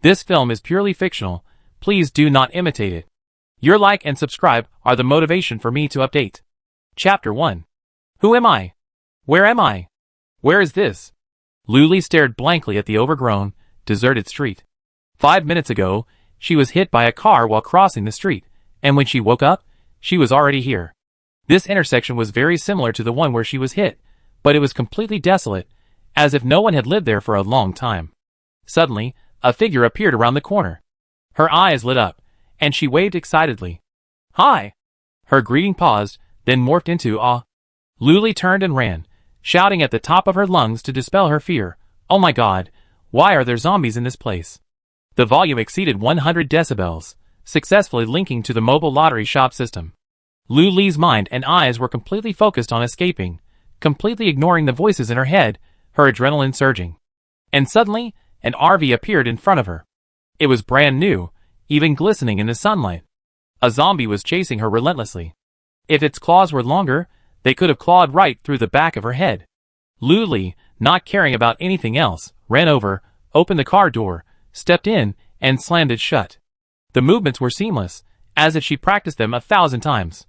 This film is purely fictional. Please do not imitate it. Your like and subscribe are the motivation for me to update. Chapter 1. Who am I? Where am I? Where is this? Luli stared blankly at the overgrown, deserted street. 5 minutes ago, she was hit by a car while crossing the street, and when she woke up, she was already here. This intersection was very similar to the one where she was hit, but it was completely desolate, as if no one had lived there for a long time. Suddenly, a figure appeared around the corner. Her eyes lit up, and she waved excitedly. "Hi!" Her greeting paused, then morphed into awe. Luli turned and ran, shouting at the top of her lungs to dispel her fear. "Oh my god, why are there zombies in this place?" The volume exceeded 100 decibels, successfully linking to the mobile lottery shop system. Luli's mind and eyes were completely focused on escaping, completely ignoring the voices in her head, her adrenaline surging. And suddenly, an RV appeared in front of her. It was brand new, even glistening in the sunlight. A zombie was chasing her relentlessly. If its claws were longer, they could have clawed right through the back of her head. Luli, not caring about anything else, ran over, opened the car door, stepped in, and slammed it shut. The movements were seamless, as if she practiced them 1,000 times.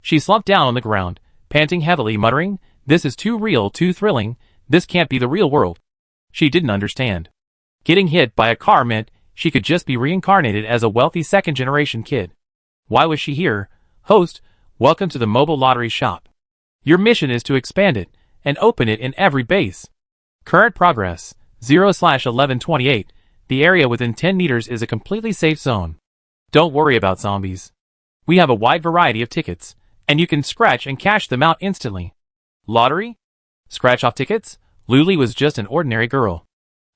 She slumped down on the ground, panting heavily, muttering, "This is too real, too thrilling, this can't be the real world." She didn't understand. Getting hit by a car meant she could just be reincarnated as a wealthy second-generation kid. Why was she here? "Host, welcome to the mobile lottery shop. Your mission is to expand it, and open it in every base. Current progress, 0/1128, the area within 10 meters is a completely safe zone. Don't worry about zombies. We have a wide variety of tickets, and you can scratch and cash them out instantly." Lottery? Scratch-off tickets? Luli was just an ordinary girl.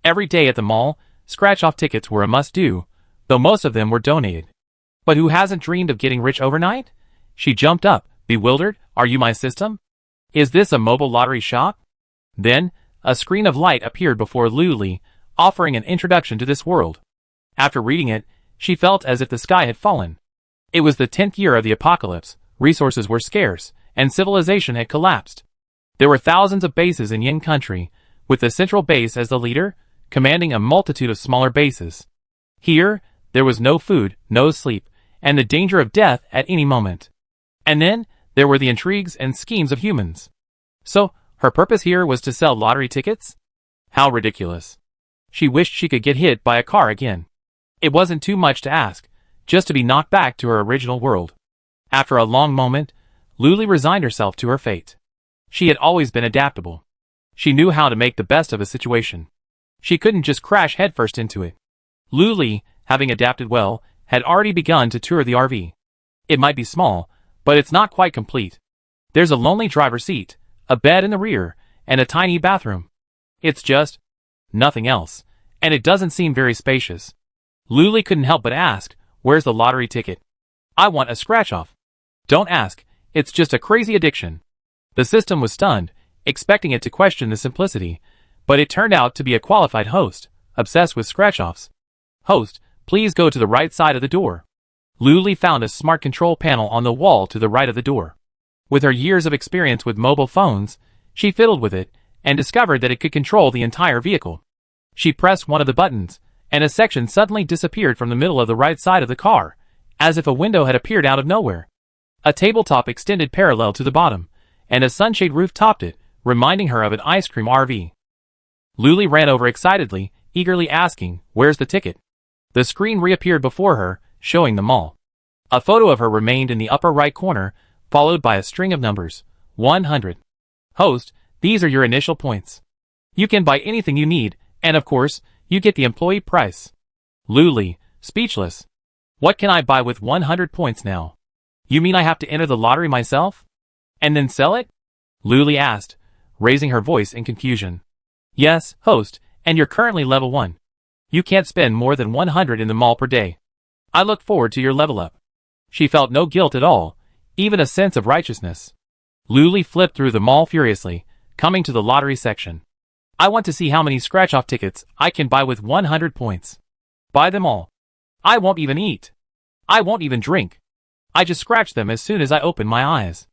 Every day at the mall, scratch-off tickets were a must-do, though most of them were donated. But who hasn't dreamed of getting rich overnight? She jumped up, bewildered. "Are you my system? Is this a mobile lottery shop?" Then, a screen of light appeared before Luli, offering an introduction to this world. After reading it, she felt as if the sky had fallen. It was the 10th year of the apocalypse, resources were scarce, and civilization had collapsed. There were thousands of bases in Yin country, with the central base as the leader, commanding a multitude of smaller bases. Here, there was no food, no sleep, and the danger of death at any moment. And then, there were the intrigues and schemes of humans. So, her purpose here was to sell lottery tickets? How ridiculous. She wished she could get hit by a car again. It wasn't too much to ask, just to be knocked back to her original world. After a long moment, Luli resigned herself to her fate. She had always been adaptable. She knew how to make the best of a situation. She couldn't just crash headfirst into it. Luli, having adapted well, had already begun to tour the RV. It might be small, but it's not quite complete. There's a lonely driver's seat, a bed in the rear, and a tiny bathroom. It's just nothing else, and it doesn't seem very spacious. Luli couldn't help but ask, "Where's the lottery ticket?" "I want a scratch-off." "Don't ask, it's just a crazy addiction." The system was stunned, expecting it to question the simplicity, but it turned out to be a qualified host, obsessed with scratch-offs. "Host, please go to the right side of the door." Luli found a smart control panel on the wall to the right of the door. With her years of experience with mobile phones, she fiddled with it, and discovered that it could control the entire vehicle. She pressed one of the buttons, and a section suddenly disappeared from the middle of the right side of the car, as if a window had appeared out of nowhere. A tabletop extended parallel to the bottom, and a sunshade roof topped it, reminding her of an ice cream RV. Luli ran over excitedly, eagerly asking, "Where's the ticket?" The screen reappeared before her, showing the mall. A photo of her remained in the upper right corner, followed by a string of numbers. 100. "Host, these are your initial points. You can buy anything you need, and of course, you get the employee price." Luli, speechless. "What can I buy with 100 points now? You mean I have to enter the lottery myself? And then sell it?" Luli asked, raising her voice in confusion. "Yes, host, and you're currently level 1. You can't spend more than 100 in the mall per day. I look forward to your level up." She felt no guilt at all, even a sense of righteousness. Luli flipped through the mall furiously, coming to the lottery section. "I want to see how many scratch-off tickets I can buy with 100 points. Buy them all. I won't even eat. I won't even drink. I just scratch them as soon as I open my eyes."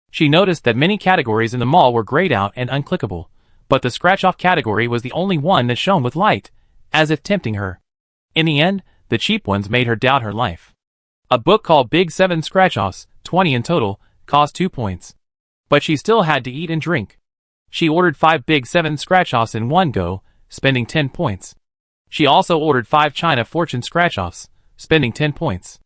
She noticed that many categories in the mall were grayed out and unclickable, but the scratch-off category was the only one that shone with light, as if tempting her. In the end, the cheap ones made her doubt her life. A book called Big 7 Scratch-Offs, 20 in total, cost 2 points. But she still had to eat and drink. She ordered 5 Big 7 Scratch-Offs in one go, spending 10 points. She also ordered 5 China Fortune Scratch-Offs, spending 10 points.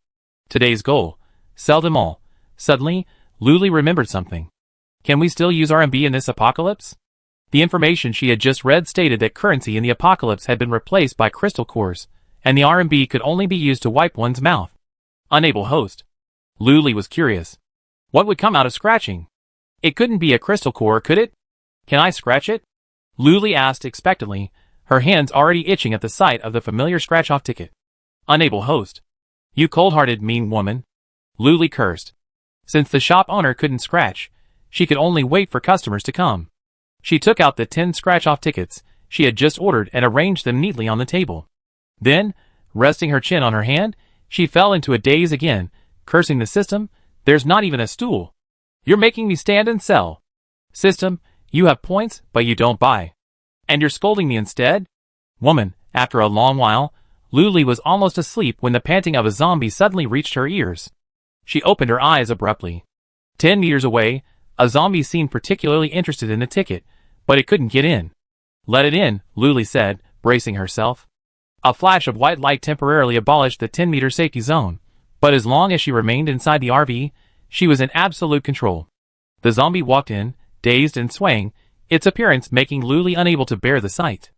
Today's goal: sell them all. Suddenly, Luli remembered something. Can we still use RMB in this apocalypse? The information she had just read stated that currency in the apocalypse had been replaced by crystal cores, and the RMB could only be used to wipe one's mouth. Unable host. Luli was curious. What would come out of scratching? It couldn't be a crystal core, could it? Can I scratch it? Luli asked expectantly, her hands already itching at the sight of the familiar scratch-off ticket. Unable host. You cold-hearted, mean woman. Luli cursed. Since the shop owner couldn't scratch, she could only wait for customers to come. She took out the 10 scratch-off tickets she had just ordered and arranged them neatly on the table. Then, resting her chin on her hand, she fell into a daze again, cursing the system. There's not even a stool. You're making me stand and sell. System, you have points, but you don't buy. And you're scolding me instead? Woman, after a long while, Luli was almost asleep when the panting of a zombie suddenly reached her ears. She opened her eyes abruptly. 10 meters away, a zombie seemed particularly interested in the ticket, but it couldn't get in. Let it in, Luli said, bracing herself. A flash of white light temporarily abolished the 10-meter safety zone, but as long as she remained inside the RV, she was in absolute control. The zombie walked in, dazed and swaying, its appearance making Luli unable to bear the sight.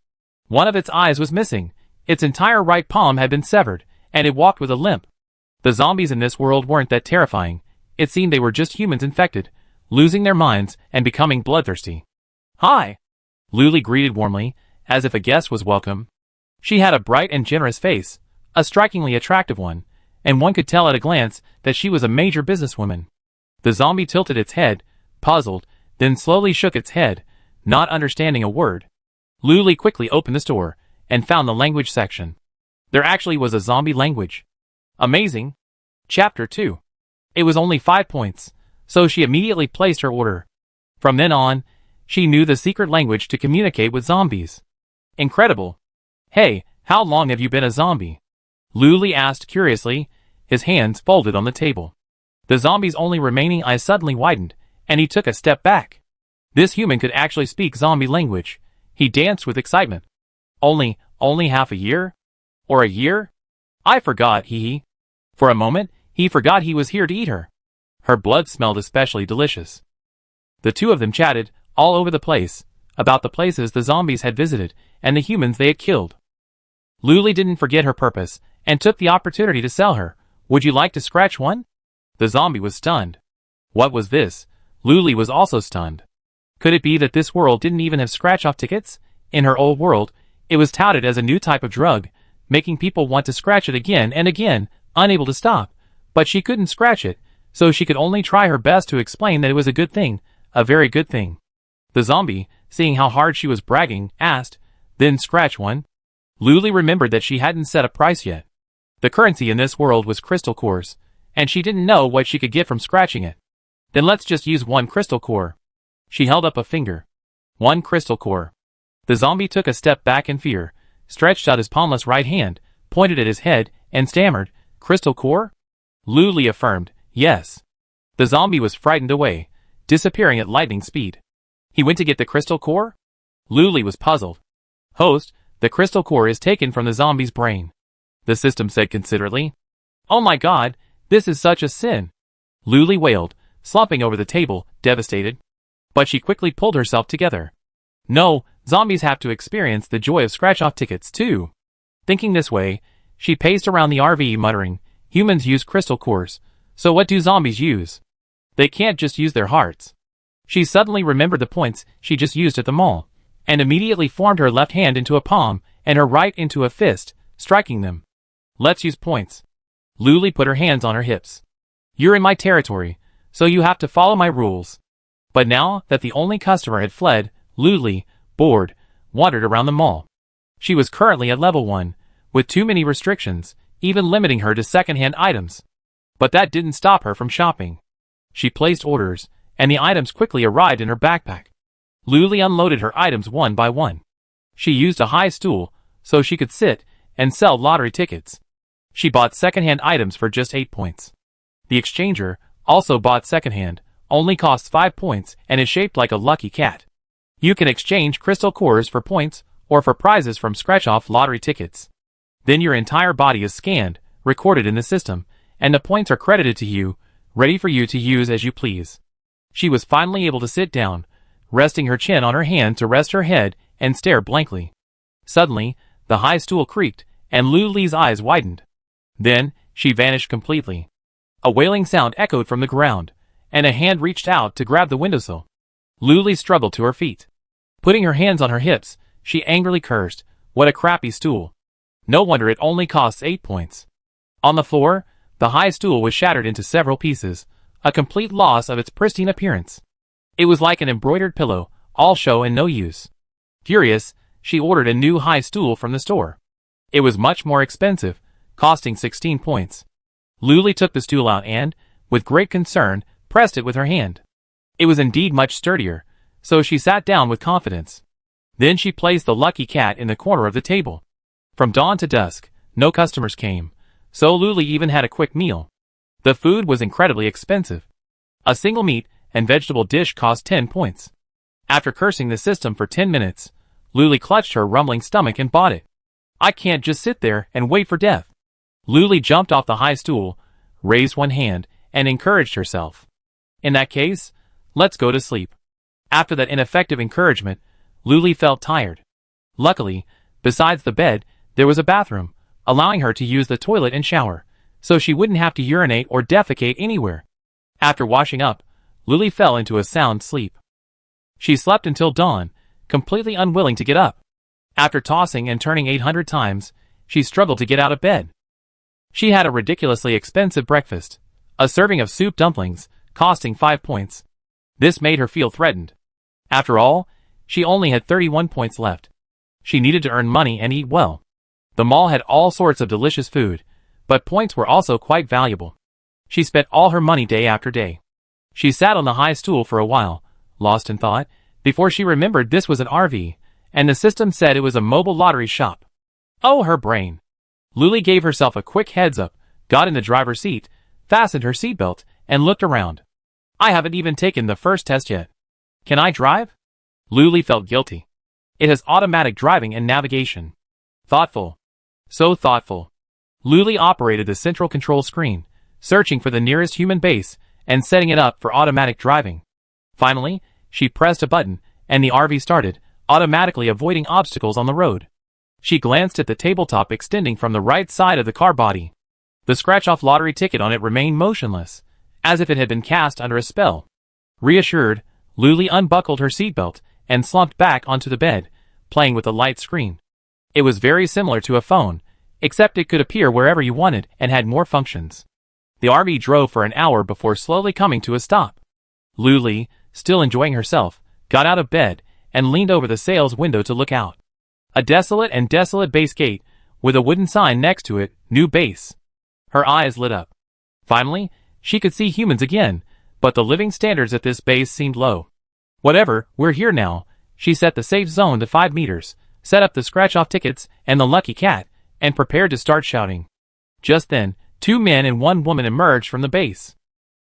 One of its eyes was missing, its entire right palm had been severed, and it walked with a limp. The zombies in this world weren't that terrifying. It seemed they were just humans infected, losing their minds and becoming bloodthirsty. Hi! Luli greeted warmly, as if a guest was welcome. She had a bright and generous face, a strikingly attractive one, and one could tell at a glance that she was a major businesswoman. The zombie tilted its head, puzzled, then slowly shook its head, not understanding a word. Luli quickly opened the store, and found the language section. There actually was a zombie language. Amazing. Chapter 2. It was only 5 points, so she immediately placed her order. From then on, she knew the secret language to communicate with zombies. Incredible. Hey, how long have you been a zombie? Luli asked curiously, his hands folded on the table. The zombie's only remaining eyes suddenly widened, and he took a step back. This human could actually speak zombie language. He danced with excitement. Only half a year? Or a year? I forgot, hee. For a moment, he forgot he was here to eat her. Her blood smelled especially delicious. The two of them chatted, all over the place, about the places the zombies had visited, and the humans they had killed. Luli didn't forget her purpose, and took the opportunity to sell her. Would you like to scratch one? The zombie was stunned. What was this? Luli was also stunned. Could it be that this world didn't even have scratch-off tickets? In her old world, it was touted as a new type of drug, making people want to scratch it again and again, unable to stop. But she couldn't scratch it, so she could only try her best to explain that it was a good thing, a very good thing. The zombie, seeing how hard she was bragging, asked, "Then scratch one?" Luli remembered that she hadn't set a price yet. The currency in this world was crystal cores, and she didn't know what she could get from scratching it. Then let's just use 1 crystal core. She held up a finger. 1 crystal core. The zombie took a step back in fear, stretched out his palmless right hand, pointed at his head, and stammered, "Crystal core?" Luli affirmed, "Yes." The zombie was frightened away, disappearing at lightning speed. He went to get the crystal core? Luli was puzzled. Host, the crystal core is taken from the zombie's brain. The system said considerately. Oh my god, this is such a sin. Luli wailed, slumping over the table, devastated. But she quickly pulled herself together. No, zombies have to experience the joy of scratch-off tickets too. Thinking this way, she paced around the RV muttering, humans use crystal cores, so what do zombies use? They can't just use their hearts. She suddenly remembered the points she just used at the mall, and immediately formed her left hand into a palm and her right into a fist, striking them. Let's use points. Luli put her hands on her hips. You're in my territory, so you have to follow my rules. But now that the only customer had fled, Luli, bored, wandered around the mall. She was currently at level 1, with too many restrictions, even limiting her to second-hand items. But that didn't stop her from shopping. She placed orders, and the items quickly arrived in her backpack. Luli unloaded her items one by one. She used a high stool, so she could sit, and sell lottery tickets. She bought secondhand items for just 8 points. The exchanger, also bought secondhand, only costs 5 points and is shaped like a lucky cat. You can exchange crystal cores for points or for prizes from scratch-off lottery tickets. Then your entire body is scanned, recorded in the system, and the points are credited to you, ready for you to use as you please. She was finally able to sit down, resting her chin on her hand to rest her head and stare blankly. Suddenly, the high stool creaked, and Lu Li's eyes widened. Then, she vanished completely. A wailing sound echoed from the ground, and a hand reached out to grab the windowsill. Lu Li struggled to her feet. Putting her hands on her hips, she angrily cursed, "What a crappy stool. No wonder it only costs 8 points." On the floor, the high stool was shattered into several pieces, a complete loss of its pristine appearance. It was like an embroidered pillow, all show and no use. Furious, she ordered a new high stool from the store. It was much more expensive, costing 16 points. Lu Li took the stool out and, with great concern, pressed it with her hand. It was indeed much sturdier, so she sat down with confidence. Then she placed the lucky cat in the corner of the table. From dawn to dusk, no customers came, so Lu Li even had a quick meal. The food was incredibly expensive. A single meat and vegetable dish cost 10 points. After cursing the system for 10 minutes, Lu Li clutched her rumbling stomach and bought it. "I can't just sit there and wait for death." Lu Li jumped off the high stool, raised one hand, and encouraged herself. "In that case, let's go to sleep." After that ineffective encouragement, Lu Li felt tired. Luckily, besides the bed, there was a bathroom, allowing her to use the toilet and shower, so she wouldn't have to urinate or defecate anywhere. After washing up, Lu Li fell into a sound sleep. She slept until dawn, completely unwilling to get up. After tossing and turning 800 times, she struggled to get out of bed. She had a ridiculously expensive breakfast, a serving of soup dumplings, costing 5 points. This made her feel threatened. After all, she only had 31 points left. She needed to earn money and eat well. The mall had all sorts of delicious food, but points were also quite valuable. She spent all her money day after day. She sat on the high stool for a while, lost in thought, before she remembered this was an RV, and the system said it was a mobile lottery shop. Oh, her brain! Lu Li gave herself a quick heads up, got in the driver's seat, fastened her seatbelt, and looked around. "I haven't even taken the first test yet. Can I drive?" Lu Li felt guilty. It has automatic driving and navigation. Thoughtful. So thoughtful. Lu Li operated the central control screen, searching for the nearest human base and setting it up for automatic driving. Finally, she pressed a button, and the RV started, automatically avoiding obstacles on the road. She glanced at the tabletop extending from the right side of the car body. The scratch-off lottery ticket on it remained motionless, as if it had been cast under a spell. Reassured, Lu Li unbuckled her seatbelt and slumped back onto the bed, playing with the light screen. It was very similar to a phone, except it could appear wherever you wanted and had more functions. The RV drove for an hour before slowly coming to a stop. Lu Li, still enjoying herself, got out of bed and leaned over the sales window to look out. A desolate base gate, with a wooden sign next to it, "New Base." Her eyes lit up. Finally, she could see humans again, but the living standards at this base seemed low. "Whatever, we're here now." She set the safe zone to 5 meters, set up the scratch-off tickets and the lucky cat, and prepared to start shouting. Just then, 2 men and 1 woman emerged from the base.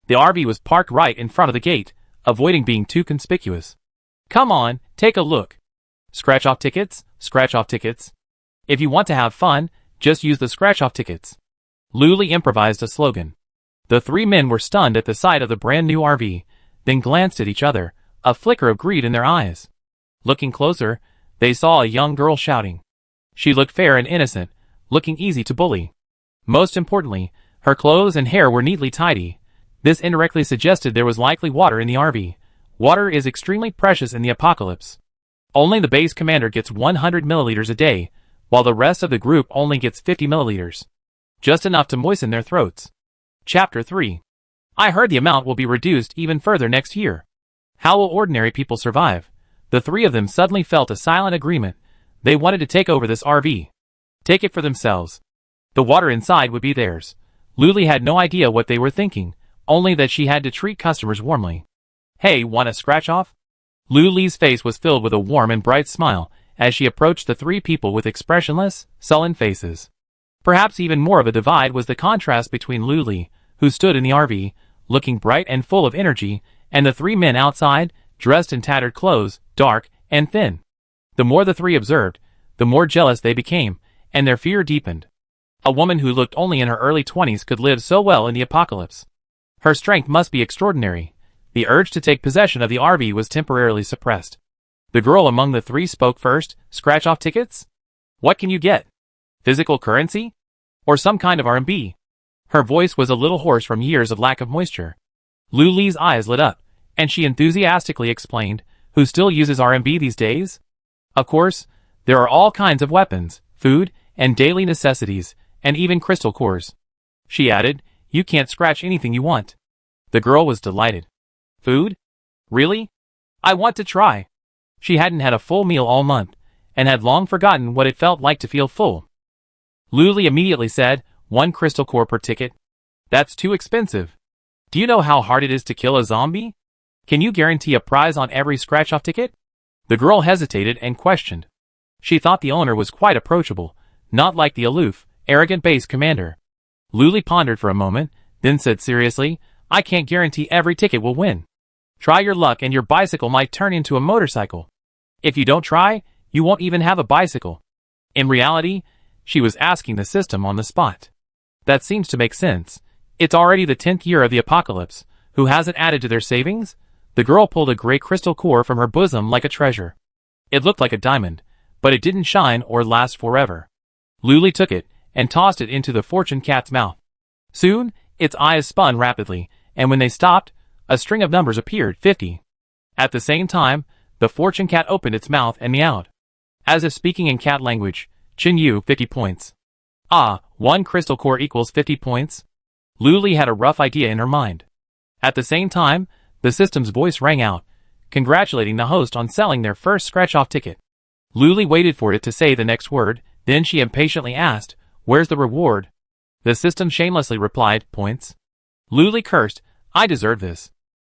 The RV was parked right in front of the gate, avoiding being too conspicuous. "Come on, take a look. Scratch-off tickets, scratch-off tickets. If you want to have fun, just use the scratch-off tickets." Lu Li improvised a slogan. The 3 men were stunned at the sight of the brand new RV, then glanced at each other, a flicker of greed in their eyes. Looking closer, they saw a young girl shouting. She looked fair and innocent, looking easy to bully. Most importantly, her clothes and hair were neatly tidy. This indirectly suggested there was likely water in the RV. Water is extremely precious in the apocalypse. Only the base commander gets 100 milliliters a day, while the rest of the group only gets 50 milliliters. Just enough to moisten their throats. Chapter 3. I heard the amount will be reduced even further next year. How will ordinary people survive? The 3 of them suddenly felt a silent agreement. They wanted to take over this RV. Take it for themselves. The water inside would be theirs. Lu Li had no idea what they were thinking, only that she had to treat customers warmly. "Hey, want a scratch-off?" Lu Li's face was filled with a warm and bright smile, as she approached the three people with expressionless, sullen faces. Perhaps even more of a divide was the contrast between Luli, who stood in the RV, looking bright and full of energy, and the three men outside, dressed in tattered clothes, dark and thin. The more the three observed, the more jealous they became, and their fear deepened. A woman who looked only in her early 20s could live so well in the apocalypse. Her strength must be extraordinary. The urge to take possession of the RV was temporarily suppressed. The girl among the three spoke first. Scratch-off tickets? What can you get? Physical currency? Or some kind of RMB? Her voice was a little hoarse from years of lack of moisture. Luli's eyes lit up, and she enthusiastically explained, who still uses RMB these days? Of course, there are all kinds of weapons, food, and daily necessities, and even crystal cores. She added, you can't scratch anything you want. The girl was delighted. Food? Really? I want to try. She hadn't had a full meal all month, and had long forgotten what it felt like to feel full. Luli immediately said, 1 crystal core per ticket. That's too expensive. Do you know how hard it is to kill a zombie? Can you guarantee a prize on every scratch-off ticket? The girl hesitated and questioned. She thought the owner was quite approachable, not like the aloof, arrogant base commander. Luli pondered for a moment, then said seriously, I can't guarantee every ticket will win. Try your luck and your bicycle might turn into a motorcycle. If you don't try, you won't even have a bicycle. In reality, she was asking the system on the spot. That seems to make sense. It's already the 10th year of the apocalypse. Who hasn't added to their savings? The girl pulled a gray crystal core from her bosom like a treasure. It looked like a diamond, but it didn't shine or last forever. Luli took it and tossed it into the fortune cat's mouth. Soon, its eyes spun rapidly, and when they stopped, a string of numbers appeared, 50. At the same time, the fortune cat opened its mouth and meowed. As if speaking in cat language, Chinyu, 50 points. Ah, 1 crystal core equals 50 points? Luli had a rough idea in her mind. At the same time, the system's voice rang out, congratulating the host on selling their first scratch-off ticket. Luli waited for it to say the next word, then she impatiently asked, where's the reward? The system shamelessly replied, points. Luli cursed, I deserve this.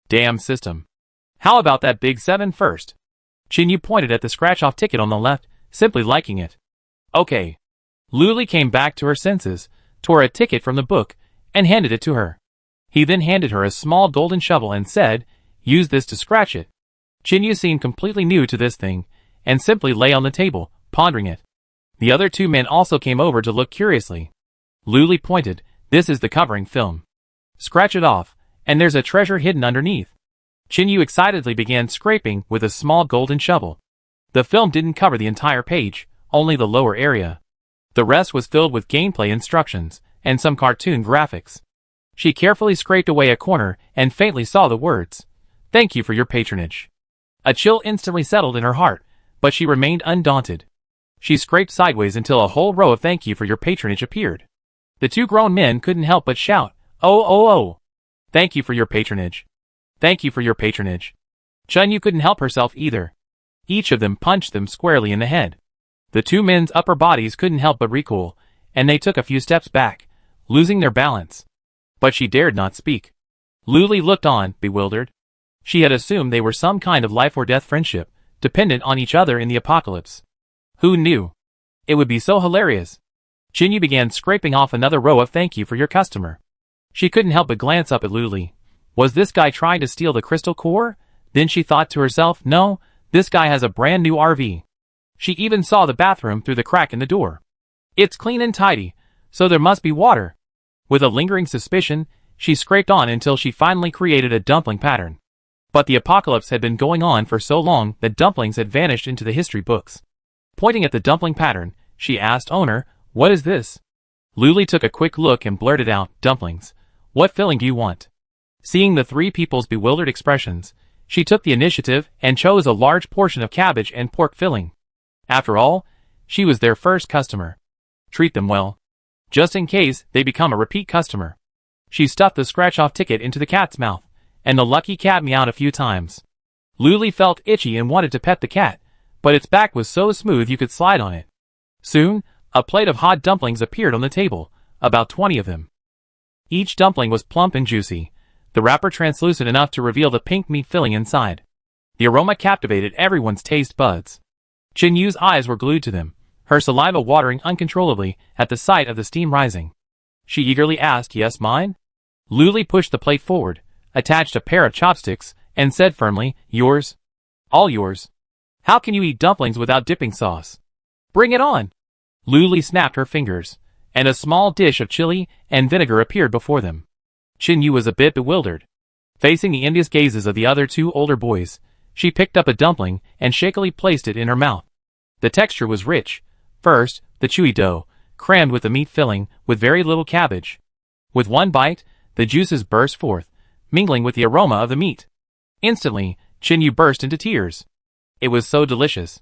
Damn system. How about that big 7 first? Chinyu pointed at the scratch-off ticket on the left, simply liking it. Okay. Luli came back to her senses, tore a ticket from the book, and handed it to her. He then handed her a small golden shovel and said, use this to scratch it. Chinyu seemed completely new to this thing, and simply lay on the table, pondering it. The other 2 men also came over to look curiously. Luli pointed, this is the covering film. Scratch it off, and there's a treasure hidden underneath. Chinyu excitedly began scraping with a small golden shovel. The film didn't cover the entire page, only the lower area. The rest was filled with gameplay instructions, and some cartoon graphics. She carefully scraped away a corner and faintly saw the words, thank you for your patronage. A chill instantly settled in her heart, but she remained undaunted. She scraped sideways until a whole row of thank you for your patronage appeared. The 2 grown men couldn't help but shout, oh oh oh! Thank you for your patronage. Thank you for your patronage. Chinyu couldn't help herself either. Each of them punched them squarely in the head. The 2 men's upper bodies couldn't help but recoil, and they took a few steps back, losing their balance. But she dared not speak. Luli looked on, bewildered. She had assumed they were some kind of life-or-death friendship, dependent on each other in the apocalypse. Who knew? It would be so hilarious. Chinyu began scraping off another row of thank you for your customer. She couldn't help but glance up at Luli. Was this guy trying to steal the crystal core? Then she thought to herself, no, this guy has a brand new RV. She even saw the bathroom through the crack in the door. It's clean and tidy, so there must be water. With a lingering suspicion, she scraped on until she finally created a dumpling pattern. But the apocalypse had been going on for so long that dumplings had vanished into the history books. Pointing at the dumpling pattern, she asked owner, what is this? Luli took a quick look and blurted out, dumplings. What filling do you want? Seeing the 3 people's bewildered expressions, she took the initiative and chose a large portion of cabbage and pork filling. After all, she was their first customer. Treat them well. Just in case they become a repeat customer. She stuffed the scratch-off ticket into the cat's mouth, and the lucky cat meowed a few times. Luli felt itchy and wanted to pet the cat, but its back was so smooth you could slide on it. Soon, a plate of hot dumplings appeared on the table, about 20 of them. Each dumpling was plump and juicy, the wrapper translucent enough to reveal the pink meat filling inside. The aroma captivated everyone's taste buds. Chin Yu's eyes were glued to them, her saliva watering uncontrollably at the sight of the steam rising. She eagerly asked, "Yes, mine?" Lu Li pushed the plate forward, attached a pair of chopsticks, and said firmly, "Yours. All yours. How can you eat dumplings without dipping sauce? Bring it on!" Lu Li snapped her fingers, and a small dish of chili and vinegar appeared before them. Chin Yu was a bit bewildered. Facing the envious gazes of the other two older boys, she picked up a dumpling and shakily placed it in her mouth. The texture was rich. First, the chewy dough, crammed with the meat filling, with very little cabbage. With one bite, the juices burst forth, mingling with the aroma of the meat. Instantly, Chin Yu burst into tears. It was so delicious.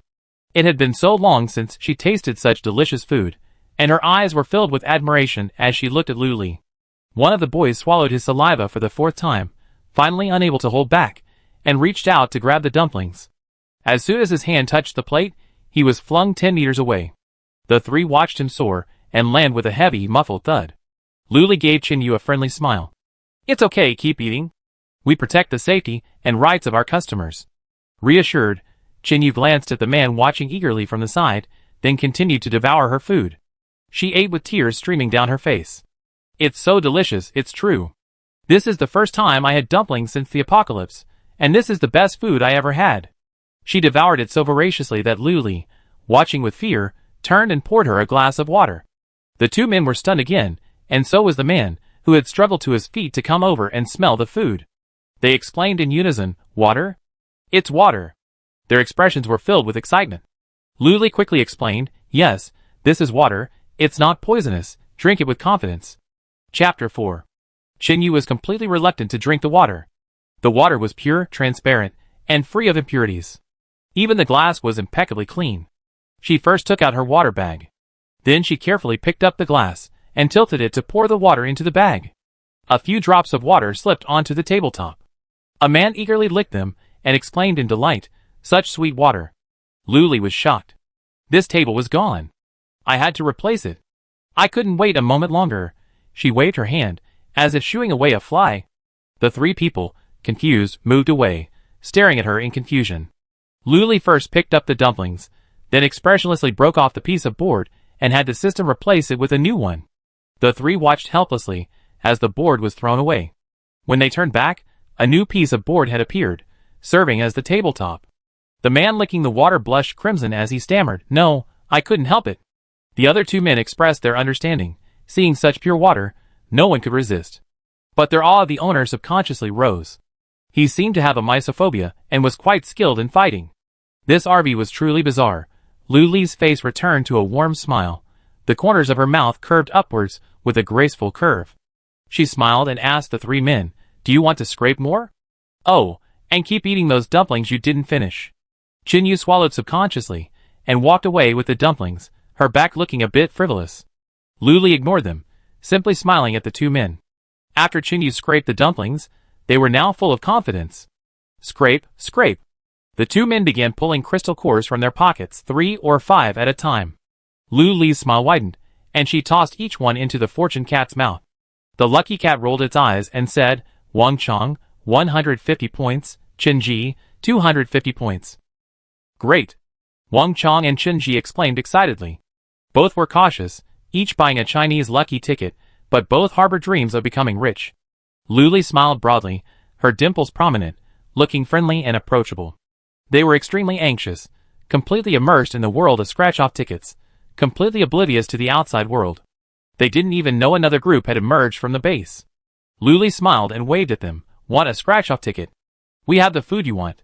It had been so long since she tasted such delicious food, and her eyes were filled with admiration as she looked at Lu Li. One of the boys swallowed his saliva for the fourth time, finally unable to hold back, and reached out to grab the dumplings. As soon as his hand touched the plate, he was flung 10 meters away. The three watched him soar and land with a heavy, muffled thud. Lu Li gave Chin Yu a friendly smile. "It's okay, keep eating. We protect the safety and rights of our customers." Reassured, Chin Yu glanced at the man watching eagerly from the side, then continued to devour her food. She ate with tears streaming down her face. "It's so delicious, it's true. This is the first time I had dumplings since the apocalypse, and this is the best food I ever had." She devoured it so voraciously that Lu Li, watching with fear, turned and poured her a glass of water. The two men were stunned again, and so was the man, who had struggled to his feet to come over and smell the food. They exclaimed in unison, "Water? It's water!" Their expressions were filled with excitement. Lu Li quickly explained, "Yes, this is water, it's not poisonous, drink it with confidence." Chapter 4. Chin Yu was completely reluctant to drink the water. The water was pure, transparent, and free of impurities. Even the glass was impeccably clean. She first took out her water bag. Then she carefully picked up the glass and tilted it to pour the water into the bag. A few drops of water slipped onto the tabletop. A man eagerly licked them and exclaimed in delight, "Such sweet water." Lu Li was shocked. This table was gone. I had to replace it. I couldn't wait a moment longer. She waved her hand, as if shooing away a fly. The three people, confused, moved away, staring at her in confusion. Lu Li first picked up the dumplings, then expressionlessly broke off the piece of board and had the system replace it with a new one. The three watched helplessly as the board was thrown away. When they turned back, a new piece of board had appeared, serving as the tabletop. The man licking the water blushed crimson as he stammered, "No, I couldn't help it." The other two men expressed their understanding. Seeing such pure water, no one could resist. But their awe of the owner subconsciously rose. He seemed to have a mysophobia and was quite skilled in fighting. This RV was truly bizarre. Lu Li's face returned to a warm smile. The corners of her mouth curved upwards with a graceful curve. She smiled and asked the three men, "Do you want to scrape more? Oh, and keep eating those dumplings you didn't finish." Chin Yu swallowed subconsciously and walked away with the dumplings, her back looking a bit frivolous. Lu Li ignored them, simply smiling at the two men. After Chin Yu scraped the dumplings, they were now full of confidence. Scrape, scrape. The two men began pulling crystal cores from their pockets, 3 or 5 at a time. Lu Li's smile widened, and she tossed each one into the fortune cat's mouth. The lucky cat rolled its eyes and said, "Wang Chong, 150 points, Chen Ji, 250 points. Great!" Wang Chong and Chen Ji exclaimed excitedly. Both were cautious, each buying a Chinese lucky ticket, but both harbored dreams of becoming rich. Lu Li smiled broadly, her dimples prominent, looking friendly and approachable. They were extremely anxious, completely immersed in the world of scratch-off tickets, completely oblivious to the outside world. They didn't even know another group had emerged from the base. Lu Li smiled and waved at them. "Want a scratch-off ticket? We have the food you want."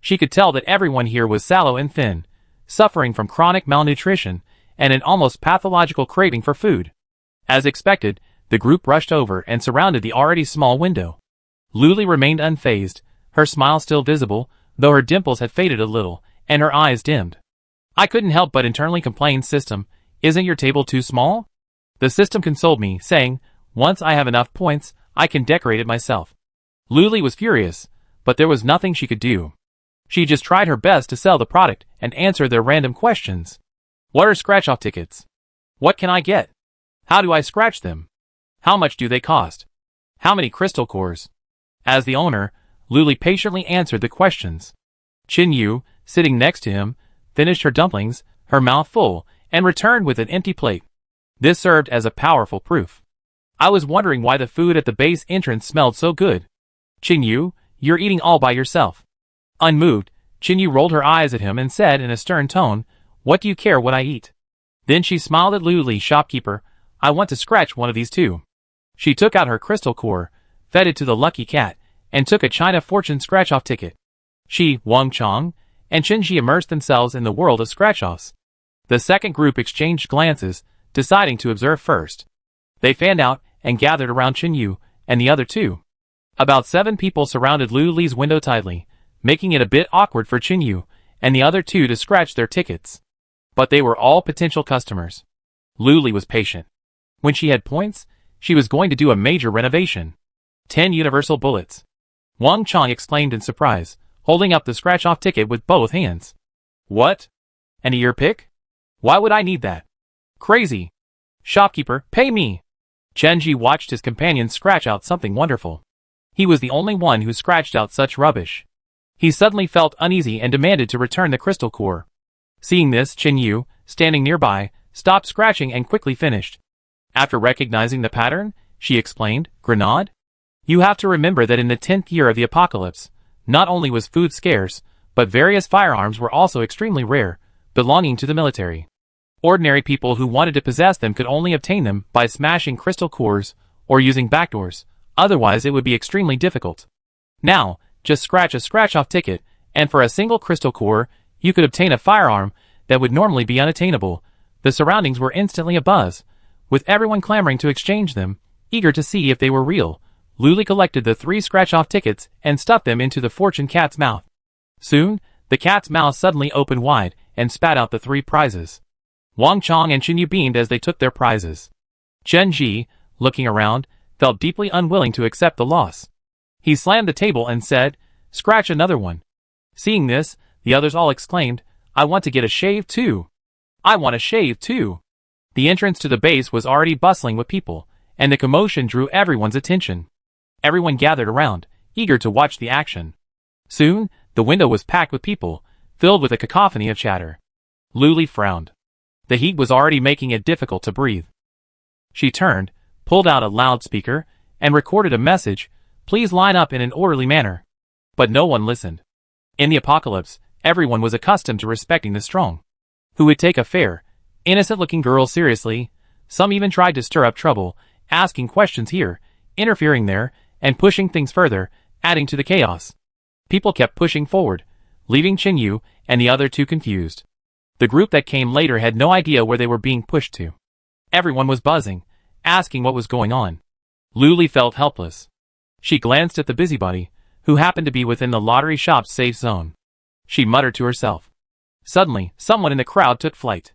She could tell that everyone here was sallow and thin, suffering from chronic malnutrition and an almost pathological craving for food. As expected, the group rushed over and surrounded the already small window. Lu Li remained unfazed, her smile still visible, though her dimples had faded a little, and her eyes dimmed. "I couldn't help but internally complain, system, isn't your table too small?" The system consoled me, saying, "Once I have enough points, I can decorate it myself." Lu Li was furious, but there was nothing she could do. She just tried her best to sell the product and answer their random questions. "What are scratch-off tickets? What can I get? How do I scratch them? How much do they cost? How many crystal cores?" As the owner, Lu Li patiently answered the questions. Chin Yu, sitting next to him, finished her dumplings, her mouth full, and returned with an empty plate. This served as a powerful proof. I was wondering why the food at the base entrance smelled so good. Chinyu, you're eating all by yourself. Unmoved, Chinyu rolled her eyes at him and said in a stern tone, what do you care what I eat? Then she smiled at Lu Li, shopkeeper, I want to scratch one of these too. She took out her crystal core, fed it to the lucky cat, and took a China fortune scratch-off ticket. She, Wang Chong, and Chinji immersed themselves in the world of scratch-offs. The second group exchanged glances, deciding to observe first. They fanned out and gathered around Chinyu and the other two. About 7 people surrounded Lu Li's window tightly, making it a bit awkward for Chinyu and the other two to scratch their tickets. But they were all potential customers. Lu Li was patient. When she had points, she was going to do a major renovation. 10 universal bullets. Wang Chong exclaimed in surprise, holding up the scratch-off ticket with both hands. What? An ear pick? Why would I need that? Crazy. Shopkeeper, pay me. Chenji watched his companion scratch out something wonderful. He was the only one who scratched out such rubbish. He suddenly felt uneasy and demanded to return the crystal core. Seeing this, Chinyu, standing nearby, stopped scratching and quickly finished. After recognizing the pattern, she explained, Grenade? You have to remember that in the 10th year of the apocalypse, not only was food scarce, but various firearms were also extremely rare, belonging to the military. Ordinary people who wanted to possess them could only obtain them by smashing crystal cores or using backdoors, otherwise it would be extremely difficult. Now, just scratch a scratch-off ticket, and for a single crystal core, you could obtain a firearm that would normally be unattainable. The surroundings were instantly abuzz, with everyone clamoring to exchange them, eager to see if they were real. Lu Li collected the 3 scratch-off tickets and stuffed them into the fortune cat's mouth. Soon, the cat's mouth suddenly opened wide and spat out the 3 prizes. Wang Chong and Chinyu beamed as they took their prizes. Chen Ji, looking around, felt deeply unwilling to accept the loss. He slammed the table and said, Scratch another one. Seeing this, the others all exclaimed, I want to get a shave too. I want a shave too. The entrance to the base was already bustling with people, and the commotion drew everyone's attention. Everyone gathered around, eager to watch the action. Soon, the window was packed with people, filled with a cacophony of chatter. Lu Li frowned. The heat was already making it difficult to breathe. She turned, pulled out a loudspeaker, and recorded a message, Please line up in an orderly manner. But no one listened. In the apocalypse, everyone was accustomed to respecting the strong. Who would take a fair, innocent-looking girl seriously? Some even tried to stir up trouble, asking questions here, interfering there, and pushing things further, adding to the chaos. People kept pushing forward, leaving Chinyu and the other two confused. The group that came later had no idea where they were being pushed to. Everyone was buzzing, asking what was going on. Lu Li felt helpless. She glanced at the busybody, who happened to be within the lottery shop's safe zone. She muttered to herself. Suddenly, someone in the crowd took flight.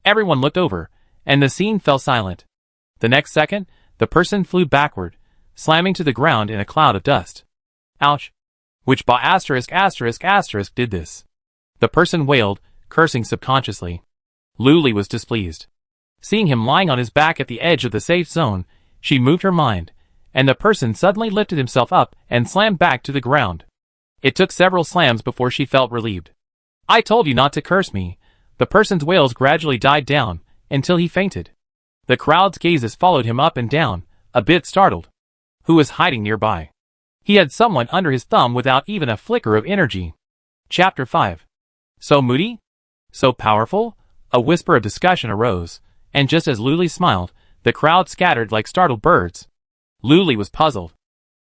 Everyone looked over, and the scene fell silent. The next second, the person flew backward, slamming to the ground in a cloud of dust. Ouch! Which ba **** did this? The person wailed, cursing subconsciously. Lu Li was displeased. Seeing him lying on his back at the edge of the safe zone, she moved her mind, and the person suddenly lifted himself up and slammed back to the ground. It took several slams before she felt relieved. I told you not to curse me. The person's wails gradually died down, until he fainted. The crowd's gazes followed him up and down, a bit startled. Who was hiding nearby? He had someone under his thumb without even a flicker of energy. Chapter 5. So moody? So powerful? A whisper of discussion arose, and just as Lu Li smiled, the crowd scattered like startled birds. Lu Li was puzzled.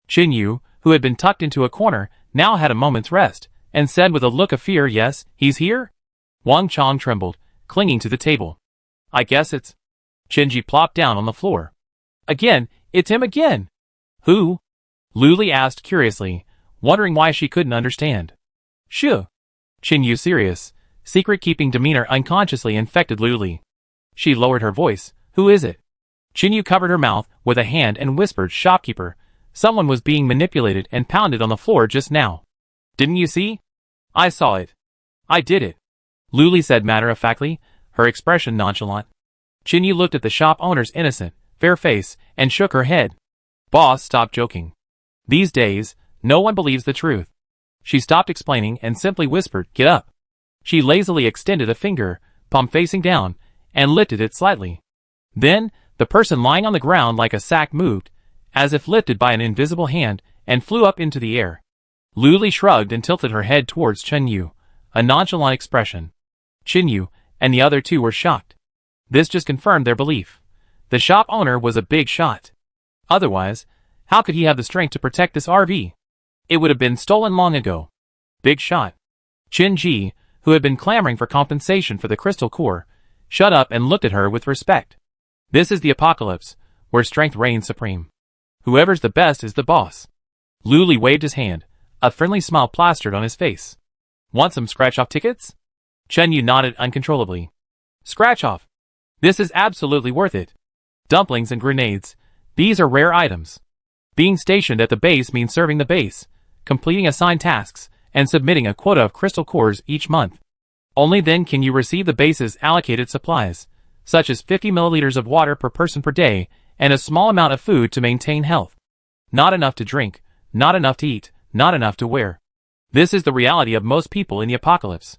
Chinyu, who had been tucked into a corner, now had a moment's rest, and said with a look of fear, Yes, he's here? Wang Chong trembled, clinging to the table. I guess it's... Chinji plopped down on the floor. Again, it's him again! Who? Lu Li asked curiously, wondering why she couldn't understand. Shoo! Chinyu's serious, secret-keeping demeanor unconsciously infected Lu Li. She lowered her voice. Who is it? Chinyu covered her mouth with a hand and whispered, Shopkeeper, someone was being manipulated and pounded on the floor just now. Didn't you see? I saw it. I did it. Lu Li said matter-of-factly, her expression nonchalant. Chinyu looked at the shop owner's innocent, fair face, and shook her head. Boss, stop joking. These days, no one believes the truth. She stopped explaining and simply whispered, Get up. She lazily extended a finger, palm facing down, and lifted it slightly. Then, the person lying on the ground like a sack moved, as if lifted by an invisible hand, and flew up into the air. Luli shrugged and tilted her head towards Chen Yu, a nonchalant expression. Chen Yu and the other two were shocked. This just confirmed their belief. The shop owner was a big shot. Otherwise, how could he have the strength to protect this RV? It would have been stolen long ago. Big shot. Chen Ji, who had been clamoring for compensation for the crystal core, shut up and looked at her with respect. This is the apocalypse, where strength reigns supreme. Whoever's the best is the boss. Luli waved his hand, a friendly smile plastered on his face. Want some scratch-off tickets? Chen Yu nodded uncontrollably. Scratch-off. This is absolutely worth it. Dumplings and grenades. These are rare items. Being stationed at the base means serving the base, completing assigned tasks, and submitting a quota of crystal cores each month. Only then can you receive the base's allocated supplies, such as 50 milliliters of water per person per day, and a small amount of food to maintain health. Not enough to drink, not enough to eat, not enough to wear. This is the reality of most people in the apocalypse.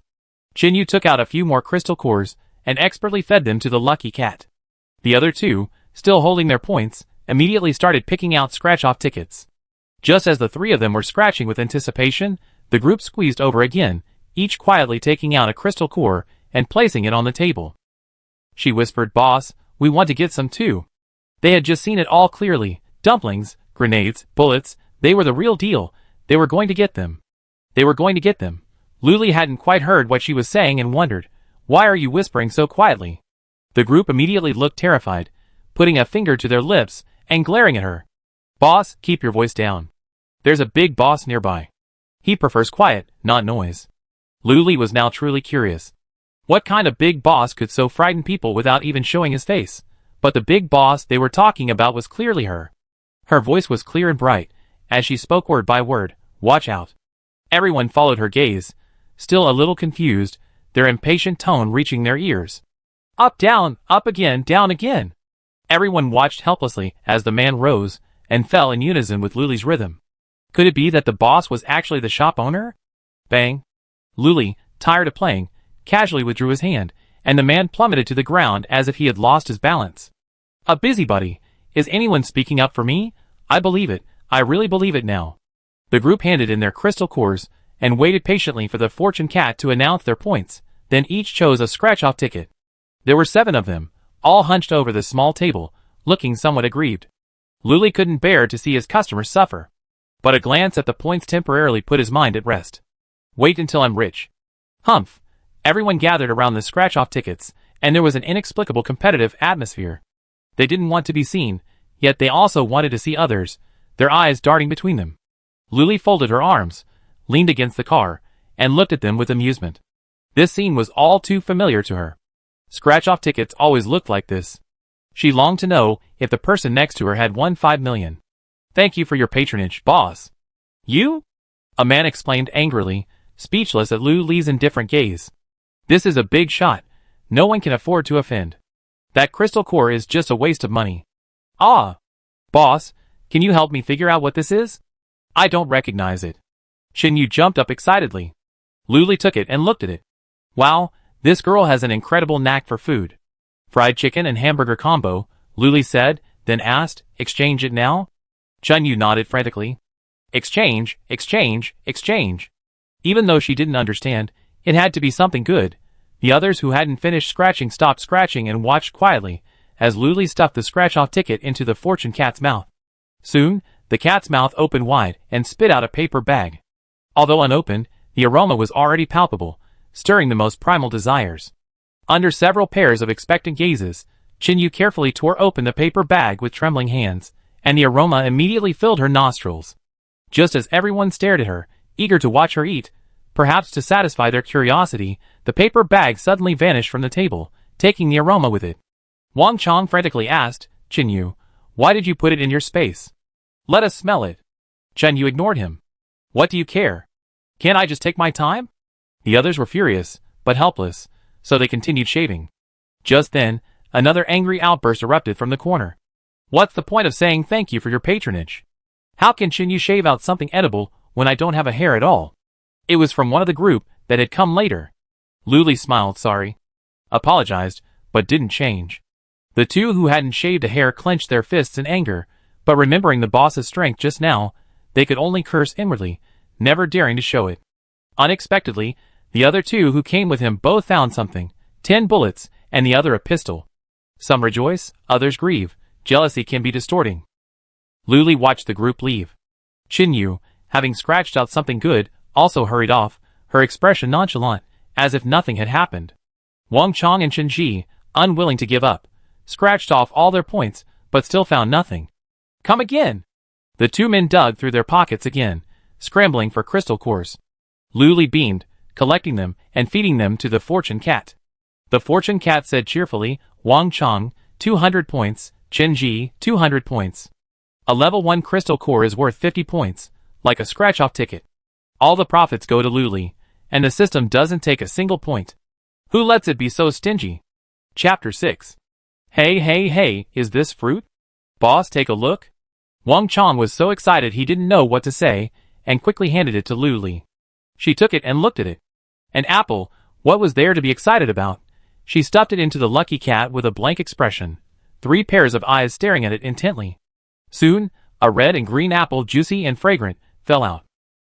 Chen Yu took out a few more crystal cores, and expertly fed them to the lucky cat. The other two, still holding their points, immediately started picking out scratch-off tickets. Just as the three of them were scratching with anticipation, the group squeezed over again, each quietly taking out a crystal core and placing it on the table. She whispered, "Boss, we want to get some too." They had just seen it all clearly. Dumplings, grenades, bullets, they were the real deal. They were going to get them. They were going to get them. Luli hadn't quite heard what she was saying and wondered, "Why are you whispering so quietly?" The group immediately looked terrified, putting a finger to their lips and glaring at her. "Boss, keep your voice down. There's a big boss nearby. He prefers quiet, not noise." Luli was now truly curious. What kind of big boss could so frighten people without even showing his face? But the big boss they were talking about was clearly her. Her voice was clear and bright, as she spoke word by word, "Watch out." Everyone followed her gaze, still a little confused, their impatient tone reaching their ears. Up again, down again. Everyone watched helplessly as the man rose and fell in unison with Luli's rhythm. Could it be that the boss was actually the shop owner? Bang. Luli, tired of playing, casually withdrew his hand, and the man plummeted to the ground as if he had lost his balance. A busybody. Is anyone speaking up for me? I believe it. I really believe it now. The group handed in their crystal cores and waited patiently for the fortune cat to announce their points, then each chose a scratch-off ticket. There were 7 of them, all hunched over the small table, looking somewhat aggrieved. Luli couldn't bear to see his customers suffer. But a glance at the points temporarily put his mind at rest. Wait until I'm rich. Humph. Everyone gathered around the scratch-off tickets, and there was an inexplicable competitive atmosphere. They didn't want to be seen, yet they also wanted to see others, their eyes darting between them. Luli folded her arms, leaned against the car, and looked at them with amusement. This scene was all too familiar to her. Scratch-off tickets always looked like this. She longed to know if the person next to her had won 5 million. Thank you for your patronage, boss. You? A man exclaimed angrily, speechless at Luli's indifferent gaze. This is a big shot. No one can afford to offend. That crystal core is just a waste of money. Ah. Boss, can you help me figure out what this is? I don't recognize it. Chen Yu jumped up excitedly. Luli took it and looked at it. Wow, this girl has an incredible knack for food. Fried chicken and hamburger combo, Luli said, then asked, exchange it now? Chen Yu nodded frantically. Exchange, exchange, exchange. Even though she didn't understand, it had to be something good. The others who hadn't finished scratching stopped scratching and watched quietly, as Luli stuffed the scratch-off ticket into the fortune cat's mouth. Soon, the cat's mouth opened wide and spit out a paper bag. Although unopened, the aroma was already palpable, stirring the most primal desires. Under several pairs of expectant gazes, Chen Yu carefully tore open the paper bag with trembling hands, and the aroma immediately filled her nostrils. Just as everyone stared at her, eager to watch her eat, perhaps to satisfy their curiosity, the paper bag suddenly vanished from the table, taking the aroma with it. Wang Chong frantically asked, Chen Yu, why did you put it in your space? Let us smell it. Chen Yu ignored him. What do you care? Can't I just take my time? The others were furious, but helpless, so they continued shaving. Just then, another angry outburst erupted from the corner. What's the point of saying thank you for your patronage? How can Chen Yu shave out something edible when I don't have a hair at all? It was from one of the group that had come later. Luli smiled, sorry. Apologized, but didn't change. The two who hadn't shaved a hair clenched their fists in anger, but remembering the boss's strength just now, they could only curse inwardly, never daring to show it. Unexpectedly, the other two who came with him both found something, 10 bullets, and the other a pistol. Some rejoice, others grieve. Jealousy can be distorting. Luli watched the group leave. Chinyu, having scratched out something good, also hurried off, her expression nonchalant, as if nothing had happened. Wang Chong and Chen Ji, unwilling to give up, scratched off all their points, but still found nothing. Come again! The two men dug through their pockets again, scrambling for crystal cores. Luli beamed, collecting them and feeding them to the fortune cat. The fortune cat said cheerfully, Wang Chong, 200 points, Chen Ji, 200 points. A level 1 crystal core is worth 50 points, like a scratch-off ticket. All the profits go to Luli, and the system doesn't take a single point. Who lets it be so stingy? Chapter 6. Hey, is this fruit? Boss, take a look? Wang Chong was so excited he didn't know what to say, and quickly handed it to Luli. She took it and looked at it. An apple, what was there to be excited about? She stuffed it into the lucky cat with a blank expression, 3 pairs of eyes staring at it intently. Soon, a red and green apple, juicy and fragrant, fell out.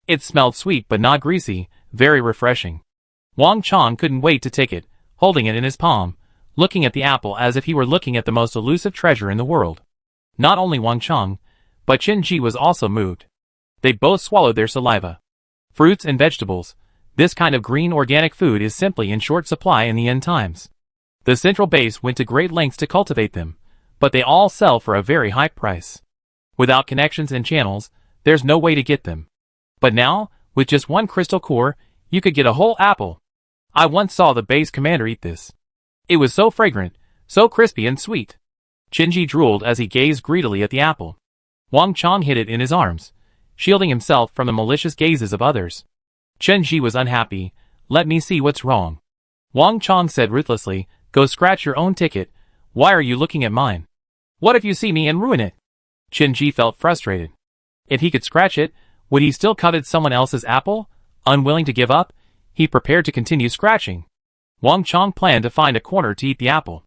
It smelled sweet but not greasy, very refreshing. Wang Chong couldn't wait to take it, holding it in his palm, looking at the apple as if he were looking at the most elusive treasure in the world. Not only Wang Chong, but Chen Ji was also moved. They both swallowed their saliva. Fruits and vegetables, this kind of green organic food is simply in short supply in the end times. The central base went to great lengths to cultivate them, but they all sell for a very high price. Without connections and channels, there's no way to get them. But now, with just 1 crystal core, you could get a whole apple. I once saw the base commander eat this. It was so fragrant, so crispy and sweet. Chinji drooled as he gazed greedily at the apple. Wang Chong hid it in his arms, shielding himself from the malicious gazes of others. Chen Ji was unhappy. Let me see what's wrong. Wang Chong said ruthlessly, go scratch your own ticket. Why are you looking at mine? What if you see me and ruin it? Chen Ji felt frustrated. If he could scratch it, would he still covet someone else's apple? Unwilling to give up, he prepared to continue scratching. Wang Chong planned to find a corner to eat the apple.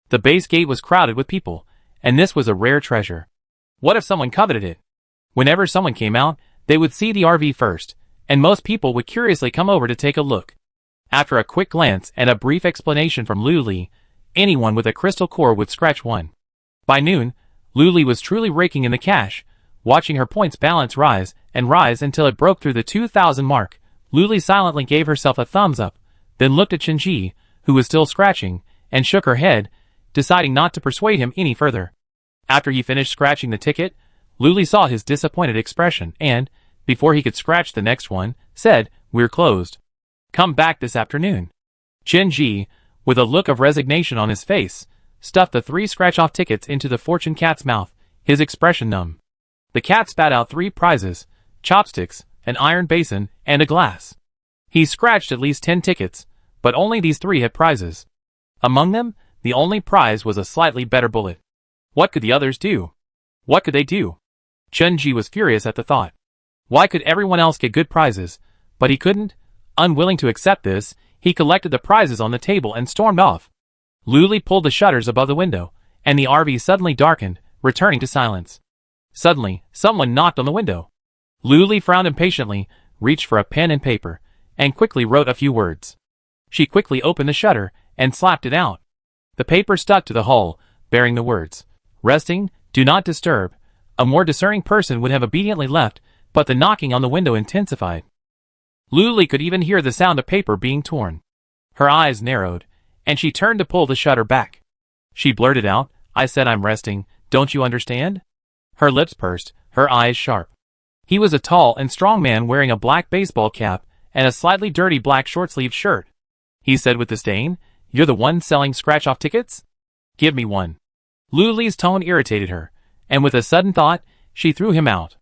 The base gate was crowded with people, and this was a rare treasure. What if someone coveted it? Whenever someone came out, they would see the RV first, and most people would curiously come over to take a look. After a quick glance and a brief explanation from Luli, anyone with a crystal core would scratch one. By noon, Luli was truly raking in the cash, watching her points balance rise and rise until it broke through the 2,000 mark. Luli silently gave herself a thumbs up, then looked at Chen Ji, who was still scratching, and shook her head, deciding not to persuade him any further. After he finished scratching the ticket, Luli saw his disappointed expression and, before he could scratch the next one, said, we're closed. Come back this afternoon. Chen Ji, with a look of resignation on his face, stuffed the 3 scratch-off tickets into the fortune cat's mouth, his expression numb. The cat spat out 3 prizes, chopsticks, an iron basin, and a glass. He scratched at least 10 tickets, but only these 3 had prizes. Among them, the only prize was a slightly better bullet. What could the others do? What could they do? Chen Ji was furious at the thought. Why could everyone else get good prizes, but he couldn't? Unwilling to accept this, he collected the prizes on the table and stormed off. Luli pulled the shutters above the window, and the RV suddenly darkened, returning to silence. Suddenly, someone knocked on the window. Luli frowned impatiently, reached for a pen and paper, and quickly wrote a few words. She quickly opened the shutter and slapped it out. The paper stuck to the hull, bearing the words, resting, do not disturb. A more discerning person would have obediently left, but the knocking on the window intensified. Luli could even hear the sound of paper being torn. Her eyes narrowed, and she turned to pull the shutter back. She blurted out, I said I'm resting, don't you understand? Her lips pursed, her eyes sharp. He was a tall and strong man wearing a black baseball cap and a slightly dirty black short-sleeved shirt. He said with disdain, you're the one selling scratch-off tickets? Give me one. Luli's tone irritated her, and with a sudden thought, she threw him out.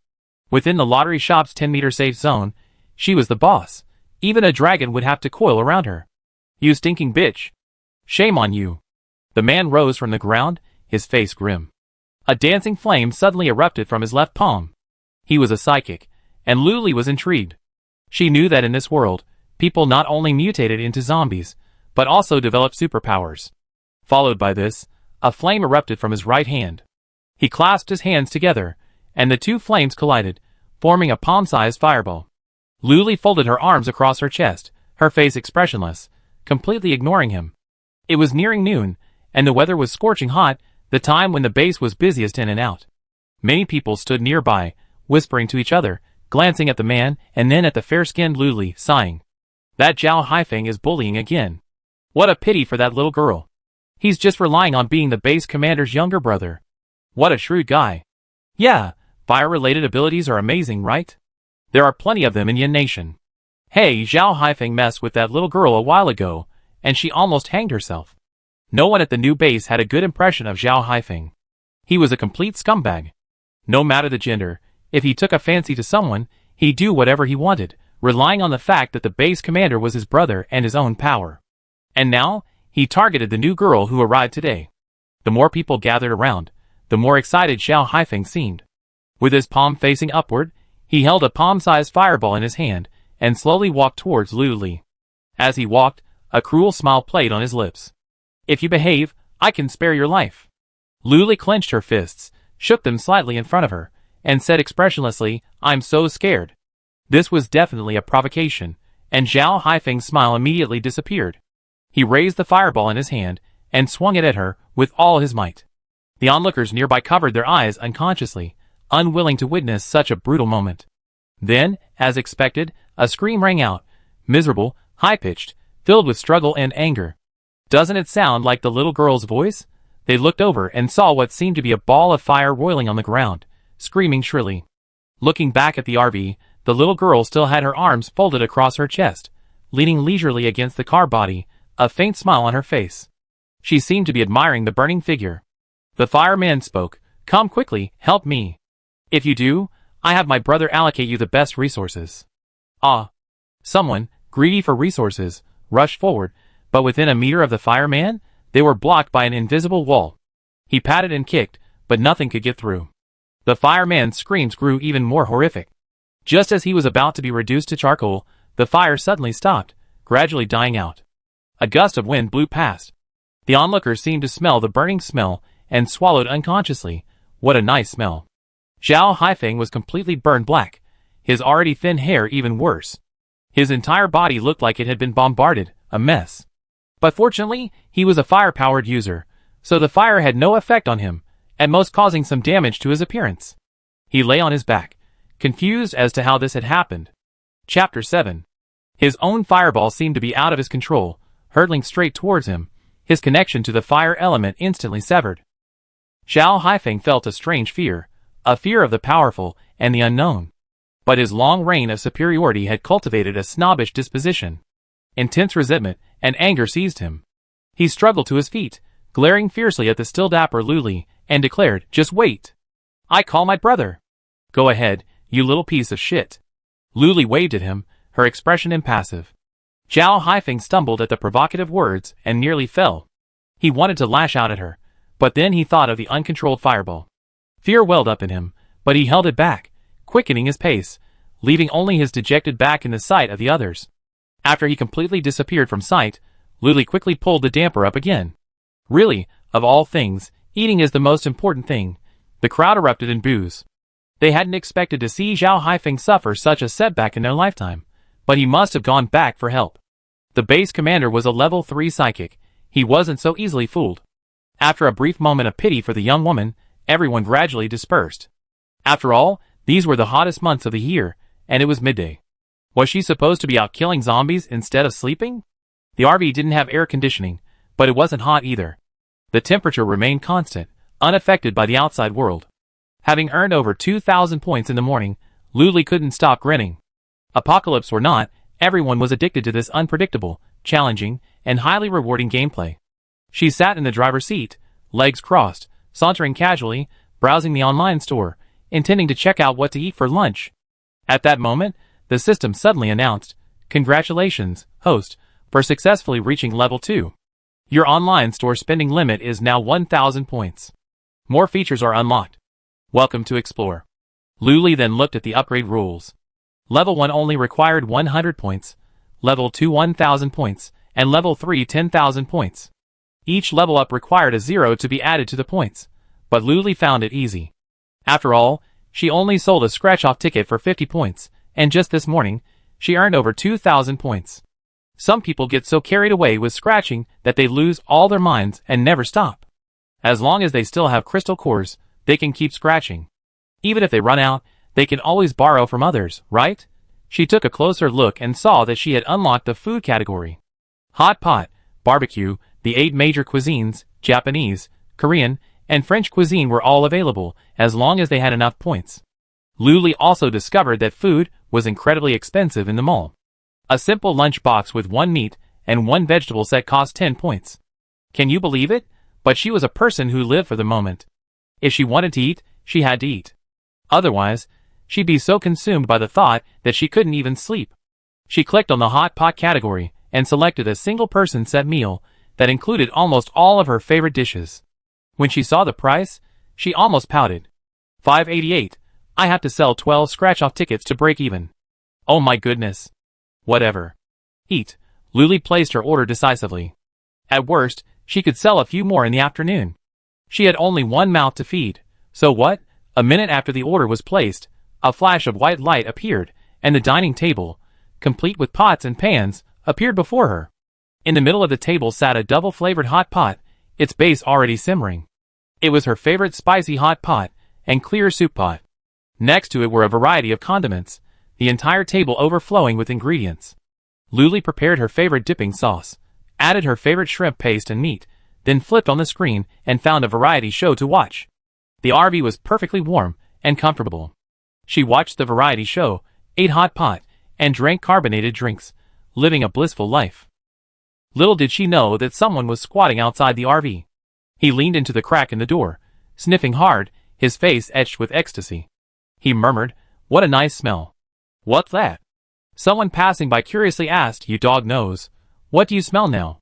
Within the lottery shop's 10-meter safe zone, she was the boss. Even a dragon would have to coil around her. You stinking bitch. Shame on you. The man rose from the ground, his face grim. A dancing flame suddenly erupted from his left palm. He was a psychic, and Luli was intrigued. She knew that in this world, people not only mutated into zombies, but also developed superpowers. Followed by this, a flame erupted from his right hand. He clasped his hands together, and the two flames collided, forming a palm-sized fireball. Luli folded her arms across her chest, her face expressionless, completely ignoring him. It was nearing noon, and the weather was scorching hot, the time when the base was busiest in and out. Many people stood nearby, whispering to each other, glancing at the man and then at the fair-skinned Luli, sighing. That Zhao Haifeng is bullying again. What a pity for that little girl. He's just relying on being the base commander's younger brother. What a shrewd guy. Yeah, fire-related abilities are amazing, right? There are plenty of them in Yin Nation. Hey, Zhao Haifeng messed with that little girl a while ago, and she almost hanged herself. No one at the new base had a good impression of Zhao Haifeng. He was a complete scumbag. No matter the gender, if he took a fancy to someone, he'd do whatever he wanted, relying on the fact that the base commander was his brother and his own power. And now, he targeted the new girl who arrived today. The more people gathered around, the more excited Zhao Haifeng seemed. With his palm facing upward, he held a palm-sized fireball in his hand and slowly walked towards Luli. As he walked, a cruel smile played on his lips. If you behave, I can spare your life. Luli clenched her fists, shook them slightly in front of her, and said expressionlessly, I'm so scared. This was definitely a provocation, and Zhao Haifeng's smile immediately disappeared. He raised the fireball in his hand and swung it at her with all his might. The onlookers nearby covered their eyes unconsciously, unwilling to witness such a brutal moment. Then, as expected, a scream rang out, miserable, high-pitched, filled with struggle and anger. Doesn't it sound like the little girl's voice? They looked over and saw what seemed to be a ball of fire roiling on the ground, screaming shrilly. Looking back at the RV, the little girl still had her arms folded across her chest, leaning leisurely against the car body, a faint smile on her face. She seemed to be admiring the burning figure. The fireman spoke, Come quickly, help me. If you do, I have my brother allocate you the best resources. Ah. Someone, greedy for resources, rushed forward, but within a meter of the fireman, they were blocked by an invisible wall. He patted and kicked, but nothing could get through. The fireman's screams grew even more horrific. Just as he was about to be reduced to charcoal, the fire suddenly stopped, gradually dying out. A gust of wind blew past. The onlookers seemed to smell the burning smell and swallowed unconsciously. What a nice smell. Zhao Haifeng was completely burned black, his already thin hair even worse. His entire body looked like it had been bombarded, a mess. But fortunately, he was a fire-powered user, so the fire had no effect on him, at most causing some damage to his appearance. He lay on his back, confused as to how this had happened. Chapter 7. His own fireball seemed to be out of his control, hurtling straight towards him, his connection to the fire element instantly severed. Zhao Haifeng felt a strange fear, a fear of the powerful and the unknown. But his long reign of superiority had cultivated a snobbish disposition. Intense resentment and anger seized him. He struggled to his feet, glaring fiercely at the still dapper Luli, and declared, Just wait. I call my brother. Go ahead, you little piece of shit. Luli waved at him, her expression impassive. Zhao Haifeng stumbled at the provocative words and nearly fell. He wanted to lash out at her, but then he thought of the uncontrolled fireball. Fear welled up in him, but he held it back, quickening his pace, leaving only his dejected back in the sight of the others. After he completely disappeared from sight, Luli quickly pulled the damper up again. Really, of all things, eating is the most important thing. The crowd erupted in boos. They hadn't expected to see Zhao Haifeng suffer such a setback in their lifetime, but he must have gone back for help. The base commander was a level 3 psychic. He wasn't so easily fooled. After a brief moment of pity for the young woman, everyone gradually dispersed. After all, these were the hottest months of the year, and it was midday. Was she supposed to be out killing zombies instead of sleeping? The RV didn't have air conditioning, but it wasn't hot either. The temperature remained constant, unaffected by the outside world. Having earned over 2,000 points in the morning, Luli couldn't stop grinning. Apocalypse or not, everyone was addicted to this unpredictable, challenging, and highly rewarding gameplay. She sat in the driver's seat, legs crossed, sauntering casually, browsing the online store, intending to check out what to eat for lunch. At that moment, the system suddenly announced, Congratulations, host, for successfully reaching level 2. Your online store spending limit is now 1,000 points. More features are unlocked. Welcome to Explore. Luli then looked at the upgrade rules. Level 1 only required 100 points. level 2 1,000 points, and level 3 10,000 points. Each level up required a 0 to be added to the points, but Luli found it easy. After all, she only sold a scratch-off ticket for 50 points, and just this morning, she earned over 2,000 points. Some people get so carried away with scratching that they lose all their minds and never stop. As long as they still have crystal cores, they can keep scratching. Even if they run out, they can always borrow from others, right? She took a closer look and saw that she had unlocked the food category. Hot pot, barbecue, the 8 major cuisines, Japanese, Korean, and French cuisine were all available, as long as they had enough points. Luli also discovered that food was incredibly expensive in the mall. A simple lunch box with 1 meat and 1 vegetable set cost 10 points. Can you believe it? But she was a person who lived for the moment. If she wanted to eat, she had to eat. Otherwise, she'd be so consumed by the thought that she couldn't even sleep. She clicked on the hot pot category and selected a single-person set meal that included almost all of her favorite dishes. When she saw the price, she almost pouted. $5.88. I have to sell 12 scratch-off tickets to break even. Oh my goodness. Whatever. Eat. Luli placed her order decisively. At worst, she could sell a few more in the afternoon. She had only 1 mouth to feed. So what? A minute after the order was placed, a flash of white light appeared, and the dining table, complete with pots and pans, appeared before her. In the middle of the table sat a double-flavored hot pot, its base already simmering. It was her favorite spicy hot pot and clear soup pot. Next to it were a variety of condiments, the entire table overflowing with ingredients. Luli prepared her favorite dipping sauce, added her favorite shrimp paste and meat, then flipped on the screen and found a variety show to watch. The RV was perfectly warm and comfortable. She watched the variety show, ate hot pot, and drank carbonated drinks, living a blissful life. Little did she know that someone was squatting outside the RV. He leaned into the crack in the door, sniffing hard, his face etched with ecstasy. He murmured, "What a nice smell." "What's that?" Someone passing by curiously asked. "You dog knows. What do you smell now?"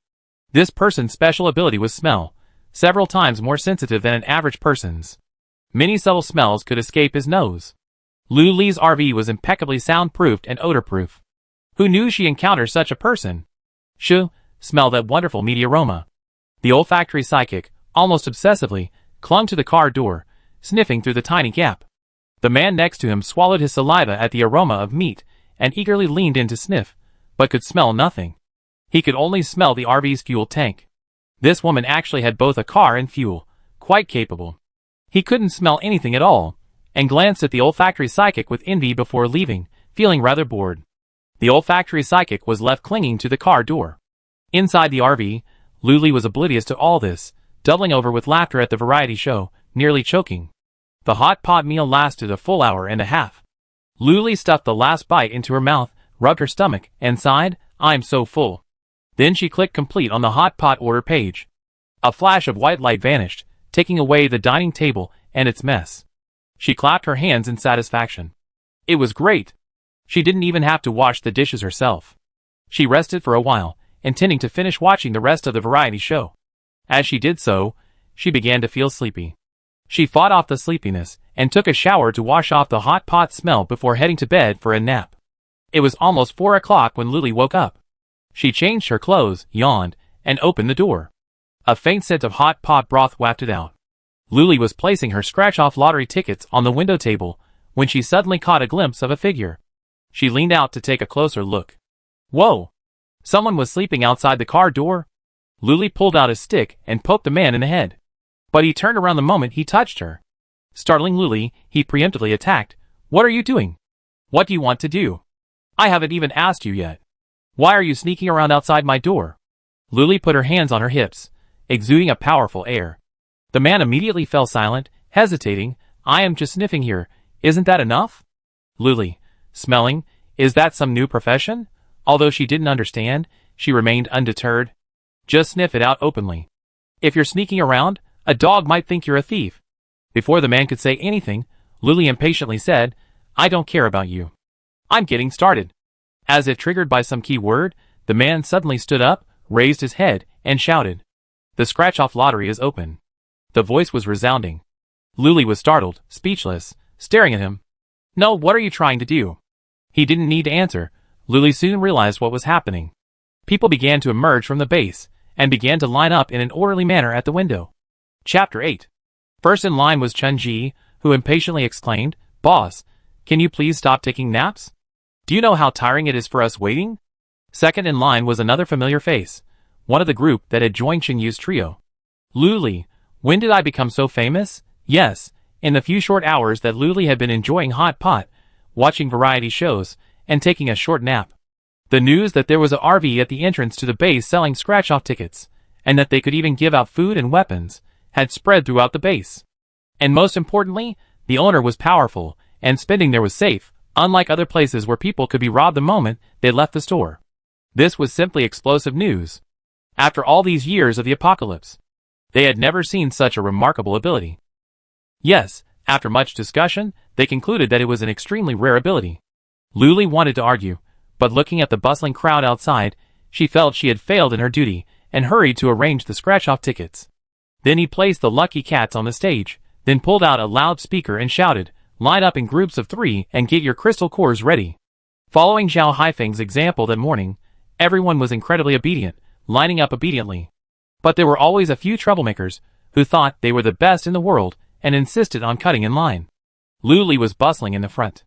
This person's special ability was smell, several times more sensitive than an average person's. Many subtle smells could escape his nose. Luli's RV was impeccably soundproofed and odor-proof. Who knew she encountered such a person? Shoo, smell that wonderful meaty aroma. The olfactory psychic, almost obsessively, clung to the car door, sniffing through the tiny gap. The man next to him swallowed his saliva at the aroma of meat and eagerly leaned in to sniff, but could smell nothing. He could only smell the RV's fuel tank. This woman actually had both a car and fuel, quite capable. He couldn't smell anything at all, and glanced at the olfactory psychic with envy before leaving, feeling rather bored. The olfactory psychic was left clinging to the car door. Inside the RV, Luli was oblivious to all this, doubling over with laughter at the variety show, nearly choking. The hot pot meal lasted a full hour and a half. Luli stuffed the last bite into her mouth, rubbed her stomach, and sighed, "I'm so full." Then she clicked complete on the hot pot order page. A flash of white light vanished, taking away the dining table and its mess. She clapped her hands in satisfaction. It was great. She didn't even have to wash the dishes herself. She rested for a while, intending to finish watching the rest of the variety show. As she did so, she began to feel sleepy. She fought off the sleepiness and took a shower to wash off the hot pot smell before heading to bed for a nap. It was almost 4 o'clock when Luli woke up. She changed her clothes, yawned, and opened the door. A faint scent of hot pot broth wafted out. Luli was placing her scratch-off lottery tickets on the window table when she suddenly caught a glimpse of a figure. She leaned out to take a closer look. Whoa! Someone was sleeping outside the car door. Luli pulled out a stick and poked the man in the head. But he turned around the moment he touched her. Startling Luli, he preemptively attacked. "What are you doing? What do you want to do? I haven't even asked you yet. Why are you sneaking around outside my door?" Luli put her hands on her hips, exuding a powerful air. The man immediately fell silent, hesitating. "I am just sniffing here. Isn't that enough?" Luli, smelling, is that some new profession? Although she didn't understand, she remained undeterred. "Just sniff it out openly. If you're sneaking around, a dog might think you're a thief." Before the man could say anything, Luli impatiently said, "I don't care about you. I'm getting started." As if triggered by some key word, the man suddenly stood up, raised his head, and shouted, "The scratch-off lottery is open." The voice was resounding. Luli was startled, speechless, staring at him. "No, what are you trying to do?" He didn't need to answer. Luli soon realized what was happening. People began to emerge from the base, and began to line up in an orderly manner at the window. Chapter 8. First in line was Chun-Ji, who impatiently exclaimed, "Boss, can you please stop taking naps? Do you know how tiring it is for us waiting?" Second in line was another familiar face, one of the group that had joined Chen-Yu's trio. "Luli, when did I become so famous?" Yes, in the few short hours that Luli had been enjoying hot pot, watching variety shows, and taking a short nap. The news that there was a RV at the entrance to the base selling scratch-off tickets, and that they could even give out food and weapons, had spread throughout the base. And most importantly, the owner was powerful, and spending there was safe, unlike other places where people could be robbed the moment they left the store. This was simply explosive news. After all these years of the apocalypse, they had never seen such a remarkable ability. Yes, after much discussion, they concluded that it was an extremely rare ability. Luli wanted to argue, but looking at the bustling crowd outside, she felt she had failed in her duty, and hurried to arrange the scratch-off tickets. Then he placed the lucky cats on the stage, then pulled out a loudspeaker and shouted, "Line up in groups of 3 and get your crystal cores ready." Following Zhao Haifeng's example that morning, everyone was incredibly obedient, lining up obediently. But there were always a few troublemakers, who thought they were the best in the world, and insisted on cutting in line. Luli was bustling in the front.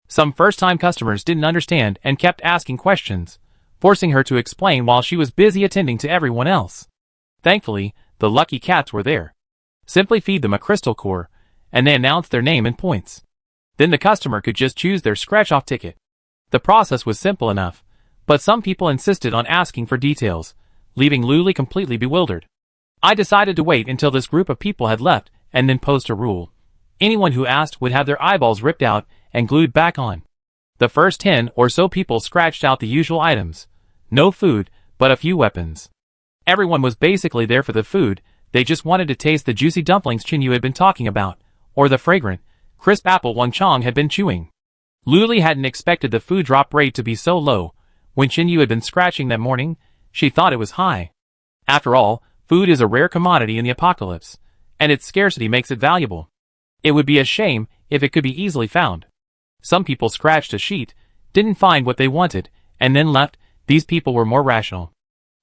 Some first-time customers didn't understand and kept asking questions, forcing her to explain while she was busy attending to everyone else. Thankfully, the lucky cats were there. Simply feed them a crystal core, and they announced their name and points. Then the customer could just choose their scratch-off ticket. The process was simple enough, but some people insisted on asking for details, leaving Luli completely bewildered. I decided to wait until this group of people had left, and then post a rule. Anyone who asked would have their eyeballs ripped out and glued back on. The first 10 or so people scratched out the usual items. No food, but a few weapons. Everyone was basically there for the food, they just wanted to taste the juicy dumplings Chen-Yu had been talking about, or the fragrant, crisp apple Wang Chong had been chewing. Luli hadn't expected the food drop rate to be so low. When Chen-Yu had been scratching that morning, she thought it was high. After all, food is a rare commodity in the apocalypse, and its scarcity makes it valuable. It would be a shame if it could be easily found. Some people scratched a sheet, didn't find what they wanted, and then left. These people were more rational.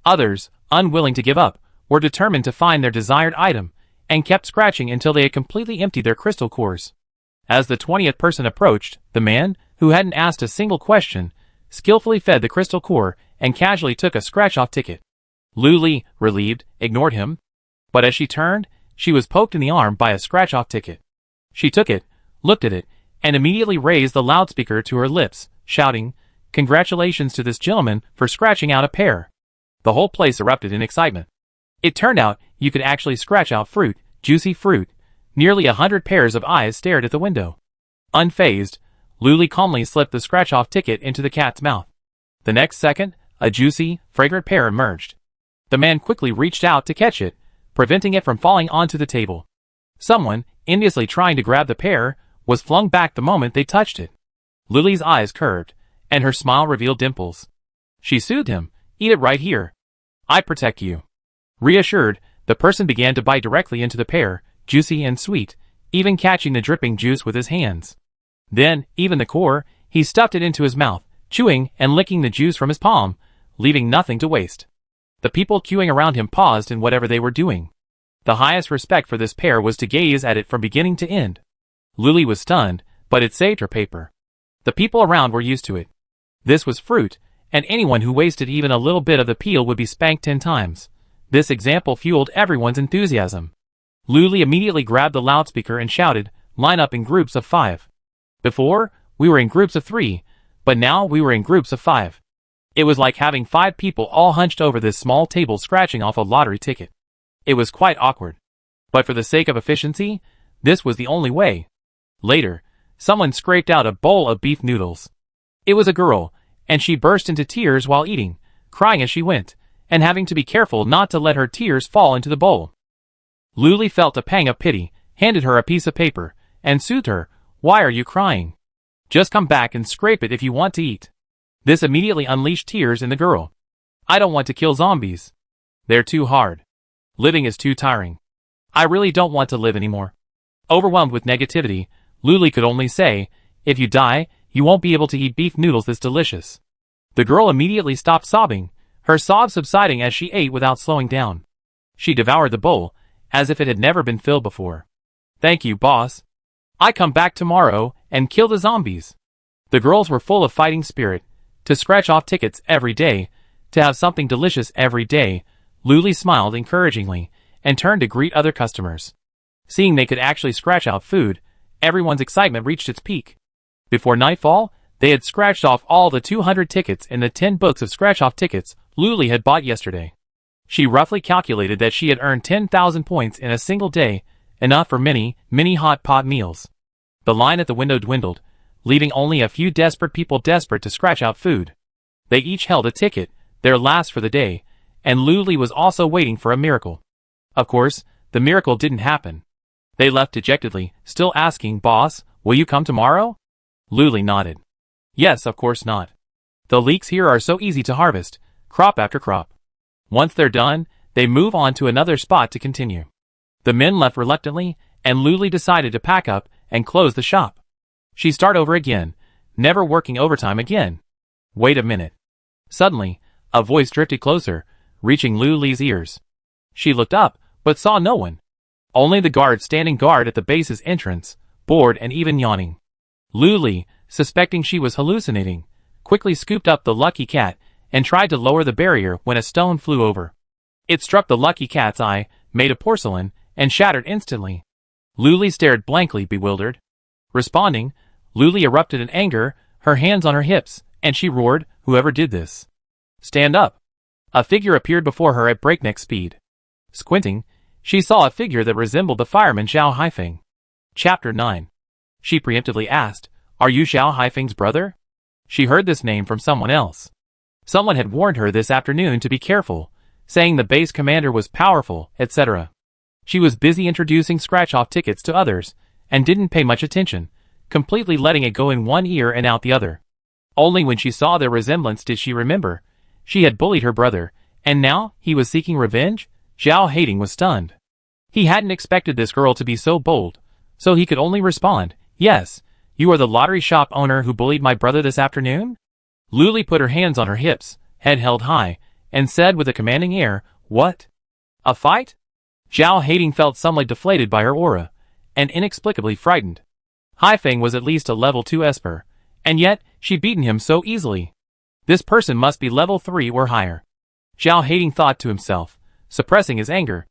Others, unwilling to give up, were determined to find their desired item, and kept scratching until they had completely emptied their crystal cores. As the 20th person approached, the man, who hadn't asked a single question, skillfully fed the crystal core and casually took a scratch-off ticket. Luli, relieved, ignored him. But as she turned, she was poked in the arm by a scratch-off ticket. She took it, looked at it, and immediately raised the loudspeaker to her lips, shouting, "Congratulations to this gentleman for scratching out a pear." The whole place erupted in excitement. It turned out you could actually scratch out fruit, juicy fruit. Nearly 100 pairs of eyes stared at the window. Unfazed, Luli calmly slipped the scratch-off ticket into the cat's mouth. The next second, a juicy, fragrant pear emerged. The man quickly reached out to catch it, preventing it from falling onto the table. Someone, enviously trying to grab the pear, was flung back the moment they touched it. Luli's eyes curved, and her smile revealed dimples. She soothed him, "Eat it right here. I protect you." Reassured, the person began to bite directly into the pear, juicy and sweet, even catching the dripping juice with his hands. Then, even the core, he stuffed it into his mouth, chewing and licking the juice from his palm, leaving nothing to waste. The people queuing around him paused in whatever they were doing. The highest respect for this pear was to gaze at it from beginning to end. Luli was stunned, but it saved her paper. The people around were used to it. This was fruit, and anyone who wasted even a little bit of the peel would be spanked 10 times. This example fueled everyone's enthusiasm. Luli immediately grabbed the loudspeaker and shouted, "Line up in groups of 5. Before, we were in groups of 3, but now we were in groups of 5. It was like having 5 people all hunched over this small table scratching off a lottery ticket. It was quite awkward. But for the sake of efficiency, this was the only way. Later, someone scraped out a bowl of beef noodles. It was a girl, and she burst into tears while eating, crying as she went, and having to be careful not to let her tears fall into the bowl. Luli felt a pang of pity, handed her a piece of paper, and soothed her, "Why are you crying? Just come back and scrape it if you want to eat." This immediately unleashed tears in the girl. "I don't want to kill zombies. They're too hard. Living is too tiring. I really don't want to live anymore." Overwhelmed with negativity, Luli could only say, "If you die, you won't be able to eat beef noodles this delicious." The girl immediately stopped sobbing, her sobs subsiding as she ate without slowing down. She devoured the bowl, as if it had never been filled before. "Thank you, boss. I come back tomorrow and kill the zombies." The girls were full of fighting spirit. To scratch off tickets every day, to have something delicious every day, Luli smiled encouragingly and turned to greet other customers. Seeing they could actually scratch out food, everyone's excitement reached its peak. Before nightfall, they had scratched off all the 200 tickets in the 10 books of scratch-off tickets Luli had bought yesterday. She roughly calculated that she had earned 10,000 points in a single day, enough for many hot pot meals. The line at the window dwindled, leaving only a few desperate people desperate to scratch out food. They each held a ticket, their last for the day, and Luli was also waiting for a miracle. Of course, the miracle didn't happen. They left dejectedly, still asking, "Boss, will you come tomorrow?" Luli nodded. "Yes, of course not. The leeks here are so easy to harvest, crop after crop. Once they're done, they move on to another spot to continue." The men left reluctantly, and Luli decided to pack up and close the shop. She'd start over again, never working overtime again. Wait a minute. Suddenly, a voice drifted closer, reaching Luli's ears. She looked up, but saw no one. Only the guard standing guard at the base's entrance, bored and even yawning. Luli, suspecting she was hallucinating, quickly scooped up the lucky cat and tried to lower the barrier when a stone flew over. It struck the lucky cat's eye, made of porcelain, and shattered instantly. Luli stared blankly, bewildered. Responding, Luli erupted in anger, her hands on her hips, and she roared, "Whoever did this, stand up!" A figure appeared before her at breakneck speed. Squinting, she saw a figure that resembled the fireman Zhao Haifeng. Chapter 9. She preemptively asked, "Are you Zhao Haifeng's brother?" She heard this name from someone else. Someone had warned her this afternoon to be careful, saying the base commander was powerful, etc. She was busy introducing scratch-off tickets to others, and didn't pay much attention, completely letting it go in one ear and out the other. Only when she saw their resemblance did she remember. She had bullied her brother, and now he was seeking revenge? Zhao Hating was stunned. He hadn't expected this girl to be so bold, so he could only respond, "Yes, you are the lottery shop owner who bullied my brother this afternoon?" Luli put her hands on her hips, head held high, and said with a commanding air, "What? A fight?" Zhao Hating felt somewhat deflated by her aura, and inexplicably frightened. Haifeng was at least a level 2 esper, and yet she'd beaten him so easily. This person must be level 3 or higher. Zhao Hating thought to himself, suppressing his anger.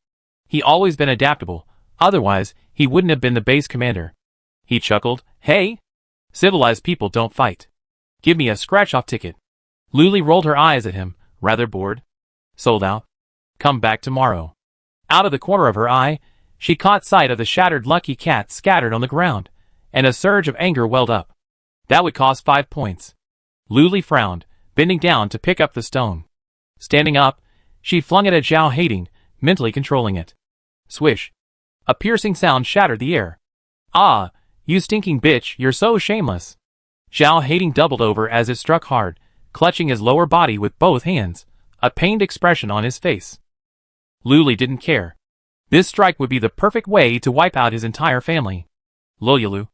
He'd always been adaptable, otherwise he wouldn't have been the base commander. He chuckled, "Hey! Civilized people don't fight. Give me a scratch-off ticket." Luli rolled her eyes at him, rather bored. "Sold out. Come back tomorrow." Out of the corner of her eye, she caught sight of the shattered lucky cat scattered on the ground, and a surge of anger welled up. That would cost 5 points. Luli frowned, bending down to pick up the stone. Standing up, she flung it at Zhao Hating, mentally controlling it. Swish. A piercing sound shattered the air. "Ah, you stinking bitch, you're so shameless." Zhao Hating doubled over as it struck hard, clutching his lower body with both hands, a pained expression on his face. Luli didn't care. This strike would be the perfect way to wipe out his entire family. Lululu.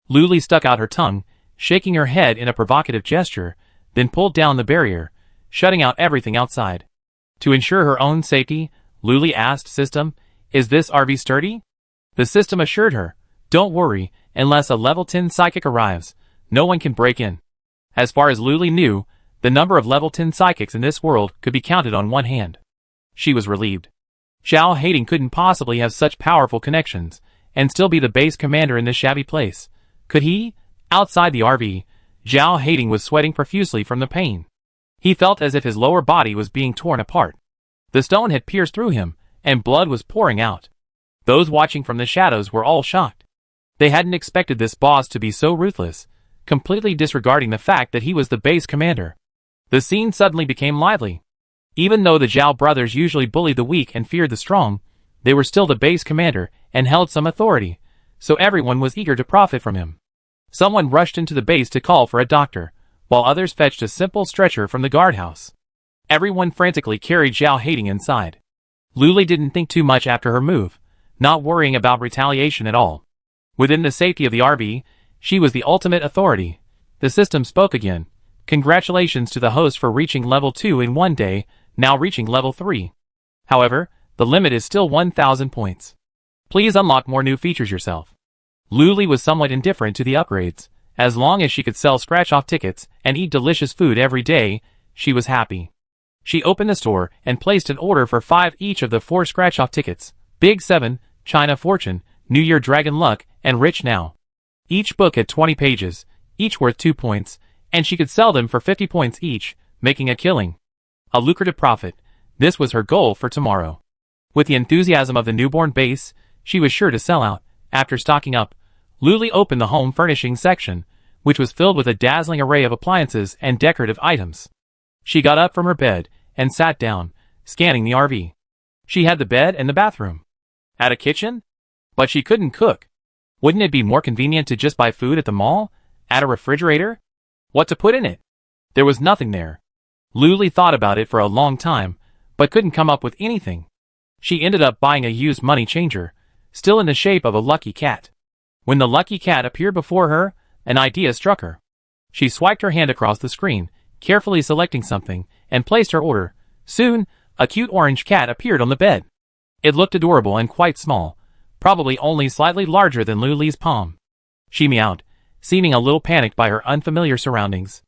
Luli stuck out her tongue, shaking her head in a provocative gesture, then pulled down the barrier, shutting out everything outside. To ensure her own safety, Luli asked System, "Is this RV sturdy?" The system assured her, "Don't worry, unless a level 10 psychic arrives, no one can break in." As far as Luli knew, the number of level 10 psychics in this world could be counted on one hand. She was relieved. Zhao Hating couldn't possibly have such powerful connections, and still be the base commander in this shabby place. Could he? Outside the RV, Zhao Hating was sweating profusely from the pain. He felt as if his lower body was being torn apart. The stone had pierced through him, and blood was pouring out. Those watching from the shadows were all shocked. They hadn't expected this boss to be so ruthless, completely disregarding the fact that he was the base commander. The scene suddenly became lively. Even though the Zhao brothers usually bullied the weak and feared the strong, they were still the base commander and held some authority, so everyone was eager to profit from him. Someone rushed into the base to call for a doctor, while others fetched a simple stretcher from the guardhouse. Everyone frantically carried Zhao Hating inside. Luli didn't think too much after her move, not worrying about retaliation at all. Within the safety of the RV, she was the ultimate authority. The system spoke again. Congratulations to the host for reaching level 2 in one day, now reaching level 3. However, the limit is still 1,000 points. Please unlock more new features yourself. Luli was somewhat indifferent to the upgrades. As long as she could sell scratch-off tickets and eat delicious food every day, she was happy. She opened the store and placed an order for 5 each of the 4 scratch-off tickets, Big 7, China Fortune, New Year Dragon Luck, and Rich Now. Each book had 20 pages, each worth 2 points, and she could sell them for 50 points each, making a killing. A lucrative profit. This was her goal for tomorrow. With the enthusiasm of the newborn base, she was sure to sell out. After stocking up, Luli opened the home furnishings section, which was filled with a dazzling array of appliances and decorative items. She got up from her bed and sat down, scanning the RV. She had the bed and the bathroom. At a kitchen? But she couldn't cook. Wouldn't it be more convenient to just buy food at the mall? At a refrigerator? What to put in it? There was nothing there. Luli thought about it for a long time, but couldn't come up with anything. She ended up buying a used money changer, still in the shape of a lucky cat. When the lucky cat appeared before her, an idea struck her. She swiped her hand across the screen, carefully selecting something, and placed her order. Soon, a cute orange cat appeared on the bed. It looked adorable and quite small, probably only slightly larger than Luli's palm. She meowed, seeming a little panicked by her unfamiliar surroundings.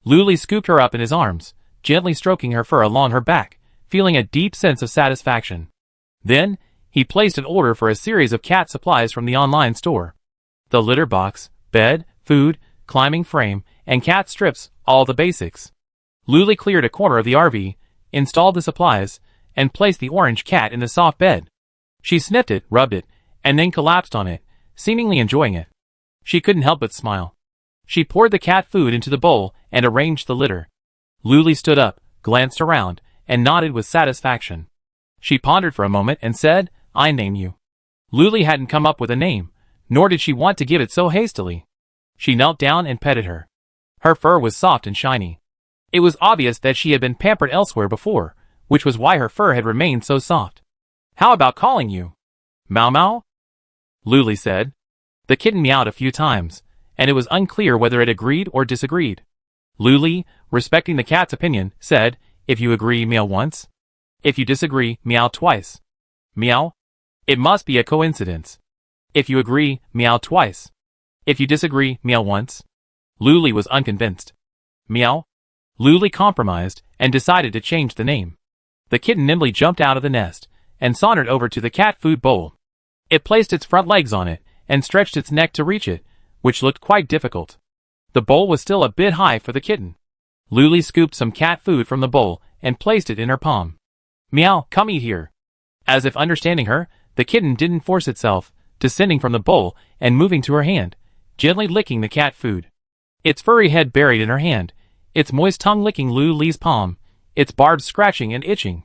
Luli scooped her up in his arms, gently stroking her fur along her back, feeling a deep sense of satisfaction. Then, he placed an order for a series of cat supplies from the online store. The litter box, bed, food, climbing frame, and cat strips, all the basics. Luli cleared a corner of the RV, installed the supplies, and placed the orange cat in the soft bed. She sniffed it, rubbed it, and then collapsed on it, seemingly enjoying it. She couldn't help but smile. She poured the cat food into the bowl and arranged the litter. Luli stood up, glanced around, and nodded with satisfaction. She pondered for a moment and said, "I name you." Luli hadn't come up with a name, nor did she want to give it so hastily. She knelt down and petted her. Her fur was soft and shiny. It was obvious that she had been pampered elsewhere before, which was why her fur had remained so soft. "How about calling you Mau Mau?" Luli said. The kitten meowed a few times, and it was unclear whether it agreed or disagreed. Luli, respecting the cat's opinion, said, "If you agree, meow once. If you disagree, meow twice." Meow? It must be a coincidence. If you agree, meow twice. If you disagree, meow once. Luli was unconvinced. Meow? Luli compromised and decided to change the name. The kitten nimbly jumped out of the nest and sauntered over to the cat food bowl. It placed its front legs on it and stretched its neck to reach it, which looked quite difficult. The bowl was still a bit high for the kitten. Luli scooped some cat food from the bowl and placed it in her palm. "Meow, come eat here." As if understanding her, the kitten didn't force itself, descending from the bowl and moving to her hand, gently licking the cat food. Its furry head buried in her hand, its moist tongue licking Luli's palm, its barbs scratching and itching.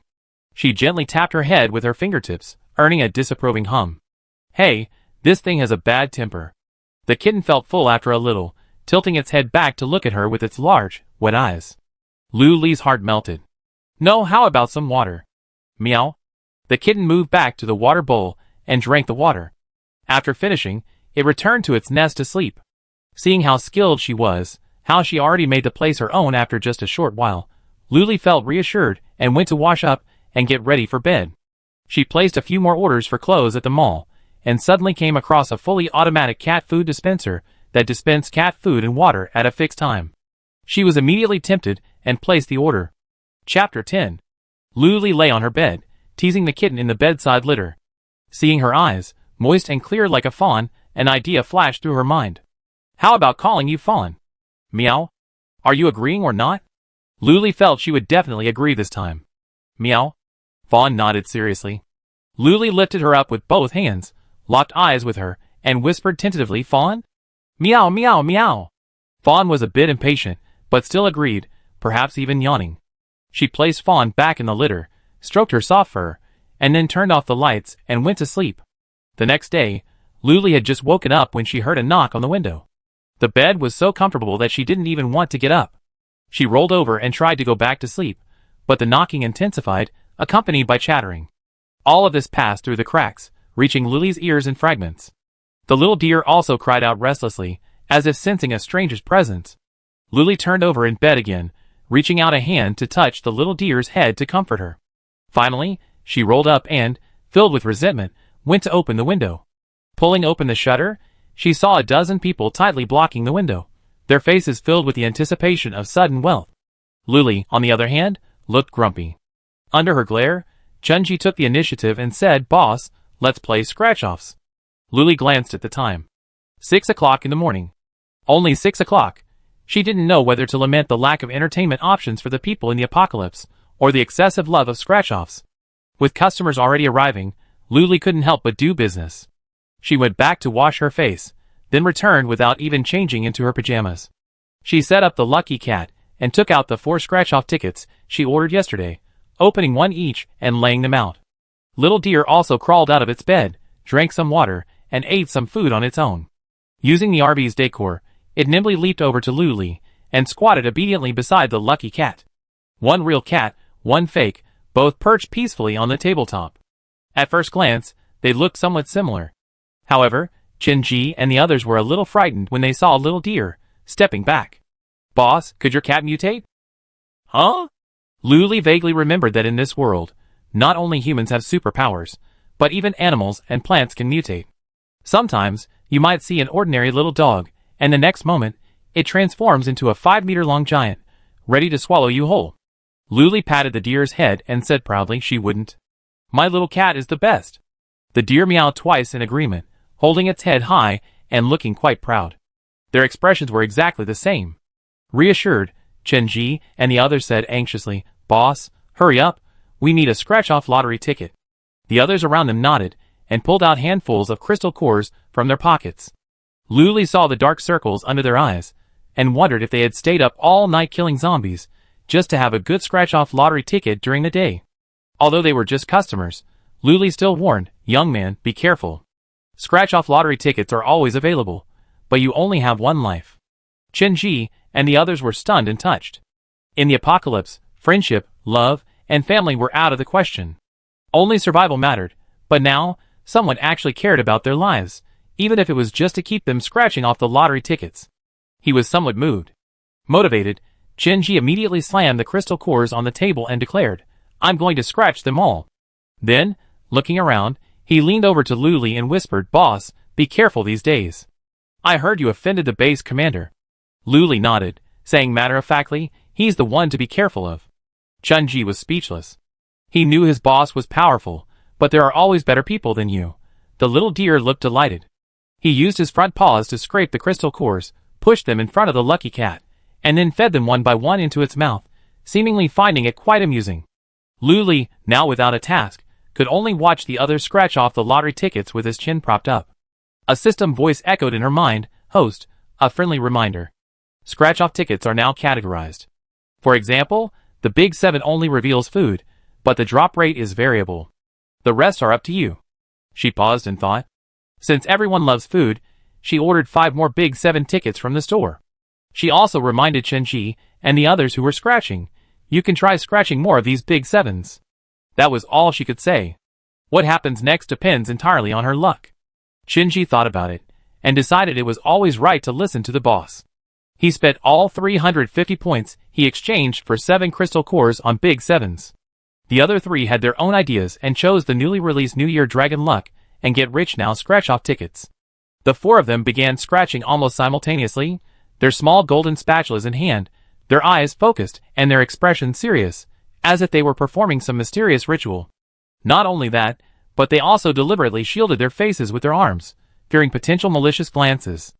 She gently tapped her head with her fingertips, earning a disapproving hum. "Hey, this thing has a bad temper." The kitten felt full after a little, tilting its head back to look at her with its large, wet eyes. Luli's heart melted. "No, how about some water?" Meow. The kitten moved back to the water bowl and drank the water. After finishing, it returned to its nest to sleep. Seeing how skilled she was, how she already made the place her own after just a short while, Luli felt reassured and went to wash up and get ready for bed. She placed a few more orders for clothes at the mall, and suddenly came across a fully automatic cat food dispenser that dispensed cat food and water at a fixed time. She was immediately tempted and placed the order. Chapter 10. Luli lay on her bed, teasing the kitten in the bedside litter. Seeing her eyes, moist and clear like a fawn, an idea flashed through her mind. "How about calling you Fawn?" Meow. "Are you agreeing or not?" Luli felt she would definitely agree this time. Meow. Fawn nodded seriously. Luli lifted her up with both hands, locked eyes with her, and whispered tentatively, "Fawn?" "Meow, meow, meow." Fawn was a bit impatient, but still agreed, perhaps even yawning. She placed Fawn back in the litter, stroked her soft fur, and then turned off the lights and went to sleep. The next day, Luli had just woken up when she heard a knock on the window. The bed was so comfortable that she didn't even want to get up. She rolled over and tried to go back to sleep, but the knocking intensified, accompanied by chattering. All of this passed through the cracks, reaching Luli's ears in fragments. The little deer also cried out restlessly, as if sensing a stranger's presence. Luli turned over in bed again, reaching out a hand to touch the little deer's head to comfort her. Finally, she rolled up and, filled with resentment, went to open the window. Pulling open the shutter, she saw a dozen people tightly blocking the window, their faces filled with the anticipation of sudden wealth. Luli, on the other hand, looked grumpy. Under her glare, Chunji took the initiative and said, "Boss, let's play scratch-offs." Luli glanced at the time. 6 o'clock in the morning. Only 6 o'clock. She didn't know whether to lament the lack of entertainment options for the people in the apocalypse, or the excessive love of scratch-offs. With customers already arriving, Luli couldn't help but do business. She went back to wash her face, then returned without even changing into her pajamas. She set up the lucky cat, and took out the 4 scratch-off tickets she ordered yesterday, opening one each and laying them out. Little deer also crawled out of its bed, drank some water, and ate some food on its own. Using the RV's decor, it nimbly leaped over to Luli, and squatted obediently beside the lucky cat. One real cat, one fake, both perched peacefully on the tabletop. At first glance, they looked somewhat similar. However, Chunji and the others were a little frightened when they saw Little Deer, stepping back. "Boss, could your cat mutate?" "Huh?" Luli vaguely remembered that in this world, not only humans have superpowers, but even animals and plants can mutate. Sometimes, you might see an ordinary little dog, and the next moment, it transforms into a 5-meter-long giant, ready to swallow you whole. Luli patted the deer's head and said proudly she wouldn't. "My little cat is the best." The deer meowed twice in agreement, holding its head high and looking quite proud. Their expressions were exactly the same. Reassured, Chunji and the others said anxiously, "Boss, hurry up, we need a scratch-off lottery ticket." The others around them nodded, and pulled out handfuls of crystal cores from their pockets. Luli saw the dark circles under their eyes, and wondered if they had stayed up all night killing zombies, just to have a good scratch-off lottery ticket during the day. Although they were just customers, Luli still warned, "Young man, be careful. Scratch-off lottery tickets are always available, but you only have one life." Chunji and the others were stunned and touched. In the apocalypse, friendship, love, and family were out of the question. Only survival mattered, but now, someone actually cared about their lives, even if it was just to keep them scratching off the lottery tickets. He was somewhat moved. Motivated, Chunji immediately slammed the crystal cores on the table and declared, "I'm going to scratch them all." Then, looking around, he leaned over to Luli and whispered, "Boss, be careful these days. I heard you offended the base commander." Luli nodded, saying matter-of-factly, "He's the one to be careful of." Chunji was speechless. He knew his boss was powerful, but there are always better people than you. The little deer looked delighted. He used his front paws to scrape the crystal cores, pushed them in front of the lucky cat, and then fed them one by one into its mouth, seemingly finding it quite amusing. Luli, now without a task, could only watch the others scratch off the lottery tickets with his chin propped up. A system voice echoed in her mind, "Host, a friendly reminder. Scratch-off tickets are now categorized. For example, the Big 7 only reveals food, but the drop rate is variable. The rest are up to you." She paused and thought. Since everyone loves food, she ordered 5 more Big 7 tickets from the store. She also reminded Chunji and the others who were scratching, "You can try scratching more of these Big 7s. That was all she could say. What happens next depends entirely on her luck. Chunji thought about it, and decided it was always right to listen to the boss. He spent all 350 points he exchanged for 7 crystal cores on Big 7s. The other 3 had their own ideas and chose the newly released New Year Dragon Luck and Get Rich Now scratch-off tickets. The 4 of them began scratching almost simultaneously, their small golden spatulas in hand, their eyes focused and their expressions serious, as if they were performing some mysterious ritual. Not only that, but they also deliberately shielded their faces with their arms, fearing potential malicious glances.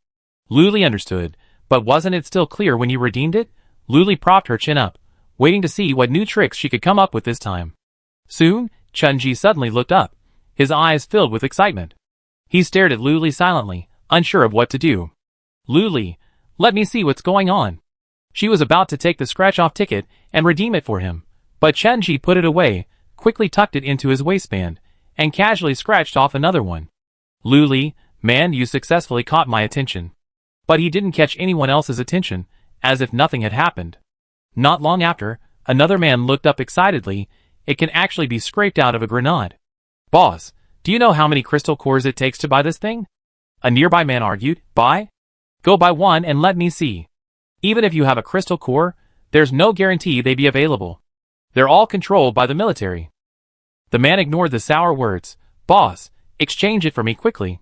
Luli understood, but wasn't it still clear when you redeemed it? Luli propped her chin up, waiting to see what new tricks she could come up with this time. Soon, Chunji suddenly looked up, his eyes filled with excitement. He stared at Luli silently, unsure of what to do. "Luli, let me see what's going on." She was about to take the scratch-off ticket and redeem it for him, but Chunji put it away, quickly tucked it into his waistband, and casually scratched off another one. "Luli, man, you successfully caught my attention." But he didn't catch anyone else's attention, as if nothing had happened. Not long after, another man looked up excitedly. "It can actually be scraped out of a grenade." "Boss, do you know how many crystal cores it takes to buy this thing?" A nearby man argued. "Buy? Go buy one and let me see." Even if you have a crystal core, there's no guarantee they'd be available. They're all controlled by the military. The man ignored the sour words. Boss, exchange it for me quickly.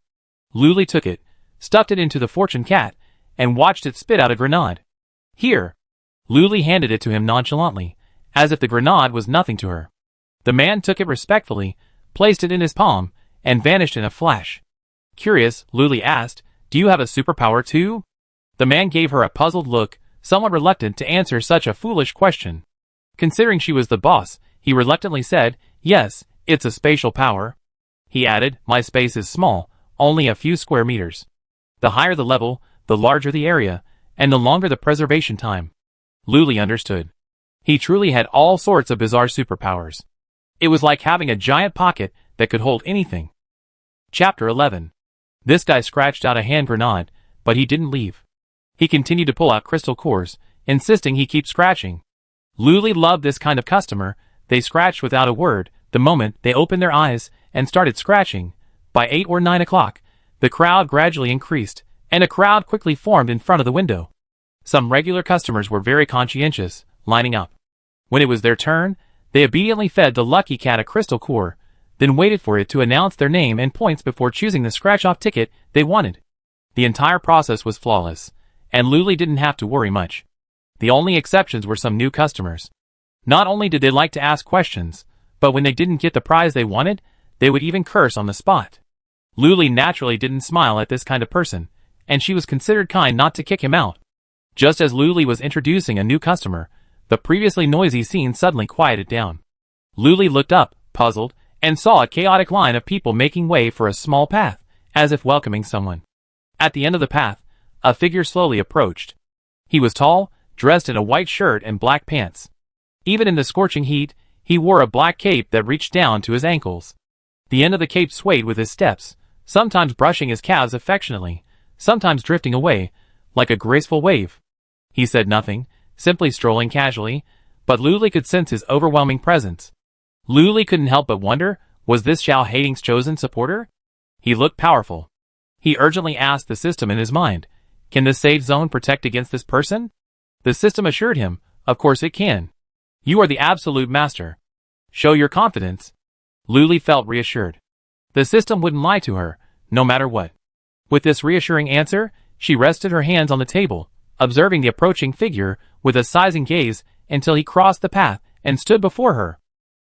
Luli took it, stuffed it into the fortune cat, and watched it spit out a grenade. Here. Luli handed it to him nonchalantly, as if the grenade was nothing to her. The man took it respectfully, placed it in his palm, and vanished in a flash. Curious, Luli asked, do you have a superpower too? The man gave her a puzzled look, somewhat reluctant to answer such a foolish question. Considering she was the boss, he reluctantly said, yes, it's a spatial power. He added, my space is small, only a few square meters. The higher the level, the larger the area, and the longer the preservation time. Luli understood. He truly had all sorts of bizarre superpowers. It was like having a giant pocket that could hold anything. Chapter 11. This guy scratched out a hand grenade, but he didn't leave. He continued to pull out crystal cores, insisting he keep scratching. Luli loved this kind of customer. They scratched without a word the moment they opened their eyes and started scratching. By 8 or 9 o'clock, the crowd gradually increased, and a crowd quickly formed in front of the window. Some regular customers were very conscientious, lining up. When it was their turn, they obediently fed the lucky cat a crystal core, then waited for it to announce their name and points before choosing the scratch-off ticket they wanted. The entire process was flawless, and Luli didn't have to worry much. The only exceptions were some new customers. Not only did they like to ask questions, but when they didn't get the prize they wanted, they would even curse on the spot. Luli naturally didn't smile at this kind of person, and she was considered kind not to kick him out. Just as Luli was introducing a new customer, the previously noisy scene suddenly quieted down. Luli looked up, puzzled, and saw a chaotic line of people making way for a small path, as if welcoming someone. At the end of the path, a figure slowly approached. He was tall, dressed in a white shirt and black pants. Even in the scorching heat, he wore a black cape that reached down to his ankles. The end of the cape swayed with his steps, sometimes brushing his calves affectionately, sometimes drifting away, like a graceful wave. He said nothing, simply strolling casually, but Luli could sense his overwhelming presence. Luli couldn't help but wonder, was this Xiao Hating's chosen supporter? He looked powerful. He urgently asked the system in his mind, can the safe zone protect against this person? The system assured him, of course it can. You are the absolute master. Show your confidence. Luli felt reassured. The system wouldn't lie to her, no matter what. With this reassuring answer, she rested her hands on the table, observing the approaching figure with a sizing gaze until he crossed the path and stood before her.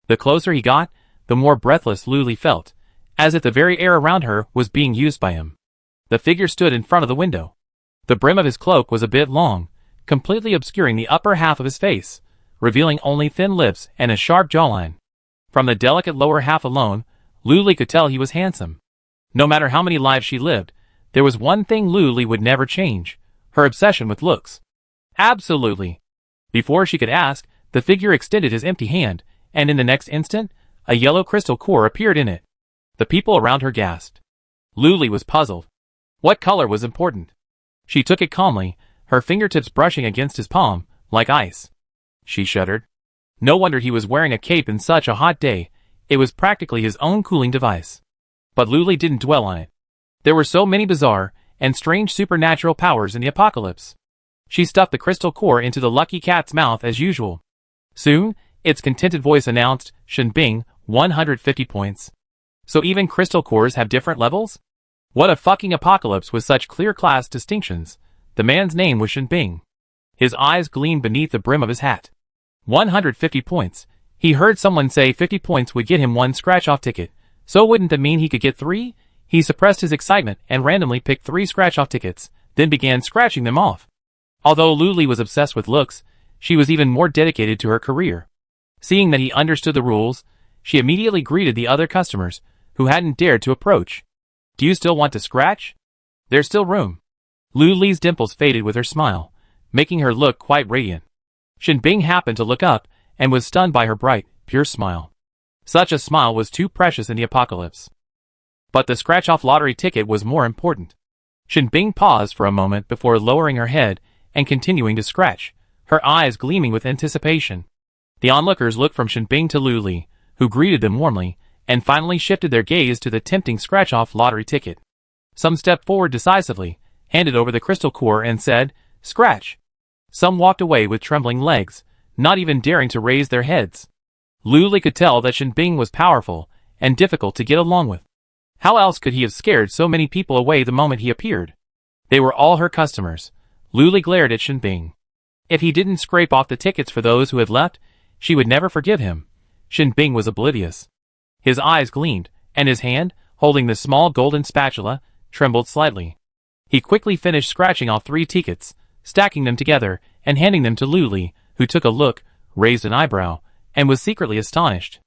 The closer he got, the more breathless Luli felt, as if the very air around her was being used by him. The figure stood in front of the window. The brim of his cloak was a bit long, completely obscuring the upper half of his face, revealing only thin lips and a sharp jawline. From the delicate lower half alone, Luli could tell he was handsome. No matter how many lives she lived, there was one thing Luli would never change, her obsession with looks. Absolutely. Before she could ask, the figure extended his empty hand, and in the next instant, a yellow crystal core appeared in it. The people around her gasped. Luli was puzzled. What color was important? She took it calmly, her fingertips brushing against his palm, like ice. She shuddered. No wonder he was wearing a cape in such a hot day. It was practically his own cooling device. But Luli didn't dwell on it. There were so many bizarre and strange supernatural powers in the apocalypse. She stuffed the crystal core into the lucky cat's mouth as usual. Soon, its contented voice announced, Shenbing, 150 points. So even crystal cores have different levels? What a fucking apocalypse with such clear class distinctions. The man's name was Shenbing. His eyes gleamed beneath the brim of his hat. 150 points. He heard someone say 50 points would get him one scratch-off ticket. So wouldn't that mean he could get 3? He suppressed his excitement and randomly picked 3 scratch-off tickets, then began scratching them off. Although Luli was obsessed with looks, she was even more dedicated to her career. Seeing that he understood the rules, she immediately greeted the other customers, who hadn't dared to approach. Do you still want to scratch? There's still room. Luli's dimples faded with her smile, making her look quite radiant. Shenbing happened to look up, and was stunned by her bright, pure smile. Such a smile was too precious in the apocalypse. But the scratch-off lottery ticket was more important. Shenbing paused for a moment before lowering her head and continuing to scratch, her eyes gleaming with anticipation. The onlookers looked from Shenbing to Luli, who greeted them warmly, and finally shifted their gaze to the tempting scratch-off lottery ticket. Some stepped forward decisively, handed over the crystal core and said, Scratch. Some walked away with trembling legs, not even daring to raise their heads. Lu Li could tell that Shen Bing was powerful and difficult to get along with. How else could he have scared so many people away the moment he appeared? They were all her customers. Lu Li glared at Shen Bing. If he didn't scrape off the tickets for those who had left, she would never forgive him. Shen Bing was oblivious. His eyes gleamed, and his hand, holding the small golden spatula, trembled slightly. He quickly finished scratching off 3 tickets, stacking them together, and handing them to Lu Li, who took a look, raised an eyebrow, and was secretly astonished.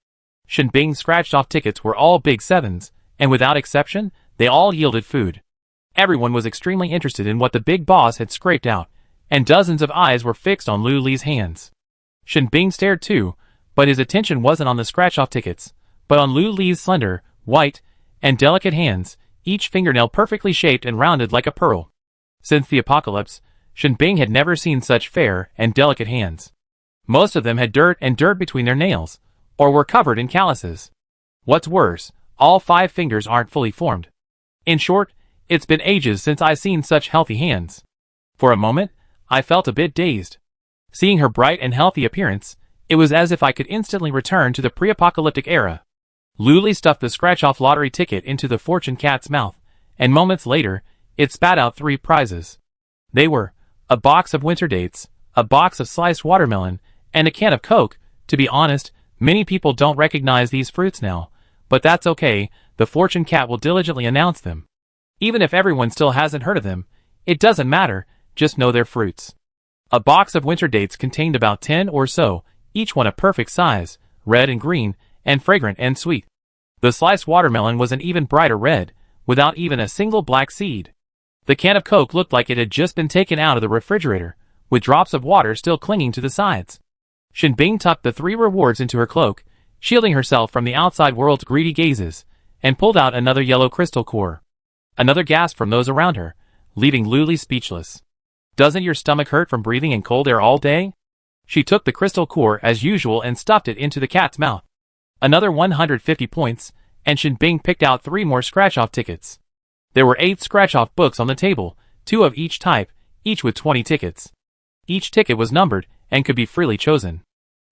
Shen Bing's scratched off tickets were all big 7s, and without exception, they all yielded food. Everyone was extremely interested in what the big boss had scraped out, and dozens of eyes were fixed on Lu Li's hands. Shen Bing stared too, but his attention wasn't on the scratch-off tickets, but on Lu Li's slender, white, and delicate hands, each fingernail perfectly shaped and rounded like a pearl. Since the apocalypse, Shen Bing had never seen such fair and delicate hands. Most of them had dirt between their nails, or were covered in calluses. What's worse, all 5 fingers aren't fully formed. In short, it's been ages since I've seen such healthy hands. For a moment, I felt a bit dazed. Seeing her bright and healthy appearance, it was as if I could instantly return to the pre-apocalyptic era. Lu Li stuffed the scratch-off lottery ticket into the fortune cat's mouth, and moments later, it spat out 3 prizes. They were a box of winter dates, a box of sliced watermelon, and a can of Coke. To be honest, many people don't recognize these fruits now, but that's okay, the fortune cat will diligently announce them. Even if everyone still hasn't heard of them, it doesn't matter, just know they're fruits. A box of winter dates contained about 10 or so, each one a perfect size, red and green, and fragrant and sweet. The sliced watermelon was an even brighter red, without even a single black seed. The can of Coke looked like it had just been taken out of the refrigerator, with drops of water still clinging to the sides. Shen Bing tucked the 3 rewards into her cloak, shielding herself from the outside world's greedy gazes, and pulled out another yellow crystal core. Another gasp from those around her, leaving Lu Li speechless. Doesn't your stomach hurt from breathing in cold air all day? She took the crystal core as usual and stuffed it into the cat's mouth. Another 150 points, and Shen Bing picked out 3 more scratch-off tickets. There were 8 scratch-off books on the table, 2 of each type, each with 20 tickets. Each ticket was numbered, and could be freely chosen.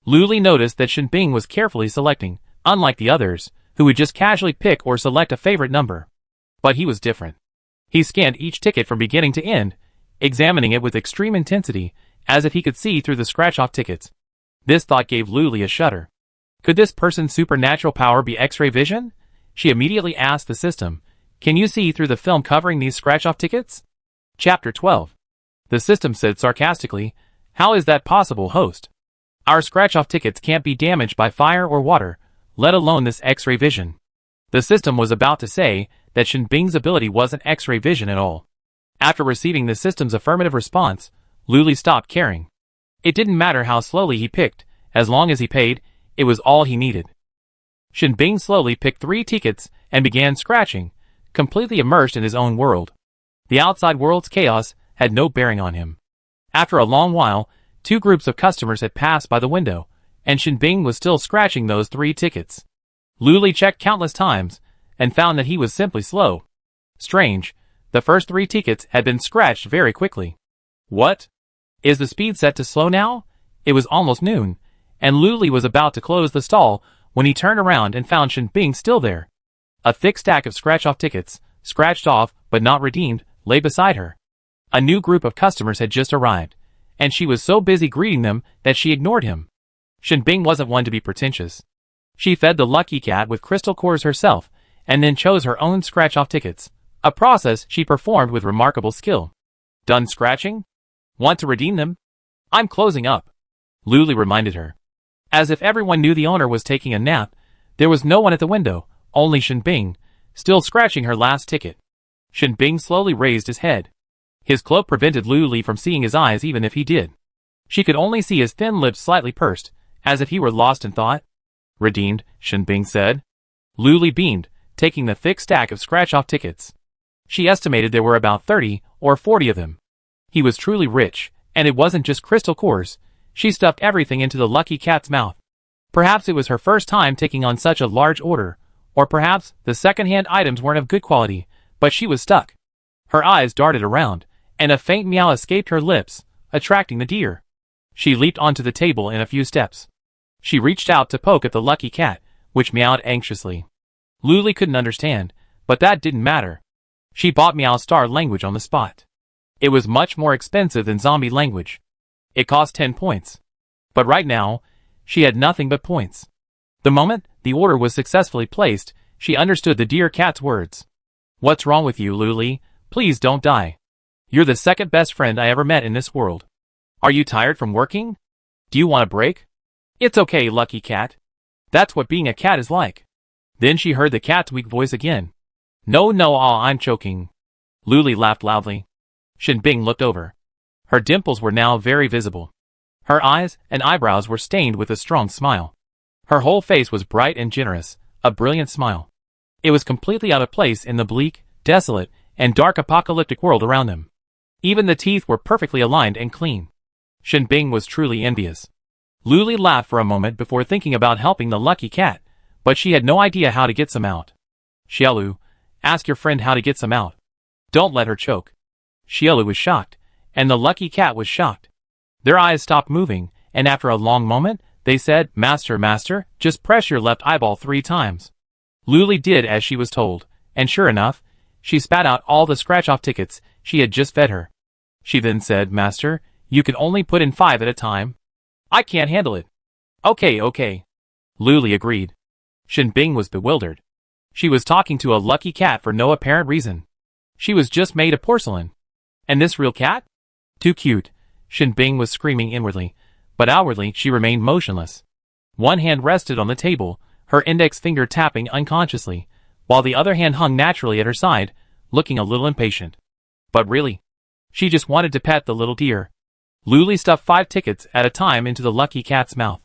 Lu Li noticed that Shen Bing was carefully selecting, unlike the others, who would just casually pick or select a favorite number. But he was different. He scanned each ticket from beginning to end, examining it with extreme intensity, as if he could see through the scratch-off tickets. This thought gave Lu Li a shudder. Could this person's supernatural power be X-ray vision? She immediately asked the system, "Can you see through the film covering these scratch-off tickets?" Chapter 12. The system said sarcastically, "How is that possible, host? Our scratch-off tickets can't be damaged by fire or water, let alone this X-ray vision." The system was about to say that Shen Bing's ability wasn't X-ray vision at all. After receiving the system's affirmative response, Lu Li stopped caring. It didn't matter how slowly he picked, as long as he paid, it was all he needed. Shen Bing slowly picked 3 tickets and began scratching, completely immersed in his own world. The outside world's chaos had no bearing on him. After a long while, 2 groups of customers had passed by the window, and Shen Bing was still scratching those 3 tickets. Lu Li checked countless times, and found that he was simply slow. Strange, the first 3 tickets had been scratched very quickly. What? Is the speed set to slow now? It was almost noon, and Lu Li was about to close the stall when he turned around and found Shen Bing still there. A thick stack of scratch-off tickets, scratched off but not redeemed, lay beside her. A new group of customers had just arrived, and she was so busy greeting them that she ignored him. Shen Bing wasn't one to be pretentious. She fed the lucky cat with crystal cores herself, and then chose her own scratch-off tickets, a process she performed with remarkable skill. Done scratching? Want to redeem them? I'm closing up, Lu Li reminded her. As if everyone knew the owner was taking a nap, there was no one at the window, only Shen Bing, still scratching her last ticket. Shen Bing slowly raised his head. His cloak prevented Lu Li from seeing his eyes even if he did. She could only see his thin lips slightly pursed, as if he were lost in thought. Redeemed, Shen Bing said. Lu Li beamed, taking the thick stack of scratch-off tickets. She estimated there were about 30 or 40 of them. He was truly rich, and it wasn't just crystal cores. She stuffed everything into the lucky cat's mouth. Perhaps it was her first time taking on such a large order, or perhaps the second-hand items weren't of good quality, but she was stuck. Her eyes darted around, and a faint meow escaped her lips, attracting the deer. She leaped onto the table in a few steps. She reached out to poke at the lucky cat, which meowed anxiously. Luli couldn't understand, but that didn't matter. She bought Meow Star language on the spot. It was much more expensive than zombie language. It cost 10 points. But right now, she had nothing but points. The moment the order was successfully placed, she understood the dear cat's words. "What's wrong with you, Luli? Please don't die. You're the second best friend I ever met in this world. Are you tired from working? Do you want a break? It's okay, lucky cat. That's what being a cat is like." Then she heard the cat's weak voice again. No, I'm choking." Luli laughed loudly. Shinbing looked over. Her dimples were now very visible. Her eyes and eyebrows were stained with a strong smile. Her whole face was bright and generous, a brilliant smile. It was completely out of place in the bleak, desolate, and dark apocalyptic world around them. Even the teeth were perfectly aligned and clean. Shinbing was truly envious. Luli laughed for a moment before thinking about helping the lucky cat, but she had no idea how to get some out. "Xiaolu, ask your friend how to get some out. Don't let her choke." Xiaolu was shocked, and the lucky cat was shocked. Their eyes stopped moving, and after a long moment, they said, Master, just press your left eyeball 3 times." Luli did as she was told, and sure enough, she spat out all the scratch-off tickets she had just fed her. She then said, "Master, you can only put in 5 at a time. I can't handle it." Okay. Luli agreed. Shinbing was bewildered. She was talking to a lucky cat for no apparent reason. She was just made of porcelain. And this real cat? Too cute, Shinbing was screaming inwardly, but outwardly she remained motionless. One hand rested on the table, her index finger tapping unconsciously, while the other hand hung naturally at her side, looking a little impatient. But really, she just wanted to pet the little deer. Luli stuffed 5 tickets at a time into the lucky cat's mouth,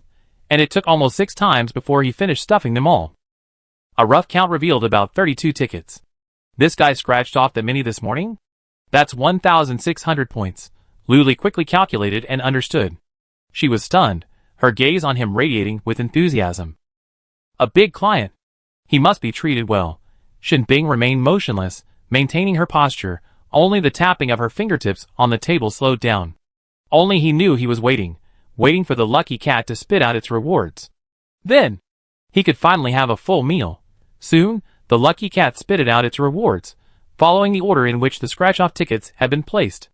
and it took almost 6 times before he finished stuffing them all. A rough count revealed about 32 tickets. This guy scratched off that many this morning? That's 1,600 points. Luli quickly calculated and understood. She was stunned, her gaze on him radiating with enthusiasm. A big client. He must be treated well. Shinbing remained motionless, maintaining her posture. Only the tapping of her fingertips on the table slowed down. Only he knew he was waiting for the lucky cat to spit out its rewards. Then, he could finally have a full meal. Soon, the lucky cat spitted out its rewards, following the order in which the scratch-off tickets had been placed.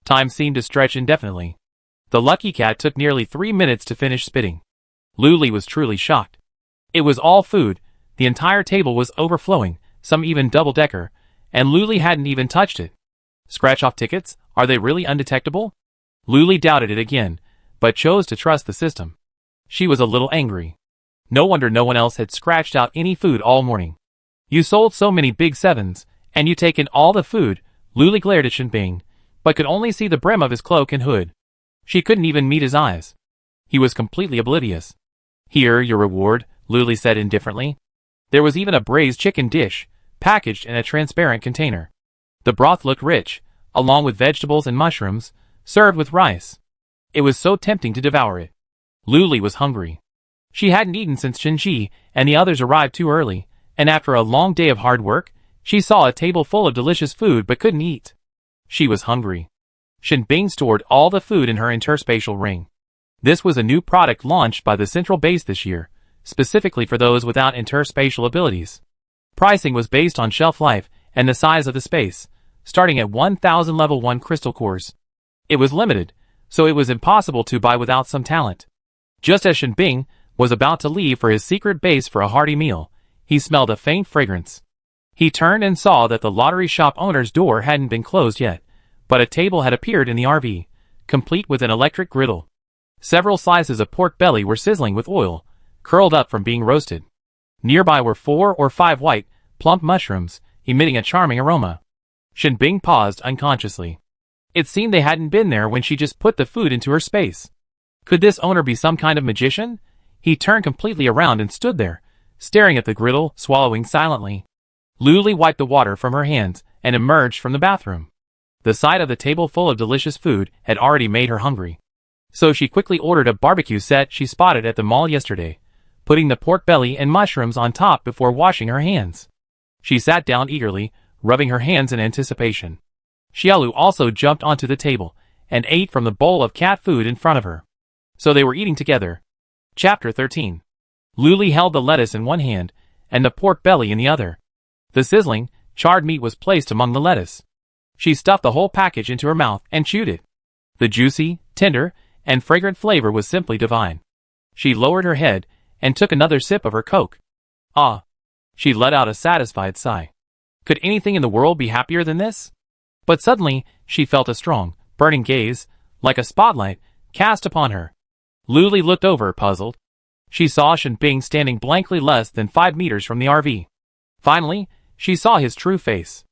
Time seemed to stretch indefinitely. The lucky cat took nearly 3 minutes to finish spitting. Luli was truly shocked. It was all food, the entire table was overflowing, some even double-decker, and Luli hadn't even touched it. Scratch-off tickets, are they really undetectable? Luli doubted it again, but chose to trust the system. She was a little angry. No wonder no one else had scratched out any food all morning. "You sold so many big 7s, and you taken all the food," Luli glared at Shinbing, but could only see the brim of his cloak and hood. She couldn't even meet his eyes. He was completely oblivious. "Here, your reward," Luli said indifferently. There was even a braised chicken dish, packaged in a transparent container. The broth looked rich, along with vegetables and mushrooms, served with rice. It was so tempting to devour it. Luli was hungry. She hadn't eaten since Shinji and the others arrived too early, and after a long day of hard work, she saw a table full of delicious food but couldn't eat. She was hungry. Shinbing stored all the food in her interspatial ring. This was a new product launched by the central base this year, specifically for those without interspatial abilities. Pricing was based on shelf life and the size of the space, starting at 1,000 level 1 crystal cores. It was limited, so it was impossible to buy without some talent. Just as Shinbing was about to leave for his secret base for a hearty meal, he smelled a faint fragrance. He turned and saw that the lottery shop owner's door hadn't been closed yet, but a table had appeared in the RV, complete with an electric griddle. Several slices of pork belly were sizzling with oil, curled up from being roasted. Nearby were 4 or 5 white, plump mushrooms, emitting a charming aroma. Shinbing paused unconsciously. It seemed they hadn't been there when she just put the food into her space. Could this owner be some kind of magician? He turned completely around and stood there, staring at the griddle, swallowing silently. Luli wiped the water from her hands and emerged from the bathroom. The sight of the table full of delicious food had already made her hungry. So she quickly ordered a barbecue set she spotted at the mall yesterday, putting the pork belly and mushrooms on top before washing her hands. She sat down eagerly, rubbing her hands in anticipation. Xiaolu also jumped onto the table, and ate from the bowl of cat food in front of her. So they were eating together. Chapter 13. Luli held the lettuce in one hand and the pork belly in the other. The sizzling, charred meat was placed among the lettuce. She stuffed the whole package into her mouth and chewed it. The juicy, tender, and fragrant flavor was simply divine. She lowered her head and took another sip of her Coke. Ah! She let out a satisfied sigh. Could anything in the world be happier than this? But suddenly, she felt a strong, burning gaze, like a spotlight, cast upon her. Luli looked over, puzzled. She saw Shinbing standing blankly less than 5 meters from the RV. Finally, she saw his true face.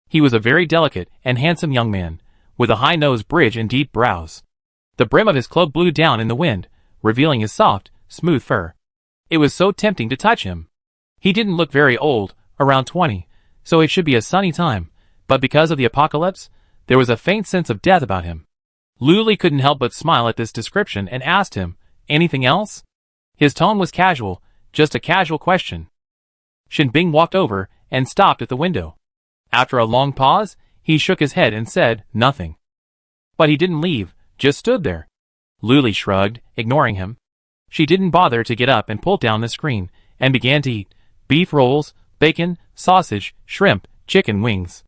He was a very delicate and handsome young man, with a high nose bridge and deep brows. The brim of his cloak blew down in the wind, revealing his soft, smooth fur. It was so tempting to touch him. He didn't look very old, around 20, so it should be a sunny time, but because of the apocalypse, there was a faint sense of death about him. Luli couldn't help but smile at this description and asked him, "Anything else?" His tone was casual, just a casual question. Shinbing walked over and stopped at the window. After a long pause, he shook his head and said, "Nothing." But he didn't leave, just stood there. Luli shrugged, ignoring him. She didn't bother to get up and pull down the screen, and began to eat beef rolls, bacon, sausage, shrimp, chicken wings.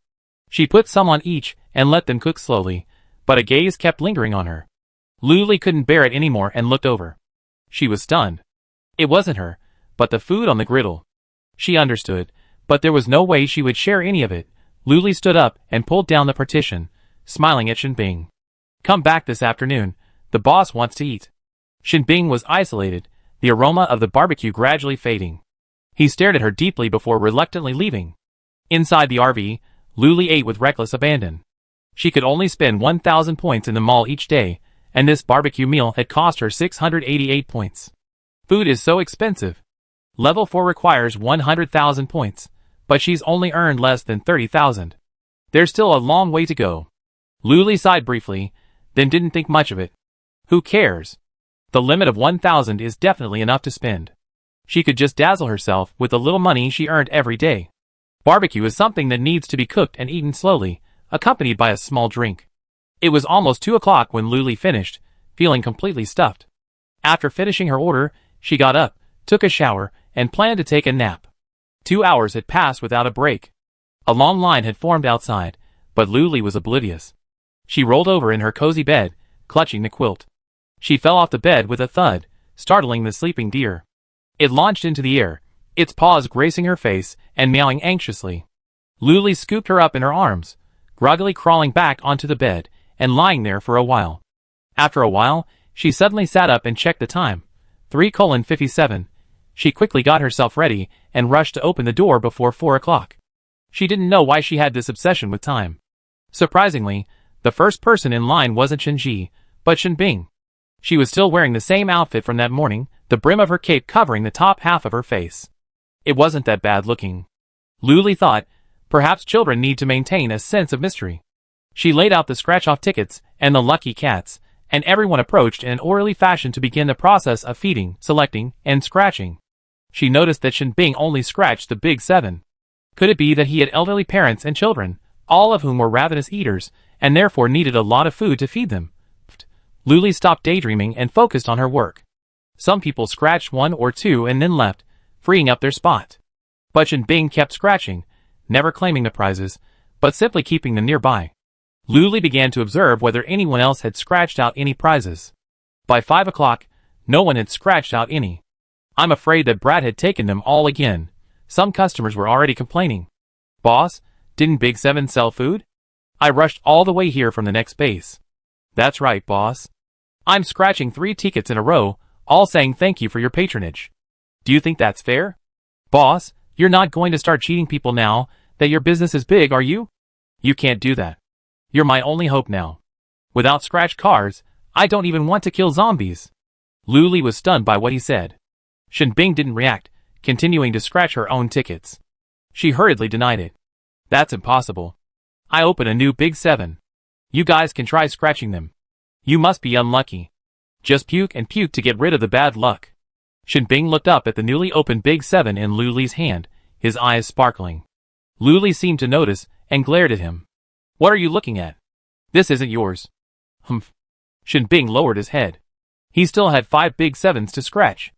She put some on each and let them cook slowly, but a gaze kept lingering on her. Luli couldn't bear it anymore and looked over. She was stunned. It wasn't her, but the food on the griddle. She understood, but there was no way she would share any of it. Luli stood up and pulled down the partition, smiling at Shinbing. "Come back this afternoon, the boss wants to eat." Shinbing was isolated, the aroma of the barbecue gradually fading. He stared at her deeply before reluctantly leaving. Inside the RV, Luli ate with reckless abandon. She could only spend 1,000 points in the mall each day, and this barbecue meal had cost her 688 points. Food is so expensive. Level 4 requires 100,000 points, but she's only earned less than 30,000. There's still a long way to go. Luli sighed briefly, then didn't think much of it. Who cares? The limit of 1,000 is definitely enough to spend. She could just dazzle herself with the little money she earned every day. Barbecue is something that needs to be cooked and eaten slowly, accompanied by a small drink. It was almost 2 o'clock when Luli finished, feeling completely stuffed. After finishing her order, she got up, took a shower, and planned to take a nap. 2 hours had passed without a break. A long line had formed outside, but Luli was oblivious. She rolled over in her cozy bed, clutching the quilt. She fell off the bed with a thud, startling the sleeping deer. It launched into the air, its paws grazing her face and meowing anxiously. Luli scooped her up in her arms, groggily crawling back onto the bed and lying there for a while. After a while, she suddenly sat up and checked the time. 3:57. She quickly got herself ready and rushed to open the door before 4 o'clock. She didn't know why she had this obsession with time. Surprisingly, the first person in line wasn't Shinji, but Shinbing. She was still wearing the same outfit from that morning, the brim of her cape covering the top half of her face. It wasn't that bad looking. Luli thought, perhaps children need to maintain a sense of mystery. She laid out the scratch-off tickets and the lucky cats, and everyone approached in an orderly fashion to begin the process of feeding, selecting, and scratching. She noticed that Shinbing only scratched the big 7. Could it be that he had elderly parents and children, all of whom were ravenous eaters, and therefore needed a lot of food to feed them? Luli stopped daydreaming and focused on her work. Some people scratched 1 or 2 and then left, freeing up their spot. But Shinbing kept scratching, never claiming the prizes, but simply keeping them nearby. Luli began to observe whether anyone else had scratched out any prizes. By 5 o'clock, no one had scratched out any. I'm afraid that Brad had taken them all again. Some customers were already complaining. "Boss, didn't Big 7 sell food? I rushed all the way here from the next base." "That's right, boss. I'm scratching 3 tickets in a row, all saying thank you for your patronage. Do you think that's fair? Boss, you're not going to start cheating people now that your business is big, are you? You can't do that. You're my only hope now. Without scratch cards, I don't even want to kill zombies." Luli was stunned by what he said. Shinbing didn't react, continuing to scratch her own tickets. She hurriedly denied it. "That's impossible. I open a new Big 7. You guys can try scratching them. You must be unlucky. Just puke and puke to get rid of the bad luck." Shinbing looked up at the newly opened Big 7 in Luli's hand, his eyes sparkling. Luli seemed to notice and glared at him. "What are you looking at? This isn't yours." Humph. Shinbing lowered his head. He still had 5 big 7s to scratch.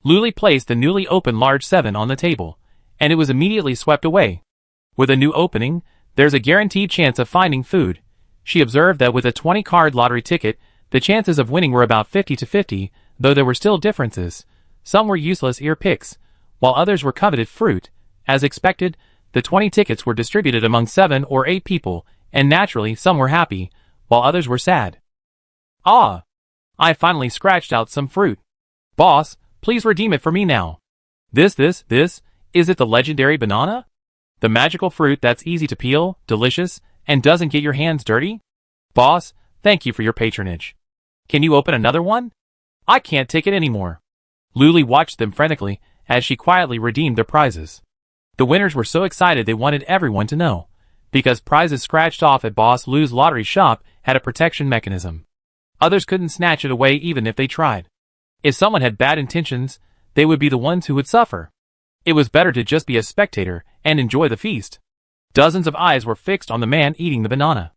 Luli placed the newly opened large 7 on the table, and it was immediately swept away. With a new opening, there's a guaranteed chance of finding food. She observed that with a 20-card lottery ticket, the chances of winning were about 50 to 50, though there were still differences. Some were useless ear picks, while others were coveted fruit. As expected, the 20 tickets were distributed among 7 or 8 people, and naturally some were happy, while others were sad. Ah! I finally scratched out some fruit. Boss, please redeem it for me now. This, is it the legendary banana? The magical fruit that's easy to peel, delicious, and doesn't get your hands dirty? Boss, thank you for your patronage. Can you open another one? I can't take it anymore. Luli watched them frantically as she quietly redeemed their prizes. The winners were so excited they wanted everyone to know, because prizes scratched off at Boss Lou's lottery shop had a protection mechanism. Others couldn't snatch it away even if they tried. If someone had bad intentions, they would be the ones who would suffer. It was better to just be a spectator and enjoy the feast. Dozens of eyes were fixed on the man eating the banana.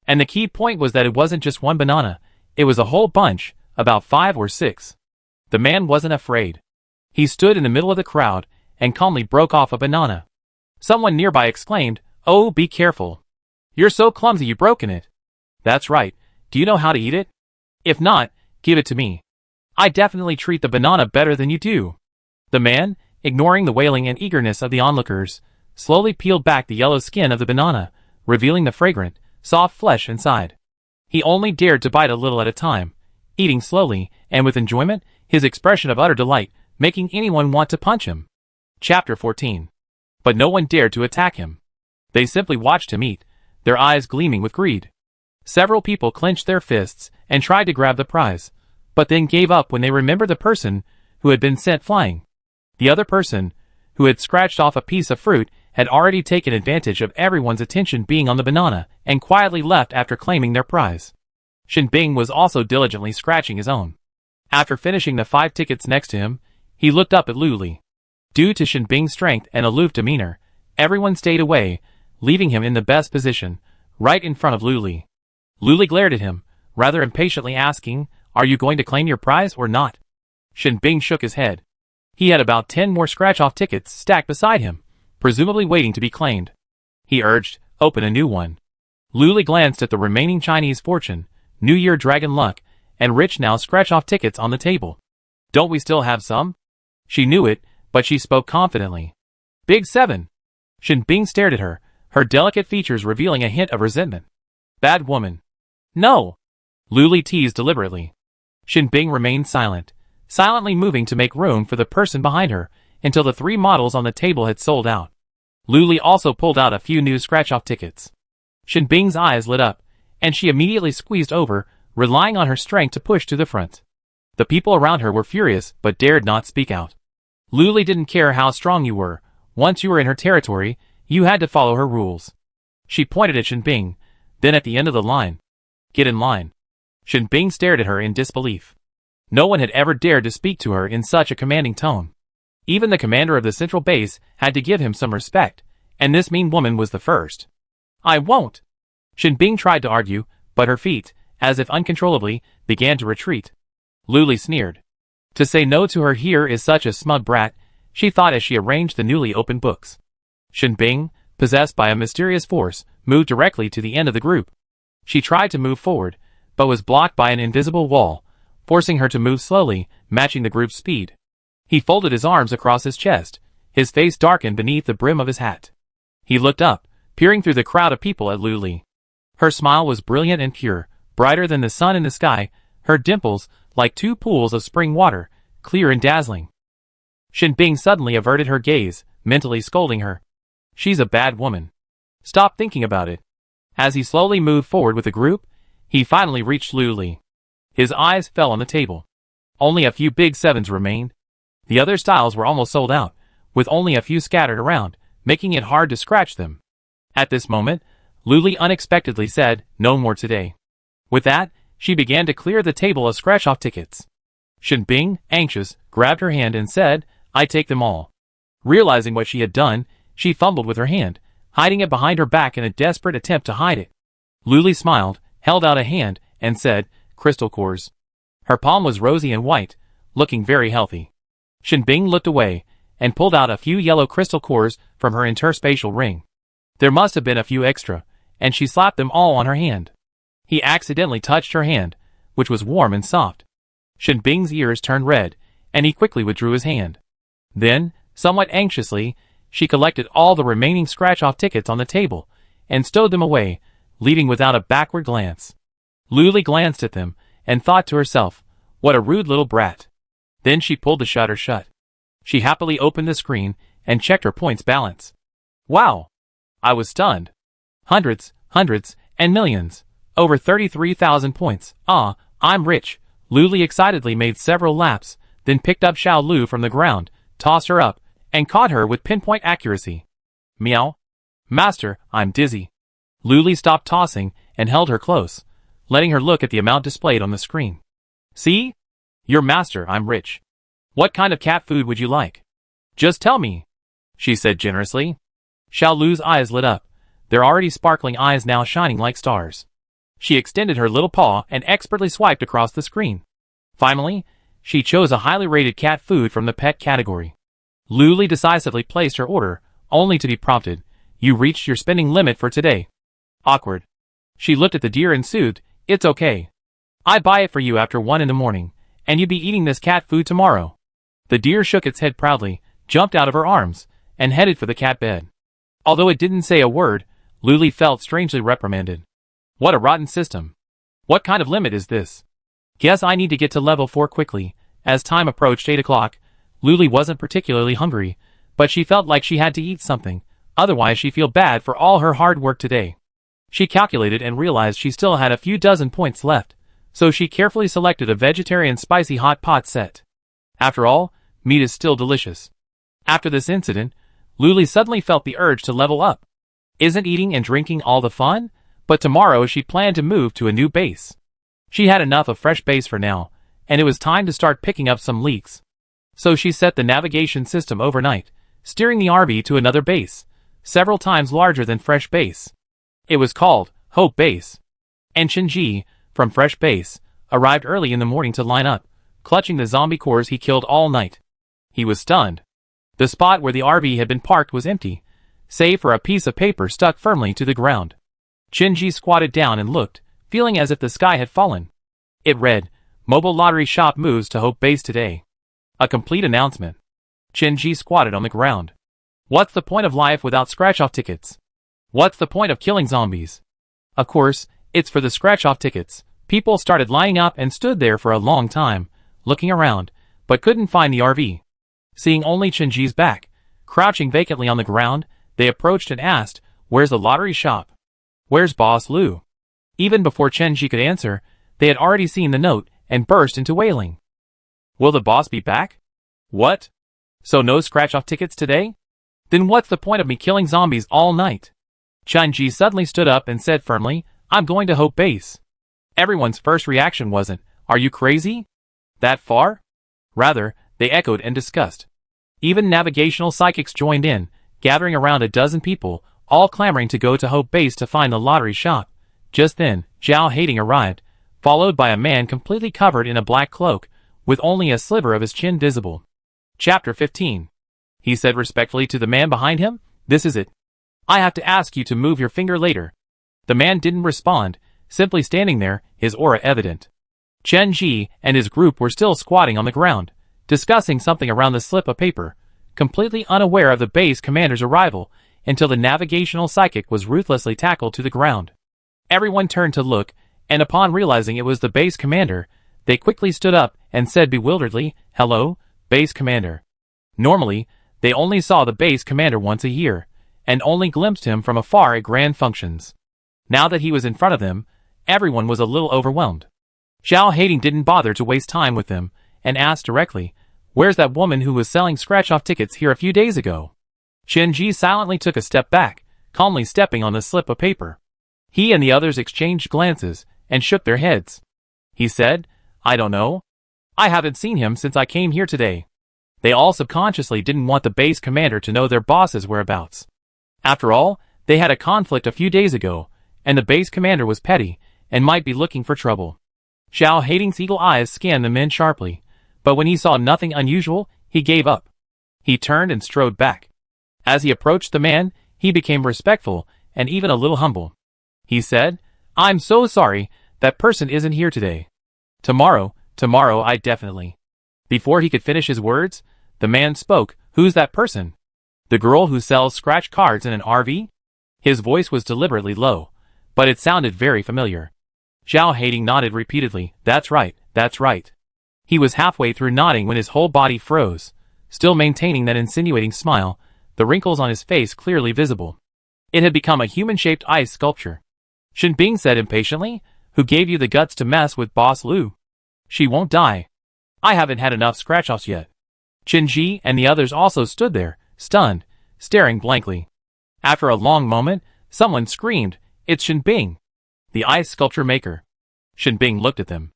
And the key point was that it wasn't just one banana, it was a whole bunch, about 5 or 6. The man wasn't afraid. He stood in the middle of the crowd and calmly broke off a banana. Someone nearby exclaimed, "Oh, be careful. You're so clumsy you've broken it." That's right. Do you know how to eat it? If not, give it to me. I definitely treat the banana better than you do. The man, ignoring the wailing and eagerness of the onlookers, slowly peeled back the yellow skin of the banana, revealing the fragrant, soft flesh inside. He only dared to bite a little at a time, eating slowly and with enjoyment, his expression of utter delight making anyone want to punch him. Chapter 14. But no one dared to attack him. They simply watched him eat, their eyes gleaming with greed. Several people clenched their fists and tried to grab the prize, but then gave up when they remembered the person who had been sent flying. The other person, who had scratched off a piece of fruit, had already taken advantage of everyone's attention being on the banana and quietly left after claiming their prize. Shinbing was also diligently scratching his own. After finishing the 5 tickets next to him, he looked up at Luli. Due to Shinbing's strength and aloof demeanor, everyone stayed away, leaving him in the best position, right in front of Luli. Luli glared at him, rather impatiently asking, "Are you going to claim your prize or not?" Shinbing shook his head. He had about 10 more scratch-off tickets stacked beside him, presumably waiting to be claimed. He urged, "Open a new one." Luli glanced at the remaining Chinese fortune, New Year Dragon Luck, and Rich Now scratch-off tickets on the table. "Don't we still have some?" She knew it, but she spoke confidently. "Big 7. Shinbing stared at her, her delicate features revealing a hint of resentment. "Bad woman." "No." Luli teased deliberately. Shinbing remained silent, silently moving to make room for the person behind her, until the 3 models on the table had sold out. Luli also pulled out a few new scratch-off tickets. Shinbing's eyes lit up, and she immediately squeezed over, relying on her strength to push to the front. The people around her were furious, but dared not speak out. Luli didn't care how strong you were. Once you were in her territory, you had to follow her rules. She pointed at Shinbing, then at the end of the line. "Get in line." Shinbing stared at her in disbelief. No one had ever dared to speak to her in such a commanding tone. Even the commander of the central base had to give him some respect, and this mean woman was the first. "I won't." Shinbing tried to argue, but her feet, as if uncontrollably, began to retreat. Luli sneered. To say no to her here is such a smug brat, she thought as she arranged the newly opened books. Shinbing, possessed by a mysterious force, moved directly to the end of the group. She tried to move forward, but was blocked by an invisible wall, forcing her to move slowly, matching the group's speed. He folded his arms across his chest, his face darkened beneath the brim of his hat. He looked up, peering through the crowd of people at Luli. Her smile was brilliant and pure, brighter than the sun in the sky, her dimples, like 2 pools of spring water, clear and dazzling. Shinbing suddenly averted her gaze, mentally scolding her. "She's a bad woman. Stop thinking about it." As he slowly moved forward with the group, he finally reached Luli. His eyes fell on the table. Only a few big 7s remained. The other styles were almost sold out, with only a few scattered around, making it hard to scratch them. At this moment, Luli unexpectedly said, "No more today." With that, she began to clear the table of scratch-off tickets. Shinbing, anxious, grabbed her hand and said, "I take them all." Realizing what she had done, she fumbled with her hand, hiding it behind her back in a desperate attempt to hide it. Luli smiled, held out a hand, and said, "Crystal cores." Her palm was rosy and white, looking very healthy. Shinbing looked away, and pulled out a few yellow crystal cores from her interspatial ring. There must have been a few extra, and she slapped them all on her hand. He accidentally touched her hand, which was warm and soft. Shinbing's ears turned red, and he quickly withdrew his hand. Then, somewhat anxiously, she collected all the remaining scratch-off tickets on the table, and stowed them away, leaving without a backward glance. Luli glanced at them, and thought to herself, what a rude little brat. Then she pulled the shutter shut. She happily opened the screen, and checked her points balance. Wow! I was stunned. Hundreds, and millions. Over 33,000 points. Ah, I'm rich. Luli excitedly made several laps, then picked up Xiao Lu from the ground, tossed her up, and caught her with pinpoint accuracy. Meow. Master, I'm dizzy. Luli stopped tossing and held her close, letting her look at the amount displayed on the screen. See? Your master, I'm rich. What kind of cat food would you like? Just tell me, she said generously. Xiao Lu's eyes lit up, their already sparkling eyes now shining like stars. She extended her little paw and expertly swiped across the screen. Finally, she chose a highly rated cat food from the pet category. Luli decisively placed her order, only to be prompted. You reached your spending limit for today. Awkward. She looked at the deer and soothed, it's okay. I buy it for you after 1 in the morning, and you be eating this cat food tomorrow. The deer shook its head proudly, jumped out of her arms, and headed for the cat bed. Although it didn't say a word, Luli felt strangely reprimanded. What a rotten system. What kind of limit is this? Guess I need to get to level 4 quickly. As time approached 8 o'clock, Luli wasn't particularly hungry, but she felt like she had to eat something, otherwise she'd feel bad for all her hard work today. She calculated and realized she still had a few dozen points left, so she carefully selected a vegetarian spicy hot pot set. After all, meat is still delicious. After this incident, Luli suddenly felt the urge to level up. Isn't eating and drinking all the fun? But tomorrow she planned to move to a new base. She had enough of fresh base for now, and it was time to start picking up some leaks. So she set the navigation system overnight, steering the RV to another base, several times larger than Fresh Base. It was called Hope Base. And Shinji, from Fresh Base, arrived early in the morning to line up, clutching the zombie cores he killed all night. He was stunned. The spot where the RV had been parked was empty, save for a piece of paper stuck firmly to the ground. Shinji squatted down and looked, feeling as if the sky had fallen. It read, Mobile Lottery Shop moves to Hope Base today. A complete announcement. Shinji squatted on the ground. What's the point of life without scratch-off tickets? What's the point of killing zombies? Of course, it's for the scratch-off tickets. People started lining up and stood there for a long time, looking around, but couldn't find the RV. Seeing only Shinji's back, crouching vacantly on the ground, they approached and asked, Where's the lottery shop? Where's Boss Lu? Even before Shinji could answer, they had already seen the note and burst into wailing. Will the boss be back? What? So no scratch-off tickets today? Then what's the point of me killing zombies all night? Shinji suddenly stood up and said firmly, I'm going to Hope Base. Everyone's first reaction wasn't, Are you crazy? That far? Rather, they echoed in disgust. Even navigational psychics joined in, gathering around a dozen people, all clamoring to go to Hope Base to find the lottery shop. Just then, Zhao Hating arrived, followed by a man completely covered in a black cloak, with only a sliver of his chin visible. Chapter 15. He said respectfully to the man behind him, This is it. I have to ask you to move your finger later. The man didn't respond, simply standing there, his aura evident. Chen Ji and his group were still squatting on the ground, discussing something around the slip of paper, completely unaware of the base commander's arrival, until the navigational psychic was ruthlessly tackled to the ground. Everyone turned to look, and upon realizing it was the base commander, they quickly stood up and said bewilderedly, Hello, base commander. Normally, they only saw the base commander once a year, and only glimpsed him from afar at grand functions. Now that he was in front of them, everyone was a little overwhelmed. Zhao Hating didn't bother to waste time with them, and asked directly, Where's that woman who was selling scratch-off tickets here a few days ago? Shinji silently took a step back, calmly stepping on the slip of paper. He and the others exchanged glances, and shook their heads. He said, I don't know. I haven't seen him since I came here today. They all subconsciously didn't want the base commander to know their boss's whereabouts. After all, they had a conflict a few days ago, and the base commander was petty, and might be looking for trouble. Xiao Hating's eagle eyes scanned the men sharply, but when he saw nothing unusual, he gave up. He turned and strode back. As he approached the man, he became respectful and even a little humble. He said, "I'm so sorry, that person isn't here today. Tomorrow I definitely." Before he could finish his words, the man spoke. "Who's that person?" "The girl who sells scratch cards in an RV?" His voice was deliberately low, but it sounded very familiar. Xiao Hating nodded repeatedly. That's right. He was halfway through nodding when his whole body froze, still maintaining that insinuating smile, the wrinkles on his face clearly visible. It had become a human-shaped ice sculpture. Shen Bing said impatiently, "Who gave you the guts to mess with Boss Lu? She won't die. I haven't had enough scratch-offs yet." Qin Ji and the others also stood there, stunned, staring blankly. After a long moment, someone screamed, "It's Shen Bing, the ice sculpture maker." Shen Bing looked at them.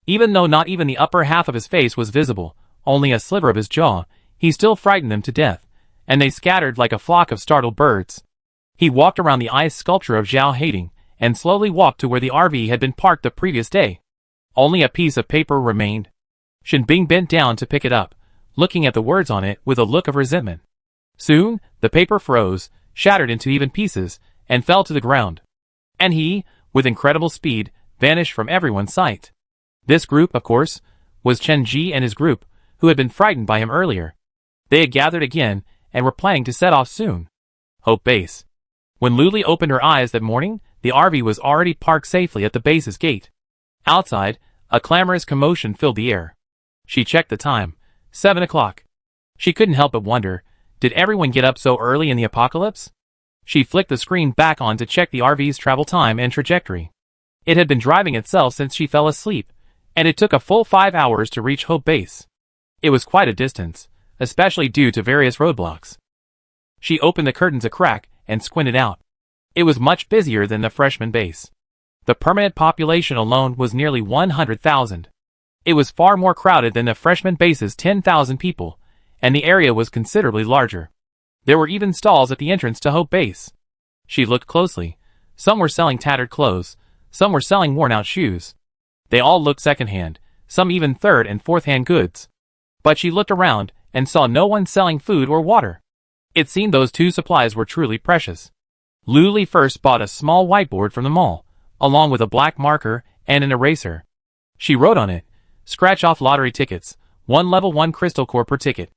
Even though not even the upper half of his face was visible, only a sliver of his jaw, he still frightened them to death, and they scattered like a flock of startled birds. He walked around the ice sculpture of Xiao Hating, and slowly walked to where the RV had been parked the previous day. Only a piece of paper remained. Shen Bing bent down to pick it up, looking at the words on it with a look of resentment. Soon, the paper froze, shattered into even pieces, and fell to the ground. And he, with incredible speed, vanished from everyone's sight. This group, of course, was Chen Ji and his group, who had been frightened by him earlier. They had gathered again, and were planning to set off soon. Hope Base. When Luli opened her eyes that morning, the RV was already parked safely at the base's gate. Outside, a clamorous commotion filled the air. She checked the time. 7 o'clock. She couldn't help but wonder, did everyone get up so early in the apocalypse? She flicked the screen back on to check the RV's travel time and trajectory. It had been driving itself since she fell asleep, and it took a full 5 hours to reach Hope Base. It was quite a distance, especially due to various roadblocks. She opened the curtains a crack and squinted out. It was much busier than the freshman base. The permanent population alone was nearly 100,000. It was far more crowded than the freshman base's 10,000 people, and the area was considerably larger. There were even stalls at the entrance to Hope Base. She looked closely. Some were selling tattered clothes, some were selling worn-out shoes. They all looked second-hand, some even third- and fourth-hand goods. But she looked around and saw no one selling food or water. It seemed those two supplies were truly precious. Luli first bought a small whiteboard from the mall, along with a black marker and an eraser. She wrote on it, "Scratch-off lottery tickets, 1 level 1 crystal core per ticket.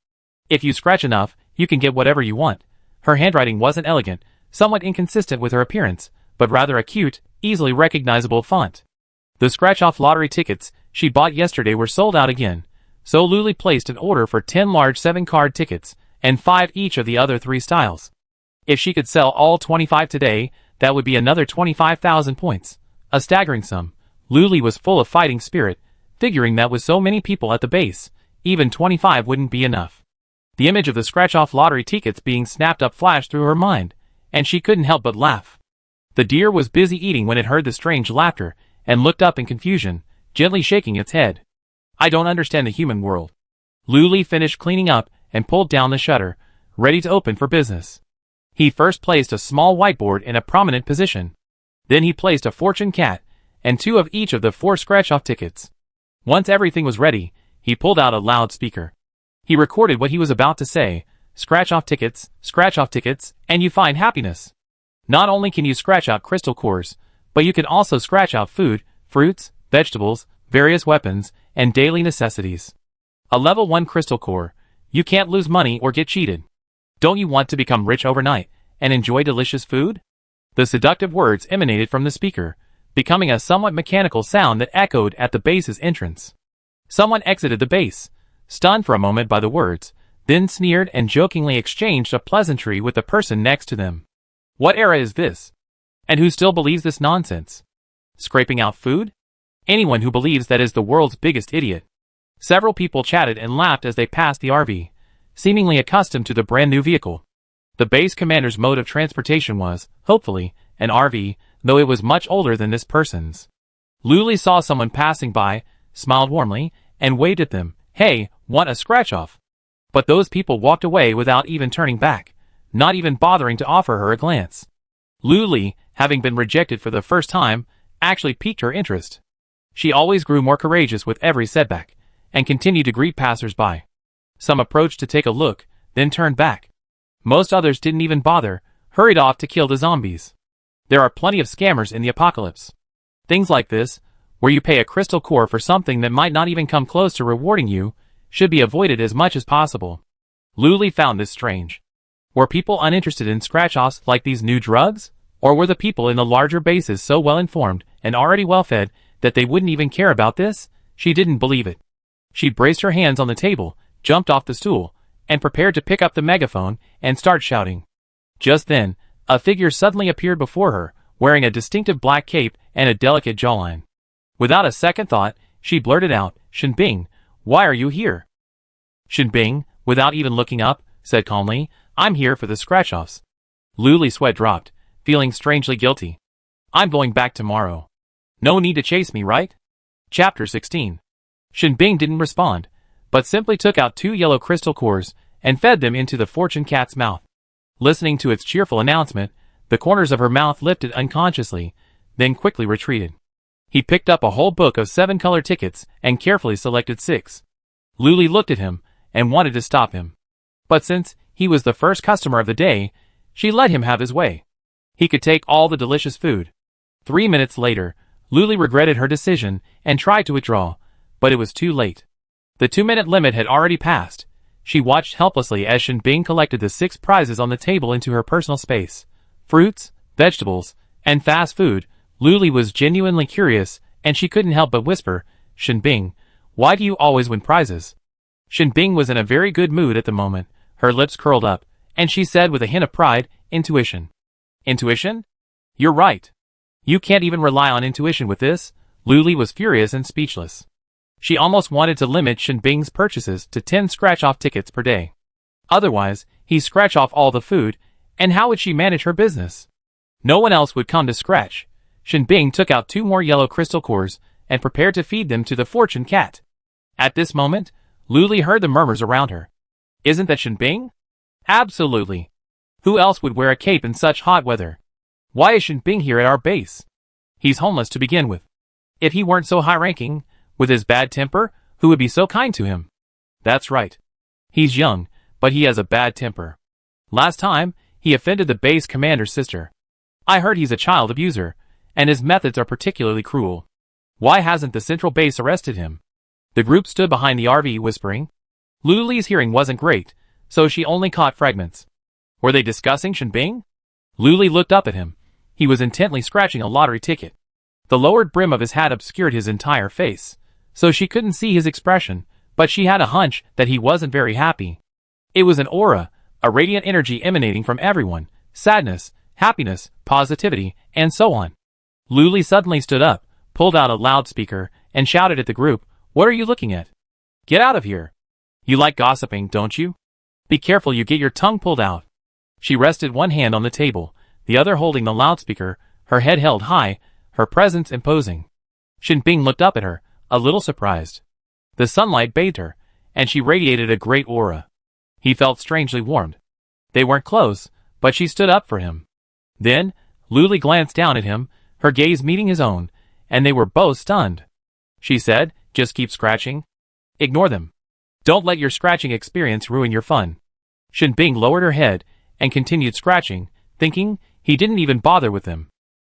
If you scratch enough, you can get whatever you want." Her handwriting wasn't elegant, somewhat inconsistent with her appearance, but rather a cute, easily recognizable font. The scratch-off lottery tickets she bought yesterday were sold out again, so Luli placed an order for 10 large 7-card tickets, and 5 each of the other 3 styles. If she could sell all 25 today, that would be another 25,000 points. A staggering sum. Luli was full of fighting spirit, figuring that with so many people at the base, even 25 wouldn't be enough. The image of the scratch-off lottery tickets being snapped up flashed through her mind, and she couldn't help but laugh. The deer was busy eating when it heard the strange laughter, and looked up in confusion, gently shaking its head. "I don't understand the human world." Luli finished cleaning up and pulled down the shutter, ready to open for business. He first placed a small whiteboard in a prominent position. Then he placed a fortune cat, and 2 of each of the 4 scratch-off tickets. Once everything was ready, he pulled out a loudspeaker. He recorded what he was about to say, scratch off tickets, and you find happiness. Not only can you scratch out crystal cores, but you can also scratch out food, fruits, vegetables, various weapons, and daily necessities. A level 1 crystal core. You can't lose money or get cheated. Don't you want to become rich overnight and enjoy delicious food? The seductive words emanated from the speaker, becoming a somewhat mechanical sound that echoed at the base's entrance. Someone exited the base, stunned for a moment by the words, then sneered and jokingly exchanged a pleasantry with the person next to them. What era is this? And who still believes this nonsense? Scraping out food? Anyone who believes that is the world's biggest idiot. Several people chatted and laughed as they passed the RV, seemingly accustomed to the brand new vehicle. The base commander's mode of transportation was, hopefully, an RV, though it was much older than this person's. Luli saw someone passing by, smiled warmly, and waved at them. "Hey, want a scratch-off?" But those people walked away without even turning back, not even bothering to offer her a glance. Luli, having been rejected for the first time, actually piqued her interest. She always grew more courageous with every setback, and continued to greet passers-by. Some approached to take a look, then turned back. Most others didn't even bother, hurried off to kill the zombies. There are plenty of scammers in the apocalypse. Things like this, where you pay a crystal core for something that might not even come close to rewarding you, should be avoided as much as possible. Luli found this strange. Were people uninterested in scratch-offs like these new drugs? Or were the people in the larger bases so well-informed and already well-fed that they wouldn't even care about this? She didn't believe it. She braced her hands on the table, jumped off the stool, and prepared to pick up the megaphone and start shouting. Just then, a figure suddenly appeared before her, wearing a distinctive black cape and a delicate jawline. Without a second thought, she blurted out, "Shenbing, why are you here?" Shenbing, without even looking up, said calmly, "I'm here for the scratch-offs." Luli's sweat dropped, feeling strangely guilty. "I'm going back tomorrow. No need to chase me, right?" Chapter 16. Shenbing didn't respond, but simply took out 2 yellow crystal cores and fed them into the fortune cat's mouth. Listening to its cheerful announcement, the corners of her mouth lifted unconsciously, then quickly retreated. He picked up a whole book of 7 color tickets and carefully selected 6. Luli looked at him and wanted to stop him. But since he was the first customer of the day, she let him have his way. He could take all the delicious food. 3 minutes later, Luli regretted her decision and tried to withdraw, but it was too late. The 2-minute limit had already passed. She watched helplessly as Shenbing collected the 6 prizes on the table into her personal space. Fruits, vegetables, and fast food. Luli was genuinely curious, and she couldn't help but whisper, "Shenbing, why do you always win prizes?" Shenbing was in a very good mood at the moment. Her lips curled up, and she said with a hint of pride, "Intuition." "Intuition? You're right. You can't even rely on intuition with this." Luli was furious and speechless. She almost wanted to limit Shenbing's purchases to 10 scratch-off tickets per day. Otherwise, he'd scratch off all the food, and how would she manage her business? No one else would come to scratch. Shenbing took out 2 more yellow crystal cores and prepared to feed them to the fortune cat. At this moment, Luli heard the murmurs around her. "Isn't that Shenbing?" "Absolutely. Who else would wear a cape in such hot weather? Why is Shenbing here at our base? He's homeless to begin with. If he weren't so high-ranking, with his bad temper, who would be so kind to him?" "That's right. He's young, but he has a bad temper. Last time, he offended the base commander's sister. I heard he's a child abuser, and his methods are particularly cruel. Why hasn't the central base arrested him?" The group stood behind the RV whispering. Luli's hearing wasn't great, so she only caught fragments. Were they discussing Shenbing? Luli looked up at him. He was intently scratching a lottery ticket. The lowered brim of his hat obscured his entire face, so she couldn't see his expression, but she had a hunch that he wasn't very happy. It was an aura, a radiant energy emanating from everyone, sadness, happiness, positivity, and so on. Luli suddenly stood up, pulled out a loudspeaker, and shouted at the group, "What are you looking at? Get out of here. You like gossiping, don't you? Be careful you get your tongue pulled out." She rested one hand on the table, the other holding the loudspeaker, her head held high, her presence imposing. Shenbing looked up at her, a little surprised. The sunlight bathed her, and she radiated a great aura. He felt strangely warmed. They weren't close, but she stood up for him. Then, Luli glanced down at him, her gaze meeting his own, and they were both stunned. She said, "Just keep scratching. Ignore them. Don't let your scratching experience ruin your fun." Shenbing lowered her head and continued scratching, thinking he didn't even bother with them.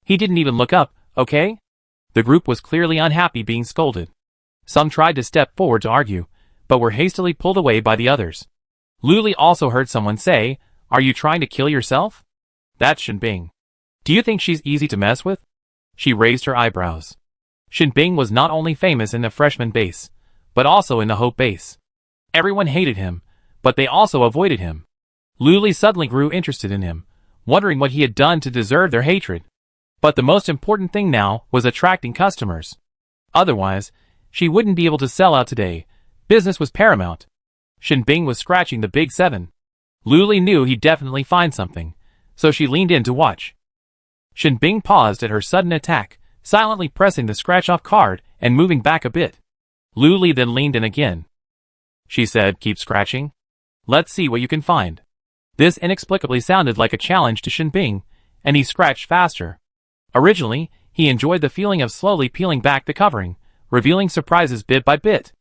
He didn't even look up, okay? The group was clearly unhappy being scolded. Some tried to step forward to argue, but were hastily pulled away by the others. Luli also heard someone say, "Are you trying to kill yourself?" "That's Shenbing. Do you think she's easy to mess with?" She raised her eyebrows. Shenbing was not only famous in the freshman base, but also in the Hope base. Everyone hated him, but they also avoided him. Luli suddenly grew interested in him, wondering what he had done to deserve their hatred. But the most important thing now was attracting customers. Otherwise, she wouldn't be able to sell out today. Business was paramount. Shenbing was scratching the big 7. Luli knew he'd definitely find something, so she leaned in to watch. Shenbing paused at her sudden attack, silently pressing the scratch-off card and moving back a bit. Luli then leaned in again. She said, "Keep scratching. Let's see what you can find." This inexplicably sounded like a challenge to Shenbing, and he scratched faster. Originally, He enjoyed the feeling of slowly peeling back the covering, revealing surprises bit by bit.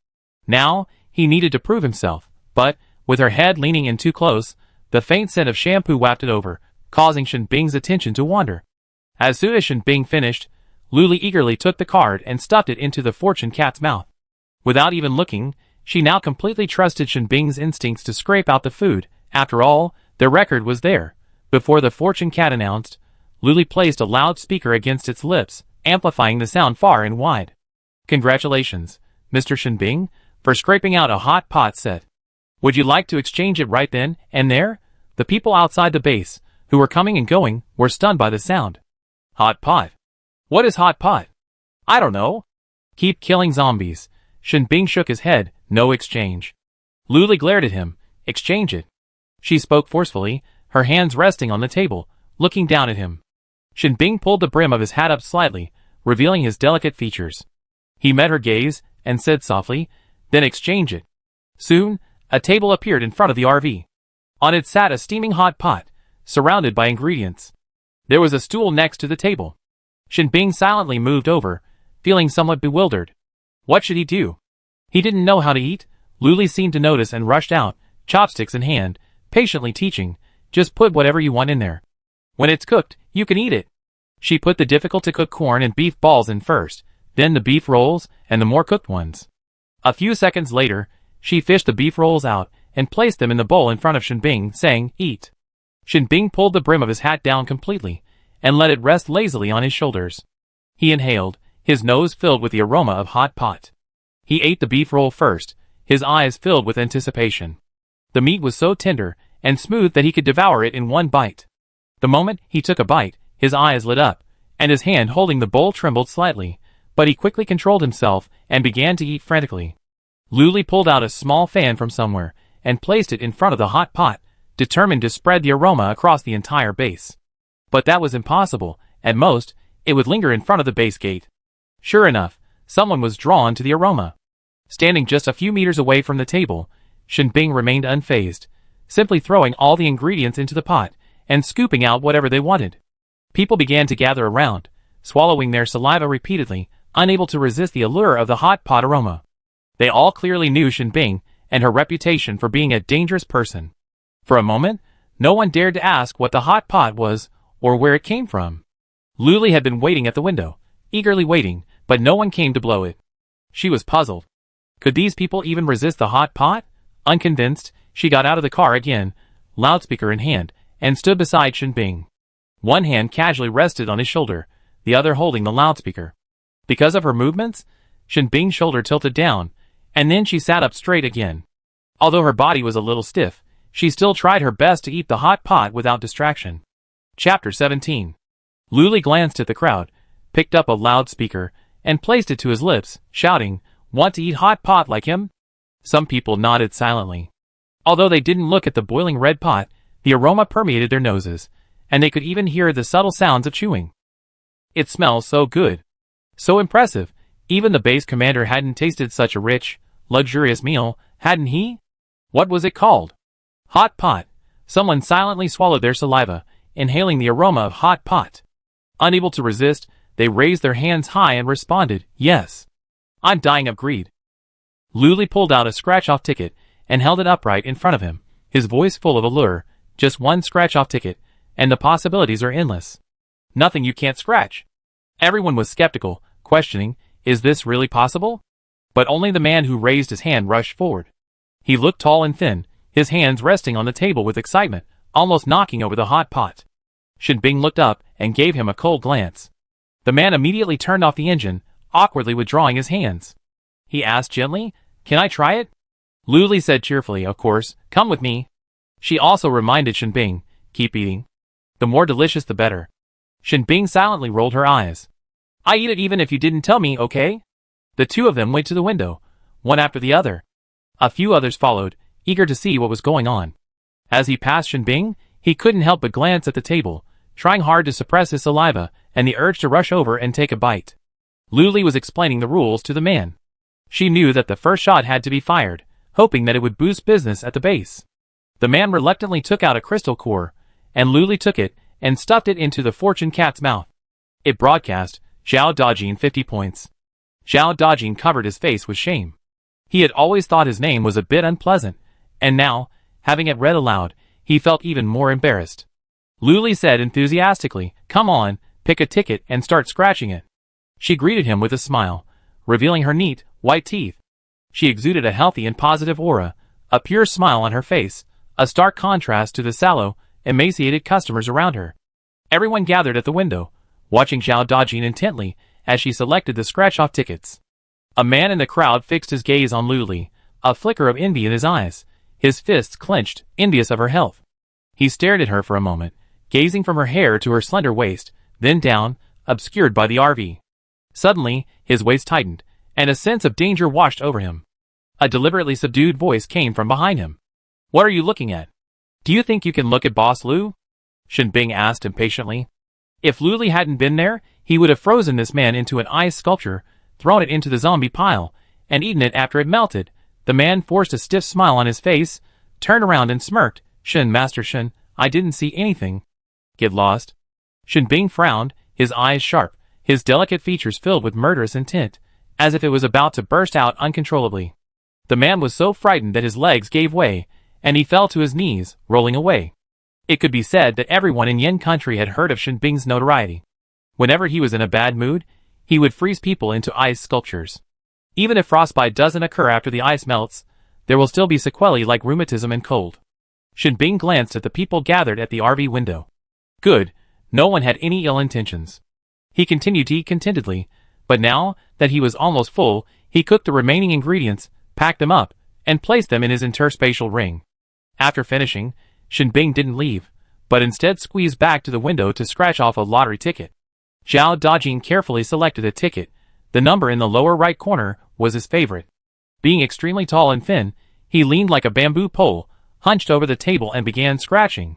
Now, he needed to prove himself, but, with her head leaning in too close, the faint scent of shampoo wafted over, causing Shinbing's attention to wander. As soon as Shinbing finished, Luli eagerly took the card and stuffed it into the fortune cat's mouth. Without even looking, she now completely trusted Shinbing's instincts to scrape out the food. After all, their record was there. Before the fortune cat announced, Luli placed a loudspeaker against its lips, amplifying the sound far and wide. "Congratulations, Mr. Shinbing, for scraping out a hot pot set. Would you like to exchange it right then and there?" The people outside the base, who were coming and going, were stunned by the sound. "Hot pot? What is hot pot?" "I don't know." "Keep killing zombies." Shinbing shook his head. "No exchange." Luli glared at him. "Exchange it." She spoke forcefully, her hands resting on the table, looking down at him. Shinbing pulled the brim of his hat up slightly, revealing his delicate features. He met her gaze, and said softly, "Then exchange it." Soon, a table appeared in front of the RV. On it sat a steaming hot pot, surrounded by ingredients. There was a stool next to the table. Shinbing silently moved over, feeling somewhat bewildered. What should he do? He didn't know how to eat. Luli seemed to notice and rushed out, chopsticks in hand, patiently teaching, "Just put whatever you want in there. When it's cooked, you can eat it." She put the difficult-to-cook corn and beef balls in first, then the beef rolls, and the more cooked ones. A few seconds later, she fished the beef rolls out and placed them in the bowl in front of Shinbing, saying, "Eat." Shinbing pulled the brim of his hat down completely, and let it rest lazily on his shoulders. He inhaled, his nose filled with the aroma of hot pot. He ate the beef roll first, his eyes filled with anticipation. The meat was so tender and smooth that he could devour it in one bite. The moment he took a bite, his eyes lit up, and his hand holding the bowl trembled slightly, but he quickly controlled himself and began to eat frantically. Luli pulled out a small fan from somewhere and placed it in front of the hot pot, determined to spread the aroma across the entire base. But that was impossible. At most, it would linger in front of the base gate. Sure enough, someone was drawn to the aroma. Standing just a few meters away from the table, Shinbing remained unfazed, simply throwing all the ingredients into the pot and scooping out whatever they wanted. People began to gather around, swallowing their saliva repeatedly, unable to resist the allure of the hot pot aroma. They all clearly knew Shinbing and her reputation for being a dangerous person. For a moment, no one dared to ask what the hot pot was or where it came from. Luli had been waiting at the window, eagerly waiting, but no one came to blow it. She was puzzled. Could these people even resist the hot pot? Unconvinced, she got out of the car again, loudspeaker in hand, and stood beside Shinbing. One hand casually rested on his shoulder, the other holding the loudspeaker. Because of her movements, Shinbing's shoulder tilted down, and then she sat up straight again. Although her body was a little stiff, she still tried her best to eat the hot pot without distraction. Chapter 17. Luli glanced at the crowd, picked up a loudspeaker, and placed it to his lips, shouting, "Want to eat hot pot like him?" Some people nodded silently. Although they didn't look at the boiling red pot, the aroma permeated their noses, and they could even hear the subtle sounds of chewing. "It smells so good. So impressive. Even the base commander hadn't tasted such a rich, luxurious meal, hadn't he? What was it called?" "Hot pot." Someone silently swallowed their saliva, inhaling the aroma of hot pot. Unable to resist, they raised their hands high and responded, "Yes. I'm dying of greed." Luli pulled out a scratch-off ticket and held it upright in front of him, his voice full of allure. "Just one scratch-off ticket, and the possibilities are endless. Nothing you can't scratch." Everyone was skeptical, questioning, is this really possible? But only the man who raised his hand rushed forward. He looked tall and thin, his hands resting on the table with excitement, almost knocking over the hot pot. Shinbing looked up and gave him a cold glance. The man immediately turned off the engine, awkwardly withdrawing his hands. He asked gently, "Can I try it?" Luli said cheerfully, "Of course, come with me." She also reminded Shinbing, "Keep eating. The more delicious the better." Shinbing silently rolled her eyes. "I eat it even if you didn't tell me, okay?" The two of them went to the window, one after the other. A few others followed, eager to see what was going on. As he passed Shinbing, he couldn't help but glance at the table, trying hard to suppress his saliva and the urge to rush over and take a bite. Luli was explaining the rules to the man. She knew that the first shot had to be fired, hoping that it would boost business at the base. The man reluctantly took out a crystal core, and Luli took it and stuffed it into the fortune cat's mouth. It broadcast, Zhao Dajin 50 points. Zhao Dajin covered his face with shame. He had always thought his name was a bit unpleasant, and now, having it read aloud, he felt even more embarrassed. Luli said enthusiastically, "Come on, pick a ticket and start scratching it." She greeted him with a smile, revealing her neat, white teeth. She exuded a healthy and positive aura, a pure smile on her face, a stark contrast to the sallow, emaciated customers around her. Everyone gathered at the window, watching Zhao Dajin intently as she selected the scratch-off tickets. A man in the crowd fixed his gaze on Luli, a flicker of envy in his eyes, his fists clenched, envious of her health. He stared at her for a moment, gazing from her hair to her slender waist, then down, obscured by the RV. Suddenly, his waist tightened, and a sense of danger washed over him. A deliberately subdued voice came from behind him. "What are you looking at? Do you think you can look at Boss Lu?" Shen Bing asked impatiently. If Luli hadn't been there, he would have frozen this man into an ice sculpture, thrown it into the zombie pile, and eaten it after it melted. The man forced a stiff smile on his face, turned around and smirked. "Shen, Master Shen, I didn't see anything." "Get lost." Shen Bing frowned, his eyes sharp, his delicate features filled with murderous intent, as if it was about to burst out uncontrollably. The man was so frightened that his legs gave way, and he fell to his knees, rolling away. It could be said that everyone in Yen country had heard of Shen Bing's notoriety. Whenever he was in a bad mood, he would freeze people into ice sculptures. Even if frostbite doesn't occur after the ice melts, there will still be sequelae like rheumatism and cold. Shen Bing glanced at the people gathered at the RV window. Good, no one had any ill intentions. He continued to eat contentedly, but now that he was almost full, he cooked the remaining ingredients, packed them up, and placed them in his interspatial ring. After finishing, Shen Bing didn't leave, but instead squeezed back to the window to scratch off a lottery ticket. Zhao Dajin carefully selected a ticket. The number in the lower right corner was his favorite. Being extremely tall and thin, he leaned like a bamboo pole, hunched over the table and began scratching.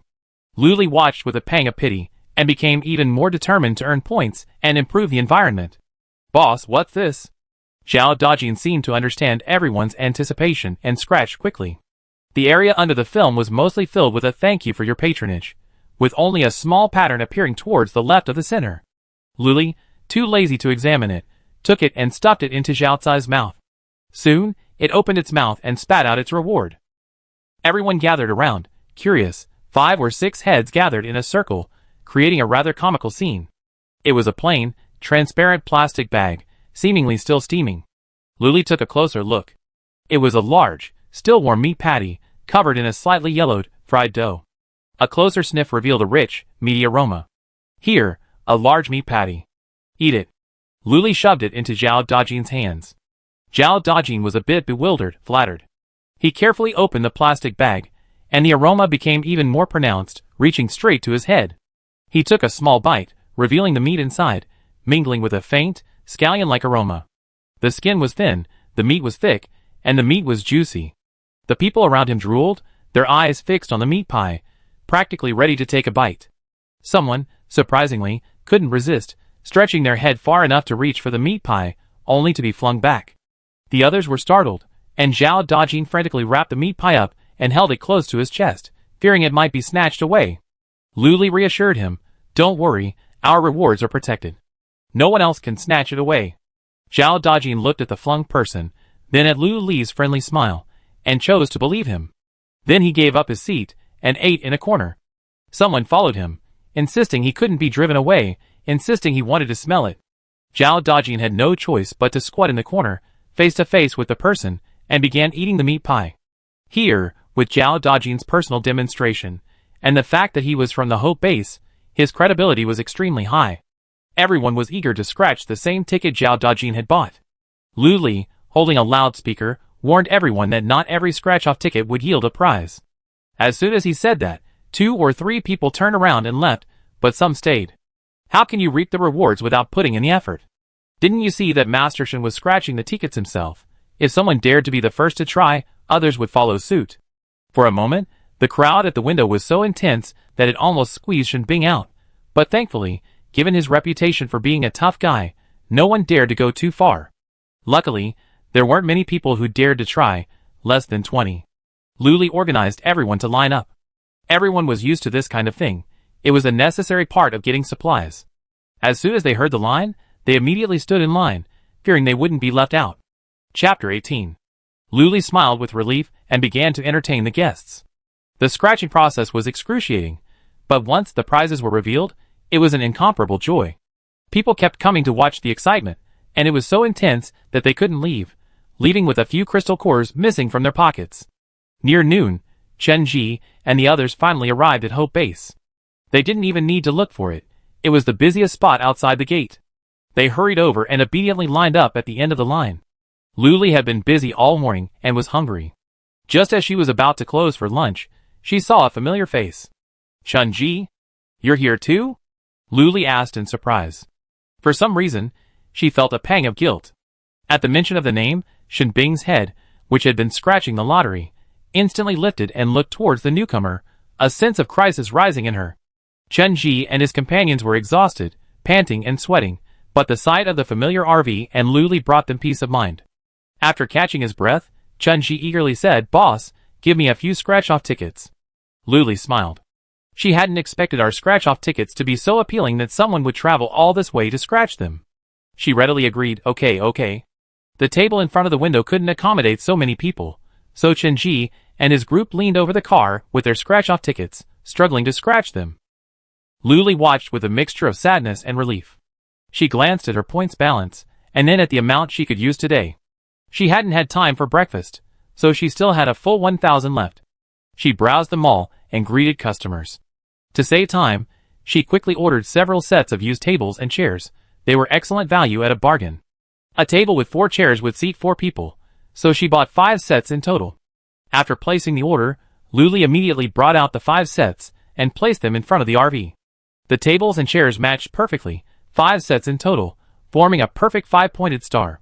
Luli watched with a pang of pity, and became even more determined to earn points and improve the environment. "Boss, what's this?" Zhao Dajin seemed to understand everyone's anticipation and scratched quickly. The area under the film was mostly filled with a "thank you for your patronage," with only a small pattern appearing towards the left of the center. Luli, too lazy to examine it, took it and stuffed it into Zhao Cai's mouth. Soon, it opened its mouth and spat out its reward. Everyone gathered around, curious. 5 or 6 heads gathered in a circle, creating a rather comical scene. It was a plain, transparent plastic bag, seemingly still steaming. Luli took a closer look. It was a large, still warm meat patty, covered in a slightly yellowed, fried dough. A closer sniff revealed a rich, meaty aroma. "Here, a large meat patty. Eat it." Luli shoved it into Zhao Dajin's hands. Zhao Dajin was a bit bewildered, flattered. He carefully opened the plastic bag, and the aroma became even more pronounced, reaching straight to his head. He took a small bite, revealing the meat inside, mingling with a faint, scallion-like aroma. The skin was thin, the meat was thick, and the meat was juicy. The people around him drooled, their eyes fixed on the meat pie, practically ready to take a bite. Someone, surprisingly, couldn't resist, stretching their head far enough to reach for the meat pie, only to be flung back. The others were startled, and Zhao Dajin frantically wrapped the meat pie up and held it close to his chest, fearing it might be snatched away. Luli reassured him, "Don't worry, our rewards are protected. No one else can snatch it away." Zhao Dajin looked at the flung person, then at Luli's friendly smile, and chose to believe him. Then he gave up his seat and ate in a corner. Someone followed him, insisting he couldn't be driven away, insisting he wanted to smell it. Zhao Dajin had no choice but to squat in the corner, face to face with the person, and began eating the meat pie. Here, with Zhao Dajin's personal demonstration, and the fact that he was from the Hope base, his credibility was extremely high. Everyone was eager to scratch the same ticket Zhao Dajin had bought. Luli, holding a loudspeaker, warned everyone that not every scratch-off ticket would yield a prize. As soon as he said that, 2 or 3 people turned around and left, but some stayed. How can you reap the rewards without putting in the effort? Didn't you see that Master Shen was scratching the tickets himself? If someone dared to be the first to try, others would follow suit. For a moment, the crowd at the window was so intense that it almost squeezed Shen Bing out, but thankfully, given his reputation for being a tough guy, no one dared to go too far. Luckily, there weren't many people who dared to try, less than 20. Luli organized everyone to line up. Everyone was used to this kind of thing. It was a necessary part of getting supplies. As soon as they heard the line, they immediately stood in line, fearing they wouldn't be left out. Chapter 18. Luli smiled with relief and began to entertain the guests. The scratching process was excruciating, but once the prizes were revealed, it was an incomparable joy. People kept coming to watch the excitement, and it was so intense that they couldn't leave, leaving with a few crystal cores missing from their pockets. Near noon, Chen Ji and the others finally arrived at Hope Base. They didn't even need to look for it. It was the busiest spot outside the gate. They hurried over and obediently lined up at the end of the line. Luli had been busy all morning and was hungry. Just as she was about to close for lunch, she saw a familiar face. Chen Ji? You're here too? Luli asked in surprise. For some reason, she felt a pang of guilt. At the mention of the name, Shen Bing's head, which had been scratching the lottery, instantly lifted and looked towards the newcomer, a sense of crisis rising in her. Chen Ji and his companions were exhausted, panting and sweating, but the sight of the familiar RV and Luli brought them peace of mind. After catching his breath, Chen Ji eagerly said, "Boss, give me a few scratch-off tickets." Luli smiled. She hadn't expected our scratch-off tickets to be so appealing that someone would travel all this way to scratch them. She readily agreed, okay. The table in front of the window couldn't accommodate so many people, so Chen Ji and his group leaned over the car with their scratch-off tickets, struggling to scratch them. Luli watched with a mixture of sadness and relief. She glanced at her points balance, and then at the amount she could use today. She hadn't had time for breakfast, so she still had a full 1,000 left. She browsed the mall and greeted customers. To save time, she quickly ordered several sets of used tables and chairs. They were excellent value at a bargain. A table with 4 chairs would seat 4 people, so she bought 5 sets in total. After placing the order, Luli immediately brought out the 5 sets and placed them in front of the RV. The tables and chairs matched perfectly, 5 sets in total, forming a perfect 5-pointed star.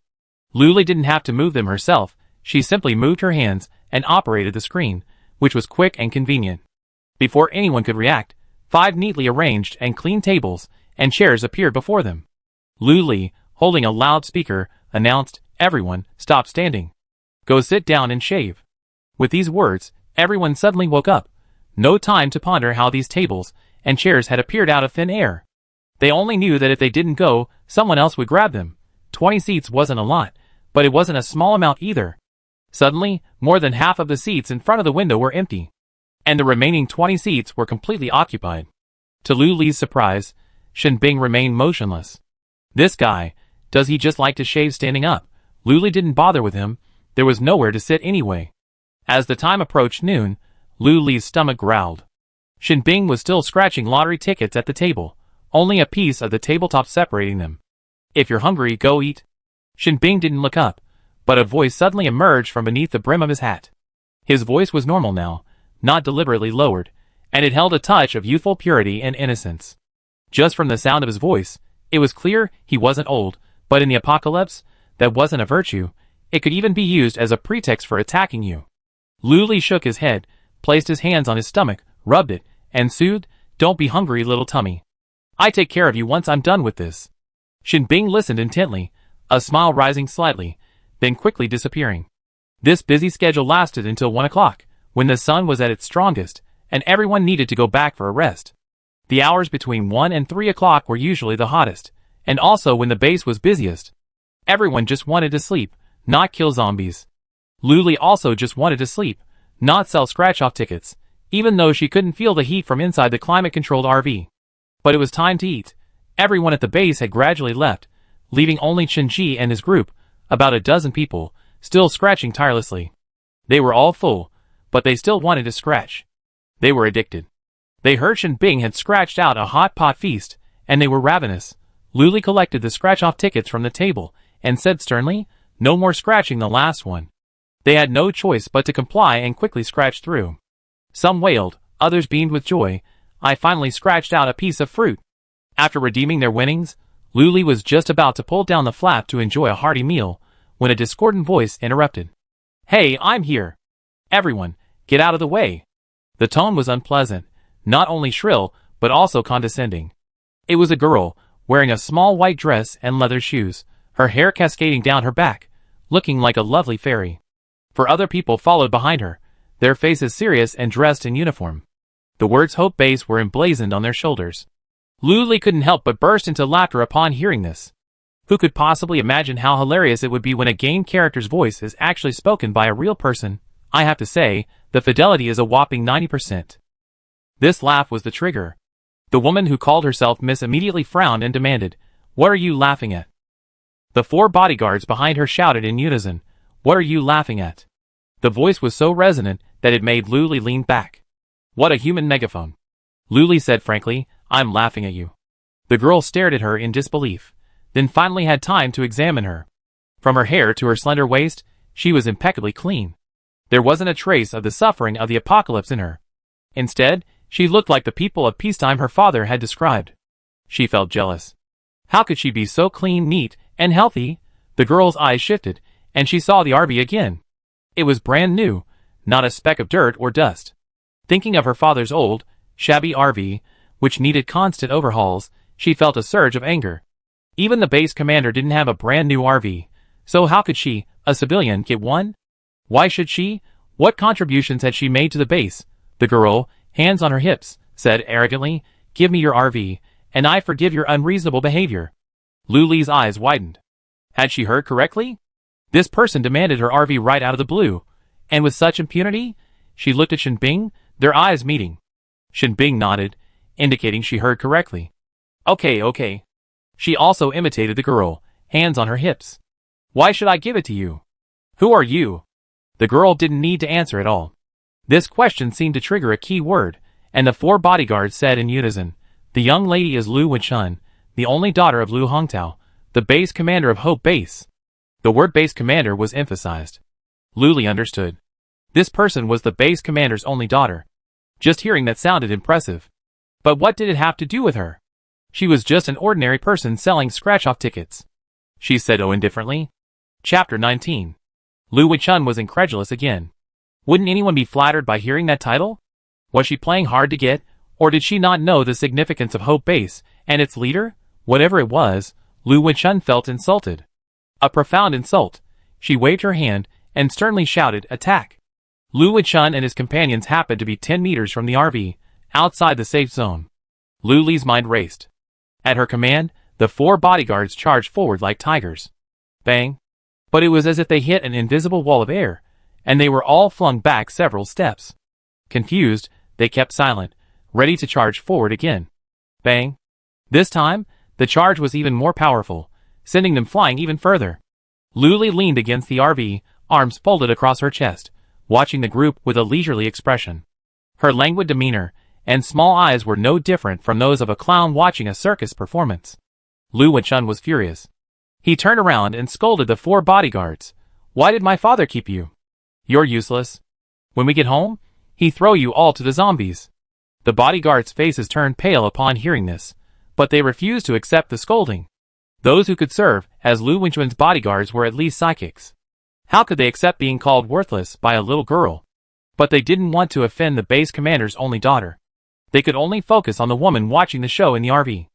Luli didn't have to move them herself, she simply moved her hands and operated the screen, which was quick and convenient. Before anyone could react, 5 neatly arranged and clean tables and chairs appeared before them. Luli, holding a loudspeaker, announced, "Everyone, stop standing. Go sit down and shave." With these words, everyone suddenly woke up. No time to ponder how these tables and chairs had appeared out of thin air. They only knew that if they didn't go, someone else would grab them. 20 seats wasn't a lot, but it wasn't a small amount either. Suddenly, more than half of the seats in front of the window were empty, and the remaining 20 seats were completely occupied. To Luli's surprise, Shen Bing remained motionless. This guy, does he just like to shave standing up? Luli didn't bother with him, there was nowhere to sit anyway. As the time approached noon, Luli's stomach growled. Shen Bing was still scratching lottery tickets at the table, only a piece of the tabletop separating them. "If you're hungry, go eat." Shen Bing didn't look up, but a voice suddenly emerged from beneath the brim of his hat. His voice was normal now, not deliberately lowered, and it held a touch of youthful purity and innocence. Just from the sound of his voice, it was clear he wasn't old, but in the apocalypse, that wasn't a virtue. It could even be used as a pretext for attacking you. Luli shook his head, placed his hands on his stomach, rubbed it, and soothed, "Don't be hungry, little tummy. I take care of you once I'm done with this." Shen Bing listened intently, a smile rising slightly, then quickly disappearing. This busy schedule lasted until 1 o'clock, when the sun was at its strongest, and everyone needed to go back for a rest. The hours between 1 and 3 o'clock were usually the hottest, and also when the base was busiest. Everyone just wanted to sleep, not kill zombies. Luli also just wanted to sleep, not sell scratch-off tickets, even though she couldn't feel the heat from inside the climate-controlled RV. But it was time to eat. Everyone at the base had gradually left, leaving only Chen Ji and his group, about a dozen people, still scratching tirelessly. They were all full, but they still wanted to scratch. They were addicted. They heard Shen Bing had scratched out a hot pot feast, and they were ravenous. Luli collected the scratch-off tickets from the table, and said sternly, "No more scratching the last one." They had no choice but to comply and quickly scratch through. Some wailed, others beamed with joy. I finally scratched out a piece of fruit. After redeeming their winnings, Luli was just about to pull down the flap to enjoy a hearty meal, when a discordant voice interrupted. "Hey, I'm here. Everyone, get out of the way." The tone was unpleasant, not only shrill, but also condescending. It was a girl, wearing a small white dress and leather shoes, her hair cascading down her back, looking like a lovely fairy. 4 other people followed behind her, their faces serious and dressed in uniform. The words Hope Base were emblazoned on their shoulders. Luli couldn't help but burst into laughter upon hearing this. Who could possibly imagine how hilarious it would be when a game character's voice is actually spoken by a real person? I have to say, the fidelity is a whopping 90%. This laugh was the trigger. The woman who called herself Miss immediately frowned and demanded, "What are you laughing at?" The 4 bodyguards behind her shouted in unison, "What are you laughing at?" The voice was so resonant that it made Luli lean back. What a human megaphone. Luli said frankly, "I'm laughing at you." The girl stared at her in disbelief, then finally had time to examine her. From her hair to her slender waist, she was impeccably clean. There wasn't a trace of the suffering of the apocalypse in her. Instead, she looked like the people of peacetime her father had described. She felt jealous. How could she be so clean, neat, and healthy? The girl's eyes shifted, and she saw the RV again. It was brand new, not a speck of dirt or dust. Thinking of her father's old, shabby RV, which needed constant overhauls, she felt a surge of anger. Even the base commander didn't have a brand new RV, so how could she, a civilian, get one? Why should she? What contributions had she made to the base? The girl, hands on her hips, said arrogantly, "Give me your RV, and I forgive your unreasonable behavior." Luli's eyes widened. Had she heard correctly? This person demanded her RV right out of the blue, and with such impunity? She looked at Shinbing, their eyes meeting. Shinbing nodded, indicating she heard correctly. Okay. She also imitated the girl, hands on her hips. "Why should I give it to you? Who are you?" The girl didn't need to answer at all. This question seemed to trigger a key word, and the 4 bodyguards said in unison, "The young lady is Lu Wenchun, the only daughter of Lu Hongtao, the base commander of Hope Base." The word base commander was emphasized. Luli understood. This person was the base commander's only daughter. Just hearing that sounded impressive. But what did it have to do with her? She was just an ordinary person selling scratch-off tickets. She said indifferently. Chapter 19. Lu Wenchun was incredulous again. Wouldn't anyone be flattered by hearing that title? Was she playing hard to get, or did she not know the significance of Hope Base and its leader? Whatever it was, Lu Wenchun felt insulted. A profound insult. She waved her hand and sternly shouted, "Attack!" Lu Wenchun and his companions happened to be 10 meters from the RV, outside the safe zone. Luli's mind raced. At her command, the 4 bodyguards charged forward like tigers. Bang! But it was as if they hit an invisible wall of air, and they were all flung back several steps. Confused, they kept silent, ready to charge forward again. Bang! This time, the charge was even more powerful, sending them flying even further. Luli leaned against the RV, arms folded across her chest, watching the group with a leisurely expression. Her languid demeanor and small eyes were no different from those of a clown watching a circus performance. Lu Wenchun was furious. He turned around and scolded the 4 bodyguards. "Why did my father keep you? You're useless. When we get home, he throw you all to the zombies." The bodyguards' faces turned pale upon hearing this, but they refused to accept the scolding. Those who could serve as Lu Wenchun's bodyguards were at least psychics. How could they accept being called worthless by a little girl? But they didn't want to offend the base commander's only daughter. They could only focus on the woman watching the show in the RV.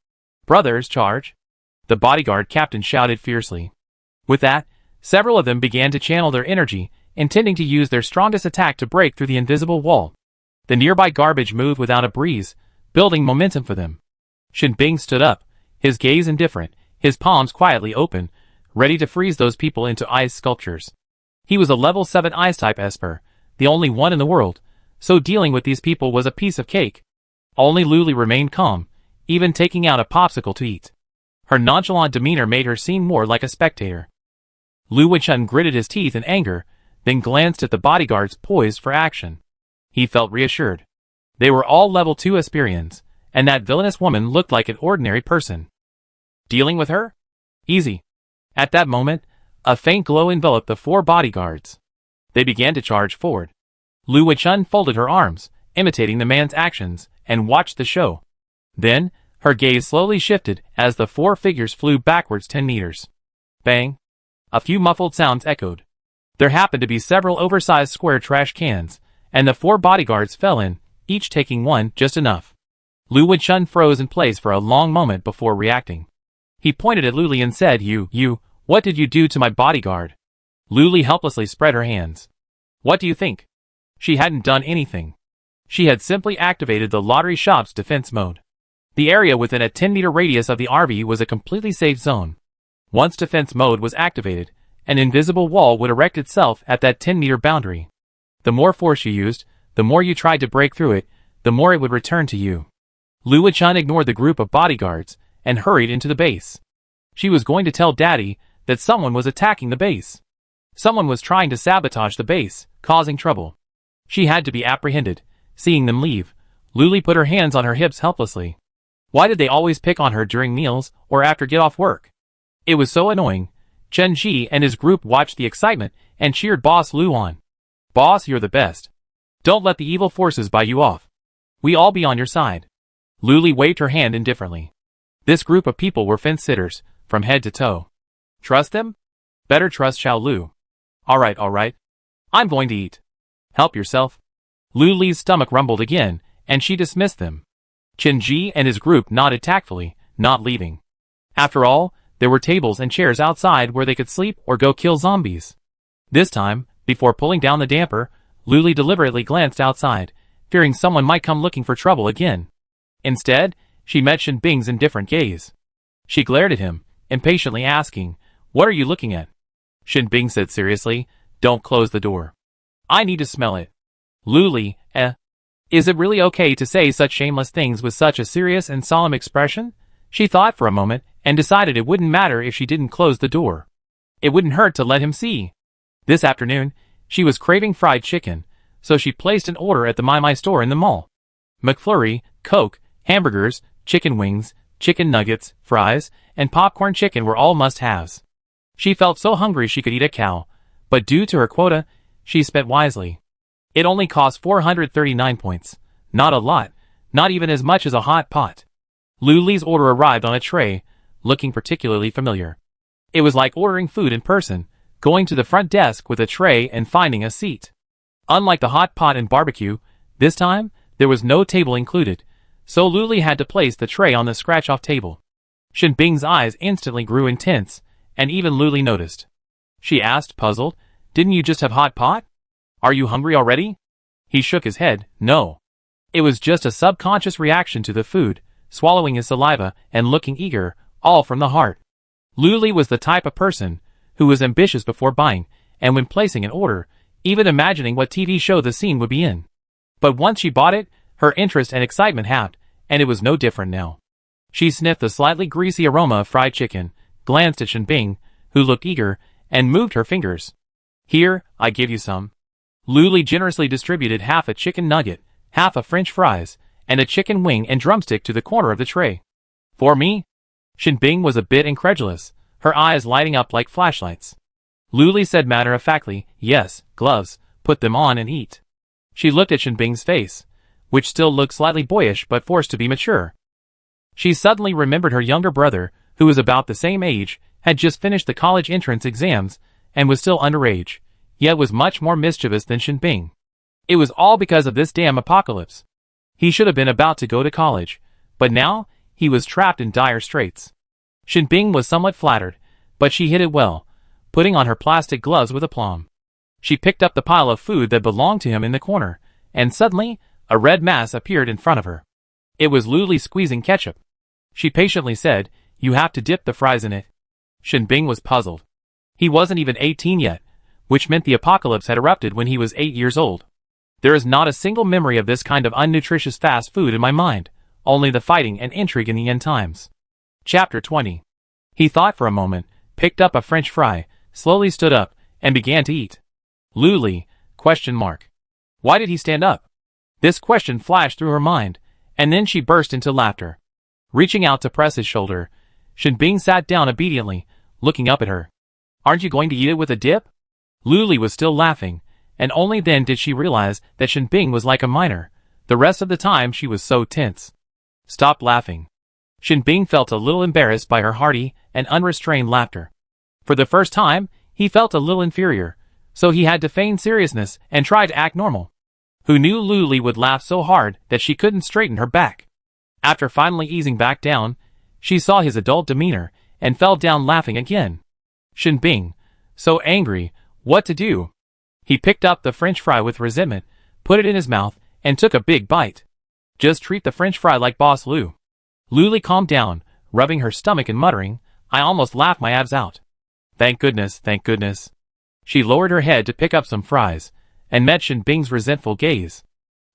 "Brothers, charge!" The bodyguard captain shouted fiercely. With that, several of them began to channel their energy, intending to use their strongest attack to break through the invisible wall. The nearby garbage moved without a breeze, building momentum for them. Shinbing stood up, his gaze indifferent, his palms quietly open, ready to freeze those people into ice sculptures. He was a level 7 ice-type Esper, the only one in the world, so dealing with these people was a piece of cake. Only Luli remained calm, even taking out a popsicle to eat. Her nonchalant demeanor made her seem more like a spectator. Lu Wenchun gritted his teeth in anger, then glanced at the bodyguards poised for action. He felt reassured. They were all level 2 Esperians, and that villainous woman looked like an ordinary person. Dealing with her? Easy. At that moment, a faint glow enveloped the 4 bodyguards. They began to charge forward. Lu Wenchun folded her arms, imitating the man's actions, and watched the show. Then, her gaze slowly shifted as the 4 figures flew backwards 10 meters. Bang! A few muffled sounds echoed. There happened to be several oversized square trash cans, and the 4 bodyguards fell in, each taking one just enough. Lu Wenchun froze in place for a long moment before reacting. He pointed at Luli and said, You, what did you do to my bodyguard?" Luli helplessly spread her hands. "What do you think? She hadn't done anything. She had simply activated the lottery shop's defense mode. The area within a 10-meter radius of the RV was a completely safe zone. Once defense mode was activated, an invisible wall would erect itself at that 10-meter boundary. The more force you used, the more you tried to break through it, the more it would return to you. Luo-chan ignored the group of bodyguards and hurried into the base. She was going to tell Daddy that someone was attacking the base. Someone was trying to sabotage the base, causing trouble. She had to be apprehended. Seeing them leave, Luli put her hands on her hips helplessly. Why did they always pick on her during meals or after get off work? It was so annoying. Chen Ji and his group watched the excitement and cheered Boss Lu on. Boss, you're the best. Don't let the evil forces buy you off. We all be on your side. Luli waved her hand indifferently. This group of people were fence-sitters, from head to toe. Trust them? Better trust Xiao Lu. Alright. I'm going to eat. Help yourself. Luli's stomach rumbled again, and she dismissed them. Chen Ji and his group nodded tactfully, not leaving. After all, there were tables and chairs outside where they could sleep or go kill zombies. This time, before pulling down the damper, Luli deliberately glanced outside, fearing someone might come looking for trouble again. Instead, she met Shen Bing's indifferent gaze. She glared at him, impatiently asking, "What are you looking at?" Shen Bing said seriously, "Don't close the door. I need to smell it." Luli, Is it really okay to say such shameless things with such a serious and solemn expression? She thought for a moment and decided it wouldn't matter if she didn't close the door. It wouldn't hurt to let him see. This afternoon, she was craving fried chicken, so she placed an order at the My store in the mall. McFlurry, Coke, hamburgers, chicken wings, chicken nuggets, fries, and popcorn chicken were all must-haves. She felt so hungry she could eat a cow, but due to her quota, she spent wisely. It only cost 439 points. Not a lot, not even as much as a hot pot. Luli's order arrived on a tray, looking particularly familiar. It was like ordering food in person, going to the front desk with a tray and finding a seat. Unlike the hot pot and barbecue, this time, there was no table included, so Luli had to place the tray on the scratch-off table. Shen Bing's eyes instantly grew intense, and even Luli noticed. She asked, puzzled, "Didn't you just have hot pot? Are you hungry already?" He shook his head, "No." It was just a subconscious reaction to the food, swallowing his saliva and looking eager, all from the heart. Luli was the type of person who was ambitious before buying, and when placing an order, even imagining what TV show the scene would be in. But once she bought it, her interest and excitement halved, and it was no different now. She sniffed the slightly greasy aroma of fried chicken, glanced at Shen Bing, who looked eager, and moved her fingers. "Here, I give you some." Luli generously distributed half a chicken nugget, half a French fries, and a chicken wing and drumstick to the corner of the tray. "For me?" Shen Bing was a bit incredulous, her eyes lighting up like flashlights. Luli said matter-of-factly, "Yes, gloves, put them on and eat." She looked at Shen Bing's face, which still looked slightly boyish but forced to be mature. She suddenly remembered her younger brother, who was about the same age, had just finished the college entrance exams, and was still underage, yet was much more mischievous than Shen Bing. It was all because of this damn apocalypse. He should have been about to go to college, but now, he was trapped in dire straits. Shen Bing was somewhat flattered, but she hid it well, putting on her plastic gloves with aplomb. She picked up the pile of food that belonged to him in the corner, and suddenly, a red mass appeared in front of her. It was Luli squeezing ketchup. She patiently said, "You have to dip the fries in it." Shen Bing was puzzled. He wasn't even 18 yet, which meant the apocalypse had erupted when he was 8 years old. There is not a single memory of this kind of unnutritious fast food in my mind, only the fighting and intrigue in the end times. Chapter 20. He thought for a moment, picked up a French fry, slowly stood up, and began to eat. Luli, ? Why did he stand up? This question flashed through her mind, and then she burst into laughter. Reaching out to press his shoulder, Shen Bing sat down obediently, looking up at her. "Aren't you going to eat it with a dip?" Luli was still laughing, and only then did she realize that Shen Bing was like a minor. The rest of the time she was so tense. "Stop laughing." Shen Bing felt a little embarrassed by her hearty and unrestrained laughter. For the first time, he felt a little inferior, so he had to feign seriousness and try to act normal. Who knew Luli would laugh so hard that she couldn't straighten her back? After finally easing back down, she saw his adult demeanor and fell down laughing again. Shen Bing, so angry, what to do? He picked up the French fry with resentment, put it in his mouth, and took a big bite. Just treat the French fry like Boss Lu. Luli calmed down, rubbing her stomach and muttering, I almost laughed my abs out. Thank goodness, thank goodness. She lowered her head to pick up some fries, and met Shin Bing's resentful gaze.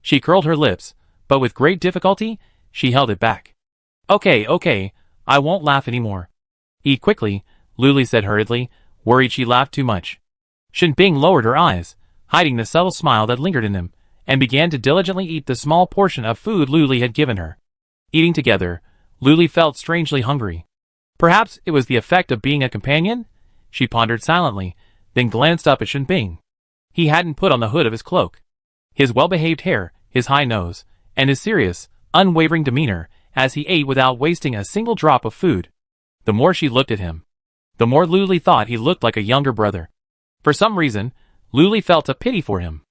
She curled her lips, but with great difficulty, she held it back. Okay, I won't laugh anymore. Eat quickly, Luli said hurriedly, worried she laughed too much. Shin Bing lowered her eyes, hiding the subtle smile that lingered in them, and began to diligently eat the small portion of food Luli had given her. Eating together, Luli felt strangely hungry. Perhaps it was the effect of being a companion? She pondered silently, then glanced up at Shin Bing. He hadn't put on the hood of his cloak. His well-behaved hair, his high nose, and his serious, unwavering demeanor as he ate without wasting a single drop of food. The more she looked at him, the more Luli thought he looked like a younger brother. For some reason, Luli felt a pity for him.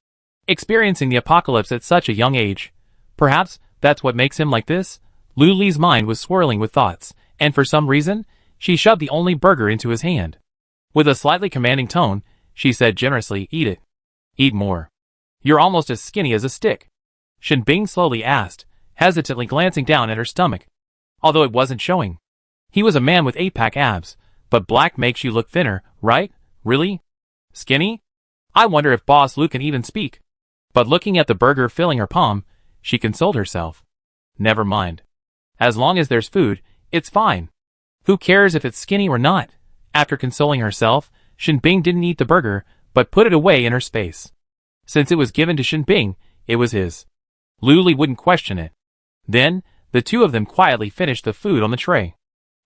Experiencing the apocalypse at such a young age, perhaps that's what makes him like this? Luli's mind was swirling with thoughts, and for some reason, she shoved the only burger into his hand. With a slightly commanding tone, she said generously, "Eat it. Eat more. You're almost as skinny as a stick." Shin Bing slowly asked, hesitantly glancing down at her stomach. Although it wasn't showing. He was a man with 8-pack abs, but black makes you look thinner, right? Really? Skinny? I wonder if Boss Lou can even speak. But looking at the burger filling her palm, she consoled herself. Never mind. As long as there's food, it's fine. Who cares if it's skinny or not? After consoling herself, Shin Bing didn't eat the burger, but put it away in her space. Since it was given to Shin Bing, it was his. Luli wouldn't question it. Then, the two of them quietly finished the food on the tray.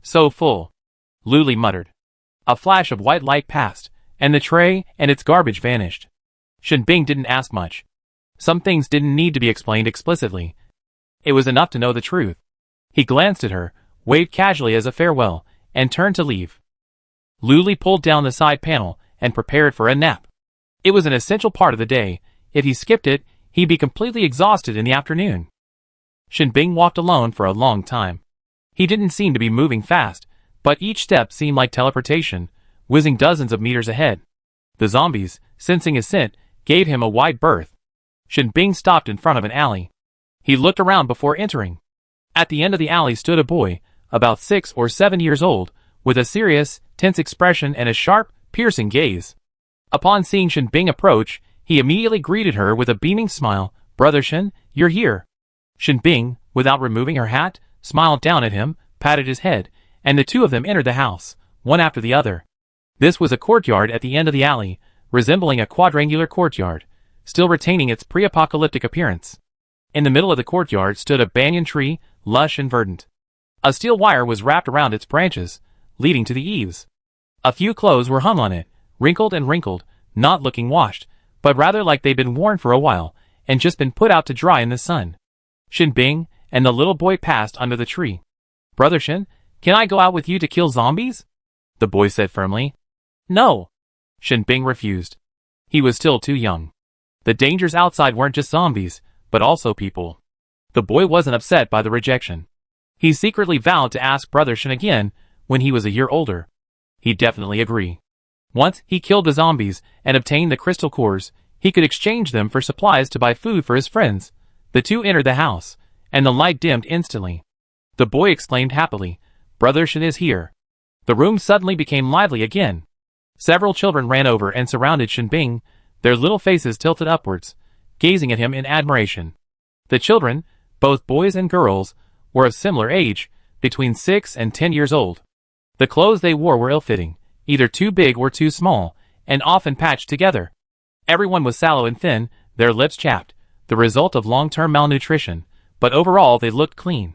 So full. Luli muttered. A flash of white light passed, and the tray and its garbage vanished. Shin Bing didn't ask much. Some things didn't need to be explained explicitly. It was enough to know the truth. He glanced at her, waved casually as a farewell, and turned to leave. Luli pulled down the side panel and prepared for a nap. It was an essential part of the day. If he skipped it, he'd be completely exhausted in the afternoon. Shin Bing walked alone for a long time. He didn't seem to be moving fast, but each step seemed like teleportation, whizzing dozens of meters ahead. The zombies, sensing his scent, gave him a wide berth. Shin Bing stopped in front of an alley. He looked around before entering. At the end of the alley stood a boy, about 6 or 7 years old, with a serious, tense expression and a sharp, piercing gaze. Upon seeing Shin Bing approach, he immediately greeted her with a beaming smile. "Brother Shin, you're here." Shin Bing, without removing her hat, smiled down at him, patted his head, and the two of them entered the house, one after the other. This was a courtyard at the end of the alley, resembling a quadrangular courtyard, still retaining its pre-apocalyptic appearance. In the middle of the courtyard stood a banyan tree, lush and verdant. A steel wire was wrapped around its branches, leading to the eaves. A few clothes were hung on it, wrinkled and wrinkled, not looking washed, but rather like they'd been worn for a while, and just been put out to dry in the sun. Shin Bing and the little boy passed under the tree. "Brother Shin, can I go out with you to kill zombies?" the boy said firmly. "No." Shin Bing refused. He was still too young. The dangers outside weren't just zombies, but also people. The boy wasn't upset by the rejection. He secretly vowed to ask Brother Shin again when he was a year older. He'd definitely agree. Once he killed the zombies and obtained the crystal cores, he could exchange them for supplies to buy food for his friends. The two entered the house, and the light dimmed instantly. The boy exclaimed happily, "Brother Shin is here." The room suddenly became lively again. Several children ran over and surrounded Shin Bing, their little faces tilted upwards, gazing at him in admiration. The children, both boys and girls, were of similar age, between 6 and 10 years old. The clothes they wore were ill-fitting, either too big or too small, and often patched together. Everyone was sallow and thin, their lips chapped, the result of long-term malnutrition, but overall they looked clean.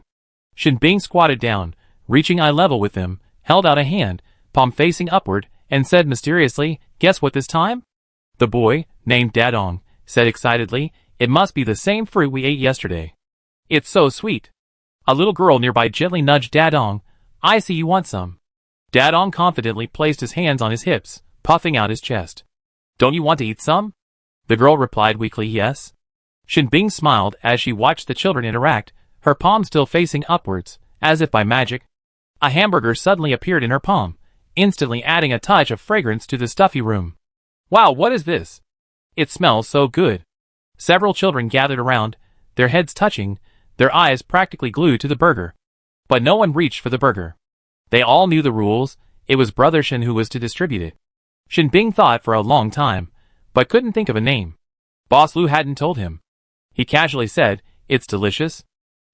Shin Bing squatted down, reaching eye level with them, held out a hand, palm facing upward, and said mysteriously, "Guess what this time?" The boy, named Dadong, said excitedly, "It must be the same fruit we ate yesterday. It's so sweet." A little girl nearby gently nudged Dadong. "I see you want some." Dadong confidently placed his hands on his hips, puffing out his chest. "Don't you want to eat some?" The girl replied weakly, "Yes." Shin Bing smiled as she watched the children interact, her palm still facing upwards, as if by magic. A hamburger suddenly appeared in her palm, instantly adding a touch of fragrance to the stuffy room. "Wow, what is this? It smells so good." Several children gathered around, their heads touching, their eyes practically glued to the burger. But no one reached for the burger. They all knew the rules. It was Brother Shin who was to distribute it. Shin Bing thought for a long time, but couldn't think of a name. Boss Lu hadn't told him. He casually said, "It's delicious."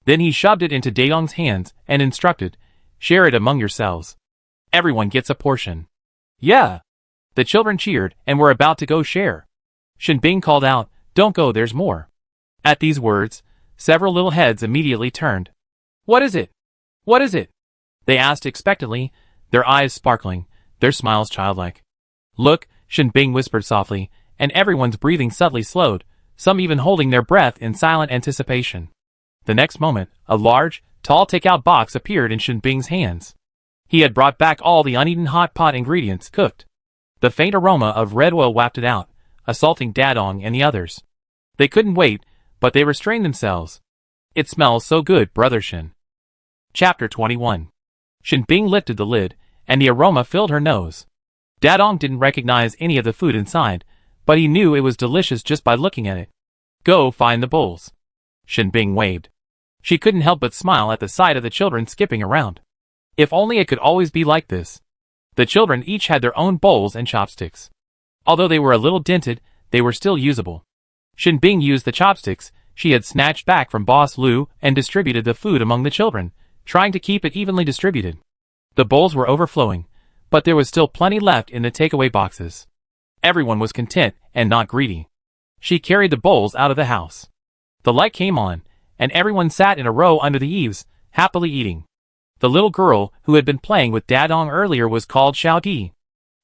Then he shoved it into Daedong's hands and instructed, "Share it among yourselves. Everyone gets a portion." "Yeah!" The children cheered and were about to go share. Shin Bing called out, "Don't go, there's more." At these words, several little heads immediately turned. "What is it? What is it?" they asked expectantly, their eyes sparkling, their smiles childlike. "Look," Shin Bing whispered softly, and everyone's breathing subtly slowed, some even holding their breath in silent anticipation. The next moment, a large, tall takeout box appeared in Shin Bing's hands. He had brought back all the uneaten hot pot ingredients cooked. The faint aroma of red oil wafted out, assaulting Daedong and the others. They couldn't wait, but they restrained themselves. "It smells so good, Brother Shin." Chapter 21. Shin Bing lifted the lid, and the aroma filled her nose. Daedong didn't recognize any of the food inside, but he knew it was delicious just by looking at it. "Go find the bowls." Shin Bing waved. She couldn't help but smile at the sight of the children skipping around. If only it could always be like this. The children each had their own bowls and chopsticks. Although they were a little dented, they were still usable. Shin Bing used the chopsticks she had snatched back from Boss Lu and distributed the food among the children, trying to keep it evenly distributed. The bowls were overflowing, but there was still plenty left in the takeaway boxes. Everyone was content and not greedy. She carried the bowls out of the house. The light came on, and everyone sat in a row under the eaves, happily eating. The little girl who had been playing with Daedong earlier was called Xiao Di.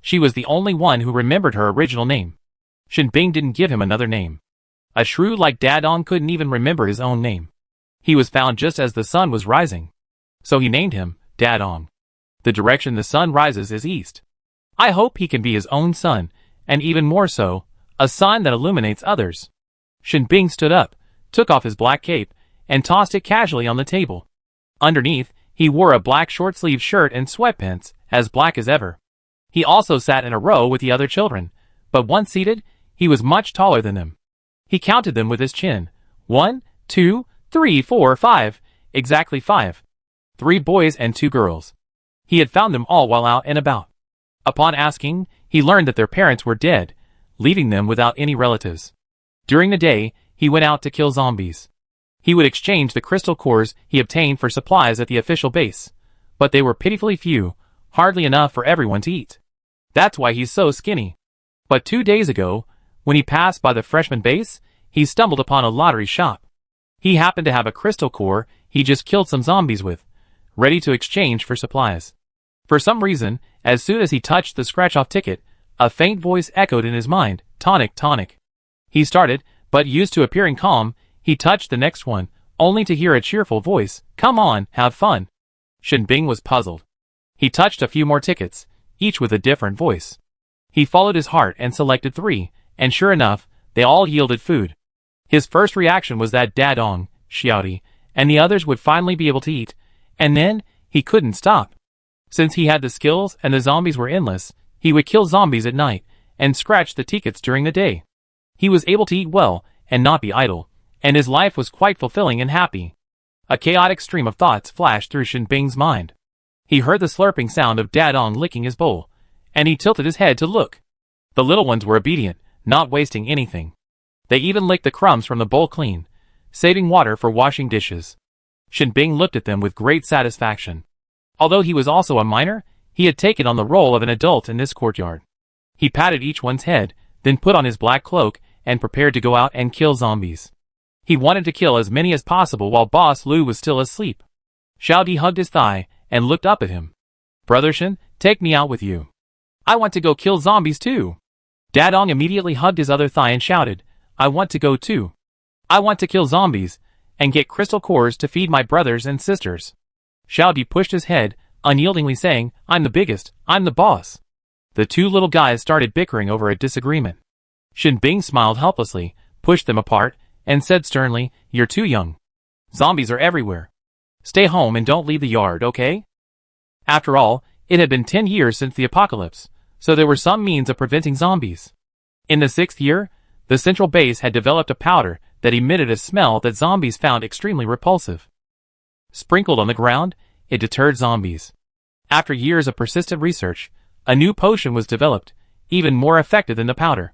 She was the only one who remembered her original name. Shin Bing didn't give him another name. A shrew like Daedong couldn't even remember his own name. He was found just as the sun was rising. So he named him Daedong. The direction the sun rises is east. I hope he can be his own sun, and even more so, a sun that illuminates others. Shin Bing stood up, took off his black cape, and tossed it casually on the table. Underneath, he wore a black short-sleeved shirt and sweatpants, as black as ever. He also sat in a row with the other children, but once seated, he was much taller than them. He counted them with his chin. 1, 2, 3, 4, 5, exactly 5. 3 boys and 2 girls. He had found them all while out and about. Upon asking, he learned that their parents were dead, leaving them without any relatives. During the day, he went out to kill zombies. He would exchange the crystal cores he obtained for supplies at the official base, but they were pitifully few, hardly enough for everyone to eat. That's why he's so skinny. But 2 days ago, when he passed by the freshman base, he stumbled upon a lottery shop. He happened to have a crystal core he just killed some zombies with, ready to exchange for supplies. For some reason, as soon as he touched the scratch-off ticket, a faint voice echoed in his mind, "Tonic, tonic." He started, but used to appearing calm, he touched the next one, only to hear a cheerful voice, "Come on, have fun." Shin Bing was puzzled. He touched a few more tickets, each with a different voice. He followed his heart and selected 3, and sure enough, they all yielded food. His first reaction was that Daedong, Xiaodi, and the others would finally be able to eat, and then, he couldn't stop. Since he had the skills and the zombies were endless, he would kill zombies at night, and scratch the tickets during the day. He was able to eat well, and not be idle, and his life was quite fulfilling and happy. A chaotic stream of thoughts flashed through Shin Bing's mind. He heard the slurping sound of Daedong licking his bowl, and he tilted his head to look. The little ones were obedient, not wasting anything. They even licked the crumbs from the bowl clean, saving water for washing dishes. Shin Bing looked at them with great satisfaction. Although he was also a minor, he had taken on the role of an adult in this courtyard. He patted each one's head, then put on his black cloak, and prepared to go out and kill zombies. He wanted to kill as many as possible while Boss Lu was still asleep. Xiao Di hugged his thigh, and looked up at him. "Brother Shin, take me out with you. I want to go kill zombies too." Daedong immediately hugged his other thigh and shouted, "I want to go too. I want to kill zombies, and get crystal cores to feed my brothers and sisters." Xiao Di pushed his head, unyieldingly saying, "I'm the biggest, I'm the boss." The 2 little guys started bickering over a disagreement. Shin Bing smiled helplessly, pushed them apart, and said sternly, "You're too young. Zombies are everywhere. Stay home and don't leave the yard, okay?" After all, it had been 10 years since the apocalypse, so there were some means of preventing zombies. In the 6th year, the central base had developed a powder that emitted a smell that zombies found extremely repulsive. Sprinkled on the ground, it deterred zombies. After years of persistent research, a new potion was developed, even more effective than the powder.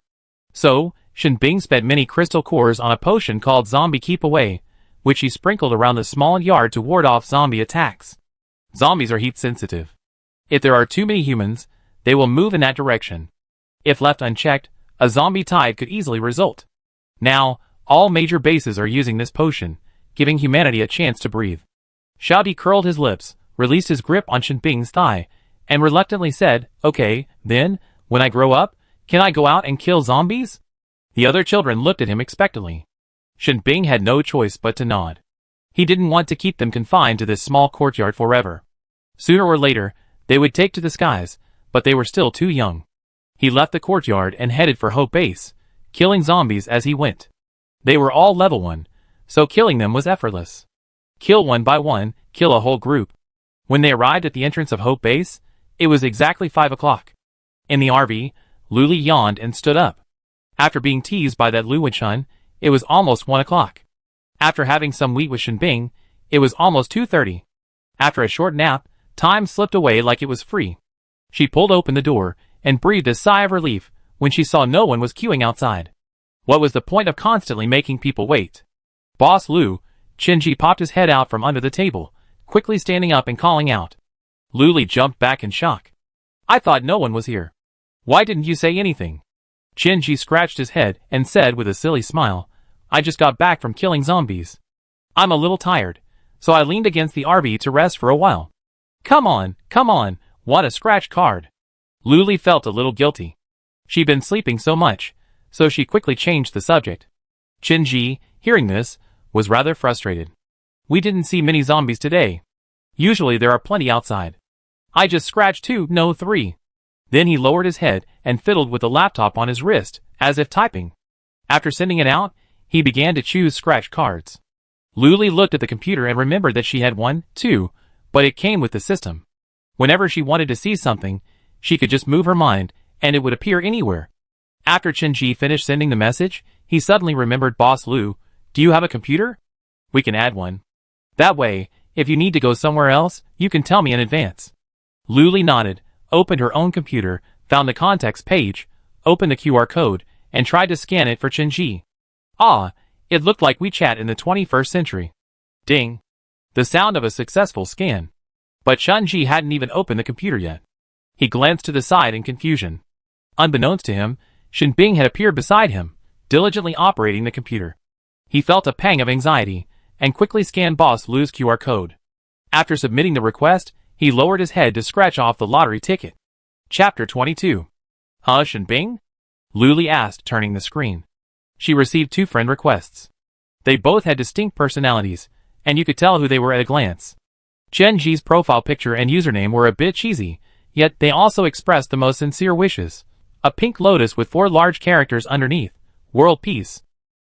So, Shinbing spent many crystal cores on a potion called Zombie Keep Away, which he sprinkled around the small yard to ward off zombie attacks. Zombies are heat sensitive. If there are too many humans, they will move in that direction. If left unchecked, a zombie tide could easily result. Now, all major bases are using this potion, giving humanity a chance to breathe. Xiaodi curled his lips, released his grip on Shinbing's thigh, and reluctantly said, "Okay, then, when I grow up, can I go out and kill zombies?" The other children looked at him expectantly. Shinbing had no choice but to nod. He didn't want to keep them confined to this small courtyard forever. Sooner or later, they would take to the skies, but they were still too young. He left the courtyard and headed for Hope Base, killing zombies as he went. They were all level 1, so killing them was effortless. Kill one by one, kill a whole group. When they arrived at the entrance of Hope Base, it was exactly 5 o'clock. In the RV, Luli yawned and stood up. After being teased by that Lu Wenchun, it was almost 1 o'clock. After having some wheat with Shinbing, it was almost 2:30. After a short nap, time slipped away like it was free. She pulled open the door and breathed a sigh of relief when she saw no one was queuing outside. What was the point of constantly making people wait? Boss Lu, Qinji popped his head out from under the table, quickly standing up and calling out. Luli jumped back in shock. "I thought no one was here. Why didn't you say anything?" Qinji scratched his head and said with a silly smile, "I just got back from killing zombies. I'm a little tired, so I leaned against the RV to rest for a while." Come on, want a scratch card?" Luli felt a little guilty. She'd been sleeping so much, so she quickly changed the subject. Qinji, hearing this, was rather frustrated. "We didn't see many zombies today. Usually there are plenty outside. I just scratched 2, no 3. Then he lowered his head and fiddled with the laptop on his wrist, as if typing. After sending it out, he began to choose scratch cards. Luli looked at the computer and remembered that she had 1, 2, but it came with the system. Whenever she wanted to see something, she could just move her mind, and it would appear anywhere. After Qinji finished sending the message, he suddenly remembered Boss Lu. "Do you have a computer? We can add one. That way, if you need to go somewhere else, you can tell me in advance." Luli nodded, opened her own computer, found the contacts page, opened the QR code, and tried to scan it for Qinji. Ah, it looked like WeChat in the 21st century. Ding. The sound of a successful scan. But Qinji hadn't even opened the computer yet. He glanced to the side in confusion. Unbeknownst to him, Shinbing had appeared beside him, diligently operating the computer. He felt a pang of anxiety, and quickly scanned Boss Lu's QR code. After submitting the request, he lowered his head to scratch off the lottery ticket. Chapter 22. Huh, Shinbing? Luli asked, turning the screen. She received 2 friend requests. They both had distinct personalities, and you could tell who they were at a glance. Qinji's profile picture and username were a bit cheesy, yet they also expressed the most sincere wishes. A pink lotus with 4 large characters underneath, World Peace.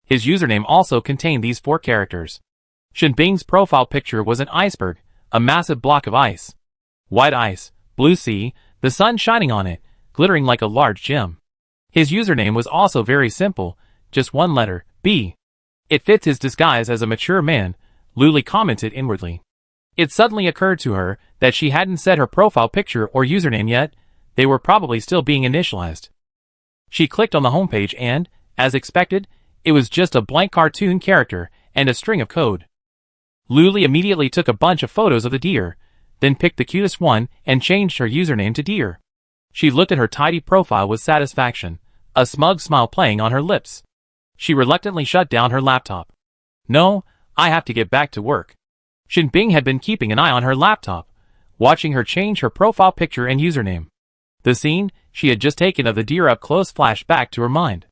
His username also contained these 4 characters. Shinbing's profile picture was an iceberg, a massive block of ice. White ice, blue sea, the sun shining on it, glittering like a large gem. His username was also very simple, just 1 letter, B. "It fits his disguise as a mature man," Luli commented inwardly. It suddenly occurred to her that she hadn't set her profile picture or username yet. They were probably still being initialized. She clicked on the homepage and, as expected, it was just a blank cartoon character and a string of code. Luli immediately took a bunch of photos of the deer, then picked the cutest one and changed her username to Deer. She looked at her tidy profile with satisfaction, a smug smile playing on her lips. She reluctantly shut down her laptop. "No, I have to get back to work." Shinbing had been keeping an eye on her laptop, watching her change her profile picture and username. The scene she had just taken of the deer up close flashed back to her mind.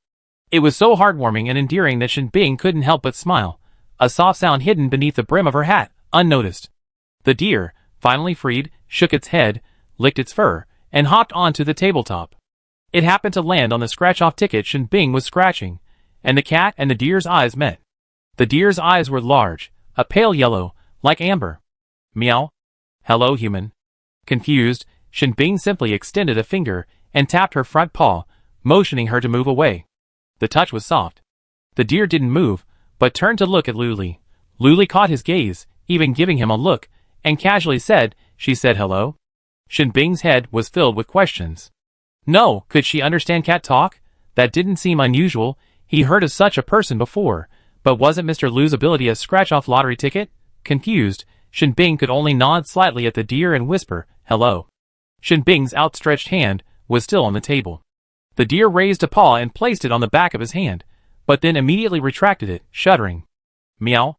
It was so heartwarming and endearing that Shinbing couldn't help but smile, a soft sound hidden beneath the brim of her hat, unnoticed. The deer, finally freed, shook its head, licked its fur, and hopped onto the tabletop. It happened to land on the scratch-off ticket Shinbing was scratching, and the cat and the deer's eyes met. The deer's eyes were large, a pale yellow, like amber. "Meow. Hello, human." Confused, Shinbing simply extended a finger and tapped her front paw, motioning her to move away. The touch was soft. The deer didn't move, but turned to look at Luli. Luli caught his gaze, even giving him a look, and casually said, "She said hello?" Shin Bing's head was filled with questions. No, could she understand cat talk? That didn't seem unusual. He heard of such a person before, but wasn't Mr. Lu's ability a scratch-off lottery ticket? Confused, Shin Bing could only nod slightly at the deer and whisper, hello. Shin Bing's outstretched hand was still on the table. The deer raised a paw and placed it on the back of his hand, but then immediately retracted it, shuddering. Meow.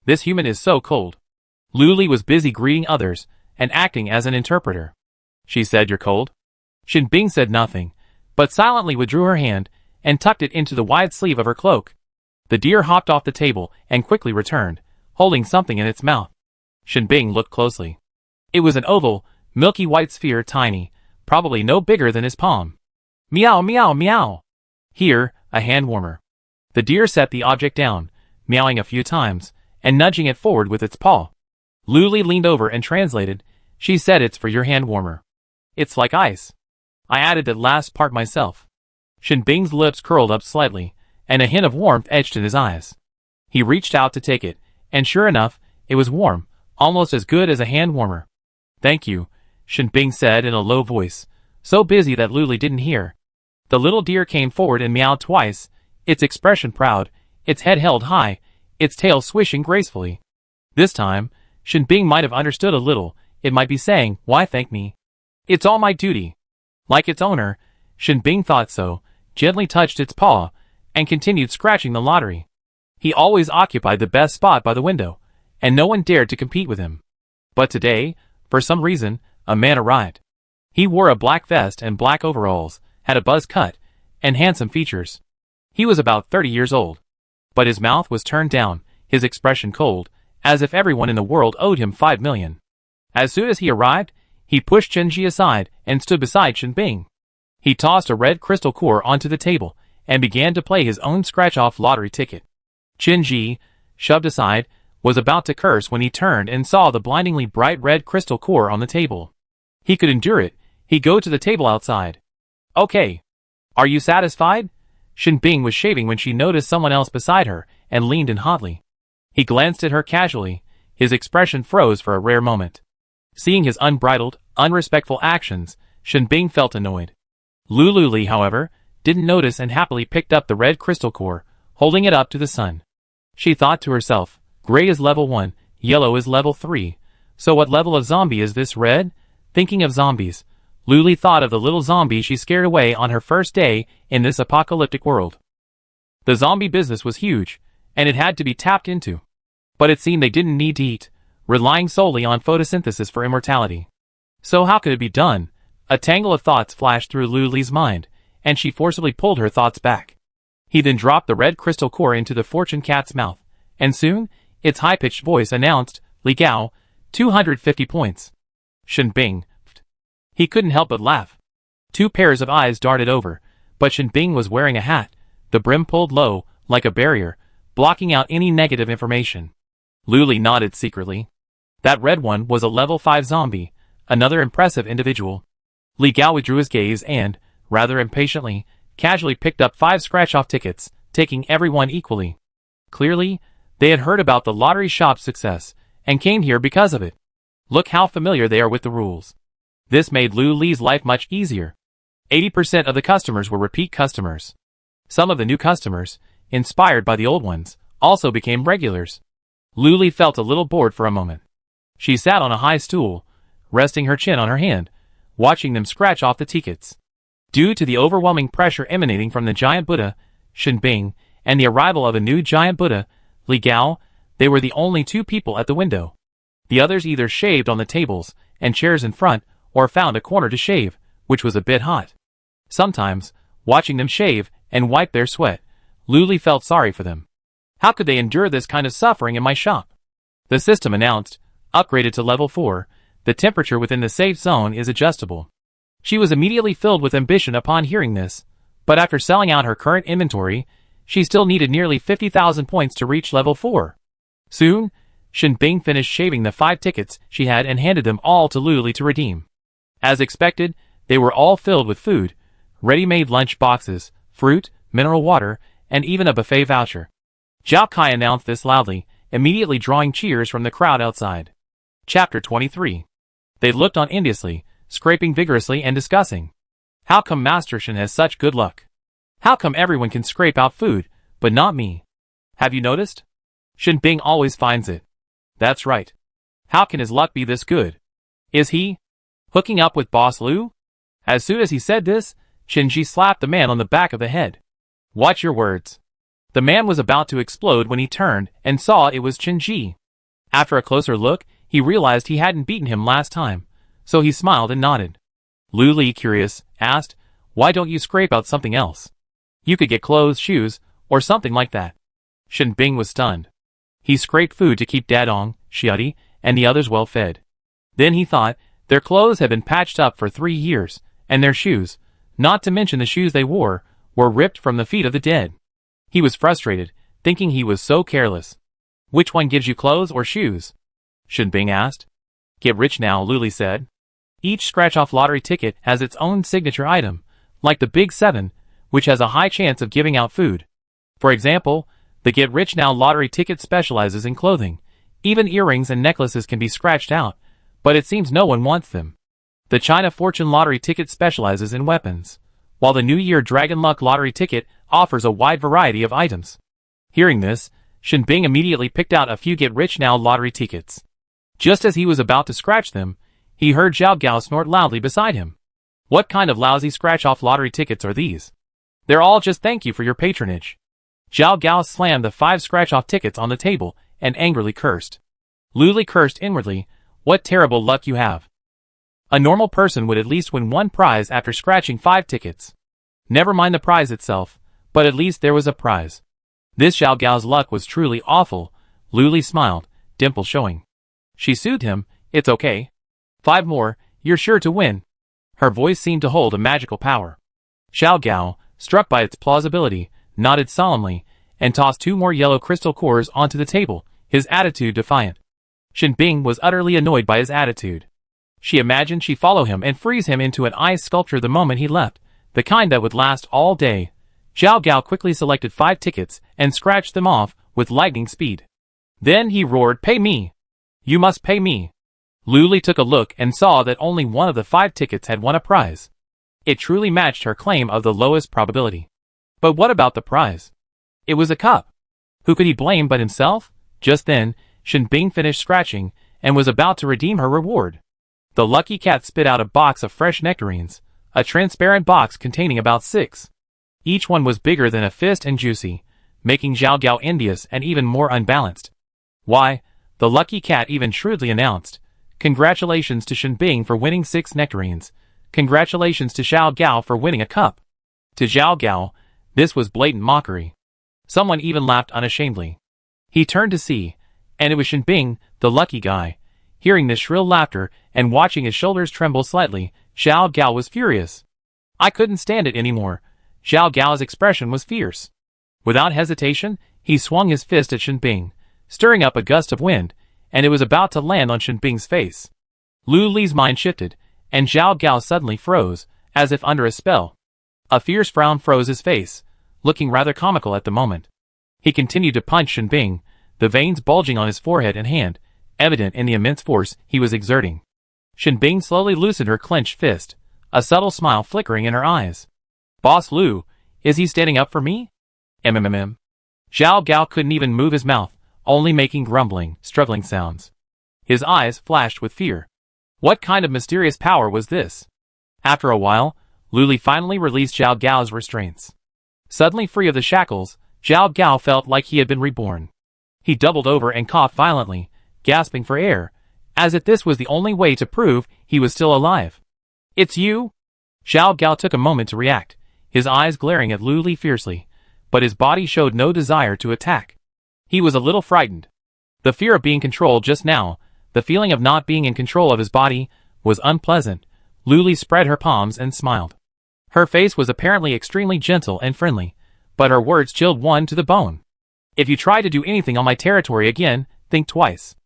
This human is so cold. Luli was busy greeting others and acting as an interpreter. She said, you're cold? Shin Bing said nothing, but silently withdrew her hand and tucked it into the wide sleeve of her cloak. The deer hopped off the table and quickly returned, holding something in its mouth. Shin Bing looked closely. It was an oval, milky white sphere, tiny, probably no bigger than his palm. Meow, meow, meow. Here, a hand warmer. The deer set the object down, meowing a few times, and nudging it forward with its paw. Luli leaned over and translated. She said, it's for your hand warmer. It's like ice. I added that last part myself. Shin Bing's lips curled up slightly, and a hint of warmth etched in his eyes. He reached out to take it, and sure enough, it was warm, almost as good as a hand warmer. Thank you, Shin Bing said in a low voice, so busy that Luli didn't hear. The little deer came forward and meowed twice, its expression proud, its head held high, its tail swishing gracefully. This time, Shin Bing might have understood a little. It might be saying, why thank me? It's all my duty. Like its owner, Shin Bing thought so, gently touched its paw, and continued scratching the lottery. He always occupied the best spot by the window, and no one dared to compete with him. But today, for some reason, a man arrived. He wore a black vest and black overalls, had a buzz cut, and handsome features. He was about 30 years old. But his mouth was turned down, his expression cold, as if everyone in the world owed him 5 million. As soon as he arrived, he pushed Chenji aside and stood beside Shin Bing. He tossed a red crystal core onto the table and began to play his own scratch-off lottery ticket. Chenji, shoved aside, was about to curse when he turned and saw the blindingly bright red crystal core on the table. He could endure it. He'd go to the table outside. Okay. Are you satisfied? Shin Bing was shaving when she noticed someone else beside her and leaned in hotly. He glanced at her casually. His expression froze for a rare moment. Seeing his unbridled, unrespectful actions, Shin Bing felt annoyed. Luli, however, didn't notice and happily picked up the red crystal core, holding it up to the sun. She thought to herself, gray is level 1, yellow is level 3. So what level of zombie is this red? Thinking of zombies, Luli thought of the little zombie she scared away on her first day in this apocalyptic world. The zombie business was huge, and it had to be tapped into. But it seemed they didn't need to eat, relying solely on photosynthesis for immortality. So how could it be done? A tangle of thoughts flashed through Luli's mind, and she forcibly pulled her thoughts back. He then dropped the red crystal core into the fortune cat's mouth, and soon, its high-pitched voice announced, Li Gao, 250 points. Shin Bing. He couldn't help but laugh. 2 pairs of eyes darted over, but Shin Bing was wearing a hat, the brim pulled low, like a barrier, blocking out any negative information. Luli nodded secretly. That red one was a level 5 zombie, another impressive individual. Li Gao withdrew his gaze and, rather impatiently, casually picked up 5 scratch-off tickets, taking everyone equally. Clearly, they had heard about the lottery shop's success, and came here because of it. Look how familiar they are with the rules. This made Luli's life much easier. 80% of the customers were repeat customers. Some of the new customers, inspired by the old ones, also became regulars. Luli felt a little bored for a moment. She sat on a high stool, resting her chin on her hand, watching them scratch off the tickets. Due to the overwhelming pressure emanating from the giant Buddha, Shin Bing, and the arrival of a new giant Buddha, Li Gao, they were the only 2 people at the window. The others either shaved on the tables and chairs in front, or found a corner to shave, which was a bit hot. Sometimes, watching them shave and wipe their sweat, Luli felt sorry for them. How could they endure this kind of suffering in my shop? The system announced, upgraded to level 4, the temperature within the safe zone is adjustable. She was immediately filled with ambition upon hearing this, but after selling out her current inventory, she still needed nearly 50,000 points to reach level 4. Soon, Shin Bing finished shaving the 5 tickets she had and handed them all to Luli to redeem. As expected, they were all filled with food, ready-made lunch boxes, fruit, mineral water, and even a buffet voucher. Zhao Kai announced this loudly, immediately drawing cheers from the crowd outside. Chapter 23. They looked on enviously, scraping vigorously and discussing. How come Master Shen has such good luck? How come everyone can scrape out food, but not me? Have you noticed? Shen Bing always finds it. That's right. How can his luck be this good? Is he hooking up with Boss Lu? As soon as he said this, Shen Ji slapped the man on the back of the head. Watch your words. The man was about to explode when he turned and saw it was Chen Ji. After a closer look, he realized he hadn't beaten him last time, so he smiled and nodded. Lu Li, curious, asked, why don't you scrape out something else? You could get clothes, shoes, or something like that. Shen Bing was stunned. He scraped food to keep Dadong, Xiaodi, and the others well fed. Then he thought, their clothes had been patched up for 3 years, and their shoes, not to mention the shoes they wore, were ripped from the feet of the dead. He was frustrated, thinking he was so careless. Which one gives you clothes or shoes? Shen Bing asked. Get rich now, Lu Li said. Each scratch-off lottery ticket has its own signature item, like the Big 7, which has a high chance of giving out food. For example, the Get Rich Now lottery ticket specializes in clothing. Even earrings and necklaces can be scratched out, but it seems no one wants them. The China Fortune lottery ticket specializes in weapons, while the New Year Dragon Luck lottery ticket offers a wide variety of items. Hearing this, Shen Bing immediately picked out a few Get Rich Now lottery tickets. Just as he was about to scratch them, he heard Zhao Gao snort loudly beside him. What kind of lousy scratch-off lottery tickets are these? They're all just thank you for your patronage. Zhao Gao slammed the 5 scratch-off tickets on the table and angrily cursed. Lu Li cursed inwardly, what terrible luck you have. A normal person would at least win 1 prize after scratching 5 tickets. Never mind the prize itself, but at least there was a prize. This Zhao Gao's luck was truly awful. Lu Li smiled, dimple showing. She soothed him, it's okay. 5 more, you're sure to win. Her voice seemed to hold a magical power. Zhao Gao, struck by its plausibility, nodded solemnly, and tossed 2 more yellow crystal cores onto the table, his attitude defiant. Shen Bing was utterly annoyed by his attitude. She imagined she'd follow him and freeze him into an ice sculpture the moment he left, the kind that would last all day. Zhao Gao quickly selected 5 tickets and scratched them off with lightning speed. Then he roared, pay me! You must pay me! Lu Li took a look and saw that only one of the 5 tickets had won a prize. It truly matched her claim of the lowest probability. But what about the prize? It was a cup. Who could he blame but himself? Just then, Shen Bing finished scratching and was about to redeem her reward. The lucky cat spit out a box of fresh nectarines, a transparent box containing about 6. Each one was bigger than a fist and juicy, making Zhao Gao envious and even more unbalanced. Why, the lucky cat even shrewdly announced, congratulations to Shen Bing for winning 6 nectarines. Congratulations to Zhao Gao for winning a cup. To Zhao Gao, this was blatant mockery. Someone even laughed unashamedly. He turned to see, and it was Shen Bing, the lucky guy. Hearing this shrill laughter and watching his shoulders tremble slightly, Zhao Gao was furious. I couldn't stand it anymore. Zhao Gao's expression was fierce. Without hesitation, he swung his fist at Shen Bing, stirring up a gust of wind, and it was about to land on Shen Bing's face. Lu Li's mind shifted, and Zhao Gao suddenly froze, as if under a spell. A fierce frown froze his face, looking rather comical at the moment. He continued to punch Shen Bing, the veins bulging on his forehead and hand, evident in the immense force he was exerting. Shen Bing slowly loosened her clenched fist, a subtle smile flickering in her eyes. Boss Lu, is he standing up for me? MMM. Zhao Gao couldn't even move his mouth, only making grumbling, struggling sounds. His eyes flashed with fear. What kind of mysterious power was this? After a while, Lu Li finally released Zhao Gao's restraints. Suddenly free of the shackles, Zhao Gao felt like he had been reborn. He doubled over and coughed violently, gasping for air, as if this was the only way to prove he was still alive. It's you? Zhao Gao took a moment to react, his eyes glaring at Lu Li fiercely, but his body showed no desire to attack. He was a little frightened. The fear of being controlled just now, the feeling of not being in control of his body, was unpleasant. Lu Li spread her palms and smiled. Her face was apparently extremely gentle and friendly, but her words chilled one to the bone. If you try to do anything on my territory again, think twice.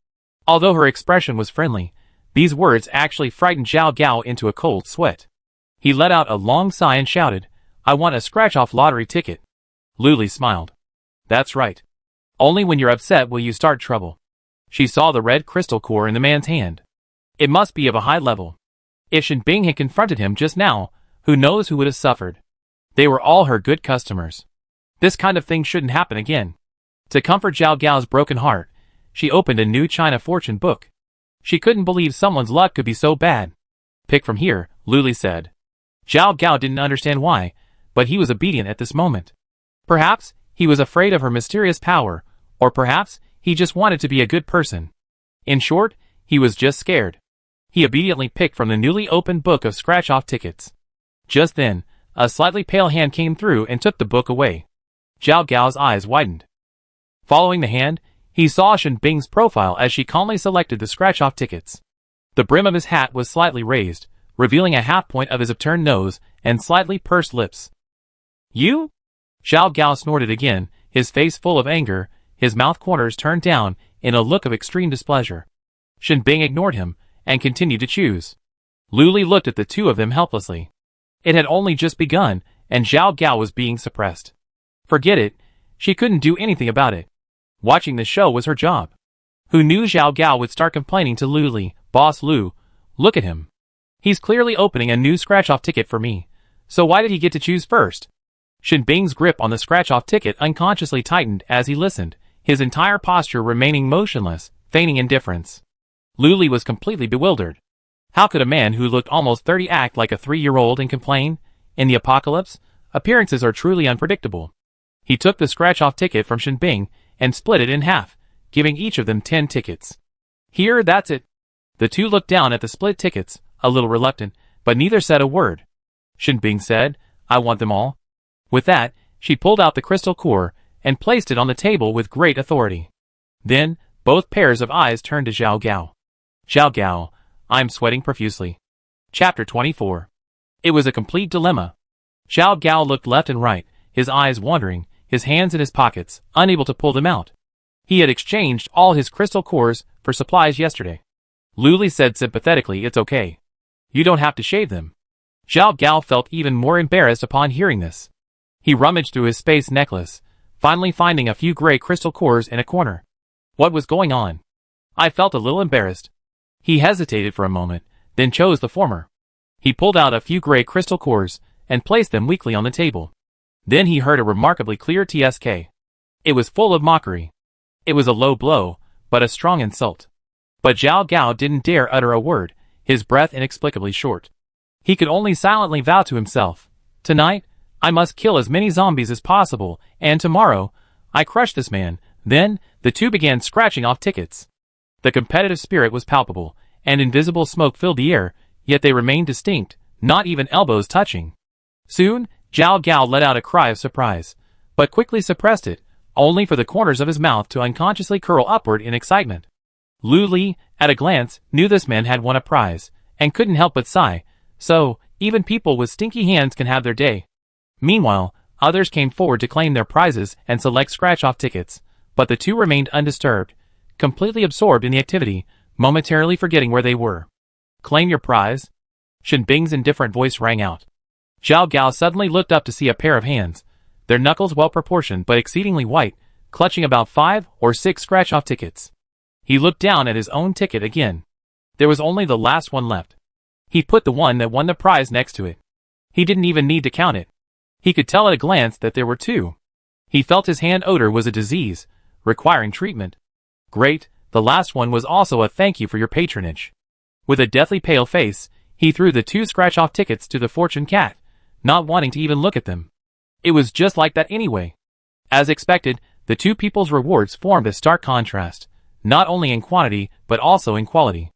Although her expression was friendly, these words actually frightened Zhao Gao into a cold sweat. He let out a long sigh and shouted, I want a scratch-off lottery ticket. Lu Li smiled. That's right. Only when you're upset will you start trouble. She saw the red crystal core in the man's hand. It must be of a high level. If Shinbing had confronted him just now, who knows who would have suffered. They were all her good customers. This kind of thing shouldn't happen again. To comfort Zhao Gao's broken heart, she opened a new China fortune book. She couldn't believe someone's luck could be so bad. Pick from here, Luli said. Zhao Gao didn't understand why, but he was obedient at this moment. Perhaps he was afraid of her mysterious power, or perhaps he just wanted to be a good person. In short, he was just scared. He obediently picked from the newly opened book of scratch-off tickets. Just then, a slightly pale hand came through and took the book away. Zhao Gao's eyes widened. Following the hand, he saw Shinbing's profile as she calmly selected the scratch-off tickets. The brim of his hat was slightly raised, revealing a half-point of his upturned nose and slightly pursed lips. You? Zhao Gao snorted again, his face full of anger, his mouth corners turned down in a look of extreme displeasure. Shinbing ignored him and continued to choose. Luli looked at the two of them helplessly. It had only just begun, and Zhao Gao was being suppressed. Forget it, she couldn't do anything about it. Watching the show was her job. Who knew Zhao Gao would start complaining to Luli, Boss Lu? Look at him. He's clearly opening a new scratch-off ticket for me, so why did he get to choose first? Shinbing's grip on the scratch-off ticket unconsciously tightened as he listened, his entire posture remaining motionless, feigning indifference. Luli was completely bewildered. How could a man who looked almost 30 act like a 3-year-old and complain? In the apocalypse, appearances are truly unpredictable. He took the scratch-off ticket from Shinbing and split it in half, giving each of them 10 tickets. Here, that's it. The two looked down at the split tickets, a little reluctant, but neither said a word. Shinbing said, I want them all. With that, she pulled out the crystal core and placed it on the table with great authority. Then, both pairs of eyes turned to Zhao Gao. Zhao Gao, I'm sweating profusely. Chapter 24. It was a complete dilemma. Zhao Gao looked left and right, his eyes wandering, his hands in his pockets, unable to pull them out. He had exchanged all his crystal cores for supplies yesterday. Luli said sympathetically, it's okay. You don't have to shave them. Zhao Gao felt even more embarrassed upon hearing this. He rummaged through his space necklace, finally finding a few gray crystal cores in a corner. What was going on? I felt a little embarrassed. He hesitated for a moment, then chose the former. He pulled out a few gray crystal cores and placed them weakly on the table. Then he heard a remarkably clear tsk. It was full of mockery. It was a low blow, but a strong insult. But Zhao Gao didn't dare utter a word, his breath inexplicably short. He could only silently vow to himself, tonight, I must kill as many zombies as possible, and tomorrow, I crush this man. Then, the two began scratching off tickets. The competitive spirit was palpable, and invisible smoke filled the air, yet they remained distinct, not even elbows touching. Soon, Zhao Gao let out a cry of surprise, but quickly suppressed it, only for the corners of his mouth to unconsciously curl upward in excitement. Luli, at a glance, knew this man had won a prize, and couldn't help but sigh, so, even people with stinky hands can have their day. Meanwhile, others came forward to claim their prizes and select scratch-off tickets, but the two remained undisturbed, completely absorbed in the activity, momentarily forgetting where they were. Claim your prize? Shinbing's indifferent voice rang out. Zhao Gao suddenly looked up to see a pair of hands, their knuckles well-proportioned but exceedingly white, clutching about 5 or 6 scratch-off tickets. He looked down at his own ticket again. There was only the last one left. He put the one that won the prize next to it. He didn't even need to count it. He could tell at a glance that there were 2. He felt his hand odor was a disease, requiring treatment. Great, the last one was also a thank you for your patronage. With a deathly pale face, he threw the 2 scratch-off tickets to the fortune cat, not wanting to even look at them. It was just like that anyway. As expected, the two people's rewards formed a stark contrast, not only in quantity but also in quality.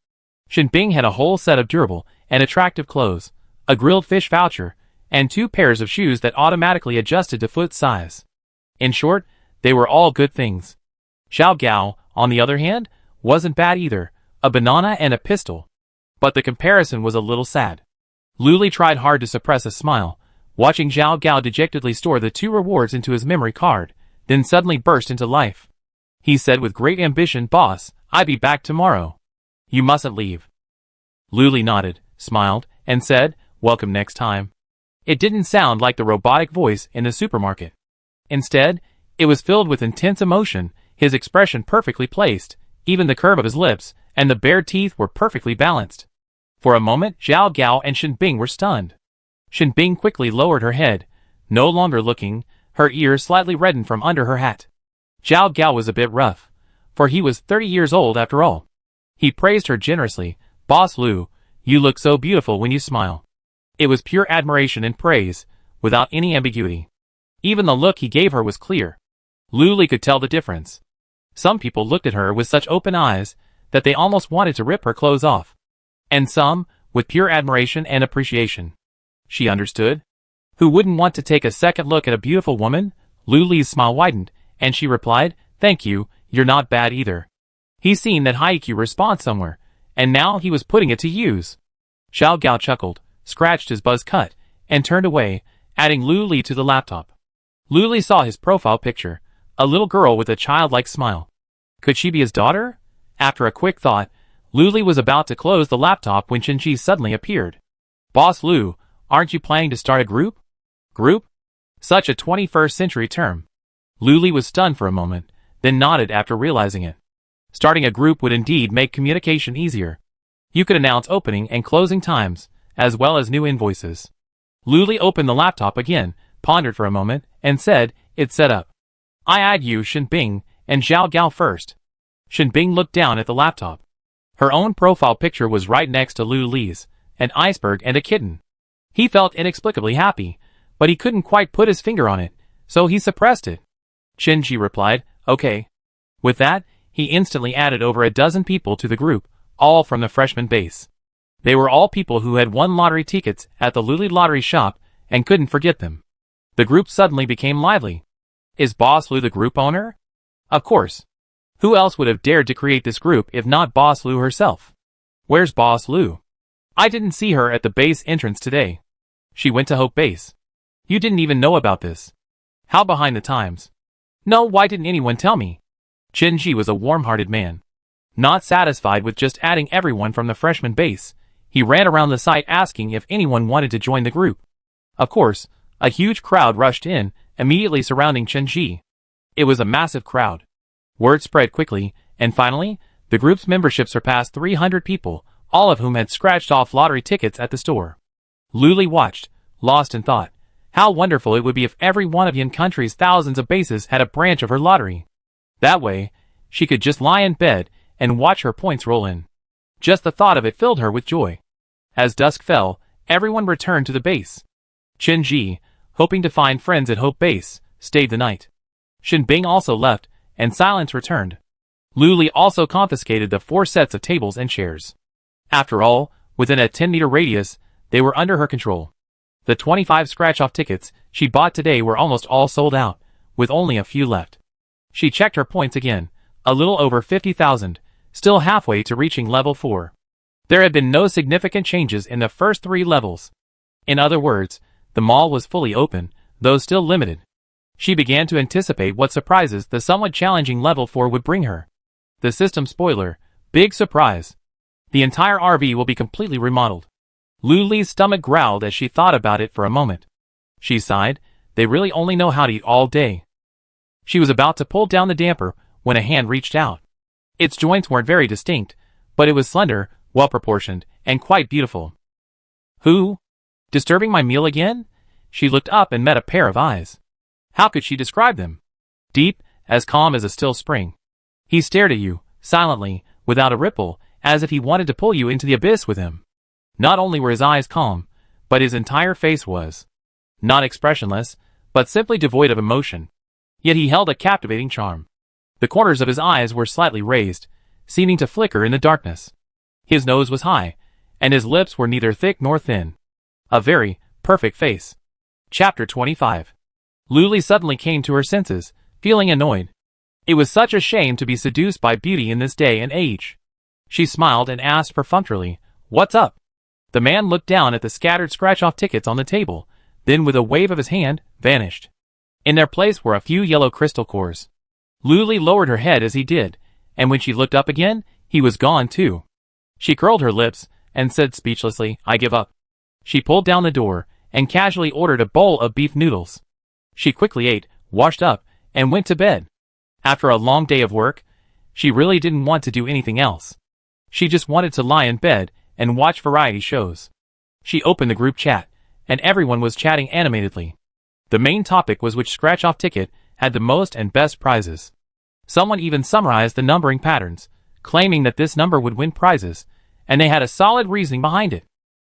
Shinbing had a whole set of durable and attractive clothes, a grilled fish voucher, and 2 pairs of shoes that automatically adjusted to foot size. In short, they were all good things. Zhao Gao, on the other hand, wasn't bad either, a banana and a pistol. But the comparison was a little sad. Luli tried hard to suppress a smile, watching Zhao Gao dejectedly store the 2 rewards into his memory card, then suddenly burst into life. He said with great ambition, Boss, I'll be back tomorrow. You mustn't leave. Luli nodded, smiled, and said, Welcome next time. It didn't sound like the robotic voice in the supermarket. Instead, it was filled with intense emotion, his expression perfectly placed, even the curve of his lips and the bared teeth were perfectly balanced. For a moment, Zhao Gao and Shen Bing were stunned. Shen Bing quickly lowered her head, no longer looking, her ears slightly reddened from under her hat. Zhao Gao was a bit rough, for he was 30 years old after all. He praised her generously. "Boss Lu, you look so beautiful when you smile." It was pure admiration and praise, without any ambiguity. Even the look he gave her was clear. Lu Li could tell the difference. Some people looked at her with such open eyes that they almost wanted to rip her clothes off. And some, with pure admiration and appreciation. She understood. Who wouldn't want to take a second look at a beautiful woman? Lu Li's smile widened, and she replied, "Thank you, you're not bad either." He's seen that haiku response somewhere, and now he was putting it to use. Zhao Gao chuckled, scratched his buzz cut, and turned away, adding Lu Li to the laptop. Lu Li saw his profile picture, a little girl with a childlike smile. Could she be his daughter? After a quick thought, Lu Li was about to close the laptop when Chen Ji suddenly appeared. "Boss Lu, aren't you planning to start a group?" Group? Such a 21st century term. Lu Li was stunned for a moment, then nodded after realizing it. Starting a group would indeed make communication easier. You could announce opening and closing times, as well as new invoices. Lu Li opened the laptop again, pondered for a moment, and said, "It's set up. I add you, Shen Bing, and Zhao Gao first." Shen Bing looked down at the laptop. Her own profile picture was right next to Lu Li's, an iceberg and a kitten. He felt inexplicably happy, but he couldn't quite put his finger on it, so he suppressed it. Chen Ji replied, "Okay." With that, he instantly added over a dozen people to the group, all from the freshman base. They were all people who had won lottery tickets at the Lu Li lottery shop and couldn't forget them. The group suddenly became lively. Is Boss Lu the group owner? Of course. Who else would have dared to create this group if not Boss Lu herself? Where's Boss Lu? I didn't see her at the base entrance today. She went to Hope Base. You didn't even know about this. How behind the times? No, why didn't anyone tell me? Chen Ji was a warm-hearted man. Not satisfied with just adding everyone from the freshman base, he ran around the site asking if anyone wanted to join the group. Of course, a huge crowd rushed in, immediately surrounding Chen Ji. It was a massive crowd. Word spread quickly, and finally, the group's membership surpassed 300 people, all of whom had scratched off lottery tickets at the store. Lu Li watched, lost in thought. How wonderful it would be if every one of Yin Country's thousands of bases had a branch of her lottery. That way, she could just lie in bed and watch her points roll in. Just the thought of it filled her with joy. As dusk fell, everyone returned to the base. Chen Ji, hoping to find friends at Hope Base, stayed the night. Shen Bing also left, and silence returned. Lu Li also confiscated the 4 sets of tables and chairs. After all, within a 10-meter radius, they were under her control. The 25 scratch-off tickets she bought today were almost all sold out, with only a few left. She checked her points again, a little over 50,000, still halfway to reaching level 4. There had been no significant changes in the first 3 levels. In other words, the mall was fully open, though still limited. She began to anticipate what surprises the somewhat challenging level 4 would bring her. The system spoiler, big surprise. The entire RV will be completely remodeled. Lu Li's stomach growled as she thought about it for a moment. She sighed, they really only know how to eat all day. She was about to pull down the damper when a hand reached out. Its joints weren't very distinct, but it was slender, well-proportioned, and quite beautiful. Who? Disturbing my meal again? She looked up and met a pair of eyes. How could she describe them? Deep, as calm as a still spring. He stared at you, silently, without a ripple, as if he wanted to pull you into the abyss with him. Not only were his eyes calm, but his entire face was not expressionless, but simply devoid of emotion. Yet he held a captivating charm. The corners of his eyes were slightly raised, seeming to flicker in the darkness. His nose was high, and his lips were neither thick nor thin. A very perfect face. Chapter 25. Lu Li suddenly came to her senses, feeling annoyed. It was such a shame to be seduced by beauty in this day and age. She smiled and asked perfunctorily, "What's up?" The man looked down at the scattered scratch-off tickets on the table, then with a wave of his hand, vanished. In their place were a few yellow crystal cores. Lu Li lowered her head as he did, and when she looked up again, he was gone too. She curled her lips, and said speechlessly, "I give up." She pulled down the door, and casually ordered a bowl of beef noodles. She quickly ate, washed up, and went to bed. After a long day of work, she really didn't want to do anything else. She just wanted to lie in bed and watch variety shows. She opened the group chat, and everyone was chatting animatedly. The main topic was which scratch-off ticket had the most and best prizes. Someone even summarized the numbering patterns, claiming that this number would win prizes, and they had a solid reasoning behind it.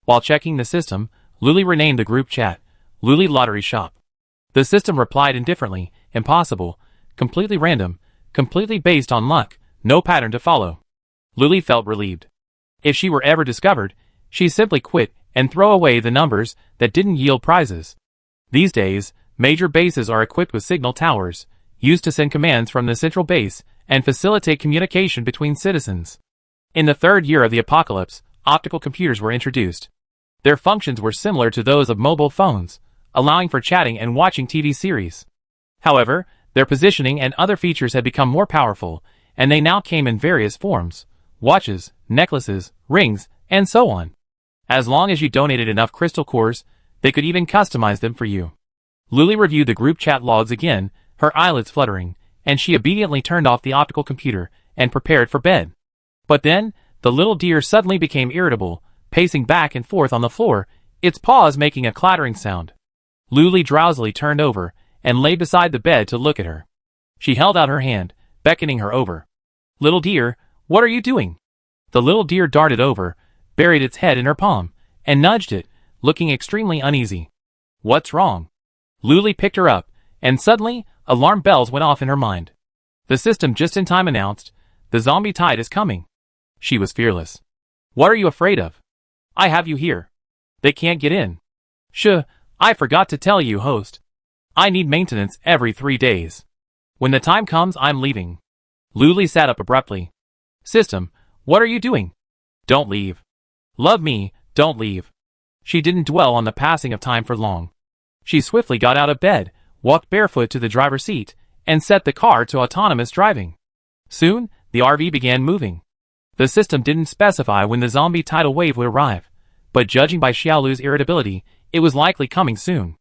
While checking the system, Luli renamed the group chat, Luli Lottery Shop. The system replied indifferently, impossible, completely random, completely based on luck, no pattern to follow. Luli felt relieved. If she were ever discovered, she'd simply quit and throw away the numbers that didn't yield prizes. These days, major bases are equipped with signal towers, used to send commands from the central base and facilitate communication between citizens. In the third year of the apocalypse, optical computers were introduced. Their functions were similar to those of mobile phones, allowing for chatting and watching TV series. However, their positioning and other features had become more powerful, and they now came in various forms: watches, necklaces, rings, and so on. As long as you donated enough crystal cores, they could even customize them for you. Luli reviewed the group chat logs again, her eyelids fluttering, and she obediently turned off the optical computer and prepared for bed. But then, the little deer suddenly became irritable, pacing back and forth on the floor, its paws making a clattering sound. Luli drowsily turned over and lay beside the bed to look at her. She held out her hand, beckoning her over. "Little deer, what are you doing?" The little deer darted over, buried its head in her palm, and nudged it, looking extremely uneasy. "What's wrong?" Luli picked her up, and suddenly, alarm bells went off in her mind. The system just in time announced, "The zombie tide is coming." She was fearless. "What are you afraid of?" "I have you here. They can't get in." "Shh, I forgot to tell you, host. I need maintenance every 3 days. When the time comes, I'm leaving." Luli sat up abruptly. "System, what are you doing? Don't leave. Love me, don't leave." She didn't dwell on the passing of time for long. She swiftly got out of bed, walked barefoot to the driver's seat, and set the car to autonomous driving. Soon, the RV began moving. The system didn't specify when the zombie tidal wave would arrive, but judging by Xiaolu's irritability, it was likely coming soon.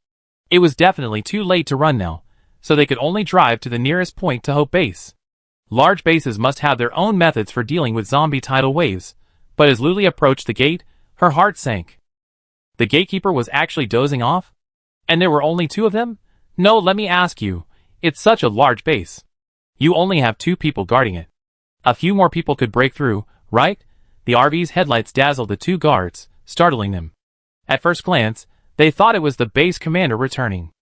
It was definitely too late to run now, so they could only drive to the nearest point to Hope Base. Large bases must have their own methods for dealing with zombie tidal waves, but as Luli approached the gate, her heart sank. The gatekeeper was actually dozing off? And there were only 2 of them? No, let me ask you, it's such a large base. You only have 2 people guarding it. A few more people could break through, right? The RV's headlights dazzled the 2 guards, startling them. At first glance, they thought it was the base commander returning.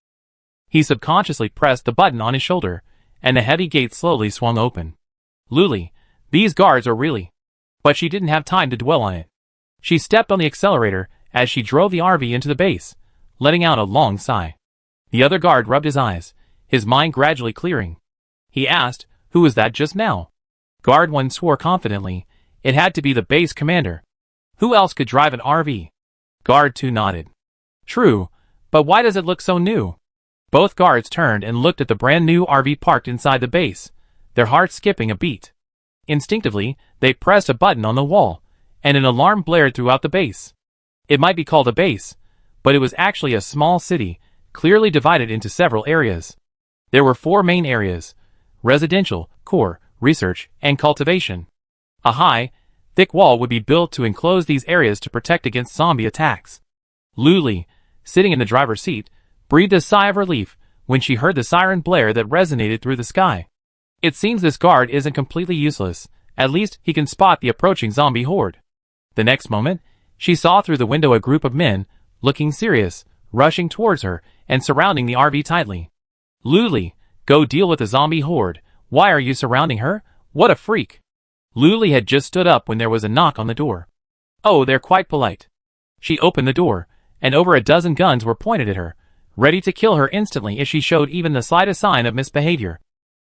He subconsciously pressed the button on his shoulder, and the heavy gate slowly swung open. Luli, these guards are really... But she didn't have time to dwell on it. She stepped on the accelerator as she drove the RV into the base, letting out a long sigh. The other guard rubbed his eyes, his mind gradually clearing. He asked, "Who was that just now?" Guard 1 swore confidently, "It had to be the base commander. Who else could drive an RV?" Guard 2 nodded. "True, but why does it look so new?" Both guards turned and looked at the brand new RV parked inside the base, their hearts skipping a beat. Instinctively, they pressed a button on the wall, and an alarm blared throughout the base. It might be called a base, but it was actually a small city, clearly divided into several areas. There were 4 main areas: residential, core, research, and cultivation. A high, thick wall would be built to enclose these areas to protect against zombie attacks. Luli, sitting in the driver's seat, breathed a sigh of relief when she heard the siren blare that resonated through the sky. It seems this guard isn't completely useless, at least he can spot the approaching zombie horde. The next moment, she saw through the window a group of men, looking serious, rushing towards her and surrounding the RV tightly. "Luli, go deal with the zombie horde. Why are you surrounding her? What a freak." Luli had just stood up when there was a knock on the door. "Oh, they're quite polite." She opened the door, and over a dozen guns were pointed at her, ready to kill her instantly if she showed even the slightest sign of misbehavior.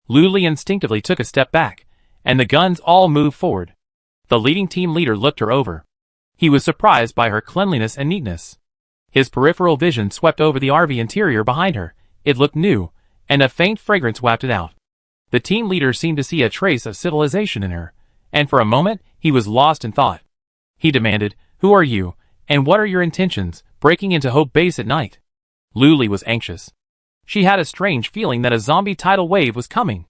Luli instinctively took a step back, and the guns all moved forward. The leading team leader looked her over. He was surprised by her cleanliness and neatness. His peripheral vision swept over the RV interior behind her. It looked new, and a faint fragrance wafted out. The team leader seemed to see a trace of civilization in her, and for a moment he was lost in thought. He demanded, "Who are you, and what are your intentions, breaking into Hope Base at night?" Luli was anxious. She had a strange feeling that a zombie tidal wave was coming.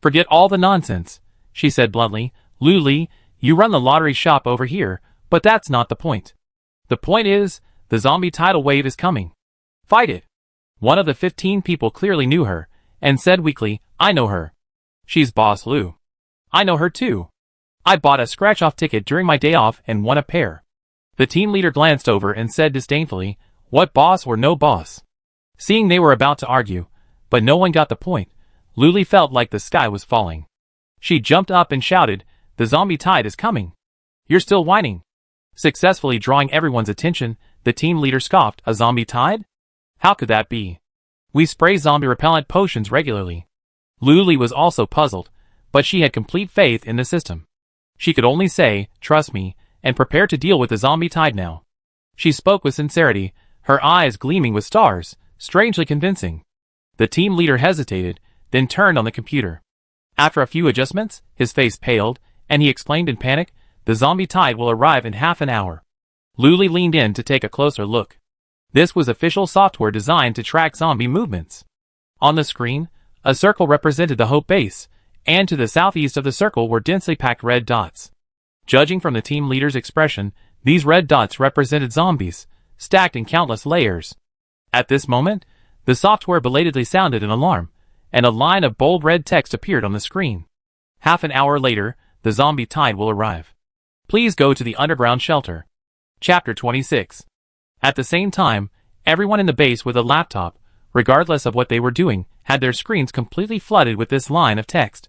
"Forget all the nonsense," she said bluntly. "Luli, you run the lottery shop over here. But that's not the point. The point is, the zombie tidal wave is coming. Fight it. One of the 15 people clearly knew her, and said weakly, I know her. She's Boss Lou. I know her too. I bought a scratch-off ticket during my day off and won a pair. The team leader glanced over and said disdainfully, what boss or no boss? Seeing they were about to argue, but no one got the point, Luli felt like the sky was falling. She jumped up and shouted, the zombie tide is coming. You're still whining. Successfully drawing everyone's attention, the team leader scoffed, a zombie tide? How could that be? We spray zombie repellent potions regularly. Luli was also puzzled, but she had complete faith in the system. She could only say, trust me, and prepare to deal with the zombie tide now. She spoke with sincerity, her eyes gleaming with stars, strangely convincing. The team leader hesitated, then turned on the computer. After a few adjustments, his face paled, and he exclaimed in panic, the zombie tide will arrive in half an hour. Luli leaned in to take a closer look. This was official software designed to track zombie movements. On the screen, a circle represented the Hope base, and to the southeast of the circle were densely packed red dots. Judging from the team leader's expression, these red dots represented zombies, stacked in countless layers. At this moment, the software belatedly sounded an alarm, and a line of bold red text appeared on the screen. Half an hour later, the zombie tide will arrive. Please go to the underground shelter. Chapter 26. At the same time, everyone in the base with a laptop, regardless of what they were doing, had their screens completely flooded with this line of text.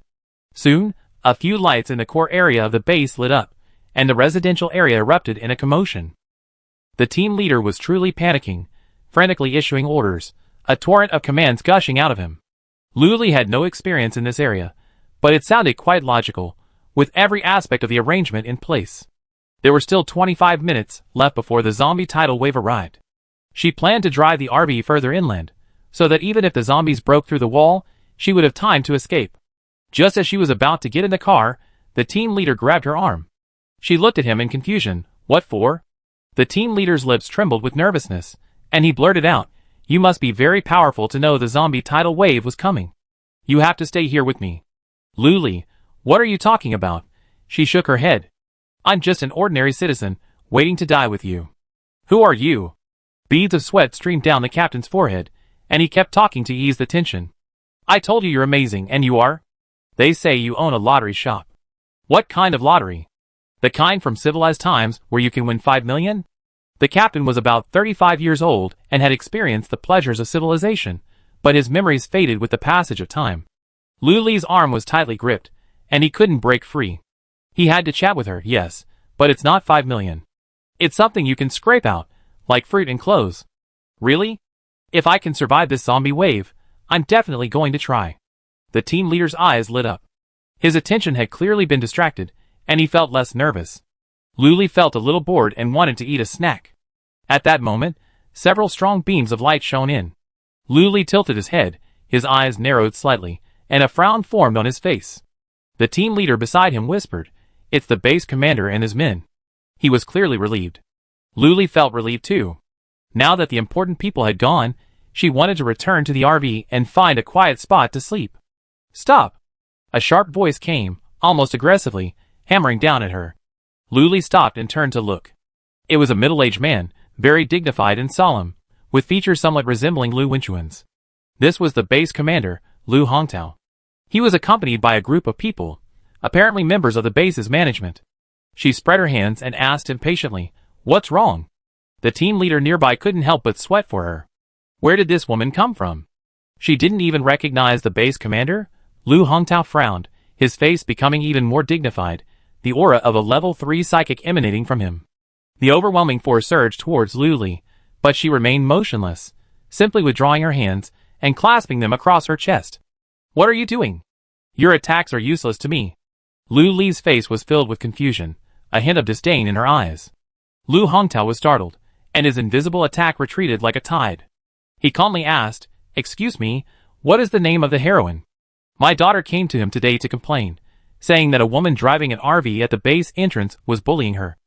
Soon, a few lights in the core area of the base lit up, and the residential area erupted in a commotion. The team leader was truly panicking, frantically issuing orders, a torrent of commands gushing out of him. Luli had no experience in this area, but it sounded quite logical, with every aspect of the arrangement in place. There were still 25 minutes left before the zombie tidal wave arrived. She planned to drive the RV further inland, so that even if the zombies broke through the wall, she would have time to escape. Just as she was about to get in the car, the team leader grabbed her arm. She looked at him in confusion. What for? The team leader's lips trembled with nervousness, and he blurted out, you must be very powerful to know the zombie tidal wave was coming. You have to stay here with me. Luli, what are you talking about? She shook her head. I'm just an ordinary citizen, waiting to die with you. Who are you? Beads of sweat streamed down the captain's forehead, and he kept talking to ease the tension. I told you you're amazing, and you are? They say you own a lottery shop. What kind of lottery? The kind from civilized times where you can win 5 million? The captain was about 35 years old and had experienced the pleasures of civilization, but his memories faded with the passage of time. Luli's arm was tightly gripped, and he couldn't break free. He had to chat with her, yes, but it's not 5 million. It's something you can scrape out, like fruit and clothes. Really? If I can survive this zombie wave, I'm definitely going to try. The team leader's eyes lit up. His attention had clearly been distracted, and he felt less nervous. Luli felt a little bored and wanted to eat a snack. At that moment, several strong beams of light shone in. Luli tilted his head, his eyes narrowed slightly, and a frown formed on his face. The team leader beside him whispered, it's the base commander and his men. He was clearly relieved. Luli felt relieved too. Now that the important people had gone, she wanted to return to the RV and find a quiet spot to sleep. Stop! A sharp voice came, almost aggressively, hammering down at her. Luli stopped and turned to look. It was a middle-aged man, very dignified and solemn, with features somewhat resembling Lu Wenchuan's. This was the base commander, Lu Hongtao. He was accompanied by a group of people, apparently members of the base's management. She spread her hands and asked impatiently, what's wrong? The team leader nearby couldn't help but sweat for her. Where did this woman come from? She didn't even recognize the base commander? Lu Hongtao frowned, his face becoming even more dignified, the aura of a level 3 psychic emanating from him. The overwhelming force surged towards Luli, but she remained motionless, simply withdrawing her hands and clasping them across her chest. What are you doing? Your attacks are useless to me. Luli's face was filled with confusion, a hint of disdain in her eyes. Lu Hongtao was startled, and his invisible attack retreated like a tide. He calmly asked, excuse me, what is the name of the heroine? My daughter came to him today to complain, saying that a woman driving an RV at the base entrance was bullying her.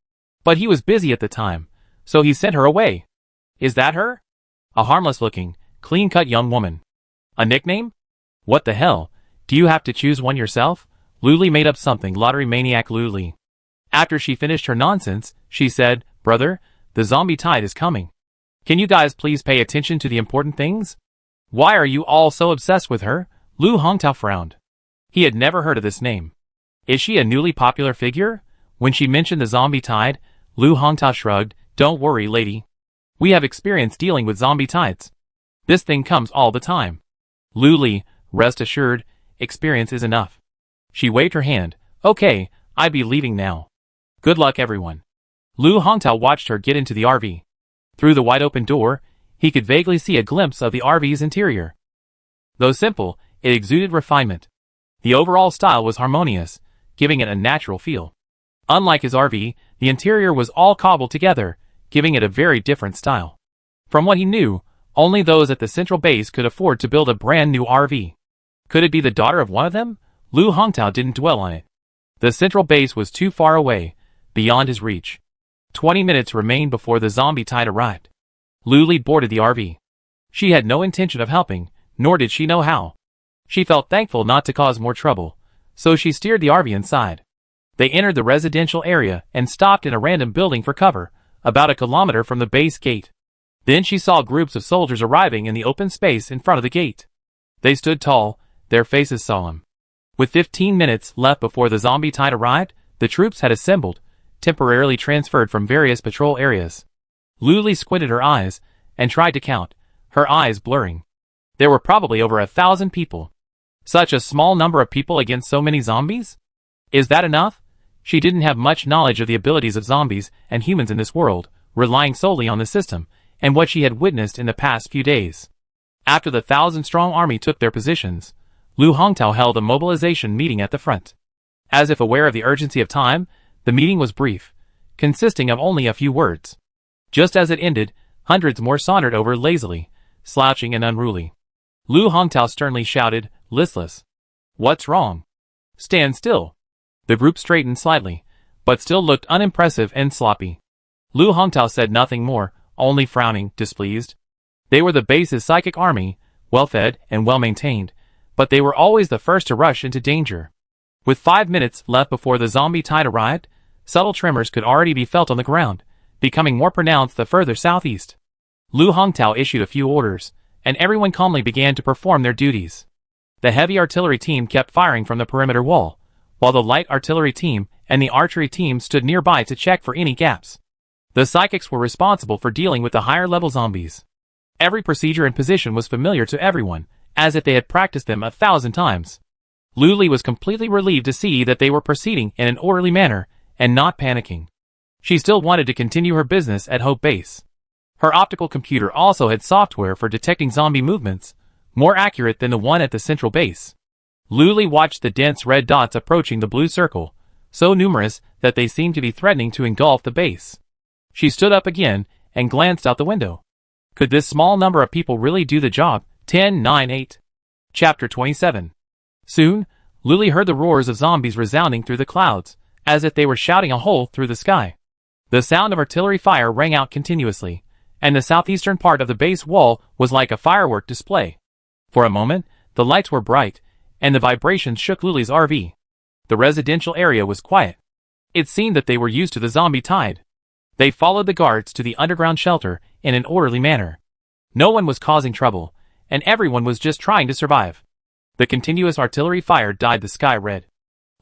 But he was busy at the time, so he sent her away. Is that her? A harmless-looking, clean-cut young woman. A nickname? What the hell? Do you have to choose one yourself? Luli made up something, lottery maniac Luli. After she finished her nonsense, she said, "Brother, the zombie tide is coming. Can you guys please pay attention to the important things? Why are you all so obsessed with her?" Lu Hongtao frowned. He had never heard of this name. Is she a newly popular figure? When she mentioned the zombie tide, Lu Hongtao shrugged. "Don't worry, lady. We have experience dealing with zombie tides. This thing comes all the time." Lu Li, rest assured, experience is enough. She waved her hand. "Okay, I'd be leaving now. Good luck, everyone." Lu Hongtao watched her get into the RV. Through the wide-open door, he could vaguely see a glimpse of the RV's interior. Though simple, it exuded refinement. The overall style was harmonious, giving it a natural feel. Unlike his RV, the interior was all cobbled together, giving it a very different style. From what he knew, only those at the central base could afford to build a brand new RV. Could it be the daughter of one of them? Lu Hongtao didn't dwell on it. The central base was too far away, beyond his reach. 20 minutes remained before the zombie tide arrived. Lu Li boarded the RV. She had no intention of helping, nor did she know how. She felt thankful not to cause more trouble, so she steered the RV inside. They entered the residential area and stopped in a random building for cover, about a kilometer from the base gate. Then she saw groups of soldiers arriving in the open space in front of the gate. They stood tall, their faces solemn. With 15 minutes left before the zombie tide arrived, the troops had assembled, temporarily transferred from various patrol areas. Lu Li squinted her eyes and tried to count, her eyes blurring. There were probably over 1,000 people. Such a small number of people against so many zombies? Is that enough? She didn't have much knowledge of the abilities of zombies and humans in this world, relying solely on the system and what she had witnessed in the past few days. After the 1,000-strong army took their positions, Lu Hongtao held a mobilization meeting at the front. As if aware of the urgency of time, the meeting was brief, consisting of only a few words. Just as it ended, hundreds more sauntered over lazily, slouching and unruly. Lu Hongtao sternly shouted, "Listless. What's wrong? Stand still." The group straightened slightly, but still looked unimpressive and sloppy. Lu Hongtao said nothing more, only frowning, displeased. They were the base's psychic army, well-fed and well-maintained, but they were always the first to rush into danger. With 5 minutes left before the zombie tide arrived, subtle tremors could already be felt on the ground, becoming more pronounced the further southeast. Lu Hongtao issued a few orders, and everyone calmly began to perform their duties. The heavy artillery team kept firing from the perimeter wall, while the light artillery team and the archery team stood nearby to check for any gaps. The psychics were responsible for dealing with the higher-level zombies. Every procedure and position was familiar to everyone, as if they had practiced them 1,000 times. Lu Li was completely relieved to see that they were proceeding in an orderly manner and not panicking. She still wanted to continue her business at Hope Base. Her optical computer also had software for detecting zombie movements, more accurate than the one at the central base. Lu Li watched the dense red dots approaching the blue circle, so numerous that they seemed to be threatening to engulf the base. She stood up again and glanced out the window. Could this small number of people really do the job? 10-9-8. Chapter 27. Soon, Lu Li heard the roars of zombies resounding through the clouds, as if they were shouting a hole through the sky. The sound of artillery fire rang out continuously, and the southeastern part of the base wall was like a firework display. For a moment, the lights were bright, and the vibrations shook Lu Li's RV. The residential area was quiet. It seemed that they were used to the zombie tide. They followed the guards to the underground shelter in an orderly manner. No one was causing trouble, and everyone was just trying to survive. The continuous artillery fire dyed the sky red.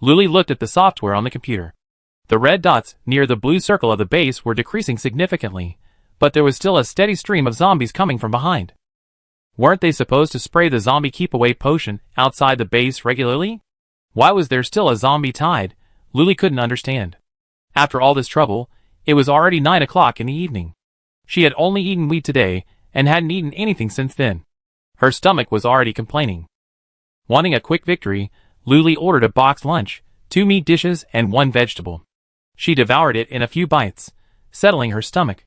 Lu Li looked at the software on the computer. The red dots near the blue circle of the base were decreasing significantly, but there was still a steady stream of zombies coming from behind. Weren't they supposed to spray the zombie keep-away potion outside the base regularly? Why was there still a zombie tide? Lu Li couldn't understand. After all this trouble, it was already 9 o'clock in the evening. She had only eaten wheat today, and hadn't eaten anything since then. Her stomach was already complaining. Wanting a quick victory, Lu Li ordered a boxed lunch, 2 meat dishes and 1 vegetable. She devoured it in a few bites, settling her stomach.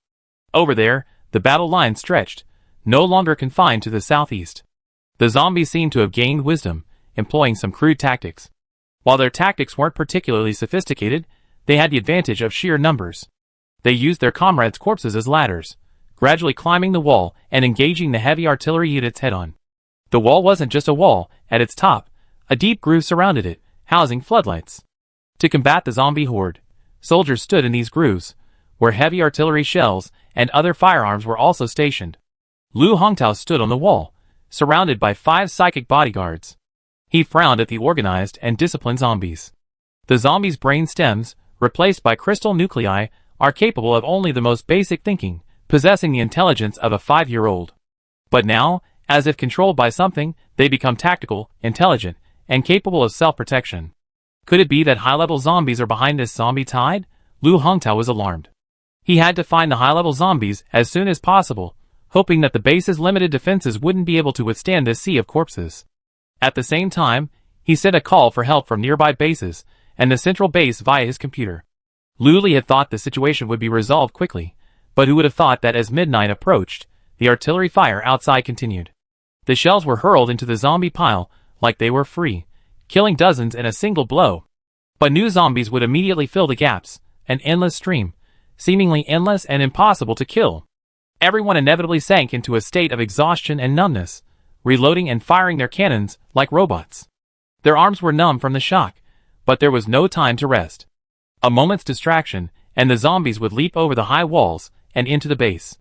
Over there, the battle line stretched, no longer confined to the southeast. The zombies seemed to have gained wisdom, employing some crude tactics. While their tactics weren't particularly sophisticated, they had the advantage of sheer numbers. They used their comrades' corpses as ladders, gradually climbing the wall and engaging the heavy artillery units head-on. The wall wasn't just a wall; at its top, a deep groove surrounded it, housing floodlights. To combat the zombie horde, Soldiers stood in these grooves, where heavy artillery shells and other firearms were also stationed. Lu Hongtao stood on the wall, surrounded by 5 psychic bodyguards. He frowned at the organized and disciplined zombies. The zombies' brain stems, replaced by crystal nuclei, are capable of only the most basic thinking, possessing the intelligence of a 5-year-old. But now, as if controlled by something, they become tactical, intelligent, and capable of self-protection. Could it be that high-level zombies are behind this zombie tide? Lu Hongtao was alarmed. He had to find the high-level zombies as soon as possible, hoping that the base's limited defenses wouldn't be able to withstand this sea of corpses. At the same time, he sent a call for help from nearby bases and the central base via his computer. Lu Li had thought the situation would be resolved quickly, but who would have thought that as midnight approached, the artillery fire outside continued. The shells were hurled into the zombie pile like they were free, killing dozens in a single blow. But new zombies would immediately fill the gaps, an endless stream, seemingly endless and impossible to kill. Everyone inevitably sank into a state of exhaustion and numbness, reloading and firing their cannons like robots. Their arms were numb from the shock, but there was no time to rest. A moment's distraction, and the zombies would leap over the high walls and into the base.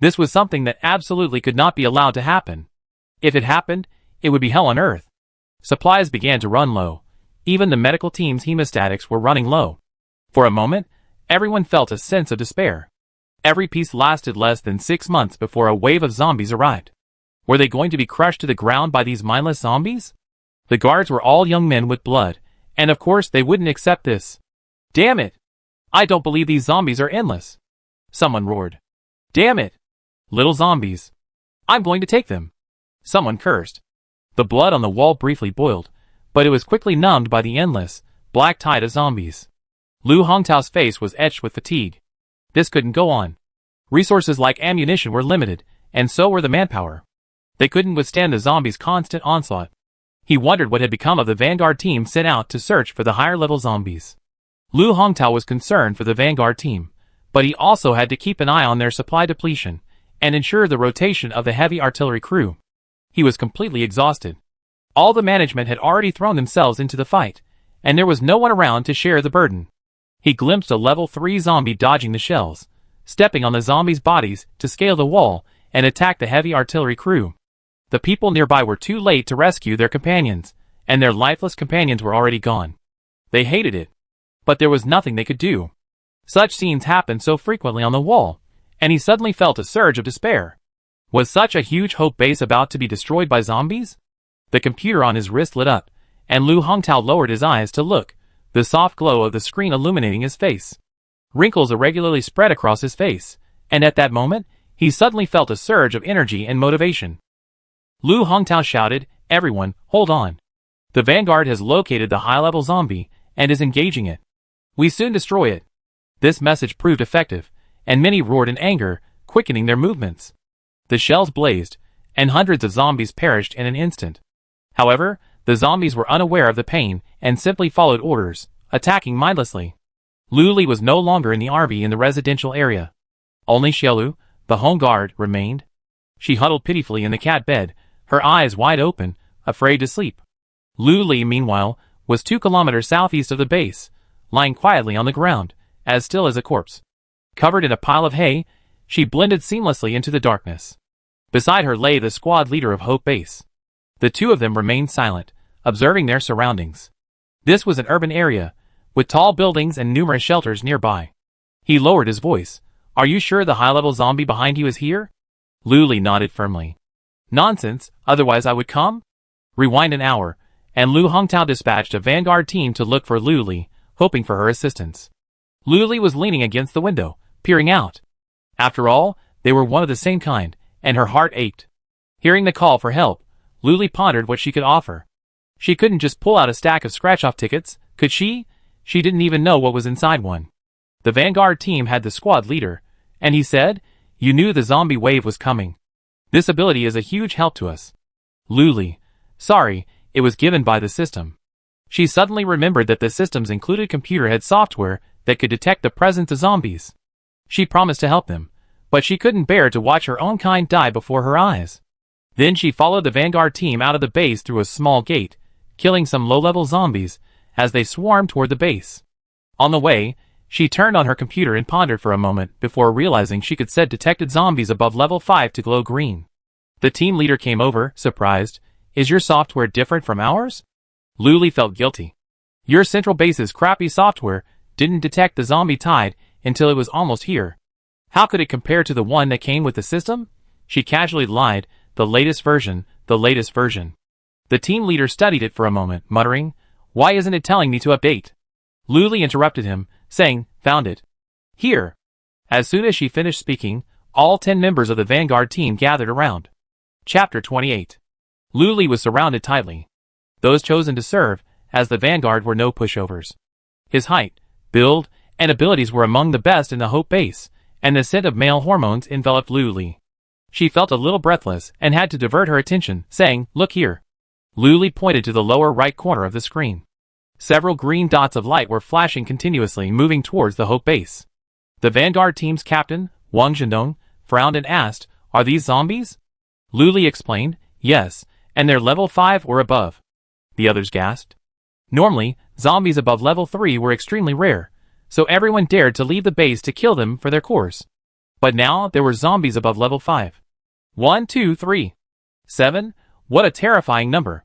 This was something that absolutely could not be allowed to happen. If it happened, it would be hell on earth. Supplies began to run low. Even the medical team's hemostatics were running low. For a moment, everyone felt a sense of despair. Every piece lasted less than 6 months before a wave of zombies arrived. Were they going to be crushed to the ground by these mindless zombies? The guards were all young men with blood, and of course they wouldn't accept this. Damn it! I don't believe these zombies are endless. Someone roared. Damn it! Little zombies. I'm going to take them. Someone cursed. The blood on the wall briefly boiled, but it was quickly numbed by the endless, black tide of zombies. Lu Hongtao's face was etched with fatigue. This couldn't go on. Resources like ammunition were limited, and so were the manpower. They couldn't withstand the zombies' constant onslaught. He wondered what had become of the Vanguard team sent out to search for the higher-level zombies. Lu Hongtao was concerned for the Vanguard team, but he also had to keep an eye on their supply depletion and ensure the rotation of the heavy artillery crew. He was completely exhausted. All the management had already thrown themselves into the fight, and there was no one around to share the burden. He glimpsed a level 3 zombie dodging the shells, stepping on the zombies' bodies to scale the wall and attack the heavy artillery crew. The people nearby were too late to rescue their companions, and their lifeless companions were already gone. They hated it, but there was nothing they could do. Such scenes happened so frequently on the wall, and he suddenly felt a surge of despair. Was such a huge hope base about to be destroyed by zombies? The computer on his wrist lit up, and Lu Hongtao lowered his eyes to look, the soft glow of the screen illuminating his face. Wrinkles irregularly spread across his face, and at that moment, he suddenly felt a surge of energy and motivation. Lu Hongtao shouted, "Everyone, hold on. The Vanguard has located the high-level zombie and is engaging it. We soon destroy it." This message proved effective, and many roared in anger, quickening their movements. The shells blazed, and hundreds of zombies perished in an instant. However, the zombies were unaware of the pain and simply followed orders, attacking mindlessly. Lu Li was no longer in the RV in the residential area. Only Xiaolu, the home guard, remained. She huddled pitifully in the cat bed, her eyes wide open, afraid to sleep. Lu Li, meanwhile, was 2 kilometers southeast of the base, lying quietly on the ground, as still as a corpse. Covered in a pile of hay, she blended seamlessly into the darkness. Beside her lay the squad leader of Hope Base. The two of them remained silent, observing their surroundings. This was an urban area, with tall buildings and numerous shelters nearby. He lowered his voice. "Are you sure the high-level zombie behind you is here?" Lu Li nodded firmly. "Nonsense, otherwise I would come?" Rewind an hour, and Lu Hongtao dispatched a Vanguard team to look for Lu Li, hoping for her assistance. Lu Li was leaning against the window, peering out. After all, they were one of the same kind, and her heart ached. Hearing the call for help, Lu Li pondered what she could offer. She couldn't just pull out a stack of scratch-off tickets, could she? She didn't even know what was inside one. The Vanguard team had the squad leader, and he said, "You knew the zombie wave was coming. This ability is a huge help to us." Lu Li, "Sorry, it was given by the system." She suddenly remembered that the system's included computer-head software that could detect the presence of zombies. She promised to help them, but she couldn't bear to watch her own kind die before her eyes. Then she followed the Vanguard team out of the base through a small gate, killing some low-level zombies as they swarmed toward the base. On the way, She turned on her computer and pondered for a moment before realizing she could set detected zombies above level 5 to glow green. The team leader came over, surprised. Is your software different from ours? Luli felt guilty. Your central base's crappy software didn't detect the zombie tide until it was almost here. How could it compare to the one that came with the system? She casually lied, the latest version, the latest version. The team leader studied it for a moment, muttering, why isn't it telling me to update? Luli interrupted him, saying, found it. Here. As soon as she finished speaking, all 10 members of the Vanguard team gathered around. Chapter 28. Luli was surrounded tightly. Those chosen to serve as the Vanguard were no pushovers. His height, build, and abilities were among the best in the Hope base, and the scent of male hormones enveloped Luli. She felt a little breathless and had to divert her attention, saying, look here. Luli pointed to the lower right corner of the screen. Several green dots of light were flashing continuously, moving towards the Hope base. The Vanguard team's captain, Wang Zhendong, frowned and asked, are these zombies? Luli explained, yes, and they're level 5 or above. The others gasped. Normally, zombies above level 3 were extremely rare, so everyone dared to leave the base to kill them for their course. But now there were zombies above level 5. 1, 2, 3. 7? What a terrifying number.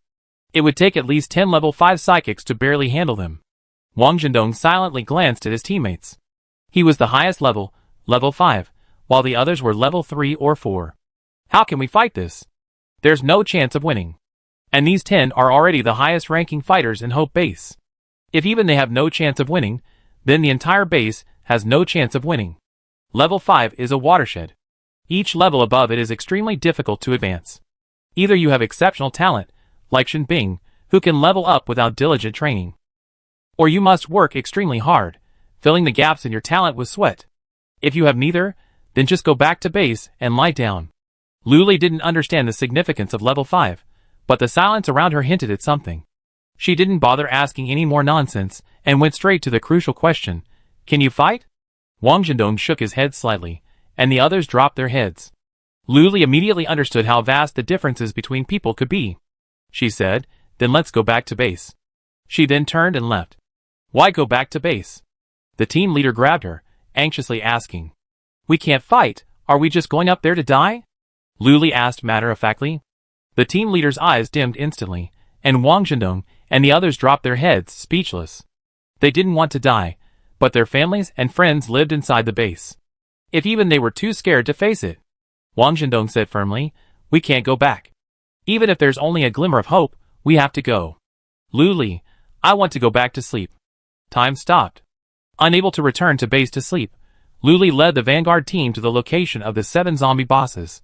It would take at least 10 level 5 psychics to barely handle them. Wang Zhendong silently glanced at his teammates. He was the highest level, level 5, while the others were level 3 or 4. How can we fight this? There's no chance of winning. And these 10 are already the highest ranking fighters in Hope base. If even they have no chance of winning, then the entire base has no chance of winning. Level 5 is a watershed. Each level above it is extremely difficult to advance. Either you have exceptional talent, like Shen Bing, who can level up without diligent training. Or you must work extremely hard, filling the gaps in your talent with sweat. If you have neither, then just go back to base and lie down. Luli didn't understand the significance of level 5, but the silence around her hinted at something. She didn't bother asking any more nonsense and went straight to the crucial question, can you fight? Wang Zhendong shook his head slightly, and the others dropped their heads. Luli immediately understood how vast the differences between people could be. She said, then let's go back to base. She then turned and left. Why go back to base? The team leader grabbed her, anxiously asking. We can't fight, are we just going up there to die? Luli asked matter-of-factly. The team leader's eyes dimmed instantly, and Wang Zhendong and the others dropped their heads, speechless. They didn't want to die, but their families and friends lived inside the base. If even they were too scared to face it. Wang Zhendong said firmly, we can't go back. Even if there's only a glimmer of hope, we have to go. Luli, I want to go back to sleep. Time stopped. Unable to return to base to sleep, Luli led the Vanguard team to the location of the 7 zombie bosses.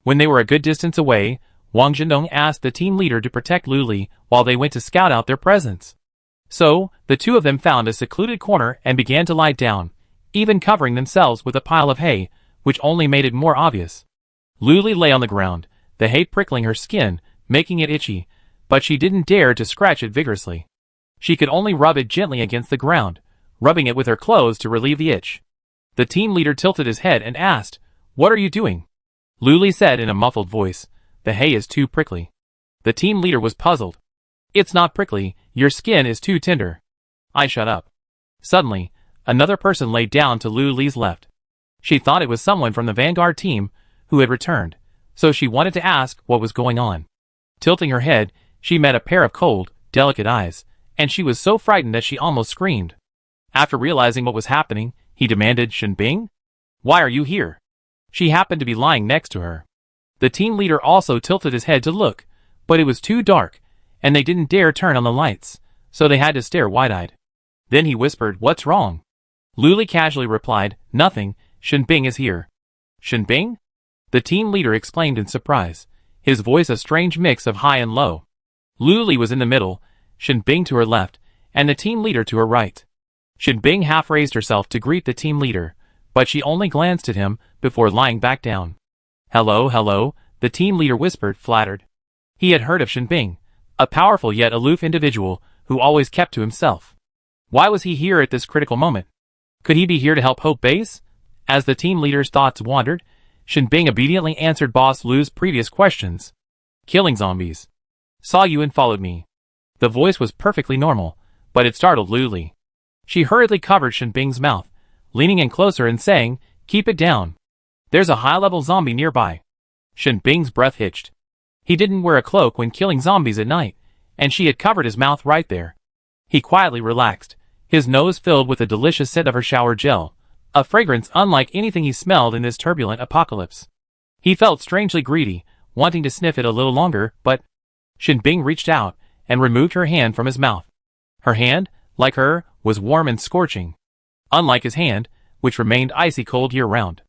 When they were a good distance away, Wang Zhendong asked the team leader to protect Luli while they went to scout out their presence. So, the two of them found a secluded corner and began to lie down, even covering themselves with a pile of hay, which only made it more obvious. Luli lay on the ground, the hay prickling her skin, making it itchy, but she didn't dare to scratch it vigorously. She could only rub it gently against the ground, rubbing it with her clothes to relieve the itch. The team leader tilted his head and asked, what are you doing? Luli said in a muffled voice, the hay is too prickly. The team leader was puzzled. It's not prickly, your skin is too tender. I shut up. Suddenly, another person lay down to Luli's left. She thought it was someone from the Vanguard team who had returned, so she wanted to ask what was going on. Tilting her head, she met a pair of cold, delicate eyes, and she was so frightened that she almost screamed. After realizing what was happening, he demanded, Shen Bing? Why are you here? She happened to be lying next to her. The team leader also tilted his head to look, but it was too dark, and they didn't dare turn on the lights, so they had to stare wide-eyed. Then he whispered, what's wrong? Luli casually replied, nothing, Shen Bing is here. Shen Bing? The team leader exclaimed in surprise, his voice a strange mix of high and low. Luli was in the middle, Shen Bing to her left, and the team leader to her right. Shen Bing half raised herself to greet the team leader, but she only glanced at him before lying back down. Hello, hello, the team leader whispered, flattered. He had heard of Shen Bing, a powerful yet aloof individual who always kept to himself. Why was he here at this critical moment? Could he be here to help Hope Base? As the team leader's thoughts wandered, Shen Bing obediently answered Boss Lu's previous questions. Killing zombies. Saw you and followed me. The voice was perfectly normal, but it startled Luli. She hurriedly covered Shin Bing's mouth, leaning in closer and saying, "Keep it down. There's a high-level zombie nearby." Shin Bing's breath hitched. He didn't wear a cloak when killing zombies at night, and she had covered his mouth right there. He quietly relaxed, his nose filled with the delicious scent of her shower gel, a fragrance unlike anything he smelled in this turbulent apocalypse. He felt strangely greedy, wanting to sniff it a little longer, but Shin Bing reached out and removed her hand from his mouth. Her hand, like her, was warm and scorching, unlike his hand, which remained icy cold year-round.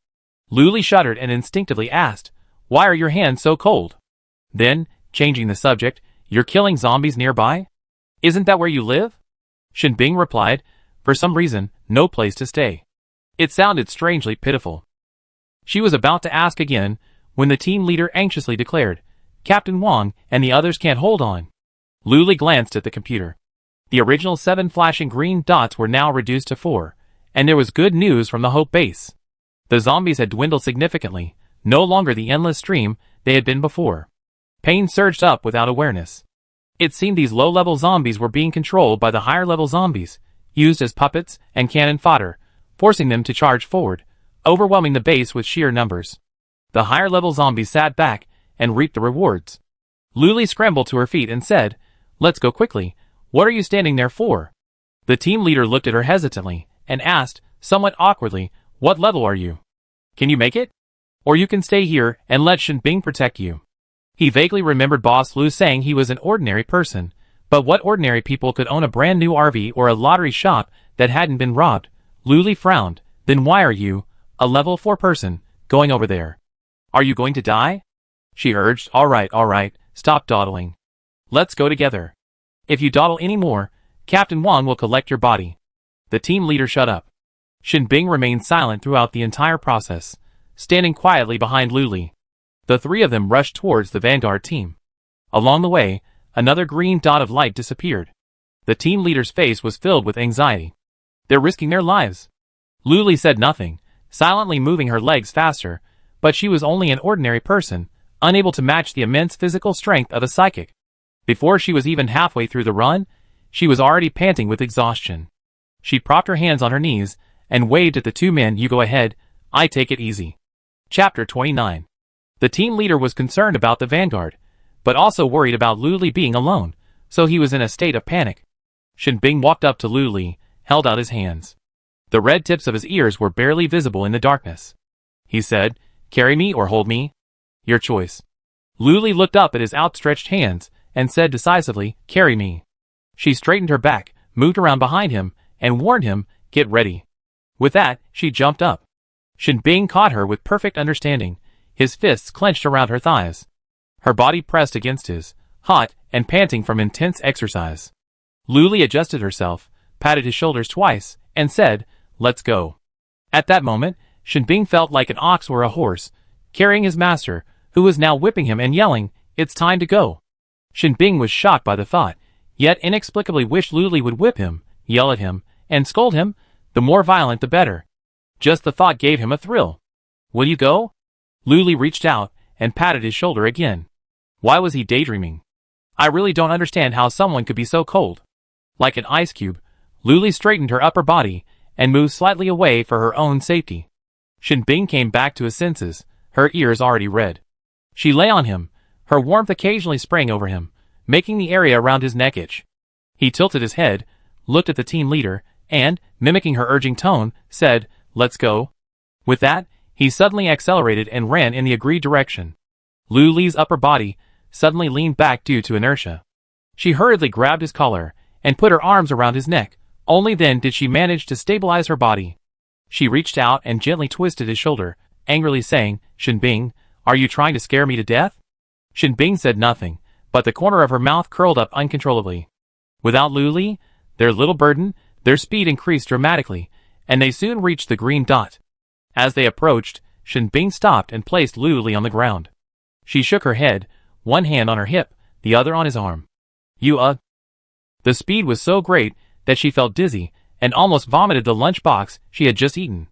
Luli shuddered and instinctively asked, "Why are your hands so cold?" Then, changing the subject, "You're killing zombies nearby? Isn't that where you live?" Shin Bing replied, "For some reason, no place to stay." It sounded strangely pitiful. She was about to ask again, when the team leader anxiously declared, "Captain Wong and the others can't hold on." Luli glanced at the computer. The original 7 flashing green dots were now reduced to 4, and there was good news from the Hope base. The zombies had dwindled significantly, no longer the endless stream they had been before. Pain surged up without awareness. It seemed these low-level zombies were being controlled by the higher-level zombies, used as puppets and cannon fodder, forcing them to charge forward, overwhelming the base with sheer numbers. The higher-level zombies sat back and reaped the rewards. Luli scrambled to her feet and said, "Let's go quickly. What are you standing there for?" The team leader looked at her hesitantly and asked, somewhat awkwardly, "What level are you? Can you make it? Or you can stay here and let Shin Bing protect you." He vaguely remembered Boss Lu saying he was an ordinary person, but what ordinary people could own a brand new RV or a lottery shop that hadn't been robbed? Luli frowned. "Then why are you, a level 4 person, going over there? Are you going to die?" She urged. All right, stop dawdling. Let's go together. If you dawdle any more, Captain Wong will collect your body." The team leader shut up. Shin Bing remained silent throughout the entire process, standing quietly behind Luli. The 3 of them rushed towards the vanguard team. Along the way, another green dot of light disappeared. The team leader's face was filled with anxiety. "They're risking their lives." Luli said nothing, silently moving her legs faster, but she was only an ordinary person, unable to match the immense physical strength of a psychic. Before she was even halfway through the run, she was already panting with exhaustion. She propped her hands on her knees and waved at the 2 men. "You go ahead, I take it easy." Chapter 29. The team leader was concerned about the vanguard, but also worried about Luli being alone, so he was in a state of panic. Shin Bing walked up to Luli, held out his hands. The red tips of his ears were barely visible in the darkness. He said, "Carry me or hold me? Your choice." Luli looked up at his outstretched hands and said decisively, "Carry me." She straightened her back, moved around behind him, and warned him, "Get ready." With that, she jumped up. Shin Bing caught her with perfect understanding, his fists clenched around her thighs. Her body pressed against his, hot and panting from intense exercise. Luli adjusted herself, patted his shoulders twice, and said, "Let's go." At that moment, Shin Bing felt like an ox or a horse, carrying his master, who was now whipping him and yelling, "It's time to go." Shin Bing was shocked by the thought, yet inexplicably wished Luli would whip him, yell at him, and scold him, the more violent the better. Just the thought gave him a thrill. "Will you go?" Luli reached out and patted his shoulder again. Why was he daydreaming? "I really don't understand how someone could be so cold." Like an ice cube, Luli straightened her upper body and moved slightly away for her own safety. Shin Bing came back to his senses, her ears already red. She lay on him, her warmth occasionally spraying over him, making the area around his neck itch. He tilted his head, looked at the team leader, and, mimicking her urging tone, said, "Let's go." With that, he suddenly accelerated and ran in the agreed direction. Luli's upper body suddenly leaned back due to inertia. She hurriedly grabbed his collar and put her arms around his neck. Only then did she manage to stabilize her body. She reached out and gently twisted his shoulder, angrily saying, "Shin Bing, are you trying to scare me to death?" Shin Bing said nothing, but the corner of her mouth curled up uncontrollably. Without Luli, their little burden, their speed increased dramatically, and they soon reached the green dot. As they approached, Shin Bing stopped and placed Luli on the ground. She shook her head, one hand on her hip, the other on his arm. The speed was so great that she felt dizzy and almost vomited the lunchbox she had just eaten.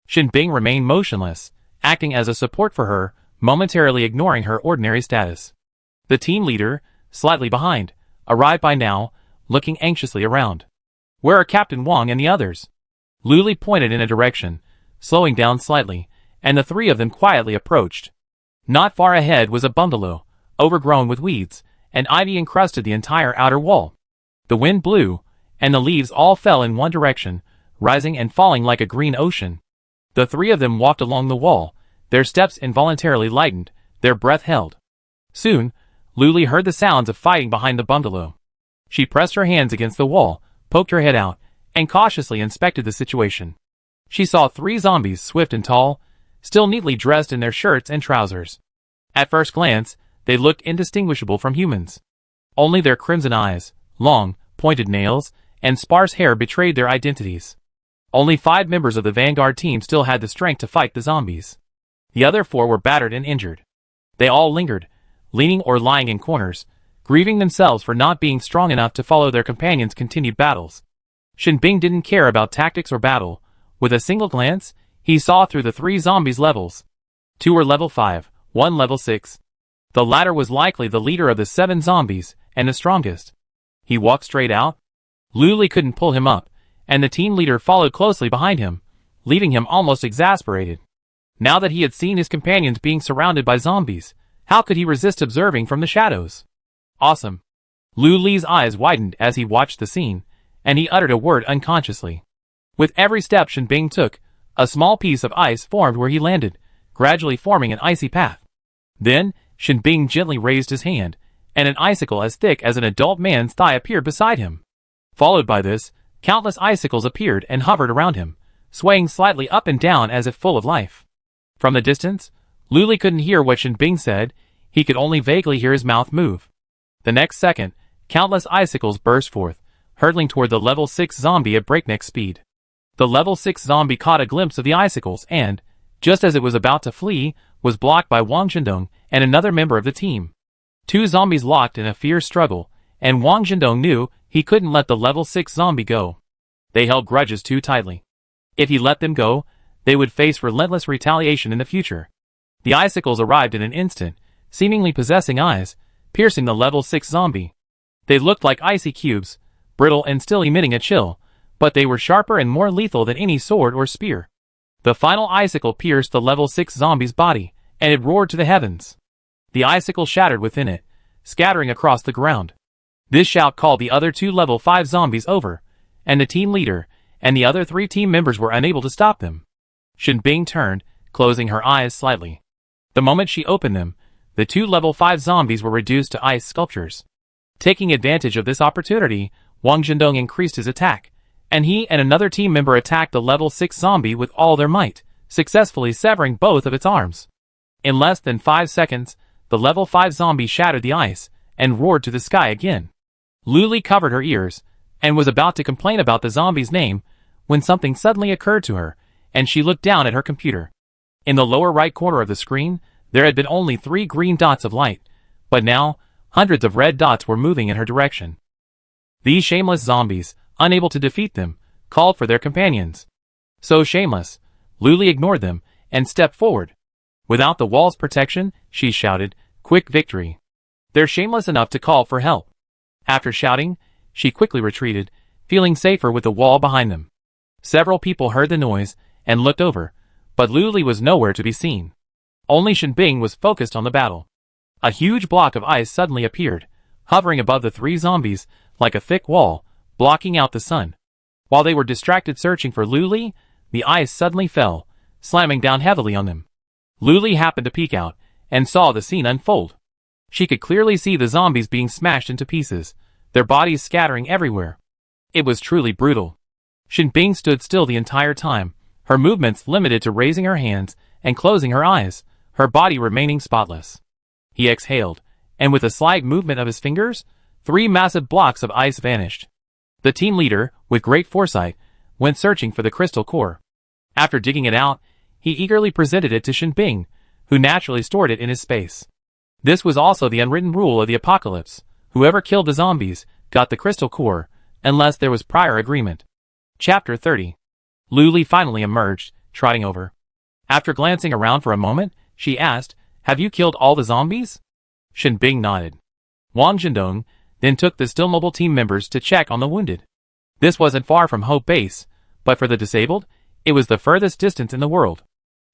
Shin Bing remained motionless, acting as a support for her, momentarily ignoring her ordinary status. The team leader, slightly behind, arrived by now, looking anxiously around. Where are Captain Wang and the others? Luli pointed in a direction, slowing down slightly, and the three of them quietly approached. Not far ahead was a bungalow, overgrown with weeds, and ivy encrusted the entire outer wall. The wind blew, and the leaves all fell in one direction, rising and falling like a green ocean. The three of them walked along the wall, their steps involuntarily lightened, their breath held. Soon, Luli heard the sounds of fighting behind the bungalow. She pressed her hands against the wall, poked her head out, and cautiously inspected the situation. She saw three zombies, swift and tall, still neatly dressed in their shirts and trousers. At first glance, they looked indistinguishable from humans. Only their crimson eyes, long, pointed nails, and sparse hair betrayed their identities. Only 5 members of the vanguard team still had the strength to fight the zombies. The other 4 were battered and injured. They all lingered, leaning or lying in corners, grieving themselves for not being strong enough to follow their companions' continued battles. Shinbing didn't care about tactics or battle. With a single glance, he saw through the 3 zombies' levels. 2 were level 5, 1 level 6. The latter was likely the leader of the 7 zombies, and the strongest. He walked straight out. Luli couldn't pull him up, and the team leader followed closely behind him, leaving him almost exasperated. Now that he had seen his companions being surrounded by zombies, how could he resist observing from the shadows? Awesome. Luli's eyes widened as he watched the scene, and he uttered a word unconsciously. With every step Shinbing took, a small piece of ice formed where he landed, gradually forming an icy path. Then, Shinbing gently raised his hand, and an icicle as thick as an adult man's thigh appeared beside him. Followed by this, countless icicles appeared and hovered around him, swaying slightly up and down as if full of life. From the distance, Luli couldn't hear what Shinbing said, he could only vaguely hear his mouth move. The next second, countless icicles burst forth, hurtling toward the level 6 zombie at breakneck speed. The level 6 zombie caught a glimpse of the icicles and, just as it was about to flee, was blocked by Wang Zhendong and another member of the team. 2 zombies locked in a fierce struggle, and Wang Zhendong knew he couldn't let the level 6 zombie go. They held grudges too tightly. If he let them go, they would face relentless retaliation in the future. The icicles arrived in an instant, seemingly possessing eyes, piercing the level 6 zombie. They looked like icy cubes, brittle and still emitting a chill, but they were sharper and more lethal than any sword or spear. The final icicle pierced the level 6 zombie's body, and it roared to the heavens. The icicle shattered within it, scattering across the ground. This shout called the other 2 level 5 zombies over, and the team leader and the other 3 team members were unable to stop them. Shinbing turned, closing her eyes slightly. The moment she opened them, the 2 level 5 zombies were reduced to ice sculptures. Taking advantage of this opportunity, Wang Zhendong increased his attack, and he and another team member attacked the level 6 zombie with all their might, successfully severing both of its arms. In less than 5 seconds, the level 5 zombie shattered the ice and roared to the sky again. Luli covered her ears and was about to complain about the zombie's name when something suddenly occurred to her, and she looked down at her computer. In the lower right corner of the screen, there had been only 3 green dots of light, but now, hundreds of red dots were moving in her direction. These shameless zombies, unable to defeat them, called for their companions. So shameless, Luli ignored them and stepped forward. Without the wall's protection, she shouted, "Quick victory." They're shameless enough to call for help. After shouting, she quickly retreated, feeling safer with the wall behind them. Several people heard the noise and looked over, but Luli was nowhere to be seen. Only Shinbing was focused on the battle. A huge block of ice suddenly appeared, hovering above the 3 zombies like a thick wall, blocking out the sun. While they were distracted searching for Luli, the ice suddenly fell, slamming down heavily on them. Luli happened to peek out and saw the scene unfold. She could clearly see the zombies being smashed into pieces, their bodies scattering everywhere. It was truly brutal. Shinbing stood still the entire time, her movements limited to raising her hands and closing her eyes, her body remaining spotless. He exhaled, and with a slight movement of his fingers, 3 massive blocks of ice vanished. The team leader, with great foresight, went searching for the crystal core. After digging it out, he eagerly presented it to Shinbing, who naturally stored it in his space. This was also the unwritten rule of the apocalypse: whoever killed the zombies got the crystal core, unless there was prior agreement. Chapter 30. Luli finally emerged, trotting over. After glancing around for a moment, she asked, "Have you killed all the zombies?" Shinbing nodded. Wang Zhendong then took the still mobile team members to check on the wounded. This wasn't far from Hope Base, but for the disabled, it was the furthest distance in the world.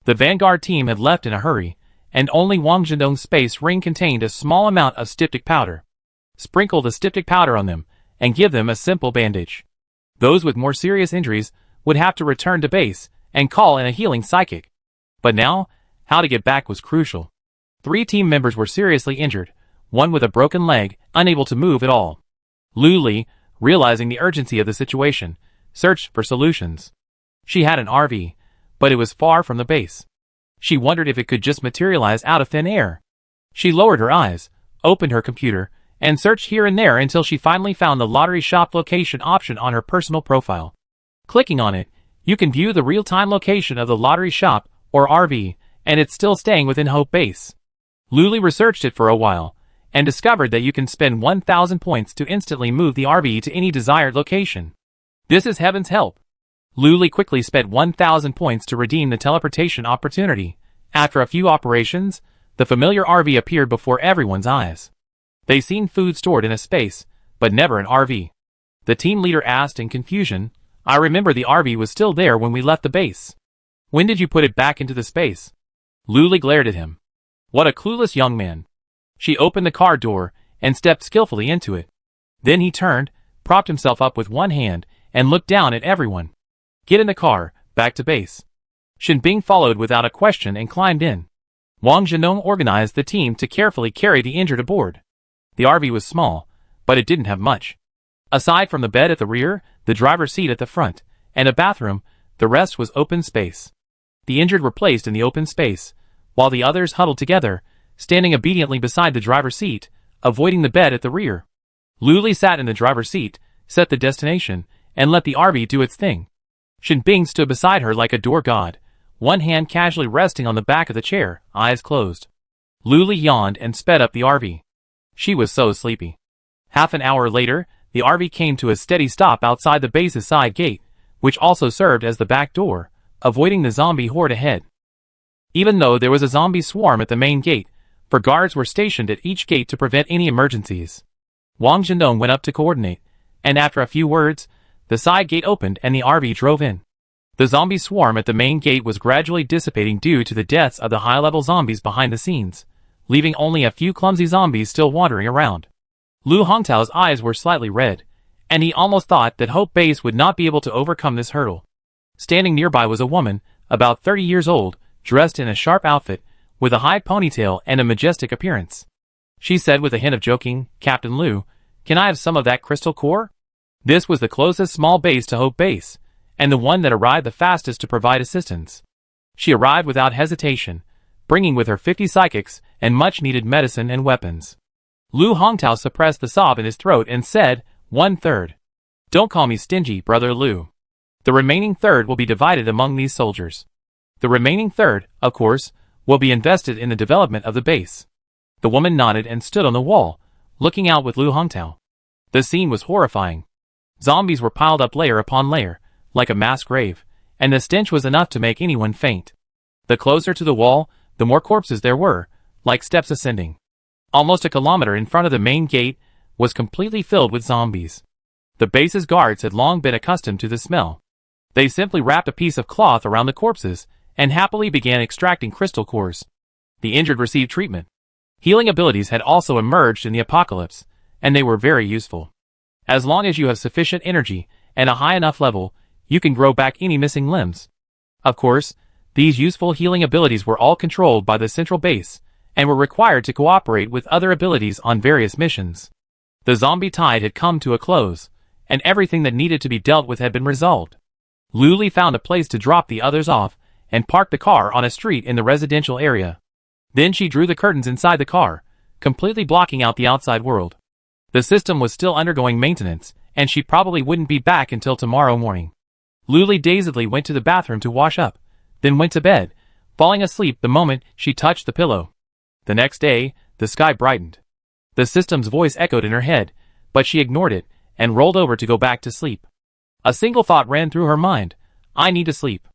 The Vanguard team had left in a hurry, and only Wang Zhendong's space ring contained a small amount of styptic powder. Sprinkle the styptic powder on them, and give them a simple bandage. Those with more serious injuries would have to return to base and call in a healing psychic. But now, how to get back was crucial. 3 team members were seriously injured, one with a broken leg, unable to move at all. Lu Li, realizing the urgency of the situation, searched for solutions. She had an RV, but it was far from the base. She wondered if it could just materialize out of thin air. She lowered her eyes, opened her computer, and searched here and there until she finally found the lottery shop location option on her personal profile. Clicking on it, you can view the real-time location of the lottery shop, or RV, and it's still staying within Hope Base. Lu Li researched it for a while, and discovered that you can spend 1,000 points to instantly move the RV to any desired location. This is heaven's help. Lu Li quickly spent 1,000 points to redeem the teleportation opportunity. After a few operations, the familiar RV appeared before everyone's eyes. They seen food stored in a space, but never an RV. The team leader asked in confusion, "I remember the RV was still there when we left the base. When did you put it back into the space?" Lu Li glared at him. What a clueless young man. She opened the car door and stepped skillfully into it. Then he turned, propped himself up with one hand, and looked down at everyone. "Get in the car, back to base." Shen Bing followed without a question and climbed in. Wang Zhendong organized the team to carefully carry the injured aboard. The RV was small, but it didn't have much. Aside from the bed at the rear, the driver's seat at the front, and a bathroom, the rest was open space. The injured were placed in the open space, while the others huddled together, standing obediently beside the driver's seat, avoiding the bed at the rear. Lu Li sat in the driver's seat, set the destination, and let the RV do its thing. Shen Bing stood beside her like a door god, one hand casually resting on the back of the chair, eyes closed. Lu Li yawned and sped up the RV. She was so sleepy. Half an hour later, the RV came to a steady stop outside the base's side gate, which also served as the back door, avoiding the zombie horde ahead. Even though there was a zombie swarm at the main gate, for guards were stationed at each gate to prevent any emergencies. Wang Zhendong went up to coordinate, and after a few words, the side gate opened and the RV drove in. The zombie swarm at the main gate was gradually dissipating due to the deaths of the high-level zombies behind the scenes, leaving only a few clumsy zombies still wandering around. Lu Hongtao's eyes were slightly red, and he almost thought that Hope Base would not be able to overcome this hurdle. Standing nearby was a woman, about 30 years old, dressed in a sharp outfit, with a high ponytail and a majestic appearance. She said with a hint of joking, "Captain Lu, can I have some of that crystal core?" This was the closest small base to Hope Base, and the one that arrived the fastest to provide assistance. She arrived without hesitation, bringing with her 50 psychics and much-needed medicine and weapons. Lu Hongtao suppressed the sob in his throat and said, "1/3. Don't call me stingy, brother Lu. The remaining third will be divided among these soldiers. The remaining third, of course, will be invested in the development of the base." The woman nodded and stood on the wall, looking out with Lu Hongtao. The scene was horrifying. Zombies were piled up layer upon layer, like a mass grave, and the stench was enough to make anyone faint. The closer to the wall, the more corpses there were, like steps ascending. Almost a kilometer in front of the main gate was completely filled with zombies. The base's guards had long been accustomed to the smell. They simply wrapped a piece of cloth around the corpses and happily began extracting crystal cores. The injured received treatment. Healing abilities had also emerged in the apocalypse, and they were very useful. As long as you have sufficient energy and a high enough level, you can grow back any missing limbs. Of course, these useful healing abilities were all controlled by the central base, and were required to cooperate with other abilities on various missions. The zombie tide had come to a close, and everything that needed to be dealt with had been resolved. Lu Li found a place to drop the others off, and parked the car on a street in the residential area. Then she drew the curtains inside the car, completely blocking out the outside world. The system was still undergoing maintenance, and she probably wouldn't be back until tomorrow morning. Lu Li dazedly went to the bathroom to wash up, then went to bed, falling asleep the moment she touched the pillow. The next day, the sky brightened. The system's voice echoed in her head, but she ignored it, and rolled over to go back to sleep. A single thought ran through her mind: I need to sleep.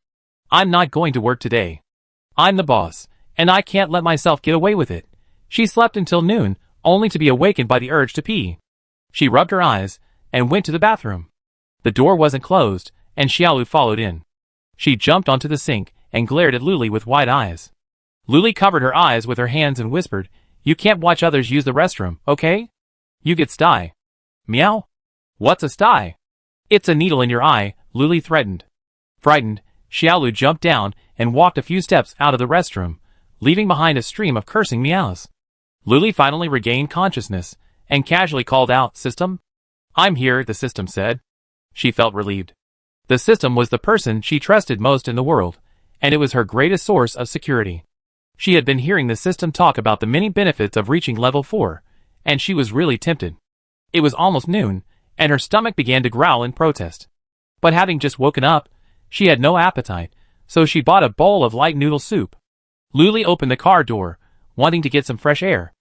I'm not going to work today. I'm the boss, and I can't let myself get away with it. She slept until noon, only to be awakened by the urge to pee. She rubbed her eyes, and went to the bathroom. The door wasn't closed, and Xiaolu followed in. She jumped onto the sink and glared at Luli with wide eyes. Luli covered her eyes with her hands and whispered, "You can't watch others use the restroom, okay? You get sty." "Meow? What's a sty?" "It's a needle in your eye," Luli threatened. Frightened, Xiaolu jumped down and walked a few steps out of the restroom, leaving behind a stream of cursing meows. Luli finally regained consciousness and casually called out, "System?" "I'm here," the system said. She felt relieved. The system was the person she trusted most in the world, and it was her greatest source of security. She had been hearing the system talk about the many benefits of reaching level 4, and she was really tempted. It was almost noon, and her stomach began to growl in protest. But having just woken up, she had no appetite, so she bought a bowl of light noodle soup. Luli opened the car door, wanting to get some fresh air.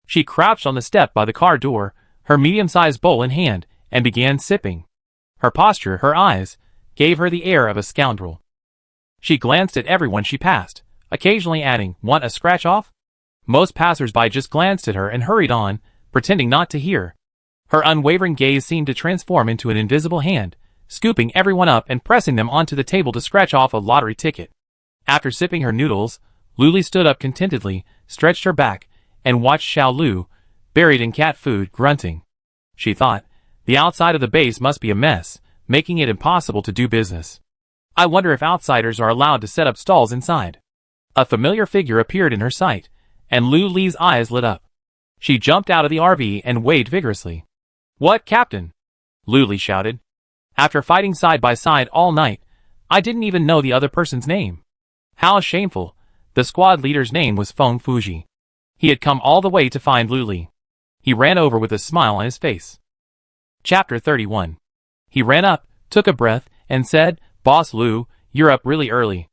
She crouched on the step by the car door, her medium-sized bowl in hand, and began sipping. Her posture, her eyes, gave her the air of a scoundrel. She glanced at everyone she passed, occasionally adding, "Want a scratch off?" Most passers-by just glanced at her and hurried on, pretending not to hear. Her unwavering gaze seemed to transform into an invisible hand, scooping everyone up and pressing them onto the table to scratch off a lottery ticket. After sipping her noodles, Luli stood up contentedly, stretched her back, and watched Xiaolu, buried in cat food, grunting. She thought, the outside of the base must be a mess, making it impossible to do business. I wonder if outsiders are allowed to set up stalls inside. A familiar figure appeared in her sight, and Luli's eyes lit up. She jumped out of the RV and waved vigorously. "What, Captain?" Luli shouted. "After fighting side by side all night, I didn't even know the other person's name." How shameful. The squad leader's name was Feng Fuji. He had come all the way to find Luli. He ran over with a smile on his face. Chapter 31. He ran up, took a breath, and said, "Boss Lu, you're up really early."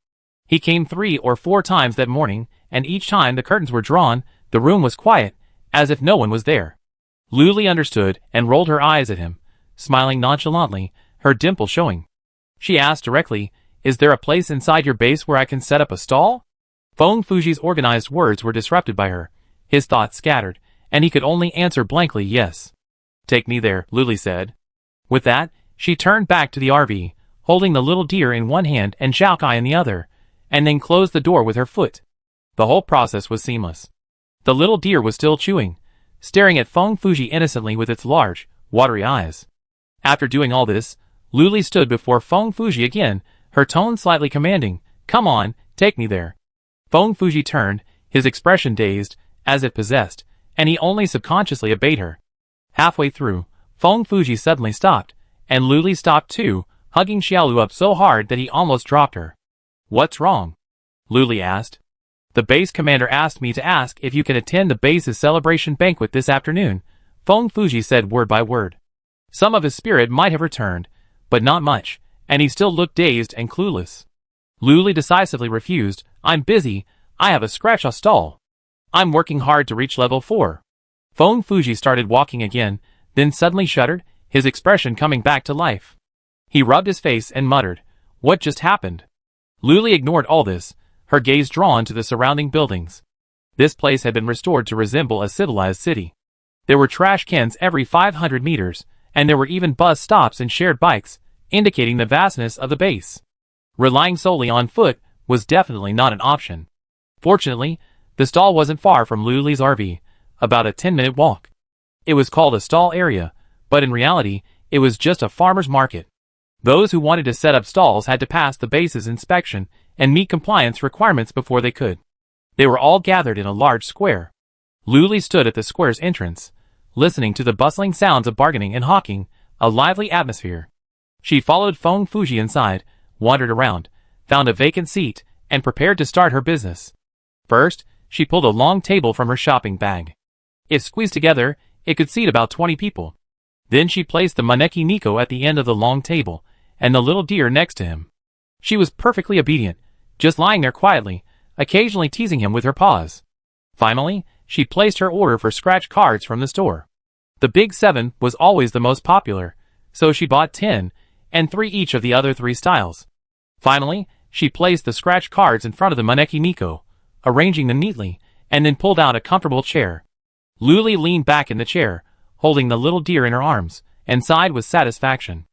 He came 3 or 4 times that morning, and each time the curtains were drawn, the room was quiet, as if no one was there. Luli understood and rolled her eyes at him, smiling nonchalantly, her dimple showing. She asked directly, "Is there a place inside your base where I can set up a stall?" Feng Fuji's organized words were disrupted by her, his thoughts scattered, and he could only answer blankly yes. "Take me there," Luli said. With that, she turned back to the RV, holding the little deer in one hand and Xiaokai in the other, and then closed the door with her foot. The whole process was seamless. The little deer was still chewing, staring at Feng Fuji innocently with its large, watery eyes. After doing all this, Luli stood before Feng Fuji again, her tone slightly commanding, "Come on, take me there." Feng Fuji turned, his expression dazed, as if possessed, and he only subconsciously obeyed her. Halfway through, Feng Fuji suddenly stopped, and Luli stopped too, hugging Xiaolu up so hard that he almost dropped her. "What's wrong?" Luli asked. "The base commander asked me to ask if you can attend the base's celebration banquet this afternoon," Feng Fuji said word by word. Some of his spirit might have returned, but not much, and he still looked dazed and clueless. Luli decisively refused. "I'm busy, I have a scratch-off stall. I'm working hard to reach level 4. Feng Fuji started walking again, then suddenly shuddered, his expression coming back to life. He rubbed his face and muttered, "What just happened?" Luli ignored all this, her gaze drawn to the surrounding buildings. This place had been restored to resemble a civilized city. There were trash cans every 500 meters, and there were even bus stops and shared bikes, indicating the vastness of the base. Relying solely on foot was definitely not an option. Fortunately, the stall wasn't far from Luli's RV, about a 10-minute walk. It was called a stall area, but in reality, it was just a farmer's market. Those who wanted to set up stalls had to pass the base's inspection and meet compliance requirements before they could. They were all gathered in a large square. Luli stood at the square's entrance, listening to the bustling sounds of bargaining and hawking, a lively atmosphere. She followed Feng Fuji inside, wandered around, found a vacant seat, and prepared to start her business. First, she pulled a long table from her shopping bag. If squeezed together, it could seat about 20 people. Then she placed the Maneki Nico at the end of the long table, and the little deer next to him. She was perfectly obedient, just lying there quietly, occasionally teasing him with her paws. Finally, she placed her order for scratch cards from the store. The Big 7 was always the most popular, so she bought 10, and 3 each of the other 3 styles. Finally, she placed the scratch cards in front of the Maneki Nico, arranging them neatly, and then pulled out a comfortable chair. Luli leaned back in the chair, holding the little deer in her arms, and sighed with satisfaction.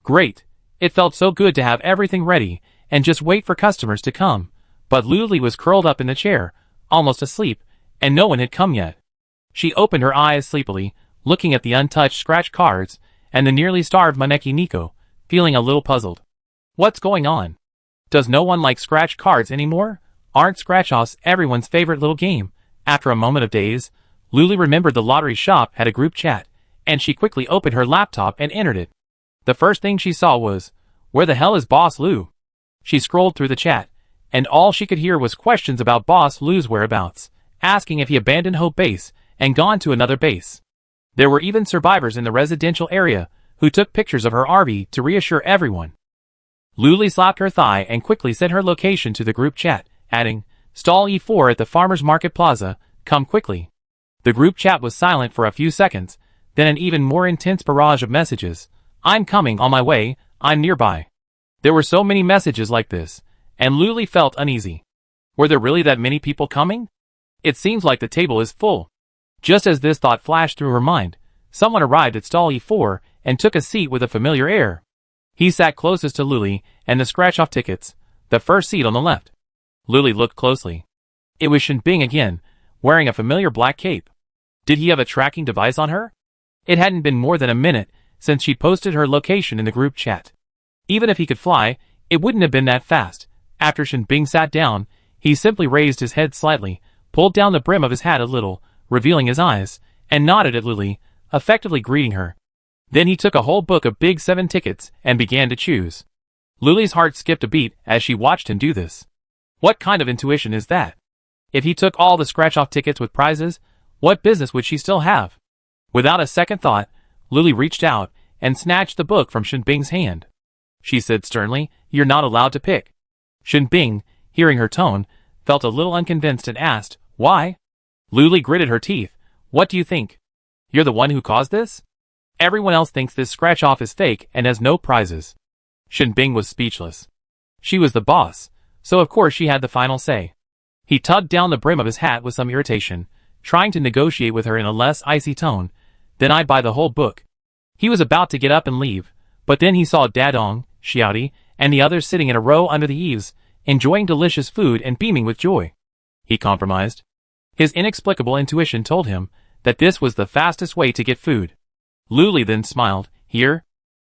Great. It felt so good to have everything ready and just wait for customers to come. But Luli was curled up in the chair, almost asleep, and no one had come yet. She opened her eyes sleepily, looking at the untouched scratch cards and the nearly starved Maneki Nico, feeling a little puzzled. What's going on? Does no one like scratch cards anymore? Aren't scratch-offs everyone's favorite little game? After a moment of daze, Luli remembered the lottery shop had a group chat, and she quickly opened her laptop and entered it. The first thing she saw was, "Where the hell is Boss Lou?" She scrolled through the chat, and all she could hear was questions about Boss Lou's whereabouts, asking if he abandoned Hope Base and gone to another base. There were even survivors in the residential area who took pictures of her RV to reassure everyone. Luli slapped her thigh and quickly sent her location to the group chat, adding, "Stall E4 at the Farmers Market Plaza, come quickly." The group chat was silent for a few seconds, then an even more intense barrage of messages. "I'm coming, on my way, I'm nearby." There were so many messages like this, and Luli felt uneasy. Were there really that many people coming? It seems like the table is full. Just as this thought flashed through her mind, someone arrived at stall E4 and took a seat with a familiar air. He sat closest to Luli and the scratch-off tickets, the first seat on the left. Luli looked closely. It was Shinbing again, wearing a familiar black cape. Did he have a tracking device on her? It hadn't been more than a minute since she posted her location in the group chat. Even if he could fly, it wouldn't have been that fast. After Shinbing sat down, he simply raised his head slightly, pulled down the brim of his hat a little, revealing his eyes, and nodded at Luli, effectively greeting her. Then he took a whole book of big 7 tickets and began to choose. Luli's heart skipped a beat as she watched him do this. What kind of intuition is that? If he took all the scratch-off tickets with prizes, what business would she still have? Without a second thought, Luli reached out and snatched the book from Shinbing's hand. She said sternly, "You're not allowed to pick." Shinbing, hearing her tone, felt a little unconvinced and asked, "Why?" Luli gritted her teeth. "What do you think? You're the one who caused this? Everyone else thinks this scratch-off is fake and has no prizes." Shinbing was speechless. She was the boss, so of course she had the final say. He tugged down the brim of his hat with some irritation, trying to negotiate with her in a less icy tone. "Then I'd buy the whole book." He was about to get up and leave, but then he saw Dadong, Xiaodi, and the others sitting in a row under the eaves, enjoying delicious food and beaming with joy. He compromised. His inexplicable intuition told him that this was the fastest way to get food. Luli then smiled. "Here?"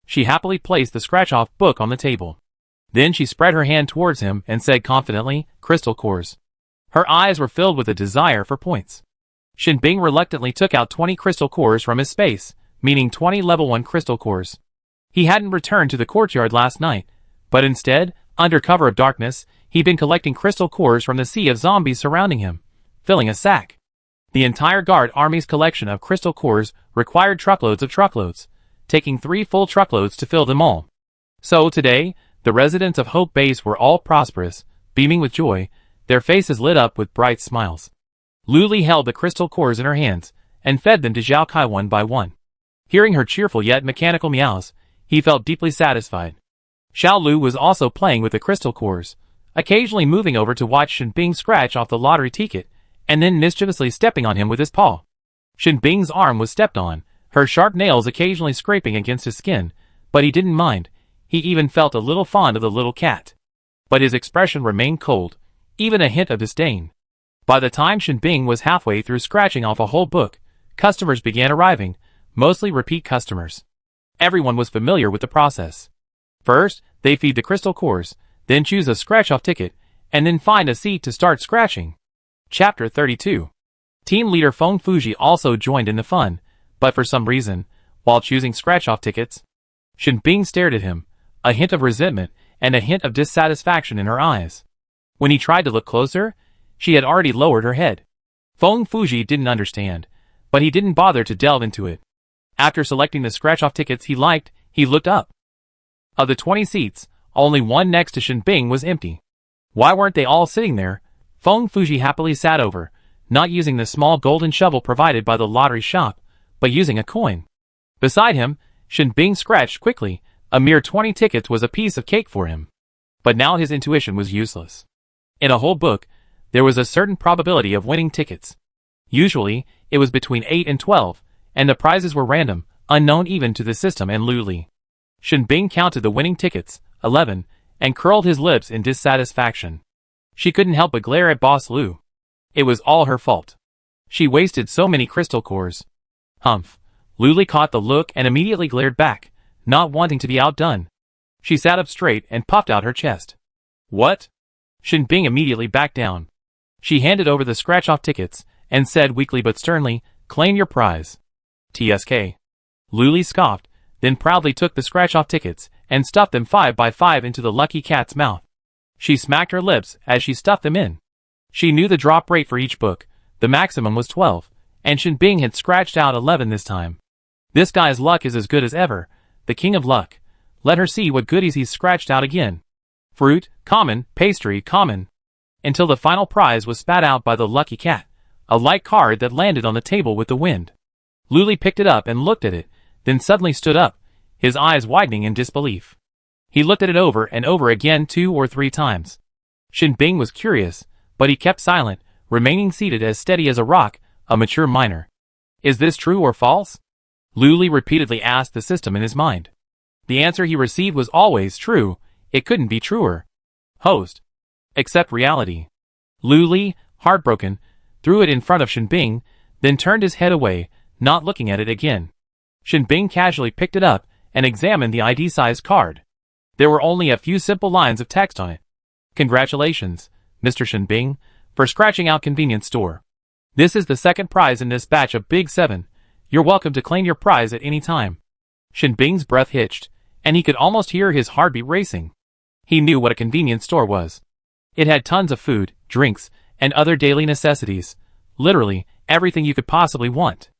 She happily placed the scratch-off book on the table. Then she spread her hand towards him and said confidently, "Crystal cores." Her eyes were filled with a desire for points. Shinbing reluctantly took out 20 crystal cores from his space, meaning 20 level 1 crystal cores. He hadn't returned to the courtyard last night, but instead, under cover of darkness, he'd been collecting crystal cores from the sea of zombies surrounding him, filling a sack. The entire guard army's collection of crystal cores required truckloads of truckloads, taking 3 full truckloads to fill them all. So today, the residents of Hope Base were all prosperous, beaming with joy, their faces lit up with bright smiles. Luli held the crystal cores in her hands, and fed them to Zhao Kai one by one. Hearing her cheerful yet mechanical meows, he felt deeply satisfied. Xiao Lu was also playing with the crystal cores, occasionally moving over to watch Shinbing scratch off the lottery ticket, and then mischievously stepping on him with his paw. Shinbing's arm was stepped on, her sharp nails occasionally scraping against his skin, but he didn't mind. He even felt a little fond of the little cat. But his expression remained cold, even a hint of disdain. By the time Shinbing was halfway through scratching off a whole book, customers began arriving, mostly repeat customers. Everyone was familiar with the process. First, they feed the crystal cores, then choose a scratch-off ticket, and then find a seat to start scratching. Chapter 32. Team leader Feng Fuji also joined in the fun, but for some reason, while choosing scratch-off tickets, Shinbing stared at him, a hint of resentment and a hint of dissatisfaction in her eyes. When he tried to look closer, she had already lowered her head. Feng Fuji didn't understand, but he didn't bother to delve into it. After selecting the scratch-off tickets he liked, he looked up. Of the 20 seats, only one next to Shinbing was empty. Why weren't they all sitting there? Feng Fuji happily sat over, not using the small golden shovel provided by the lottery shop, but using a coin. Beside him, Shinbing scratched quickly. A mere 20 tickets was a piece of cake for him. But now his intuition was useless. In a whole book, there was a certain probability of winning tickets. Usually, it was between 8 and 12, and the prizes were random, unknown even to the system and Luli. Shen Bing counted the winning tickets, 11, and curled his lips in dissatisfaction. She couldn't help but glare at Boss Lu. It was all her fault. She wasted so many crystal cores. Humph. Luli caught the look and immediately glared back, not wanting to be outdone. She sat up straight and puffed out her chest. What? Shen Bing immediately backed down. She handed over the scratch-off tickets and said weakly but sternly, "Claim your prize." TSK. Luli scoffed, then proudly took the scratch-off tickets and stuffed them 5 by 5 into the lucky cat's mouth. She smacked her lips as she stuffed them in. She knew the drop rate for each book. The maximum was 12, and Shen Bing had scratched out 11 this time. This guy's luck is as good as ever, the king of luck. Let her see what goodies he's scratched out again. Fruit, common, pastry, common. Until the final prize was spat out by the lucky cat, a light card that landed on the table with the wind. Luli picked it up and looked at it, then suddenly stood up, his eyes widening in disbelief. He looked at it over and over again 2 or 3 times. Shen Bing was curious, but he kept silent, remaining seated as steady as a rock, a mature miner. Is this true or false? Luli repeatedly asked the system in his mind. The answer he received was always true. It couldn't be truer. Host. Accept reality. Luli, heartbroken, threw it in front of Shen Bing, then turned his head away, not looking at it again. Shen Bing casually picked it up and examined the ID-sized card. There were only a few simple lines of text on it. Congratulations, Mr. Shen Bing, for scratching out convenience store. This is the second prize in this batch of Big 7. You're welcome to claim your prize at any time. Shen Bing's breath hitched, and he could almost hear his heartbeat racing. He knew what a convenience store was. It had tons of food, drinks, and other daily necessities. Literally, everything you could possibly want.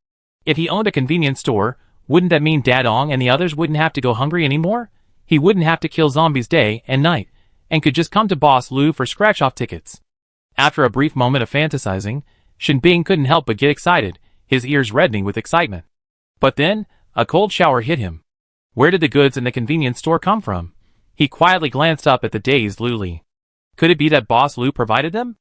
If he owned a convenience store, wouldn't that mean Dadong and the others wouldn't have to go hungry anymore? He wouldn't have to kill zombies day and night, and could just come to Boss Lu for scratch-off tickets. After a brief moment of fantasizing, Shen Bing couldn't help but get excited, his ears reddening with excitement. But then, a cold shower hit him. Where did the goods in the convenience store come from? He quietly glanced up at the dazed Luli. Could it be that Boss Lu provided them?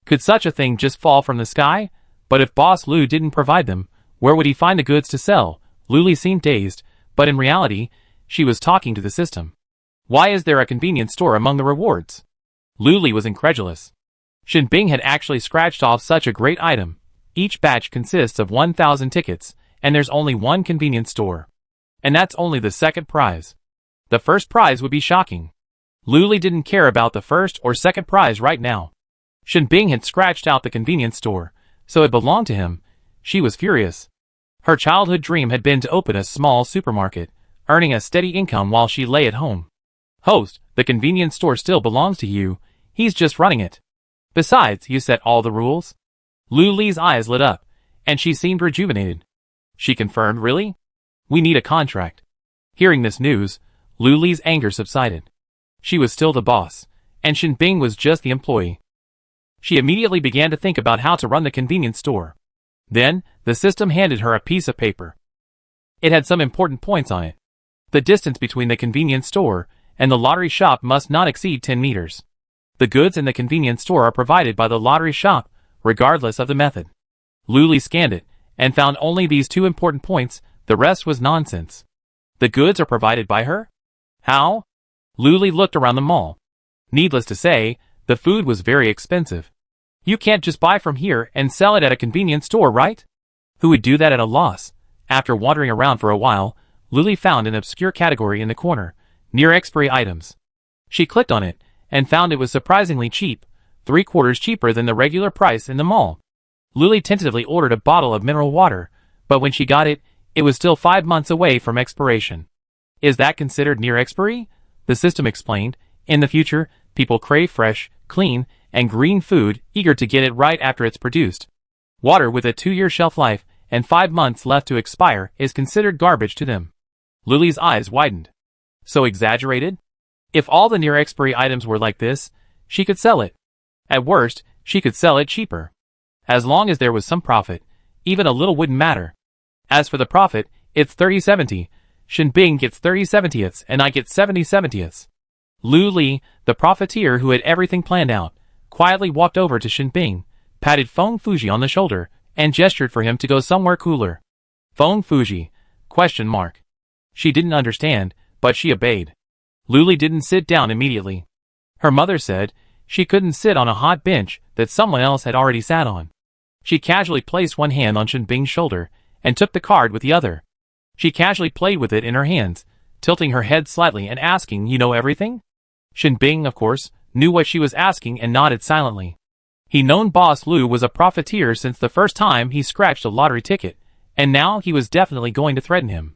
Could such a thing just fall from the sky? But if Boss Lu didn't provide them, where would he find the goods to sell? Luli seemed dazed, but in reality, she was talking to the system. Why is there a convenience store among the rewards? Luli was incredulous. Shen Bing had actually scratched off such a great item. Each batch consists of 1,000 tickets, and there's only one convenience store. And that's only the second prize. The first prize would be shocking. Luli didn't care about the first or second prize right now. Shen Bing had scratched out the convenience store, so it belonged to him. She was furious. Her childhood dream had been to open a small supermarket, earning a steady income while she lay at home. Host, the convenience store still belongs to you. He's just running it. Besides, you set all the rules. Luli's eyes lit up, and she seemed rejuvenated. She confirmed, really? We need a contract. Hearing this news, Luli's anger subsided. She was still the boss, and Shen Bing was just the employee. She immediately began to think about how to run the convenience store. Then, the system handed her a piece of paper. It had some important points on it. The distance between the convenience store and the lottery shop must not exceed 10 meters. The goods in the convenience store are provided by the lottery shop, regardless of the method. Luli scanned it, and found only these 2 important points. The rest was nonsense. The goods are provided by her? How? Luli looked around the mall. Needless to say, the food was very expensive. You can't just buy from here and sell it at a convenience store, right? Who would do that at a loss? After wandering around for a while, Luli found an obscure category in the corner, near expiry items. She clicked on it, and found it was surprisingly cheap, 3/4 cheaper than the regular price in the mall. Luli tentatively ordered a bottle of mineral water, but when she got it, it was still 5 months away from expiration. Is that considered near expiry? The system explained. In the future, people crave fresh, clean, and green food, eager to get it right after it's produced. Water with a 2-year shelf life and 5 months left to expire is considered garbage to them. Luli's eyes widened. So exaggerated? If all the near expiry items were like this, she could sell it. At worst, she could sell it cheaper. As long as there was some profit, even a little wouldn't matter. As for the profit, it's 30/70. Shen Bing gets 30/70ths and I get 70/70ths. Luli, the profiteer who had everything planned out, quietly walked over to Shen Bing, patted Feng Fuji on the shoulder, and gestured for him to go somewhere cooler. Feng Fuji? Question mark. She didn't understand, but she obeyed. Luli didn't sit down immediately. Her mother said she couldn't sit on a hot bench that someone else had already sat on. She casually placed one hand on Shinbing's shoulder and took the card with the other. She casually played with it in her hands, tilting her head slightly and asking, "You know everything?" Shinbing, of course, knew what she was asking and nodded silently. He'd known Boss Lu was a profiteer since the first time he scratched a lottery ticket, and now he was definitely going to threaten him.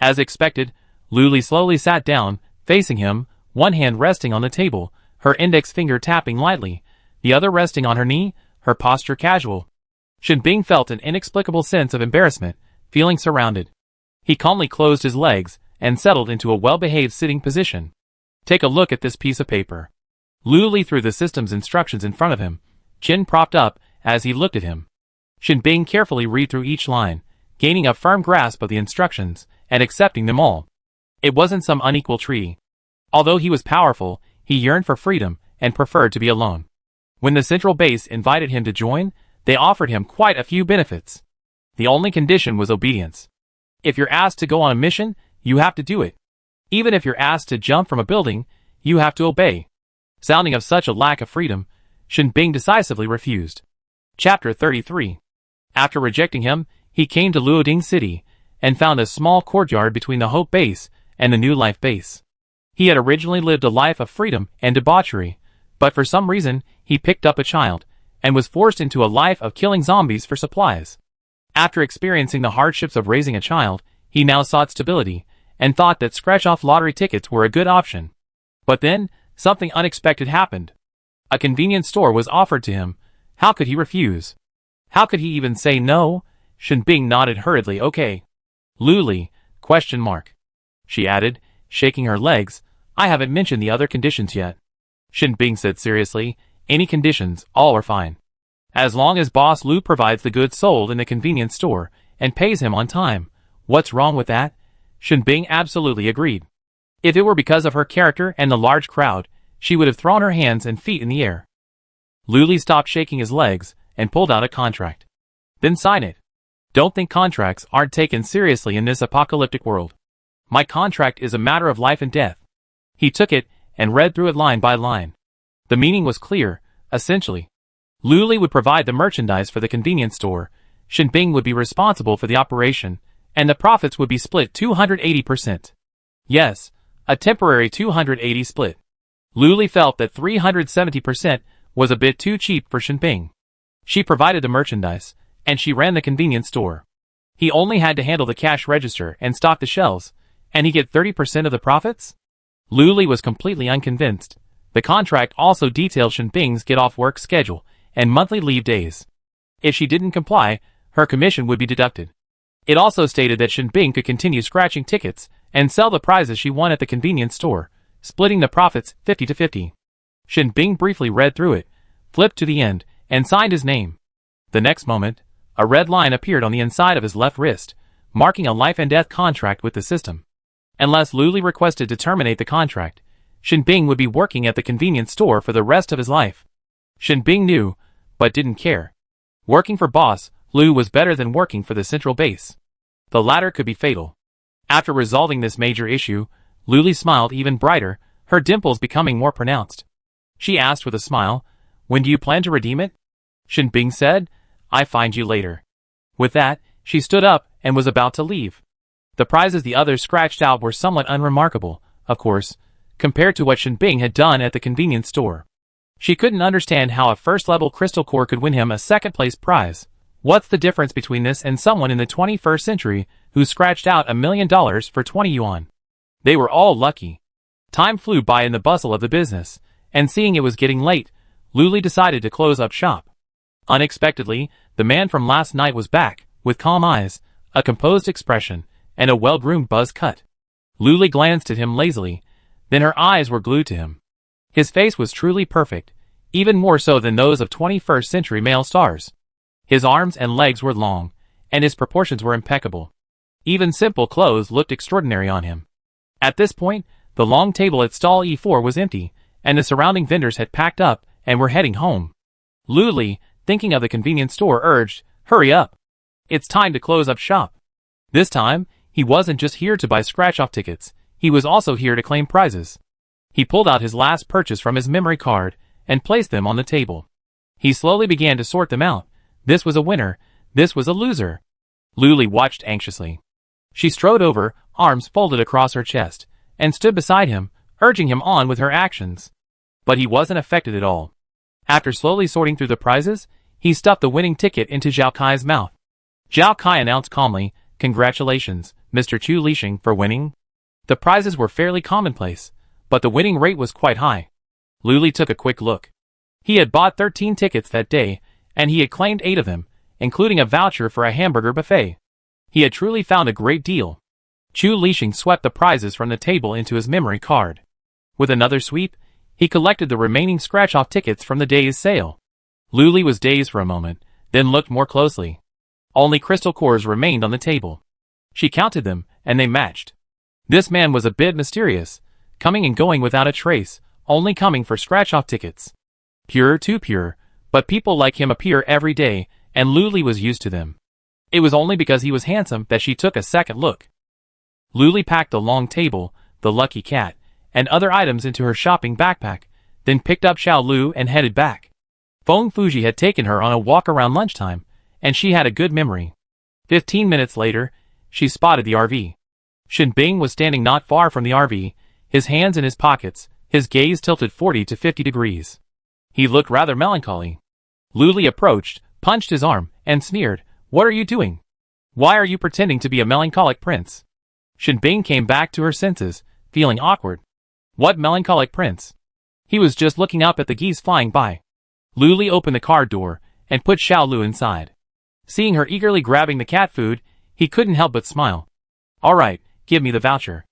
As expected, Luli slowly sat down, facing him, one hand resting on the table, her index finger tapping lightly, the other resting on her knee, her posture casual. Shinbing felt an inexplicable sense of embarrassment, feeling surrounded. He calmly closed his legs and settled into a well-behaved sitting position. "Take a look at this piece of paper." Luli threw the system's instructions in front of him, chin propped up as he looked at him. Shinbing carefully read through each line, gaining a firm grasp of the instructions and accepting them all. It wasn't some unequal treaty. Although he was powerful, he yearned for freedom and preferred to be alone. When the central base invited him to join, they offered him quite a few benefits. The only condition was obedience. If you're asked to go on a mission, you have to do it. Even if you're asked to jump from a building, you have to obey. Sounding of such a lack of freedom, Shinbing decisively refused. Chapter 33. After rejecting him, he came to Luoding City, and found a small courtyard between the Hope Base and the New Life Base. He had originally lived a life of freedom and debauchery, but for some reason, he picked up a child, and was forced into a life of killing zombies for supplies. After experiencing the hardships of raising a child, he now sought stability, and thought that scratch-off lottery tickets were a good option. But then, something unexpected happened. A convenience store was offered to him. How could he refuse? How could he even say no? Shinbing nodded hurriedly. "Okay." "Luli, ? She added, shaking her legs. "I haven't mentioned the other conditions yet." Shinbing said seriously, "Any conditions, all are fine. As long as Boss Lu provides the goods sold in the convenience store and pays him on time. What's wrong with that?" Shinbing absolutely agreed. If it were because of her character and the large crowd, she would have thrown her hands and feet in the air. Luli stopped shaking his legs and pulled out a contract. "Then sign it. Don't think contracts aren't taken seriously in this apocalyptic world. My contract is a matter of life and death." He took it and read through it line by line. The meaning was clear, essentially. Luli would provide the merchandise for the convenience store, Shinbing would be responsible for the operation, and the profits would be split 280%. Yes, a temporary 280 split. Luli felt that 370% was a bit too cheap for Shinbing. She provided the merchandise, and she ran the convenience store. He only had to handle the cash register and stock the shelves, and he get 30% of the profits? Luli was completely unconvinced. The contract also detailed Shinbing's get-off-work schedule and monthly leave days. If she didn't comply, her commission would be deducted. It also stated that Shinbing could continue scratching tickets and sell the prizes she won at the convenience store, splitting the profits 50-50. Shinbing briefly read through it, flipped to the end, and signed his name. The next moment, a red line appeared on the inside of his left wrist, marking a life-and-death contract with the system. Unless Luli requested to terminate the contract, Shinbing would be working at the convenience store for the rest of his life. Shinbing knew, but didn't care. Working for Boss Lu was better than working for the central base. The latter could be fatal. After resolving this major issue, Luli smiled even brighter, her dimples becoming more pronounced. She asked with a smile, "When do you plan to redeem it?" Shinbing said, "I find you later." With that, she stood up and was about to leave. The prizes the others scratched out were somewhat unremarkable, of course, compared to what Shinbing had done at the convenience store. She couldn't understand how a first-level crystal core could win him a second-place prize. What's the difference between this and someone in the 21st century who scratched out $1 million for 20 yuan? They were all lucky. Time flew by in the bustle of the business, and seeing it was getting late, Luli decided to close up shop. Unexpectedly, the man from last night was back, with calm eyes, a composed expression, and a well-groomed buzz cut. Luli glanced at him lazily, then her eyes were glued to him. His face was truly perfect, even more so than those of 21st century male stars. His arms and legs were long, and his proportions were impeccable. Even simple clothes looked extraordinary on him. At this point, the long table at stall E4 was empty, and the surrounding vendors had packed up and were heading home. Luli, thinking of the convenience store, urged, "Hurry up. It's time to close up shop." This time, he wasn't just here to buy scratch-off tickets, he was also here to claim prizes. He pulled out his last purchase from his memory card and placed them on the table. He slowly began to sort them out. This was a winner, this was a loser. Luli watched anxiously. She strode over, arms folded across her chest, and stood beside him, urging him on with her actions. But he wasn't affected at all. After slowly sorting through the prizes, he stuffed the winning ticket into Zhao Kai's mouth. Zhao Kai announced calmly, "Congratulations, Mr. Chu Lixing, for winning." The prizes were fairly commonplace, but the winning rate was quite high. Luli took a quick look. He had bought 13 tickets that day, and he had claimed 8 of them, including a voucher for a hamburger buffet. He had truly found a great deal. Chu Lixing swept the prizes from the table into his memory card. With another sweep, he collected the remaining scratch-off tickets from the day's sale. Luli was dazed for a moment, then looked more closely. Only crystal cores remained on the table. She counted them, and they matched. This man was a bit mysterious, coming and going without a trace, only coming for scratch-off tickets. Pure too pure, but people like him appear every day, and Luli was used to them. It was only because he was handsome that she took a second look. Luli packed the long table, the lucky cat, and other items into her shopping backpack, then picked up Xiao Lu and headed back. Feng Fuji had taken her on a walk around lunchtime, and she had a good memory. 15 minutes later, she spotted the RV. Shen Bing was standing not far from the RV, his hands in his pockets, his gaze tilted 40 to 50 degrees. He looked rather melancholy. Luli approached, punched his arm, and sneered, "What are you doing? Why are you pretending to be a melancholic prince?" Shen Bing came back to her senses, feeling awkward. What melancholic prince? He was just looking up at the geese flying by. Luli opened the car door and put Xiao Lu inside. Seeing her eagerly grabbing the cat food, he couldn't help but smile. "All right, give me the voucher."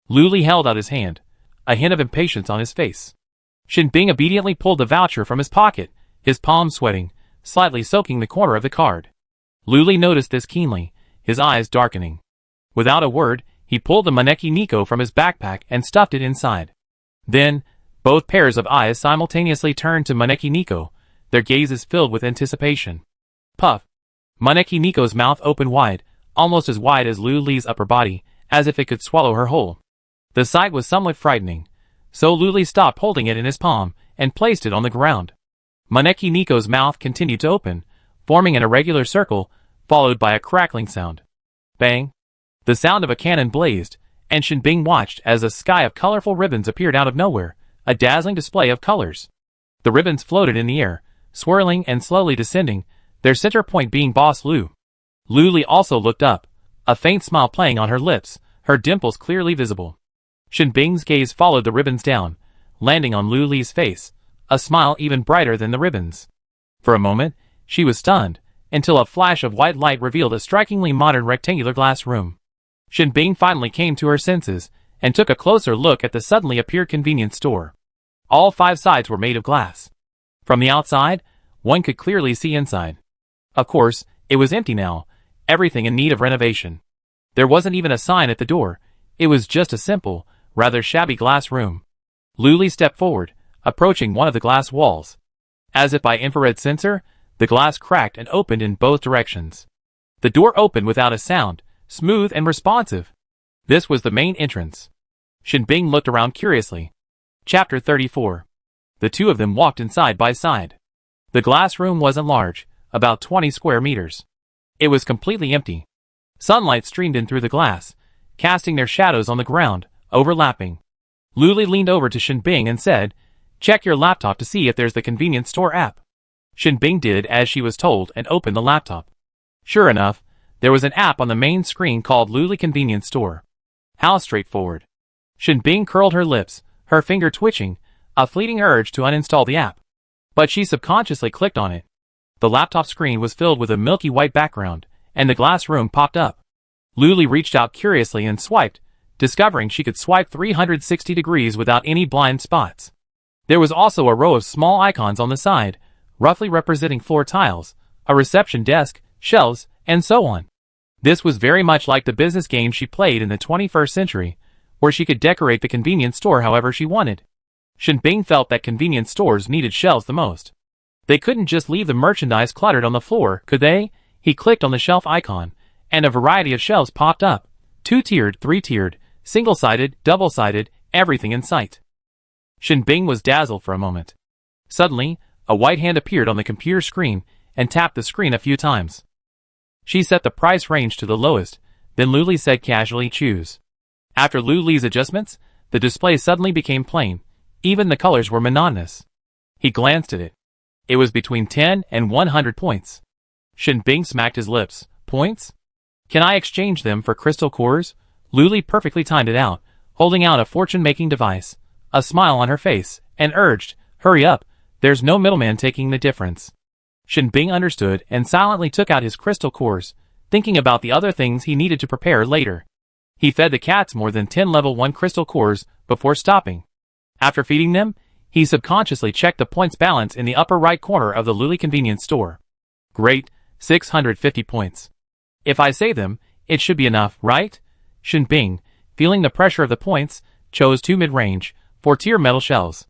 Luli held out his hand, a hint of impatience on his face. Shen Bing obediently pulled the voucher from his pocket, his palms sweating, slightly soaking the corner of the card. Luli noticed this keenly, his eyes darkening. Without a word, he pulled the Maneki Nico from his backpack and stuffed it inside. Then, both pairs of eyes simultaneously turned to Maneki Nico, their gazes filled with anticipation. Puff. Maneki Nico's mouth opened wide, almost as wide as Luli's upper body, as if it could swallow her whole. The sight was somewhat frightening, so Luli stopped holding it in his palm and placed it on the ground. Maneki Nico's mouth continued to open, forming an irregular circle, followed by a crackling sound. Bang! The sound of a cannon blazed, and Shen Bing watched as a sky of colorful ribbons appeared out of nowhere, a dazzling display of colors. The ribbons floated in the air, swirling and slowly descending, their center point being Boss Lu. Luli also looked up, a faint smile playing on her lips, her dimples clearly visible. Shen Bing's gaze followed the ribbons down, landing on Luli's face, a smile even brighter than the ribbons. For a moment, she was stunned, until a flash of white light revealed a strikingly modern rectangular glass room. Shen Bing finally came to her senses, and took a closer look at the suddenly appeared convenience store. All 5 sides were made of glass. From the outside, one could clearly see inside. Of course, it was empty now, everything in need of renovation. There wasn't even a sign at the door, it was just a simple, rather shabby glass room. Luli stepped forward, approaching one of the glass walls. As if by infrared sensor, the glass cracked and opened in both directions. The door opened without a sound, smooth and responsive. This was the main entrance. Shen Bing looked around curiously. Chapter 34. The two of them walked in side by side. The glass room wasn't large, about 20 square meters. It was completely empty. Sunlight streamed in through the glass, casting their shadows on the ground, overlapping. Luli leaned over to Shen Bing and said, "Check your laptop to see if there's the convenience store app." Shen Bing did as she was told and opened the laptop. Sure enough, there was an app on the main screen called Luli Convenience Store. How straightforward. Shen Bing curled her lips, her finger twitching, a fleeting urge to uninstall the app. But she subconsciously clicked on it. The laptop screen was filled with a milky white background, and the glass room popped up. Luli reached out curiously and swiped, discovering she could swipe 360 degrees without any blind spots. There was also a row of small icons on the side, roughly representing floor tiles, a reception desk, shelves, and so on. This was very much like the business game she played in the 21st century, where she could decorate the convenience store however she wanted. Shen Bing felt that convenience stores needed shelves the most. They couldn't just leave the merchandise cluttered on the floor, could they? He clicked on the shelf icon, and a variety of shelves popped up, 2-tiered, 3-tiered, Single-sided, double-sided, everything in sight. Shinbing was dazzled for a moment. Suddenly, a white hand appeared on the computer screen and tapped the screen a few times. She set the price range to the lowest, then Lu Li said casually, choose. After Lu Li's adjustments, the display suddenly became plain. Even the colors were monotonous. He glanced at it. It was between 10 and 100 points. Shinbing smacked his lips. Points? Can I exchange them for crystal cores? Lu Li perfectly timed it out, holding out a fortune-making device, a smile on her face, and urged, hurry up, there's no middleman taking the difference. Shinbing understood and silently took out his crystal cores, thinking about the other things he needed to prepare later. He fed the cats more than 10 level 1 crystal cores before stopping. After feeding them, he subconsciously checked the points balance in the upper right corner of the Lu Li convenience store. Great, 650 points. If I save them, it should be enough, right? Shinbing, feeling the pressure of the points, chose 2 mid-range, 4-tier metal shells.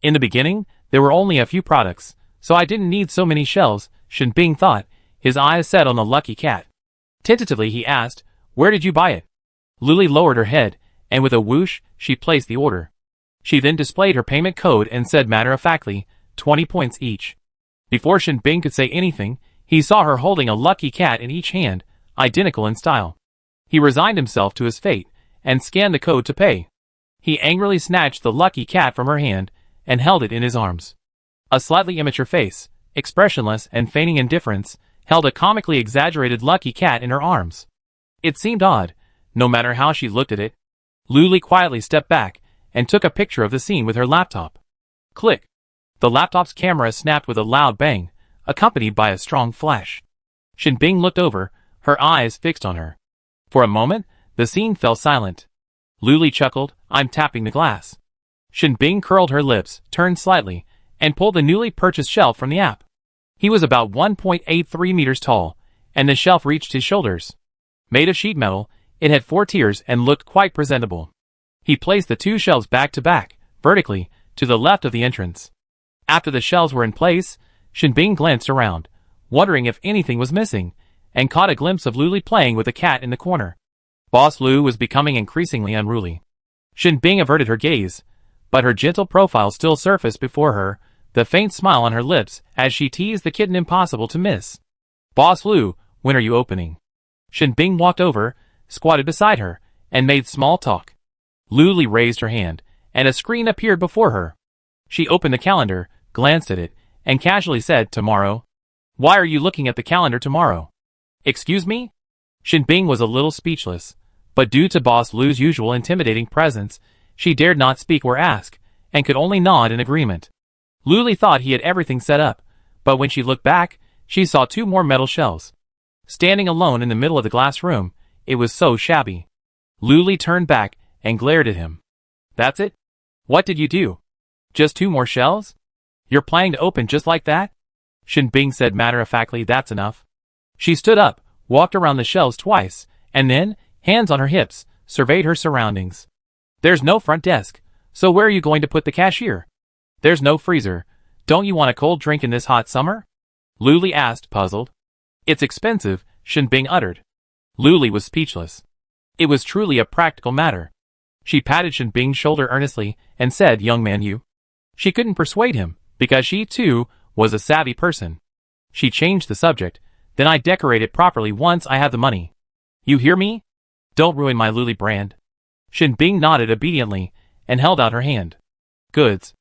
In the beginning, there were only a few products, so I didn't need so many shells, Shinbing thought, his eyes set on the lucky cat. Tentatively he asked, where did you buy it? Lu Li lowered her head, and with a whoosh, she placed the order. She then displayed her payment code and said matter-of-factly, 20 points each. Before Shinbing could say anything, he saw her holding a lucky cat in each hand, identical in style. He resigned himself to his fate, and scanned the code to pay. He angrily snatched the lucky cat from her hand, and held it in his arms. A slightly immature face, expressionless and feigning indifference, held a comically exaggerated lucky cat in her arms. It seemed odd, no matter how she looked at it. Lu Li quietly stepped back, and took a picture of the scene with her laptop. Click. The laptop's camera snapped with a loud bang, accompanied by a strong flash. Shinbing looked over, her eyes fixed on her. For a moment, the scene fell silent. Lu Li chuckled, I'm tapping the glass. Shinbing curled her lips, turned slightly, and pulled the newly purchased shelf from the app. He was about 1.83 meters tall, and the shelf reached his shoulders. Made of sheet metal, it had 4 tiers and looked quite presentable. He placed the 2 shelves back to back, vertically, to the left of the entrance. After the shelves were in place, Shinbing glanced around, wondering if anything was missing, and caught a glimpse of Lu Li playing with a cat in the corner. Boss Lu was becoming increasingly unruly. Shinbing averted her gaze, but her gentle profile still surfaced before her, the faint smile on her lips as she teased the kitten impossible to miss. Boss Lu, when are you opening? Shinbing walked over, squatted beside her, and made small talk. Lu Li raised her hand, and a screen appeared before her. She opened the calendar, glanced at it, and casually said, tomorrow. Why are you looking at the calendar tomorrow? Excuse me? Shinbing was a little speechless, but due to Boss Lu's usual intimidating presence, she dared not speak or ask, and could only nod in agreement. Lu Li thought he had everything set up, but when she looked back, she saw 2 more metal shells. Standing alone in the middle of the glass room, it was so shabby. Lu Li turned back and glared at him. That's it? What did you do? Just 2 more shells? You're planning to open just like that? Shinbing said matter-of-factly, that's enough. She stood up, walked around the shelves twice, and then, hands on her hips, surveyed her surroundings. There's no front desk, so where are you going to put the cashier? There's no freezer. Don't you want a cold drink in this hot summer? Lu Li asked, puzzled. It's expensive, Shinbing uttered. Lu Li was speechless. It was truly a practical matter. She patted Shinbing's shoulder earnestly and said, young man, you. She couldn't persuade him, because she, too, was a savvy person. She changed the subject, then I decorate it properly once I have the money. You hear me? Don't ruin my Lu Li brand. Shinbing nodded obediently, and held out her hand. Goods.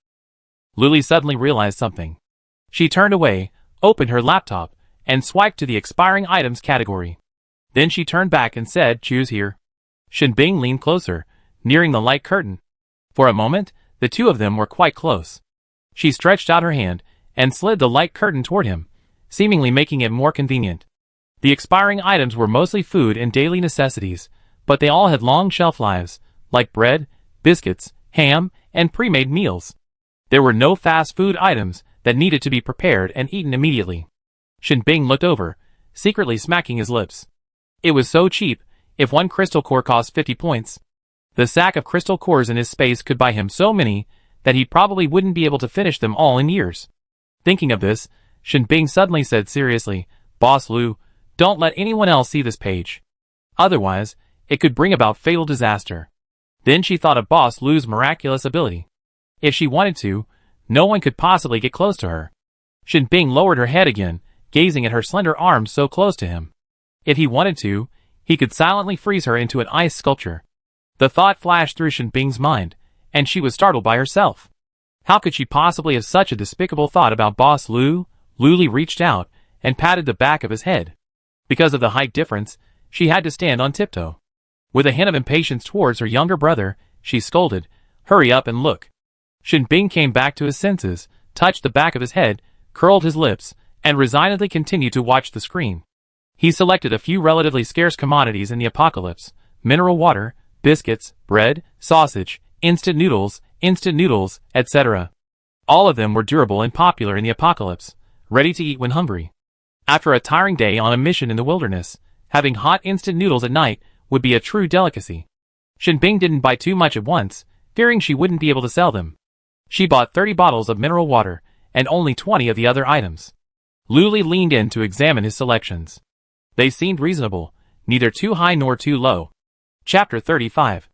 Lu Li suddenly realized something. She turned away, opened her laptop, and swiped to the expiring items category. Then she turned back and said, choose here. Shinbing leaned closer, nearing the light curtain. For a moment, the 2 of them were quite close. She stretched out her hand, and slid the light curtain toward him, seemingly making it more convenient. The expiring items were mostly food and daily necessities, but they all had long shelf lives, like bread, biscuits, ham, and pre-made meals. There were no fast food items that needed to be prepared and eaten immediately. Shinbing looked over, secretly smacking his lips. It was so cheap, if 1 crystal core cost 50 points. The sack of crystal cores in his space could buy him so many that he probably wouldn't be able to finish them all in years. Thinking of this, Shinbing suddenly said seriously, Boss Lu, don't let anyone else see this page. Otherwise, it could bring about fatal disaster. Then she thought of Boss Lu's miraculous ability. If she wanted to, no one could possibly get close to her. Shin Bing lowered her head again, gazing at her slender arms so close to him. If he wanted to, he could silently freeze her into an ice sculpture. The thought flashed through Shin Bing's mind, and she was startled by herself. How could she possibly have such a despicable thought about Boss Lu? Luli reached out and patted the back of his head. Because of the height difference, she had to stand on tiptoe. With a hint of impatience towards her younger brother, she scolded, "Hurry up and look." Shin Bing came back to his senses, touched the back of his head, curled his lips, and resignedly continued to watch the screen. He selected a few relatively scarce commodities in the apocalypse: mineral water, biscuits, bread, sausage, instant noodles, etc. All of them were durable and popular in the apocalypse, ready to eat when hungry. After a tiring day on a mission in the wilderness, having hot instant noodles at night would be a true delicacy. Shin Bing didn't buy too much at once, fearing she wouldn't be able to sell them. She bought 30 bottles of mineral water, and only 20 of the other items. Luli leaned in to examine his selections. They seemed reasonable, neither too high nor too low. Chapter 35.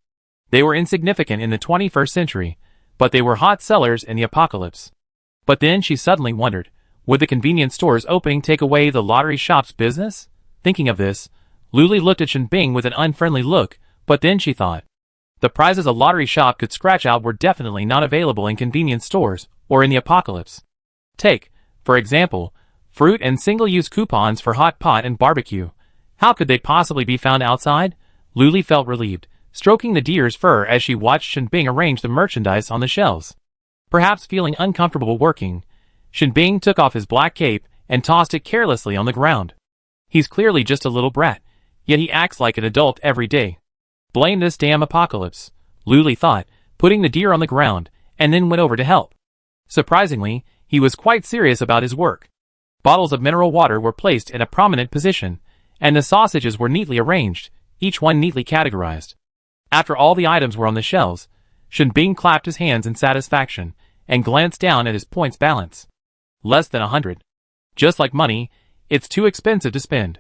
They were insignificant in the 21st century, but they were hot sellers in the apocalypse. But then she suddenly wondered, would the convenience store's opening take away the lottery shop's business? Thinking of this, Luli looked at Shin Bing with an unfriendly look, but then she thought, the prizes a lottery shop could scratch out were definitely not available in convenience stores or in the apocalypse. Take, for example, fruit and single-use coupons for hot pot and barbecue. How could they possibly be found outside? Luli felt relieved, stroking the deer's fur as she watched Shin Bing arrange the merchandise on the shelves. Perhaps feeling uncomfortable working, Shin Bing took off his black cape and tossed it carelessly on the ground. He's clearly just a little brat, yet he acts like an adult every day. Blame this damn apocalypse, Luli thought, putting the deer on the ground, and then went over to help. Surprisingly, he was quite serious about his work. Bottles of mineral water were placed in a prominent position, and the sausages were neatly arranged, each one neatly categorized. After all the items were on the shelves, Shin Bing clapped his hands in satisfaction and glanced down at his points balance. Less than 100. Just like money, it's too expensive to spend.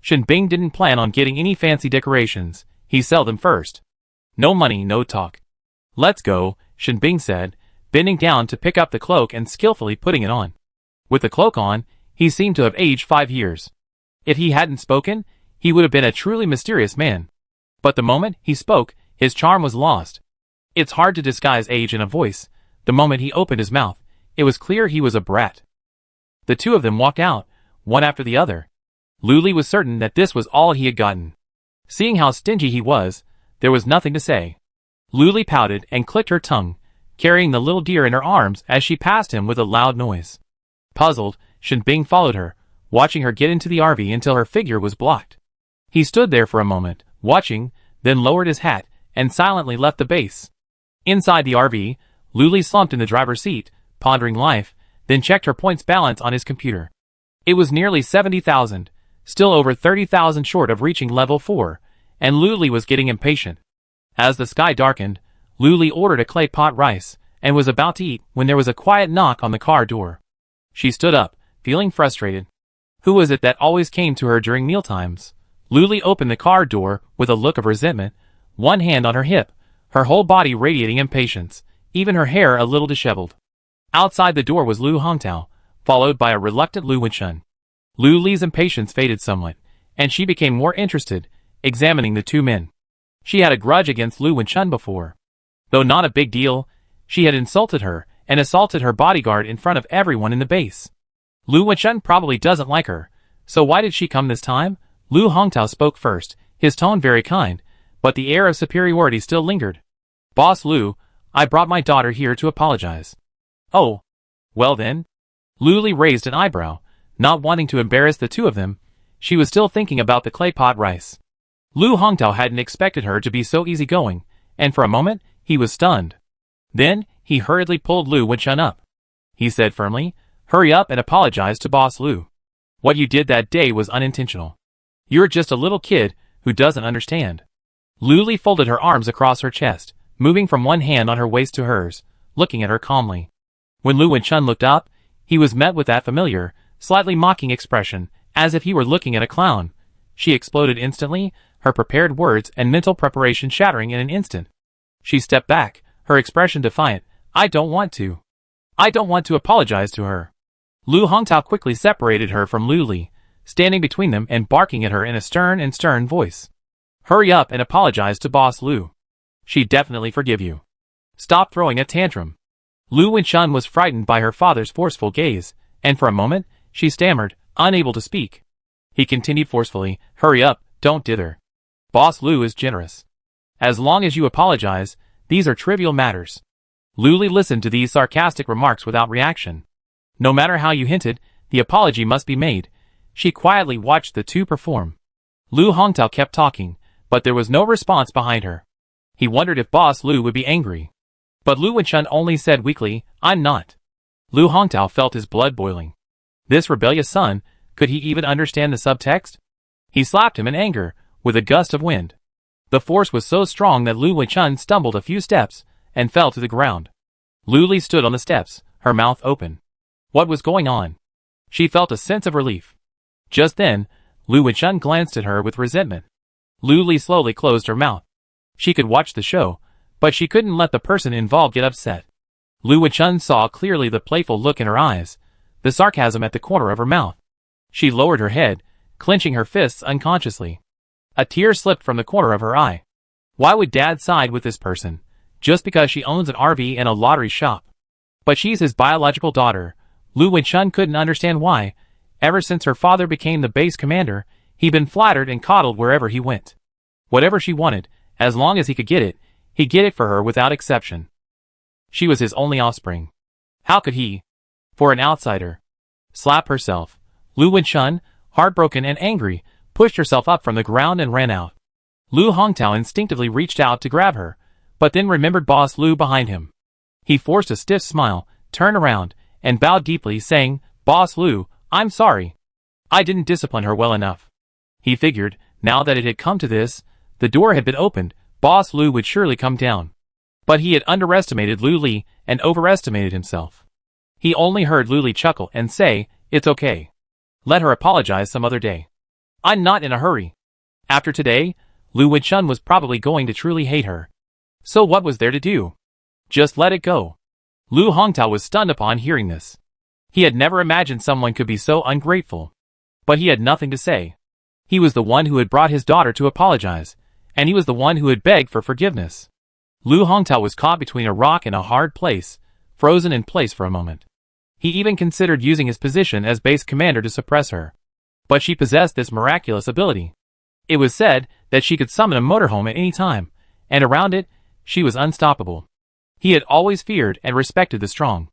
Shin Bing didn't plan on getting any fancy decorations. He sell them first. No money, no talk. Let's go, Shin Bing said, bending down to pick up the cloak and skillfully putting it on. With the cloak on, he seemed to have aged 5 years. If he hadn't spoken, he would have been a truly mysterious man. But the moment he spoke, his charm was lost. It's hard to disguise age in a voice. The moment he opened his mouth, it was clear he was a brat. The two of them walked out, one after the other. Luli was certain that this was all he had gotten. Seeing how stingy he was, there was nothing to say. Luli pouted and clicked her tongue, carrying the little deer in her arms as she passed him with a loud noise. Puzzled, Shin Bing followed her, watching her get into the RV until her figure was blocked. He stood there for a moment, watching, then lowered his hat and silently left the base. Inside the RV, Luli slumped in the driver's seat, pondering life, then checked her points balance on his computer. It was nearly 70,000. Still over 30,000 short of reaching level 4, and Luli was getting impatient. As the sky darkened, Luli ordered a clay pot rice, and was about to eat when there was a quiet knock on the car door. She stood up, feeling frustrated. Who was it that always came to her during mealtimes? Luli opened the car door with a look of resentment, one hand on her hip, her whole body radiating impatience, even her hair a little disheveled. Outside the door was Lu Hongtao, followed by a reluctant Lu Wenchun. Luli's impatience faded somewhat, and she became more interested, examining the two men. She had a grudge against Lu Wenchun before. Though not a big deal, she had insulted her and assaulted her bodyguard in front of everyone in the base. Lu Wenchun probably doesn't like her, so why did she come this time? Lu Hongtao spoke first, his tone very kind, but the air of superiority still lingered. Boss Lu, I brought my daughter here to apologize. Oh. Well then? Luli raised an eyebrow. Not wanting to embarrass the two of them, she was still thinking about the clay pot rice. Lu Hongtao hadn't expected her to be so easygoing, and for a moment, he was stunned. Then, he hurriedly pulled Lu Wenchun up. He said firmly, hurry up and apologize to Boss Lu. What you did that day was unintentional. You're just a little kid who doesn't understand. Luli folded her arms across her chest, moving from one hand on her waist to hers, looking at her calmly. When Lu Wenchun looked up, he was met with that familiar, slightly mocking expression, as if he were looking at a clown. She exploded instantly, her prepared words and mental preparation shattering in an instant. She stepped back, her expression defiant. I don't want to. I don't want to apologize to her. Lu Hongtao quickly separated her from Lu Li, standing between them and barking at her in a stern voice. Hurry up and apologize to Boss Lu. She'd definitely forgive you. Stop throwing a tantrum. Lu Wenchun was frightened by her father's forceful gaze, and for a moment, she stammered, unable to speak. He continued forcefully, hurry up, don't dither. Boss Lu is generous. As long as you apologize, these are trivial matters. Lu Li listened to these sarcastic remarks without reaction. No matter how you hinted, the apology must be made. She quietly watched the two perform. Lu Hongtao kept talking, but there was no response behind her. He wondered if Boss Lu would be angry. But Lu Wenchun only said weakly, I'm not. Lu Hongtao felt his blood boiling. This rebellious son, could he even understand the subtext? He slapped him in anger, with a gust of wind. The force was so strong that Lu Wenchun stumbled a few steps, and fell to the ground. Lu Li stood on the steps, her mouth open. What was going on? She felt a sense of relief. Just then, Lu Wenchun glanced at her with resentment. Lu Li slowly closed her mouth. She could watch the show, but she couldn't let the person involved get upset. Lu Wenchun saw clearly the playful look in her eyes, the sarcasm at the corner of her mouth. She lowered her head, clenching her fists unconsciously. A tear slipped from the corner of her eye. Why would Dad side with this person, just because she owns an RV and a lottery shop? But she's his biological daughter. Lu Wenchun couldn't understand why. Ever since her father became the base commander, he'd been flattered and coddled wherever he went. Whatever she wanted, as long as he could get it, he'd get it for her without exception. She was his only offspring. How could he, for an outsider, slap herself? Lu Wenchun, heartbroken and angry, pushed herself up from the ground and ran out. Lu Hongtao instinctively reached out to grab her, but then remembered Boss Lu behind him. He forced a stiff smile, turned around, and bowed deeply, saying, Boss Lu, I'm sorry. I didn't discipline her well enough. He figured, now that it had come to this, the door had been opened, Boss Lu would surely come down. But he had underestimated Lu Li and overestimated himself. He only heard Lu Li chuckle and say, it's okay. Let her apologize some other day. I'm not in a hurry. After today, Lu Wenchun was probably going to truly hate her. So what was there to do? Just let it go. Lu Hongtao was stunned upon hearing this. He had never imagined someone could be so ungrateful. But he had nothing to say. He was the one who had brought his daughter to apologize, and he was the one who had begged for forgiveness. Lu Hongtao was caught between a rock and a hard place, frozen in place for a moment. He even considered using his position as base commander to suppress her. But she possessed this miraculous ability. It was said that she could summon a motorhome at any time, and around it, she was unstoppable. He had always feared and respected the strong.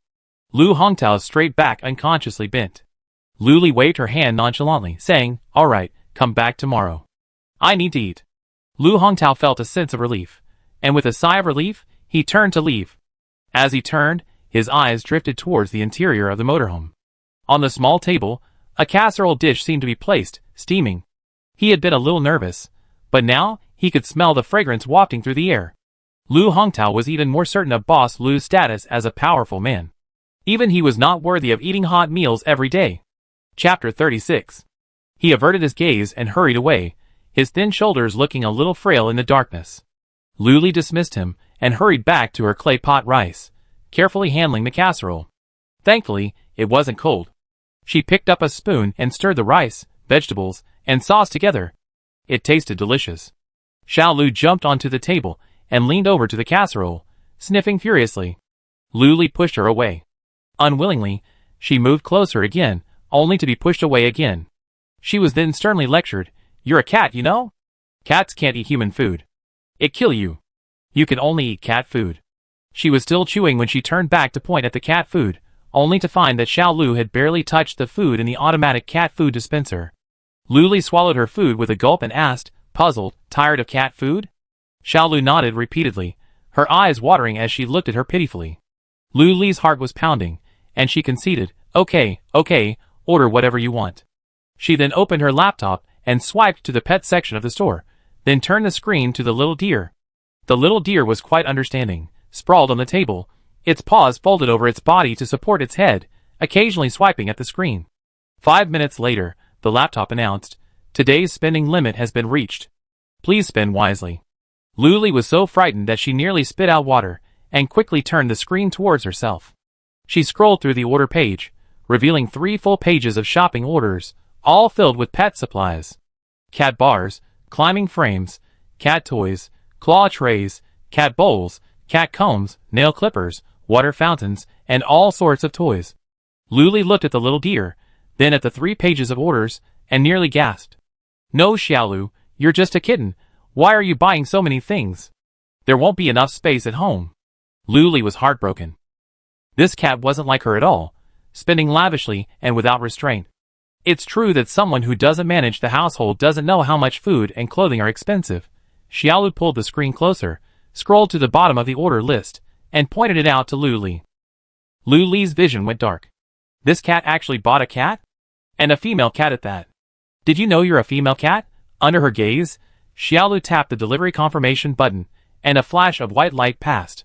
Lu Hongtao's straight back unconsciously bent. Lu Li waved her hand nonchalantly, saying, all right, come back tomorrow. I need to eat. Lu Hongtao felt a sense of relief, and with a sigh of relief, he turned to leave. As he turned, his eyes drifted towards the interior of the motorhome. On the small table, a casserole dish seemed to be placed, steaming. He had been a little nervous, but now he could smell the fragrance wafting through the air. Lu Hongtao was even more certain of Boss Lu's status as a powerful man. Even he was not worthy of eating hot meals every day. Chapter 36. He averted his gaze and hurried away, his thin shoulders looking a little frail in the darkness. Lu Li dismissed him and hurried back to her clay pot rice, carefully handling the casserole. Thankfully, it wasn't cold. She picked up a spoon and stirred the rice, vegetables, and sauce together. It tasted delicious. Xiao Lu jumped onto the table and leaned over to the casserole, sniffing furiously. Lu Li pushed her away. Unwillingly, she moved closer again, only to be pushed away again. She was then sternly lectured, you're a cat, you know? Cats can't eat human food. It kill you. You can only eat cat food. She was still chewing when she turned back to point at the cat food, only to find that Xiao Lu had barely touched the food in the automatic cat food dispenser. Lu Li swallowed her food with a gulp and asked, puzzled, tired of cat food? Xiao Lu nodded repeatedly, her eyes watering as she looked at her pitifully. Lu Li's heart was pounding, and she conceded, okay, order whatever you want. She then opened her laptop and swiped to the pet section of the store, then turned the screen to the little deer. The little deer was quite understanding, sprawled on the table, its paws folded over its body to support its head, occasionally swiping at the screen. 5 minutes later, the laptop announced, today's spending limit has been reached. Please spend wisely. Luli was so frightened that she nearly spit out water, and quickly turned the screen towards herself. She scrolled through the order page, revealing 3 full pages of shopping orders, all filled with pet supplies. Cat bars, climbing frames, cat toys, claw trays, cat bowls, cat combs, nail clippers, water fountains, and all sorts of toys. Luli looked at the little deer, then at the 3 pages of orders, and nearly gasped. "No, Xiaolu, you're just a kitten. Why are you buying so many things? There won't be enough space at home." Luli was heartbroken. This cat wasn't like her at all, spending lavishly and without restraint. It's true that someone who doesn't manage the household doesn't know how much food and clothing are expensive. Xiaolu pulled the screen closer, scrolled to the bottom of the order list, and pointed it out to Luli. Luli's vision went dark. This cat actually bought a cat? And a female cat at that. "Did you know you're a female cat?" Under her gaze, Xiaolu tapped the delivery confirmation button, and a flash of white light passed.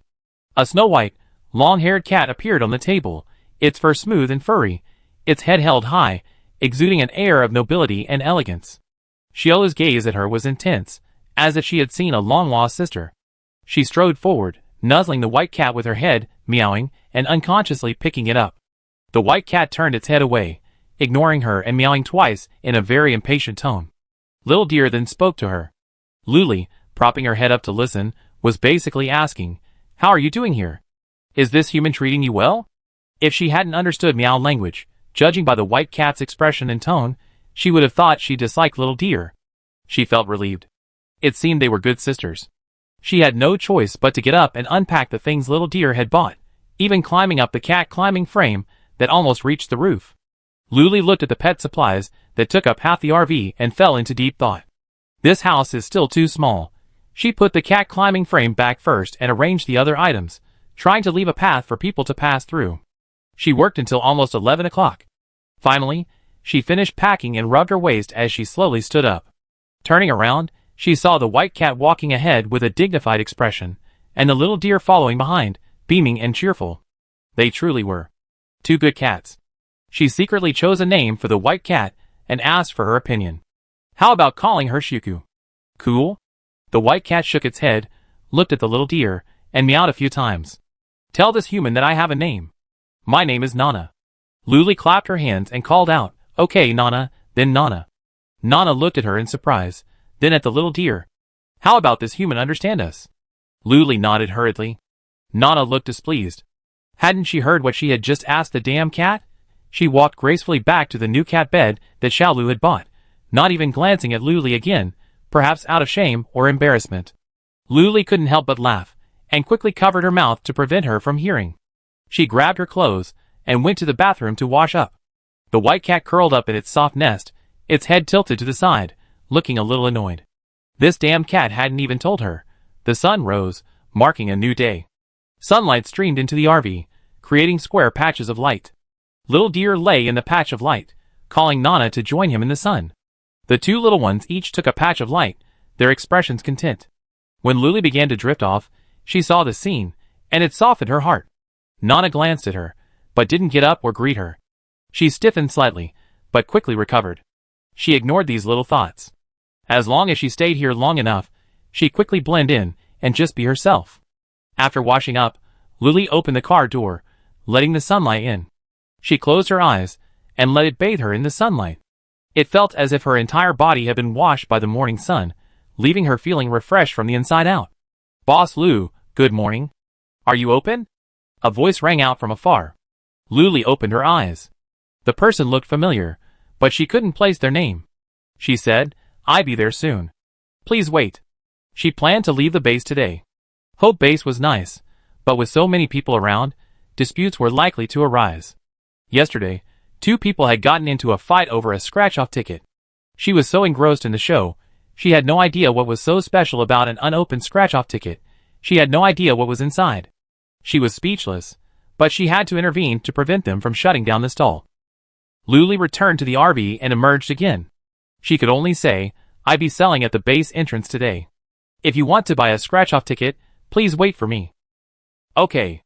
A snow-white, long-haired cat appeared on the table, its fur smooth and furry, its head held high, exuding an air of nobility and elegance. Xiaolu's gaze at her was intense, as if she had seen a long-lost sister. She strode forward, nuzzling the white cat with her head, meowing, and unconsciously picking it up. The white cat turned its head away, ignoring her and meowing twice in a very impatient tone. Little Deer then spoke to her. Luli, propping her head up to listen, was basically asking, "How are you doing here? Is this human treating you well?" If she hadn't understood meow language, judging by the white cat's expression and tone, she would have thought she disliked Little Deer. She felt relieved. It seemed they were good sisters. She had no choice but to get up and unpack the things Little Deer had bought, even climbing up the cat climbing frame that almost reached the roof. Luli looked at the pet supplies that took up half the RV and fell into deep thought. This house is still too small. She put the cat climbing frame back first and arranged the other items, trying to leave a path for people to pass through. She worked until almost 11 o'clock. Finally, she finished packing and rubbed her waist as she slowly stood up. Turning around, she saw the white cat walking ahead with a dignified expression, and the little deer following behind, beaming and cheerful. They truly were 2 good cats. She secretly chose a name for the white cat and asked for her opinion. "How about calling her Shuku? Cool?" The white cat shook its head, looked at the little deer, and meowed a few times. "Tell this human that I have a name. My name is Nana." Luli clapped her hands and called out, "Okay, Nana, then Nana." Nana looked at her in surprise, then at the little deer. "How about this human understand us?" Luli nodded hurriedly. Nana looked displeased. Hadn't she heard what she had just asked the damn cat? She walked gracefully back to the new cat bed that Xiaolu had bought, not even glancing at Luli again, perhaps out of shame or embarrassment. Luli couldn't help but laugh, and quickly covered her mouth to prevent her from hearing. She grabbed her clothes, and went to the bathroom to wash up. The white cat curled up in its soft nest, its head tilted to the side, looking a little annoyed. This damn cat hadn't even told her. The sun rose, marking a new day. Sunlight streamed into the RV, creating square patches of light. Little Deer lay in the patch of light, calling Nana to join him in the sun. The 2 little ones each took a patch of light, their expressions content. When Luli began to drift off, she saw the scene, and it softened her heart. Nana glanced at her, but didn't get up or greet her. She stiffened slightly, but quickly recovered. She ignored these little thoughts. As long as she stayed here long enough, she'd quickly blend in and just be herself. After washing up, Luli opened the car door, letting the sunlight in. She closed her eyes and let it bathe her in the sunlight. It felt as if her entire body had been washed by the morning sun, leaving her feeling refreshed from the inside out. "Boss Lu, good morning. Are you open?" A voice rang out from afar. Luli opened her eyes. The person looked familiar, but she couldn't place their name. She said, "I'll be there soon. Please wait." She planned to leave the base today. Hope Base was nice, but with so many people around, disputes were likely to arise. Yesterday, 2 people had gotten into a fight over a scratch-off ticket. She was so engrossed in the show, she had no idea what was so special about an unopened scratch-off ticket. She had no idea what was inside. She was speechless, but she had to intervene to prevent them from shutting down the stall. Luli returned to the RV and emerged again. She could only say, "I'll be selling at the base entrance today. If you want to buy a scratch-off ticket, please wait for me." "Okay."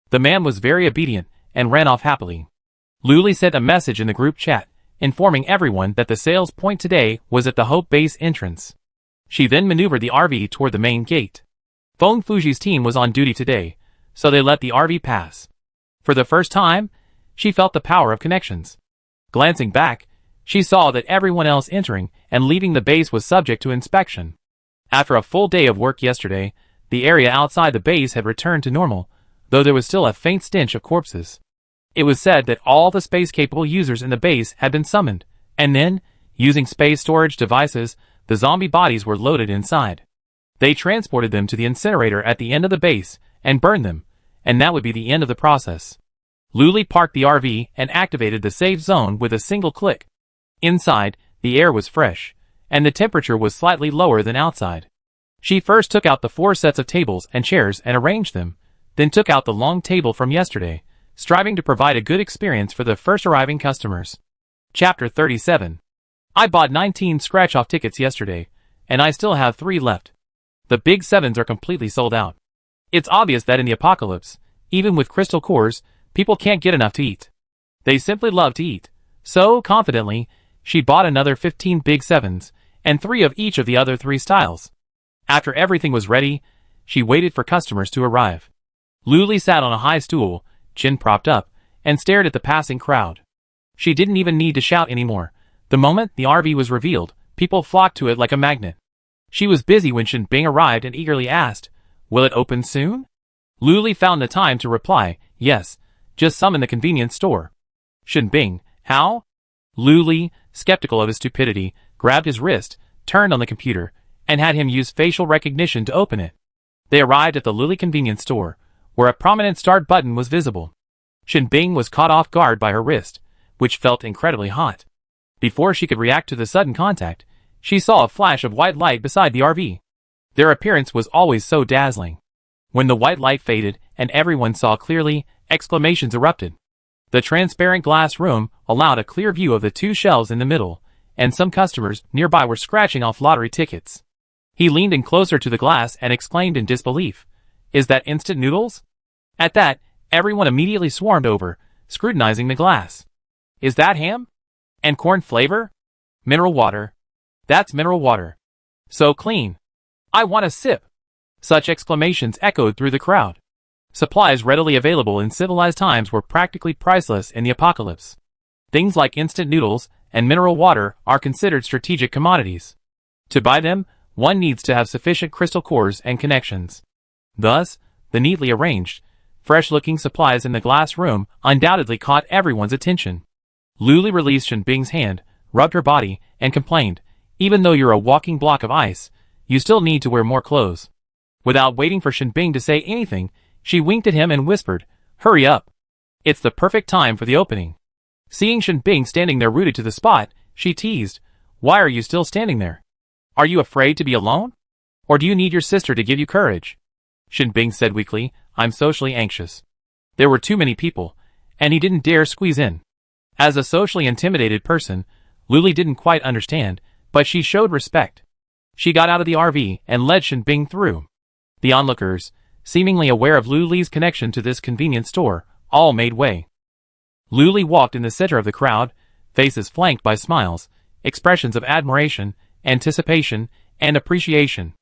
The man was very obedient and ran off happily. Luli sent a message in the group chat, informing everyone that the sales point today was at the Hope Base entrance. She then maneuvered the RV toward the main gate. Feng Fuji's team was on duty today, so they let the RV pass. For the first time, she felt the power of connections. Glancing back, she saw that everyone else entering and leaving the base was subject to inspection. After a full day of work yesterday, the area outside the base had returned to normal, though there was still a faint stench of corpses. It was said that all the space-capable users in the base had been summoned, and then, using space storage devices, the zombie bodies were loaded inside. They transported them to the incinerator at the end of the base and burned them, and that would be the end of the process. Luli parked the RV and activated the safe zone with a single click. Inside, the air was fresh, and the temperature was slightly lower than outside. She first took out the 4 sets of tables and chairs and arranged them, then took out the long table from yesterday, striving to provide a good experience for the first arriving customers. Chapter 37. I bought 19 scratch-off tickets yesterday, and I still have 3 left. The big 7s are completely sold out. It's obvious that in the apocalypse, even with crystal cores, people can't get enough to eat. They simply love to eat. So, confidently, she bought another 15 big 7s, and 3 of each of the other 3 styles. After everything was ready, she waited for customers to arrive. Luli sat on a high stool, chin propped up, and stared at the passing crowd. She didn't even need to shout anymore. The moment the RV was revealed, people flocked to it like a magnet. She was busy when Shen Bing arrived and eagerly asked, "Will it open soon?" Luli found the time to reply, "Yes, just some in the convenience store." Shen Bing, how? Luli, skeptical of his stupidity, grabbed his wrist, turned on the computer, and had him use facial recognition to open it. They arrived at the Luli convenience store, where a prominent start button was visible. Shen Bing was caught off guard by her wrist, which felt incredibly hot. Before she could react to the sudden contact, she saw a flash of white light beside the RV. Their appearance was always so dazzling. When the white light faded and everyone saw clearly, exclamations erupted. The transparent glass room allowed a clear view of the 2 shelves in the middle, and some customers nearby were scratching off lottery tickets. He leaned in closer to the glass and exclaimed in disbelief, "Is that instant noodles?" At that, everyone immediately swarmed over, scrutinizing the glass. "Is that ham? And corn flavor? Mineral water. That's mineral water. So clean. I want a sip." Such exclamations echoed through the crowd. Supplies readily available in civilized times were practically priceless in the apocalypse. Things like instant noodles and mineral water are considered strategic commodities. To buy them, one needs to have sufficient crystal cores and connections. Thus, the neatly arranged, fresh-looking supplies in the glass room undoubtedly caught everyone's attention. Luli released Shen Bing's hand, rubbed her body, and complained, "Even though you're a walking block of ice, you still need to wear more clothes." Without waiting for Shen Bing to say anything, she winked at him and whispered, "Hurry up. It's the perfect time for the opening." Seeing Shen Bing standing there rooted to the spot, she teased, "Why are you still standing there? Are you afraid to be alone? Or do you need your sister to give you courage?" Shen Bing said weakly, "I'm socially anxious." There were too many people, and he didn't dare squeeze in. As a socially intimidated person, Luli didn't quite understand, but she showed respect. She got out of the RV and led Shen Bing through. The onlookers, seemingly aware of Luli's connection to this convenience store, all made way. Luli walked in the center of the crowd, faces flanked by smiles, expressions of admiration, anticipation, and appreciation.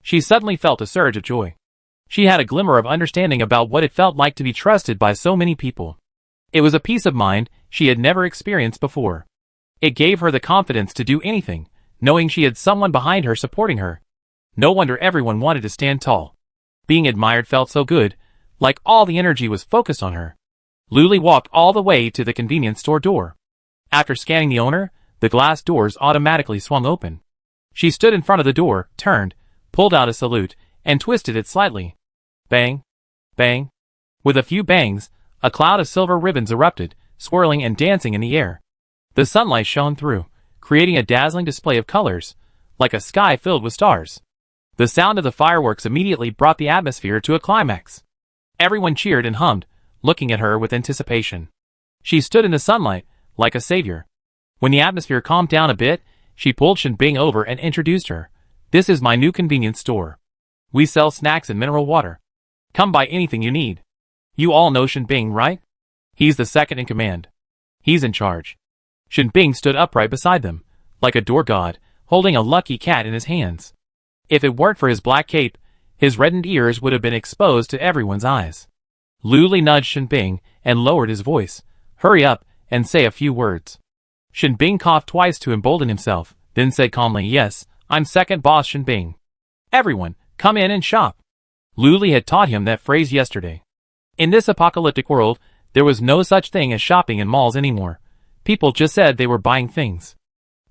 She suddenly felt a surge of joy. She had a glimmer of understanding about what it felt like to be trusted by so many people. It was a peace of mind she had never experienced before. It gave her the confidence to do anything, knowing she had someone behind her supporting her. No wonder everyone wanted to stand tall. Being admired felt so good, like all the energy was focused on her. Luli walked all the way to the convenience store door. After scanning the owner, the glass doors automatically swung open. She stood in front of the door, turned, pulled out a salute, and twisted it slightly. Bang! Bang! With a few bangs, a cloud of silver ribbons erupted, swirling and dancing in the air. The sunlight shone through, creating a dazzling display of colors, like a sky filled with stars. The sound of the fireworks immediately brought the atmosphere to a climax. Everyone cheered and hummed, looking at her with anticipation. She stood in the sunlight, like a savior. When the atmosphere calmed down a bit, she pulled Shen Bing over and introduced her. "This is my new convenience store. We sell snacks and mineral water. Come buy anything you need. You all know Shen Bing, right? He's the second in command. He's in charge." Shen Bing stood upright beside them, like a door god, holding a lucky cat in his hands. If it weren't for his black cape, his reddened ears would have been exposed to everyone's eyes. Lu Li nudged Shinbing and lowered his voice. Hurry up and say a few words. Shinbing coughed twice to embolden himself, then said calmly, yes, I'm second boss Shinbing. Everyone, come in and shop. Lu Li had taught him that phrase yesterday. In this apocalyptic world, there was no such thing as shopping in malls anymore. People just said they were buying things.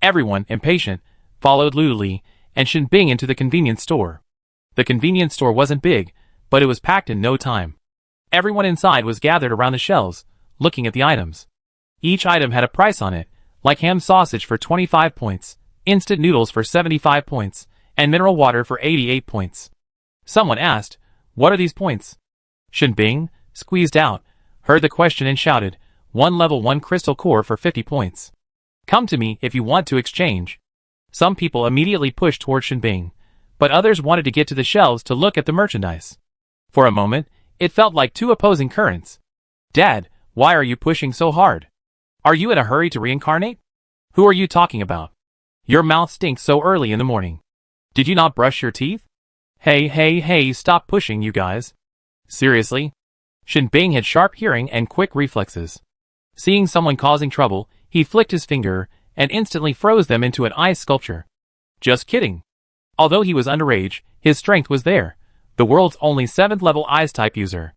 Everyone, impatient, followed Lu Li and Shinbing into the convenience store. The convenience store wasn't big, but it was packed in no time. Everyone inside was gathered around the shelves, looking at the items. Each item had a price on it, like ham sausage for 25 points, instant noodles for 75 points, and mineral water for 88 points. Someone asked, what are these points? Shinbing, squeezed out, heard the question and shouted, one level 1 crystal core for 50 points. Come to me if you want to exchange. Some people immediately pushed toward Shinbing, but others wanted to get to the shelves to look at the merchandise. For a moment, it felt like two opposing currents. Dad, why are you pushing so hard? Are you in a hurry to reincarnate? Who are you talking about? Your mouth stinks so early in the morning. Did you not brush your teeth? Hey, stop pushing, you guys. Seriously? Shinbing had sharp hearing and quick reflexes. Seeing someone causing trouble, he flicked his finger and instantly froze them into an ice sculpture. Just kidding. Although he was underage, his strength was there, the world's only 7th level ice type user.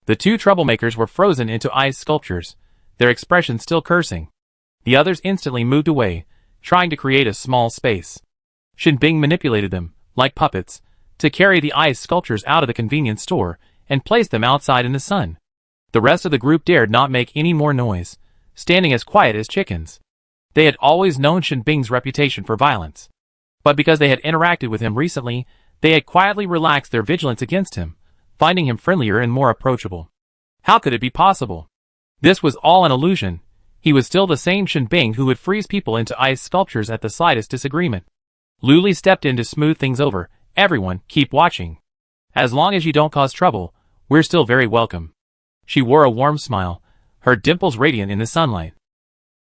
The two troublemakers were frozen into ice sculptures, their expressions still cursing. The others instantly moved away, trying to create a small space. Shinbing manipulated them, like puppets, to carry the ice sculptures out of the convenience store and place them outside in the sun. The rest of the group dared not make any more noise, standing as quiet as chickens. They had always known Shinbing's reputation for violence. But because they had interacted with him recently, they had quietly relaxed their vigilance against him, finding him friendlier and more approachable. How could it be possible? This was all an illusion. He was still the same Shinbing who would freeze people into ice sculptures at the slightest disagreement. Lu Li stepped in to smooth things over. Everyone, keep watching. As long as you don't cause trouble, we're still very welcome. She wore a warm smile, her dimples radiant in the sunlight.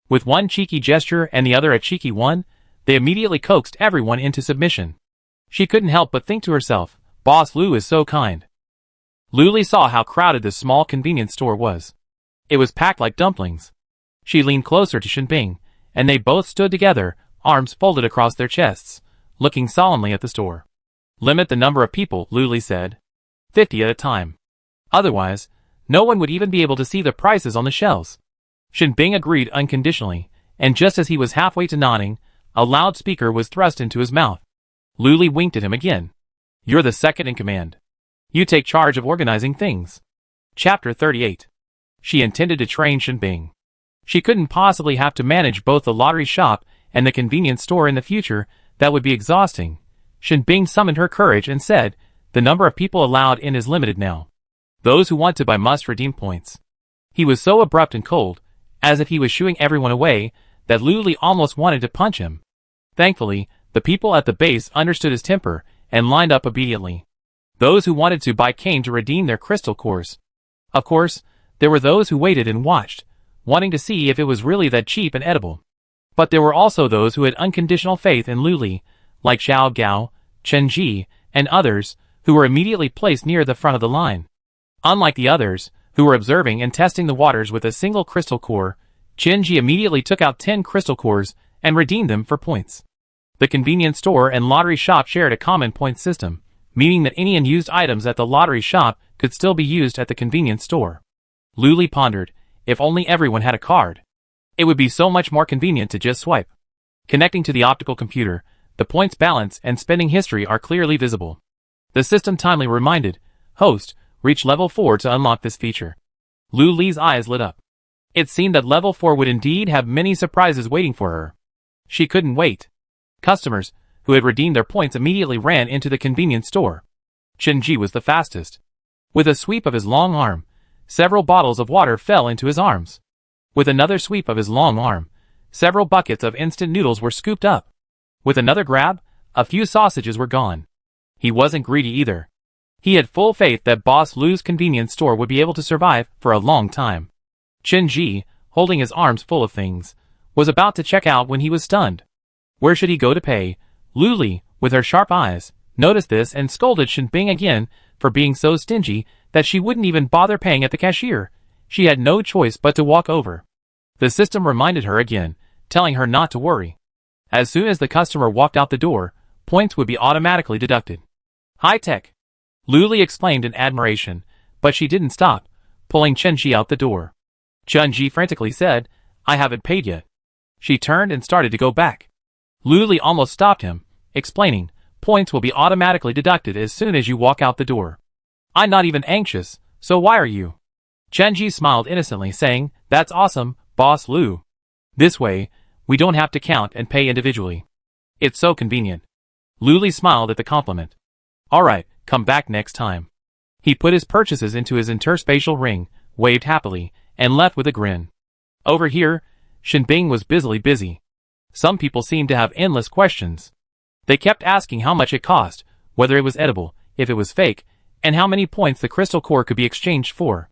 With one cheeky gesture and the other a cheeky one, they immediately coaxed everyone into submission. She couldn't help but think to herself, Boss Lu is so kind. Lu Li saw how crowded the small convenience store was. It was packed like dumplings. She leaned closer to Shinbing, and they both stood together, arms folded across their chests, looking solemnly at the store. Limit the number of people, Lu Li said. 50 at a time. Otherwise, no one would even be able to see the prices on the shelves. Shinbing agreed unconditionally, and just as he was halfway to nodding, a loudspeaker was thrust into his mouth. Lu Li winked at him again. You're the second in command. You take charge of organizing things. Chapter 38. She intended to train Shinbing. She couldn't possibly have to manage both the lottery shop and the convenience store in the future. That would be exhausting. Shinbing summoned her courage and said, the number of people allowed in is limited now. Those who want to buy must redeem points. He was so abrupt and cold, as if he was shooing everyone away, that Lu Li almost wanted to punch him. Thankfully, the people at the base understood his temper and lined up obediently. Those who wanted to buy came to redeem their crystal cores. Of course, there were those who waited and watched, wanting to see if it was really that cheap and edible. But there were also those who had unconditional faith in Lu Li, like Xiao Gao, Chen Ji, and others, who were immediately placed near the front of the line. Unlike the others, who were observing and testing the waters with a single crystal core, Chen Ji immediately took out 10 crystal cores and redeemed them for points. The convenience store and lottery shop shared a common point system, meaning that any unused items at the lottery shop could still be used at the convenience store. Lu Li pondered, if only everyone had a card. It would be so much more convenient to just swipe. Connecting to the optical computer, the points balance and spending history are clearly visible. The system timely reminded, Host, reach level 4 to unlock this feature. Lu Li's eyes lit up. It seemed that level 4 would indeed have many surprises waiting for her. She couldn't wait. Customers, who had redeemed their points, immediately ran into the convenience store. Chen Ji was the fastest. With a sweep of his long arm, several bottles of water fell into his arms. With another sweep of his long arm, several buckets of instant noodles were scooped up. With another grab, a few sausages were gone. He wasn't greedy either. He had full faith that Boss Lu's convenience store would be able to survive for a long time. Chen Ji, holding his arms full of things, was about to check out when he was stunned. Where should he go to pay? Lu Li, with her sharp eyes, noticed this and scolded Shinbing again for being so stingy that she wouldn't even bother paying at the cashier. She had no choice but to walk over. The system reminded her again, telling her not to worry. As soon as the customer walked out the door, points would be automatically deducted. High tech, Luli exclaimed in admiration, but she didn't stop, pulling Chenji out the door. Chenji frantically said, I haven't paid yet. She turned and started to go back. Luli almost stopped him, explaining, points will be automatically deducted as soon as you walk out the door. I'm not even anxious, so why are you? Chenji smiled innocently, saying, that's awesome, Boss Lu. This way, we don't have to count and pay individually. It's so convenient. Luli smiled at the compliment. Alright, come back next time. He put his purchases into his interspatial ring, waved happily, and left with a grin. Over here, Shinbing was busy. Some people seemed to have endless questions. They kept asking how much it cost, whether it was edible, if it was fake, and how many points the crystal core could be exchanged for.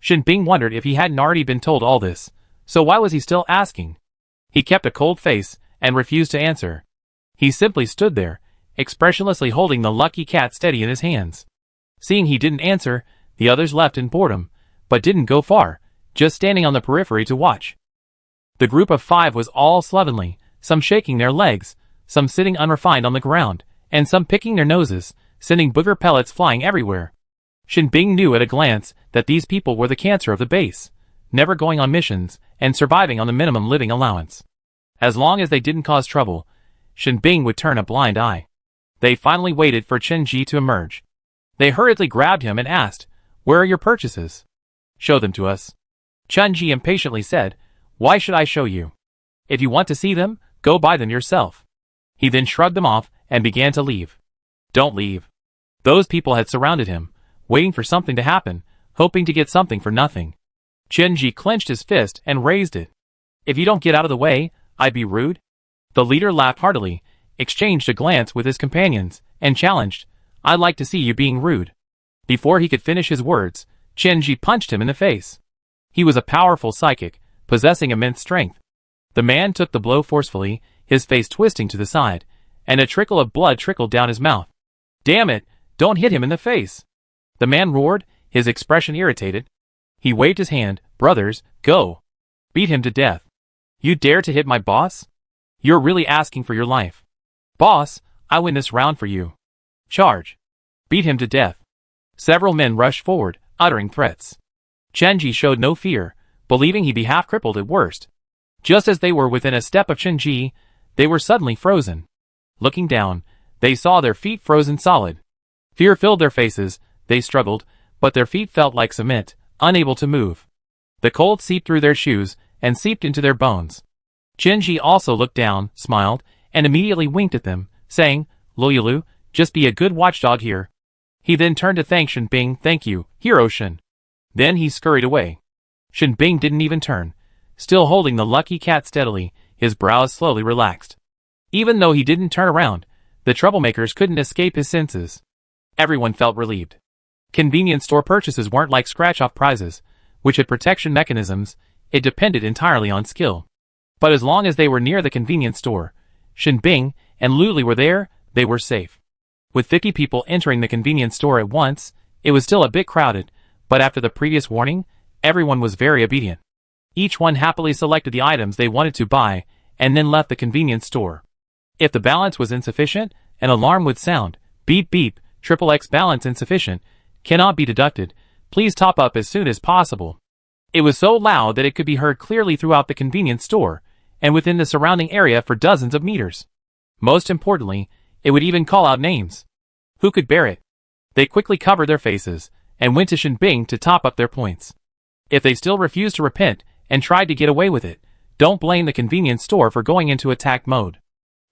Shinbing wondered if he hadn't already been told all this, so why was he still asking? He kept a cold face and refused to answer. He simply stood there, expressionlessly holding the lucky cat steady in his hands. Seeing he didn't answer, the others left in boredom, but didn't go far, just standing on the periphery to watch. The group of 5 was all slovenly, some shaking their legs, some sitting unrefined on the ground, and some picking their noses, sending booger pellets flying everywhere. Shinbing knew at a glance that these people were the cancer of the base, never going on missions, and surviving on the minimum living allowance. As long as they didn't cause trouble, Shinbing would turn a blind eye. They finally waited for Chenji to emerge. They hurriedly grabbed him and asked, where are your purchases? Show them to us. Chenji impatiently said, why should I show you? If you want to see them, go buy them yourself. He then shrugged them off and began to leave. Don't leave. Those people had surrounded him, waiting for something to happen, hoping to get something for nothing. Chenji clenched his fist and raised it. If you don't get out of the way, I'd be rude. The leader laughed heartily, exchanged a glance with his companions, and challenged, I'd like to see you being rude. Before he could finish his words, Chenji punched him in the face. He was a powerful psychic, possessing immense strength. The man took the blow forcefully, his face twisting to the side, and a trickle of blood trickled down his mouth. Damn it, don't hit him in the face. The man roared, his expression irritated. He waved his hand, brothers, go. Beat him to death. You dare to hit my boss? You're really asking for your life. Boss, I win this round for you. Charge. Beat him to death. Several men rushed forward, uttering threats. Chenji showed no fear, believing he'd be half crippled at worst. Just as they were within a step of Chenji, they were suddenly frozen. Looking down, they saw their feet frozen solid. Fear filled their faces, they struggled, but their feet felt like cement, unable to move. The cold seeped through their shoes and seeped into their bones. Chenji also looked down, smiled, and immediately winked at them, saying, Loyalu, just be a good watchdog here. He then turned to thank Shinbing, thank you, Hero Shin. Then he scurried away. Shinbing didn't even turn. Still holding the lucky cat steadily, his brows slowly relaxed. Even though he didn't turn around, the troublemakers couldn't escape his senses. Everyone felt relieved. Convenience store purchases weren't like scratch-off prizes, which had protection mechanisms. It depended entirely on skill. But as long as they were near the convenience store, Shinbing and Luli were there, they were safe. With 50 people entering the convenience store at once, it was still a bit crowded, but after the previous warning, everyone was very obedient. Each one happily selected the items they wanted to buy, and then left the convenience store. If the balance was insufficient, an alarm would sound, beep beep, XXX balance insufficient, cannot be deducted, please top up as soon as possible. It was so loud that it could be heard clearly throughout the convenience store, and within the surrounding area for dozens of meters. Most importantly, it would even call out names. Who could bear it? They quickly covered their faces, and went to Shinbing to top up their points. If they still refused to repent, and tried to get away with it, don't blame the convenience store for going into attack mode.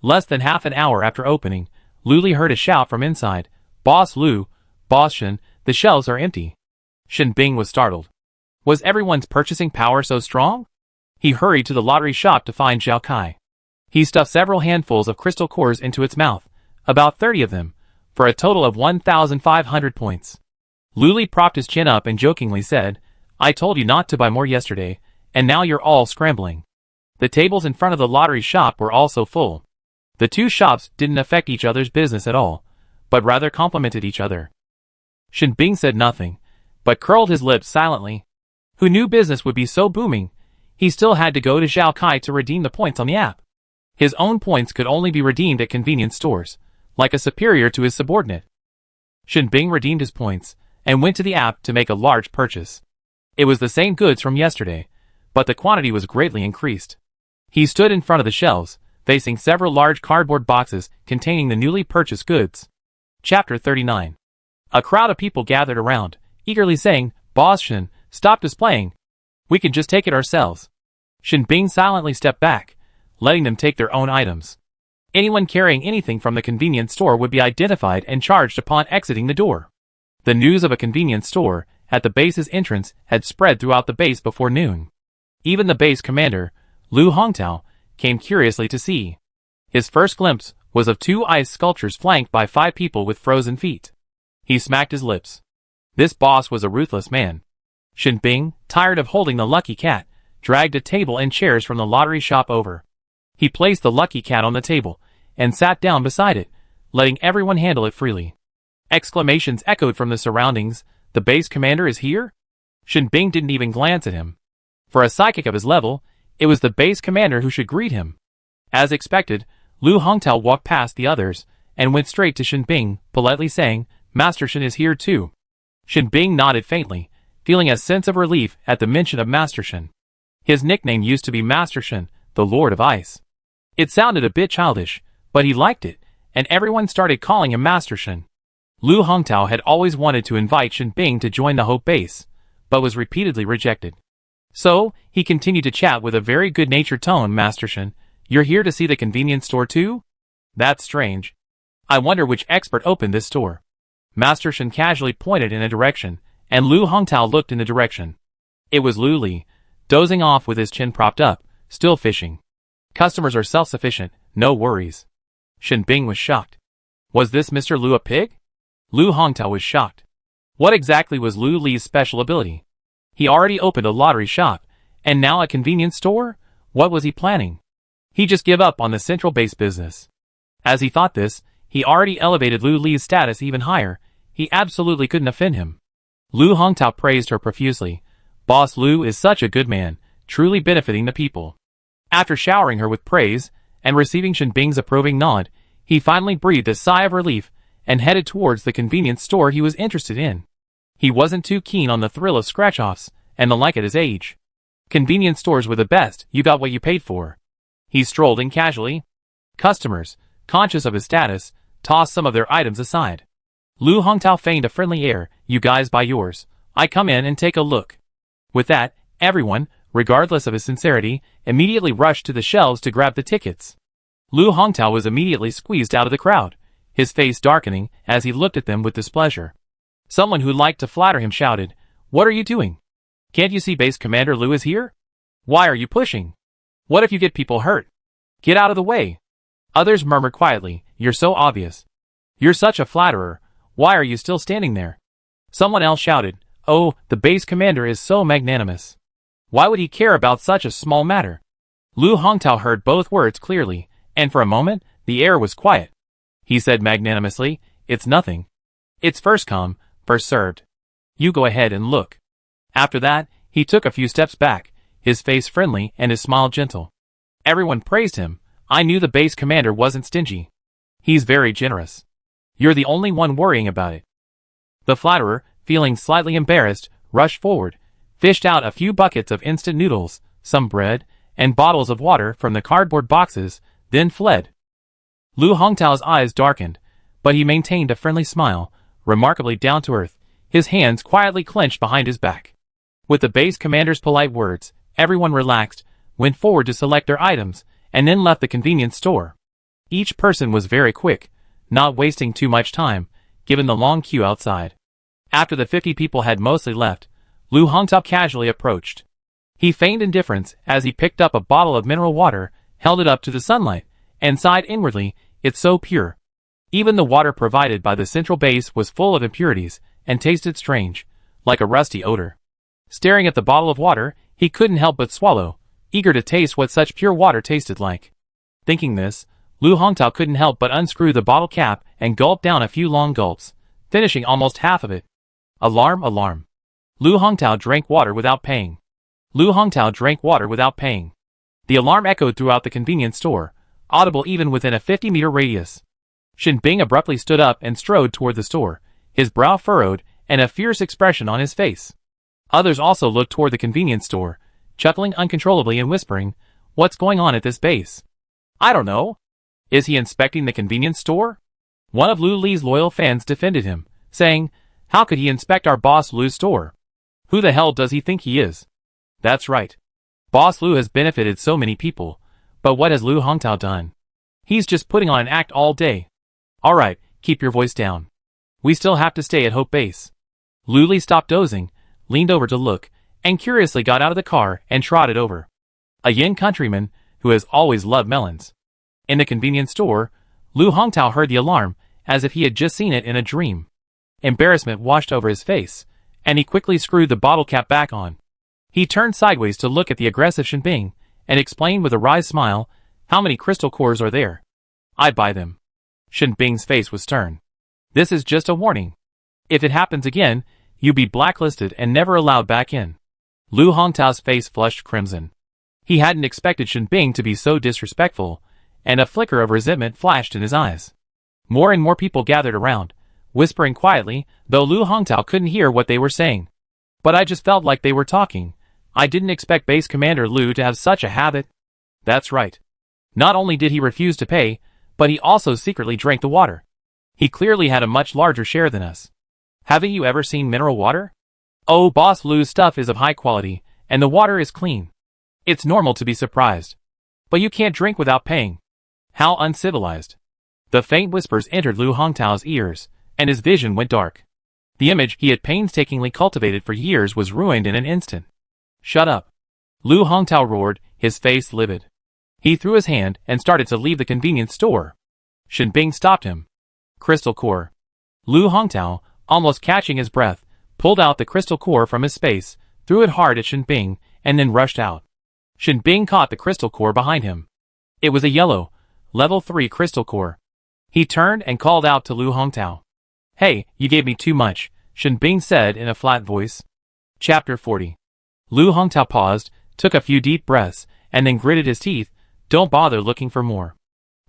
Less than half an hour after opening, Luli heard a shout from inside, Boss Lu, Boss Shin, the shelves are empty. Shinbing was startled. Was everyone's purchasing power so strong? He hurried to the lottery shop to find Zhao Kai. He stuffed several handfuls of crystal cores into its mouth, about 30 of them, for a total of 1,500 points. Luli propped his chin up and jokingly said, I told you not to buy more yesterday, and now you're all scrambling. The tables in front of the lottery shop were also full. The two shops didn't affect each other's business at all, but rather complemented each other. Shin Bing said nothing, but curled his lips silently. Who knew business would be so booming? He still had to go to Zhao Kai to redeem the points on the app. His own points could only be redeemed at convenience stores, like a superior to his subordinate. Shin Bing redeemed his points, and went to the app to make a large purchase. It was the same goods from yesterday, but the quantity was greatly increased. He stood in front of the shelves, facing several large cardboard boxes containing the newly purchased goods. Chapter 39. A crowd of people gathered around, eagerly saying, "Boss Shin, stop displaying. We can just take it ourselves." Shin Bing silently stepped back, letting them take their own items. Anyone carrying anything from the convenience store would be identified and charged upon exiting the door. The news of a convenience store at the base's entrance had spread throughout the base before noon. Even the base commander, Lu Hongtao, came curiously to see. His first glimpse was of two ice sculptures flanked by 5 people with frozen feet. He smacked his lips. This boss was a ruthless man. Shin Bing, tired of holding the lucky cat, dragged a table and chairs from the lottery shop over. He placed the lucky cat on the table and sat down beside it, letting everyone handle it freely. Exclamations echoed from the surroundings. The base commander is here? Shin Bing didn't even glance at him. For a psychic of his level, it was the base commander who should greet him. As expected, Lu Hongtao walked past the others and went straight to Shin Bing, politely saying, "Master Shin is here too." Shin Bing nodded faintly, feeling a sense of relief at the mention of Master Shin. His nickname used to be Master Shin, the Lord of Ice. It sounded a bit childish, but he liked it, and everyone started calling him Master Shin. Lu Hongtao had always wanted to invite Shin Bing to join the Hope base, but was repeatedly rejected. So, he continued to chat with a very good-natured tone. "Master Shin, you're here to see the convenience store too? That's strange. I wonder which expert opened this store." Master Shin casually pointed in a direction, and Lu Hongtao looked in the direction. It was Lu Li, dozing off with his chin propped up, still fishing. Customers are self-sufficient, no worries. Shin Bing was shocked. Was this Mr. Lu a pig? Lu Hongtao was shocked. What exactly was Lu Li's special ability? He already opened a lottery shop, and now a convenience store? What was he planning? He just gave up on the central base business. As he thought this, he already elevated Lu Li's status even higher. He absolutely couldn't offend him. Lu Hongtao praised her profusely. Boss Lu is such a good man, truly benefiting the people. After showering her with praise, and receiving Shin Bing's approving nod, he finally breathed a sigh of relief, and headed towards the convenience store he was interested in. He wasn't too keen on the thrill of scratch-offs, and the like at his age. Convenience stores were the best, you got what you paid for. He strolled in casually. Customers, conscious of his status, tossed some of their items aside. Lu Hongtao feigned a friendly air. "You guys buy yours. I come in and take a look." With that, everyone, regardless of his sincerity, immediately rushed to the shelves to grab the tickets. Lu Hongtao was immediately squeezed out of the crowd, his face darkening as he looked at them with displeasure. Someone who liked to flatter him shouted, "What are you doing? Can't you see Base Commander Lu is here? Why are you pushing? What if you get people hurt? Get out of the way." Others murmured quietly, "You're so obvious. You're such a flatterer. Why are you still standing there?" Someone else shouted, "Oh, the base commander is so magnanimous. Why would he care about such a small matter?" Lu Hongtao heard both words clearly, and for a moment, the air was quiet. He said magnanimously, "It's nothing. It's first come, first served. You go ahead and look." After that, he took a few steps back, his face friendly and his smile gentle. Everyone praised him. "I knew the base commander wasn't stingy. He's very generous. You're the only one worrying about it." The flatterer, feeling slightly embarrassed, rushed forward, fished out a few buckets of instant noodles, some bread, and bottles of water from the cardboard boxes, then fled. Lu Hongtao's eyes darkened, but he maintained a friendly smile, remarkably down to earth, his hands quietly clenched behind his back. With the base commander's polite words, everyone relaxed, went forward to select their items, and then left the convenience store. Each person was very quick, not wasting too much time, given the long queue outside. After the 50 people had mostly left, Lu Hongtao casually approached. He feigned indifference as he picked up a bottle of mineral water, held it up to the sunlight, and sighed inwardly, "It's so pure." Even the water provided by the central base was full of impurities, and tasted strange, like a rusty odor. Staring at the bottle of water, he couldn't help but swallow, eager to taste what such pure water tasted like. Thinking this, Lu Hongtao couldn't help but unscrew the bottle cap and gulp down a few long gulps, finishing almost half of it. Alarm, alarm. Lu Hongtao drank water without paying. Lu Hongtao drank water without paying. The alarm echoed throughout the convenience store, audible even within a 50-meter radius. Shin Bing abruptly stood up and strode toward the store, his brow furrowed and a fierce expression on his face. Others also looked toward the convenience store, chuckling uncontrollably and whispering, "What's going on at this base?" "I don't know. Is he inspecting the convenience store?" One of Lu Li's loyal fans defended him, saying, "How could he inspect our boss Lu's store? Who the hell does he think he is?" That's right. Boss Lu has benefited so many people, but what has Lu Hongtao done? He's just putting on an act all day. Alright, keep your voice down. We still have to stay at Hope Base. Lu Li stopped dozing, leaned over to look, and curiously got out of the car and trotted over. A Yin countryman who has always loved melons. In the convenience store, Lu Hongtao heard the alarm as if he had just seen it in a dream. Embarrassment washed over his face, and he quickly screwed the bottle cap back on. He turned sideways to look at the aggressive Shin Bing and explained with a wry smile, "How many crystal cores are there? I'd buy them." Shin Bing's face was stern. "This is just a warning. If it happens again, you'll be blacklisted and never allowed back in." Lu Hongtao's face flushed crimson. He hadn't expected Shin Bing to be so disrespectful, and a flicker of resentment flashed in his eyes. More and more people gathered around, whispering quietly, though Lu Hongtao couldn't hear what they were saying. "But I just felt like they were talking. I didn't expect Base Commander Lu to have such a habit." That's right. Not only did he refuse to pay, but he also secretly drank the water. He clearly had a much larger share than us. Haven't you ever seen mineral water? Oh, Boss Lu's stuff is of high quality, and the water is clean. It's normal to be surprised. But you can't drink without paying. How uncivilized. The faint whispers entered Lu Hongtao's ears, and his vision went dark. The image he had painstakingly cultivated for years was ruined in an instant. "Shut up." Lu Hongtao roared, his face livid. He threw his hand and started to leave the convenience store. Shin Bing stopped him. "Crystal core." Lu Hongtao, almost catching his breath, pulled out the crystal core from his space, threw it hard at Shin Bing, and then rushed out. Shin Bing caught the crystal core behind him. It was a yellow, level 3 crystal core. He turned and called out to Lu Hongtao. "Hey, you gave me too much," Shin Bing said in a flat voice. Chapter 40. Lu Hongtao paused, took a few deep breaths, and then gritted his teeth. "Don't bother looking for more."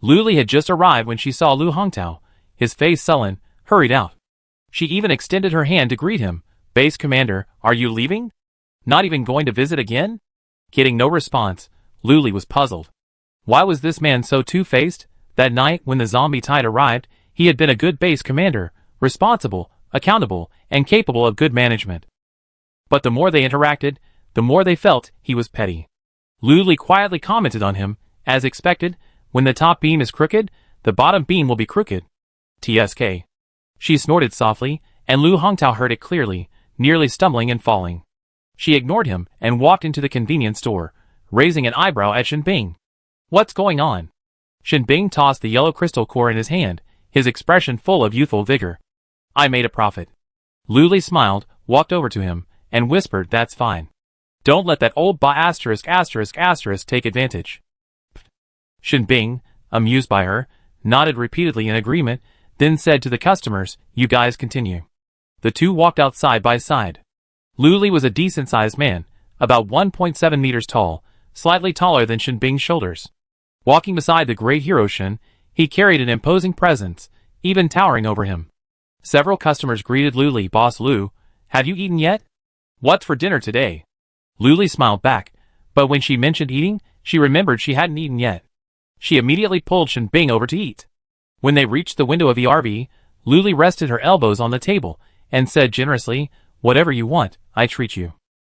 Lu Li had just arrived when she saw Lu Hongtao, his face sullen, hurried out. She even extended her hand to greet him. "Base Commander, are you leaving? Not even going to visit again?" Getting no response, Lu Li was puzzled. Why was this man so two-faced? That night when the zombie tide arrived, he had been a good base commander, responsible, accountable, and capable of good management. But the more they interacted, the more they felt he was petty. Lu Li quietly commented on him, as expected, "When the top beam is crooked, the bottom beam will be crooked. TSK. She snorted softly, and Lu Hongtao heard it clearly, nearly stumbling and falling. She ignored him and walked into the convenience store, raising an eyebrow at Shin Bing. "What's going on?" Shin Bing tossed the yellow crystal core in his hand, his expression full of youthful vigor. "I made a profit." Lu Li smiled, walked over to him, and whispered, "That's fine. Don't let that old take advantage." Shin Bing, amused by her, nodded repeatedly in agreement, then said to the customers, "You guys continue." The two walked out side by side. Lu Li was a decent-sized man, about 1.7 meters tall, slightly taller than Shin Bing's shoulders. Walking beside the great hero Shin, he carried an imposing presence, even towering over him. Several customers greeted Lu Li. "Boss Lu, have you eaten yet? What's for dinner today?" Lu Li smiled back, but when she mentioned eating, she remembered she hadn't eaten yet. She immediately pulled Shin Bing over to eat. When they reached the window of the RV, Lu Li rested her elbows on the table and said generously, "Whatever you want, I treat you."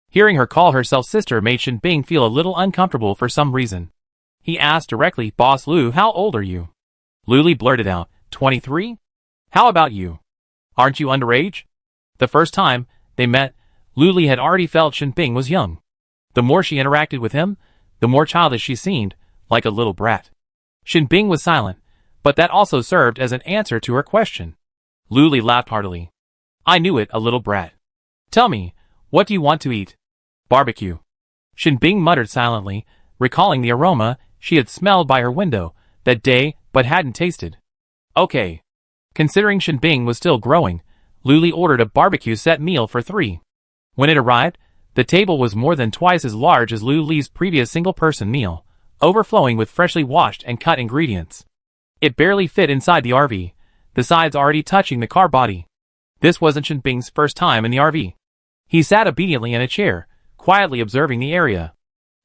Hearing her call herself sister made Shin Bing feel a little uncomfortable for some reason. He asked directly, "Boss Lu, how old are you?" Lu Li blurted out, 23? How about you? Aren't you underage?" The first time they met, Lu Li had already felt Shin Bing was young. The more she interacted with him, the more childish she seemed, like a little brat. Shin Bing was silent, but that also served as an answer to her question. Lu Li laughed heartily. "I knew it, a little brat. Tell me, what do you want to eat?" "Barbecue." Shin Bing muttered silently, recalling the aroma she had smelled by her window that day but hadn't tasted. Okay. Considering Shinbing was still growing, Luli ordered a barbecue set meal for 3. When it arrived, the table was more than twice as large as Luli's previous single-person meal, overflowing with freshly washed and cut ingredients. It barely fit inside the RV, the sides already touching the car body. This wasn't Shinbing's first time in the RV. He sat obediently in a chair, quietly observing the area.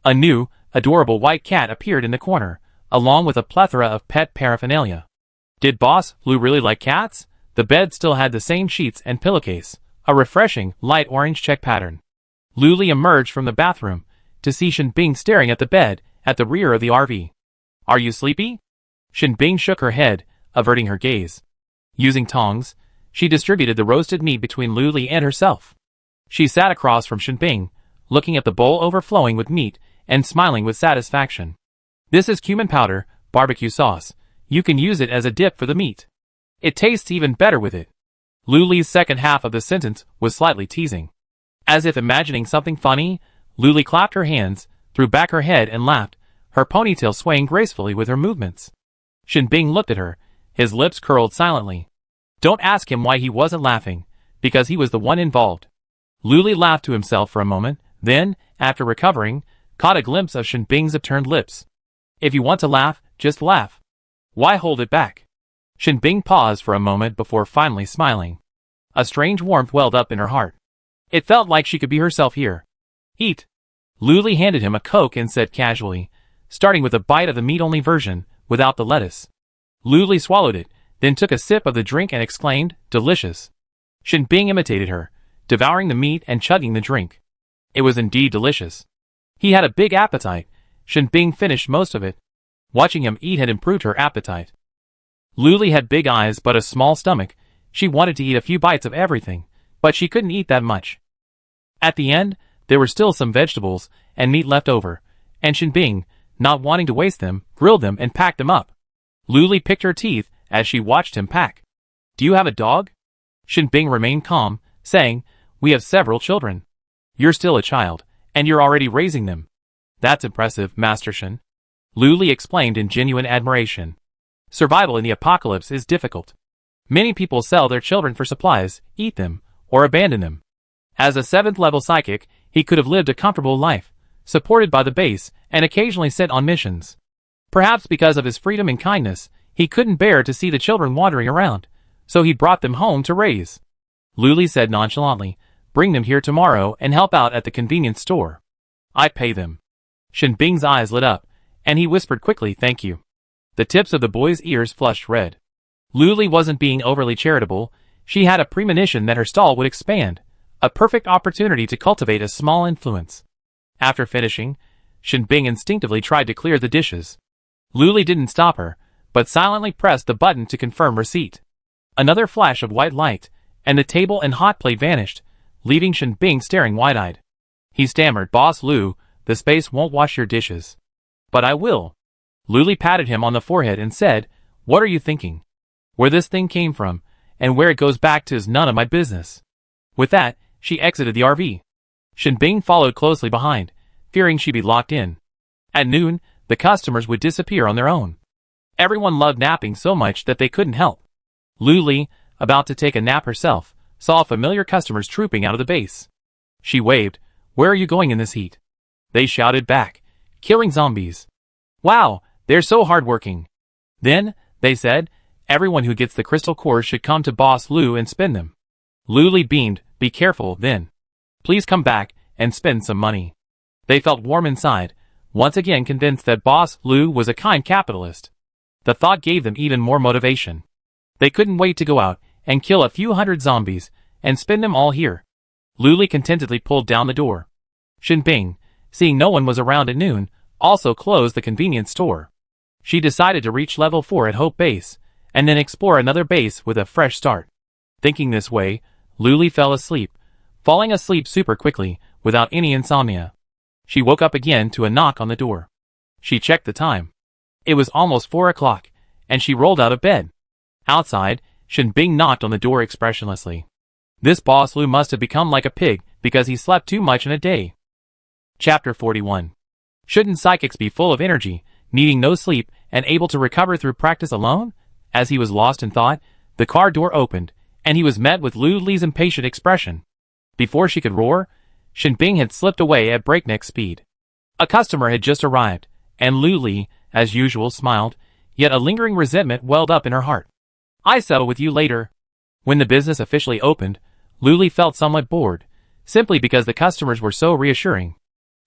A new, adorable white cat appeared in the corner, along with a plethora of pet paraphernalia. Did Boss Lu really like cats? The bed still had the same sheets and pillowcase, a refreshing, light orange check pattern. Luli emerged from the bathroom, to see Shinbing staring at the bed, at the rear of the RV. Are you sleepy? Shinbing shook her head, averting her gaze. Using tongs, she distributed the roasted meat between Luli and herself. She sat across from Shinbing, looking at the bowl overflowing with meat, and smiling with satisfaction. This is cumin powder, barbecue sauce. You can use it as a dip for the meat. It tastes even better with it. Luli's second half of the sentence was slightly teasing. As if imagining something funny, Luli clapped her hands, threw back her head and laughed, her ponytail swaying gracefully with her movements. Shinbing looked at her, his lips curled silently. Don't ask him why he wasn't laughing, because he was the one involved. Luli laughed to himself for a moment, then, after recovering, caught a glimpse of Shinbing's upturned lips. If you want to laugh, just laugh. Why hold it back? Shinbing paused for a moment before finally smiling. A strange warmth welled up in her heart. It felt like she could be herself here. Eat. Luli handed him a Coke and said casually, starting with a bite of the meat-only version, without the lettuce. Luli swallowed it, then took a sip of the drink and exclaimed, delicious. Shinbing imitated her, devouring the meat and chugging the drink. It was indeed delicious. He had a big appetite. Shinbing finished most of it. Watching him eat had improved her appetite. Luli had big eyes but a small stomach. She wanted to eat a few bites of everything, but she couldn't eat that much. At the end, there were still some vegetables and meat left over, and Shinbing, not wanting to waste them, grilled them and packed them up. Luli picked her teeth as she watched him pack. Do you have a dog? Shinbing remained calm, saying, we have several children. You're still a child, and you're already raising them. That's impressive, Master Shin. Luli explained in genuine admiration. Survival in the apocalypse is difficult. Many people sell their children for supplies, eat them, or abandon them. As a 7th-level psychic, he could have lived a comfortable life, supported by the base, and occasionally sent on missions. Perhaps because of his freedom and kindness, he couldn't bear to see the children wandering around, so he brought them home to raise. Luli said nonchalantly, bring them here tomorrow and help out at the convenience store. I pay them. Shinbing's eyes lit up, and he whispered quickly, thank you. The tips of the boy's ears flushed red. Luli wasn't being overly charitable. She had a premonition that her stall would expand, a perfect opportunity to cultivate a small influence. After finishing, Shinbing instinctively tried to clear the dishes. Luli didn't stop her, but silently pressed the button to confirm receipt. Another flash of white light, and the table and hot plate vanished, leaving Shinbing staring wide-eyed. He stammered, Boss Lu, the space won't wash your dishes. But I will. Luli patted him on the forehead and said, what are you thinking? Where this thing came from, and where it goes back to is none of my business. With that, she exited the RV. Shinbing followed closely behind, fearing she'd be locked in. At noon, the customers would disappear on their own. Everyone loved napping so much that they couldn't help. Luli, about to take a nap herself, saw familiar customers trooping out of the base. She waved, where are you going in this heat? They shouted back, killing zombies. Wow, they're so hardworking. Then, they said, everyone who gets the crystal cores should come to Boss Lu and spend them. Luli beamed, be careful, then. Please come back and spend some money. They felt warm inside, once again convinced that Boss Lu was a kind capitalist. The thought gave them even more motivation. They couldn't wait to go out and kill a few hundred zombies and spend them all here. Luli contentedly pulled down the door. Shinbing, seeing no one was around at noon, also closed the convenience store. She decided to reach level 4 at Hope Base, and then explore another base with a fresh start. Thinking this way, Luli fell asleep, falling asleep super quickly, without any insomnia. She woke up again to a knock on the door. She checked the time. It was almost 4 o'clock, and she rolled out of bed. Outside, Shinbing knocked on the door expressionlessly. This Boss Lu must have become like a pig because he slept too much in a day. Chapter 41. Shouldn't psychics be full of energy, needing no sleep, and able to recover through practice alone? As he was lost in thought, the car door opened, and he was met with Lu Li's impatient expression. Before she could roar, Shinbing had slipped away at breakneck speed. A customer had just arrived, and Lu Li, as usual, smiled, yet a lingering resentment welled up in her heart. "I settle with you later." When the business officially opened, Lu Li felt somewhat bored, simply because the customers were so reassuring.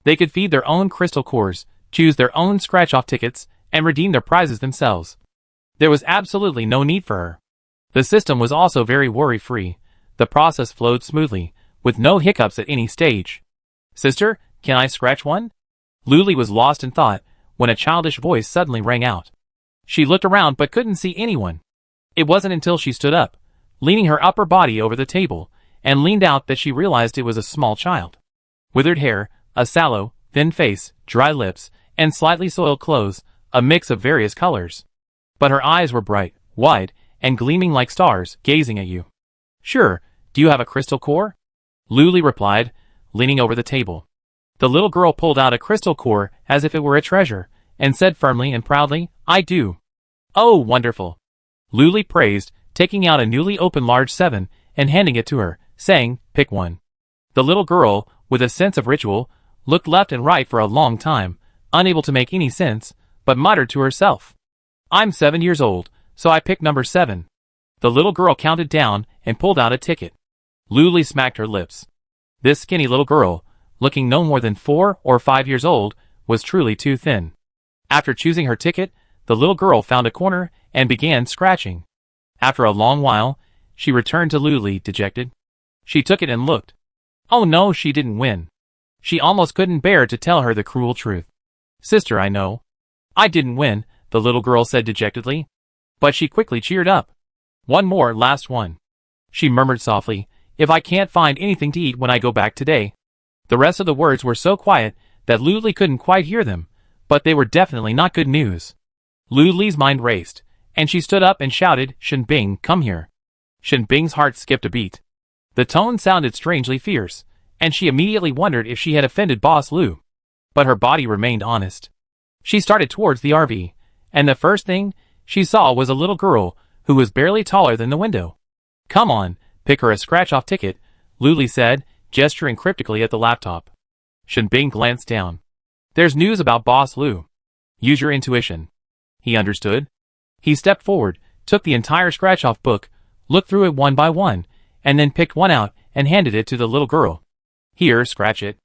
They could feed their own crystal cores, choose their own scratch-off tickets, and redeem their prizes themselves. There was absolutely no need for her. The system was also very worry-free. The process flowed smoothly, with no hiccups at any stage. "Sister, can I scratch one?" Lu Li was lost in thought when a childish voice suddenly rang out. She looked around but couldn't see anyone. It wasn't until she stood up, leaning her upper body over the table, and leaned out that she realized it was a small child. Withered hair, a sallow, thin face, dry lips, and slightly soiled clothes, a mix of various colors. But her eyes were bright, wide, and gleaming like stars, gazing at you. "Sure, do you have a crystal core?" Lu Li replied, leaning over the table. The little girl pulled out a crystal core as if it were a treasure, and said firmly and proudly, "I do." "Oh, wonderful!" Lu Li praised, taking out a newly opened large 7 and handing it to her, saying, "Pick one." The little girl, with a sense of ritual, looked left and right for a long time, unable to make any sense, but muttered to herself, "I'm 7 years old, so I picked number 7. The little girl counted down and pulled out a ticket. Lu Li smacked her lips. This skinny little girl, looking no more than 4 or 5 years old, was truly too thin. After choosing her ticket, the little girl found a corner and began scratching. After a long while, she returned to Lu Li, dejected. She took it and looked. Oh no, she didn't win. She almost couldn't bear to tell her the cruel truth. "Sister, I know. I didn't win," the little girl said dejectedly. But she quickly cheered up. "One more, last one," she murmured softly, "if I can't find anything to eat when I go back today." The rest of the words were so quiet that Lu Li couldn't quite hear them, but they were definitely not good news. Lu Li's mind raced, and she stood up and shouted, "Shinbing, come here." Shinbing's heart skipped a beat. The tone sounded strangely fierce, and she immediately wondered if she had offended Boss Lu. But her body remained honest. She started towards the RV, and the first thing she saw was a little girl who was barely taller than the window. "Come on, pick her a scratch-off ticket," Lu Li said, gesturing cryptically at the laptop. Shinbing glanced down. "There's news about Boss Lu. Use your intuition." He understood. He stepped forward, took the entire scratch-off book, looked through it one by one, and then picked one out and handed it to the little girl. "Here, scratch it."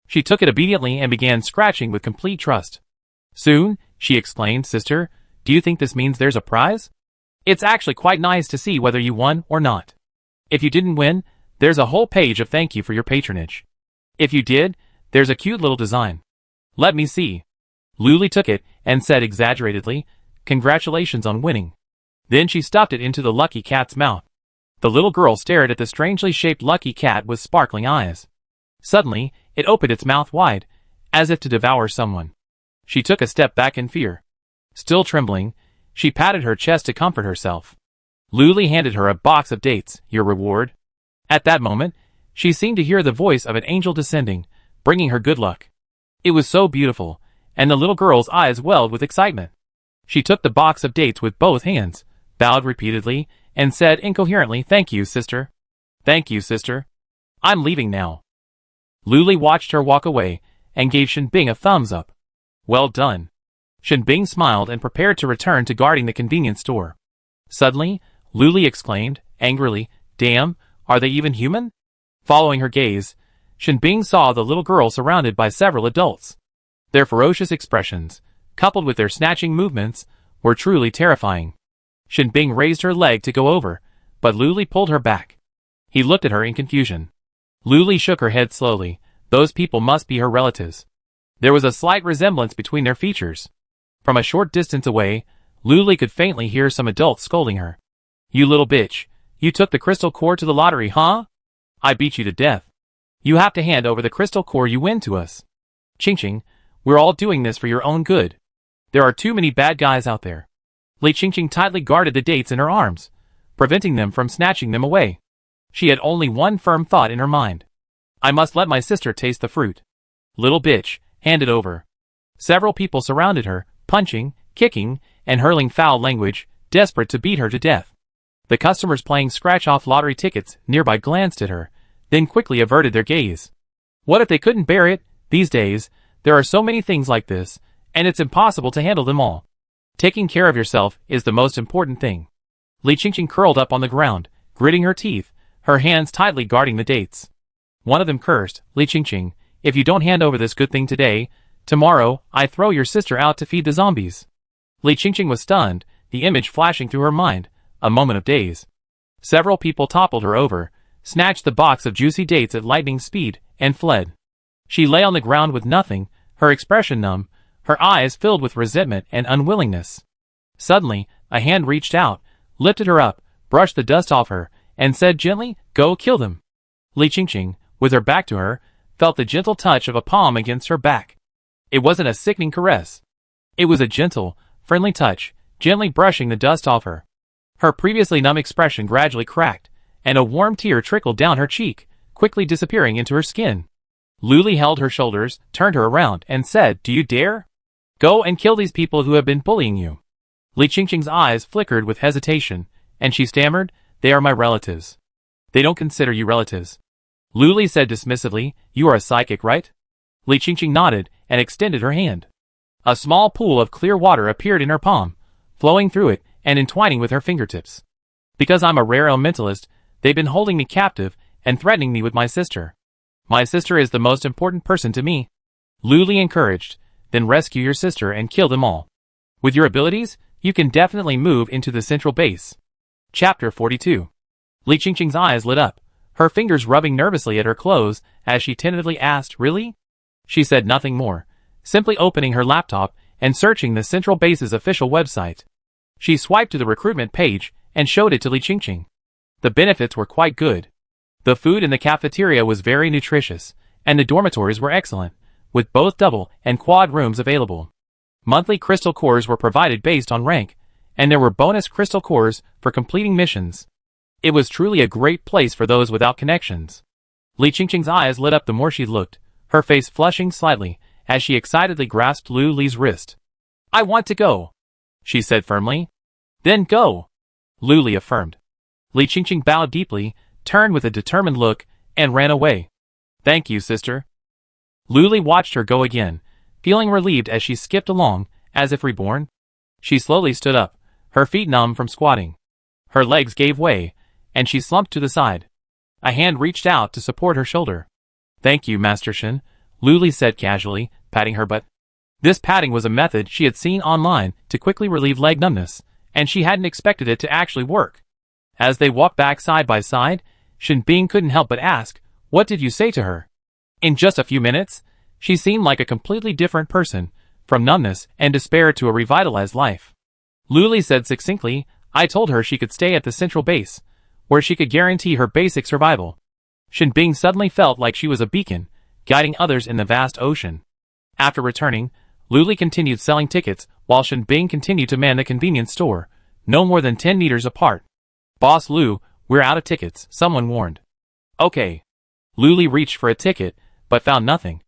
She took it obediently and began scratching with complete trust. Soon, she explained, "Sister, do you think this means there's a prize? It's actually quite nice to see whether you won or not. If you didn't win, there's a whole page of thank you for your patronage. If you did, there's a cute little design. Let me see." Lu Li took it and said exaggeratedly, "Congratulations on winning." Then she stuffed it into the lucky cat's mouth. The little girl stared at the strangely shaped lucky cat with sparkling eyes. Suddenly, it opened its mouth wide, as if to devour someone. She took a step back in fear. Still trembling, she patted her chest to comfort herself. Lu Li handed her a box of dates, "Your reward." At that moment, she seemed to hear the voice of an angel descending, bringing her good luck. It was so beautiful, and the little girl's eyes welled with excitement. She took the box of dates with both hands, bowed repeatedly, and said incoherently, "Thank you, sister. Thank you, sister. I'm leaving now." Lu Li watched her walk away, and gave Shinbing a thumbs up. "Well done." Shinbing smiled and prepared to return to guarding the convenience store. Suddenly, Lu Li exclaimed, angrily, "Damn, are they even human?" Following her gaze, Shinbing saw the little girl surrounded by several adults. Their ferocious expressions, coupled with their snatching movements, were truly terrifying. Shinbing raised her leg to go over, but Lu Li pulled her back. He looked at her in confusion. Lu Li shook her head slowly. Those people must be her relatives. There was a slight resemblance between their features. From a short distance away, Lu Li could faintly hear some adults scolding her. "You little bitch, you took the crystal core to the lottery, huh? I beat you to death. You have to hand over the crystal core you win to us. Ching Ching, we're all doing this for your own good. There are too many bad guys out there." Li Ching Ching tightly guarded the dates in her arms, preventing them from snatching them away. She had only one firm thought in her mind. "I must let my sister taste the fruit. Little bitch, hand it over." Several people surrounded her, punching, kicking, and hurling foul language, desperate to beat her to death. The customers playing scratch-off lottery tickets nearby glanced at her, then quickly averted their gaze. What if they couldn't bear it? These days, there are so many things like this, and it's impossible to handle them all. Taking care of yourself is the most important thing. Li Qingqing curled up on the ground, gritting her teeth, her hands tightly guarding the dates. One of them cursed, Li Qingqing, if you don't hand over this good thing today, tomorrow, I throw your sister out to feed the zombies. Li Qingqing was stunned, the image flashing through her mind, a moment of daze. Several people toppled her over, snatched the box of juicy dates at lightning speed, and fled. She lay on the ground with nothing, her expression numb, her eyes filled with resentment and unwillingness. Suddenly, a hand reached out, lifted her up, brushed the dust off her, and said gently, "Go kill them." Li Qingqing, with her back to her, felt the gentle touch of a palm against her back. It wasn't a sickening caress. It was a gentle, friendly touch, gently brushing the dust off her. Her previously numb expression gradually cracked, and a warm tear trickled down her cheek, quickly disappearing into her skin. Luli held her shoulders, turned her around, and said, "Do you dare? Go and kill these people who have been bullying you." Li Qingqing's eyes flickered with hesitation, and she stammered, "They are my relatives." "They don't consider you relatives." Luli said dismissively, "You are a psychic, right?" Li Qingqing nodded and extended her hand. A small pool of clear water appeared in her palm, flowing through it and entwining with her fingertips. "Because I'm a rare elementalist, they've been holding me captive and threatening me with my sister. My sister is the most important person to me." Luli encouraged, "Then rescue your sister and kill them all. With your abilities, you can definitely move into the central base." Chapter 42. Li Qingqing's eyes lit up, her fingers rubbing nervously at her clothes as she tentatively asked, "Really?" She said nothing more, simply opening her laptop and searching the central base's official website. She swiped to the recruitment page and showed it to Li Qingqing. The benefits were quite good. The food in the cafeteria was very nutritious, and the dormitories were excellent, with both double and quad rooms available. Monthly crystal cores were provided based on rank, and there were bonus crystal cores for completing missions. It was truly a great place for those without connections. Li Qingqing's eyes lit up the more she looked, her face flushing slightly as she excitedly grasped Lu Li's wrist. "I want to go," she said firmly. "Then go," Lu Li affirmed. Li Qingqing bowed deeply, turned with a determined look, and ran away. "Thank you, sister." Lu Li watched her go again, feeling relieved as she skipped along, as if reborn. She slowly stood up, her feet numb from squatting. Her legs gave way, and she slumped to the side. A hand reached out to support her shoulder. "Thank you, Master Shen," Lu Li said casually, patting her butt. This patting was a method she had seen online to quickly relieve leg numbness, and she hadn't expected it to actually work. As they walked back side by side, Shen Bing couldn't help but ask, "What did you say to her?" In just a few minutes, she seemed like a completely different person, from numbness and despair to a revitalized life. Lu Li said succinctly, "I told her she could stay at the central base, where she could guarantee her basic survival." Shen Bing suddenly felt like she was a beacon, guiding others in the vast ocean. After returning, Lu Li continued selling tickets while Shen Bing continued to man the convenience store, no more than 10 meters apart. "Boss Lu, we're out of tickets," someone warned. "Okay." Lu Li reached for a ticket, but found nothing.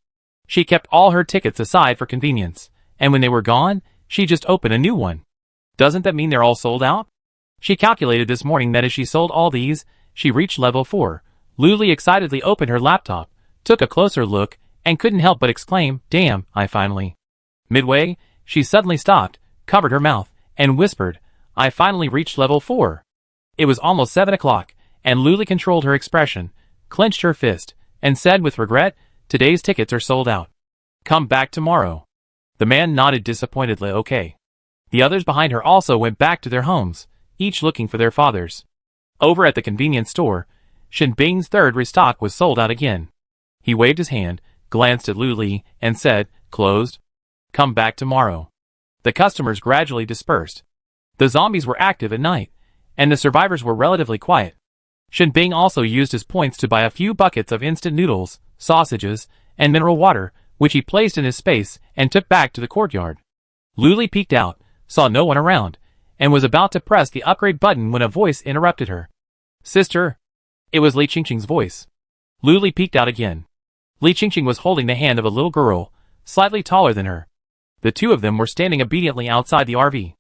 She kept all her tickets aside for convenience, and when they were gone, she just opened a new one. Doesn't that mean they're all sold out? She calculated this morning that as she sold all these, she reached level 4. Lu Li excitedly opened her laptop, took a closer look, and couldn't help but exclaim, "Damn, I finally..." Midway, she suddenly stopped, covered her mouth, and whispered, "I finally reached level 4. It was almost 7 o'clock, and Lu Li controlled her expression, clenched her fist, and said with regret, "Today's tickets are sold out. Come back tomorrow." The man nodded disappointedly, "Okay." The others behind her also went back to their homes, each looking for their fathers. Over at the convenience store, Shen Bing's third restock was sold out again. He waved his hand, glanced at Lu Li, and said, "Closed. Come back tomorrow." The customers gradually dispersed. The zombies were active at night, and the survivors were relatively quiet. Shen Bing also used his points to buy a few buckets of instant noodles, sausages, and mineral water, which he placed in his space and took back to the courtyard. Lu Li peeked out, saw no one around, and was about to press the upgrade button when a voice interrupted her. "Sister." It was Li Qingqing's voice. Lu Li peeked out again. Li Qingqing was holding the hand of a little girl, slightly taller than her. The two of them were standing obediently outside the RV.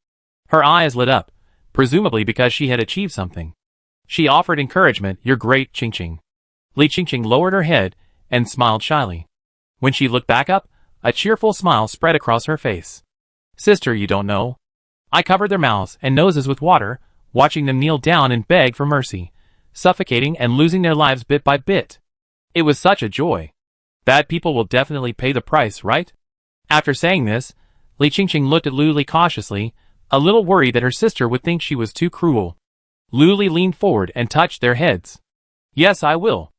Her eyes lit up, presumably because she had achieved something. She offered encouragement. "You're great, Ching Ching." Li Chingching lowered her head and smiled shyly. When she looked back up, a cheerful smile spread across her face. "Sister, you don't know." I covered their mouths and noses with water, watching them kneel down and beg for mercy, suffocating and losing their lives bit by bit. It was such a joy. Bad people will definitely pay the price, right? After saying this, Li Chingching looked at Lu Li cautiously, a little worried that her sister would think she was too cruel. Lu Li leaned forward and touched their heads. "Yes, I will."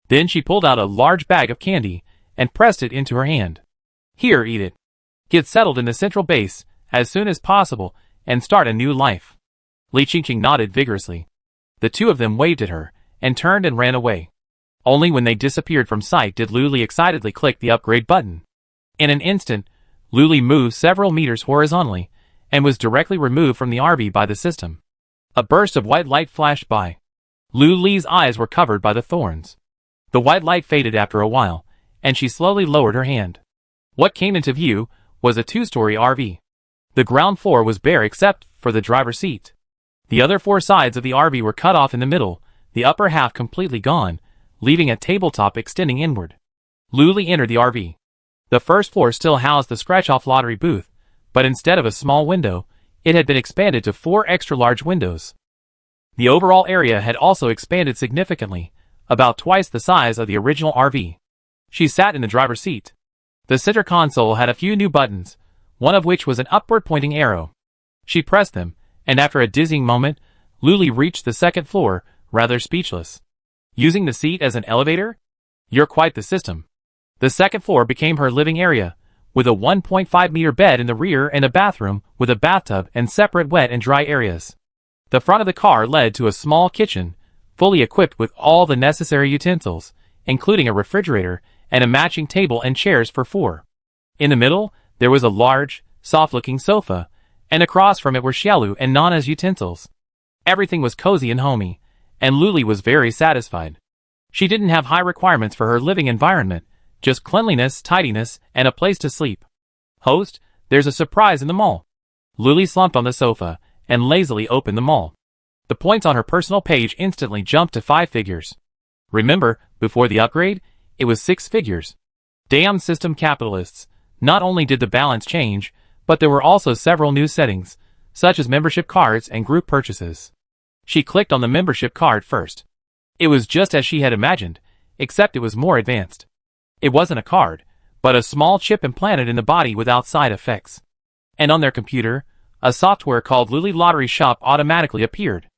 Then she pulled out a large bag of candy and pressed it into her hand. "Here, eat it. Get settled in the central base as soon as possible and start a new life." Li Chingching nodded vigorously. The two of them waved at her and turned and ran away. Only when they disappeared from sight did Lu Li excitedly click the upgrade button. In an instant, Lu Li moved several meters horizontally and was directly removed from the RV by the system. A burst of white light flashed by. Lu Li's eyes were covered by the thorns. The white light faded after a while, and she slowly lowered her hand. What came into view was a two-story RV. The ground floor was bare except for the driver's seat. The other four sides of the RV were cut off in the middle, the upper half completely gone, leaving a tabletop extending inward. Lu Li entered the RV. The first floor still housed the scratch-off lottery booth, but instead of a small window, it had been expanded to 4 extra-large windows. The overall area had also expanded significantly, about twice the size of the original RV. She sat in the driver's seat. The center console had a few new buttons, one of which was an upward-pointing arrow. She pressed them, and after a dizzying moment, Lu Li reached the second floor, rather speechless. Using the seat as an elevator? You're quite the system. The second floor became her living area, with a 1.5-meter bed in the rear and a bathroom with a bathtub and separate wet and dry areas. The front of the car led to a small kitchen, fully equipped with all the necessary utensils, including a refrigerator and a matching table and chairs for 4. In the middle, there was a large, soft-looking sofa, and across from it were Xiaolu and Nana's utensils. Everything was cozy and homey, and Lu Li was very satisfied. She didn't have high requirements for her living environment, just cleanliness, tidiness, and a place to sleep. "Host, there's a surprise in the mall." Lu Li slumped on the sofa and lazily opened the mall. The points on her personal page instantly jumped to 5 figures. Remember, before the upgrade, it was 6 figures. Damn system capitalists. Not only did the balance change, but there were also several new settings, such as membership cards and group purchases. She clicked on the membership card first. It was just as she had imagined, except it was more advanced. It wasn't a card, but a small chip implanted in the body without side effects. And on their computer, a software called Lu Li Lottery Shop automatically appeared.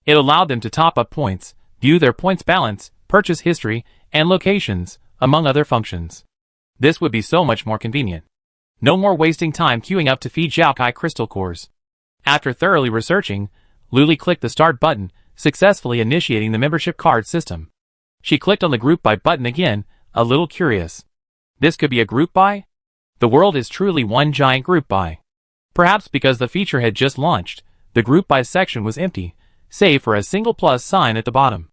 It allowed them to top up points, view their points balance, purchase history, and locations, among other functions. This would be so much more convenient. No more wasting time queuing up to feed Xiaokai crystal cores. After thoroughly researching, Lu Li clicked the start button, successfully initiating the membership card system. She clicked on the group buy button again, a little curious. This could be a group buy? The world is truly one giant group buy. Perhaps because the feature had just launched, the group buy section was empty, save for a single plus sign at the bottom.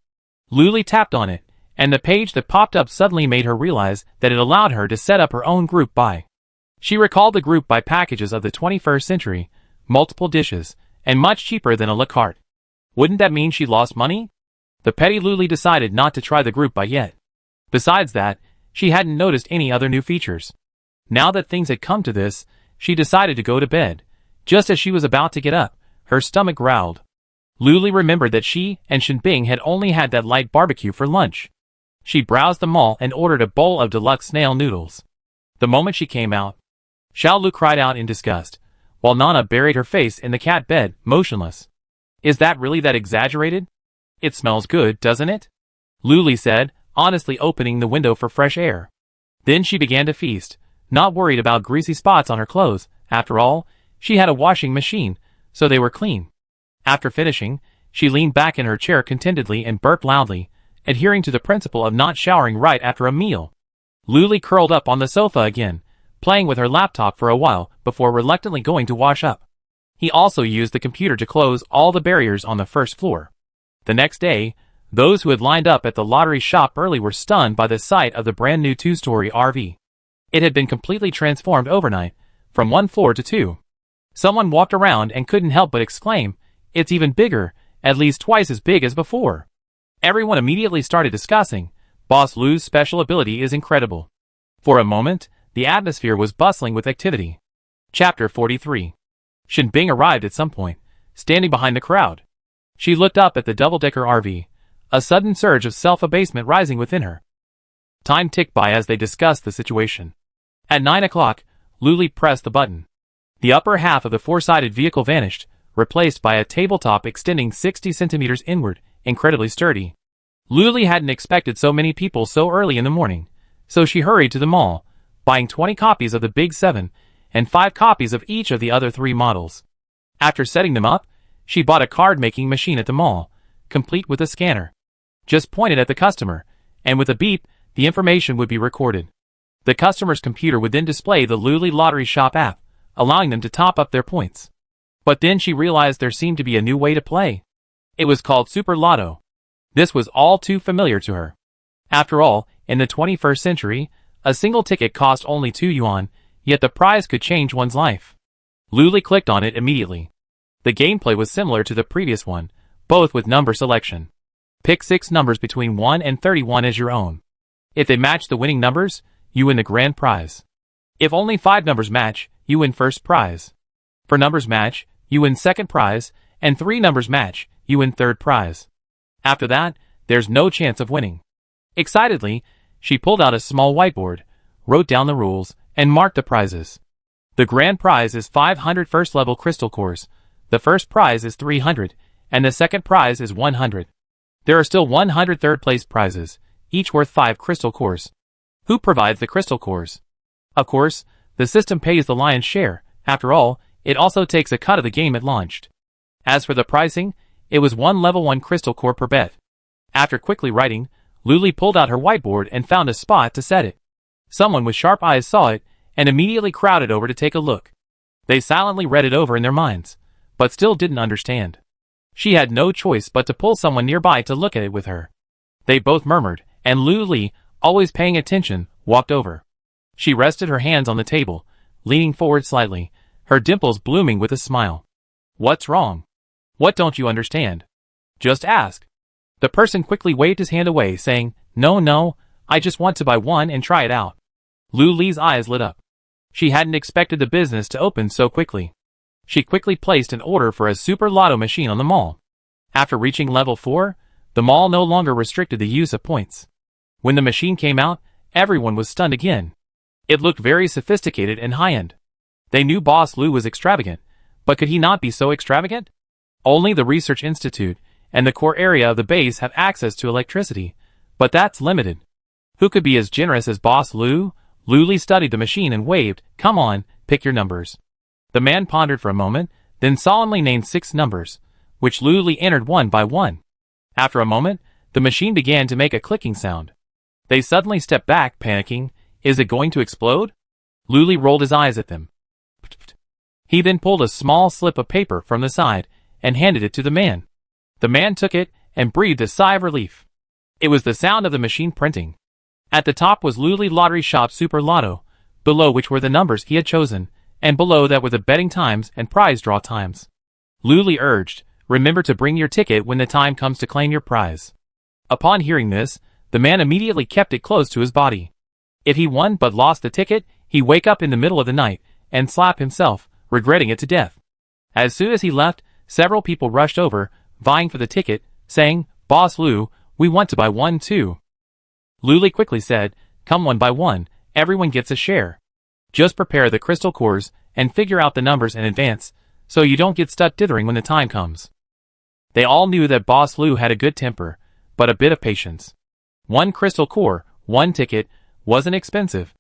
Lu Li tapped on it, and the page that popped up suddenly made her realize that it allowed her to set up her own group buy. She recalled the group buy packages of the 21st century, multiple dishes, and much cheaper than a la carte. Wouldn't that mean she lost money? The petty Lu Li decided not to try the group buy yet. Besides that, she hadn't noticed any other new features. Now that things had come to this, she decided to go to bed. Just as she was about to get up, her stomach growled. Lu Li remembered that she and Shenbing had only had that light barbecue for lunch. She browsed the mall and ordered a bowl of deluxe snail noodles. The moment she came out, Xiaolu cried out in disgust, while Nana buried her face in the cat bed, motionless. "Is that really that exaggerated? It smells good, doesn't it?" Lu Li said, honestly opening the window for fresh air. Then she began to feast, not worried about greasy spots on her clothes. After all, she had a washing machine, so they were clean. After finishing, she leaned back in her chair contentedly and burped loudly, adhering to the principle of not showering right after a meal. Lu Li curled up on the sofa again, playing with her laptop for a while before reluctantly going to wash up. He also used the computer to close all the barriers on the first floor. The next day, those who had lined up at the lottery shop early were stunned by the sight of the brand new 2-story RV. It had been completely transformed overnight, from 1 floor to 2. Someone walked around and couldn't help but exclaim, "It's even bigger, at least twice as big as before." Everyone immediately started discussing, "Boss Lu's special ability is incredible." For a moment, the atmosphere was bustling with activity. Chapter 43. Shin Bing arrived at some point, standing behind the crowd. She looked up at the double-decker RV, a sudden surge of self-abasement rising within her. Time ticked by as they discussed the situation. At 9 o'clock, Luli pressed the button. The upper half of the four-sided vehicle vanished, replaced by a tabletop extending 60 centimeters inward, incredibly sturdy. Luli hadn't expected so many people so early in the morning, so she hurried to the mall, buying 20 copies of the Big 7 and 5 copies of each of the other 3 models. After setting them up, she bought a card-making machine at the mall, complete with a scanner. Just point it at the customer, and with a beep, the information would be recorded. The customer's computer would then display the Luli Lottery Shop app, allowing them to top up their points. But then she realized there seemed to be a new way to play. It was called Super Lotto. This was all too familiar to her. After all, in the 21st century, a single ticket cost only 2 yuan, yet the prize could change one's life. Luli clicked on it immediately. The gameplay was similar to the previous one, both with number selection. Pick 6 numbers between 1 and 31 as your own. If they match the winning numbers, you win the grand prize. If only 5 numbers match, you win first prize. For numbers match, you win second prize, and 3 numbers match, you win third prize. After that, there's no chance of winning. Excitedly, she pulled out a small whiteboard, wrote down the rules, and marked the prizes. The grand prize is 500 first-level crystal cores, the first prize is 300, and the second prize is 100. There are still 100 third-place prizes, each worth 5 crystal cores. Who provides the crystal cores? Of course, the system pays the lion's share. After all, it also takes a cut of the game it launched. As for the pricing, it was 1 level 1 crystal core per bet. After quickly writing, Luli pulled out her whiteboard and found a spot to set it. Someone with sharp eyes saw it and immediately crowded over to take a look. They silently read it over in their minds, but still didn't understand. She had no choice but to pull someone nearby to look at it with her. They both murmured, and Luli, always paying attention, walked over. She rested her hands on the table, leaning forward slightly, her dimples blooming with a smile. "What's wrong? What don't you understand? Just ask." The person quickly waved his hand away, saying, No, I just want to buy one and try it out." Luli's eyes lit up. She hadn't expected the business to open so quickly. She quickly placed an order for a Super Lotto machine on the mall. After reaching level 4, the mall no longer restricted the use of points. When the machine came out, everyone was stunned again. It looked very sophisticated and high-end. They knew Boss Lu was extravagant, but could he not be so extravagant? Only the Research Institute and the core area of the base have access to electricity, but that's limited. Who could be as generous as Boss Lu? Luli studied the machine and waved, "Come on, pick your numbers." The man pondered for a moment, then solemnly named 6 numbers, which Luli entered one by one. After a moment, the machine began to make a clicking sound. They suddenly stepped back, panicking. Is it going to explode? Luli rolled his eyes at them. He then pulled a small slip of paper from the side and handed it to the man. The man took it and breathed a sigh of relief. It was the sound of the machine printing. At the top was Luli Lottery Shop Super Lotto, below which were the numbers he had chosen, and below that were the betting times and prize draw times. Luli urged, "Remember to bring your ticket when the time comes to claim your prize." Upon hearing this, the man immediately kept it close to his body. If he won but lost the ticket, he'd wake up in the middle of the night and slap himself, regretting it to death. As soon as he left, several people rushed over, vying for the ticket, saying, "Boss Lu, we want to buy one too." Luli quickly said, "Come one by one, everyone gets a share. Just prepare the crystal cores and figure out the numbers in advance, so you don't get stuck dithering when the time comes." They all knew that Boss Lu had a good temper, but a bit of patience. 1 crystal core, 1 ticket, wasn't expensive.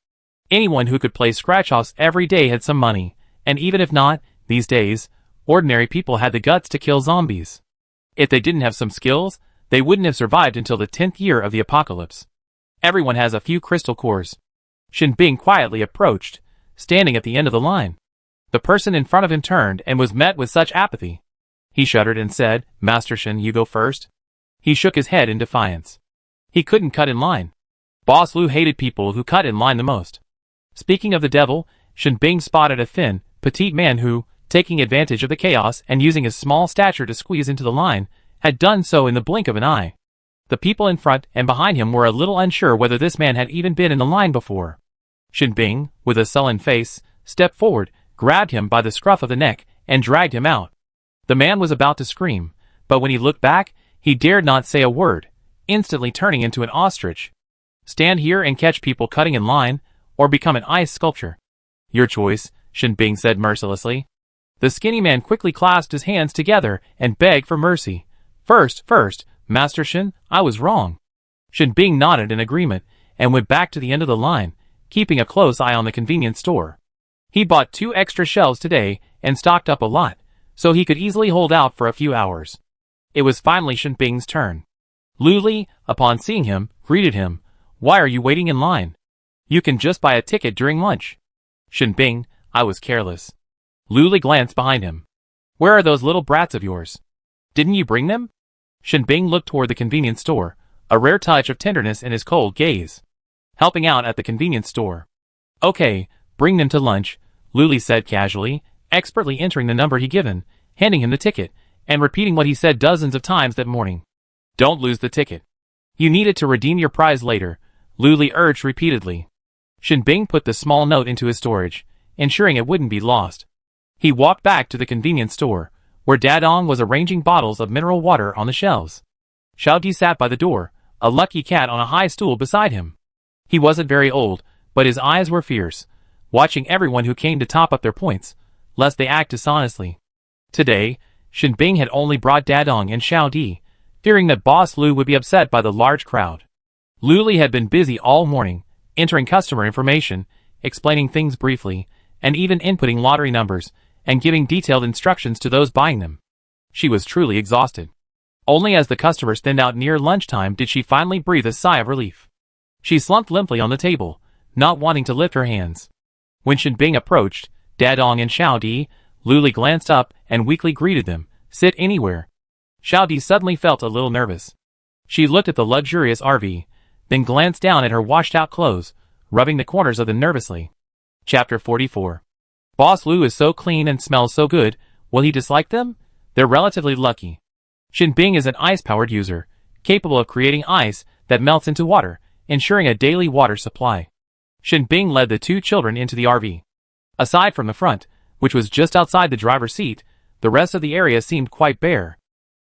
Anyone who could play scratch-offs every day had some money, and even if not, these days, ordinary people had the guts to kill zombies. If they didn't have some skills, they wouldn't have survived until the 10th year of the apocalypse. Everyone has a few crystal cores. Shin Bing quietly approached, standing at the end of the line. The person in front of him turned and was met with such apathy. He shuddered and said, "Master Shin, you go first." He shook his head in defiance. He couldn't cut in line. Boss Lu hated people who cut in line the most. Speaking of the devil, Shin Bing spotted a thin, petite man who, taking advantage of the chaos and using his small stature to squeeze into the line, had done so in the blink of an eye. The people in front and behind him were a little unsure whether this man had even been in the line before. Shinbing, with a sullen face, stepped forward, grabbed him by the scruff of the neck, and dragged him out. The man was about to scream, but when he looked back, he dared not say a word, instantly turning into an ostrich. Stand here and catch people cutting in line, or become an ice sculpture. Your choice, Shinbing said mercilessly. The skinny man quickly clasped his hands together and begged for mercy. First, Master Shin, I was wrong. Shinbing nodded in agreement and went back to the end of the line, keeping a close eye on the convenience store. He bought 2 extra shelves today and stocked up a lot, so he could easily hold out for a few hours. It was finally Shinbing's turn. Lu Li, upon seeing him, greeted him. Why are you waiting in line? You can just buy a ticket during lunch. Shinbing, I was careless. Lu Li glanced behind him. Where are those little brats of yours? Didn't you bring them? Shinbing looked toward the convenience store, a rare touch of tenderness in his cold gaze. Helping out at the convenience store. Okay, bring them to lunch, Lu Li said casually, expertly entering the number he given, handing him the ticket, and repeating what he said dozens of times that morning. Don't lose the ticket. You need it to redeem your prize later, Lu Li urged repeatedly. Shinbing put the small note into his storage, ensuring it wouldn't be lost. He walked back to the convenience store, where Dadong was arranging bottles of mineral water on the shelves. Xiaodi sat by the door, a lucky cat on a high stool beside him. He wasn't very old, but his eyes were fierce, watching everyone who came to top up their points, lest they act dishonestly. Today, Shinbing had only brought Dadong and Xiaodi, fearing that Boss Lu would be upset by the large crowd. Lu Li had been busy all morning, entering customer information, explaining things briefly, and even inputting lottery numbers, and giving detailed instructions to those buying them. She was truly exhausted. Only as the customers thinned out near lunchtime did she finally breathe a sigh of relief. She slumped limply on the table, not wanting to lift her hands. When Shinbing approached, Dadong and Xiaodi, Lu Li glanced up and weakly greeted them, sit anywhere. Xiaodi suddenly felt a little nervous. She looked at the luxurious RV, then glanced down at her washed-out clothes, rubbing the corners of them nervously. Chapter 44. Boss Lu is so clean and smells so good, will he dislike them? They're relatively lucky. Shinbing is an ice-powered user, capable of creating ice that melts into water, ensuring a daily water supply. Shinbing led the 2 children into the RV. Aside from the front, which was just outside the driver's seat, the rest of the area seemed quite bare.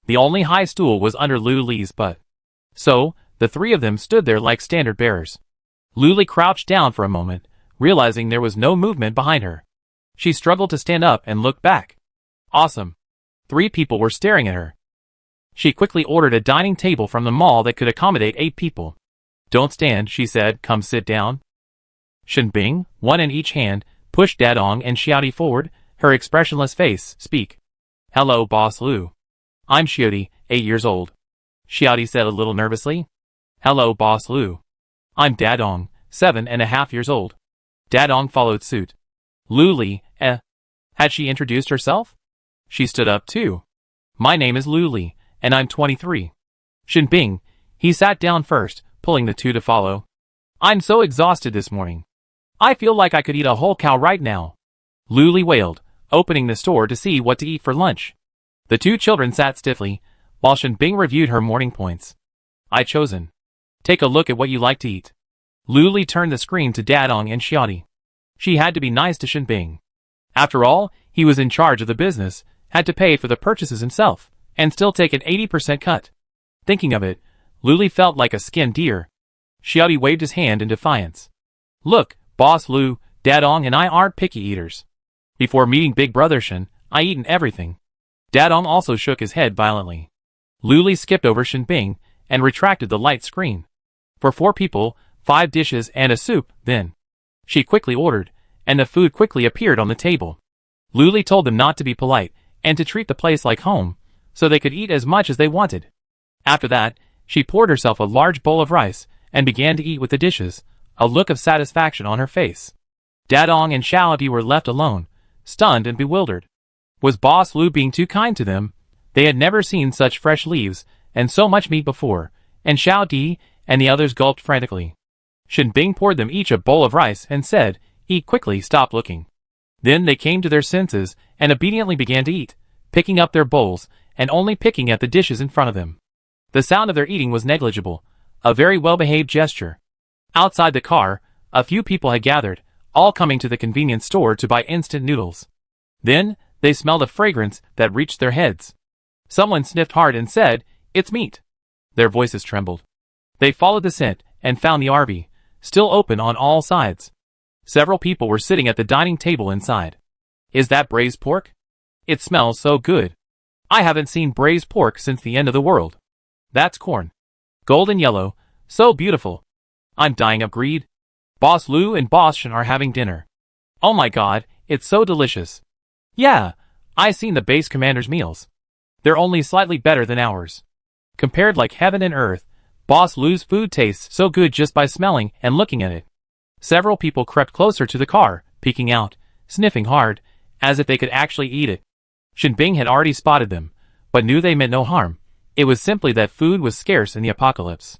The only high stool was under Lu Li's butt. So, the 3 of them stood there like standard bearers. Lu Li crouched down for a moment, realizing there was no movement behind her. She struggled to stand up and look back. Awesome. 3 people were staring at her. She quickly ordered a dining table from the mall that could accommodate 8 people. Don't stand, she said, come sit down. Shinbing, one in each hand, pushed Dadong and Xiaodi forward, her expressionless face, speak. Hello, Boss Lu. I'm Xiaodi, 8 years old. Xiaodi said a little nervously. Hello, Boss Lu. I'm Dadong, 7.5 years old. Dadong followed suit. Lu Li, Had she introduced herself? She stood up too. My name is Lu Li, and I'm 23. Shinbing, he sat down first, pulling the 2 to follow. I'm so exhausted this morning. I feel like I could eat a whole cow right now. Lu Li wailed, opening the store to see what to eat for lunch. The 2 children sat stiffly, while Shinbing reviewed her morning points. I chosen. Take a look at what you like to eat. Lu Li turned the screen to Dadong and Xiaodi. She had to be nice to Shinbing. After all, he was in charge of the business, had to pay for the purchases himself, and still take an 80% cut. Thinking of it, Lu Li felt like a skinned deer. Xiaodi waved his hand in defiance. Look, Boss Lu, Dadong and I aren't picky eaters. Before meeting Big Brother Shin, I eaten everything. Dadong also shook his head violently. Lu Li skipped over Shinbing and retracted the light screen. For 4 people, 5 dishes and a soup, then. She quickly ordered, and the food quickly appeared on the table. Lu Li told them not to be polite and to treat the place like home, so they could eat as much as they wanted. After that, she poured herself a large bowl of rice and began to eat with the dishes, a look of satisfaction on her face. Dadong and Xiaodi were left alone, stunned and bewildered. Was Boss Lu being too kind to them? They had never seen such fresh leaves and so much meat before, and Xiaodi and the others gulped frantically. Shinbing poured them each a bowl of rice and said, Eat quickly, stop looking. Then they came to their senses and obediently began to eat, picking up their bowls and only picking at the dishes in front of them. The sound of their eating was negligible, a very well-behaved gesture. Outside the car, a few people had gathered, all coming to the convenience store to buy instant noodles. Then, they smelled a fragrance that reached their heads. Someone sniffed hard and said, "It's meat." Their voices trembled. They followed the scent and found the RV, still open on all sides. Several people were sitting at the dining table inside. "Is that braised pork? It smells so good. I haven't seen braised pork since the end of the world." "That's corn. Golden yellow, so beautiful. I'm dying of greed. Boss Lou and Boss Shen are having dinner. Oh my god, it's so delicious. Yeah, I seen the base commander's meals. They're only slightly better than ours. Compared like heaven and earth, Boss Lou's food tastes so good just by smelling and looking at it." Several people crept closer to the car, peeking out, sniffing hard, as if they could actually eat it. Shen Bing had already spotted them, but knew they meant no harm. It was simply that food was scarce in the apocalypse.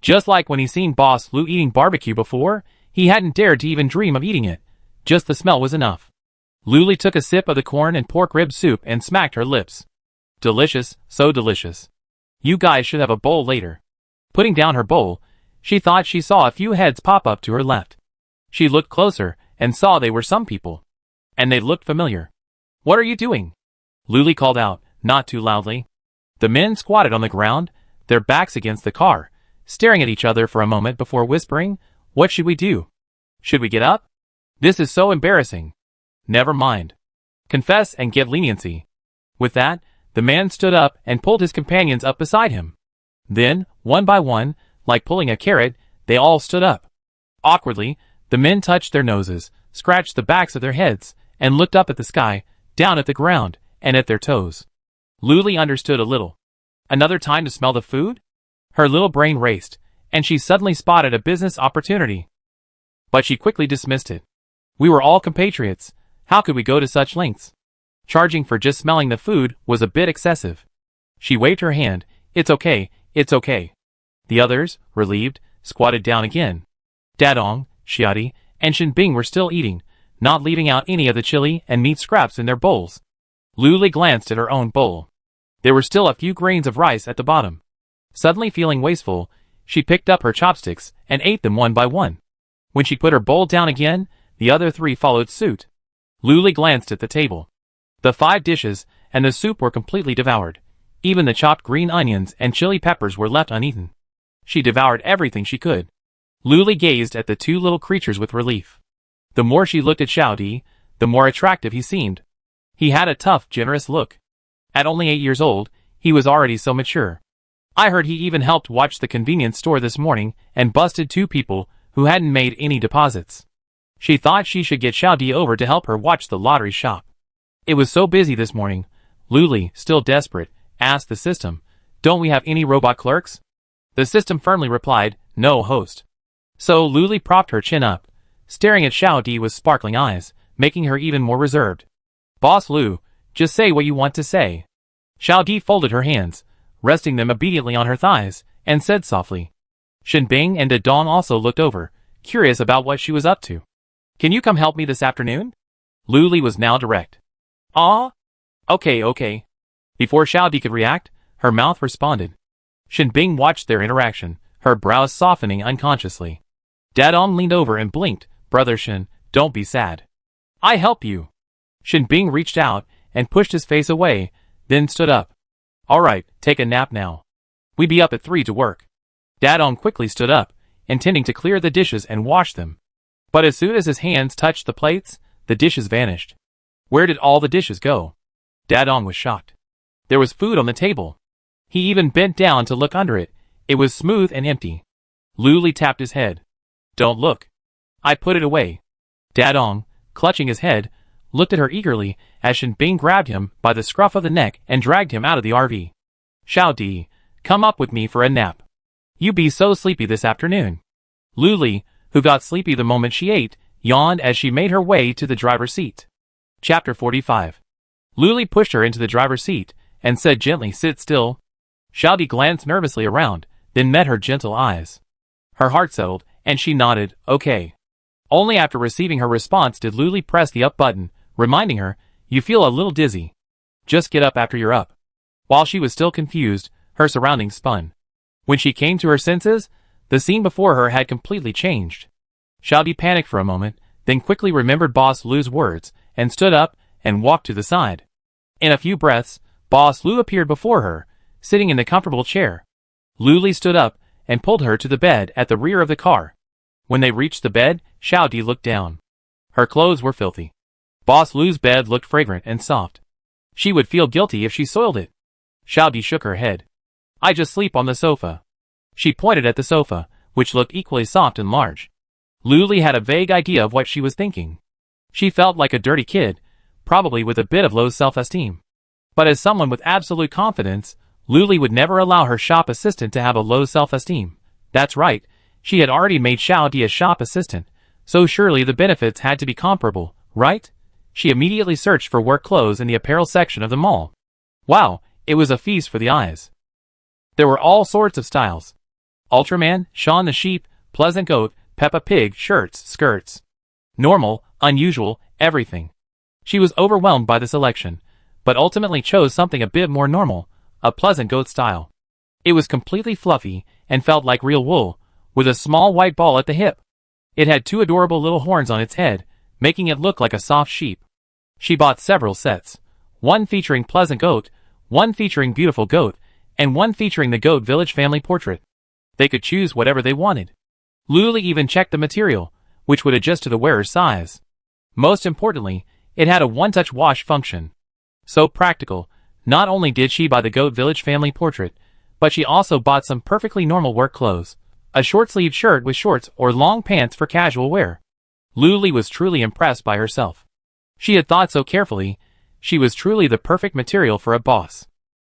Just like when he seen Boss Lou eating barbecue before, he hadn't dared to even dream of eating it. Just the smell was enough. Luli took a sip of the corn and pork rib soup and smacked her lips. Delicious, so delicious. You guys should have a bowl later. Putting down her bowl, she thought she saw a few heads pop up to her left. She looked closer and saw they were some people. And they looked familiar. "What are you doing?" Luli called out, not too loudly. The men squatted on the ground, their backs against the car, staring at each other for a moment before whispering, "What should we do? Should we get up? This is so embarrassing." "Never mind. Confess and get leniency." With that, the man stood up and pulled his companions up beside him. Then, one by one, like pulling a carrot, they all stood up. Awkwardly, the men touched their noses, scratched the backs of their heads, and looked up at the sky, down at the ground, and at their toes. Luli understood a little. Another time to smell the food? Her little brain raced, and she suddenly spotted a business opportunity. But she quickly dismissed it. We were all compatriots. How could we go to such lengths? Charging for just smelling the food was a bit excessive. She waved her hand. "It's okay, it's okay." The others, relieved, squatted down again. Dadong, Xiaodi, and Shen Bing were still eating, not leaving out any of the chili and meat scraps in their bowls. Luli glanced at her own bowl. There were still a few grains of rice at the bottom. Suddenly feeling wasteful, she picked up her chopsticks and ate them one by one. When she put her bowl down again, the other three followed suit. Luli glanced at the table. The 5 dishes and the soup were completely devoured. Even the chopped green onions and chili peppers were left uneaten. She devoured everything she could. Luli gazed at the 2 little creatures with relief. The more she looked at Xiaodi, the more attractive he seemed. He had a tough, generous look. At only 8 years old, he was already so mature. I heard he even helped watch the convenience store this morning and busted 2 people who hadn't made any deposits. She thought she should get Xiaodi over to help her watch the lottery shop. It was so busy this morning. Luli, still desperate, asked the system, "Don't we have any robot clerks?" The system firmly replied, "No, host." So Luli propped her chin up, staring at Xiaodi with sparkling eyes, making her even more reserved. "Boss Lu, just say what you want to say." Xiaodi folded her hands, resting them obediently on her thighs, and said softly. Shen Bing and Dadong also looked over, curious about what she was up to. "Can you come help me this afternoon?" Luli was now direct. "Ah? Okay. Before Xiaodi could react, her mouth responded. Shen Bing watched their interaction, her brows softening unconsciously. Dadong leaned over and blinked. "Brother Shen, don't be sad. I help you." Shen Bing reached out and pushed his face away, then stood up. "Alright, take a nap now. We be up at 3 to work." Dadong quickly stood up, intending to clear the dishes and wash them. But as soon as his hands touched the plates, the dishes vanished. Where did all the dishes go? Dadong was shocked. There was food on the table. He even bent down to look under it. It was smooth and empty. Luli tapped his head. "Don't look. I put it away." Dadong, clutching his head, looked at her eagerly as Shen Bing grabbed him by the scruff of the neck and dragged him out of the RV. "Xiaodi, come up with me for a nap. You be so sleepy this afternoon." Luli, who got sleepy the moment she ate, yawned as she made her way to the driver's seat. Chapter 45. Luli pushed her into the driver's seat and said gently, "Sit still." Xiaodi glanced nervously around, then met her gentle eyes. Her heart settled, and she nodded, "Okay." Only after receiving her response did Luli press the up button, reminding her, "You feel a little dizzy. Just get up after you're up." While she was still confused, her surroundings spun. When she came to her senses, the scene before her had completely changed. Xiaodi panicked for a moment, then quickly remembered Boss Lu's words, and stood up and walked to the side. In a few breaths, Boss Lu appeared before her, sitting in the comfortable chair. Luli stood up and pulled her to the bed at the rear of the car. When they reached the bed, Xiaodi looked down. Her clothes were filthy. Boss Lu's bed looked fragrant and soft. She would feel guilty if she soiled it. Xiaodi shook her head. "I just sleep on the sofa." She pointed at the sofa, which looked equally soft and large. Luli had a vague idea of what she was thinking. She felt like a dirty kid, probably with a bit of low self-esteem. But as someone with absolute confidence, Luli would never allow her shop assistant to have a low self-esteem. That's right, she had already made Xiaodi a shop assistant, so surely the benefits had to be comparable, right? She immediately searched for work clothes in the apparel section of the mall. Wow, it was a feast for the eyes. There were all sorts of styles. Ultraman, Shaun the Sheep, Pleasant Goat, Peppa Pig, shirts, skirts. Normal, unusual, everything. She was overwhelmed by the selection, but ultimately chose something a bit more normal, a Pleasant Goat style. It was completely fluffy and felt like real wool, with a small white ball at the hip. It had two adorable little horns on its head, making it look like a soft sheep. She bought several sets, one featuring Pleasant Goat, one featuring Beautiful Goat, and one featuring the Goat Village family portrait. They could choose whatever they wanted. Luli even checked the material, which would adjust to the wearer's size. Most importantly, it had a one-touch wash function. So practical, not only did she buy the Goat Village family portrait, but she also bought some perfectly normal work clothes, a short-sleeved shirt with shorts or long pants for casual wear. Luli was truly impressed by herself. She had thought so carefully, she was truly the perfect material for a boss.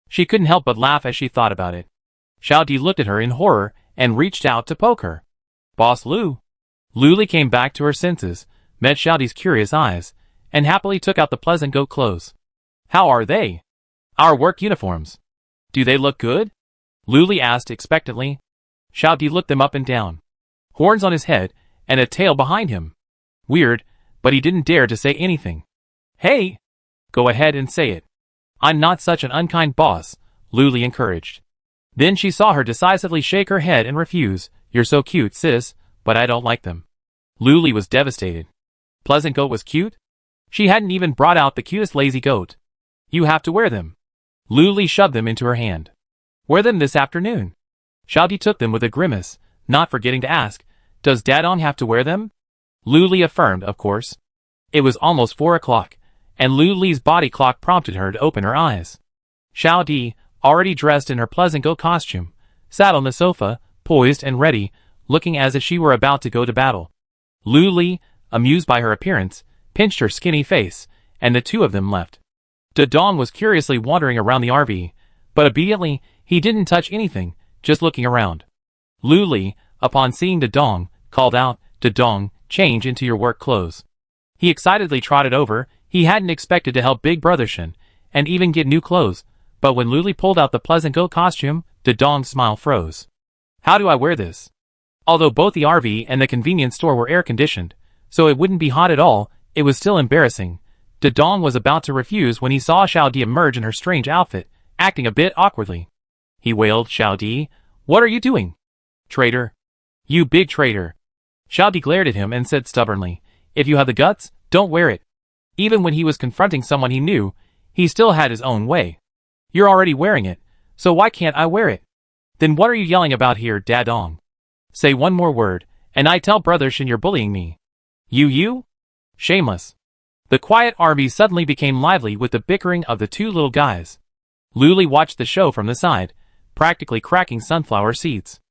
She couldn't help but laugh as she thought about it. Xiaodi looked at her in horror and reached out to poke her. "Boss Lu." Luli came back to her senses, met Xiaodi's curious eyes, and happily took out the Pleasant Goat clothes. "How are they?" "Our work uniforms. Do they look good?" Luli asked expectantly. Xiaodi looked them up and down. Horns on his head, and a tail behind him. Weird, but he didn't dare to say anything. "Hey! Go ahead and say it. I'm not such an unkind boss," Luli encouraged. Then she saw her decisively shake her head and refuse. "You're so cute, sis, but I don't like them." Luli was devastated. Pleasant Goat was cute? She hadn't even brought out the cutest lazy goat. "You have to wear them." Luli shoved them into her hand. "Wear them this afternoon." Xiaodi took them with a grimace, not forgetting to ask, "Does Dadong have to wear them?" Luli affirmed, of course. It was almost 4 o'clock, and Luli's body clock prompted her to open her eyes. Xiaodi, already dressed in her Pleasant Goat costume, sat on the sofa, poised and ready, looking as if she were about to go to battle. Luli, amused by her appearance, pinched her skinny face, and the two of them left. Dadong was curiously wandering around the RV, but obediently, he didn't touch anything, just looking around. Luli, upon seeing Dadong, called out, "Dadong, change into your work clothes." He excitedly trotted over. He hadn't expected to help Big Brother Shin, and even get new clothes, but when Luli pulled out the Pleasant Goat costume, Dadong's smile froze. "How do I wear this?" Although both the RV and the convenience store were air-conditioned, so it wouldn't be hot at all, it was still embarrassing. Dadong was about to refuse when he saw Xiaodi emerge in her strange outfit, acting a bit awkwardly. He wailed, "Xiaodi, what are you doing?" "Traitor. You big traitor." Xiaodi glared at him and said stubbornly, "If you have the guts, don't wear it." Even when he was confronting someone he knew, he still had his own way. "You're already wearing it, so why can't I wear it?" "Then what are you yelling about here, Dadong? Say one more word, and I tell Brother Shin you're bullying me." You? Shameless." The quiet RV suddenly became lively with the bickering of the two little guys. Luli watched the show from the side, practically cracking sunflower seeds.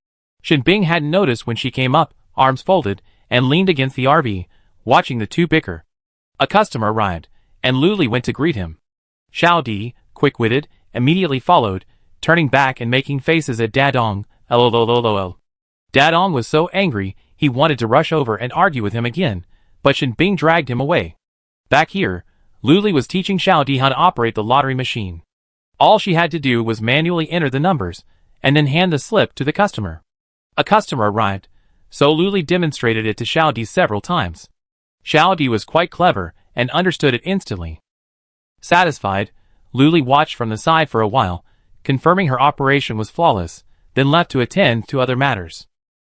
Shinbing hadn't noticed when she came up, arms folded, and leaned against the RV, watching the two bicker. A customer arrived, and Luli went to greet him. Xiaodi, quick-witted, immediately followed, turning back and making faces at Dadong. LOL. Dadong was so angry, he wanted to rush over and argue with him again, but Shinbing dragged him away. Back here, Luli was teaching Xiaodi how to operate the lottery machine. All she had to do was manually enter the numbers, and then hand the slip to the customer. A customer arrived, so Luli demonstrated it to Xiaodi several times. Xiaodi was quite clever, and understood it instantly. Satisfied, Luli watched from the side for a while, confirming her operation was flawless, then left to attend to other matters.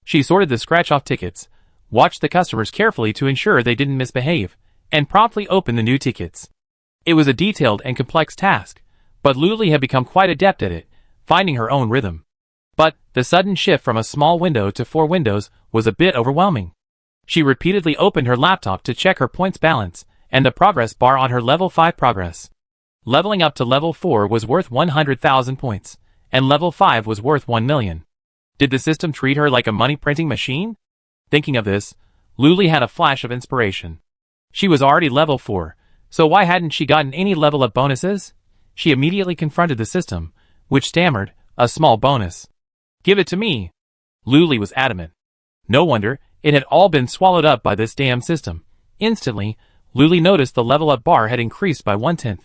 She sorted the scratch-off tickets, watched the customers carefully to ensure they didn't misbehave, and promptly opened the new tickets. It was a detailed and complex task, but Luli had become quite adept at it, finding her own rhythm. But the sudden shift from a small window to 4 windows was a bit overwhelming. She repeatedly opened her laptop to check her points balance and the progress bar on her level 5 progress. Leveling up to level 4 was worth 100,000 points, and level 5 was worth 1 million. Did the system treat her like a money-printing machine? Thinking of this, Luli had a flash of inspiration. She was already level 4, so why hadn't she gotten any level up bonuses? She immediately confronted the system, which stammered, "A small bonus. Give it to me." Luli was adamant. No wonder, it had all been swallowed up by this damn system. Instantly, Luli noticed the level up bar had increased by 1/10.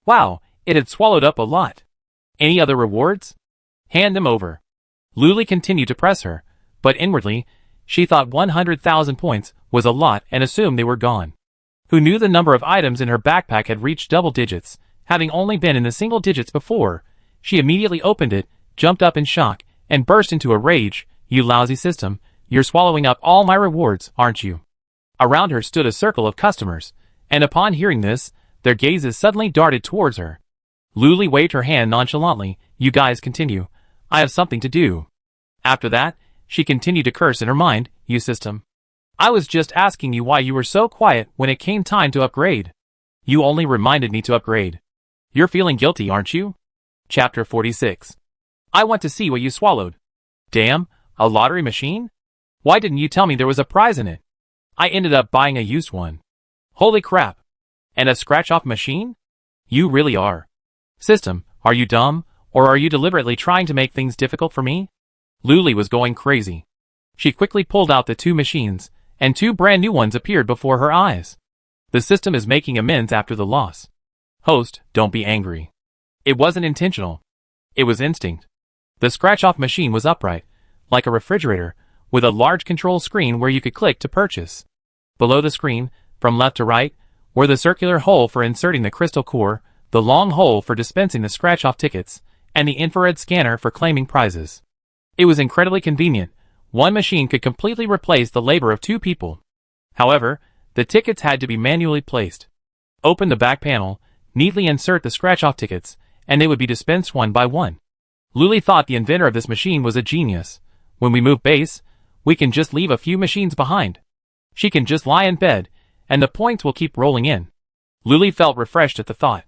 Wow, it had swallowed up a lot. Any other rewards? Hand them over. Luli continued to press her, but inwardly, she thought 100,000 points was a lot and assumed they were gone. Who knew the number of items in her backpack had reached double digits, having only been in the single digits before? She immediately opened it, jumped up in shock, and burst into a rage. "You lousy system, you're swallowing up all my rewards, aren't you?" Around her stood a circle of customers, and upon hearing this, their gazes suddenly darted towards her. Luli waved her hand nonchalantly. "You guys continue. I have something to do." After that, she continued to curse in her mind. "You system. I was just asking you why you were so quiet when it came time to upgrade. You only reminded me to upgrade. You're feeling guilty, aren't you?" Chapter 46. I want to see what you swallowed. Damn, a lottery machine? Why didn't you tell me there was a prize in it? I ended up buying a used one. Holy crap. And a scratch-off machine? You really are. System, are you dumb, or are you deliberately trying to make things difficult for me? Luli was going crazy. She quickly pulled out the 2 machines, and 2 brand new ones appeared before her eyes. The system is making amends after the loss. Host, don't be angry. It wasn't intentional. It was instinct. The scratch-off machine was upright, like a refrigerator, with a large control screen where you could click to purchase. Below the screen, from left to right, were the circular hole for inserting the crystal core, the long hole for dispensing the scratch-off tickets, and the infrared scanner for claiming prizes. It was incredibly convenient. One machine could completely replace the labor of 2 people. However, the tickets had to be manually placed. Open the back panel, neatly insert the scratch-off tickets, and they would be dispensed one by one. Luli thought the inventor of this machine was a genius. When we move base, we can just leave a few machines behind. She can just lie in bed, and the points will keep rolling in. Luli felt refreshed at the thought.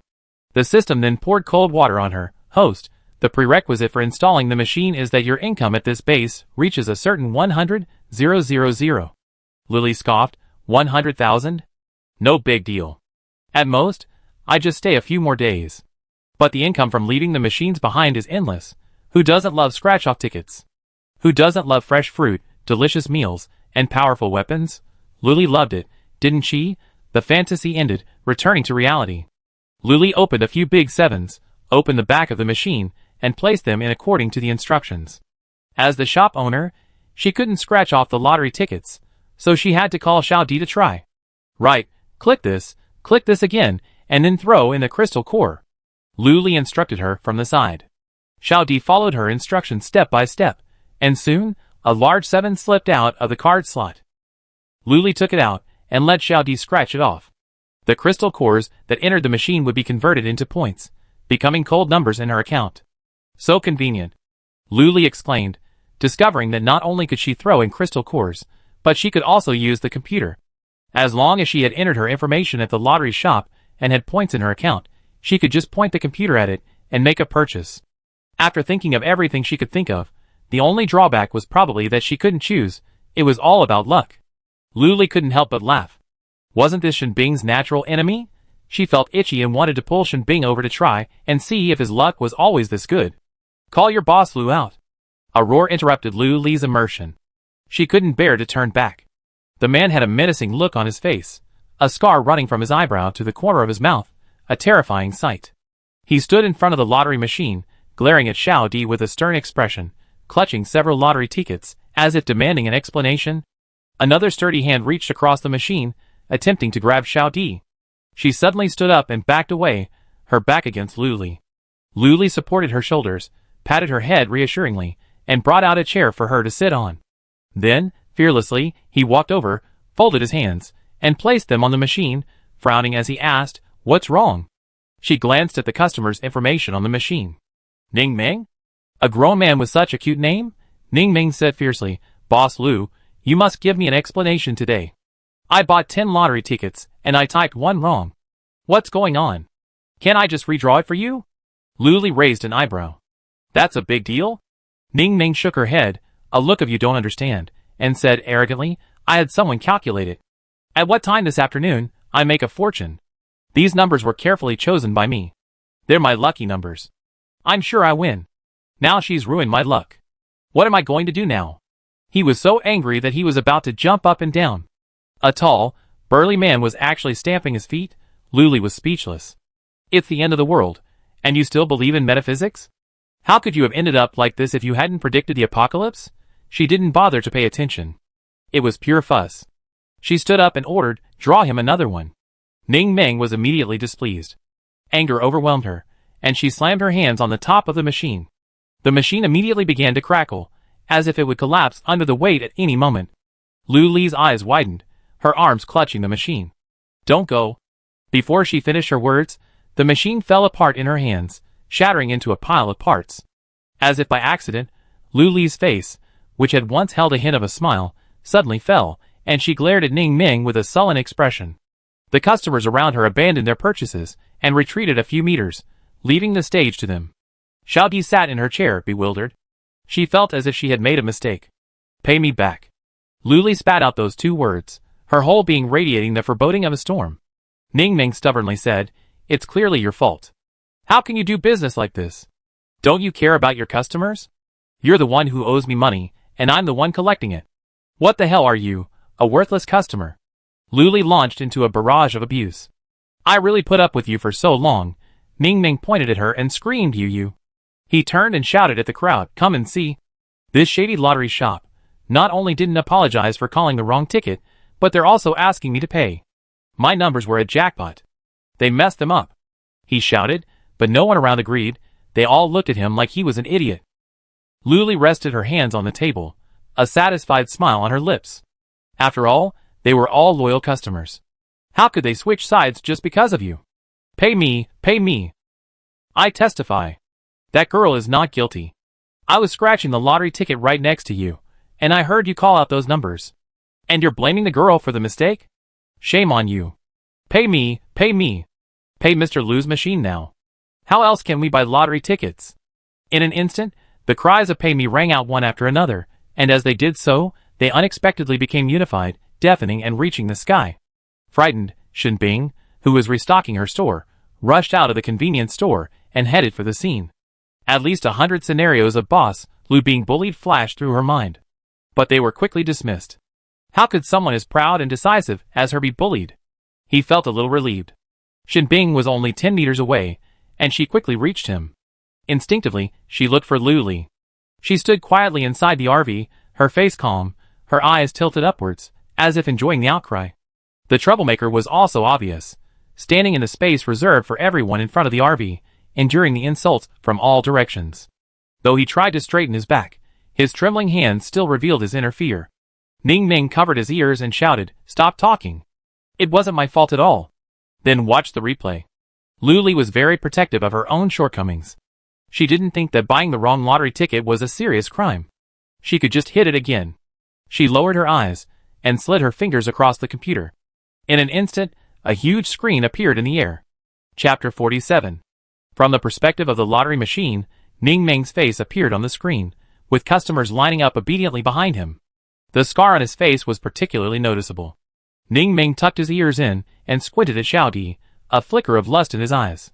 The system then poured cold water on her. Host, the prerequisite for installing the machine is that your income at this base reaches a certain 100,000. Luli scoffed. 100,000? No big deal. At most, I just stay a few more days. But the income from leaving the machines behind is endless. Who doesn't love scratch-off tickets? Who doesn't love fresh fruit, delicious meals, and powerful weapons? Luli loved it, didn't she? The fantasy ended, returning to reality. Luli opened a few big 7s, opened the back of the machine, and placed them in according to the instructions. As the shop owner, she couldn't scratch off the lottery tickets, so she had to call Xiao Di to try. Right, click this again, and then throw in the crystal core. Luli instructed her from the side. Xiao Di followed her instructions step by step, and soon, a large 7 slipped out of the card slot. Luli took it out, and let Xiao Di scratch it off. The crystal cores that entered the machine would be converted into points, becoming cold numbers in her account. So convenient. Luli exclaimed, discovering that not only could she throw in crystal cores, but she could also use the computer. As long as she had entered her information at the lottery shop and had points in her account, she could just point the computer at it and make a purchase. After thinking of everything she could think of, the only drawback was probably that she couldn't choose. It was all about luck. Luli couldn't help but laugh. Wasn't this Shen Bing's natural enemy? She felt itchy and wanted to pull Shen Bing over to try and see if his luck was always this good. Call your boss Lu out. A roar interrupted Luli's immersion. She couldn't bear to turn back. The man had a menacing look on his face, a scar running from his eyebrow to the corner of his mouth, a terrifying sight. He stood in front of the lottery machine, glaring at Xiao Di with a stern expression, clutching several lottery tickets, as if demanding an explanation. Another sturdy hand reached across the machine, attempting to grab Xiao Di. She suddenly stood up and backed away, her back against Luli. Luli supported her shoulders, patted her head reassuringly, and brought out a chair for her to sit on. Then, fearlessly, he walked over, folded his hands, and placed them on the machine, frowning as he asked, "What's wrong?" She glanced at the customer's information on the machine. Ning Ming? A grown man with such a cute name? Ning Ming said fiercely, "Boss Lu, you must give me an explanation today. I bought 10 lottery tickets, and I typed one wrong. What's going on? Can't I just redraw it for you?" Luli raised an eyebrow. "That's a big deal?" Ning Ming shook her head, a look of "you don't understand," and said arrogantly, "I had someone calculate it. At what time this afternoon, I make a fortune. These numbers were carefully chosen by me. They're my lucky numbers. I'm sure I win. Now she's ruined my luck. What am I going to do now?" He was so angry that he was about to jump up and down. A tall, burly man was actually stamping his feet. Luli was speechless. "It's the end of the world, and you still believe in metaphysics? How could you have ended up like this if you hadn't predicted the apocalypse?" She didn't bother to pay attention. It was pure fuss. She stood up and ordered, "Draw him another one." Ning Ming was immediately displeased. Anger overwhelmed her, and she slammed her hands on the top of the machine. The machine immediately began to crackle, as if it would collapse under the weight at any moment. Luli's eyes widened, her arms clutching the machine. "Don't go." Before she finished her words, the machine fell apart in her hands, shattering into a pile of parts. As if by accident, Luli's face, which had once held a hint of a smile, suddenly fell, and she glared at Ning Ming with a sullen expression. The customers around her abandoned their purchases and retreated a few meters, leaving the stage to them. Xiaodi sat in her chair, bewildered. She felt as if she had made a mistake. "Pay me back." Luli spat out those two words, her whole being radiating the foreboding of a storm. Ning Ming stubbornly said, "It's clearly your fault. How can you do business like this? Don't you care about your customers? You're the one who owes me money, and I'm the one collecting it. What the hell are you, a worthless customer?" Luli launched into a barrage of abuse. "I really put up with you for so long." Ning Ming pointed at her and screamed, You. He turned and shouted at the crowd, "Come and see. This shady lottery shop not only didn't apologize for calling the wrong ticket, but they're also asking me to pay. My numbers were a jackpot. They messed them up." He shouted, but no one around agreed. They all looked at him like he was an idiot. Luli rested her hands on the table, a satisfied smile on her lips. After all, they were all loyal customers. How could they switch sides just because of you? "Pay me, pay me. I testify. That girl is not guilty. I was scratching the lottery ticket right next to you, and I heard you call out those numbers. And you're blaming the girl for the mistake? Shame on you. Pay me, pay me. Pay Mr. Lu's machine now. How else can we buy lottery tickets?" In an instant, the cries of "pay me" rang out one after another, and as they did so, they unexpectedly became unified, deafening and reaching the sky. Frightened, Shen Bing, who was restocking her store, rushed out of the convenience store and headed for the scene. At least 100 scenarios of Boss Lu being bullied flashed through her mind. But they were quickly dismissed. How could someone as proud and decisive as her be bullied? He felt a little relieved. Shen Bing was only 10 meters away, and she quickly reached him. Instinctively, she looked for Luli. She stood quietly inside the RV, her face calm, her eyes tilted upwards, as if enjoying the outcry. The troublemaker was also obvious, standing in the space reserved for everyone in front of the RV, enduring the insults from all directions. Though he tried to straighten his back, his trembling hands still revealed his inner fear. Ning Ming covered his ears and shouted, "Stop talking. It wasn't my fault at all." Then watch the replay. Luli was very protective of her own shortcomings. She didn't think that buying the wrong lottery ticket was a serious crime. She could just hit it again. She lowered her eyes and slid her fingers across the computer. In an instant, a huge screen appeared in the air. Chapter 47. From the perspective of the lottery machine, Ning Ming's face appeared on the screen, with customers lining up obediently behind him. The scar on his face was particularly noticeable. Ning Ming tucked his ears in and squinted at Xiaodi, a flicker of lust in his eyes.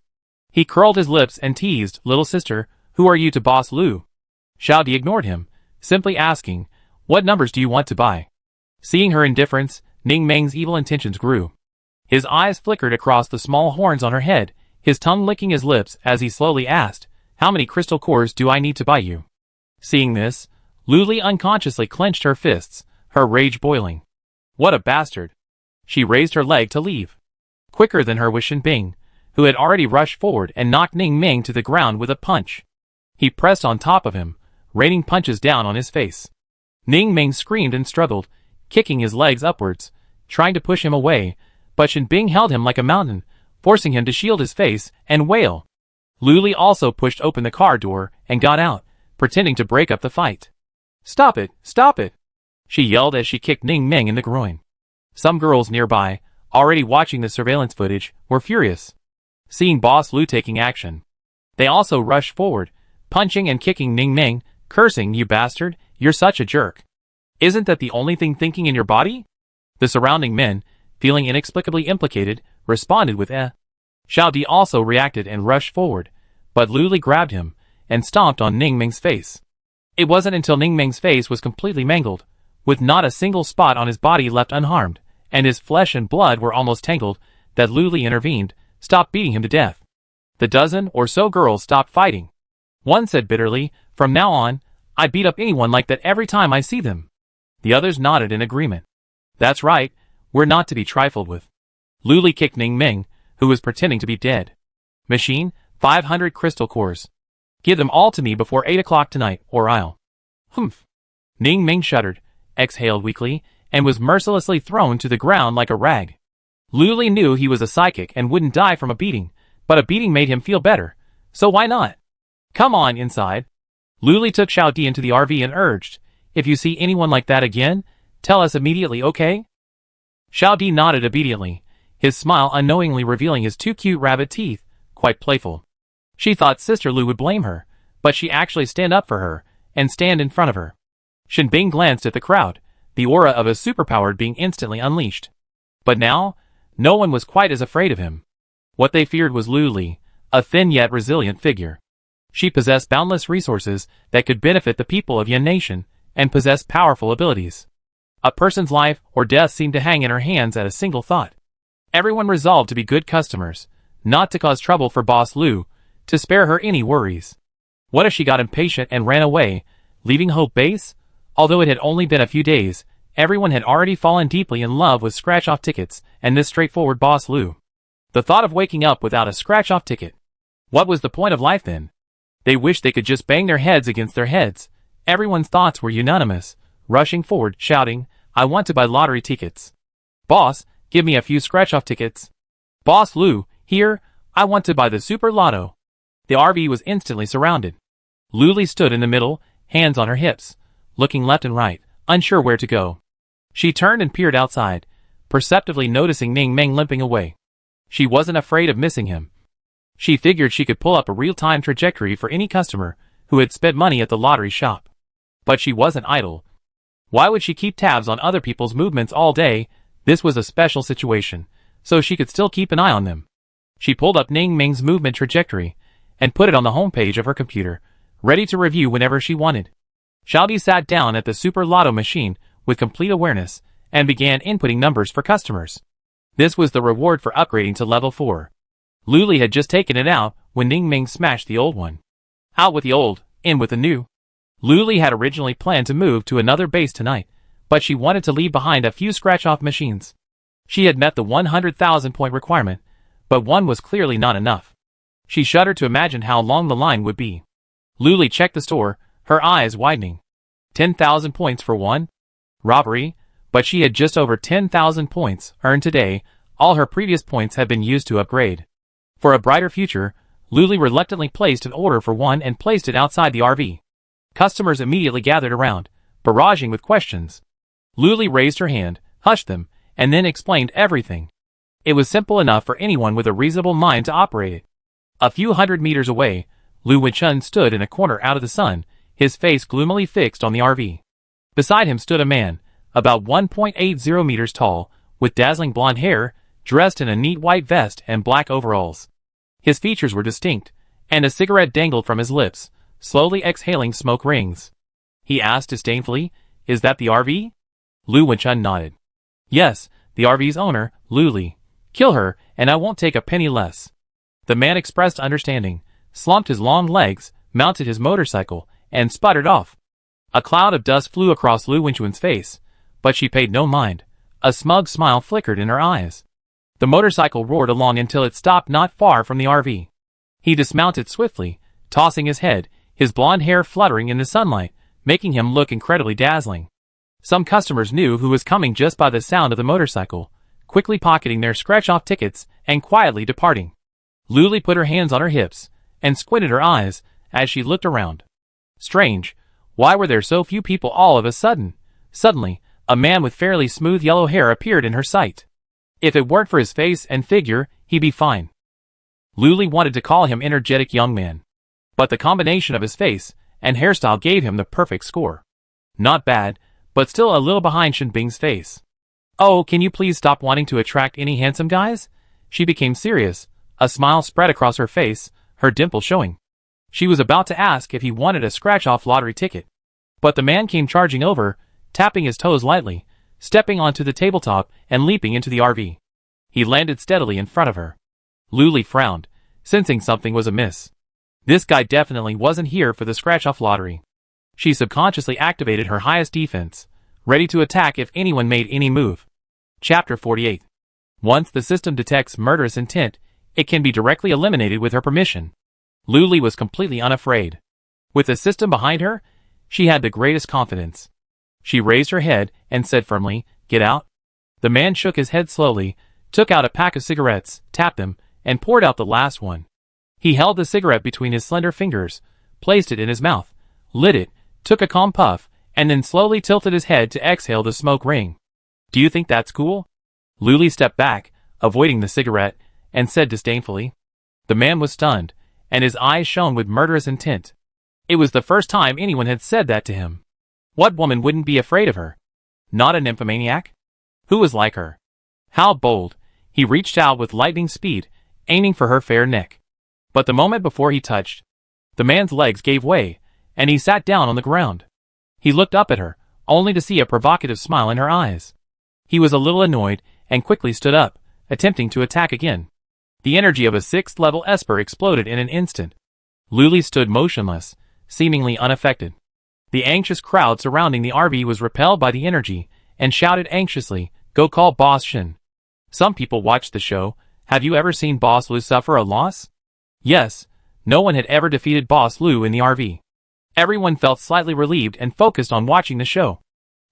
He curled his lips and teased, "Little sister, who are you to Boss Lu?" Xiaodi ignored him, simply asking, "What numbers do you want to buy?" Seeing her indifference, Ning Ming's evil intentions grew. His eyes flickered across the small horns on her head, his tongue licking his lips as he slowly asked, "How many crystal cores do I need to buy you?" Seeing this, Luli unconsciously clenched her fists, her rage boiling. What a bastard. She raised her leg to leave. Quicker than her was Shin Bing, who had already rushed forward and knocked Ning Ming to the ground with a punch. He pressed on top of him, raining punches down on his face. Ning Ming screamed and struggled, kicking his legs upwards, trying to push him away, but Shin Bing held him like a mountain, forcing him to shield his face and wail. Lu Li also pushed open the car door and got out, pretending to break up the fight. "Stop it! Stop it!" she yelled as she kicked Ning Ming in the groin. Some girls nearby, already watching the surveillance footage, were furious, seeing Boss Lu taking action. They also rushed forward, punching and kicking Ning Ming, cursing, "You bastard, you're such a jerk. Isn't that the only thing thinking in your body?" The surrounding men, feeling inexplicably implicated, responded with eh. Xiao Di also reacted and rushed forward, but Lu Li grabbed him and stomped on Ning Ming's face. It wasn't until Ning Ming's face was completely mangled, with not a single spot on his body left unharmed, and his flesh and blood were almost tangled, that Lu Li intervened, stopped beating him to death. The dozen or so girls stopped fighting. One said bitterly, "From now on, I beat up anyone like that every time I see them." The others nodded in agreement. "That's right, we're not to be trifled with." Lu Li kicked Ning Ming, who was pretending to be dead. "Machine, 500 crystal cores. Give them all to me before 8 o'clock tonight, or I'll..." "Humph." Ning Ming shuddered, exhaled weakly, and was mercilessly thrown to the ground like a rag. Lu Li knew he was a psychic and wouldn't die from a beating, but a beating made him feel better, so why not? "Come on inside." Lu Li took Xiao Di into the RV and urged, "If you see anyone like that again, tell us immediately, okay?" Xiao Di nodded obediently, his smile unknowingly revealing his two cute rabbit teeth, quite playful. She thought Sister Lu would blame her, but she actually stand up for her, and stand in front of her. Shin Bing glanced at the crowd, the aura of a superpower being instantly unleashed. But now, no one was quite as afraid of him. What they feared was Lu Li, a thin yet resilient figure. She possessed boundless resources that could benefit the people of Yan Nation, and possessed powerful abilities. A person's life or death seemed to hang in her hands at a single thought. Everyone resolved to be good customers, not to cause trouble for Boss Lu, to spare her any worries. What if she got impatient and ran away, leaving Hope Base? Although it had only been a few days, everyone had already fallen deeply in love with scratch-off tickets and this straightforward Boss Lu. The thought of waking up without a scratch-off ticket. What was the point of life then? They wished they could just bang their heads against their heads. Everyone's thoughts were unanimous, rushing forward, shouting, "I want to buy lottery tickets. Boss, give me a few scratch-off tickets. Boss Lu, here, I want to buy the Super Lotto." The RV was instantly surrounded. Lu Li stood in the middle, hands on her hips, looking left and right, unsure where to go. She turned and peered outside, perceptively noticing Ning Ming limping away. She wasn't afraid of missing him. She figured she could pull up a real-time trajectory for any customer who had spent money at the lottery shop. But she wasn't idle. Why would she keep tabs on other people's movements all day? This was a special situation, so she could still keep an eye on them. She pulled up Ning Ming's movement trajectory and put it on the homepage of her computer, ready to review whenever she wanted. Xiao Di sat down at the Super Lotto machine with complete awareness and began inputting numbers for customers. This was the reward for upgrading to level 4. Lu Li had just taken it out when Ning Ming smashed the old one. Out with the old, in with the new. Lu Li had originally planned to move to another base tonight, but she wanted to leave behind a few scratch-off machines. She had met the 100,000 point requirement, but one was clearly not enough. She shuddered to imagine how long the line would be. Lu Li checked the store, her eyes widening. 10,000 points for one? Robbery? But she had just over 10,000 points earned today. All her previous points had been used to upgrade. For a brighter future, Lu Li reluctantly placed an order for one and placed it outside the RV. Customers immediately gathered around, barraging with questions. Lu Li raised her hand, hushed them, and then explained everything. It was simple enough for anyone with a reasonable mind to operate it. A few hundred meters away, Lu Wenchun stood in a corner out of the sun, his face gloomily fixed on the RV. Beside him stood a man, about 1.80 meters tall, with dazzling blonde hair, dressed in a neat white vest and black overalls. His features were distinct, and a cigarette dangled from his lips, slowly exhaling smoke rings. He asked disdainfully, "Is that the RV?" Lu Wenchun nodded. "Yes, the RV's owner, Lu Li. Kill her, and I won't take a penny less." The man expressed understanding, slumped his long legs, mounted his motorcycle, and sputtered off. A cloud of dust flew across Lu Wenchun's face, but she paid no mind. A smug smile flickered in her eyes. The motorcycle roared along until it stopped not far from the RV. He dismounted swiftly, tossing his head, his blonde hair fluttering in the sunlight, making him look incredibly dazzling. Some customers knew who was coming just by the sound of the motorcycle, quickly pocketing their scratch-off tickets and quietly departing. Luli put her hands on her hips and squinted her eyes as she looked around. Strange, why were there so few people all of a sudden? Suddenly, a man with fairly smooth yellow hair appeared in her sight. If it weren't for his face and figure, he'd be fine. Luli wanted to call him energetic young man. But the combination of his face and hairstyle gave him the perfect score. Not bad, but still a little behind Shinbing's face. Oh, can you please stop wanting to attract any handsome guys? She became serious, a smile spread across her face, her dimple showing. She was about to ask if he wanted a scratch-off lottery ticket. But the man came charging over, tapping his toes lightly, stepping onto the tabletop and leaping into the RV. He landed steadily in front of her. Luli frowned, sensing something was amiss. This guy definitely wasn't here for the scratch-off lottery. She subconsciously activated her highest defense, ready to attack if anyone made any move. Chapter 48. Once the system detects murderous intent, it can be directly eliminated with her permission. Luli was completely unafraid. With the system behind her, she had the greatest confidence. She raised her head and said firmly, "Get out." The man shook his head slowly, took out a pack of cigarettes, tapped them, and poured out the last one. He held the cigarette between his slender fingers, placed it in his mouth, lit it, took a calm puff, and then slowly tilted his head to exhale the smoke ring. "Do you think that's cool?" Luli stepped back, avoiding the cigarette, and said disdainfully. The man was stunned, and his eyes shone with murderous intent. It was the first time anyone had said that to him. What woman wouldn't be afraid of her? Not a nymphomaniac? Who was like her? How bold! He reached out with lightning speed, aiming for her fair neck. But the moment before he touched, the man's legs gave way, and he sat down on the ground. He looked up at her, only to see a provocative smile in her eyes. He was a little annoyed, and quickly stood up, attempting to attack again. The energy of a 6th-level Esper exploded in an instant. Luli stood motionless, seemingly unaffected. The anxious crowd surrounding the RV was repelled by the energy, and shouted anxiously, "Go call Boss Shin." Some people watched the show. Have you ever seen Boss Lu suffer a loss? Yes, no one had ever defeated Boss Lu in the RV. Everyone felt slightly relieved and focused on watching the show.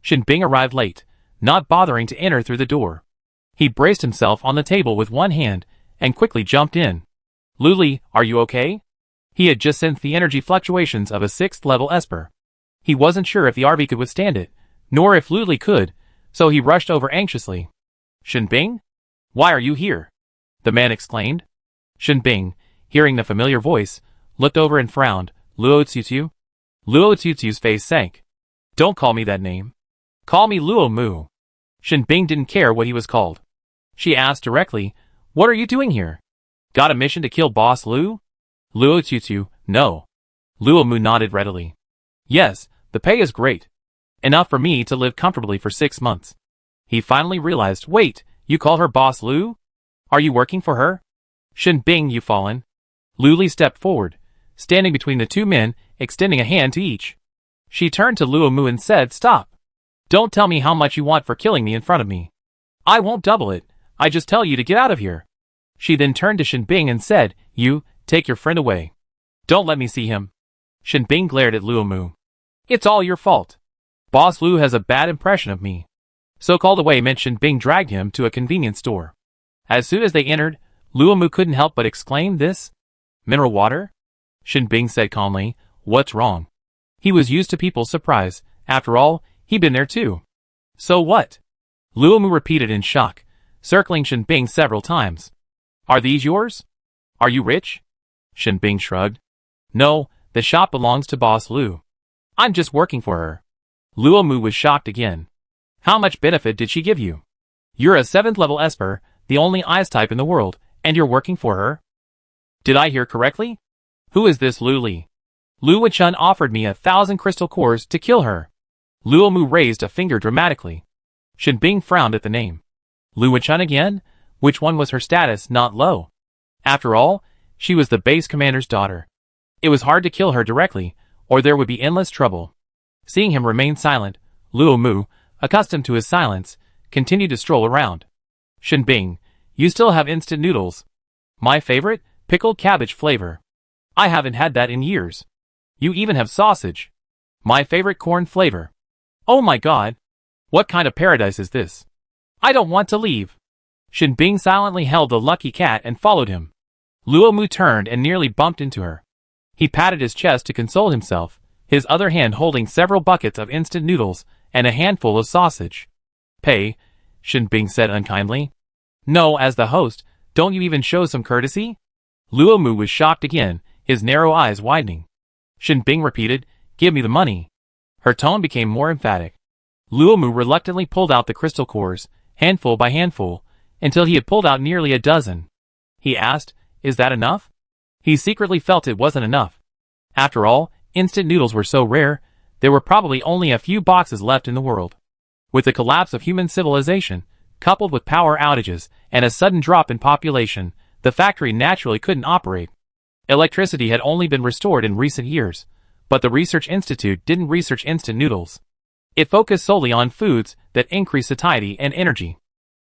Shinbing arrived late, not bothering to enter through the door. He braced himself on the table with one hand, and quickly jumped in. "Luli, are you okay?" He had just sensed the energy fluctuations of a 6th-level Esper. He wasn't sure if the RV could withstand it, nor if Luli could, so he rushed over anxiously. "Shinbing? Why are you here?" the man exclaimed. Shinbing, hearing the familiar voice, looked over and frowned. "Luo Tsutu?" Luo Tsutu's face sank. "Don't call me that name. Call me Luo Mu." Shinbing didn't care what he was called. She asked directly, "What are you doing here? Got a mission to kill Boss Lu?" Luo Tsutu, "No." Luo Mu nodded readily. "Yes, the pay is great. Enough for me to live comfortably for 6 months." He finally realized, "Wait, you call her Boss Lu? Are you working for her?" "Shinbing, you fallen." Luli stepped forward, standing between the two men, extending a hand to each. She turned to Luo Mu and said, "Stop. Don't tell me how much you want for killing me in front of me. I won't double it, I just tell you to get out of here." She then turned to Shinbing and said, "You, take your friend away. Don't let me see him." Shinbing glared at Luo Mu. "It's all your fault. Boss Lu has a bad impression of me." So called away meant Shinbing dragged him to a convenience store. As soon as they entered, Luo Mu couldn't help but exclaim, "This? Mineral water?" Shinbing said calmly, "What's wrong?" He was used to people's surprise. After all, he'd been there too. "So what?" Luo Mu repeated in shock, circling Shinbing several times. "Are these yours? Are you rich?" Shinbing shrugged. "No, the shop belongs to Boss Lu. I'm just working for her." Luo Mu was shocked again. "How much benefit did she give you? You're a 7th-level Esper, the only ice type in the world, and you're working for her? Did I hear correctly? Who is this Luli? Luo Chun offered me 1,000 crystal cores to kill her." Luo Mu raised a finger dramatically. Shinbing frowned at the name. Luo Chun again? Which one was her status not low? After all, she was the base commander's daughter. It was hard to kill her directly, or there would be endless trouble. Seeing him remain silent, Luo Mu, accustomed to his silence, continued to stroll around. "Shinbing, You still have instant noodles. My favorite, pickled cabbage flavor. I haven't had that in years. You even have sausage. My favorite corn flavor. Oh my god. What kind of paradise is this? I don't want to leave. Shinbing silently held the lucky cat and followed him. Luomu turned and nearly bumped into her. He patted his chest to console himself, his other hand holding several buckets of instant noodles and a handful of sausage. Pay, Shinbing said unkindly. No, as the host, don't you even show some courtesy? Luomu was shocked again, his narrow eyes widening. Shinbing repeated, give me the money. Her tone became more emphatic. Luomu reluctantly pulled out the crystal cores, handful by handful, until he had pulled out nearly a dozen. He asked, is that enough? He secretly felt it wasn't enough. After all, instant noodles were so rare, there were probably only a few boxes left in the world. With the collapse of human civilization, coupled with power outages and a sudden drop in population, the factory naturally couldn't operate. Electricity had only been restored in recent years, but the Research Institute didn't research instant noodles. It focused solely on foods that increase satiety and energy.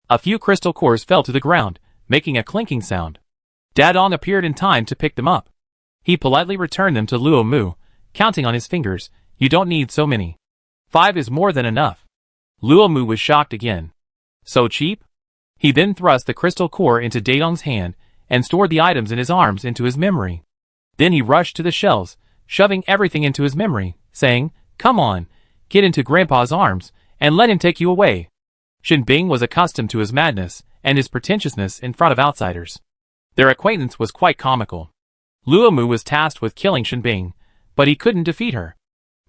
A few crystal cores fell to the ground, making a clinking sound. Dadong appeared in time to pick them up. He politely returned them to Luomu, counting on his fingers, you don't need so many. 5 is more than enough. Luomu was shocked again. So cheap? He then thrust the crystal core into Dadong's hand and stored the items in his arms into his memory. Then he rushed to the shelves, shoving everything into his memory, saying, come on, get into Grandpa's arms, and let him take you away. Shinbing was accustomed to his madness and his pretentiousness in front of outsiders. Their acquaintance was quite comical. Luomu was tasked with killing Shinbing, but he couldn't defeat her.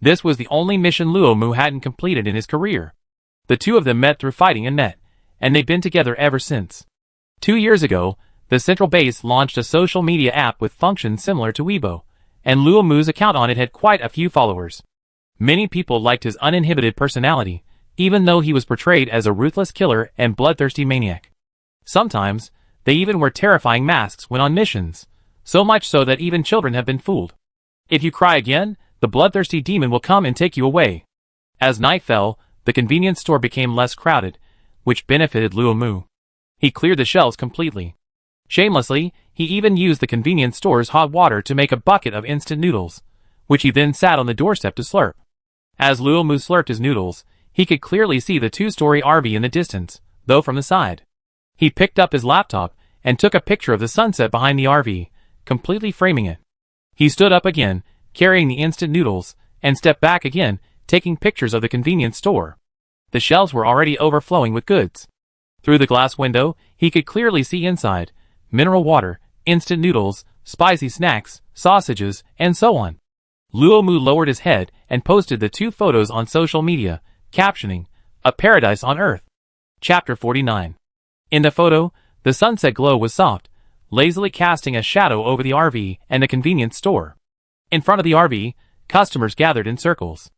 This was the only mission Luomu hadn't completed in his career. The two of them met through fighting and met, and they've been together ever since. 2 years ago, the Central Base launched a social media app with functions similar to Weibo, and Luomu's account on it had quite a few followers. Many people liked his uninhibited personality, even though he was portrayed as a ruthless killer and bloodthirsty maniac. Sometimes, they even wear terrifying masks when on missions, so much so that even children have been fooled. If you cry again, the bloodthirsty demon will come and take you away. As night fell, the convenience store became less crowded, which benefited Luomu. He cleared the shelves completely. Shamelessly, he even used the convenience store's hot water to make a bucket of instant noodles, which he then sat on the doorstep to slurp. As Luomu slurped his noodles, he could clearly see the 2-story RV in the distance, though from the side. He picked up his laptop and took a picture of the sunset behind the RV, completely framing it. He stood up again, carrying the instant noodles, and stepped back again, taking pictures of the convenience store. The shelves were already overflowing with goods. Through the glass window, he could clearly see inside: mineral water, instant noodles, spicy snacks, sausages, and so on. Luomu lowered his head and posted the 2 photos on social media, captioning, "A Paradise on Earth." Chapter 49. In the photo, the sunset glow was soft, lazily casting a shadow over the RV and the convenience store. In front of the RV, customers gathered in circles.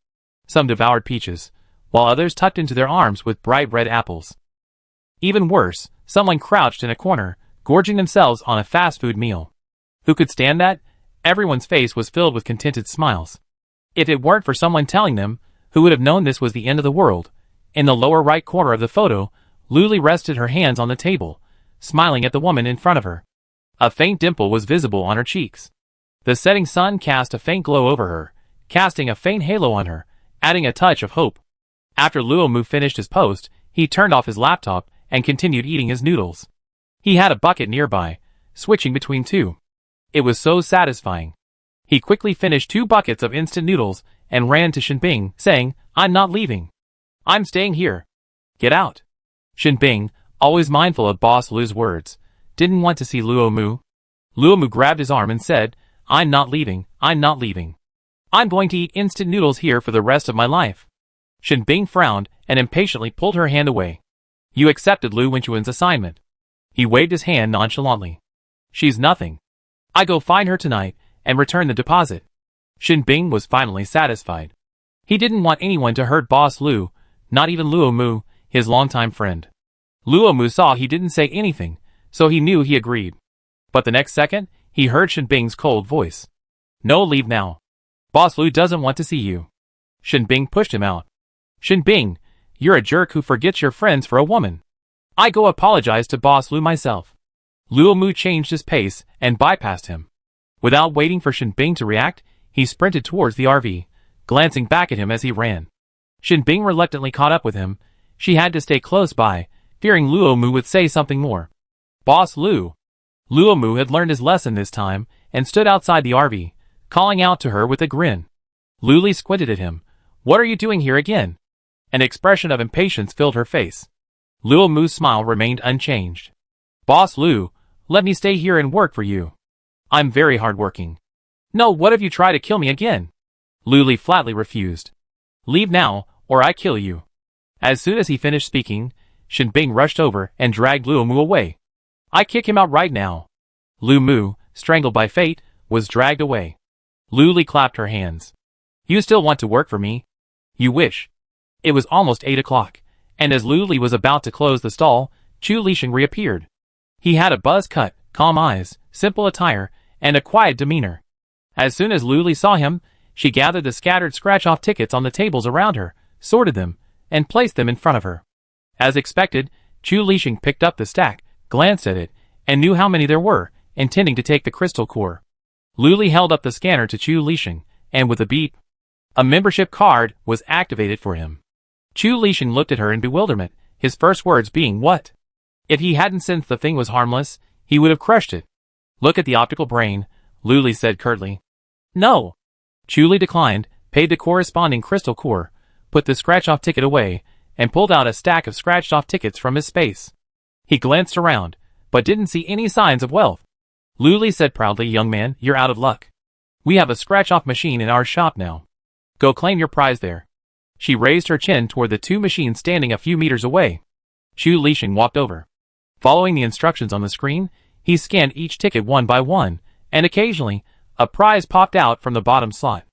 Some devoured peaches, while others tucked into their arms with bright red apples. Even worse, someone crouched in a corner, gorging themselves on a fast food meal. Who could stand that? Everyone's face was filled with contented smiles. If it weren't for someone telling them, who would have known this was the end of the world? In the lower right corner of the photo, Luli rested her hands on the table, smiling at the woman in front of her. A faint dimple was visible on her cheeks. The setting sun cast a faint glow over her, casting a faint halo on her, adding a touch of hope. After Luomu finished his post, he turned off his laptop and continued eating his noodles. He had a bucket nearby, switching between 2. It was so satisfying. He quickly finished 2 buckets of instant noodles and ran to Shinbing, saying, "I'm not leaving. I'm staying here. Get out." Shinbing, always mindful of Boss Lu's words, didn't want to see Luomu. Luomu grabbed his arm and said, "I'm not leaving, I'm not leaving. I'm going to eat instant noodles here for the rest of my life." Shinbing frowned and impatiently pulled her hand away. "You accepted Lu Wenchuan's assignment." He waved his hand nonchalantly. "She's nothing. I go find her tonight and return the deposit." Shinbing was finally satisfied. He didn't want anyone to hurt Boss Lu, not even Luomu, his longtime friend. Luomu saw he didn't say anything, so he knew he agreed. But the next second, he heard Shinbing's cold voice. "No, leave now. Boss Lu doesn't want to see you." Shinbing pushed him out. "Shinbing, you're a jerk who forgets your friends for a woman." I go apologize to Boss Lu myself. Luo Mu changed his pace and bypassed him. Without waiting for Shin Bing to react, he sprinted towards the RV, glancing back at him as he ran. Shin Bing reluctantly caught up with him. She had to stay close by, fearing Luo Mu would say something more. Boss Lu. Luo Mu had learned his lesson this time and stood outside the RV, calling out to her with a grin. Lu Li squinted at him. What are you doing here again? An expression of impatience filled her face. Luo Mu's smile remained unchanged. Boss Lu, let me stay here and work for you. I'm very hardworking. No, what if you try to kill me again? Lu Li flatly refused. Leave now, or I kill you. As soon as he finished speaking, Shin Bing rushed over and dragged Luo Mu away. I kick him out right now. Lu Mu, strangled by fate, was dragged away. Lu Li clapped her hands. You still want to work for me? You wish. It was almost 8 o'clock, and as Lu Li was about to close the stall, Chu Lixing reappeared. He had a buzz cut, calm eyes, simple attire, and a quiet demeanor. As soon as Lu Li saw him, she gathered the scattered scratch-off tickets on the tables around her, sorted them, and placed them in front of her. As expected, Chu Lixing picked up the stack, glanced at it, and knew how many there were, intending to take the crystal core. Lu Li held up the scanner to Chu Lixing, and with a beep, a membership card was activated for him. Chu Lixing looked at her in bewilderment, his first words being what? If he hadn't sensed the thing was harmless, he would have crushed it. Look at the optical brain, Lu Li said curtly. No. Chu Li declined, paid the corresponding crystal core, put the scratch-off ticket away, and pulled out a stack of scratched-off tickets from his space. He glanced around, but didn't see any signs of wealth. Lu Li said proudly, young man, you're out of luck. We have a scratch-off machine in our shop now. Go claim your prize there. She raised her chin toward the two machines standing a few meters away. Chu Lixing walked over. Following the instructions on the screen, he scanned each ticket one by one, and occasionally, a prize popped out from the bottom slot.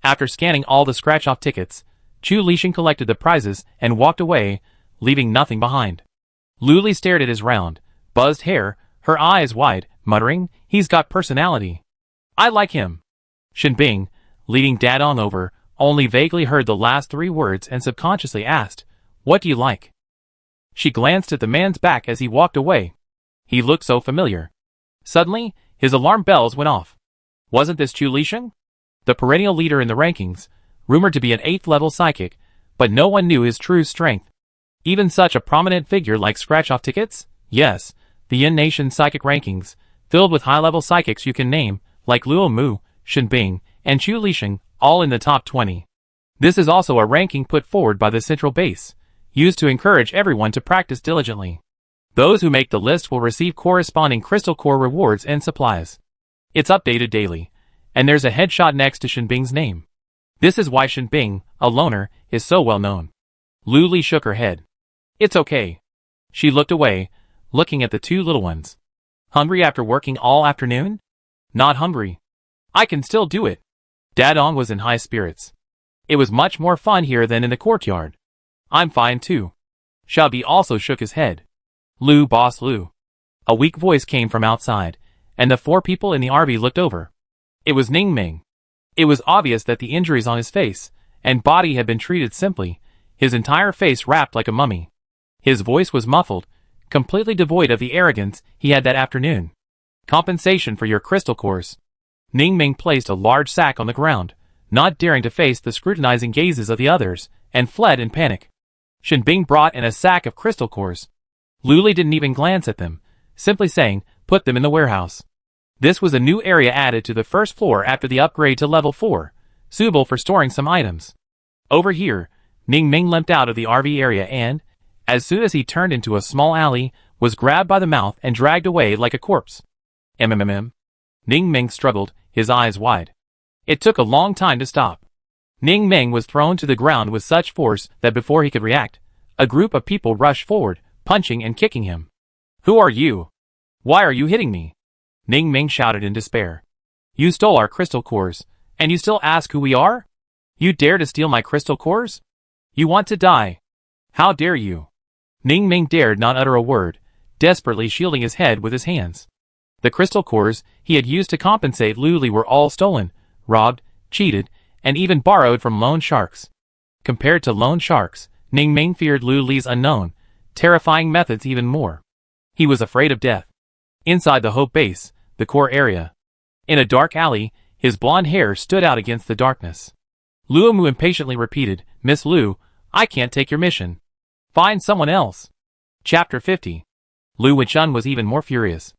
After scanning all the scratch-off tickets, Chu Lixing collected the prizes and walked away, leaving nothing behind. Lu Li stared at his round, buzzed hair, her eyes wide, muttering, he's got personality. I like him. Shin Bing, leading Dad on over, only vaguely heard the last 3 words and subconsciously asked, what do you like? She glanced at the man's back as he walked away. He looked so familiar. Suddenly, his alarm bells went off. Wasn't this Chu Lixing? The perennial leader in the rankings, rumored to be an 8th level psychic, but no one knew his true strength. Even such a prominent figure like scratch-off tickets? Yes, the Yin Nation psychic rankings, filled with high-level psychics you can name, like Luo Mu, Shin Bing, and Chu Lixing, all in the top 20. This is also a ranking put forward by the central base, used to encourage everyone to practice diligently. Those who make the list will receive corresponding crystal core rewards and supplies. It's updated daily, and there's a headshot next to Shin Bing's name. This is why Shin Bing, a loner, is so well known. Lu Li shook her head. It's okay. She looked away, looking at the 2 little ones. Hungry after working all afternoon? Not hungry. I can still do it. Dadong was in high spirits. It was much more fun here than in the courtyard. I'm fine too. Xiaobi also shook his head. Lu, boss Lu. A weak voice came from outside, and the 4 people in the RV looked over. It was Ning Ming. It was obvious that the injuries on his face and body had been treated simply, his entire face wrapped like a mummy. His voice was muffled, completely devoid of the arrogance he had that afternoon. Compensation for your crystal cores. Ning Ming placed a large sack on the ground, not daring to face the scrutinizing gazes of the others, and fled in panic. Shin Bing brought in a sack of crystal cores. Lu Li didn't even glance at them, simply saying, put them in the warehouse. This was a new area added to the first floor after the upgrade to level 4, suitable for storing some items. Over here, Ning Ming limped out of the RV area and, as soon as he turned into a small alley, was grabbed by the mouth and dragged away like a corpse. MMM. Ning Ming struggled, his eyes wide. It took a long time to stop. Ning Ming was thrown to the ground with such force that before he could react, a group of people rushed forward, punching and kicking him. Who are you? Why are you hitting me? Ning Ming shouted in despair. You stole our crystal cores, and you still ask who we are? You dare to steal my crystal cores? You want to die. How dare you? Ning Ming dared not utter a word, desperately shielding his head with his hands. The crystal cores he had used to compensate Lu Li were all stolen, robbed, cheated, and even borrowed from loan sharks. Compared to loan sharks, Ning Ming feared Lu Li's unknown, terrifying methods even more. He was afraid of death. Inside the Hope Base, the core area. In a dark alley, his blonde hair stood out against the darkness. Luo Mu impatiently repeated, "Miss Lu, I can't take your mission. Find someone else." Chapter 50. Lu Wenchun was even more furious.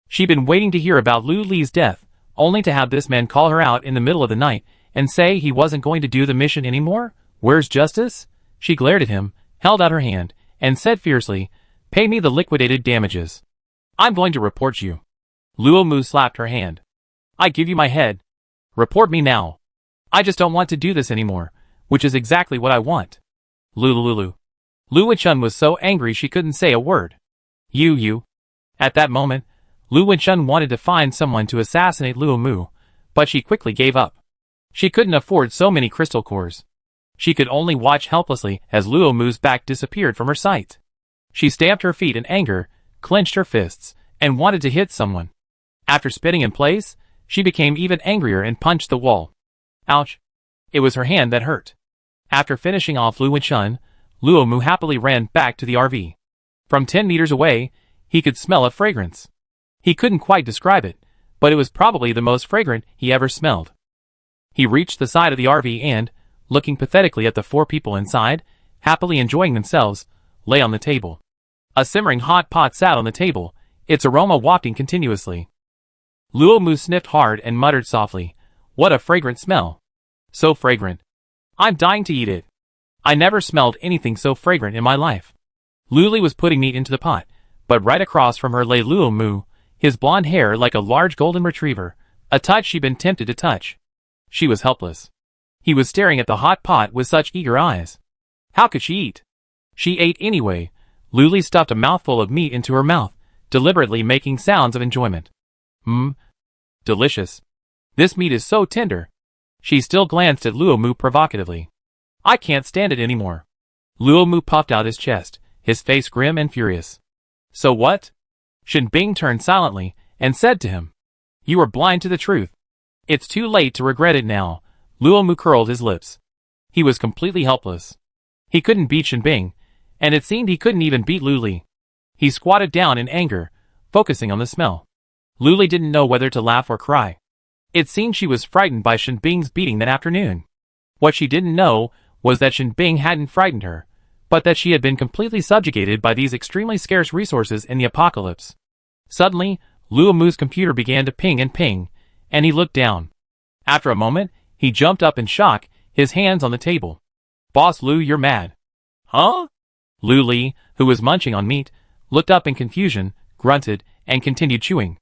She'd been waiting to hear about Lu Li's death, only to have this man call her out in the middle of the night and say he wasn't going to do the mission anymore? Where's justice? She glared at him, held out her hand, and said fiercely, "Pay me the liquidated damages. I'm going to report you." Luo Mu slapped her hand. "I give you my head. Report me now. I just don't want to do this anymore, which is exactly what I want." Lu Wenchun was so angry she couldn't say a word. You. At that moment, Lu Wenchun wanted to find someone to assassinate Luo Mu, but she quickly gave up. She couldn't afford so many crystal cores. She could only watch helplessly as Luo Mu's back disappeared from her sight. She stamped her feet in anger, clenched her fists, and wanted to hit someone. After spitting in place, she became even angrier and punched the wall. Ouch. It was her hand that hurt. After finishing off Lu Wenchun, Luo Mu happily ran back to the RV. From 10 meters away, he could smell a fragrance. He couldn't quite describe it, but it was probably the most fragrant he ever smelled. He reached the side of the RV and, looking pathetically at the 4 people inside, happily enjoying themselves, lay on the table. A simmering hot pot sat on the table, its aroma wafting continuously. Luo Mu sniffed hard and muttered softly, "What a fragrant smell. So fragrant. I'm dying to eat it. I never smelled anything so fragrant in my life." Lu Li was putting meat into the pot, but right across from her lay Luo Mu, his blonde hair like a large golden retriever, a touch she'd been tempted to touch. She was helpless. He was staring at the hot pot with such eager eyes. How could she eat? She ate anyway. Lu Li stuffed a mouthful of meat into her mouth, deliberately making sounds of enjoyment. Delicious. This meat is so tender. She still glanced at Luo Mu provocatively. "I can't stand it anymore." Luo Mu puffed out his chest, his face grim and furious. "So what?" Shen Bing turned silently and said to him, "You are blind to the truth. It's too late to regret it now." Luo Mu curled his lips. He was completely helpless. He couldn't beat Shen Bing, and it seemed he couldn't even beat Lu Li. He squatted down in anger, focusing on the smell. Lu Li didn't know whether to laugh or cry. It seemed she was frightened by Shen Bing's beating that afternoon. What she didn't know was that Shen Bing hadn't frightened her, but that she had been completely subjugated by these extremely scarce resources in the apocalypse. Suddenly, Luo Mu's computer began to ping, and he looked down. After a moment, he jumped up in shock, his hands on the table. "Boss Lu, you're mad." "Huh?" Lu Li, who was munching on meat, looked up in confusion, grunted, and continued chewing.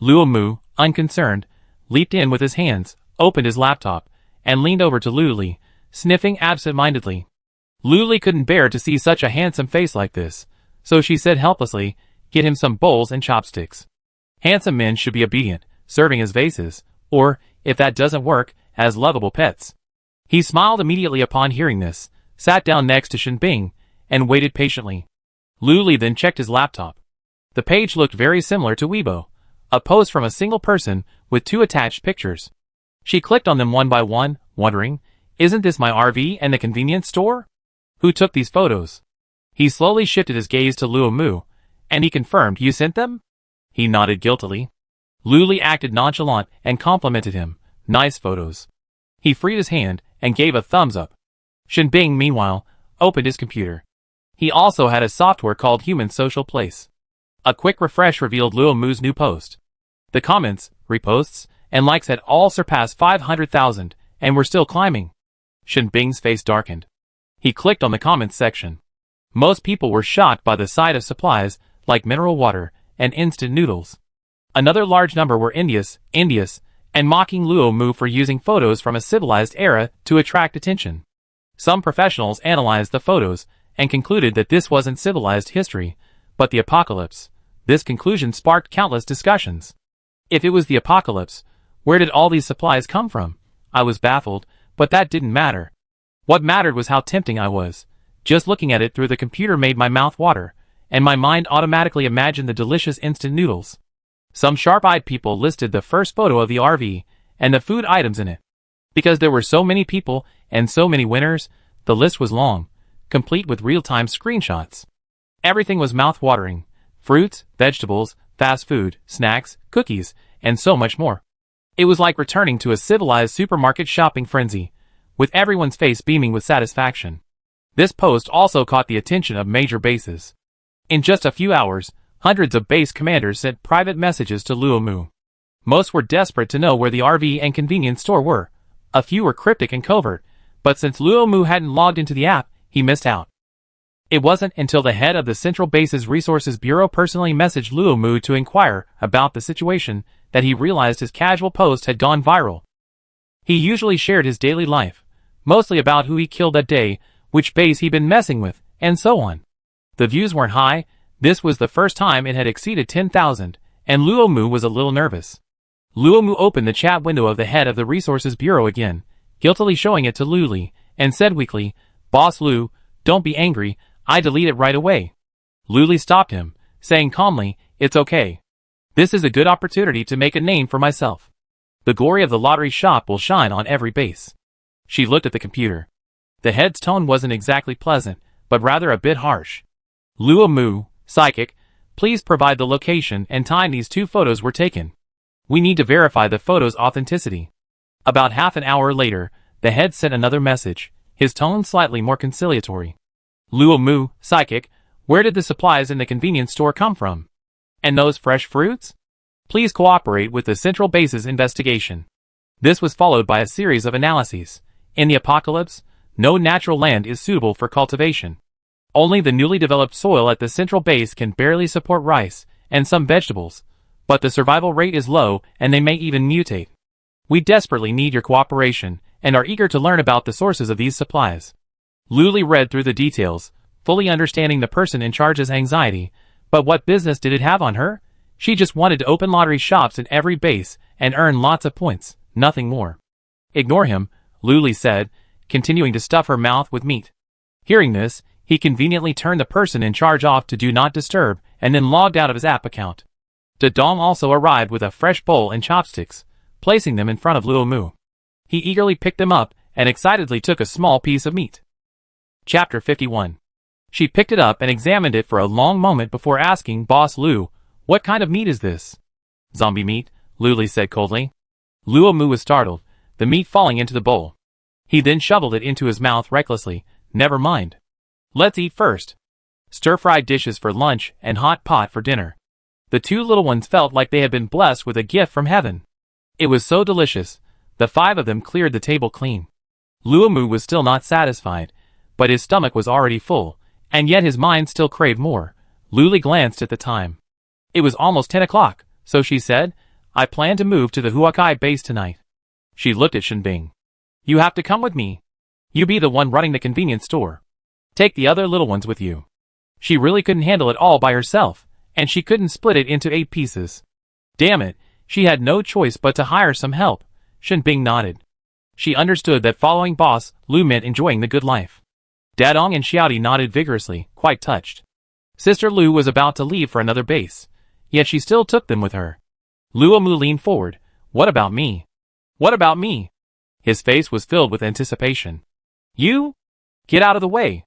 Luo Mu, unconcerned, leaped in with his hands, opened his laptop, and leaned over to Lu Li, sniffing absent-mindedly. Lu Li couldn't bear to see such a handsome face like this, so she said helplessly, "Get him some bowls and chopsticks." Handsome men should be obedient, serving as vases, or, if that doesn't work, as lovable pets. He smiled immediately upon hearing this, sat down next to Shen Bing, and waited patiently. Lu Li then checked his laptop. The page looked very similar to Weibo, a post from a single person with 2 attached pictures. She clicked on them one by one, wondering, "Isn't this my RV and the convenience store? Who took these photos?" He slowly shifted his gaze to Luo Mu, and he confirmed, "You sent them?" He nodded guiltily. Lu Li acted nonchalant and complimented him, "Nice photos." He freed his hand and gave a thumbs up. Shen Bing, meanwhile, opened his computer. He also had a software called Human Social Place. A quick refresh revealed Luo Mu's new post. The comments, reposts, and likes had all surpassed 500,000 and were still climbing. Shen Bing's face darkened. He clicked on the comments section. Most people were shocked by the sight of supplies like mineral water and instant noodles. Another large number were envious, and mocking Luo Mu for using photos from a civilized era to attract attention. Some professionals analyzed the photos and concluded that this wasn't civilized history, but the apocalypse. This conclusion sparked countless discussions. If it was the apocalypse, where did all these supplies come from? I was baffled, but that didn't matter. What mattered was how tempting I was. Just looking at it through the computer made my mouth water, and my mind automatically imagined the delicious instant noodles. Some sharp-eyed people listed the first photo of the RV and the food items in it. Because there were so many people and so many winners, the list was long, complete with real-time screenshots. Everything was mouth-watering. Fruits, vegetables, fast food, snacks, cookies, and so much more. It was like returning to a civilized supermarket shopping frenzy, with everyone's face beaming with satisfaction. This post also caught the attention of major bases. In just a few hours, hundreds of base commanders sent private messages to Luomu. Most were desperate to know where the RV and convenience store were. A few were cryptic and covert, but since Luomu hadn't logged into the app, he missed out. It wasn't until the head of the Central Base's Resources Bureau personally messaged Luomu to inquire about the situation that he realized his casual post had gone viral. He usually shared his daily life, mostly about who he killed that day, which base he'd been messing with, and so on. The views weren't high. This was the first time it had exceeded 10,000, and Luomu was a little nervous. Luomu opened the chat window of the head of the Resources Bureau again, guiltily showing it to Luli, and said weakly, "Boss Lu, don't be angry, I delete it right away." Luli stopped him, saying calmly, "It's okay. This is a good opportunity to make a name for myself. The glory of the lottery shop will shine on every base." She looked at the computer. The head's tone wasn't exactly pleasant, but rather a bit harsh. "Luomu, psychic, please provide the location and time these two photos were taken. We need to verify the photo's authenticity." About half an hour later, the head sent another message, his tone slightly more conciliatory. "Luomu, psychic, where did the supplies in the convenience store come from? And those fresh fruits? Please cooperate with the Central Base's investigation." This was followed by a series of analyses. In the apocalypse, no natural land is suitable for cultivation. Only the newly developed soil at the Central Base can barely support rice and some vegetables, but the survival rate is low and they may even mutate. We desperately need your cooperation and are eager to learn about the sources of these supplies. Luli read through the details, fully understanding the person in charge's anxiety, but what business did it have on her? She just wanted to open lottery shops in every base and earn lots of points, nothing more. "Ignore him," Luli said, continuing to stuff her mouth with meat. Hearing this, he conveniently turned the person in charge off to Do Not Disturb and then logged out of his app account. Dedong also arrived with a fresh bowl and chopsticks, placing them in front of Luomu. He eagerly picked them up and excitedly took a small piece of meat. Chapter 51. She picked it up and examined it for a long moment before asking Boss Lu, "What kind of meat is this?" "Zombie meat," Luli said coldly. Luomu was startled, the meat falling into the bowl. He then shoveled it into his mouth recklessly. "Never mind. Let's eat first. Stir-fried dishes for lunch and hot pot for dinner." The two little ones felt like they had been blessed with a gift from heaven. It was so delicious. The five of them cleared the table clean. Luomu was still not satisfied, but his stomach was already full, and yet his mind still craved more. Luli glanced at the time. It was almost 10 o'clock, so she said, "I plan to move to the Huakai base tonight." She looked at Shenbing. "You have to come with me. You be the one running the convenience store. Take the other little ones with you." She really couldn't handle it all by herself, and she couldn't split it into 8 pieces. Damn it, she had no choice but to hire some help. Shenbing nodded. She understood that following Boss Lu meant enjoying the good life. Dadong and Xiaodi nodded vigorously, quite touched. Sister Lu was about to leave for another base, yet she still took them with her. Luomu leaned forward. "What about me? What about me?" His face was filled with anticipation. "You? Get out of the way."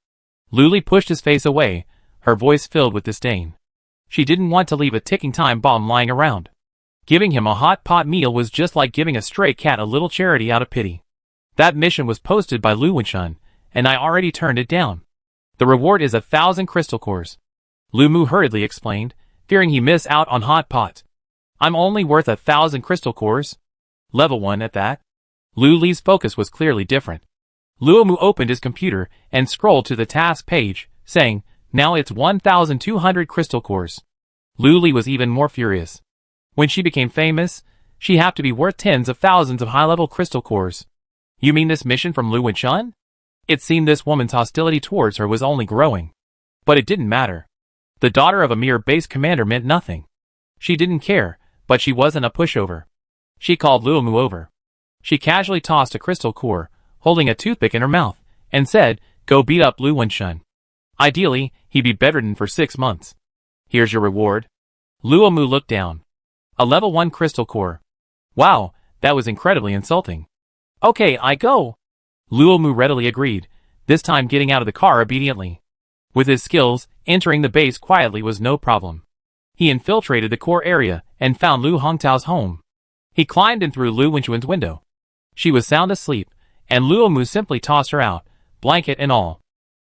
Luli pushed his face away, her voice filled with disdain. She didn't want to leave a ticking time bomb lying around. Giving him a hot pot meal was just like giving a stray cat a little charity out of pity. That mission was posted by Lu Wenshun, and I already turned it down. The reward is 1,000 crystal cores. Lu Mu hurriedly explained, fearing he miss out on hot pot. "I'm only worth 1,000 crystal cores. Level 1 at that." Lu Li's focus was clearly different. Luomu opened his computer and scrolled to the task page, saying, "Now it's 1,200 crystal cores." Lu Li was even more furious. When she became famous, she'd have to be worth tens of thousands of high-level crystal cores. "You mean this mission from Lu Wenshun?" It seemed this woman's hostility towards her was only growing. But it didn't matter. The daughter of a mere base commander meant nothing. She didn't care, but she wasn't a pushover. She called Luomu over. She casually tossed a crystal core, holding a toothpick in her mouth, and said, "Go beat up Lu Wenshun. Ideally, he'd be bedridden for 6 months. Here's your reward." Luomu looked down. A level 1 crystal core. Wow, that was incredibly insulting. "Okay, I go." Luomu readily agreed, this time getting out of the car obediently. With his skills, Entering the base quietly was no problem. He infiltrated the core area and found Lu Hongtao's home. He climbed in through Lu Wenchuan's window. She was sound asleep, and Luo Mu simply tossed her out, blanket and all.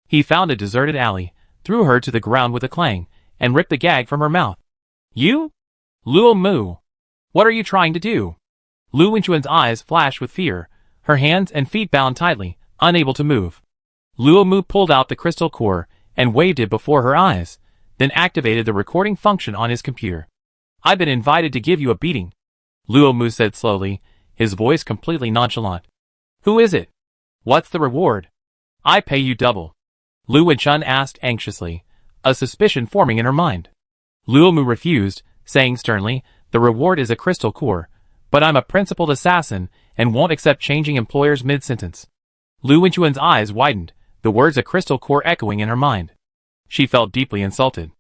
He found a deserted alley, threw her to the ground with a clang, and ripped the gag from her mouth. You? Luo Mu! What are you trying to do? Lu Wenchuan's eyes flashed with fear, her hands and feet bound tightly, unable to move. Luo Mu pulled out the crystal core and waved it before her eyes, then activated the recording function on his computer. I've been invited to give you a beating, Luo Mu said slowly, his voice completely nonchalant. Who is it? What's the reward? I pay you double. Lu Wenchun asked anxiously, a suspicion forming in her mind. Luo Mu refused, saying sternly, the reward is a crystal core, but I'm a principled assassin and won't accept changing employers mid-sentence. Lu Wenchuan's eyes widened, the words a crystal core echoing in her mind. She felt deeply insulted.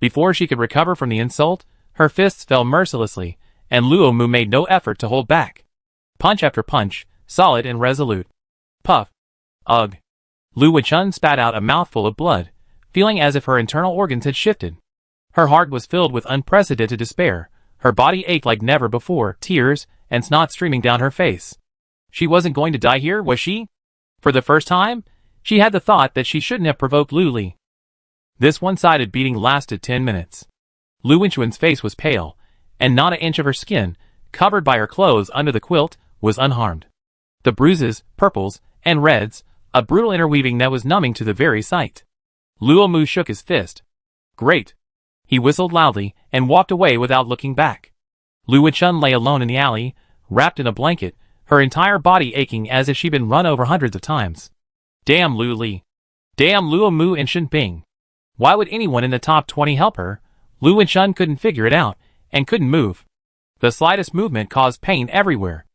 Before she could recover from the insult, her fists fell mercilessly, and Luo Mu made no effort to hold back. Punch after punch, solid and resolute. Puff. Ugh. Lu Wenchun spat out a mouthful of blood, feeling as if her internal organs had shifted. Her heart was filled with unprecedented despair, her body ached like never before, tears and snot streaming down her face. She wasn't going to die here, was she? For the first time, she had the thought that she shouldn't have provoked Lu Li. This one-sided beating lasted 10 minutes. Lu Wenchuan's face was pale, and not an inch of her skin, covered by her clothes under the quilt, was unharmed. The bruises, purples, and reds, a brutal interweaving that was numbing to the very sight. Luo Mu shook his fist. Great. He whistled loudly and walked away without looking back. Lu Wenchun lay alone in the alley, wrapped in a blanket, her entire body aching as if she'd been run over hundreds of times. Damn Lu Li. Damn Luo Mu and Shen Bing. Why would anyone in the top 20 help her? Lu Wenchun couldn't figure it out, and couldn't move. The slightest movement caused pain everywhere.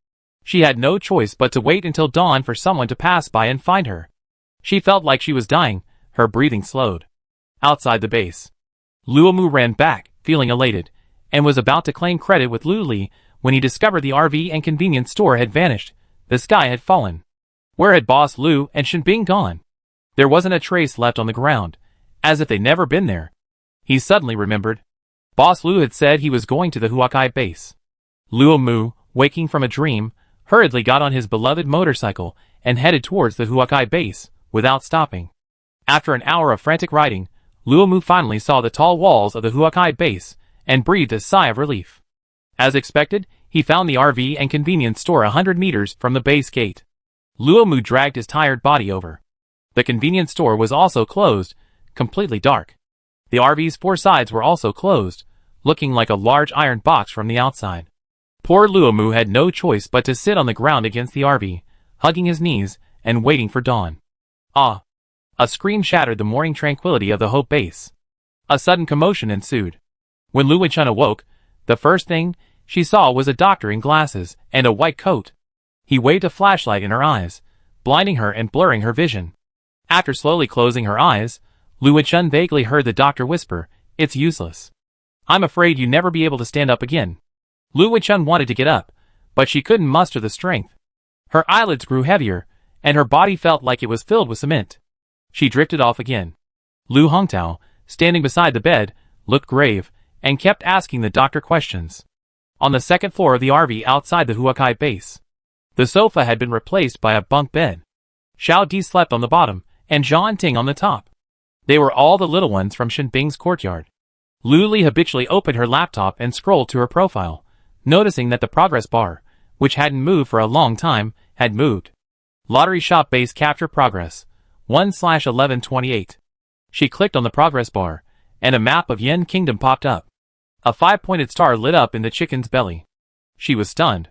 She had no choice but to wait until dawn for someone to pass by and find her. She felt like she was dying, her breathing slowed. Outside the base, Luo Mu ran back, feeling elated, and was about to claim credit with Lu Li when he discovered the RV and convenience store had vanished. The sky had fallen. Where had Boss Lu and Shen Bing gone? There wasn't a trace left on the ground, as if they'd never been there. He suddenly remembered. Boss Lu had said he was going to the Huakai base. Luo Mu, waking from a dream, hurriedly got on his beloved motorcycle and headed towards the Huakai base, without stopping. After an hour of frantic riding, Luo Mu finally saw the tall walls of the Huakai base and breathed a sigh of relief. As expected, he found the RV and convenience store 100 meters from the base gate. Luo Mu dragged his tired body over. The convenience store was also closed, completely dark. The RV's 4 sides were also closed, looking like a large iron box from the outside. Poor Luo Mu had no choice but to sit on the ground against the RV, hugging his knees and waiting for dawn. Ah! A scream shattered the morning tranquility of the Hope base. A sudden commotion ensued. When Lu Wenchun awoke, the first thing she saw was a doctor in glasses and a white coat. He waved a flashlight in her eyes, blinding her and blurring her vision. After slowly closing her eyes, Lu Wenchun vaguely heard the doctor whisper, "It's useless. I'm afraid you'll never be able to stand up again." Lu Wenchun wanted to get up, but she couldn't muster the strength. Her eyelids grew heavier, and her body felt like it was filled with cement. She drifted off again. Lu Hongtao, standing beside the bed, looked grave, and kept asking the doctor questions. On the second floor of the RV outside the Huakai base, the sofa had been replaced by a bunk bed. Xiao Di slept on the bottom, and Zhang Ting on the top. They were all the little ones from Shen Bing's courtyard. Lu Li habitually opened her laptop and scrolled to her profile, noticing that the progress bar, which hadn't moved for a long time, had moved. Lottery shop base capture progress, 1/1128. She clicked on the progress bar, and a map of Yen Kingdom popped up. A 5-pointed star lit up in the chicken's belly. She was stunned.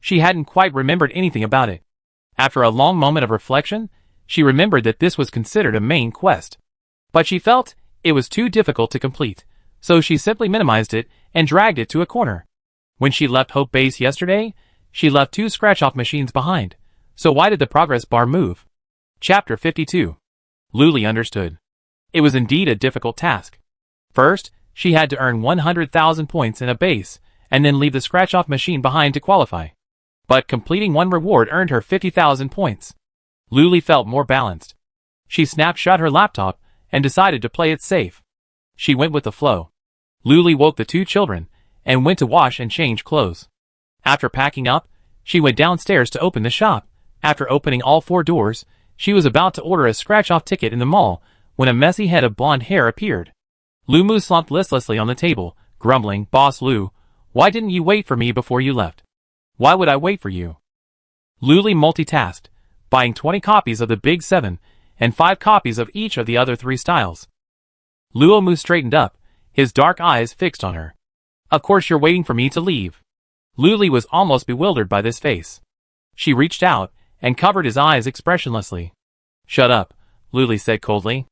She hadn't quite remembered anything about it. After a long moment of reflection, she remembered that this was considered a main quest. But she felt it was too difficult to complete, so she simply minimized it and dragged it to a corner. When she left Hope Base yesterday, she left 2 scratch-off machines behind, so why did the progress bar move? Chapter 52. Lu Li understood. It was indeed a difficult task. First, she had to earn 100,000 points in a base, and then leave the scratch-off machine behind to qualify. But completing one reward earned her 50,000 points. Lu Li felt more balanced. She snapped shut her laptop and decided to play it safe. She went with the flow. Luli woke the two children and went to wash and change clothes. After packing up, she went downstairs to open the shop. After opening all 4 doors, she was about to order a scratch-off ticket in the mall when a messy head of blonde hair appeared. Lu Mu slumped listlessly on the table, grumbling, "Boss Lu, why didn't you wait for me before you left? Why would I wait for you?" Luli multitasked, buying 20 copies of the Big 7 and 5 copies of each of the other 3 styles. Lu Mu straightened up, his dark eyes fixed on her. "Of course you're waiting for me to leave." Luli was almost bewildered by this face. She reached out and covered his eyes expressionlessly. "Shut up," Luli said coldly.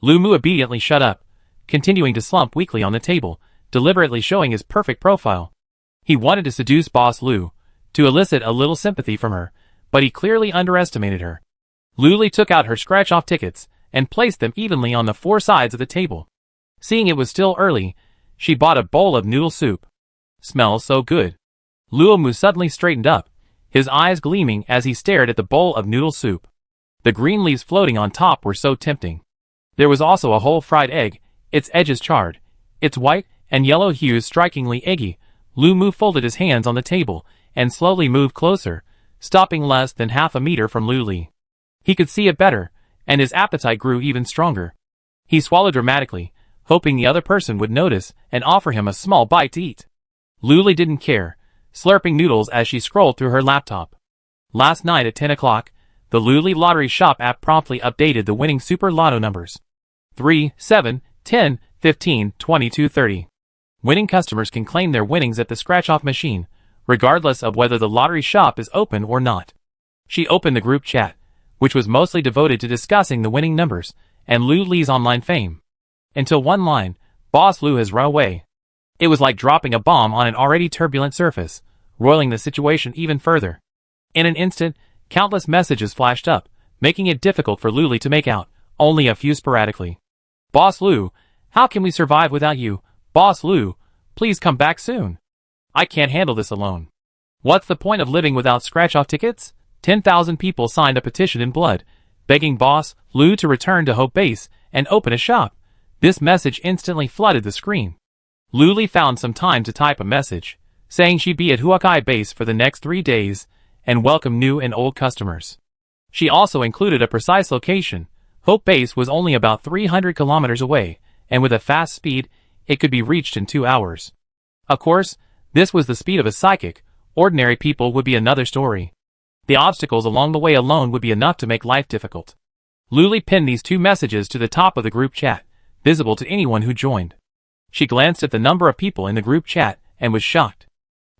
Lu Mu obediently shut up, continuing to slump weakly on the table, deliberately showing his perfect profile. He wanted to seduce Boss Lu, to elicit a little sympathy from her, but he clearly underestimated her. Luli took out her scratch-off tickets and placed them evenly on the 4 sides of the table. Seeing it was still early, she bought a bowl of noodle soup. "Smells so good." Lu Mu suddenly straightened up, his eyes gleaming as he stared at the bowl of noodle soup. The green leaves floating on top were so tempting. There was also a whole fried egg, its edges charred, its white and yellow hues strikingly eggy. Lu Mu folded his hands on the table and slowly moved closer, stopping less than half a meter from Luli. He could see it better, and his appetite grew even stronger. He swallowed dramatically, hoping the other person would notice and offer him a small bite to eat. Luli didn't care, slurping noodles as she scrolled through her laptop. Last night at 10 o'clock, the Luli Lottery Shop app promptly updated the winning Super Lotto numbers. 3, 7, 10, 15, 22, 30. Winning customers can claim their winnings at the scratch-off machine, regardless of whether the lottery shop is open or not. She opened the group chat, which was mostly devoted to discussing the winning numbers and Luli's online fame. Until one line, "Boss Lu has run away." It was like dropping a bomb on an already turbulent surface, roiling the situation even further. In an instant, countless messages flashed up, making it difficult for Luli to make out, only a few sporadically. "Boss Lu, how can we survive without you? Boss Lu, please come back soon. I can't handle this alone. What's the point of living without scratch-off tickets?" 10,000 people signed a petition in blood, begging Boss Lu to return to Hope Base and open a shop. This message instantly flooded the screen. Luli found some time to type a message, saying she'd be at Huakai Base for the next 3 days and welcome new and old customers. She also included a precise location. Hope Base was only about 300 kilometers away, and with a fast speed, it could be reached in 2 hours. Of course, this was the speed of a psychic. Ordinary people would be another story. The obstacles along the way alone would be enough to make life difficult. Luli pinned these 2 messages to the top of the group chat, visible to anyone who joined. She glanced at the number of people in the group chat and was shocked.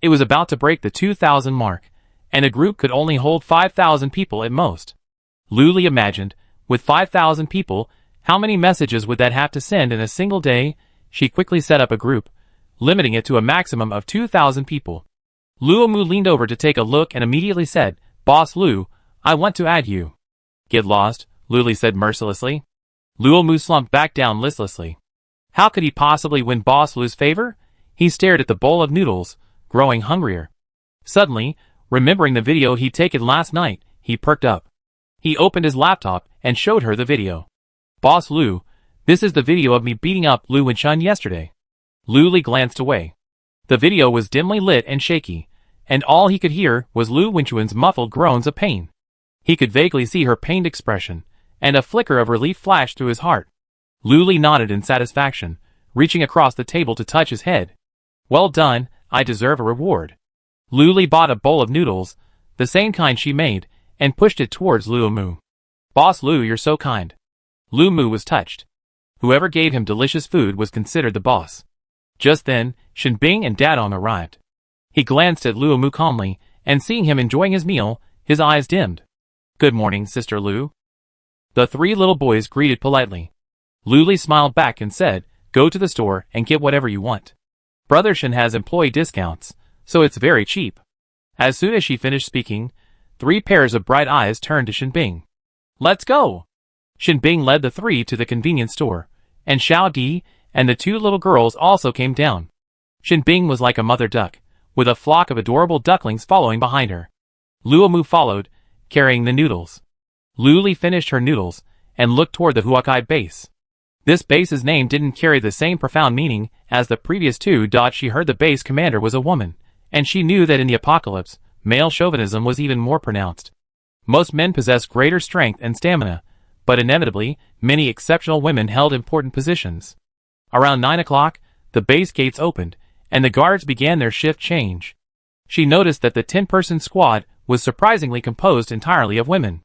It was about to break the 2,000 mark, and a group could only hold 5,000 people at most. Luli imagined, with 5,000 people, how many messages would that have to send in a single day? She quickly set up a group, limiting it to a maximum of 2,000 people. Lu Mu leaned over to take a look and immediately said, "Boss Lu, I want to add you." "Get lost," Luli said mercilessly. Lu Mu slumped back down listlessly. How could he possibly win Boss Lu's favor? He stared at the bowl of noodles, growing hungrier. Suddenly, remembering the video he'd taken last night, he perked up. He opened his laptop and showed her the video. "Boss Lu, this is the video of me beating up Lu Wenchun yesterday." Luli glanced away. The video was dimly lit and shaky, and all he could hear was Lu Wenchun's muffled groans of pain. He could vaguely see her pained expression, and a flicker of relief flashed through his heart. Luli nodded in satisfaction, reaching across the table to touch his head. "Well done, I deserve a reward." Luli bought a bowl of noodles, the same kind she made, and pushed it towards Lu Mu. "Boss Lu, you're so kind." Lu Mu was touched. Whoever gave him delicious food was considered the boss. Just then, Shinbing and Dadong arrived. He glanced at Lu Mu calmly, and seeing him enjoying his meal, his eyes dimmed. "Good morning, Sister Lu." The 3 little boys greeted politely. Luli smiled back and said, "Go to the store and get whatever you want. Brother Shin has employee discounts, so it's very cheap." As soon as she finished speaking, 3 pairs of bright eyes turned to Shinbing. "Let's go!" Shinbing led the 3 to the convenience store, and Xiao Di and the 2 little girls also came down. Shinbing was like a mother duck, with a flock of adorable ducklings following behind her. Lu Mu followed, carrying the noodles. Luli finished her noodles and looked toward the Huakai base. This base's name didn't carry the same profound meaning as the previous two. She heard the base commander was a woman, and she knew that in the apocalypse, male chauvinism was even more pronounced. Most men possess greater strength and stamina, but inevitably, many exceptional women held important positions. Around 9 o'clock, the base gates opened, and the guards began their shift change. She noticed that the 10-person squad was surprisingly composed entirely of women.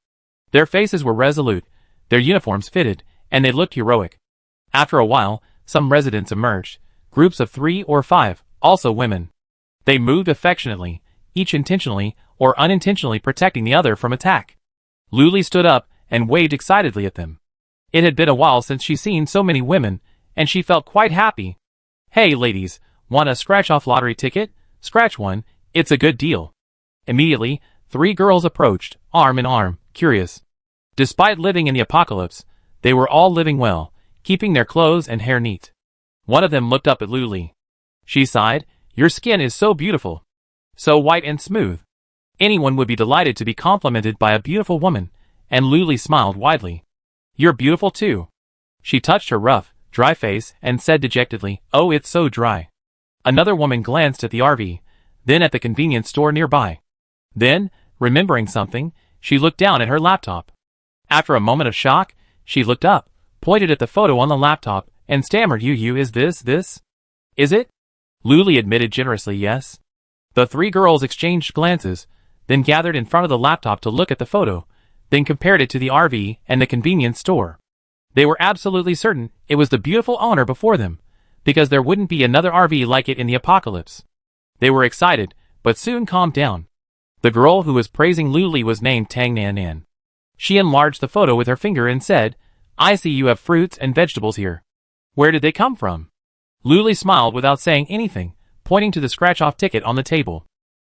Their faces were resolute, their uniforms fitted, and they looked heroic. After a while, some residents emerged, groups of 3 or 5, also women. They moved affectionately, each intentionally or unintentionally protecting the other from attack. Luli stood up and waved excitedly at them. It had been a while since she'd seen so many women, and she felt quite happy. "Hey ladies, want a scratch-off lottery ticket? Scratch one, it's a good deal." Immediately, 3 girls approached, arm in arm, curious. Despite living in the apocalypse, they were all living well, keeping their clothes and hair neat. One of them looked up at Luli. She sighed, "Your skin is so beautiful. So white and smooth." Anyone would be delighted to be complimented by a beautiful woman, and Luli smiled widely. "You're beautiful too." She touched her rough, dry face and said dejectedly, "Oh, it's so dry." Another woman glanced at the RV, then at the convenience store nearby. Then, remembering something, she looked down at her laptop. After a moment of shock, she looked up, pointed at the photo on the laptop, and stammered, "You, is this? Is it?" Luli admitted generously yes. The 3 girls exchanged glances, then gathered in front of the laptop to look at the photo, then compared it to the RV and the convenience store. They were absolutely certain it was the beautiful owner before them, because there wouldn't be another RV like it in the apocalypse. They were excited, but soon calmed down. The girl who was praising Luli was named Tang Nan Nan. She enlarged the photo with her finger and said, "I see you have fruits and vegetables here. Where did they come from?" Luli smiled without saying anything, pointing to the scratch-off ticket on the table.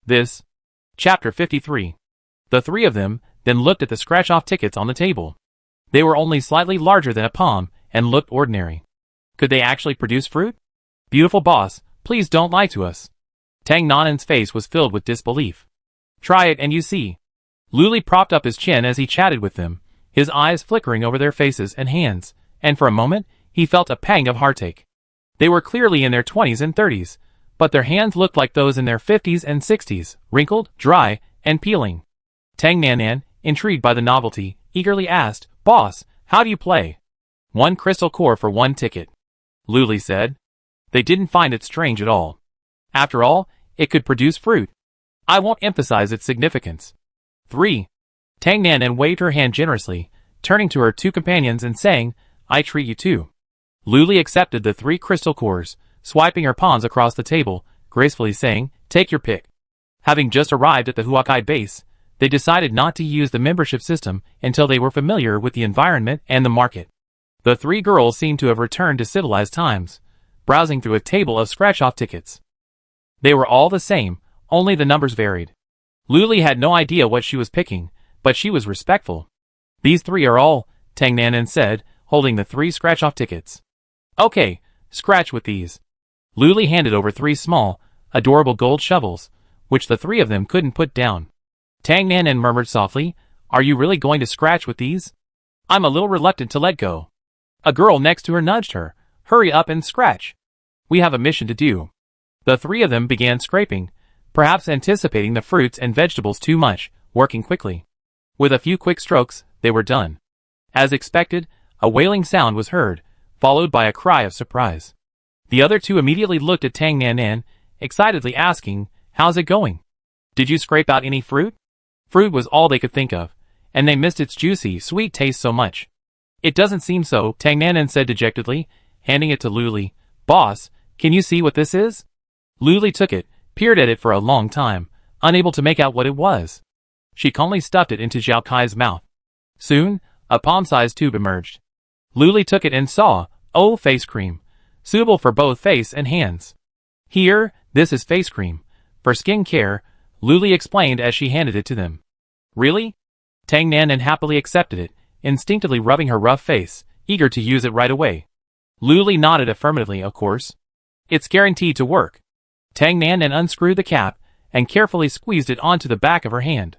This. Chapter 53. The 3 of them then looked at the scratch-off tickets on the table. They were only slightly larger than a palm and looked ordinary. Could they actually produce fruit? "Beautiful boss, please don't lie to us." Tang Nanan's face was filled with disbelief. "Try it and you see." Luli propped up his chin as he chatted with them, his eyes flickering over their faces and hands, and for a moment, he felt a pang of heartache. They were clearly in their 20s and 30s, but their hands looked like those in their 50s and 60s, wrinkled, dry, and peeling. Tang Nan, intrigued by the novelty, eagerly asked, "Boss, how do you play?" "1 crystal core for 1 ticket," Luli said. They didn't find it strange at all. After all, it could produce fruit. I won't emphasize its significance. 3. Tang Nan waved her hand generously, turning to her 2 companions and saying, "I treat you too." Luli accepted the 3 crystal cores, swiping her pawns across the table, gracefully saying, "Take your pick." Having just arrived at the Huakai base, they decided not to use the membership system until they were familiar with the environment and the market. The 3 girls seemed to have returned to civilized times, browsing through a table of scratch-off tickets. They were all the same, only the numbers varied. Luli had no idea what she was picking, but she was respectful. "These 3 are all," Tang Nan said, holding the 3 scratch-off tickets. "Okay, scratch with these." Luli handed over 3 small, adorable gold shovels, which the 3 of them couldn't put down. Tang Nan murmured softly, "Are you really going to scratch with these?" "I'm a little reluctant to let go." A girl next to her nudged her, "Hurry up and scratch. We have a mission to do." The 3 of them began scraping, perhaps anticipating the fruits and vegetables too much, working quickly. With a few quick strokes, they were done. As expected, a wailing sound was heard, followed by a cry of surprise. The other 2 immediately looked at Tang Nan, excitedly asking, "How's it going? Did you scrape out any fruit?" Fruit was all they could think of, and they missed its juicy, sweet taste so much. "It doesn't seem so," Tang Nan said dejectedly, handing it to Luli. "Boss, can you see what this is?" Luli took it, peered at it for a long time, unable to make out what it was. She calmly stuffed it into Zhao Kai's mouth. Soon, a palm-sized tube emerged. Luli took it and saw, "Oh, face cream. Suitable for both face and hands." "Here, this is face cream. For skin care," Luli explained as she handed it to them. "Really?" Tang Nan happily accepted it, instinctively rubbing her rough face, eager to use it right away. Luli nodded affirmatively, of course. "It's guaranteed to work." Tang Nan unscrewed the cap and carefully squeezed it onto the back of her hand.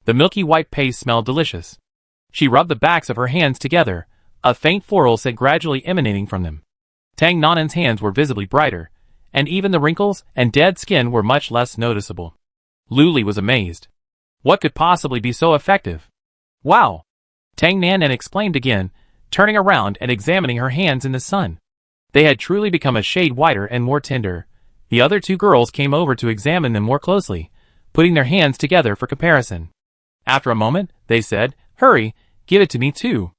The milky white paste smelled delicious. She rubbed the backs of her hands together, a faint floral scent gradually emanating from them. Tang Nanan's hands were visibly brighter, and even the wrinkles and dead skin were much less noticeable. Luli was amazed. What could possibly be so effective? Wow! Tang Nanan exclaimed again, turning around and examining her hands in the sun. They had truly become a shade whiter and more tender. The other two girls came over to examine them more closely, putting their hands together for comparison. After a moment, they said, "Hurry, give it to me too."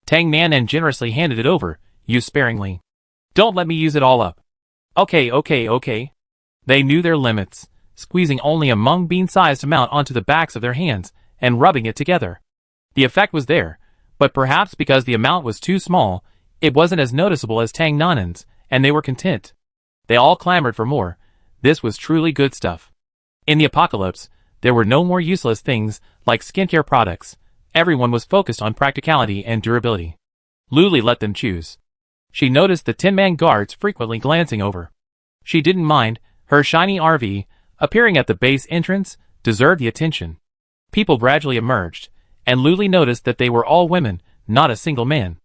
Tang Nanan generously handed it over, used sparingly. "Don't let me use it all up." Okay. They knew their limits, squeezing only a mung bean-sized amount onto the backs of their hands and rubbing it together. The effect was there, but perhaps because the amount was too small, it wasn't as noticeable as Tang Nanan's, and they were content. They all clamored for more. This was truly good stuff. In the apocalypse, there were no more useless things like skincare products. Everyone was focused on practicality and durability. Luli let them choose. She noticed the Tin-Man guards frequently glancing over. She didn't mind. Her shiny RV, appearing at the base entrance, deserved the attention. People gradually emerged, and Luli noticed that they were all women, not a single man.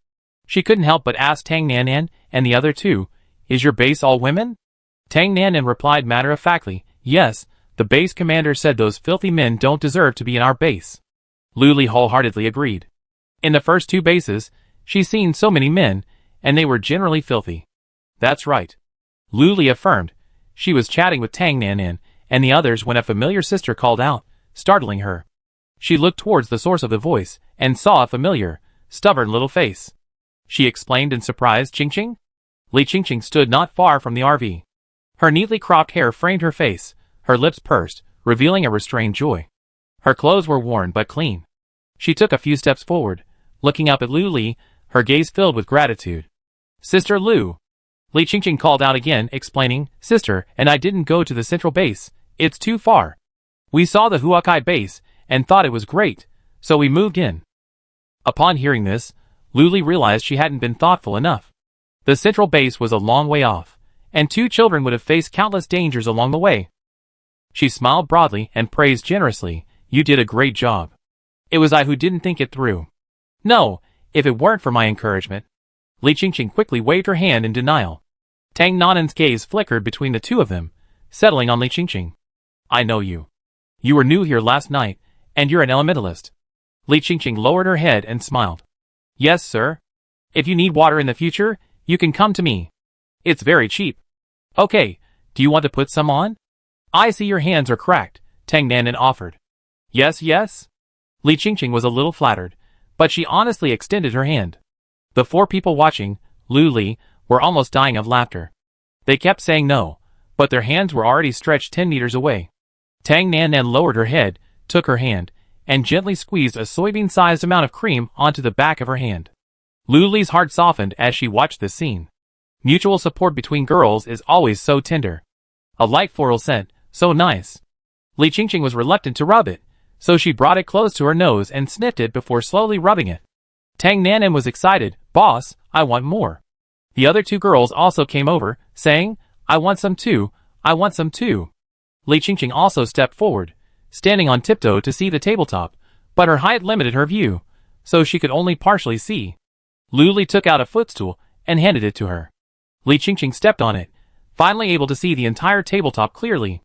She couldn't help but ask Tang Nanan and the other two, "Is your base all women?" Tang Nanan replied matter-of-factly, "Yes, the base commander said those filthy men don't deserve to be in our base." Luli wholeheartedly agreed. In the first two bases, she's seen so many men, and they were generally filthy. That's right. Luli affirmed. She was chatting with Tang Nanan and the others when a familiar sister called out, startling her. She looked towards the source of the voice and saw a familiar, stubborn little face. She exclaimed in surprise, "Ching-Ching?" Li Ching-Ching stood not far from the RV. Her neatly cropped hair framed her face, her lips pursed, revealing a restrained joy. Her clothes were worn but clean. She took a few steps forward, looking up at Luli, her gaze filled with gratitude. "Sister Lu." Li Ching-Ching called out again, explaining, "Sister and I didn't go to the central base. It's too far. We saw the Huakai base and thought it was great, so we moved in." Upon hearing this, Luli realized she hadn't been thoughtful enough. The central base was a long way off, and two children would have faced countless dangers along the way. She smiled broadly and praised generously, "You did a great job. It was I who didn't think it through. No, if it weren't for my encouragement." Li Ching-Ching quickly waved her hand in denial. Tang Nanan's gaze flickered between the two of them, settling on Li Ching-Ching. "I know you. You were new here last night, and you're an elementalist." Li Ching-Ching lowered her head and smiled. "Yes, sir. If you need water in the future, you can come to me. It's very cheap." "Okay, do you want to put some on?" "I see your hands are cracked," Tang Nanan offered. Yes. Li Ching-Ching was a little flattered, but she honestly extended her hand. The four people watching, Luli, were almost dying of laughter. They kept saying no, but their hands were already stretched 10 meters away. Tang Nanan lowered her head, took her hand, and gently squeezed a soybean-sized amount of cream onto the back of her hand. Luli's heart softened as she watched this scene. Mutual support between girls is always so tender. A light floral scent, so nice. Li Ching-Ching was reluctant to rub it, so she brought it close to her nose and sniffed it before slowly rubbing it. Tang Nanan was excited, "Boss, I want more." The other two girls also came over, saying, "I want some too, I want some too." Li Ching-Ching also stepped forward, standing on tiptoe to see the tabletop, but her height limited her view, so she could only partially see. Luli took out a footstool and handed it to her. Li Ching-Ching stepped on it, finally able to see the entire tabletop clearly.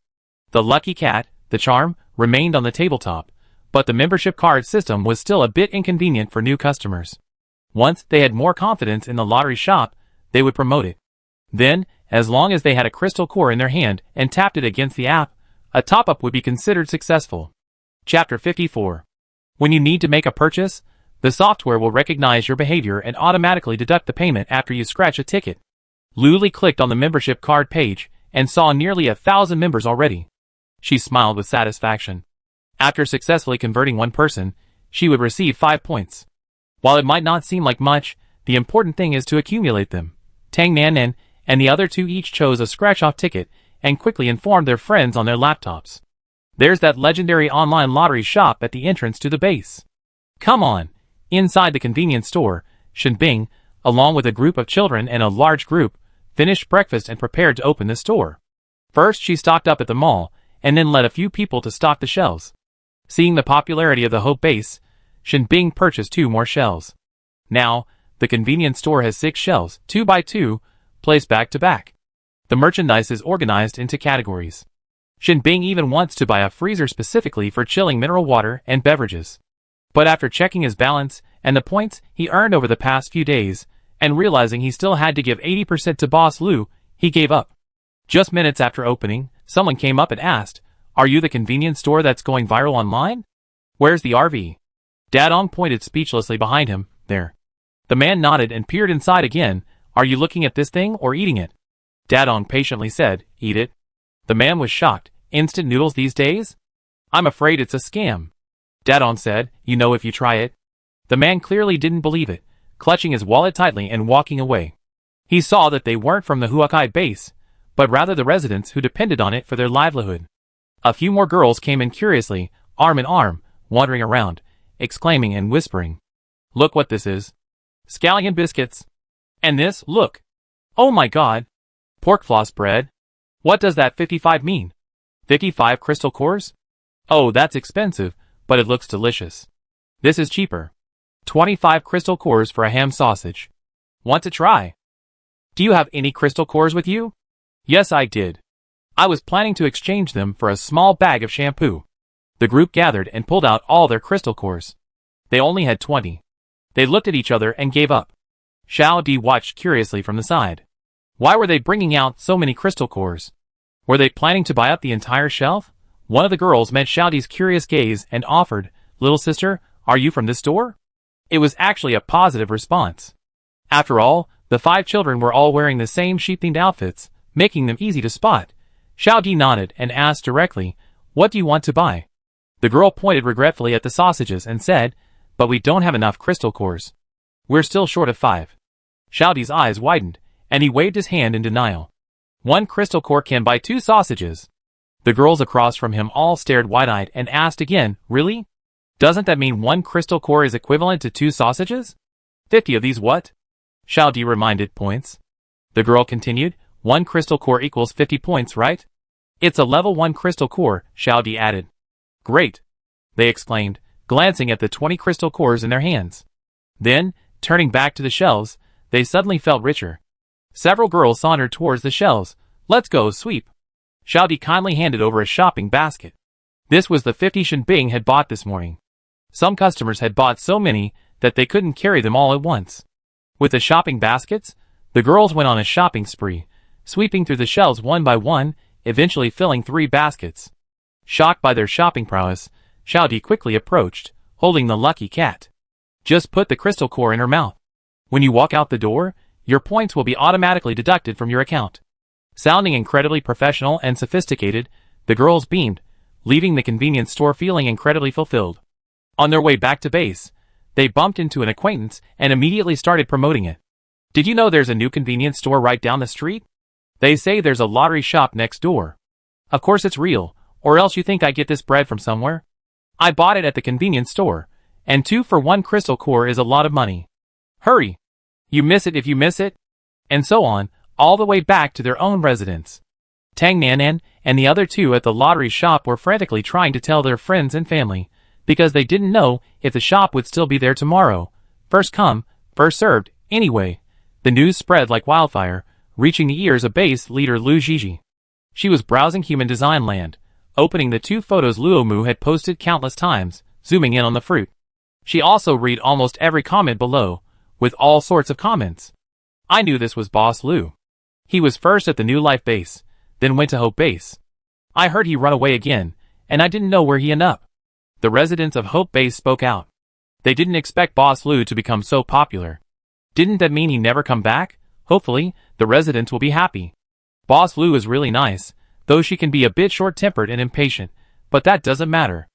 The lucky cat, the charm, remained on the tabletop, but the membership card system was still a bit inconvenient for new customers. Once they had more confidence in the lottery shop, they would promote it. Then, as long as they had a crystal core in their hand and tapped it against the app, a top-up would be considered successful. Chapter 54. When you need to make a purchase, the software will recognize your behavior and automatically deduct the payment after you scratch a ticket. Luli clicked on the membership card page and saw nearly 1,000 members already. She smiled with satisfaction. After successfully converting one person, she would receive 5 points. While it might not seem like much, the important thing is to accumulate them. Tang Nanan and the other two each chose a scratch-off ticket and quickly informed their friends on their laptops. "There's that legendary online lottery shop at the entrance to the base. Come on." Inside the convenience store, Shen Bing, along with a group of children and a large group, finished breakfast and prepared to open the store. First she stocked up at the mall, and then led a few people to stock the shelves. Seeing the popularity of the Hope base, Shen Bing purchased 2 more shelves. Now, The convenience store has 6 shelves, 2 by 2, placed back to back. The merchandise is organized into categories. Shin Bing even wants to buy a freezer specifically for chilling mineral water and beverages. But after checking his balance and the points he earned over the past few days, and realizing he still had to give 80% to Boss Lou, he gave up. Just minutes after opening, someone came up and asked, "Are you the convenience store that's going viral online? Where's the RV?" Dadong pointed speechlessly behind him. "There." The man nodded and peered inside again. "Are you looking at this thing or eating it?" Dadong patiently said, "Eat it." The man was shocked. "Instant noodles these days? I'm afraid it's a scam." Dadong said, "You know if you try it." The man clearly didn't believe it, clutching his wallet tightly and walking away. He saw that they weren't from the Huakai base, but rather the residents who depended on it for their livelihood. A few more girls came in curiously, arm in arm, wandering around, exclaiming and whispering, "Look what this is. Scallion biscuits. And this, look. Oh my god. Pork floss bread. What does that 55 mean? 55 crystal cores? Oh, that's expensive, but it looks delicious. This is cheaper. 25 crystal cores for a ham sausage. Want to try? Do you have any crystal cores with you?" "Yes, I did. I was planning to exchange them for a small bag of shampoo." The group gathered and pulled out all their crystal cores. They only had 20. They looked at each other and gave up. Xiao Di watched curiously from the side. Why were they bringing out so many crystal cores? Were they planning to buy up the entire shelf? One of the girls met Xiao Di's curious gaze and offered, "Little sister, are you from this store?" It was actually a positive response. After all, the 5 children were all wearing the same sheep-themed outfits, making them easy to spot. Xiao Di nodded and asked directly, "What do you want to buy?" The girl pointed regretfully at the sausages and said, "But we don't have enough crystal cores. We're still short of 5. Xiao Di's eyes widened, and he waved his hand in denial. "1 crystal core can buy 2 sausages." The girls across from him all stared wide-eyed and asked again, "Really? Doesn't that mean 1 crystal core is equivalent to 2 sausages? 50 of these what?" Xiao Di reminded points. The girl continued, "1 crystal core equals 50 points, right?" "It's a level 1 crystal core," Xiao Di added. "Great!" they exclaimed, glancing at the 20 crystal cores in their hands. Then, turning back to the shelves, they suddenly felt richer. Several girls sauntered towards the shelves. "Let's go, sweep." Xiao Di kindly handed over a shopping basket. This was the 50 Shin Bing had bought this morning. Some customers had bought so many that they couldn't carry them all at once. With the shopping baskets, the girls went on a shopping spree, sweeping through the shelves one by one, eventually filling 3 baskets. Shocked by their shopping prowess, Xiao Di quickly approached, holding the lucky cat. "Just put the crystal core in her mouth. When you walk out the door, your points will be automatically deducted from your account." Sounding incredibly professional and sophisticated, the girls beamed, leaving the convenience store feeling incredibly fulfilled. On their way back to base, they bumped into an acquaintance and immediately started promoting it. "Did you know there's a new convenience store right down the street? They say there's a lottery shop next door. Of course it's real, or else you think I get this bread from somewhere? I bought it at the convenience store, and 2 for 1 crystal core is a lot of money. Hurry! You miss it if you miss it." And so on, all the way back to their own residence. Tang Nanan and the other 2 at the lottery shop were frantically trying to tell their friends and family, because they didn't know if the shop would still be there tomorrow. First come, first served. Anyway, the news spread like wildfire, reaching the ears of base leader Lu Zhizhi. She was browsing Human Design Land, opening the 2 photos Luomu had posted countless times, zooming in on the fruit. She also read almost every comment below, with all sorts of comments. I knew this was Boss Lu. He was first at the New Life base, then went to Hope base. I heard he run away again, and I didn't know where he ended up. The residents of Hope base spoke out. They didn't expect Boss Lu to become so popular. Didn't that mean he never come back? Hopefully, the residents will be happy. Boss Lu is really nice, though she can be a bit short-tempered and impatient, but that doesn't matter.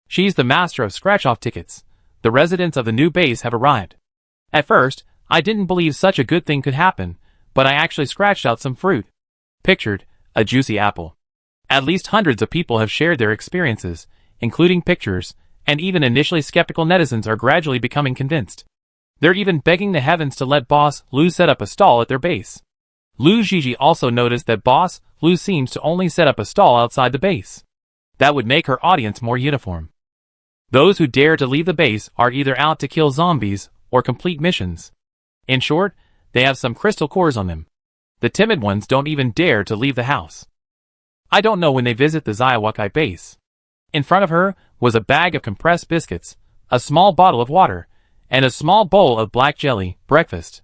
She's the master of scratch-off tickets. The residents of the new base have arrived. At first, I didn't believe such a good thing could happen, but I actually scratched out some fruit. Pictured, a juicy apple. At least hundreds of people have shared their experiences, including pictures, and even initially skeptical netizens are gradually becoming convinced. They're even begging the heavens to let Boss Lu set up a stall at their base. Lu Zhizhi also noticed that Boss Lu seems to only set up a stall outside the base. That would make her audience more uniform. Those who dare to leave the base are either out to kill zombies or complete missions. In short, they have some crystal cores on them. The timid ones don't even dare to leave the house. I don't know when they visit the Ziowakai base. In front of her was a bag of compressed biscuits, a small bottle of water, and a small bowl of black jelly, breakfast.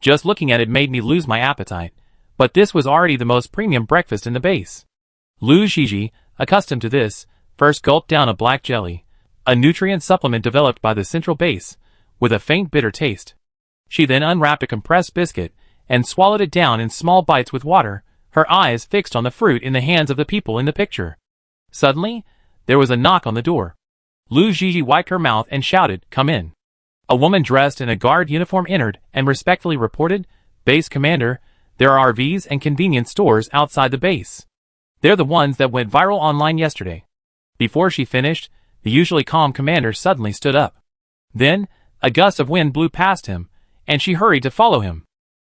Just looking at it made me lose my appetite, but this was already the most premium breakfast in the base. Lu Zhizhi, accustomed to this, first gulped down a black jelly, a nutrient supplement developed by the central base, with a faint bitter taste. She then unwrapped a compressed biscuit and swallowed it down in small bites with water, her eyes fixed on the fruit in the hands of the people in the picture. Suddenly, there was a knock on the door. Lu Zhizhi wiped her mouth and shouted, "Come in." A woman dressed in a guard uniform entered and respectfully reported, "Base Commander, there are RVs and convenience stores outside the base. They're the ones that went viral online yesterday." Before she finished, the usually calm commander suddenly stood up. Then, a gust of wind blew past him, and she hurried to follow him.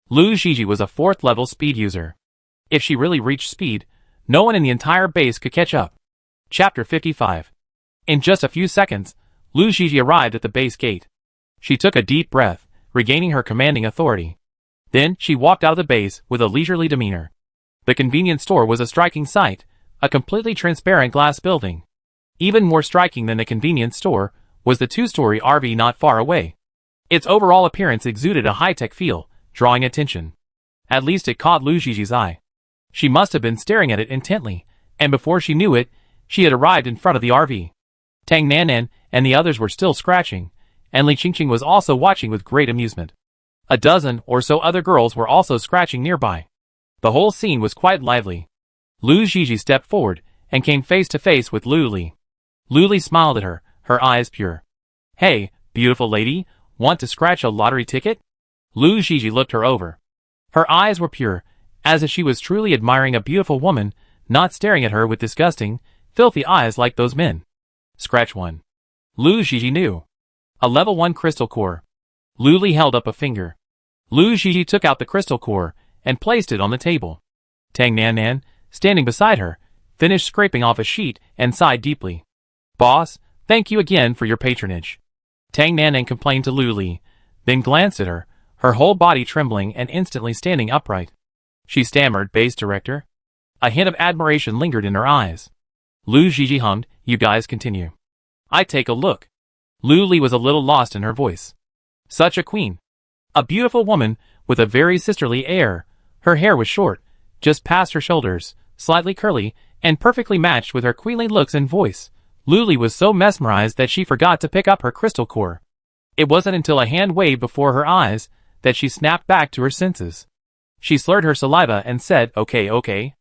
Lu Zhizhi was a 4th level speed user. If she really reached speed, no one in the entire base could catch up. Chapter 55. In just a few seconds, Lu Zhizhi arrived at the base gate. She took a deep breath, regaining her commanding authority. Then she walked out of the base with a leisurely demeanor. The convenience store was a striking sight, a completely transparent glass building. Even more striking than the convenience store was the 2-story RV not far away. Its overall appearance exuded a high-tech feel, drawing attention. At least it caught Lu Zhiji's eye. She must have been staring at it intently, and before she knew it, she had arrived in front of the RV. Tang Nanan and the others were still scratching, and Li Qingqing was also watching with great amusement. A dozen or so other girls were also scratching nearby. The whole scene was quite lively. Lu Zhizhi stepped forward and came face to face with Lu Li. Lu Li smiled at her, her eyes pure. "Hey, beautiful lady, want to scratch a lottery ticket?" Lu Zhizhi looked her over. Her eyes were pure, as if she was truly admiring a beautiful woman, not staring at her with disgusting, filthy eyes like those men. "Scratch one." Lu Zhizhi knew. A level 1 crystal core. Lu Li held up a finger. Lu Zhizhi took out the crystal core and placed it on the table. Tang Nanan, standing beside her, finished scraping off a sheet and sighed deeply. "Boss, thank you again for your patronage." Tang Nanan complained to Lu Li, then glanced at her, her whole body trembling and instantly standing upright. She stammered, "Base director?" A hint of admiration lingered in her eyes. Lu Zhizhi hummed, "You guys continue. I take a look." Lu Li was a little lost in her voice. Such a queen. A beautiful woman with a very sisterly air. Her hair was short, just past her shoulders, slightly curly, and perfectly matched with her queenly looks and voice. Lu Li was so mesmerized that she forgot to pick up her crystal core. It wasn't until a hand waved before her eyes that she snapped back to her senses. She slurred her saliva and said, okay.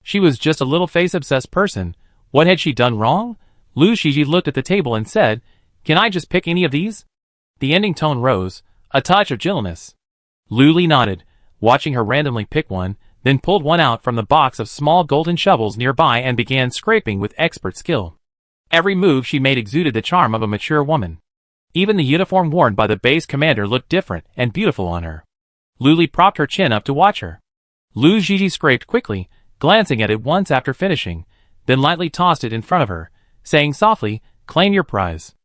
She was just a little face-obsessed person. What had she done wrong? Lu Zhizhi looked at the table and said, "Can I just pick any of these?" The ending tone rose, a touch of gentleness. Lu Li nodded, watching her randomly pick one, then pulled one out from the box of small golden shovels nearby and began scraping with expert skill. Every move she made exuded the charm of a mature woman. Even the uniform worn by the base commander looked different and beautiful on her. Lu Li propped her chin up to watch her. Lu Zhizhi scraped quickly, glancing at it once after finishing, then lightly tossed it in front of her, saying softly, "Claim your prize."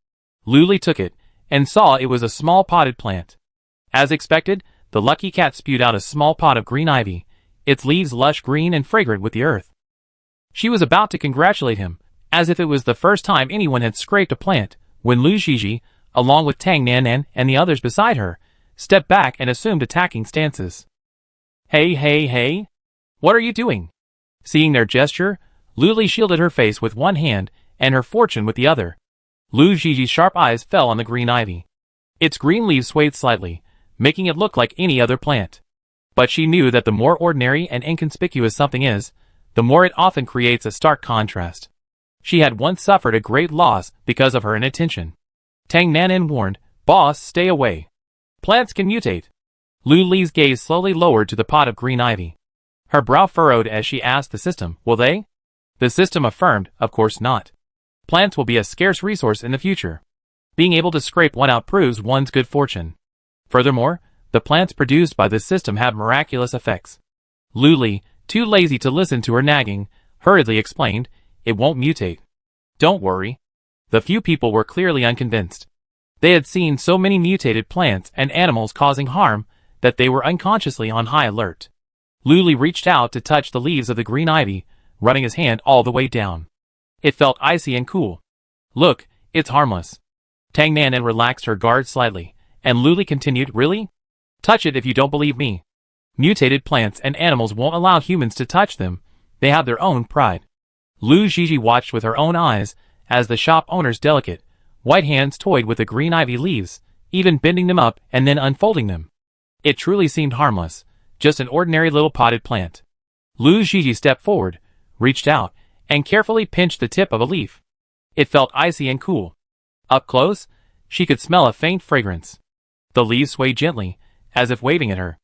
Lu Li took it, and saw it was a small potted plant. As expected, the lucky cat spewed out a small pot of green ivy, its leaves lush green and fragrant with the earth. She was about to congratulate him, as if it was the first time anyone had scraped a plant, when Lu Zhizhi, along with Tang Nanan and the others beside her, stepped back and assumed attacking stances. Hey! What are you doing?" Seeing their gesture, Lu Li shielded her face with one hand and her fortune with the other. Lu Zhiji's sharp eyes fell on the green ivy. Its green leaves swayed slightly, making it look like any other plant. But she knew that the more ordinary and inconspicuous something is, the more it often creates a stark contrast. She had once suffered a great loss because of her inattention. Tang Nanan warned, "Boss, stay away. Plants can mutate." Lu Li's gaze slowly lowered to the pot of green ivy. Her brow furrowed as she asked the system, "Will they?" The system affirmed, "Of course not. Plants will be a scarce resource in the future. Being able to scrape one out proves one's good fortune. Furthermore, the plants produced by this system have miraculous effects." Lu Li, too lazy to listen to her nagging, hurriedly explained, "It won't mutate. Don't worry." The few people were clearly unconvinced. They had seen so many mutated plants and animals causing harm that they were unconsciously on high alert. Luli reached out to touch the leaves of the green ivy, running his hand all the way down. It felt icy and cool. "Look, it's harmless." Tang Nan relaxed her guard slightly, and Luli continued, "Really? Touch it if you don't believe me. Mutated plants and animals won't allow humans to touch them. They have their own pride." Lu Gigi watched with her own eyes as the shop owner's delicate, white hands toyed with the green ivy leaves, even bending them up and then unfolding them. It truly seemed harmless, just an ordinary little potted plant. Lu Gigi stepped forward, reached out, and carefully pinched the tip of a leaf. It felt icy and cool. Up close, she could smell a faint fragrance. The leaves swayed gently, as if waving at her.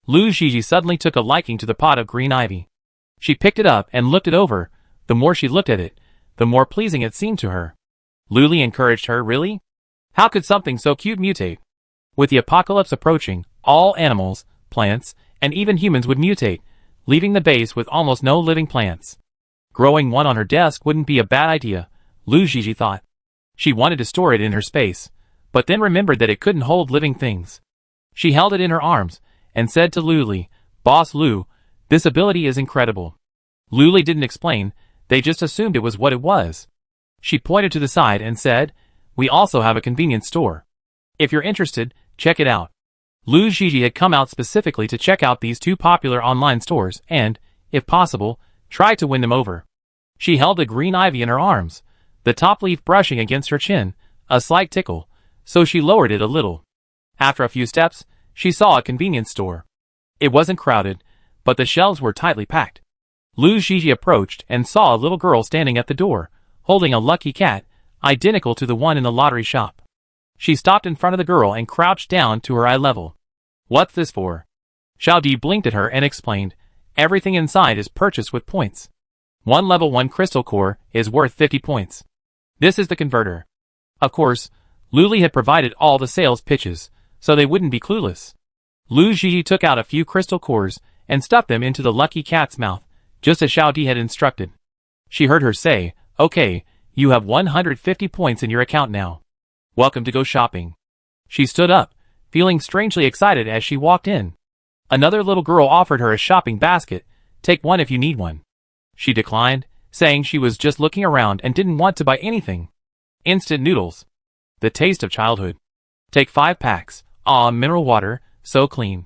Lu Gigi suddenly took a liking to the pot of green ivy. She picked it up and looked it over. The more she looked at it, the more pleasing it seemed to her. Luli encouraged her, "Really? How could something so cute mutate?" With the apocalypse approaching, all animals, plants, and even humans would mutate, leaving the base with almost no living plants. Growing one on her desk wouldn't be a bad idea, Lu Gigi thought. She wanted to store it in her space, but then remembered that it couldn't hold living things. She held it in her arms, and said to Luli, "Boss Lu, this ability is incredible." Luli didn't explain, they just assumed it was what it was. She pointed to the side and said, "We also have a convenience store. If you're interested, check it out." Lu Gigi had come out specifically to check out these two popular online stores and, if possible, try to win them over. She held the green ivy in her arms, the top leaf brushing against her chin, a slight tickle, so she lowered it a little. After a few steps, she saw a convenience store. It wasn't crowded, but the shelves were tightly packed. Lu Gigi approached and saw a little girl standing at the door, holding a lucky cat, identical to the one in the lottery shop. She stopped in front of the girl and crouched down to her eye level. "What's this for?" Xiao Di blinked at her and explained, "Everything inside is purchased with points. One level 1 crystal core is worth 50 points. This is the converter." Of course, Luli had provided all the sales pitches, so they wouldn't be clueless. Lu Gigi took out a few crystal cores and stuffed them into the lucky cat's mouth, just as Xiao Di had instructed. She heard her say, "Okay, you have 150 points in your account now. Welcome to go shopping." She stood up, feeling strangely excited as she walked in. Another little girl offered her a shopping basket. "Take one if you need one." She declined, saying she was just looking around and didn't want to buy anything. Instant noodles. The taste of childhood. "Take 5 packs. Ah, mineral water, so clean."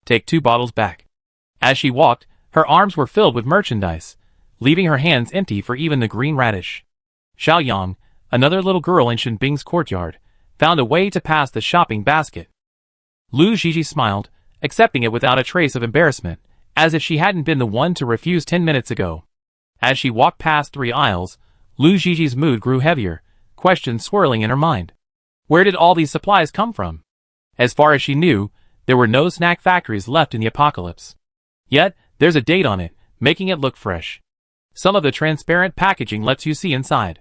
"Take 2 bottles back." As she walked, her arms were filled with merchandise, leaving her hands empty for even the green radish. Xiao Yang, another little girl in Shenbing's courtyard, found a way to pass the shopping basket. Lu Gigi smiled, accepting it without a trace of embarrassment, as if she hadn't been the one to refuse 10 minutes ago. As she walked past 3 aisles, Lu Gigi's mood grew heavier, questions swirling in her mind. Where did all these supplies come from? As far as she knew, there were no snack factories left in the apocalypse. Yet, there's a date on it, making it look fresh. Some of the transparent packaging lets you see inside.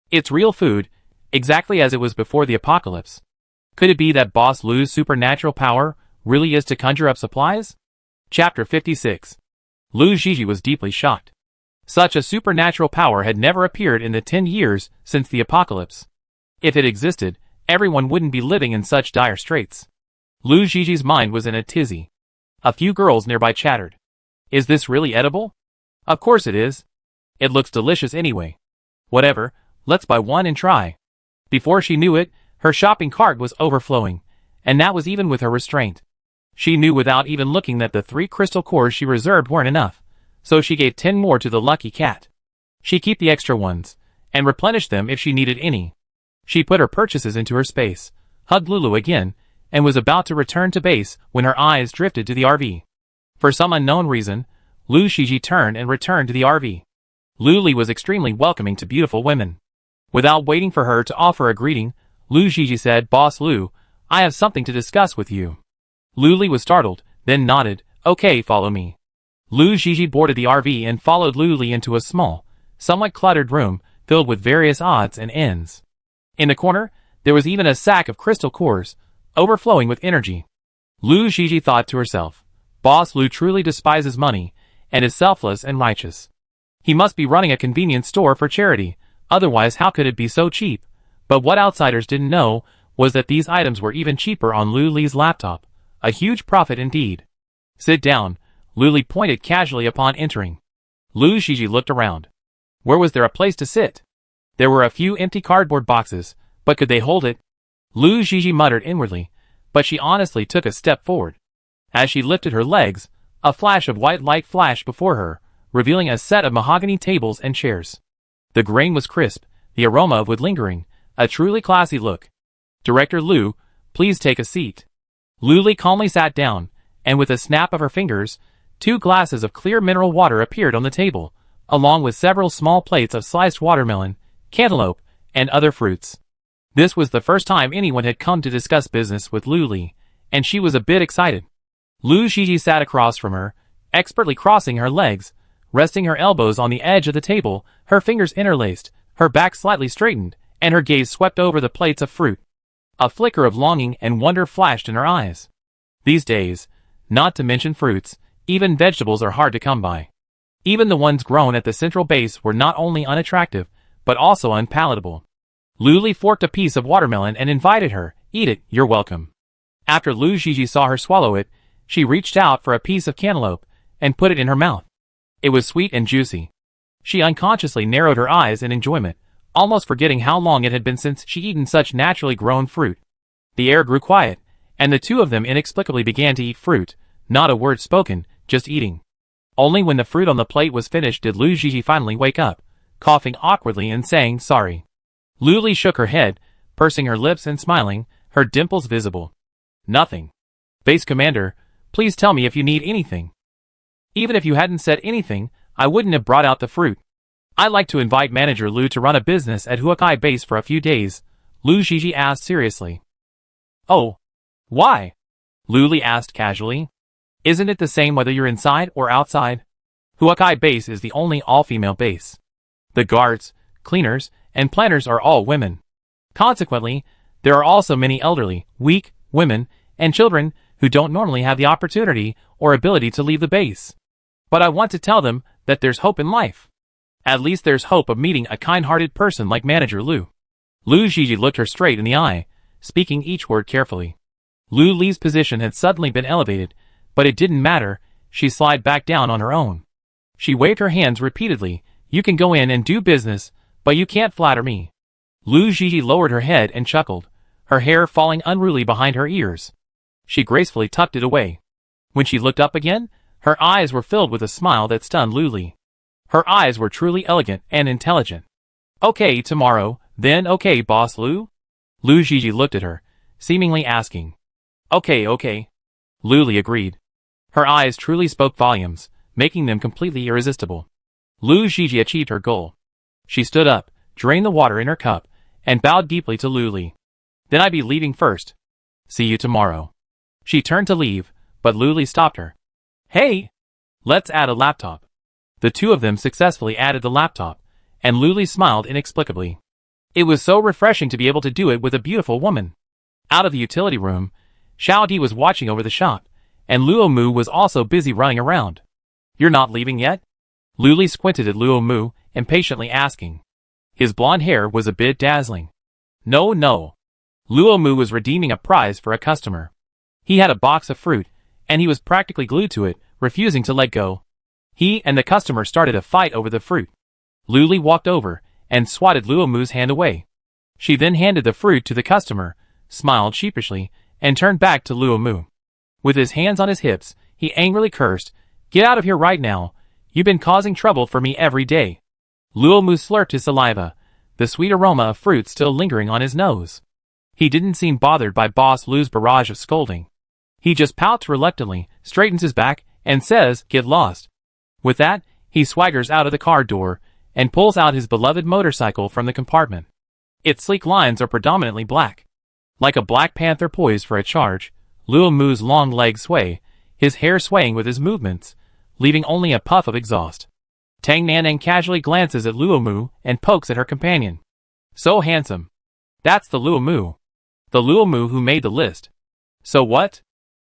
It's real food, exactly as it was before the apocalypse. Could it be that Boss Lu's supernatural power really is to conjure up supplies? Chapter 56. Lu Gigi was deeply shocked. Such a supernatural power had never appeared in the 10 years since the apocalypse. If it existed, everyone wouldn't be living in such dire straits. Lu Gigi's mind was in a tizzy. A few girls nearby chattered. "Is this really edible?" "Of course it is. It looks delicious anyway." "Whatever, let's buy one and try." Before she knew it, her shopping cart was overflowing, and that was even with her restraint. She knew without even looking that the 3 crystal cores she reserved weren't enough, so she gave 10 more to the lucky cat. She'd keep the extra ones, and replenish them if she needed any. She put her purchases into her space, hugged Lulu again, and was about to return to base when her eyes drifted to the RV. For some unknown reason, Lu Gigi turned and returned to the RV. Luli was extremely welcoming to beautiful women. Without waiting for her to offer a greeting, Lu Gigi said, "Boss Lu, I have something to discuss with you." Luli was startled, then nodded, "Okay, follow me." Lu Gigi boarded the RV and followed Luli into a small, somewhat cluttered room filled with various odds and ends. In the corner, there was even a sack of crystal cores, overflowing with energy. Lu Gigi thought to herself, "Boss Lu truly despises money, and is selfless and righteous. He must be running a convenience store for charity, otherwise how could it be so cheap?" But what outsiders didn't know was that these items were even cheaper on Luli's laptop, A huge profit indeed. Sit down, Luli pointed casually upon entering. Lu Shiji looked around. Where was there a place to sit? There were a few empty cardboard boxes, but could they hold it? Lu Shiji muttered inwardly, but she honestly took a step forward. As she lifted her legs, a flash of white light flashed before her, revealing a set of mahogany tables and chairs. The grain was crisp, the aroma of wood lingering, a truly classy look. Director Lu, please take a seat. Luli calmly sat down, and with a snap of her fingers, 2 glasses of clear mineral water appeared on the table, along with several small plates of sliced watermelon, cantaloupe, and other fruits. This was the first time anyone had come to discuss business with Luli, and she was a bit excited. Lu Shiji sat across from her, expertly crossing her legs, resting her elbows on the edge of the table, her fingers interlaced, her back slightly straightened, and her gaze swept over the plates of fruit. A flicker of longing and wonder flashed in her eyes. These days, not to mention fruits, even vegetables are hard to come by. Even the ones grown at the central base were not only unattractive, but also unpalatable. Luli forked a piece of watermelon and invited her, "Eat it, you're welcome." After Lu Shiji saw her swallow it, she reached out for a piece of cantaloupe and put it in her mouth. It was sweet and juicy. She unconsciously narrowed her eyes in enjoyment, almost forgetting how long it had been since she'd eaten such naturally grown fruit. The air grew quiet, and the two of them inexplicably began to eat fruit, not a word spoken, just eating. Only when the fruit on the plate was finished did Lu Shiji finally wake up, coughing awkwardly and saying sorry. Luli shook her head, pursing her lips and smiling, her dimples visible. "Nothing. Base Commander, please tell me if you need anything." "Even if you hadn't said anything, I wouldn't have brought out the fruit. I'd like to invite Manager Lu to run a business at Huakai Base for a few days," Lu Shiji asked seriously. "Oh. Why?" Luli asked casually. "Isn't it the same whether you're inside or outside? Huakai Base is the only all-female base. The guards, cleaners, and planners are all women. Consequently, there are also many elderly, weak, women, and children who don't normally have the opportunity or ability to leave the base. But I want to tell them that there's hope in life. At least there's hope of meeting a kind-hearted person like Manager Lu." Lu Shiji looked her straight in the eye, speaking each word carefully. Lu Li's position had suddenly been elevated, but it didn't matter, she slid back down on her own. She waved her hands repeatedly, "You can go in and do business, but you can't flatter me." Lu Shiji lowered her head and chuckled, her hair falling unruly behind her ears. She gracefully tucked it away. When she looked up again, her eyes were filled with a smile that stunned Luli. Her eyes were truly elegant and intelligent. "Okay, tomorrow, then okay, Boss Lu?" Lu Shiji looked at her, seemingly asking. Okay. Luli agreed. Her eyes truly spoke volumes, making them completely irresistible. Lu Shiji achieved her goal. She stood up, drained the water in her cup, and bowed deeply to Luli. "Then I be leaving first. See you tomorrow." She turned to leave, but Luli stopped her. "Hey! Let's add a laptop." The two of them successfully added the laptop, and Luli smiled inexplicably. It was so refreshing to be able to do it with a beautiful woman. Out of the utility room, Xiao Di was watching over the shop, and Luo Mu was also busy running around. "You're not leaving yet?" Luli squinted at Luo Mu, impatiently asking. His blonde hair was a bit dazzling. No. Luo Mu was redeeming a prize for a customer. He had a box of fruit, and he was practically glued to it, refusing to let go. He and the customer started a fight over the fruit. Luli walked over and swatted Luo Mu's hand away. She then handed the fruit to the customer, smiled sheepishly, and turned back to Luo Mu. With his hands on his hips, he angrily cursed, "Get out of here right now. You've been causing trouble for me every day." Luo Mu slurped his saliva, the sweet aroma of fruit still lingering on his nose. He didn't seem bothered by Boss Lu's barrage of scolding. He just pouts reluctantly, straightens his back, and says, "Get lost." With that, he swaggers out of the car door, and pulls out his beloved motorcycle from the compartment. Its sleek lines are predominantly black. Like a black panther poised for a charge, Luo Mu's long legs sway, his hair swaying with his movements, leaving only a puff of exhaust. Tang Nanning casually glances at Luo Mu and pokes at her companion. "So handsome. That's the Luo Mu. The Luo Mu who made the list." "So what?"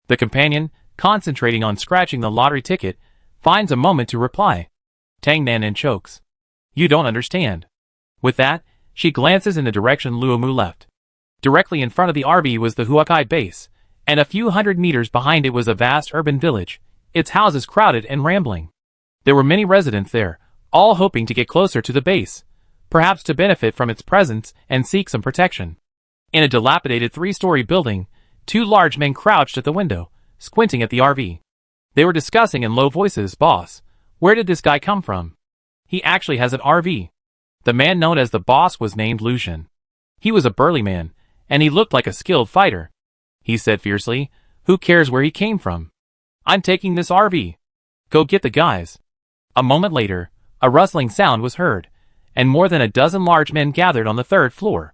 The companion, concentrating on scratching the lottery ticket, finds a moment to reply. Tang Nanning chokes. "You don't understand." With that, she glances in the direction Luo Mu left. Directly in front of the RV was the Huakai base, And a few hundred meters behind it was a vast urban village, its houses crowded and rambling. There were many residents there, all hoping to get closer to the base, perhaps to benefit from its presence and seek some protection. In a dilapidated 3-story building, 2 large men crouched at the window, squinting at the RV. They were discussing in low voices, "Boss, where did this guy come from? He actually has an RV." The man known as the boss was named Lucian. He was a burly man, and he looked like a skilled fighter. He said fiercely, "Who cares where he came from? I'm taking this RV. Go get the guys." A moment later, a rustling sound was heard, and more than a dozen large men gathered on the 3rd floor.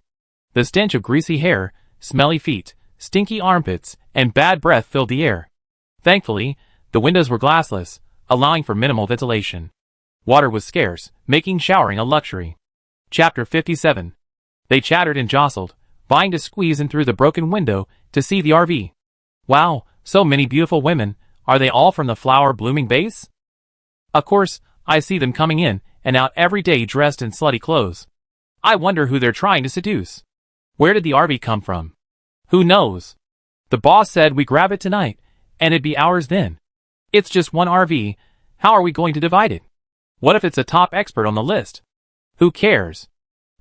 The stench of greasy hair, smelly feet, stinky armpits, and bad breath filled the air. Thankfully, the windows were glassless, allowing for minimal ventilation. Water was scarce, making showering a luxury. Chapter 57. They chattered and jostled, vying to squeeze in through the broken window to see the RV. "Wow, so many beautiful women. Are they all from the flower-blooming base? Of course, I see them coming in and out every day dressed in slutty clothes. I wonder who they're trying to seduce. Where did the RV come from? Who knows? The boss said we grab it tonight, and it'd be ours then. It's just one RV. How are we going to divide it? What if it's a top expert on the list? Who cares?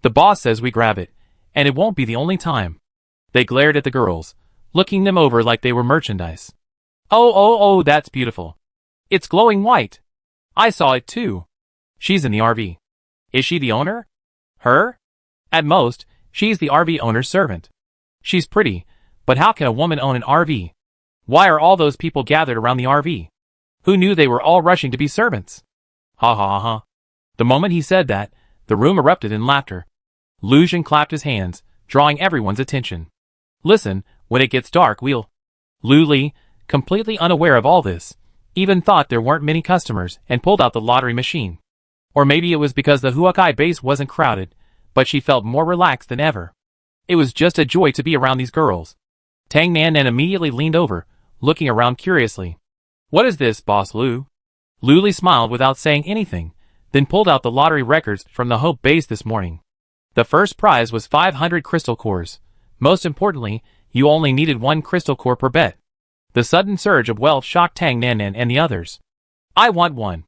The boss says we grab it, and it won't be the only time." They glared at the girls, looking them over like they were merchandise. Oh, that's beautiful. It's glowing white. I saw it too. She's in the RV. Is she the owner? Her? At most, she's the RV owner's servant. She's pretty, but how can a woman own an RV? Why are all those people gathered around the RV? Who knew they were all rushing to be servants? Ha ha ha. The moment he said that, the room erupted in laughter. Lucian clapped his hands, drawing everyone's attention. "Listen, when it gets dark we'll..." Luli, completely unaware of all this, even thought there weren't many customers and pulled out the lottery machine. Or maybe it was because the Huakai base wasn't crowded, but she felt more relaxed than ever. It was just a joy to be around these girls. Tang Nan immediately leaned over, looking around curiously. "What is this, Boss Lu?" Luli smiled without saying anything, then pulled out the lottery records from the Hope base this morning. The first prize was 500 crystal cores. Most importantly, you only needed 1 crystal core per bet. The sudden surge of wealth shocked Tang Nan and the others. "I want one,"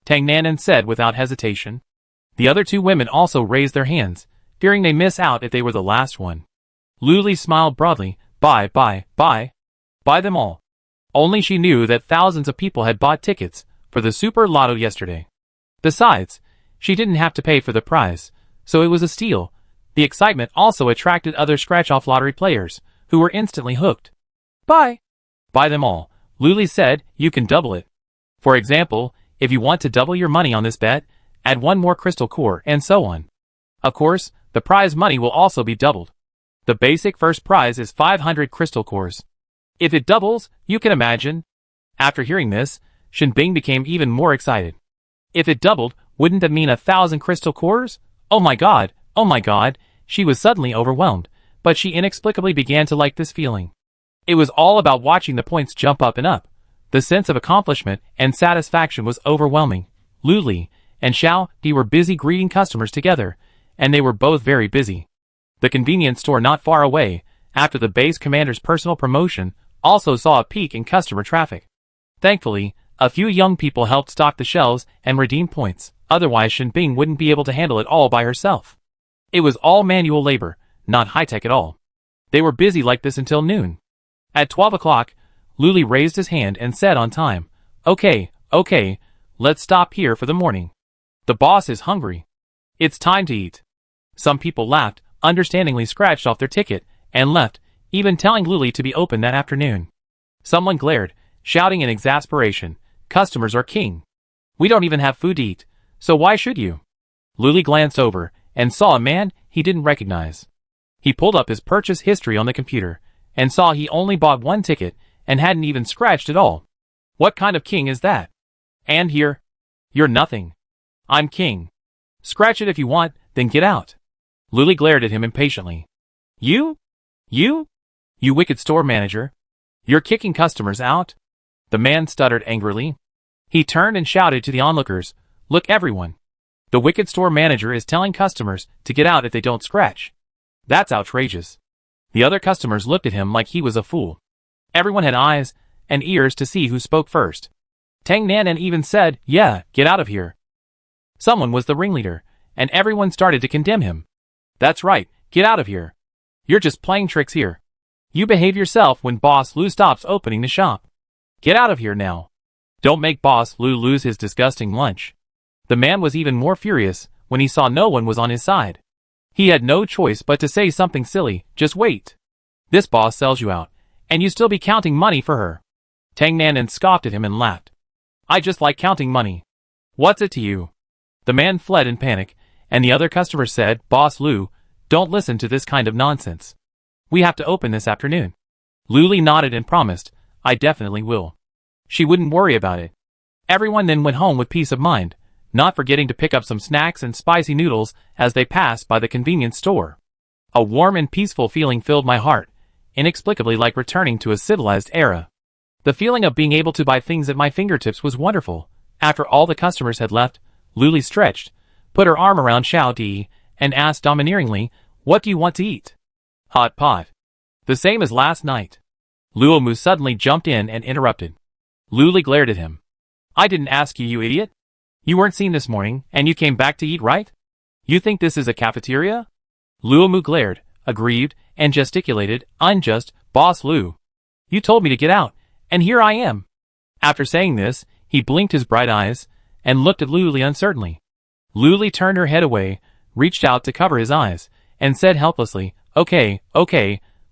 Tang Nan said without hesitation. The other 2 women also raised their hands, fearing they miss out if they were the last one. Luli smiled broadly. Buy them all." Only she knew that thousands of people had bought tickets for the Super Lotto yesterday. Besides, she didn't have to pay for the prize, so it was a steal. The excitement also attracted other scratch-off lottery players, who were instantly hooked. Buy them all," Luli said. "You can double it. For example, if you want to double your money on this bet, add 1 more crystal core, and so on. Of course, the prize money will also be doubled. The basic first prize is 500 crystal cores. If it doubles, you can imagine." After hearing this, Shinbing became even more excited. If it doubled, wouldn't that mean 1,000 crystal cores? Oh my god, she was suddenly overwhelmed, but she inexplicably began to like this feeling. It was all about watching the points jump up and up. The sense of accomplishment and satisfaction was overwhelming. Luli and Xiao Di were busy greeting customers together, and they were both very busy. The convenience store not far away, after the base commander's personal promotion, also saw a peak in customer traffic. Thankfully, a few young people helped stock the shelves and redeem points, otherwise Shinbing wouldn't be able to handle it all by herself. It was all manual labor, not high-tech at all. They were busy like this until noon. At 12 o'clock, Luli raised his hand and said on time, Okay, let's stop here for the morning. The boss is hungry. It's time to eat." Some people laughed, understandingly scratched off their ticket, and left, even telling Luli to be open that afternoon. Someone glared, shouting in exasperation, "Customers are king. We don't even have food to eat, so why should you?" Luli glanced over, and saw a man he didn't recognize. He pulled up his purchase history on the computer, and saw he only bought 1 ticket, and hadn't even scratched at all. What kind of king is that? And here? You're nothing. I'm king. Scratch it if you want, then get out. Luli glared at him impatiently. You? You wicked store manager. You're kicking customers out? The man stuttered angrily. He turned and shouted to the onlookers, "Look everyone. The wicked store manager is telling customers to get out if they don't scratch. That's outrageous." The other customers looked at him like he was a fool. Everyone had eyes and ears to see who spoke first. Tang Nanan even said, "Yeah, get out of here." Someone was the ringleader, and everyone started to condemn him. "That's right, get out of here. You're just playing tricks here. You behave yourself when Boss Lu stops opening the shop. Get out of here now. Don't make Boss Lu lose his disgusting lunch." The man was even more furious when he saw no one was on his side. He had no choice but to say something silly, "Just wait. This boss sells you out, and you still be counting money for her." Tang Nanan scoffed at him and laughed. "I just like counting money. What's it to you?" The man fled in panic, and the other customer said, "Boss Lu, don't listen to this kind of nonsense. We have to open this afternoon." Lu Li nodded and promised, "I definitely will." She wouldn't worry about it. Everyone then went home with peace of mind, not forgetting to pick up some snacks and spicy noodles as they passed by the convenience store. A warm and peaceful feeling filled my heart, inexplicably like returning to a civilized era. The feeling of being able to buy things at my fingertips was wonderful. After all the customers had left, Lu Li stretched, put her arm around Xiao Di, and asked domineeringly, "What do you want to eat?" "Hot pot. The same as last night." Luo Mu suddenly jumped in and interrupted. Lu Li glared at him. "I didn't ask you, you idiot. You weren't seen this morning, and you came back to eat, right? You think this is a cafeteria?" Luo Mu glared, aggrieved, and gesticulated, "Unjust, Boss Lu. You told me to get out, and here I am." After saying this, he blinked his bright eyes, and looked at Lu Li uncertainly. Lu Li turned her head away, reached out to cover his eyes, and said helplessly, Okay,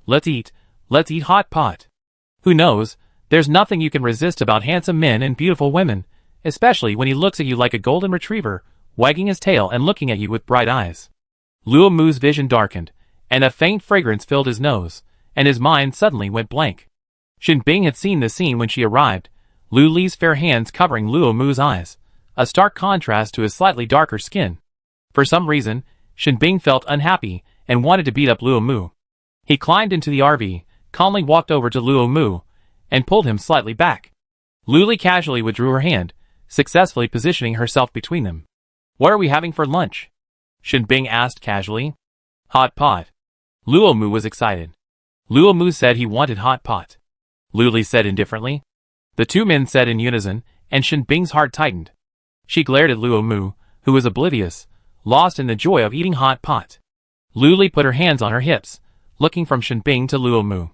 let's eat hot pot. Who knows, there's nothing you can resist about handsome men and beautiful women, especially when he looks at you like a golden retriever, wagging his tail and looking at you with bright eyes." Luo Mu's vision darkened, and a faint fragrance filled his nose, and his mind suddenly went blank. Shin Bing had seen the scene when she arrived, Lu Li's fair hands covering Luo Mu's eyes, a stark contrast to his slightly darker skin. For some reason, Shin Bing felt unhappy and wanted to beat up Luo Mu. He climbed into the RV, calmly walked over to Luo Mu, and pulled him slightly back. Lu Li casually withdrew her hand, successfully positioning herself between them. "What are we having for lunch?" Shin Bing asked casually. "Hot pot." Luo Mu was excited. Luo Mu said he wanted hot pot. Lu Li said indifferently. The two men said in unison, and Shin Bing's heart tightened. She glared at Luo Mu, who was oblivious, lost in the joy of eating hot pot. Lu Li put her hands on her hips, looking from Shin Bing to Luo Mu.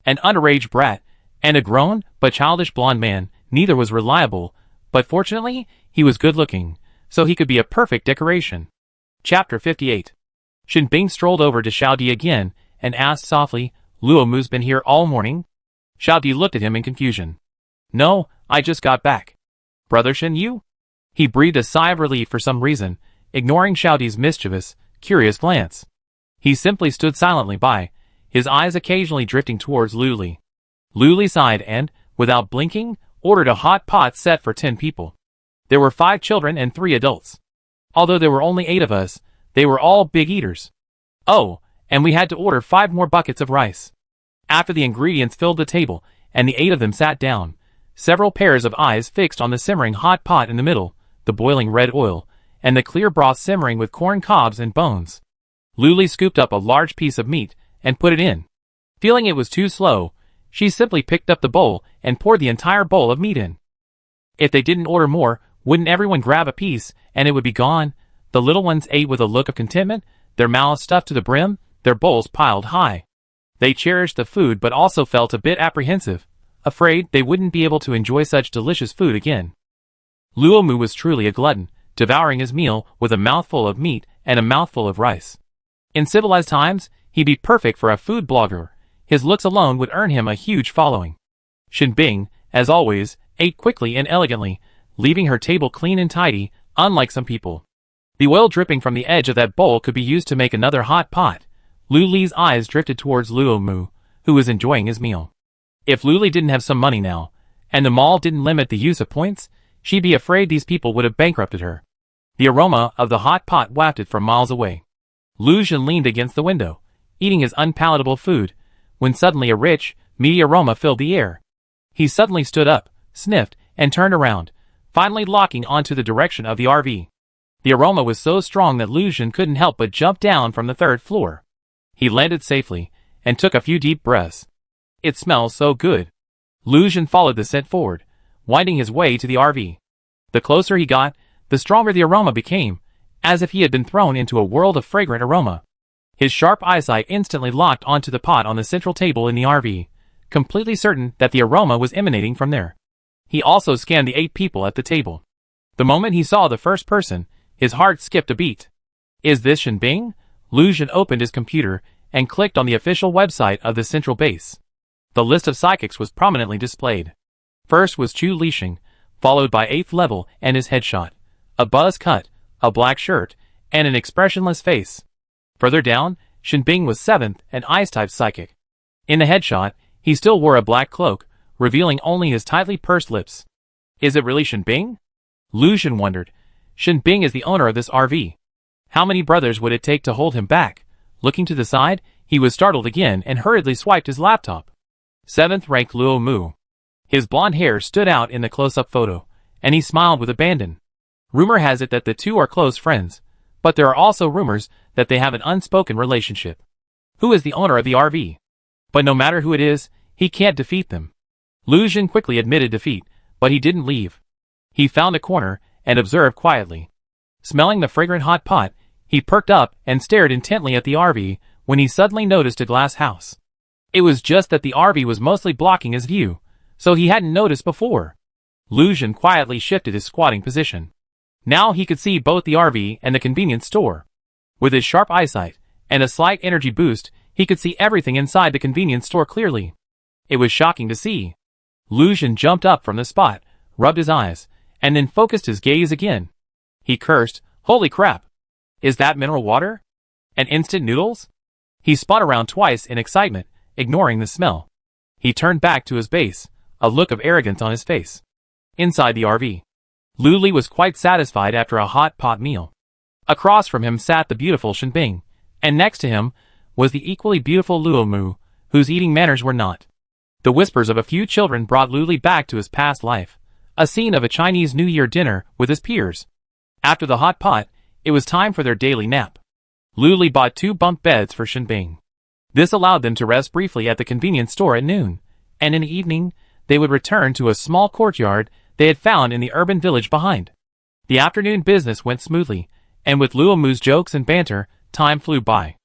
An underage brat, and a grown, but childish blonde man, neither was reliable, but fortunately, he was good-looking, so he could be a perfect decoration. Chapter 58. Shin Bing strolled over to Xiao Di again, and asked softly, "Luo Mu's been here all morning?" Xiao Di looked at him in confusion. "No, I just got back." "Brother Shin, you?" He breathed a sigh of relief for some reason, ignoring Xiao Di's mischievous, curious glance. He simply stood silently by, his eyes occasionally drifting towards Lu Li. Lu Li sighed and, without blinking, ordered a hot pot set for 10 people. There were 5 children and 3 adults. Although there were only 8 of us, they were all big eaters. Oh, and we had to order 5 more buckets of rice. After the ingredients filled the table, and the 8 of them sat down, several pairs of eyes fixed on the simmering hot pot in the middle, the boiling red oil, and the clear broth simmering with corn cobs and bones. Lu Li scooped up a large piece of meat, and put it in. Feeling it was too slow, she simply picked up the bowl, and poured the entire bowl of meat in. If they didn't order more, wouldn't everyone grab a piece, and it would be gone? The little ones ate with a look of contentment, their mouths stuffed to the brim, their bowls piled high. They cherished the food but also felt a bit apprehensive, afraid they wouldn't be able to enjoy such delicious food again. Luo Mu was truly a glutton, devouring his meal with a mouthful of meat and a mouthful of rice. In civilized times, he'd be perfect for a food blogger. His looks alone would earn him a huge following. Shin Bing, as always, ate quickly and elegantly, leaving her table clean and tidy, unlike some people. The oil dripping from the edge of that bowl could be used to make another hot pot. Lu Li's eyes drifted towards Luo Mu, who was enjoying his meal. If Lu Li didn't have some money now, and the mall didn't limit the use of points, she'd be afraid these people would have bankrupted her. The aroma of the hot pot wafted from miles away. Lu Xun leaned against the window, eating his unpalatable food, when suddenly a rich, meaty aroma filled the air. He suddenly stood up, sniffed, and turned around, finally locking onto the direction of the RV. The aroma was so strong that Lu Xun couldn't help but jump down from the 3rd floor. He landed safely, and took a few deep breaths. It smells so good. Lu Xun followed the scent forward, winding his way to the RV. The closer he got, the stronger the aroma became, as if he had been thrown into a world of fragrant aroma. His sharp eyesight instantly locked onto the pot on the central table in the RV, completely certain that the aroma was emanating from there. He also scanned the 8 people at the table. The moment he saw the first person, his heart skipped a beat. Is this Shenbing? Lu Xun opened his computer and clicked on the official website of the central base. The list of psychics was prominently displayed. First was Chu Lixing, followed by 8th level and his headshot, a buzz cut, a black shirt, and an expressionless face. Further down, Shenbing was 7th and ice-type psychic. In the headshot, he still wore a black cloak, revealing only his tightly pursed lips. Is it really Shenbing? Lu Xun wondered. Shenbing is the owner of this RV. How many brothers would it take to hold him back? Looking to the side, he was startled again and hurriedly swiped his laptop. 7th ranked Luo Mu. His blonde hair stood out in the close-up photo, and he smiled with abandon. Rumor has it that the two are close friends, but there are also rumors that they have an unspoken relationship. Who is the owner of the RV? But no matter who it is, he can't defeat them. Lu Xun quickly admitted defeat, but he didn't leave. He found a corner and observed quietly. Smelling the fragrant hot pot, he perked up and stared intently at the RV when he suddenly noticed a glass house. It was just that the RV was mostly blocking his view, so he hadn't noticed before. Lu Xun quietly shifted his squatting position. Now he could see both the RV and the convenience store. With his sharp eyesight and a slight energy boost, he could see everything inside the convenience store clearly. It was shocking to see. Lu Xun jumped up from the spot, rubbed his eyes, and then focused his gaze again. He cursed, "Holy crap! Is that mineral water? And instant noodles?" He spun around twice in excitement, ignoring the smell. He turned back to his base, a look of arrogance on his face. Inside the RV, Lu Li was quite satisfied after a hot pot meal. Across from him sat the beautiful Shenbing, and next to him was the equally beautiful Luo Mu, whose eating manners were not. The whispers of a few children brought Lu Li back to his past life, a scene of a Chinese New Year dinner with his peers. After the hot pot, it was time for their daily nap. Lu Li bought 2 bunk beds for Shenbing. This allowed them to rest briefly at the convenience store at noon, and in the evening, they would return to a small courtyard they had found in the urban village behind. The afternoon business went smoothly, and with Luo Mu's jokes and banter, time flew by.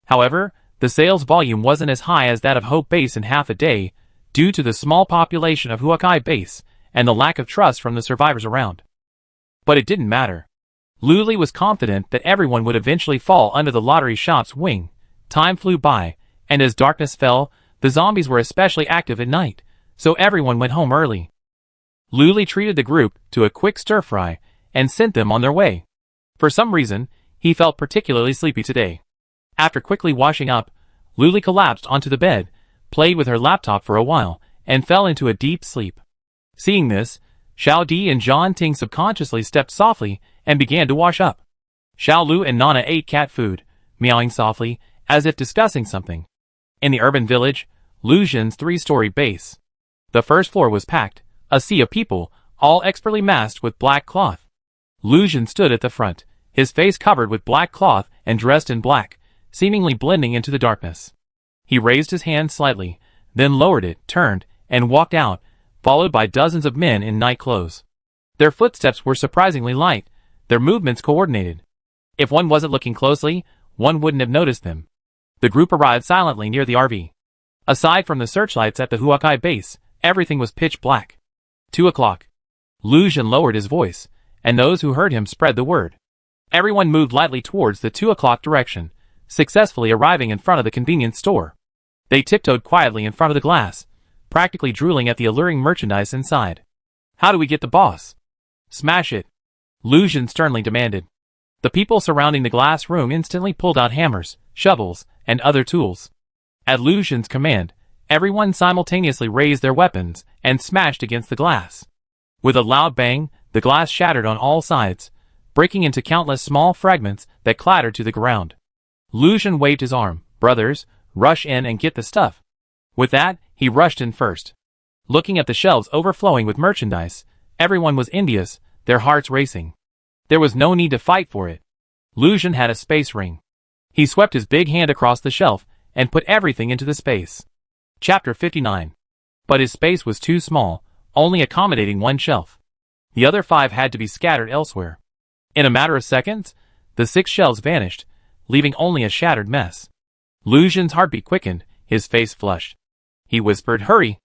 However, the sales volume wasn't as high as that of Hope Base in half a day, due to the small population of Huakai Base and the lack of trust from the survivors around. But it didn't matter. Lu Li was confident that everyone would eventually fall under the lottery shop's wing. Time flew by, and as darkness fell, the zombies were especially active at night, so everyone went home early. Lu Li treated the group to a quick stir-fry and sent them on their way. For some reason, he felt particularly sleepy today. After quickly washing up, Lu Li collapsed onto the bed, played with her laptop for a while, and fell into a deep sleep. Seeing this, Xiao Di and Zhang Ting subconsciously stepped softly and began to wash up. Xiao Lu and Nana ate cat food, meowing softly, as if discussing something. In the urban village, Lu Xun's 3-story base. The first floor was packed, a sea of people, all expertly masked with black cloth. Lu Xun stood at the front, his face covered with black cloth and dressed in black, seemingly blending into the darkness. He raised his hand slightly, then lowered it, turned, and walked out, followed by dozens of men in night clothes. Their footsteps were surprisingly light, their movements coordinated. If one wasn't looking closely, one wouldn't have noticed them. The group arrived silently near the RV. Aside from the searchlights at the Huakai base, everything was pitch black. 2 o'clock. Lu Xun lowered his voice, and those who heard him spread the word. Everyone moved lightly towards the 2 o'clock direction, successfully arriving in front of the convenience store. They tiptoed quietly in front of the glass, practically drooling at the alluring merchandise inside. "How do we get the boss?" "Smash it," Lu Xun sternly demanded. The people surrounding the glass room instantly pulled out hammers, shovels, and other tools. At Lu Xun's command, everyone simultaneously raised their weapons and smashed against the glass. With a loud bang, the glass shattered on all sides, breaking into countless small fragments that clattered to the ground. Lu Xun waved his arm. "Brothers, rush in and get the stuff." With that, he rushed in first. Looking at the shelves overflowing with merchandise, everyone was envious, their hearts racing. There was no need to fight for it. Lu Xun had a space ring. He swept his big hand across the shelf and put everything into the space. Chapter 59. But his space was too small, only accommodating one shelf. The other 5 had to be scattered elsewhere. In a matter of seconds, the 6 shelves vanished, leaving only a shattered mess. Lu Xun's heartbeat quickened, his face flushed. He whispered, "Hurry!"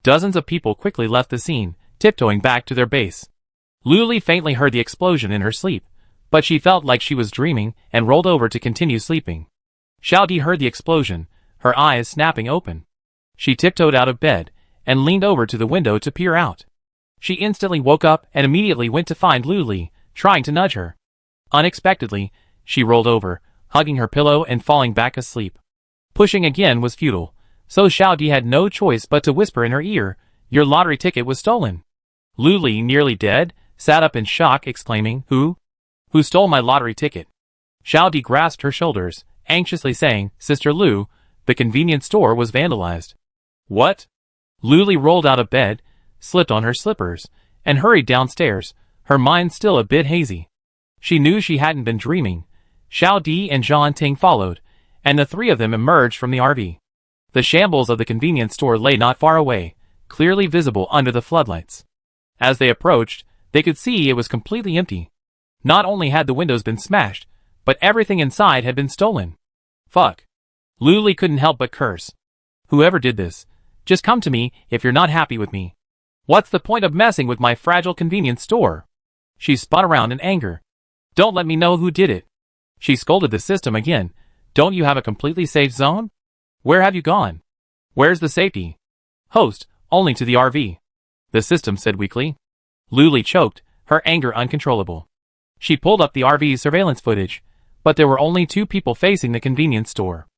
Dozens of people quickly left the scene, tiptoeing back to their base. Lu Li faintly heard the explosion in her sleep, but she felt like she was dreaming and rolled over to continue sleeping. Xiao Di heard the explosion, her eyes snapping open. She tiptoed out of bed and leaned over to the window to peer out. She instantly woke up and immediately went to find Lu Li, trying to nudge her. Unexpectedly, she rolled over, hugging her pillow and falling back asleep. Pushing again was futile, so Xiao Di had no choice but to whisper in her ear, "Your lottery ticket was stolen." Lu Li, nearly dead, sat up in shock, exclaiming, Who stole my lottery ticket?" Xiao Di grasped her shoulders, anxiously saying, "Sister Lu, the convenience store was vandalized." "What?" Lu Li rolled out of bed, slipped on her slippers, and hurried downstairs, her mind still a bit hazy. She knew she hadn't been dreaming. Xiao Di and Zhang Ting followed, and the 3 of them emerged from the RV. The shambles of the convenience store lay not far away, clearly visible under the floodlights. As they approached, they could see it was completely empty. Not only had the windows been smashed, but everything inside had been stolen. Fuck. Lu Li couldn't help but curse. Whoever did this, just come to me if you're not happy with me. What's the point of messing with my fragile convenience store? She spun around in anger. Don't let me know who did it. She scolded the system again. Don't you have a completely safe zone? Where have you gone? Where's the safety? Host, only to the RV. The system said weakly. Lu Li choked, her anger uncontrollable. She pulled up the RV's surveillance footage, but there were only 2 people facing the convenience store.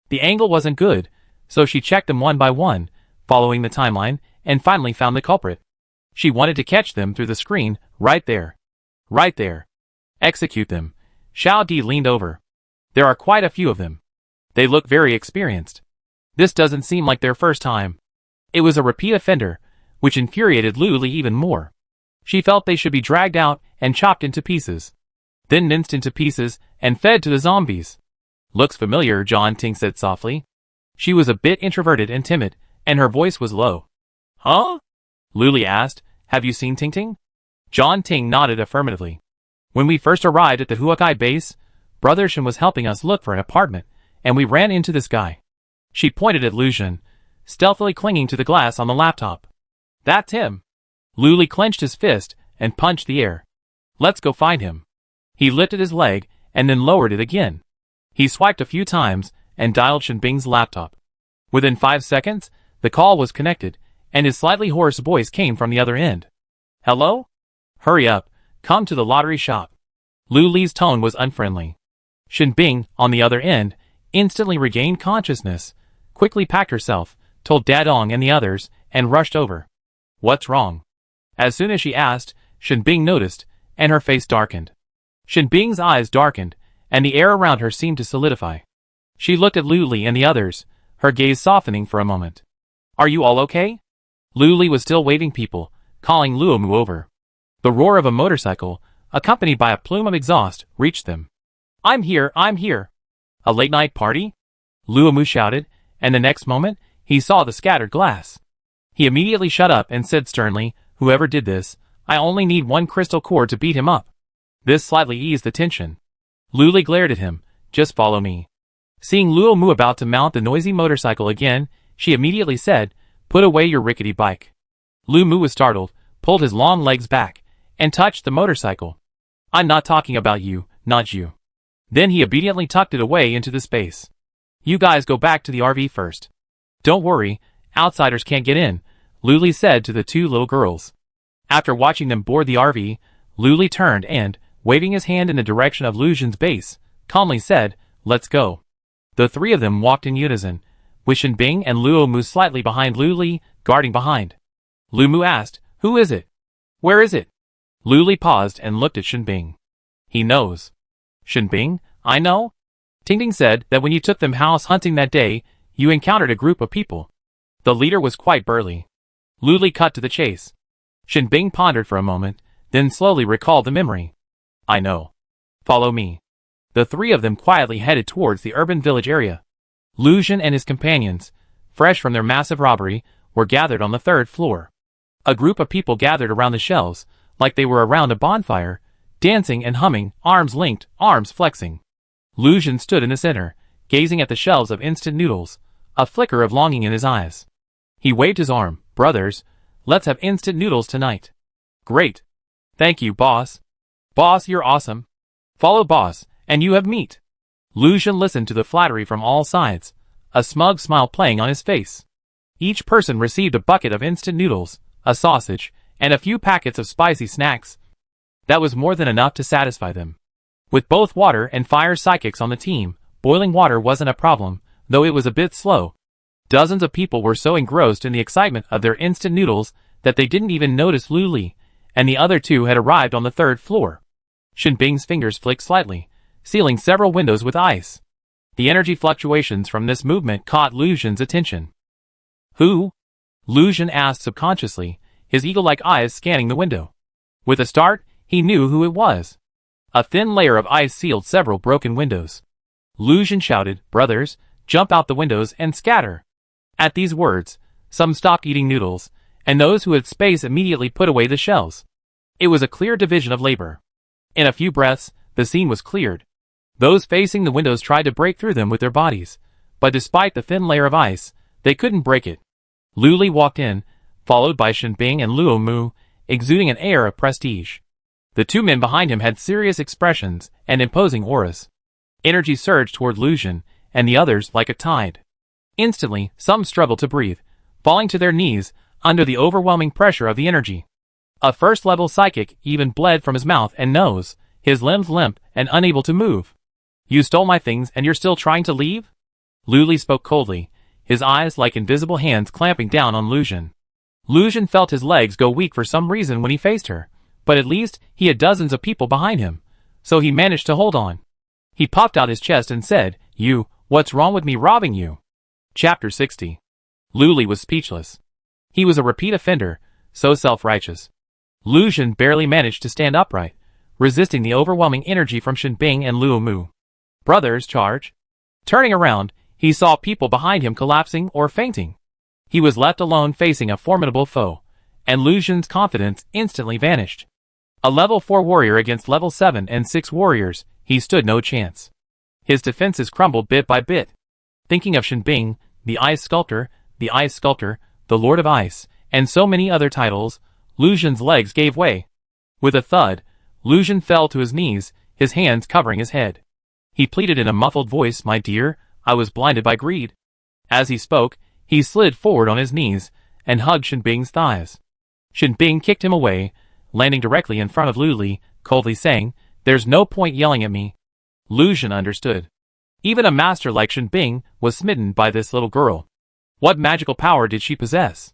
The angle wasn't good, so she checked them one by one, following the timeline, and finally found the culprit. She wanted to catch them through the screen, right there. Right there. Execute them. Xiao Di leaned over. There are quite a few of them. They look very experienced. This doesn't seem like their first time. It was a repeat offender, which infuriated Lu Li even more. She felt they should be dragged out and chopped into pieces. Then minced into pieces and fed to the zombies. Looks familiar, Zhang Ting said softly. She was a bit introverted and timid, and her voice was low. Huh? Lu Li asked, have you seen Ting Ting? Zhang Ting nodded affirmatively. When we first arrived at the Huakai base, Brother Shen was helping us look for an apartment, and we ran into this guy. She pointed at Lu Xun, stealthily clinging to the glass on the laptop. That's him. Lu Li clenched his fist and punched the air. Let's go find him. He lifted his leg and then lowered it again. He swiped a few times and dialed Shen Bing's laptop. Within 5 seconds, the call was connected, and his slightly hoarse voice came from the other end. Hello? Hurry up, come to the lottery shop. Lu Li's tone was unfriendly. Shen Bing, on the other end, instantly regained consciousness, quickly packed herself, told Dadong and the others, and rushed over. What's wrong? As soon as she asked, Shen Bing noticed, and her face darkened. Shen Bing's eyes darkened, and the air around her seemed to solidify. She looked at Lu Li and the others, her gaze softening for a moment. Are you all okay? Lu Li was still waving people, calling Luomu over. The roar of a motorcycle, accompanied by a plume of exhaust, reached them. I'm here, I'm here. A late-night party? Luomu shouted, and the next moment, he saw the scattered glass. He immediately shut up and said sternly, whoever did this, I only need 1 crystal core to beat him up. This slightly eased the tension. Lu Li glared at him, just follow me. Seeing Luomu about to mount the noisy motorcycle again, she immediately said, put away your rickety bike. Luomu was startled, pulled his long legs back, and touched the motorcycle. I'm not talking about you, not you. Then he obediently tucked it away into the space. You guys go back to the RV first. Don't worry, outsiders can't get in, Lu Li said to the 2 little girls. After watching them board the RV, Lu Li turned and, waving his hand in the direction of Lu Xun's base, calmly said, let's go. The 3 of them walked in unison, with Shen Bing and Luomu slightly behind Lu Li, guarding behind. Luomu asked, who is it? Where is it? Lu Li paused and looked at Shen Bing. He knows. Shen Bing, I know? Ting Ting said that when you took them house hunting that day, you encountered a group of people. The leader was quite burly. Lu Li cut to the chase. Shen Bing pondered for a moment, then slowly recalled the memory. I know. Follow me. The 3 of them quietly headed towards the urban village area. Lu Xun and his companions, fresh from their massive robbery, were gathered on the third floor. A group of people gathered around the shelves, like they were around a bonfire, dancing and humming, arms linked, arms flexing. Lu Xun stood in the center, gazing at the shelves of instant noodles, a flicker of longing in his eyes. He waved his arm. Brothers, let's have instant noodles tonight. Great. Thank you, boss. Boss, you're awesome. Follow boss, and you have meat. Lu Xun listened to the flattery from all sides, a smug smile playing on his face. Each person received a bucket of instant noodles, a sausage, and a few packets of spicy snacks. That was more than enough to satisfy them. With both water and fire psychics on the team, boiling water wasn't a problem, though it was a bit slow. Dozens of people were so engrossed in the excitement of their instant noodles that they didn't even notice Lu Li, and the other two had arrived on the third floor. Shen Bing's fingers flicked slightly, sealing several windows with ice. The energy fluctuations from this movement caught Lu Xun's attention. Who? Lu Xun asked subconsciously, his eagle-like eyes scanning the window. With a start, he knew who it was. A thin layer of ice sealed several broken windows. Lu Xun shouted, "Brothers, jump out the windows and scatter." At these words, some stopped eating noodles, and those who had space immediately put away the shells. It was a clear division of labor. In a few breaths, the scene was cleared. Those facing the windows tried to break through them with their bodies, but despite the thin layer of ice, they couldn't break it. Lu Li walked in, followed by Shen Bing and Luo Mu, exuding an air of prestige. The two men behind him had serious expressions and imposing auras. Energy surged toward Lu Xun, and the others like a tide. Instantly, some struggled to breathe, falling to their knees under the overwhelming pressure of the energy. A first-level psychic even bled from his mouth and nose, his limbs limp and unable to move. "You stole my things and you're still trying to leave?" Lu Li spoke coldly, his eyes like invisible hands clamping down on Lu Xun. Lu Xun felt his legs go weak for some reason when he faced her, but at least he had dozens of people behind him, so he managed to hold on. He puffed out his chest and said, "What's wrong with me robbing you?" Chapter 60. Lu Li was speechless. He was a repeat offender, so self-righteous. Lu Xun barely managed to stand upright, resisting the overwhelming energy from Shen Bing and Luo Mu. "Brothers, charge!" Turning around, he saw people behind him collapsing or fainting. He was left alone facing a formidable foe, and Lu Xun's confidence instantly vanished. A level 4 warrior against level 7 and 6 warriors, he stood no chance. His defenses crumbled bit by bit. Thinking of Shen Bing, the Ice Sculptor, the Lord of Ice, and so many other titles, Lu Xun's legs gave way. With a thud, Lu Xun fell to his knees, his hands covering his head. He pleaded in a muffled voice, "My dear, I was blinded by greed." As he spoke, he slid forward on his knees and hugged Shen Bing's thighs. Shen Bing kicked him away, landing directly in front of Lu Li, coldly saying, "There's no point yelling at me." Lu Xun understood. Even a master like Shen Bing was smitten by this little girl. What magical power did she possess?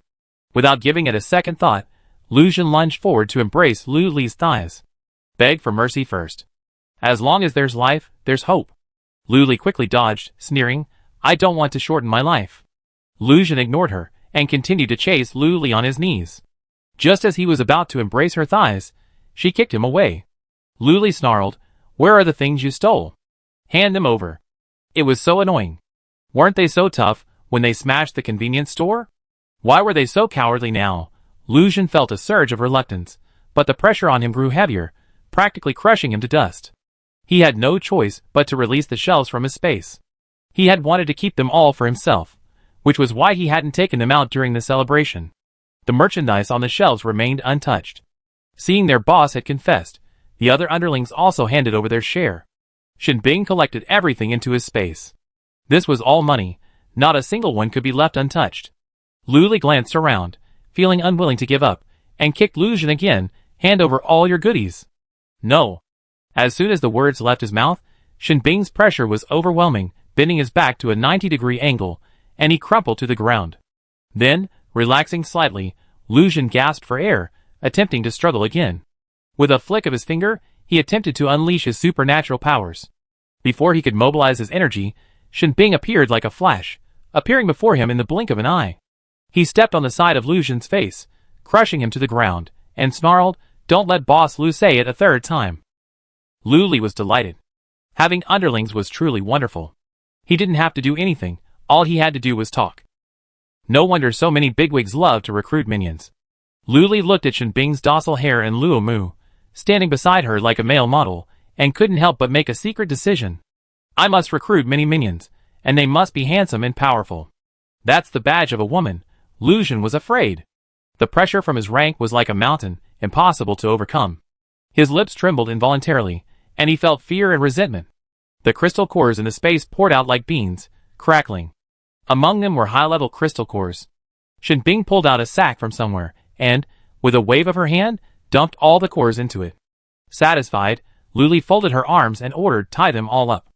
Without giving it a second thought, Lu Xun lunged forward to embrace Lu Li's thighs. "Beg for mercy first. As long as there's life, there's hope." Lu Li quickly dodged, sneering, "I don't want to shorten my life." Lu Xun ignored her, and continued to chase Lu Li on his knees. Just as he was about to embrace her thighs, she kicked him away. Lu Li snarled, "Where are the things you stole? Hand them over." It was so annoying. Weren't they so tough when they smashed the convenience store? Why were they so cowardly now? Lu Xun felt a surge of reluctance, but the pressure on him grew heavier, practically crushing him to dust. He had no choice but to release the shells from his space. He had wanted to keep them all for himself, which was why he hadn't taken them out during the celebration. The merchandise on the shelves remained untouched. Seeing their boss had confessed, the other underlings also handed over their share. Shen Bing collected everything into his space. This was all money, not a single one could be left untouched. Lu Li glanced around, feeling unwilling to give up, and kicked Lu Xun again, "Hand over all your goodies." "No." As soon as the words left his mouth, Shen Bing's pressure was overwhelming, bending his back to a 90-degree angle, and he crumpled to the ground. Then, relaxing slightly, Lu Xun gasped for air, attempting to struggle again. With a flick of his finger, he attempted to unleash his supernatural powers. Before he could mobilize his energy, Shen Bing appeared like a flash, appearing before him in the blink of an eye. He stepped on the side of Lu Xun's face, crushing him to the ground, and snarled, "Don't let Boss Lu say it a third time." Lu Li was delighted. Having underlings was truly wonderful. He didn't have to do anything, all he had to do was talk. No wonder so many bigwigs love to recruit minions. Luli looked at Shinbing's docile hair and Luo Mu, standing beside her like a male model, and couldn't help but make a secret decision. I must recruit many minions, and they must be handsome and powerful. That's the badge of a woman. Lu Xun was afraid. The pressure from his rank was like a mountain, impossible to overcome. His lips trembled involuntarily, and he felt fear and resentment. The crystal cores in the space poured out like beans, crackling. Among them were high-level crystal cores. Shinbing pulled out a sack from somewhere, and, with a wave of her hand, dumped all the cores into it. Satisfied, Luli folded her arms and ordered, "Tie them all up."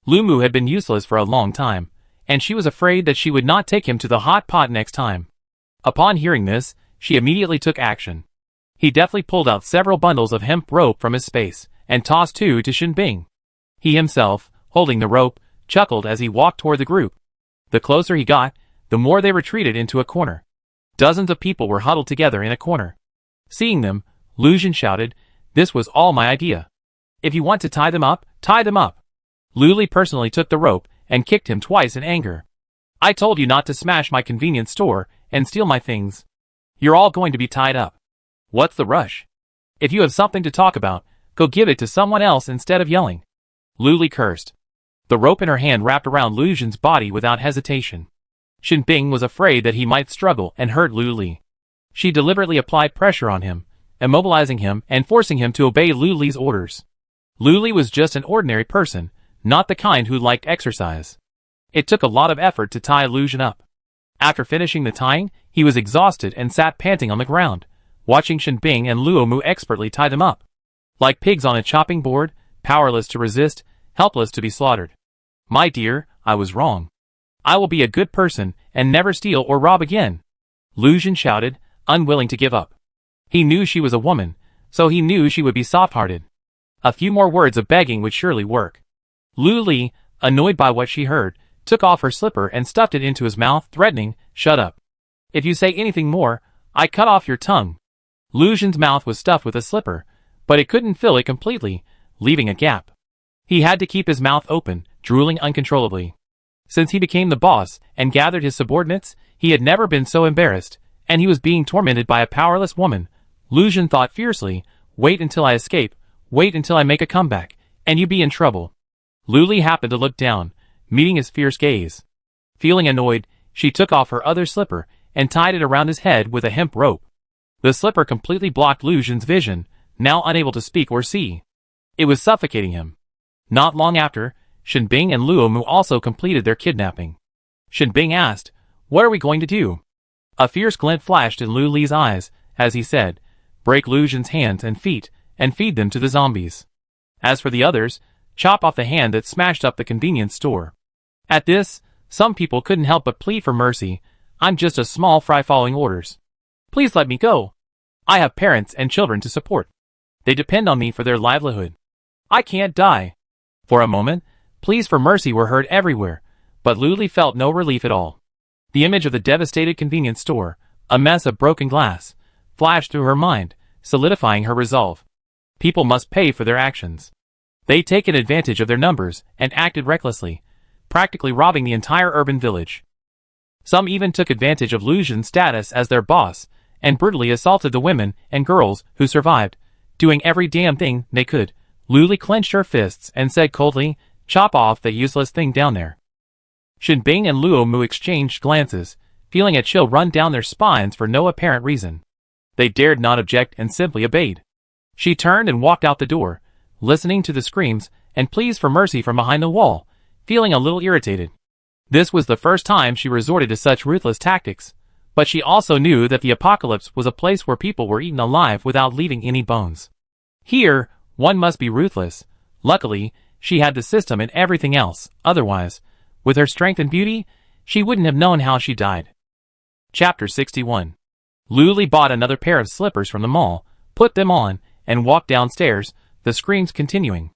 Lumu had been useless for a long time, and she was afraid that she would not take him to the hot pot next time. Upon hearing this, she immediately took action. He deftly pulled out several bundles of hemp rope from his space, and tossed two to Shinbing. He himself, holding the rope, chuckled as he walked toward the group. The closer he got, the more they retreated into a corner. Dozens of people were huddled together in a corner. Seeing them, Lu Xun shouted, "This was all my idea. If you want to tie them up, tie them up." Luli personally took the rope and kicked him twice in anger. "I told you not to smash my convenience store and steal my things. You're all going to be tied up. What's the rush? If you have something to talk about, go give it to someone else instead of yelling." Luli cursed. The rope in her hand wrapped around Lu Xun's body without hesitation. Shinbing was afraid that he might struggle and hurt Luli. She deliberately applied pressure on him, immobilizing him and forcing him to obey Luli's orders. Luli was just an ordinary person, not the kind who liked exercise. It took a lot of effort to tie Lu Xun up. After finishing the tying, he was exhausted and sat panting on the ground, watching Shinbing and Luo Mu expertly tie them up. Like pigs on a chopping board, powerless to resist, helpless to be slaughtered. "My dear, I was wrong. I will be a good person and never steal or rob again," Lu Xun shouted, unwilling to give up. He knew she was a woman, so he knew she would be soft-hearted. A few more words of begging would surely work. Luli, annoyed by what she heard, took off her slipper and stuffed it into his mouth, threatening, "Shut up. If you say anything more, I cut off your tongue." Lu Xun's mouth was stuffed with a slipper, but it couldn't fill it completely, leaving a gap. He had to keep his mouth open, drooling uncontrollably. Since he became the boss and gathered his subordinates, he had never been so embarrassed, and he was being tormented by a powerless woman. Lu Xun thought fiercely, "Wait until I escape, wait until I make a comeback, and you be in trouble." Luli happened to look down, meeting his fierce gaze. Feeling annoyed, she took off her other slipper and tied it around his head with a hemp rope. The slipper completely blocked Lu Xun's vision, now unable to speak or see. It was suffocating him. Not long after, Shinbing and Luo Mu also completed their kidnapping. Shinbing asked, "What are we going to do?" A fierce glint flashed in Lu Li's eyes, as he said, "Break Lu Xun's hands and feet, and feed them to the zombies. As for the others, chop off the hand that smashed up the convenience store." At this, some people couldn't help but plead for mercy. "I'm just a small fry following orders. Please let me go. I have parents and children to support. They depend on me for their livelihood. I can't die." For a moment, pleas for mercy were heard everywhere, but Luli felt no relief at all. The image of the devastated convenience store, a mess of broken glass, flashed through her mind, solidifying her resolve. People must pay for their actions. They'd taken advantage of their numbers and acted recklessly, practically robbing the entire urban village. Some even took advantage of Lu Xun's status as their boss, and brutally assaulted the women and girls who survived, doing every damn thing they could. Luli clenched her fists and said coldly, "Chop off the useless thing down there." Shinbing and Luo Mu exchanged glances, feeling a chill run down their spines for no apparent reason. They dared not object and simply obeyed. She turned and walked out the door, listening to the screams and pleas for mercy from behind the wall, feeling a little irritated. This was the first time she resorted to such ruthless tactics, but she also knew that the apocalypse was a place where people were eaten alive without leaving any bones. Here, one must be ruthless. Luckily, she had the system and everything else, otherwise, with her strength and beauty, she wouldn't have known how she died. Chapter 61. Luli bought another pair of slippers from the mall, put them on, and walked downstairs, the screams continuing.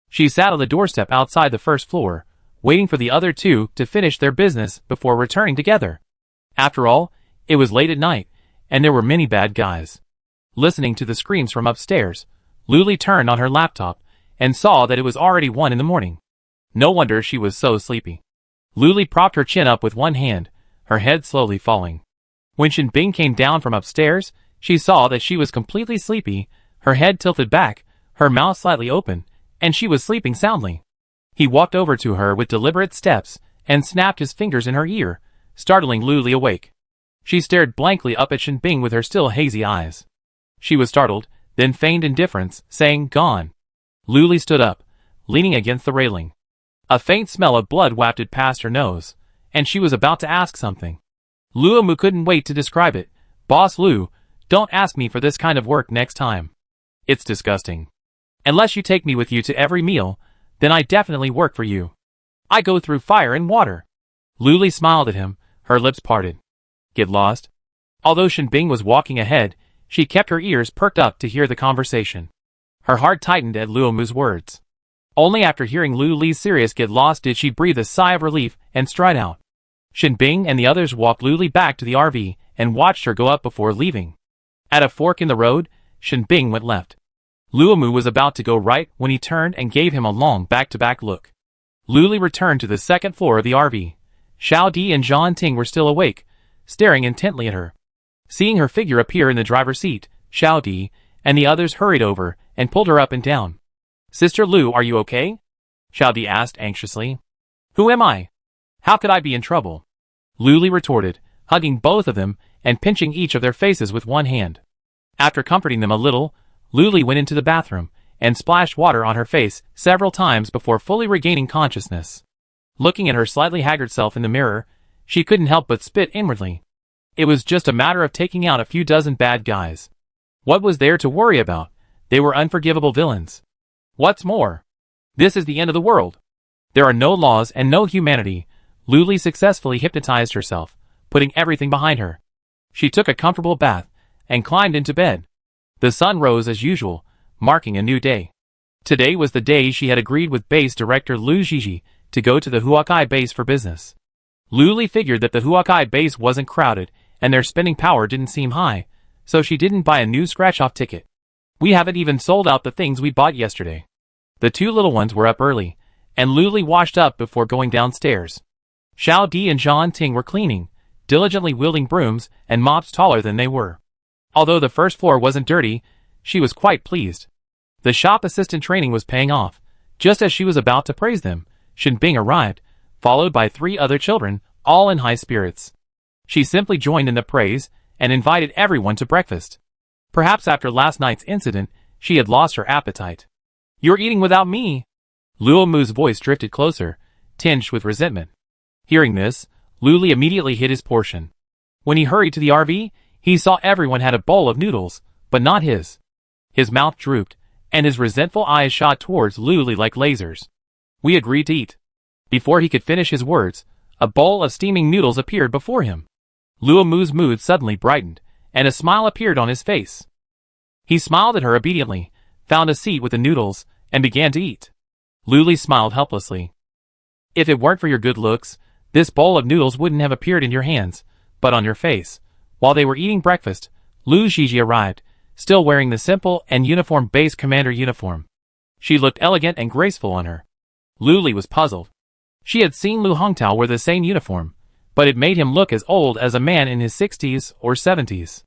She sat on the doorstep outside the first floor, waiting for the other two to finish their business before returning together. After all, it was late at night, and there were many bad guys. Listening to the screams from upstairs, Luli turned on her laptop and saw that it was already 1 in the morning. No wonder she was so sleepy. Luli propped her chin up with one hand, her head slowly falling. When Shinbing came down from upstairs, she saw that she was completely sleepy, her head tilted back, her mouth slightly open, and she was sleeping soundly. He walked over to her with deliberate steps and snapped his fingers in her ear, startling Luli awake. She stared blankly up at Shinbing with her still hazy eyes. She was startled, then feigned indifference, saying, "Gone." Luli stood up, leaning against the railing. A faint smell of blood wafted past her nose, and she was about to ask something. Luomu couldn't wait to describe it. "Boss Lu, don't ask me for this kind of work next time. It's disgusting. Unless you take me with you to every meal, then I definitely work for you. I go through fire and water." Luli smiled at him, her lips parted. Get lost? Although Shinbing was walking ahead, she kept her ears perked up to hear the conversation. Her heart tightened at Luomu's words. Only after hearing Lu Li's serious "get lost" did she breathe a sigh of relief and stride out. Shinbing and the others walked Lu Li back to the RV and watched her go up before leaving. At a fork in the road, Shinbing went left. Luomu was about to go right when he turned and gave him a long back-to-back look. Lu Li returned to the second floor of the RV. Xiao Di and Zhan Ting were still awake, staring intently at her. Seeing her figure appear in the driver's seat, Xiao Di and the others hurried over and pulled her up and down. "Sister Lu, are you okay?" Xiao Di asked anxiously. "Who am I? How could I be in trouble?" Lu Li retorted, hugging both of them and pinching each of their faces with one hand. After comforting them a little, Lu Li went into the bathroom and splashed water on her face several times before fully regaining consciousness. Looking at her slightly haggard self in the mirror, she couldn't help but spit inwardly. It was just a matter of taking out a few dozen bad guys. What was there to worry about? They were unforgivable villains. What's more, this is the end of the world. There are no laws and no humanity. Lu Li successfully hypnotized herself, putting everything behind her. She took a comfortable bath and climbed into bed. The sun rose as usual, marking a new day. Today was the day she had agreed with base director Lu Zhizhi to go to the Huakai base for business. Lu Li figured that the Huakai base wasn't crowded and their spending power didn't seem high, so she didn't buy a new scratch-off ticket. "We haven't even sold out the things we bought yesterday." The two little ones were up early, and Lu Li washed up before going downstairs. Xiao Di and Zhan Ting were cleaning, diligently wielding brooms and mops taller than they were. Although the first floor wasn't dirty, she was quite pleased. The shop assistant training was paying off. Just as she was about to praise them, Shinbing arrived, followed by 3 other children, all in high spirits. She simply joined in the praise and invited everyone to breakfast. Perhaps after last night's incident, she had lost her appetite. "You're eating without me." Luomu's voice drifted closer, tinged with resentment. Hearing this, Lu Li immediately hid his portion. When he hurried to the RV, he saw everyone had a bowl of noodles, but not his. His mouth drooped, and his resentful eyes shot towards Lu Li like lasers. "We agreed to eat." Before he could finish his words, a bowl of steaming noodles appeared before him. Luomu's mood suddenly brightened, and a smile appeared on his face. He smiled at her obediently, found a seat with the noodles, and began to eat. Lu Li smiled helplessly. "If it weren't for your good looks, this bowl of noodles wouldn't have appeared in your hands, but on your face." While they were eating breakfast, Lu Zhizhi arrived, still wearing the simple and uniform base commander uniform. She looked elegant and graceful on her. Lu Li was puzzled. She had seen Lu Hongtao wear the same uniform, but it made him look as old as a man in his 60s or 70s.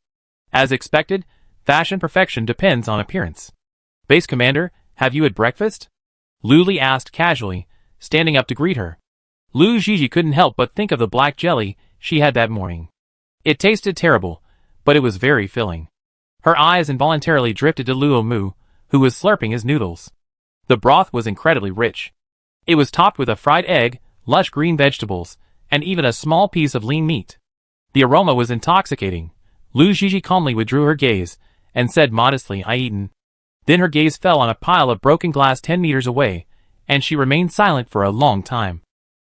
As expected, fashion perfection depends on appearance. "Base commander, have you had breakfast?" Lu Li asked casually, standing up to greet her. Lu Zhizhi couldn't help but think of the black jelly she had that morning. It tasted terrible, but it was very filling. Her eyes involuntarily drifted to Luomu, who was slurping his noodles. The broth was incredibly rich. It was topped with a fried egg, lush green vegetables, and even a small piece of lean meat. The aroma was intoxicating. Lu Zhizhi calmly withdrew her gaze, and said modestly, "I eaten." Then her gaze fell on a pile of broken glass 10 meters away, and she remained silent for a long time.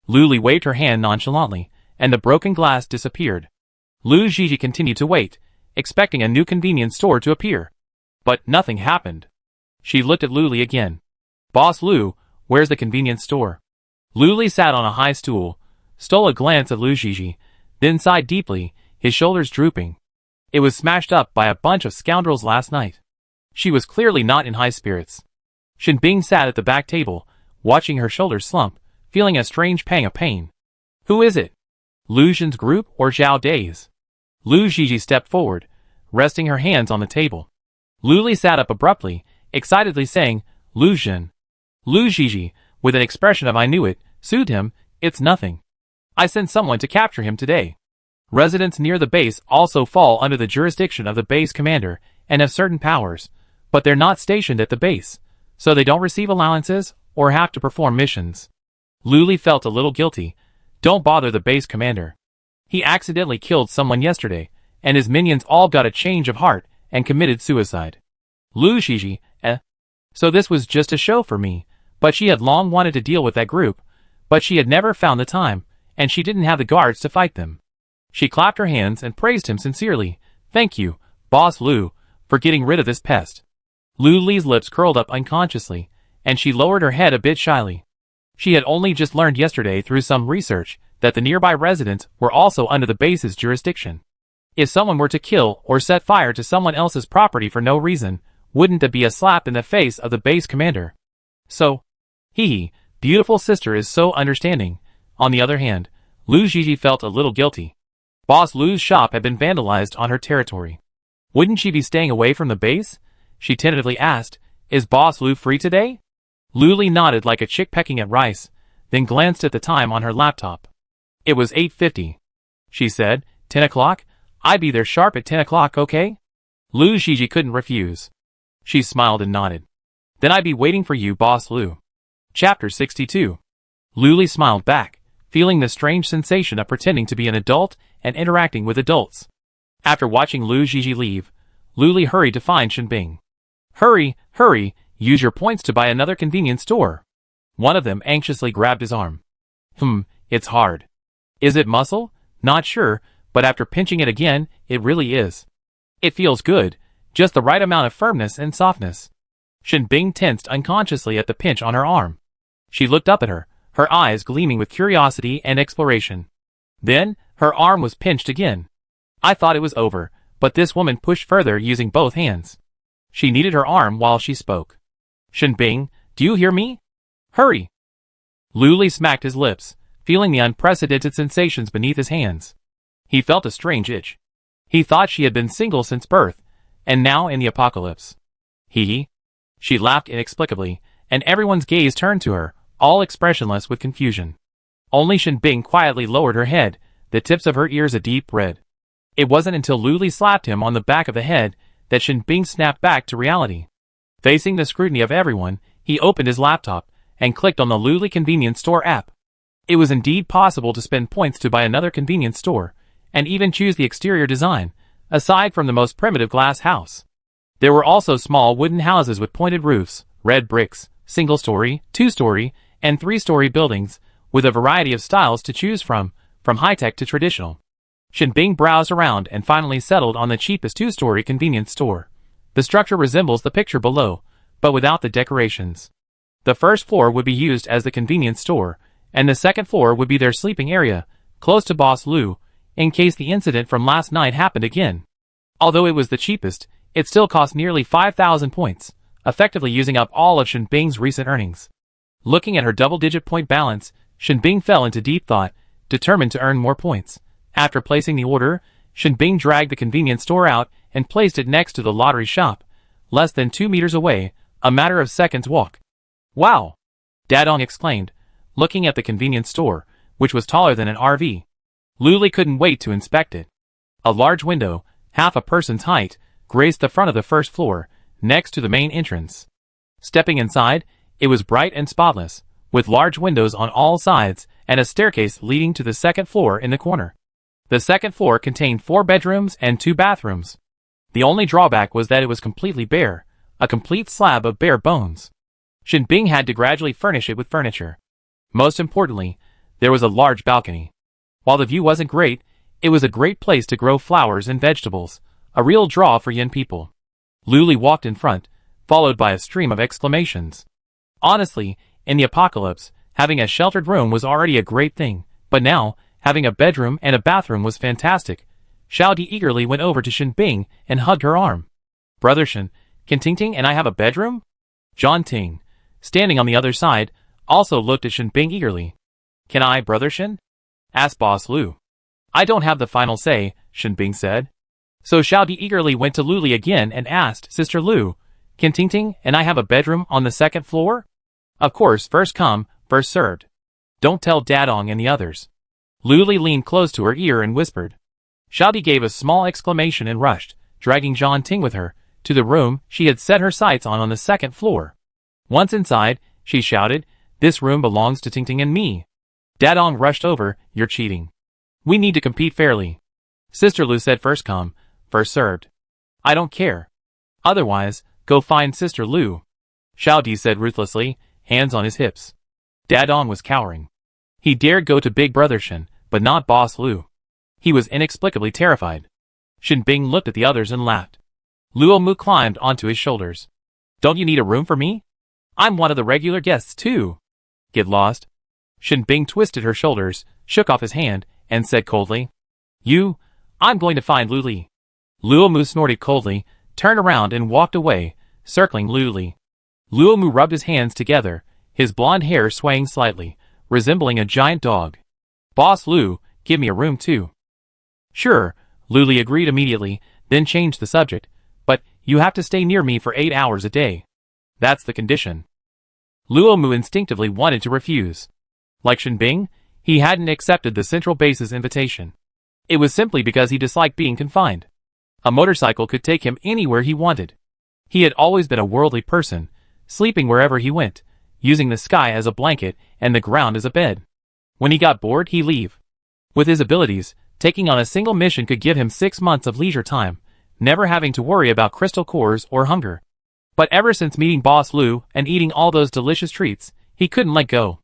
Lu Li waved her hand nonchalantly, and the broken glass disappeared. Lu Zhizhi continued to wait, expecting a new convenience store to appear. But nothing happened. She looked at Lu Li again. "Boss Lu, where's the convenience store?" Lu Li sat on a high stool, stole a glance at Lu Zhizhi, then sighed deeply, his shoulders drooping. It was smashed up by a bunch of scoundrels last night. She was clearly not in high spirits. Shinbing sat at the back table, watching her shoulders slump, feeling a strange pang of pain. "Who is it?" Lu Xin's group or Zhao Dai's? Lu Zhiji stepped forward, resting her hands on the table. Lu Li sat up abruptly, excitedly saying, Lu Xin. Lu Zhiji, with an expression of I knew it, soothed him, it's nothing. I sent someone to capture him today. Residents near the base also fall under the jurisdiction of the base commander and have certain powers, but they're not stationed at the base, so they don't receive allowances or have to perform missions. Lu Li felt a little guilty. Don't bother the base commander. He accidentally killed someone yesterday, and his minions all got a change of heart and committed suicide. Lu Zhiji, So this was just a show for me, but she had long wanted to deal with that group, but she had never found the time, and she didn't have the guards to fight them. She clapped her hands and praised him sincerely. Thank you, Boss Lu, for getting rid of this pest. Lu Li's lips curled up unconsciously, and she lowered her head a bit shyly. She had only just learned yesterday through some research that the nearby residents were also under the base's jurisdiction. If someone were to kill or set fire to someone else's property for no reason, wouldn't that be a slap in the face of the base commander? So, beautiful sister is so understanding. On the other hand, Lu Zhiji felt a little guilty. Boss Lu's shop had been vandalized on her territory. Wouldn't she be staying away from the base? She tentatively asked, Is Boss Lu free today? Lu Li nodded like a chick pecking at rice, then glanced at the time on her laptop. It was 8:50. She said, 10 o'clock? I'd be there sharp at 10 o'clock, okay? Lu Zhiji couldn't refuse. She smiled and nodded. Then I'd be waiting for you, Boss Lu. Chapter 62. Lu Li smiled back, feeling the strange sensation of pretending to be an adult and interacting with adults. After watching Lu Zhiji leave, Lu Li hurried to find Shenbing. Hurry, hurry, use your points to buy another convenience store. One of them anxiously grabbed his arm. It's hard. Is it muscle? Not sure, but after pinching it again, it really is. It feels good, just the right amount of firmness and softness. Shenbing tensed unconsciously at the pinch on her arm. She looked up at her eyes gleaming with curiosity and exploration. Then, her arm was pinched again. I thought it was over, but this woman pushed further using both hands. She kneaded her arm while she spoke. Shenbing, do you hear me? Hurry! Lu Li smacked his lips, feeling the unprecedented sensations beneath his hands. He felt a strange itch. He thought she had been single since birth, and now in the apocalypse. She laughed inexplicably, and everyone's gaze turned to her, all expressionless with confusion. Only Shenbing quietly lowered her head, the tips of her ears a deep red. It wasn't until Lu Li slapped him on the back of the head that Shenbing snapped back to reality. Facing the scrutiny of everyone, he opened his laptop and clicked on the Lu Li convenience store app. It was indeed possible to spend points to buy another convenience store, and even choose the exterior design, aside from the most primitive glass house. There were also small wooden houses with pointed roofs, red bricks, single-story, two-story, and three-story buildings, with a variety of styles to choose from high-tech to traditional. Shenbing browsed around and finally settled on the cheapest two-story convenience store. The structure resembles the picture below, but without the decorations. The first floor would be used as the convenience store, and the second floor would be their sleeping area, close to Boss Lu, in case the incident from last night happened again. Although it was the cheapest, it still cost nearly 5,000 points, effectively using up all of Shenbing's recent earnings. Looking at her double-digit point balance, Shenbing fell into deep thought, determined to earn more points. After placing the order, Shenbing dragged the convenience store out and placed it next to the lottery shop, less than 2 meters away, a matter of seconds' walk. Wow! Dadong exclaimed, looking at the convenience store, which was taller than an RV. Lu Li couldn't wait to inspect it. A large window, half a person's height, graced the front of the first floor, next to the main entrance. Stepping inside, it was bright and spotless, with large windows on all sides and a staircase leading to the second floor in the corner. The second floor contained 4 bedrooms and 2 bathrooms. The only drawback was that it was completely bare, a complete slab of bare bones. Shenbing had to gradually furnish it with furniture. Most importantly, there was a large balcony. While the view wasn't great, it was a great place to grow flowers and vegetables, a real draw for young people. Lu Li walked in front, followed by a stream of exclamations. Honestly, in the apocalypse, having a sheltered room was already a great thing, but now, having a bedroom and a bathroom was fantastic. Xiao Di eagerly went over to Shenbing and hugged her arm. Brother Shen, can Ting and I have a bedroom? John Ting, standing on the other side, also looked at Shenbing eagerly. Can I, Brother Shen? Asked Boss Lu. I don't have the final say, Shenbing said. So Xiaodi eagerly went to Luli again and asked, Sister Lu, can Tingting and I have a bedroom on the second floor? Of course, first come, first served. Don't tell Dadong and the others. Luli leaned close to her ear and whispered. Xiaodi gave a small exclamation and rushed, dragging Zhang Ting with her, to the room she had set her sights on the second floor. Once inside, she shouted, this room belongs to Tingting and me. Dadong rushed over, you're cheating. We need to compete fairly. Sister Lu said first come, first served. I don't care. Otherwise, go find Sister Lu. Xiaodi said ruthlessly, hands on his hips. Dadong was cowering. He dared go to Big Brother Shen, but not Boss Lu. He was inexplicably terrified. Shenbing looked at the others and laughed. Luo Mu climbed onto his shoulders. Don't you need a room for me? I'm one of the regular guests too. Get lost. Shenbing twisted her shoulders, shook off his hand, and said coldly. I'm going to find Lu Li. Luo Mu snorted coldly, turned around and walked away, circling Lu Li. Luo Mu rubbed his hands together, his blonde hair swaying slightly, resembling a giant dog. Boss Lu, give me a room too. Sure, Lu Li agreed immediately, then changed the subject, but you have to stay near me for 8 hours a day. That's the condition. Luo Mu instinctively wanted to refuse. Like Shenbing, he hadn't accepted the Central Base's invitation. It was simply because he disliked being confined. A motorcycle could take him anywhere he wanted. He had always been a worldly person, sleeping wherever he went, using the sky as a blanket and the ground as a bed. When he got bored, he'd leave. With his abilities, taking on a single mission could give him 6 months of leisure time, never having to worry about crystal cores or hunger. But ever since meeting Boss Lu and eating all those delicious treats, he couldn't let go.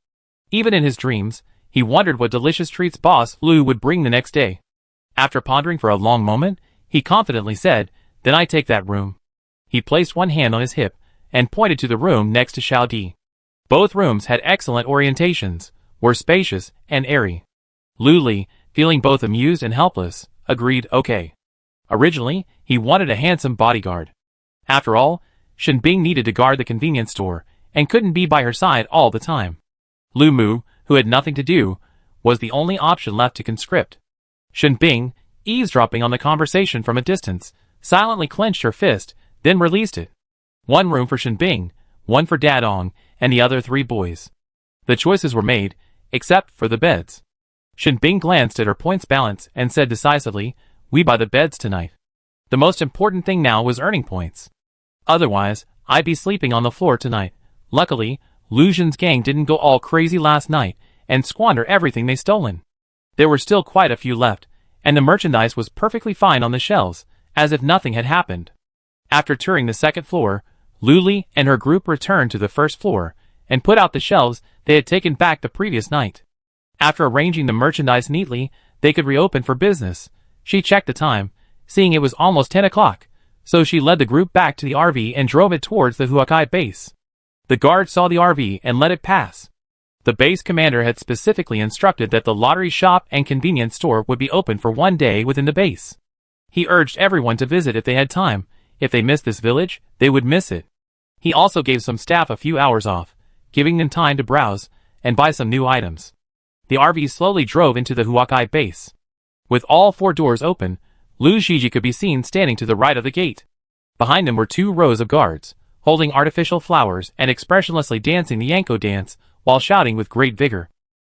Even in his dreams, he wondered what delicious treats Boss Lu would bring the next day. After pondering for a long moment, he confidently said, then I take that room. He placed one hand on his hip and pointed to the room next to Xiaodi. Both rooms had excellent orientations, were spacious and airy. Lu Li, feeling both amused and helpless, agreed okay. Originally, he wanted a handsome bodyguard. After all, Shenbing needed to guard the convenience store and couldn't be by her side all the time. Lu Mu, who had nothing to do, was the only option left to conscript. Shenbing, eavesdropping on the conversation from a distance, silently clenched her fist, then released it. One room for Shenbing, one for Dadong, and the other 3 boys. The choices were made, except for the beds. Shenbing glanced at her points balance and said decisively, we buy the beds tonight. The most important thing now was earning points. Otherwise, I'd be sleeping on the floor tonight. Luckily, Lu Zhen's gang didn't go all crazy last night and squander everything they stolen. There were still quite a few left, and the merchandise was perfectly fine on the shelves, as if nothing had happened. After touring the second floor, Lu Li and her group returned to the first floor and put out the shelves they had taken back the previous night. After arranging the merchandise neatly, they could reopen for business. She checked the time, seeing it was almost 10 o'clock, so she led the group back to the RV and drove it towards the Huakai base. The guard saw the RV and let it pass. The base commander had specifically instructed that the lottery shop and convenience store would be open for 1 day within the base. He urged everyone to visit if they had time. If they missed this village, they would miss it. He also gave some staff a few hours off, giving them time to browse and buy some new items. The RV slowly drove into the Huakai base. With all 4 doors open, Lu Zhiji could be seen standing to the right of the gate. Behind him were 2 rows of guards, holding artificial flowers and expressionlessly dancing the Yanko dance, while shouting with great vigor.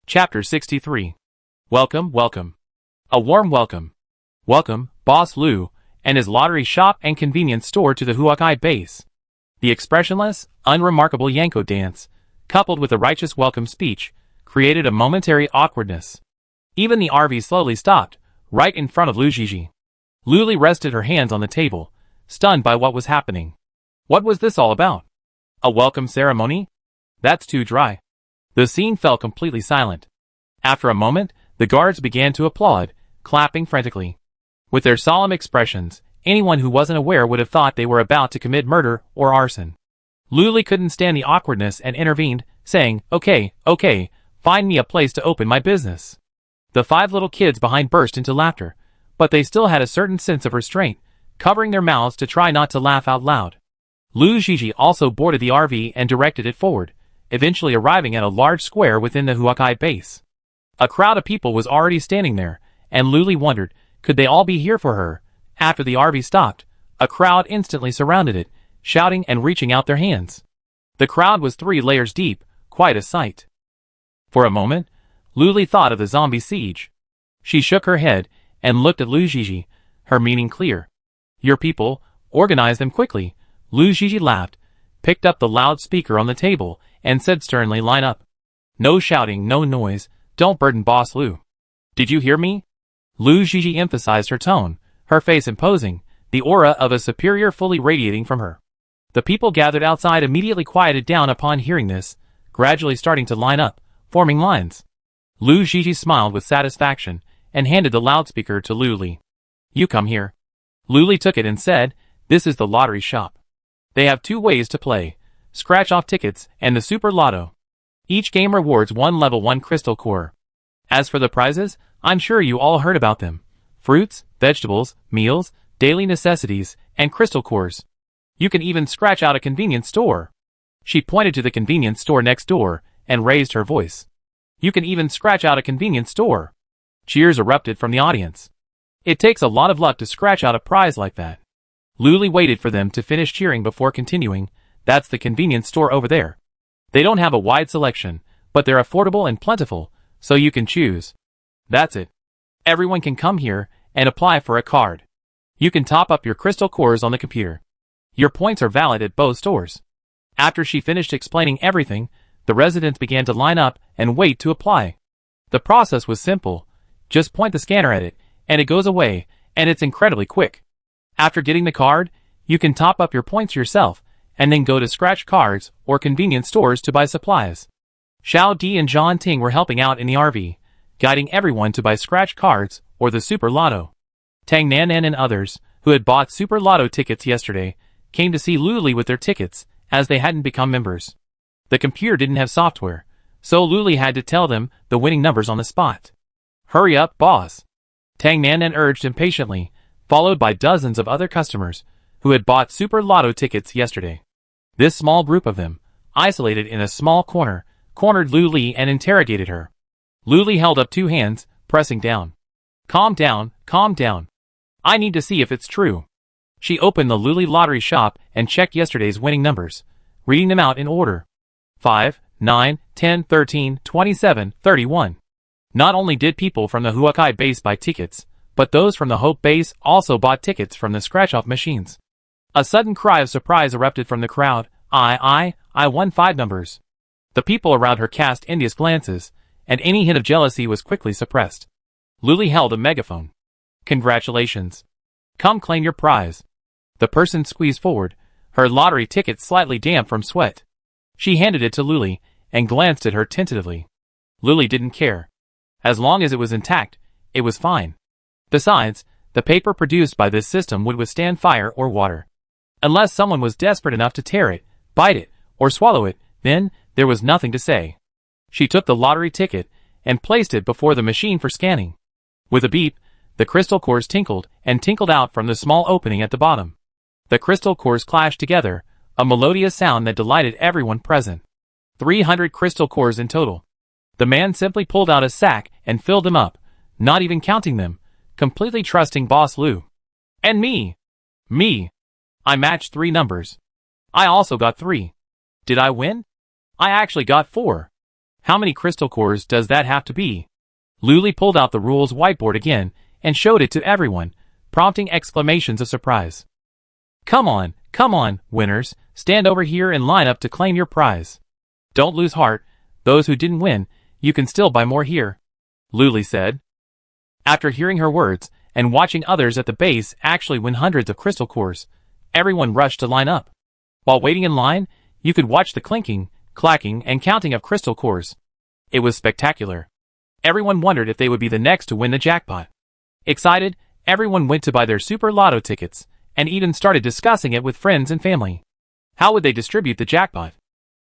Chapter 63. Welcome, welcome. A warm welcome. Welcome, Boss Lu, and his lottery shop and convenience store to the Huakai base. The expressionless, unremarkable Yanko dance, coupled with a righteous welcome speech, created a momentary awkwardness. Even the RV slowly stopped, right in front of Lu Zhiji. Lu Li rested her hands on the table, stunned by what was happening. What was this all about? A welcome ceremony? That's too dry. The scene fell completely silent. After a moment, the guards began to applaud, clapping frantically. With their solemn expressions, anyone who wasn't aware would have thought they were about to commit murder or arson. Lu Li couldn't stand the awkwardness and intervened, saying, okay, find me a place to open my business. The 5 little kids behind burst into laughter, but they still had a certain sense of restraint, covering their mouths to try not to laugh out loud. Lu Zhiji also boarded the RV and directed it forward, eventually arriving at a large square within the Huakai base. A crowd of people was already standing there, and Luli wondered, could they all be here for her? After the RV stopped, a crowd instantly surrounded it, shouting and reaching out their hands. The crowd was 3 layers deep, quite a sight. For a moment, Luli thought of the zombie siege. She shook her head and looked at Lu Gigi, her meaning clear. Your people, organize them quickly. Lu Gigi laughed, picked up the loudspeaker on the table, and said sternly, line up. No shouting, no noise, don't burden Boss Lu. Did you hear me? Lu Gigi emphasized her tone, her face imposing, the aura of a superior fully radiating from her. The people gathered outside immediately quieted down upon hearing this, gradually starting to line up, forming lines. Lu Gigi smiled with satisfaction, and handed the loudspeaker to Luli. You come here. Luli took it and said, this is the lottery shop. They have 2 ways to play, scratch-off tickets and the Super Lotto. Each game rewards 1 level 1 crystal core. As for the prizes, I'm sure you all heard about them. Fruits, vegetables, meals, daily necessities, and crystal cores. You can even scratch out a convenience store. She pointed to the convenience store next door, and raised her voice. You can even scratch out a convenience store. Cheers erupted from the audience. It takes a lot of luck to scratch out a prize like that. Luli waited for them to finish cheering before continuing, that's the convenience store over there. They don't have a wide selection, but they're affordable and plentiful, so you can choose. That's it. Everyone can come here and apply for a card. You can top up your crystal cores on the computer. Your points are valid at both stores. After she finished explaining everything, the residents began to line up and wait to apply. The process was simple. Just point the scanner at it, and it goes away, and it's incredibly quick. After getting the card, you can top up your points yourself, and then go to scratch cards or convenience stores to buy supplies. Xiao Di and John Ting were helping out in the RV, guiding everyone to buy scratch cards or the Super Lotto. Tang Nanan and others, who had bought Super Lotto tickets yesterday, came to see Luli with their tickets, as they hadn't become members. The computer didn't have software, so Luli had to tell them the winning numbers on the spot. Hurry up, boss. Tang Nanan urged impatiently, followed by dozens of other customers, who had bought Super Lotto tickets yesterday. This small group of them, isolated in a small corner, cornered Luli and interrogated her. Luli held up 2 hands, pressing down. Calm down, calm down. I need to see if it's true. She opened the Luli lottery shop and checked yesterday's winning numbers, reading them out in order. 5, 9, 10, 13, 27, 31. Not only did people from the Huakai base buy tickets, but those from the Hope base also bought tickets from the scratch-off machines. A sudden cry of surprise erupted from the crowd. I won 5 numbers. The people around her cast envious glances, and any hint of jealousy was quickly suppressed. Luli held a megaphone. Congratulations. Come claim your prize. The person squeezed forward, her lottery ticket slightly damp from sweat. She handed it to Luli, and glanced at her tentatively. Luli didn't care. As long as it was intact, it was fine. Besides, the paper produced by this system would withstand fire or water. Unless someone was desperate enough to tear it, bite it, or swallow it, then there was nothing to say. She took the lottery ticket and placed it before the machine for scanning. With a beep, the crystal cores tinkled and tinkled out from the small opening at the bottom. The crystal cores clashed together, a melodious sound that delighted everyone present. 300 crystal cores in total. The man simply pulled out a sack and filled them up, not even counting them, completely trusting Boss Lu. And me. Me. I matched 3 numbers. I also got 3. Did I win? I actually got 4. How many crystal cores does that have to be? Luli pulled out the rules whiteboard again and showed it to everyone, prompting exclamations of surprise. Come on, winners, stand over here and line up to claim your prize. Don't lose heart, those who didn't win, you can still buy more here, Luli said. After hearing her words, and watching others at the base actually win hundreds of crystal cores, everyone rushed to line up. While waiting in line, you could watch the clinking, clacking, and counting of crystal cores. It was spectacular. Everyone wondered if they would be the next to win the jackpot. Excited, everyone went to buy their Super Lotto tickets, and even started discussing it with friends and family. How would they distribute the jackpot?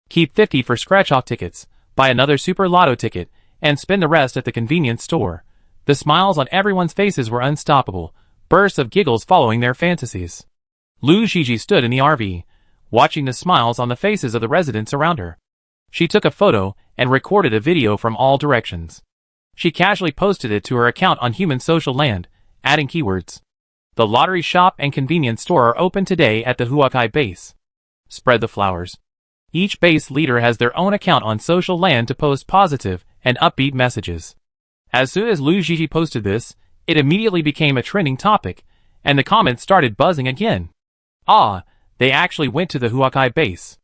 Keep 50 for scratch-off tickets, buy another Super Lotto ticket, and spend the rest at the convenience store. The smiles on everyone's faces were unstoppable, bursts of giggles following their fantasies. Lu Gigi stood in the RV, watching the smiles on the faces of the residents around her. She took a photo and recorded a video from all directions. She casually posted it to her account on Human Social Land, adding keywords. The lottery shop and convenience store are open today at the Huakai base. Spread the flowers. Each base leader has their own account on Social Land to post positive and upbeat messages. As soon as Lu Gigi posted this, it immediately became a trending topic, and the comments started buzzing again. Ah, they actually went to the Huakai base.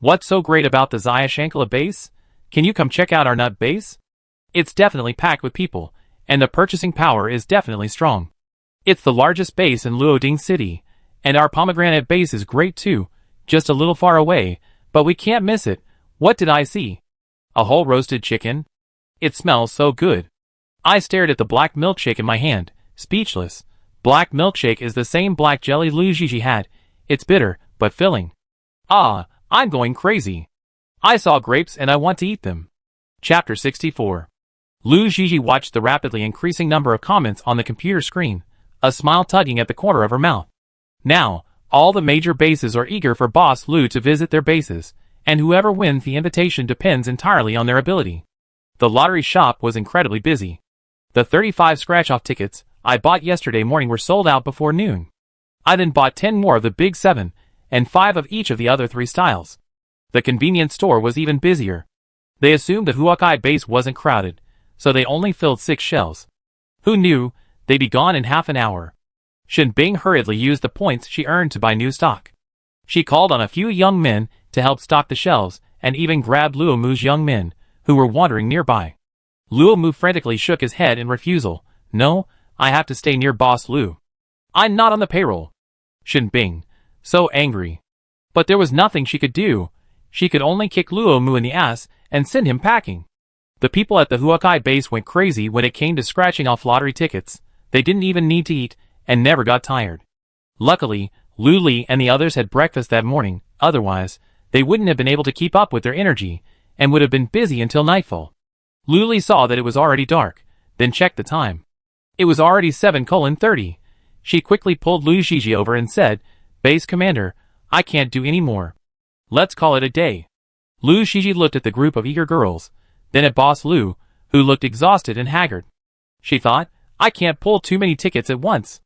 What's so great about the Zaya Shankala base? Can you come check out our nut base? It's definitely packed with people, and the purchasing power is definitely strong. It's the largest base in Luoding City, and our pomegranate base is great too, just a little far away, but we can't miss it. What did I see? A whole roasted chicken? It smells so good. I stared at the black milkshake in my hand, speechless. Black milkshake is the same black jelly Lu Gigi had. It's bitter, but filling. Ah, I'm going crazy. I saw grapes and I want to eat them. Chapter 64. Lu Gigi watched the rapidly increasing number of comments on the computer screen, a smile tugging at the corner of her mouth. Now, all the major bases are eager for Boss Lu to visit their bases, and whoever wins the invitation depends entirely on their ability. The lottery shop was incredibly busy. The 35 scratch-off tickets I bought yesterday morning were sold out before noon. I then bought 10 more of the big 7, and 5 of each of the other 3 styles. The convenience store was even busier. They assumed the Huakai base wasn't crowded, so they only filled 6 shelves. Who knew, they'd be gone in half an hour. Shen Bing hurriedly used the points she earned to buy new stock. She called on a few young men to help stock the shelves, and even grabbed Luo Mu's young men, who were wandering nearby. Luo Mu frantically shook his head in refusal. No, I have to stay near Boss Lu. I'm not on the payroll. Shen Bing, so angry. But there was nothing she could do. She could only kick Luo Mu in the ass and send him packing. The people at the Huakai base went crazy when it came to scratching off lottery tickets. They didn't even need to eat, and never got tired. Luckily, Lu Li and the others had breakfast that morning, otherwise, they wouldn't have been able to keep up with their energy, and would have been busy until nightfall. Lu Li saw that it was already dark, then checked the time. It was already 7:30. She quickly pulled Lu Gigi over and said, Base Commander, I can't do any more. Let's call it a day. Lu Gigi looked at the group of eager girls, then at Boss Lu, who looked exhausted and haggard. She thought, I can't pull too many tickets at once.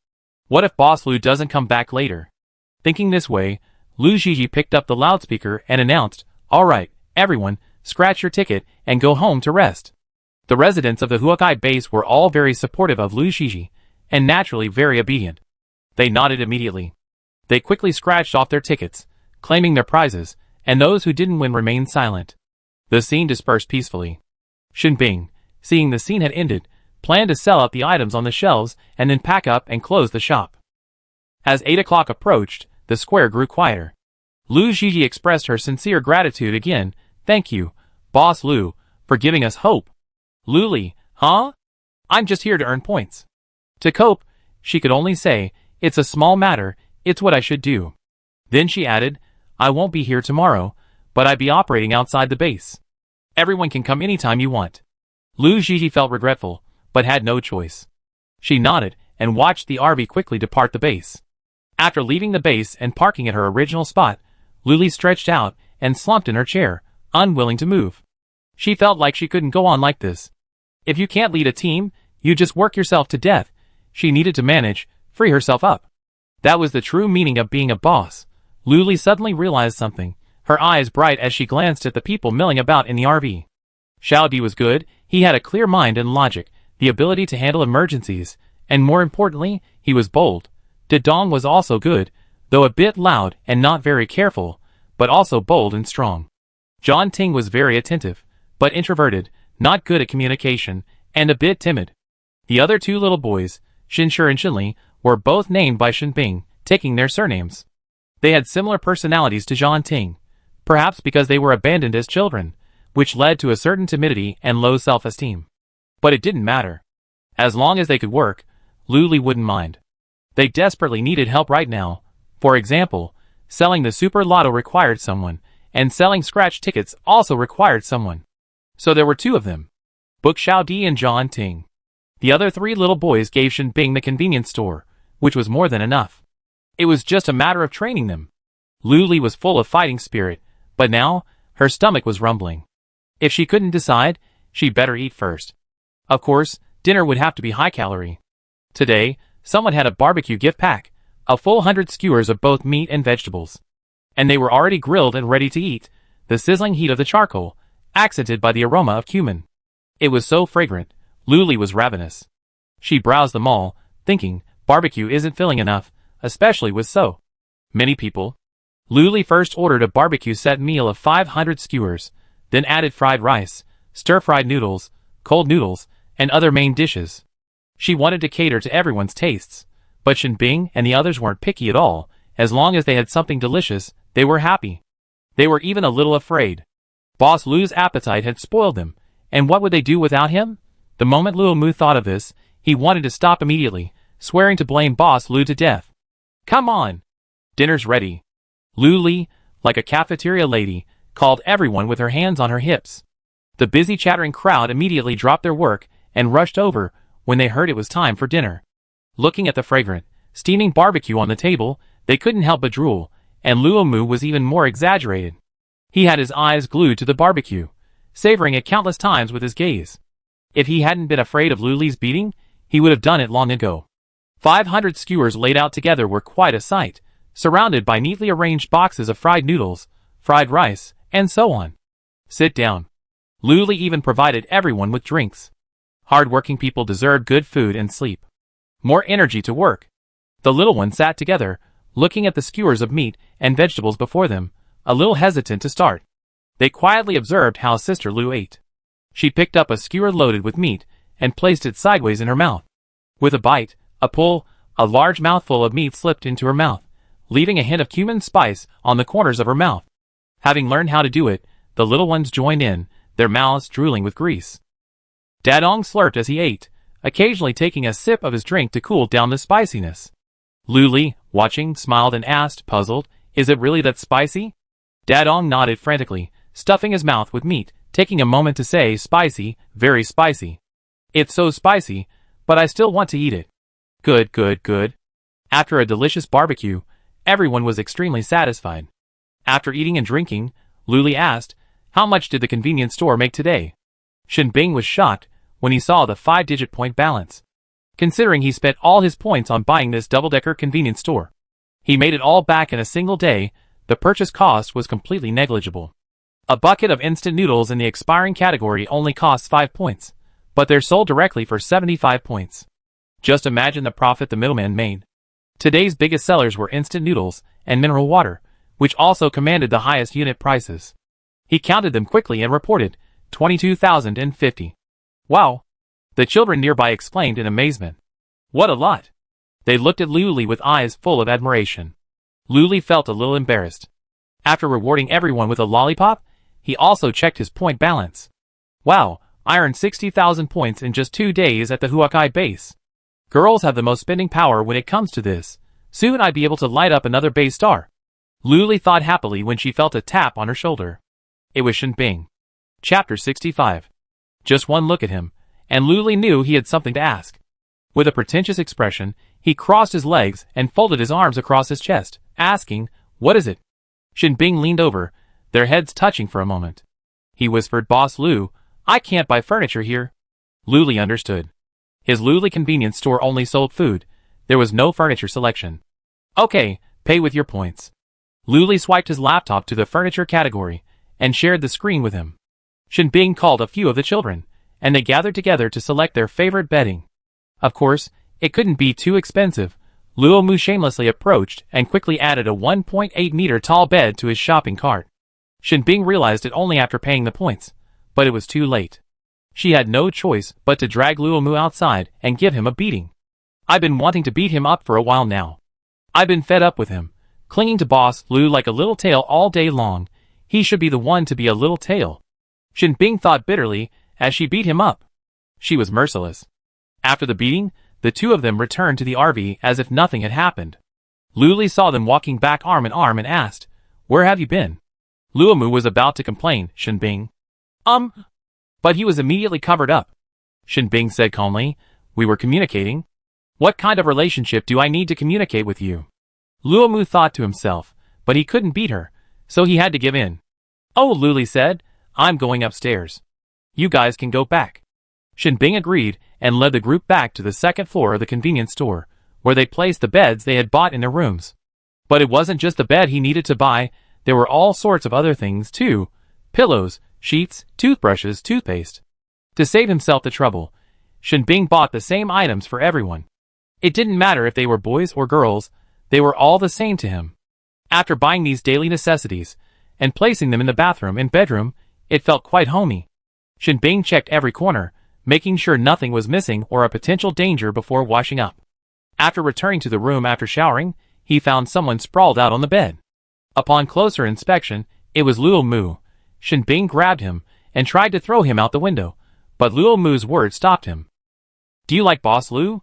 What if Boss Lu doesn't come back later? Thinking this way, Lu Gigi picked up the loudspeaker and announced, Alright, everyone, scratch your ticket and go home to rest. The residents of the Huakai base were all very supportive of Lu Gigi, and naturally very obedient. They nodded immediately. They quickly scratched off their tickets, claiming their prizes, and those who didn't win remained silent. The scene dispersed peacefully. Shen Bing, seeing the scene had ended, planned to sell out the items on the shelves and then pack up and close the shop. As 8 o'clock approached, the square grew quieter. Lu Gigi expressed her sincere gratitude again. Thank you, Boss Lu, for giving us hope. Lu Li, huh? I'm just here to earn points. To cope, she could only say, it's a small matter, it's what I should do. Then she added, I won't be here tomorrow, but I'd be operating outside the base. Everyone can come anytime you want. Lu Gigi felt regretful, but had no choice. She nodded and watched the RV quickly depart the base. After leaving the base and parking at her original spot, Lu Li stretched out and slumped in her chair, unwilling to move. She felt like she couldn't go on like this. If you can't lead a team, you just work yourself to death. She needed to manage, free herself up. That was the true meaning of being a boss. Lu Li suddenly realized something, her eyes bright as she glanced at the people milling about in the RV. Xiao Di was good, he had a clear mind and logic, the ability to handle emergencies, and more importantly, he was bold. De Dong was also good, though a bit loud and not very careful, but also bold and strong. John Ting was very attentive, but introverted, not good at communication, and a bit timid. The other 2 little boys, Xin Shi and Xin Li, were both named by Shen Bing, taking their surnames. They had similar personalities to John Ting, perhaps because they were abandoned as children, which led to a certain timidity and low self-esteem. But it didn't matter. As long as they could work, Lu Li wouldn't mind. They desperately needed help right now. For example, selling the Super Lotto required someone, and selling scratch tickets also required someone. So there were 2 of them. Book Xiao Di and John Ting. The other 3 little boys gave Shen Bing the convenience store, which was more than enough. It was just a matter of training them. Lu Li was full of fighting spirit, but now, her stomach was rumbling. If she couldn't decide, she'd better eat first. Of course, dinner would have to be high-calorie. Today, someone had a barbecue gift pack, a full 100 skewers of both meat and vegetables. And they were already grilled and ready to eat, the sizzling heat of the charcoal, accented by the aroma of cumin. It was so fragrant, Luli was ravenous. She browsed them all, thinking, barbecue isn't filling enough, especially with so many people. Luli first ordered a barbecue set meal of 500 skewers, then added fried rice, stir-fried noodles, cold noodles, and other main dishes. She wanted to cater to everyone's tastes, but Shinbing and the others weren't picky at all. As long as they had something delicious, they were happy. They were even a little afraid. Boss Lu's appetite had spoiled them, and what would they do without him? The moment Luo Mu thought of this, he wanted to stop immediately, swearing to blame Boss Lu to death. Come on! Dinner's ready. Lu Li, like a cafeteria lady, called everyone with her hands on her hips. The busy chattering crowd immediately dropped their work and rushed over when they heard it was time for dinner. Looking at the fragrant, steaming barbecue on the table, they couldn't help but drool, and Luo Mu was even more exaggerated. He had his eyes glued to the barbecue, savoring it countless times with his gaze. If he hadn't been afraid of Lu Li's beating, he would have done it long ago. 500 skewers laid out together were quite a sight, surrounded by neatly arranged boxes of fried noodles, fried rice, and so on. Sit down. Lu Li even provided everyone with drinks. Hard-working people deserve good food and sleep. More energy to work. The little ones sat together, looking at the skewers of meat and vegetables before them, a little hesitant to start. They quietly observed how Sister Lu ate. She picked up a skewer loaded with meat and placed it sideways in her mouth. With a bite, a pull, a large mouthful of meat slipped into her mouth, leaving a hint of cumin spice on the corners of her mouth. Having learned how to do it, the little ones joined in, their mouths drooling with grease. Dadong slurped as he ate, occasionally taking a sip of his drink to cool down the spiciness. Lu Li, watching, smiled and asked, puzzled, "Is it really that spicy?" Dadong nodded frantically, stuffing his mouth with meat, taking a moment to say, "Spicy, very spicy. It's so spicy, but I still want to eat it." Good, good, good. After a delicious barbecue, everyone was extremely satisfied. After eating and drinking, Lu Li asked, "How much did the convenience store make today?" Shinbing was shocked when he saw the 5-digit point balance. Considering he spent all his points on buying this double-decker convenience store, he made it all back in a single day. The purchase cost was completely negligible. A bucket of instant noodles in the expiring category only costs 5 points, but they're sold directly for 75 points. Just imagine the profit the middleman made. Today's biggest sellers were instant noodles and mineral water, which also commanded the highest unit prices. He counted them quickly and reported, 22,050. Wow! The children nearby exclaimed in amazement. What a lot! They looked at Lu Li with eyes full of admiration. Lu Li felt a little embarrassed. After rewarding everyone with a lollipop, he also checked his point balance. Wow, I earned 60,000 points in just 2 days at the Huakai base. Girls have the most spending power when it comes to this. Soon I'd be able to light up another base star. Lu Li thought happily when she felt a tap on her shoulder. It was Shinbing. Chapter 65. Just one look at him, and Lu Li knew he had something to ask. With a pretentious expression, he crossed his legs and folded his arms across his chest, asking, "What is it?" Shinbing leaned over, their heads touching for a moment. He whispered, "Boss Lu, I can't buy furniture here." Lu Li understood. His Lu Li convenience store only sold food. There was no furniture selection. Okay, pay with your points. Lu Li swiped his laptop to the furniture category and shared the screen with him. Shinbing called a few of the children, and they gathered together to select their favorite bedding. Of course, it couldn't be too expensive. Luo Mu shamelessly approached and quickly added a 1.8-meter tall bed to his shopping cart. Shinbing realized it only after paying the points, but it was too late. She had no choice but to drag Luo Mu outside and give him a beating. I've been wanting to beat him up for a while now. I've been fed up with him, clinging to Boss Lu like a little tail all day long. He should be the one to be a little tail. Shinbing thought bitterly as she beat him up. She was merciless. After the beating, the two of them returned to the RV as if nothing had happened. Lu Li saw them walking back arm in arm and asked, "Where have you been?" Luo Mu was about to complain, Shinbing. But he was immediately covered up. Shinbing said calmly, "We were communicating. What kind of relationship do I need to communicate with you?" Luo Mu thought to himself, but he couldn't beat her, so he had to give in. "Oh," Lu Li said, "I'm going upstairs. You guys can go back." Shin Bing agreed and led the group back to the second floor of the convenience store, where they placed the beds they had bought in their rooms. But it wasn't just the bed he needed to buy, there were all sorts of other things too: pillows, sheets, toothbrushes, toothpaste. To save himself the trouble, Shin Bing bought the same items for everyone. It didn't matter if they were boys or girls, they were all the same to him. After buying these daily necessities and placing them in the bathroom and bedroom, it felt quite homey. Shin Bing checked every corner, making sure nothing was missing or a potential danger before washing up. After returning to the room after showering, he found someone sprawled out on the bed. Upon closer inspection, it was Luo Mu. Shin Bing grabbed him and tried to throw him out the window, but Luo Mu's words stopped him. "Do you like Boss Lu?"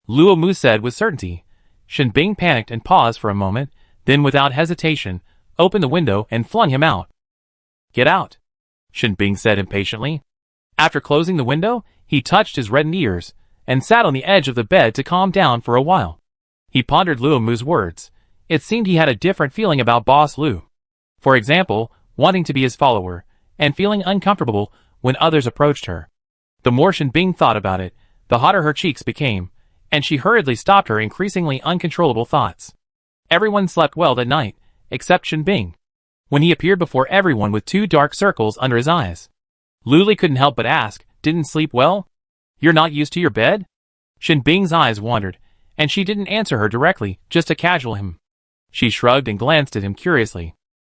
Luo Mu said with certainty. Shin Bing panicked and paused for a moment, then without hesitation, opened the window and flung him out. "Get out," Shin Bing said impatiently. After closing the window, he touched his reddened ears and sat on the edge of the bed to calm down for a while. He pondered Luo Mu's words. It seemed he had a different feeling about Boss Lu. For example, wanting to be his follower, and feeling uncomfortable when others approached her. The more Shin Bing thought about it, the hotter her cheeks became, and she hurriedly stopped her increasingly uncontrollable thoughts. Everyone slept well that night, except Shin Bing, when he appeared before everyone with 2 dark circles under his eyes. Luli couldn't help but ask, "Didn't sleep well? You're not used to your bed?" Shin Bing's eyes wandered, and she didn't answer her directly, just a casual him. She shrugged and glanced at him curiously.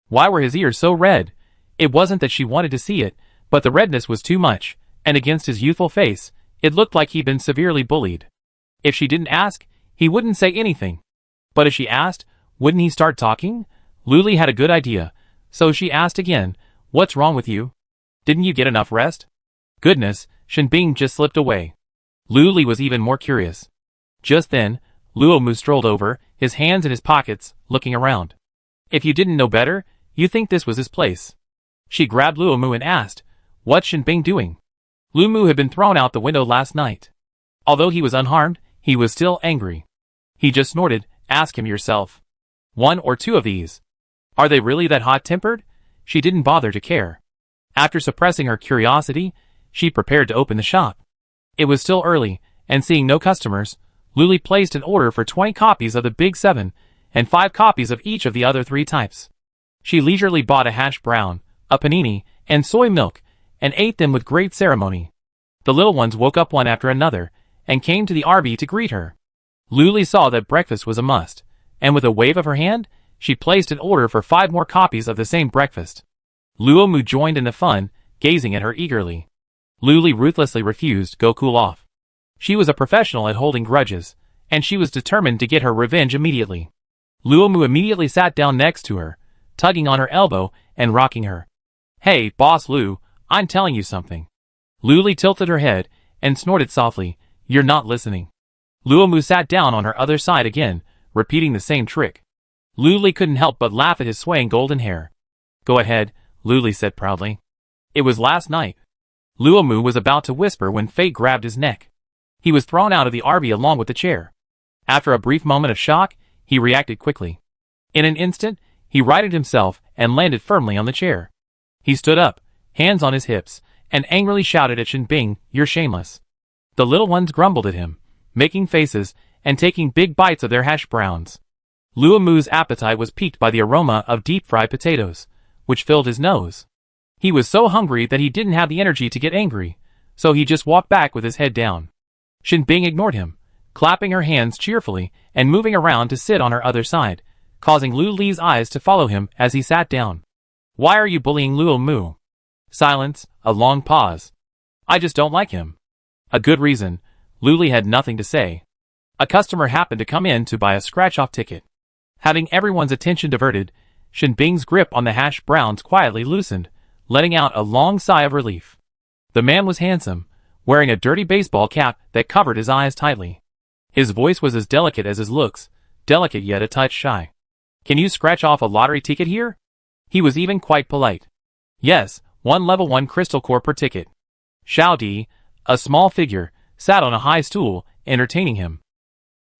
Why were his ears so red? It wasn't that she wanted to see it, but the redness was too much, and against his youthful face, it looked like he'd been severely bullied. If she didn't ask, he wouldn't say anything. But if she asked, wouldn't he start talking? Luli had a good idea, so she asked again, "What's wrong with you? Didn't you get enough rest?" Goodness, Shin Bing just slipped away. Luli was even more curious. Just then, Luo Mu strolled over, his hands in his pockets, looking around. If you didn't know better, you think this was his place. She grabbed Luo Mu and asked, "What's Shin Bing doing?" Luo Mu had been thrown out the window last night. Although he was unharmed, he was still angry. He just snorted, "Ask him yourself. 1 or 2 of these. Are they really that hot-tempered?" She didn't bother to care. After suppressing her curiosity, she prepared to open the shop. It was still early, and seeing no customers, Luli placed an order for 20 copies of the Big 7, and 5 copies of each of the other 3 types. She leisurely bought a hash brown, a panini, and soy milk, and ate them with great ceremony. The little ones woke up one after another, and came to the RB to greet her. Luli saw that breakfast was a must, and with a wave of her hand, she placed an order for 5 more copies of the same breakfast. Luo Mu joined in the fun, gazing at her eagerly. Luli ruthlessly refused, "Go cool off." She was a professional at holding grudges, and she was determined to get her revenge immediately. Luo Mu immediately sat down next to her, tugging on her elbow and rocking her. "Hey, Boss Lu, I'm telling you something." Luli tilted her head and snorted softly, "You're not listening." Luo Mu sat down on her other side again, repeating the same trick. Luli couldn't help but laugh at his swaying golden hair. "Go ahead," Luli said proudly. "It was last night." Luo Mu was about to whisper when fate grabbed his neck. He was thrown out of the RV along with the chair. After a brief moment of shock, he reacted quickly. In an instant, he righted himself and landed firmly on the chair. He stood up, hands on his hips, and angrily shouted at Shin Bing, "You're shameless." The little ones grumbled at him, making faces and taking big bites of their hash browns. Luo Mu's appetite was piqued by the aroma of deep-fried potatoes, which filled his nose. He was so hungry that he didn't have the energy to get angry, so he just walked back with his head down. Shin Bing ignored him, clapping her hands cheerfully and moving around to sit on her other side, causing Lu Li's eyes to follow him as he sat down. "Why are you bullying Luo Mu?" Silence, a long pause. "I just don't like him." A good reason. Luli had nothing to say. A customer happened to come in to buy a scratch-off ticket. Having everyone's attention diverted, Shin Bing's grip on the hash browns quietly loosened, letting out a long sigh of relief. The man was handsome, wearing a dirty baseball cap that covered his eyes tightly. His voice was as delicate as his looks, delicate yet a touch shy. "Can you scratch off a lottery ticket here?" He was even quite polite. "Yes, 1 level 1 crystal core per ticket." Xiao Di, a small figure, sat on a high stool, entertaining him.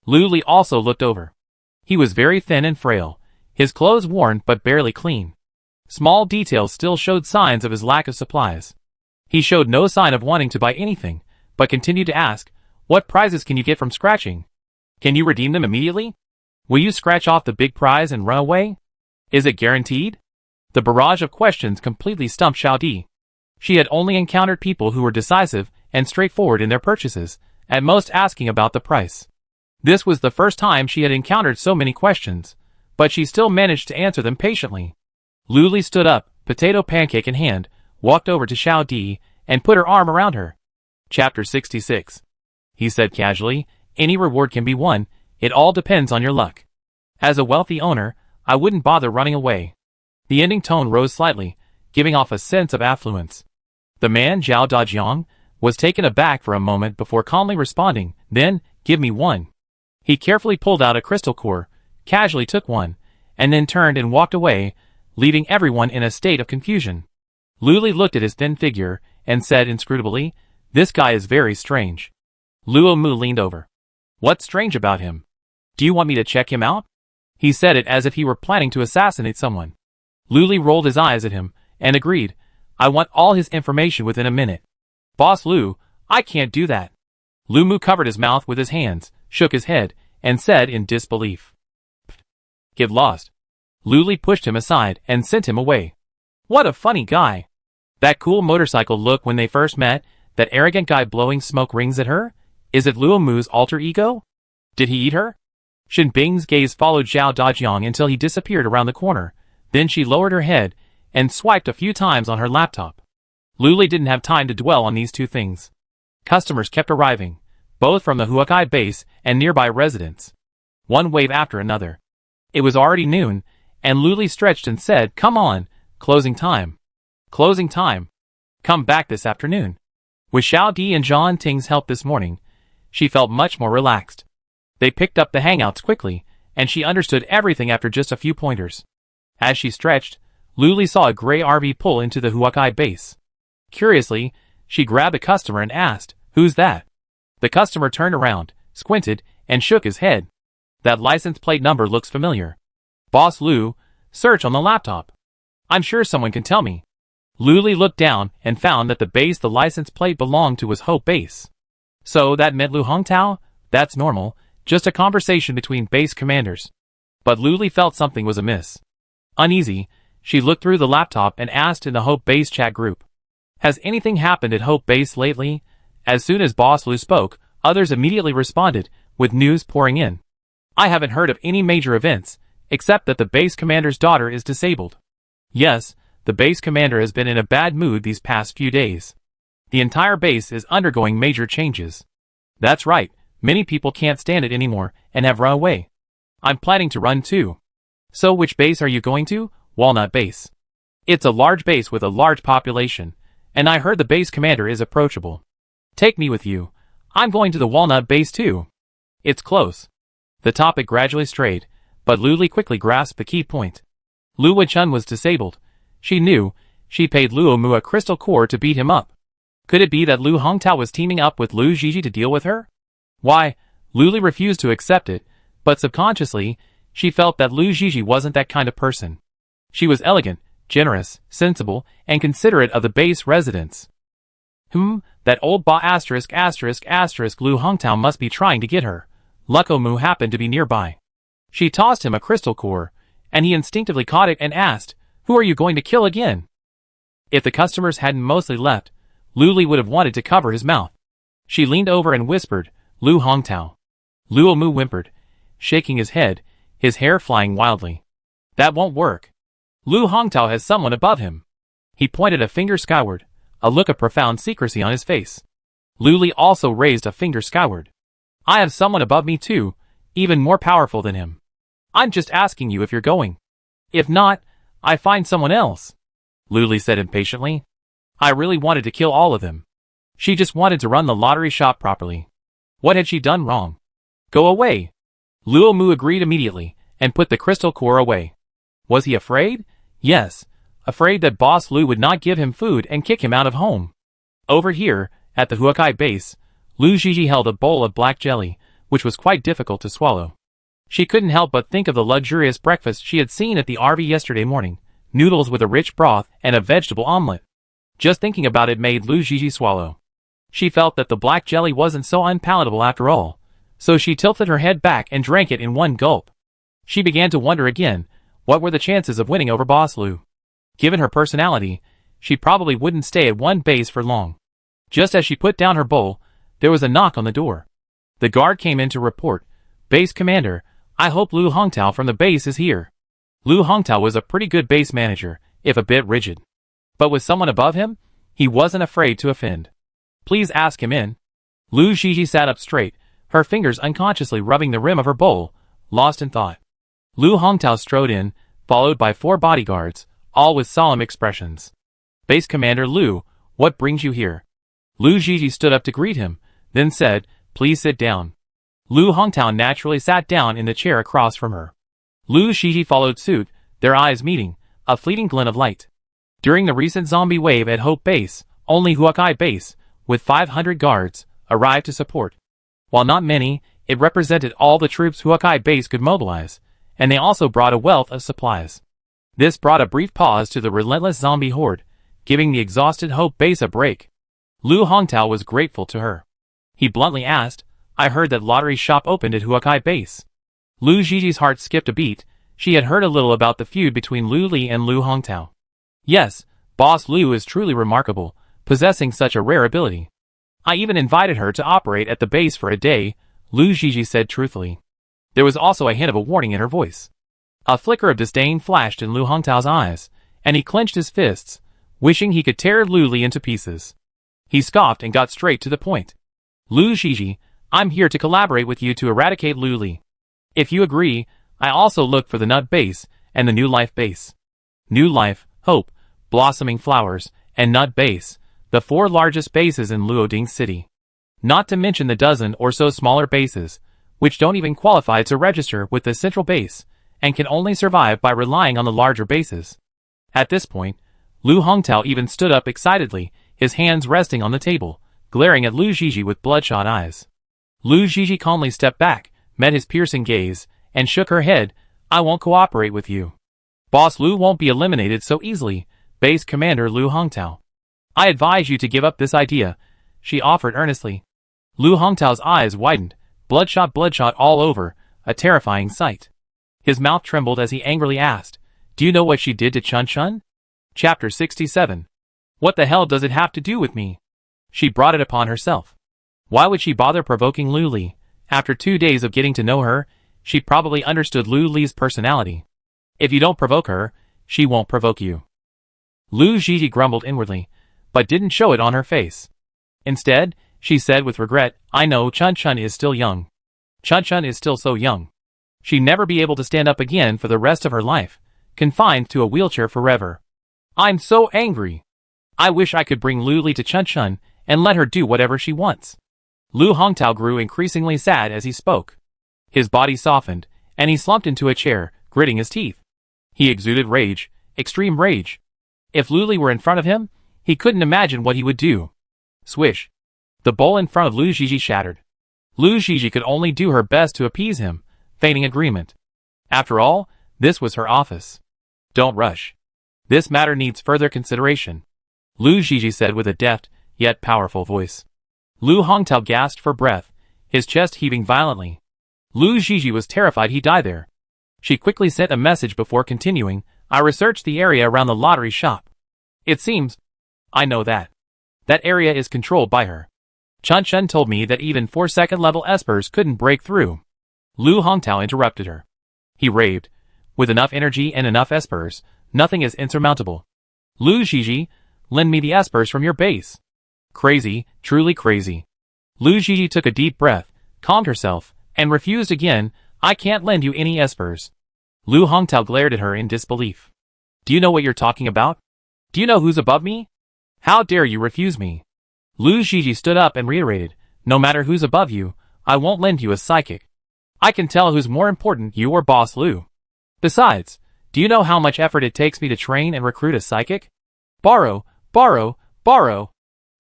Luli also looked over. He was very thin and frail, his clothes worn but barely clean. Small details still showed signs of his lack of supplies. He showed no sign of wanting to buy anything, but continued to ask, "What prizes can you get from scratching? Can you redeem them immediately? Will you scratch off the big prize and run away? Is it guaranteed?" The barrage of questions completely stumped Xiao Di. She had only encountered people who were decisive and straightforward in their purchases, at most asking about the price. This was the first time she had encountered so many questions, but she still managed to answer them patiently. Luli stood up, potato pancake in hand, walked over to Xiao Di, and put her arm around her. Chapter 66. He said casually, "Any reward can be won, it all depends on your luck. As a wealthy owner, I wouldn't bother running away." The ending tone rose slightly, giving off a sense of affluence. The man, Zhao Dajiang, was taken aback for a moment before calmly responding, "Then, give me one." He carefully pulled out a crystal core, casually took one, and then turned and walked away, leaving everyone in a state of confusion. Luli looked at his thin figure and said inscrutably, "This guy is very strange." Luo Mu leaned over. "What's strange about him? Do you want me to check him out?" He said it as if he were planning to assassinate someone. Luli rolled his eyes at him and agreed, "I want all his information within a minute." "Boss Lu, I can't do that." Lu Mu covered his mouth with his hands, shook his head, and said in disbelief, "Get lost." Luli pushed him aside and sent him away. What a funny guy. That cool motorcycle look when they first met, that arrogant guy blowing smoke rings at her? Is it Luo Mu's alter ego? Did he eat her? Shin Bing's gaze followed Zhao Dajiang until he disappeared around the corner. Then she lowered her head and swiped a few times on her laptop. Luli didn't have time to dwell on these two things. Customers kept arriving, both from the Huakai base and nearby residents. One wave after another. It was already noon, and Luli stretched and said, "Come on, closing time. Closing time. Come back this afternoon." With Xiao Di and Zhang Ting's help this morning, she felt much more relaxed. They picked up the hangouts quickly, and she understood everything after just a few pointers. As she stretched, Luli saw a gray RV pull into the Huakai base. Curiously, she grabbed a customer and asked, "Who's that?" The customer turned around, squinted, and shook his head. "That license plate number looks familiar." "Boss Lu, search on the laptop. I'm sure someone can tell me." Luli looked down and found that the base the license plate belonged to was Hope Base. So that meant Lu Hongtao? That's normal, just a conversation between base commanders. But Luli felt something was amiss. Uneasy, she looked through the laptop and asked in the Hope Base chat group, "Has anything happened at Hope Base lately?" As soon as Boss Lu spoke, others immediately responded, with news pouring in. "I haven't heard of any major events, except that the base commander's daughter is disabled." Yes, the base commander has been in a bad mood these past few days. The entire base is undergoing major changes. That's right, many people can't stand it anymore and have run away. I'm planning to run too. So which base are you going to? Walnut Base. It's a large base with a large population, and I heard the base commander is approachable. Take me with you. I'm going to the Walnut Base too. It's close. The topic gradually strayed, but Luli quickly grasped the key point. Lu Weichun was disabled. She knew. She paid Luo Mu a crystal core to beat him up. Could it be that Lu Hongtao was teaming up with Lu Zhiji to deal with her? Why, Luli refused to accept it, but subconsciously, she felt that Lu Zhiji wasn't that kind of person. She was elegant, generous, sensible, and considerate of the base residents. That old Lu Hongtao must be trying to get her. Luo Mu happened to be nearby. She tossed him a crystal core, and he instinctively caught it and asked, "Who are you going to kill again?" If the customers hadn't mostly left, Luli would have wanted to cover his mouth. She leaned over and whispered, "Lu Hongtao." Luo Mu whimpered, shaking his head, his hair flying wildly. "That won't work. Lu Hongtao has someone above him." He pointed a finger skyward, a look of profound secrecy on his face. Luli also raised a finger skyward. "I have someone above me too, even more powerful than him. I'm just asking you if you're going. If not, I find someone else," Luli said impatiently. I really wanted to kill all of them. She just wanted to run the lottery shop properly. What had she done wrong? "Go away." Luo Mu agreed immediately, and put the crystal core away. Was he afraid? Yes, afraid that Boss Lu would not give him food and kick him out of home. Over here, at the Huakai base, Lu Zhiji held a bowl of black jelly, which was quite difficult to swallow. She couldn't help but think of the luxurious breakfast she had seen at the RV yesterday morning, noodles with a rich broth and a vegetable omelette. Just thinking about it made Lu Zhiji swallow. She felt that the black jelly wasn't so unpalatable after all, so she tilted her head back and drank it in one gulp. She began to wonder again, what were the chances of winning over Boss Lou? Given her personality, she probably wouldn't stay at one base for long. Just as she put down her bowl, there was a knock on the door. The guard came in to report, "Base Commander, I hope Lu Hongtao from the base is here." Lu Hongtao was a pretty good base manager, if a bit rigid. But with someone above him, he wasn't afraid to offend. "Please ask him in." Lu Gigi sat up straight, her fingers unconsciously rubbing the rim of her bowl, lost in thought. Lu Hongtao strode in, followed by 4 bodyguards, all with solemn expressions. "Base Commander Lu, what brings you here?" Lu Gigi stood up to greet him, then said, "Please sit down." Lu Hongtao naturally sat down in the chair across from her. Lu Gigi followed suit, their eyes meeting, a fleeting glint of light. During the recent zombie wave at Hope Base, only Huakai Base, with 500 guards, arrived to support. While not many, it represented all the troops Huakai Base could mobilize, and they also brought a wealth of supplies. This brought a brief pause to the relentless zombie horde, giving the exhausted Hope Base a break. Lu Hongtao was grateful to her. He bluntly asked, "I heard that lottery shop opened at Huakai Base." Lu Gigi's heart skipped a beat. She had heard a little about the feud between Lu Li and Lu Hongtao. Yes, Boss Lu is truly remarkable, possessing such a rare ability. "I even invited her to operate at the base for a day," Lu Gigi said truthfully. There was also a hint of a warning in her voice. A flicker of disdain flashed in Lu Hongtao's eyes, and he clenched his fists, wishing he could tear Lu Li into pieces. He scoffed and got straight to the point. "Lu Gigi, I'm here to collaborate with you to eradicate Lu Li. If you agree, I also look for the Nut Base and the New Life Base." New Life, Hope, Blossoming Flowers, and Nut Base, the 4 largest bases in Luoding City. Not to mention the dozen or so smaller bases, which don't even qualify to register with the central base, and can only survive by relying on the larger bases. At this point, Lu Hongtao even stood up excitedly, his hands resting on the table, glaring at Lu Gigi with bloodshot eyes. Lu Gigi calmly stepped back, met his piercing gaze, and shook her head. "I won't cooperate with you. Boss Lu won't be eliminated so easily, Base Commander Lu Hongtao. I advise you to give up this idea," she offered earnestly. Lu Hongtao's eyes widened, bloodshot all over, a terrifying sight. His mouth trembled as he angrily asked, "Do you know what she did to Chun Chun?" Chapter 67. What the hell does it have to do with me? She brought it upon herself. Why would she bother provoking Lu Li? After 2 days of getting to know her, she probably understood Lu Li's personality. If you don't provoke her, she won't provoke you. Lu Gigi grumbled inwardly, but didn't show it on her face. Instead, she said with regret, "I know Chun Chun is still young. Chun Chun is still so young. She'd never be able to stand up again for the rest of her life, confined to a wheelchair forever. I'm so angry. I wish I could bring Lu Li to Chun Chun and let her do whatever she wants." Lu Hongtao grew increasingly sad as he spoke. His body softened, and he slumped into a chair, gritting his teeth. He exuded rage, extreme rage. If Lu Li were in front of him, he couldn't imagine what he would do. Swish. The bowl in front of Lu Gigi shattered. Lu Gigi could only do her best to appease him, feigning agreement. After all, this was her office. "Don't rush. This matter needs further consideration," Lu Gigi said with a deft, yet powerful voice. Lu Hongtao gasped for breath, his chest heaving violently. Lu Gigi was terrified he'd die there. She quickly sent a message before continuing, "I researched the area around the lottery shop. It seems, I know that area is controlled by her. Chun Chun told me that even 4-second level espers couldn't break through." Lu Hongtao interrupted her. He raved, "With enough energy and enough espers, nothing is insurmountable. Lu Gigi, lend me the espers from your base." Crazy, truly crazy. Lu Gigi took a deep breath, calmed herself, and refused again. "I can't lend you any espers." Lu Hongtao glared at her in disbelief. "Do you know what you're talking about? Do you know who's above me? How dare you refuse me?" Lu Gigi stood up and reiterated, "No matter who's above you, I won't lend you a psychic. I can tell who's more important, you or Boss Lu. Besides, do you know how much effort it takes me to train and recruit a psychic? Borrow.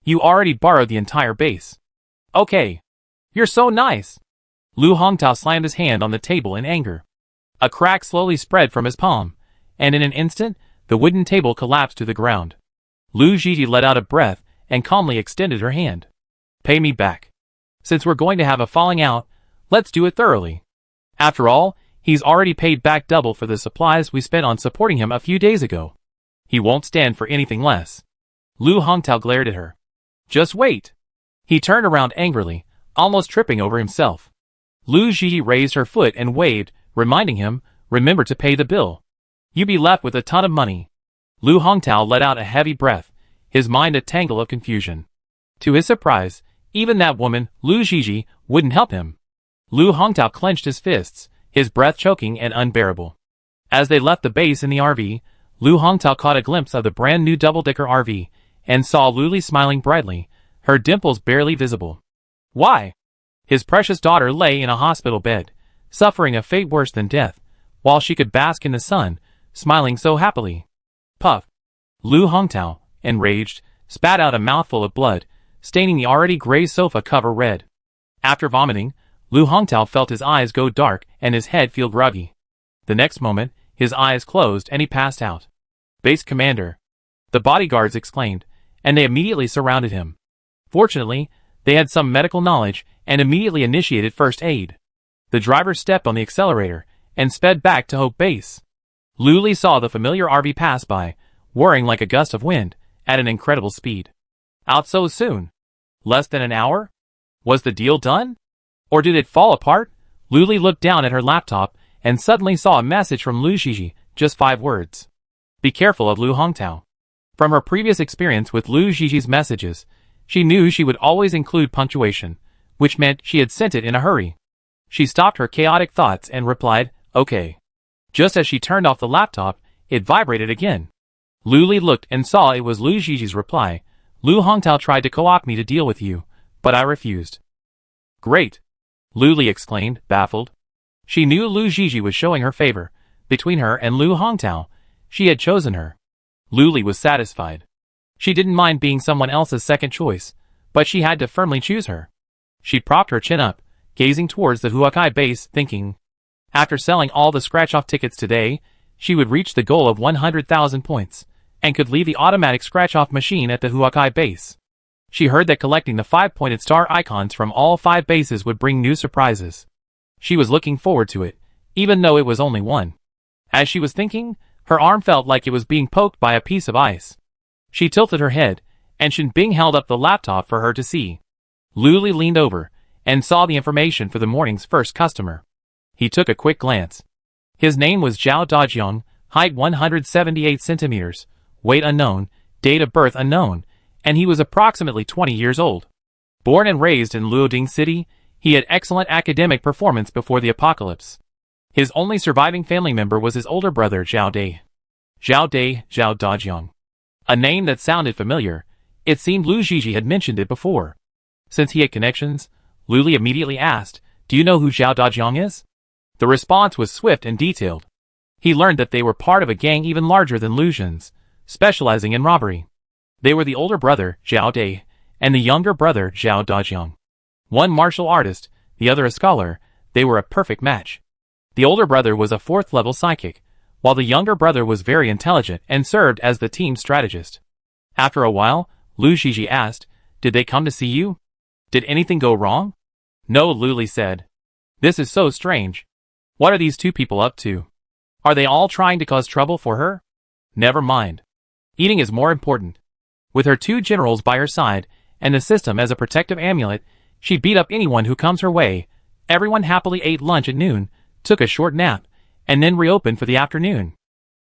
You already borrowed the entire base. Okay. You're so nice." Lu Hongtao slammed his hand on the table in anger. A crack slowly spread from his palm, and in an instant, the wooden table collapsed to the ground. Lu Gigi let out a breath and calmly extended her hand. Pay me back. Since we're going to have a falling out, let's do it thoroughly. After all, he's already paid back double for the supplies we spent on supporting him a few days ago. He won't stand for anything less. Lu Hongtao glared at her. Just wait. He turned around angrily, almost tripping over himself. Lu Zhi raised her foot and waved, reminding him, remember to pay the bill. You be left with a ton of money. Lu Hongtao let out a heavy breath, his mind a tangle of confusion. To his surprise, even that woman, Lu Zhi, wouldn't help him. Lu Hongtao clenched his fists, his breath choking and unbearable. As they left the base in the RV, Lu Hongtao caught a glimpse of the brand new double-decker RV, and saw Luli smiling brightly, her dimples barely visible. Why? His precious daughter lay in a hospital bed, suffering a fate worse than death, while she could bask in the sun, smiling so happily. Puff. Lu Hongtao, enraged, spat out a mouthful of blood, staining the already gray sofa cover red. After vomiting, Lu Hongtao felt his eyes go dark and his head feel groggy. The next moment, his eyes closed and he passed out. Base Commander. The bodyguards exclaimed, and they immediately surrounded him. Fortunately, they had some medical knowledge and immediately initiated first aid. The driver stepped on the accelerator and sped back to Hope Base. Luli saw the familiar RV pass by, whirring like a gust of wind, at an incredible speed. Out so soon? Less than an hour? Was the deal done? Or did it fall apart? Luli looked down at her laptop and suddenly saw a message from Lu Zhi, just 5 words. Be careful of Lu Hongtao. From her previous experience with Lu Zhi's messages, she knew she would always include punctuation, which meant she had sent it in a hurry. She stopped her chaotic thoughts and replied, okay. Just as she turned off the laptop, it vibrated again. Luli looked and saw it was Lu Zhi's reply. Lu Hongtao tried to co-opt me to deal with you, but I refused. Great! Luli exclaimed, baffled. She knew Lu Zhi was showing her favor. Between her and Lu Hongtao, she had chosen her. Luli was satisfied. She didn't mind being someone else's second choice, but she had to firmly choose her. She propped her chin up, gazing towards the Huakai base, thinking, after selling all the scratch-off tickets today, she would reach the goal of 100,000 points, and could leave the automatic scratch-off machine at the Huakai base. She heard that collecting the 5-pointed star icons from all 5 bases would bring new surprises. She was looking forward to it, even though it was only 1. As she was thinking, her arm felt like it was being poked by a piece of ice. She tilted her head, and Shin Bing held up the laptop for her to see. Luli leaned over, and saw the information for the morning's first customer. He took a quick glance. His name was Zhao Dajiang, height 178 centimeters, weight unknown, date of birth unknown, and he was approximately 20 years old. Born and raised in Luoding City, he had excellent academic performance before the apocalypse. His only surviving family member was his older brother Zhao Dai. Zhao Dajiang. A name that sounded familiar. It seemed Lu Zhi had mentioned it before. Since he had connections, Luli immediately asked, do you know who Zhao Dajiang is? The response was swift and detailed. He learned that they were part of a gang even larger than Lu Zhin's, specializing in robbery. They were the older brother, Zhao Dai, and the younger brother, Zhao Dajiang. One martial artist, the other a scholar, they were a perfect match. The older brother was a 4th-level psychic, while the younger brother was very intelligent and served as the team's strategist. After a while, Lu Zhi asked, did they come to see you? Did anything go wrong? No, Luli said. This is so strange. What are these 2 people up to? Are they all trying to cause trouble for her? Never mind. Eating is more important. With her 2 generals by her side, and the system as a protective amulet, she beat up anyone who comes her way. Everyone happily ate lunch at noon, took a short nap, and then reopened for the afternoon.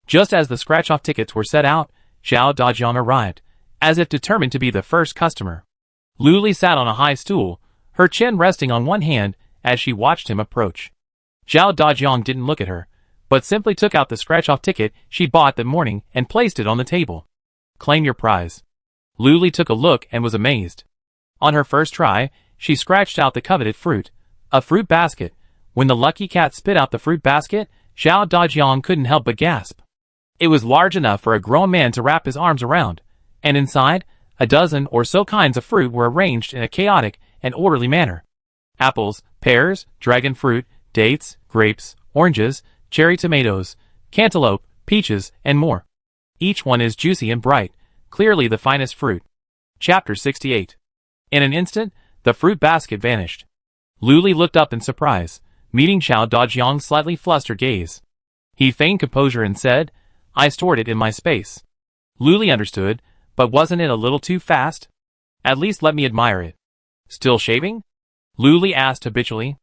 Just as the scratch-off tickets were set out, Zhao Dajiang arrived, as if determined to be the first customer. Luli sat on a high stool, her chin resting on one hand as she watched him approach. Zhao Dajiang didn't look at her, but simply took out the scratch-off ticket she bought that morning and placed it on the table. Claim your prize. Luli took a look and was amazed. On her first try, she scratched out the coveted fruit, a fruit basket. When the lucky cat spit out the fruit basket, Zhao Dajiang couldn't help but gasp. It was large enough for a grown man to wrap his arms around, and inside, a dozen or so kinds of fruit were arranged in a chaotic and orderly manner. Apples, pears, dragon fruit, dates, grapes, oranges, cherry tomatoes, cantaloupe, peaches, and more. Each one is juicy and bright, clearly the finest fruit. Chapter 68. In an instant, The fruit basket vanished. Luli looked up in surprise, meeting Xiao Dajiang's slightly flustered gaze. He feigned composure and said, "I stored it in my space." Luli understood, but wasn't it a little too fast? "At least let me admire it." "Still shaving?" Luli asked habitually.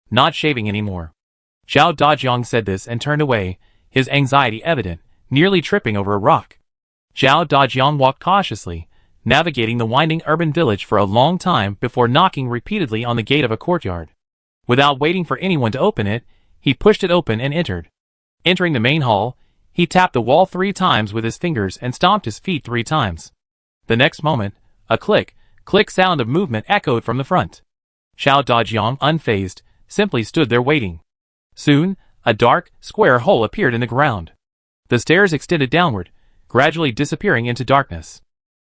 "Not shaving anymore." Xiao Dajiang said this and turned away, his anxiety evident, nearly tripping over a rock. Xiao Dajiang walked cautiously, navigating the winding urban village for a long time before knocking repeatedly on the gate of a courtyard. Without waiting for anyone to open it, he pushed it open and entered. Entering the main hall, he tapped the wall 3 times with his fingers and stomped his feet 3 times. The next moment, a click sound of movement echoed from the front. Xiao Dajiang, unfazed, simply stood there waiting. Soon, a dark, square hole appeared in the ground. The stairs extended downward, gradually disappearing into darkness.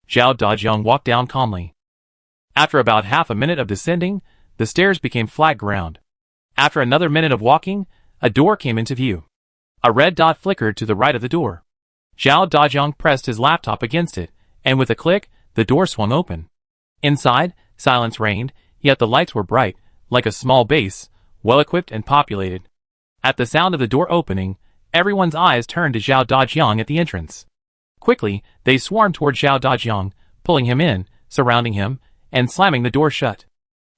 Xiao Dajiang walked down calmly. After about half a minute of descending, the stairs became flat ground. After another minute of walking, a door came into view. A red dot flickered to the right of the door. Xiao Dajiang pressed his laptop against it, and with a click, the door swung open. Inside, silence reigned, yet the lights were bright, like a small base, well-equipped and populated. At the sound of the door opening, everyone's eyes turned to Xiao Dajiang at the entrance. Quickly, they swarmed toward Xiao Dajiang, pulling him in, surrounding him, and slamming the door shut.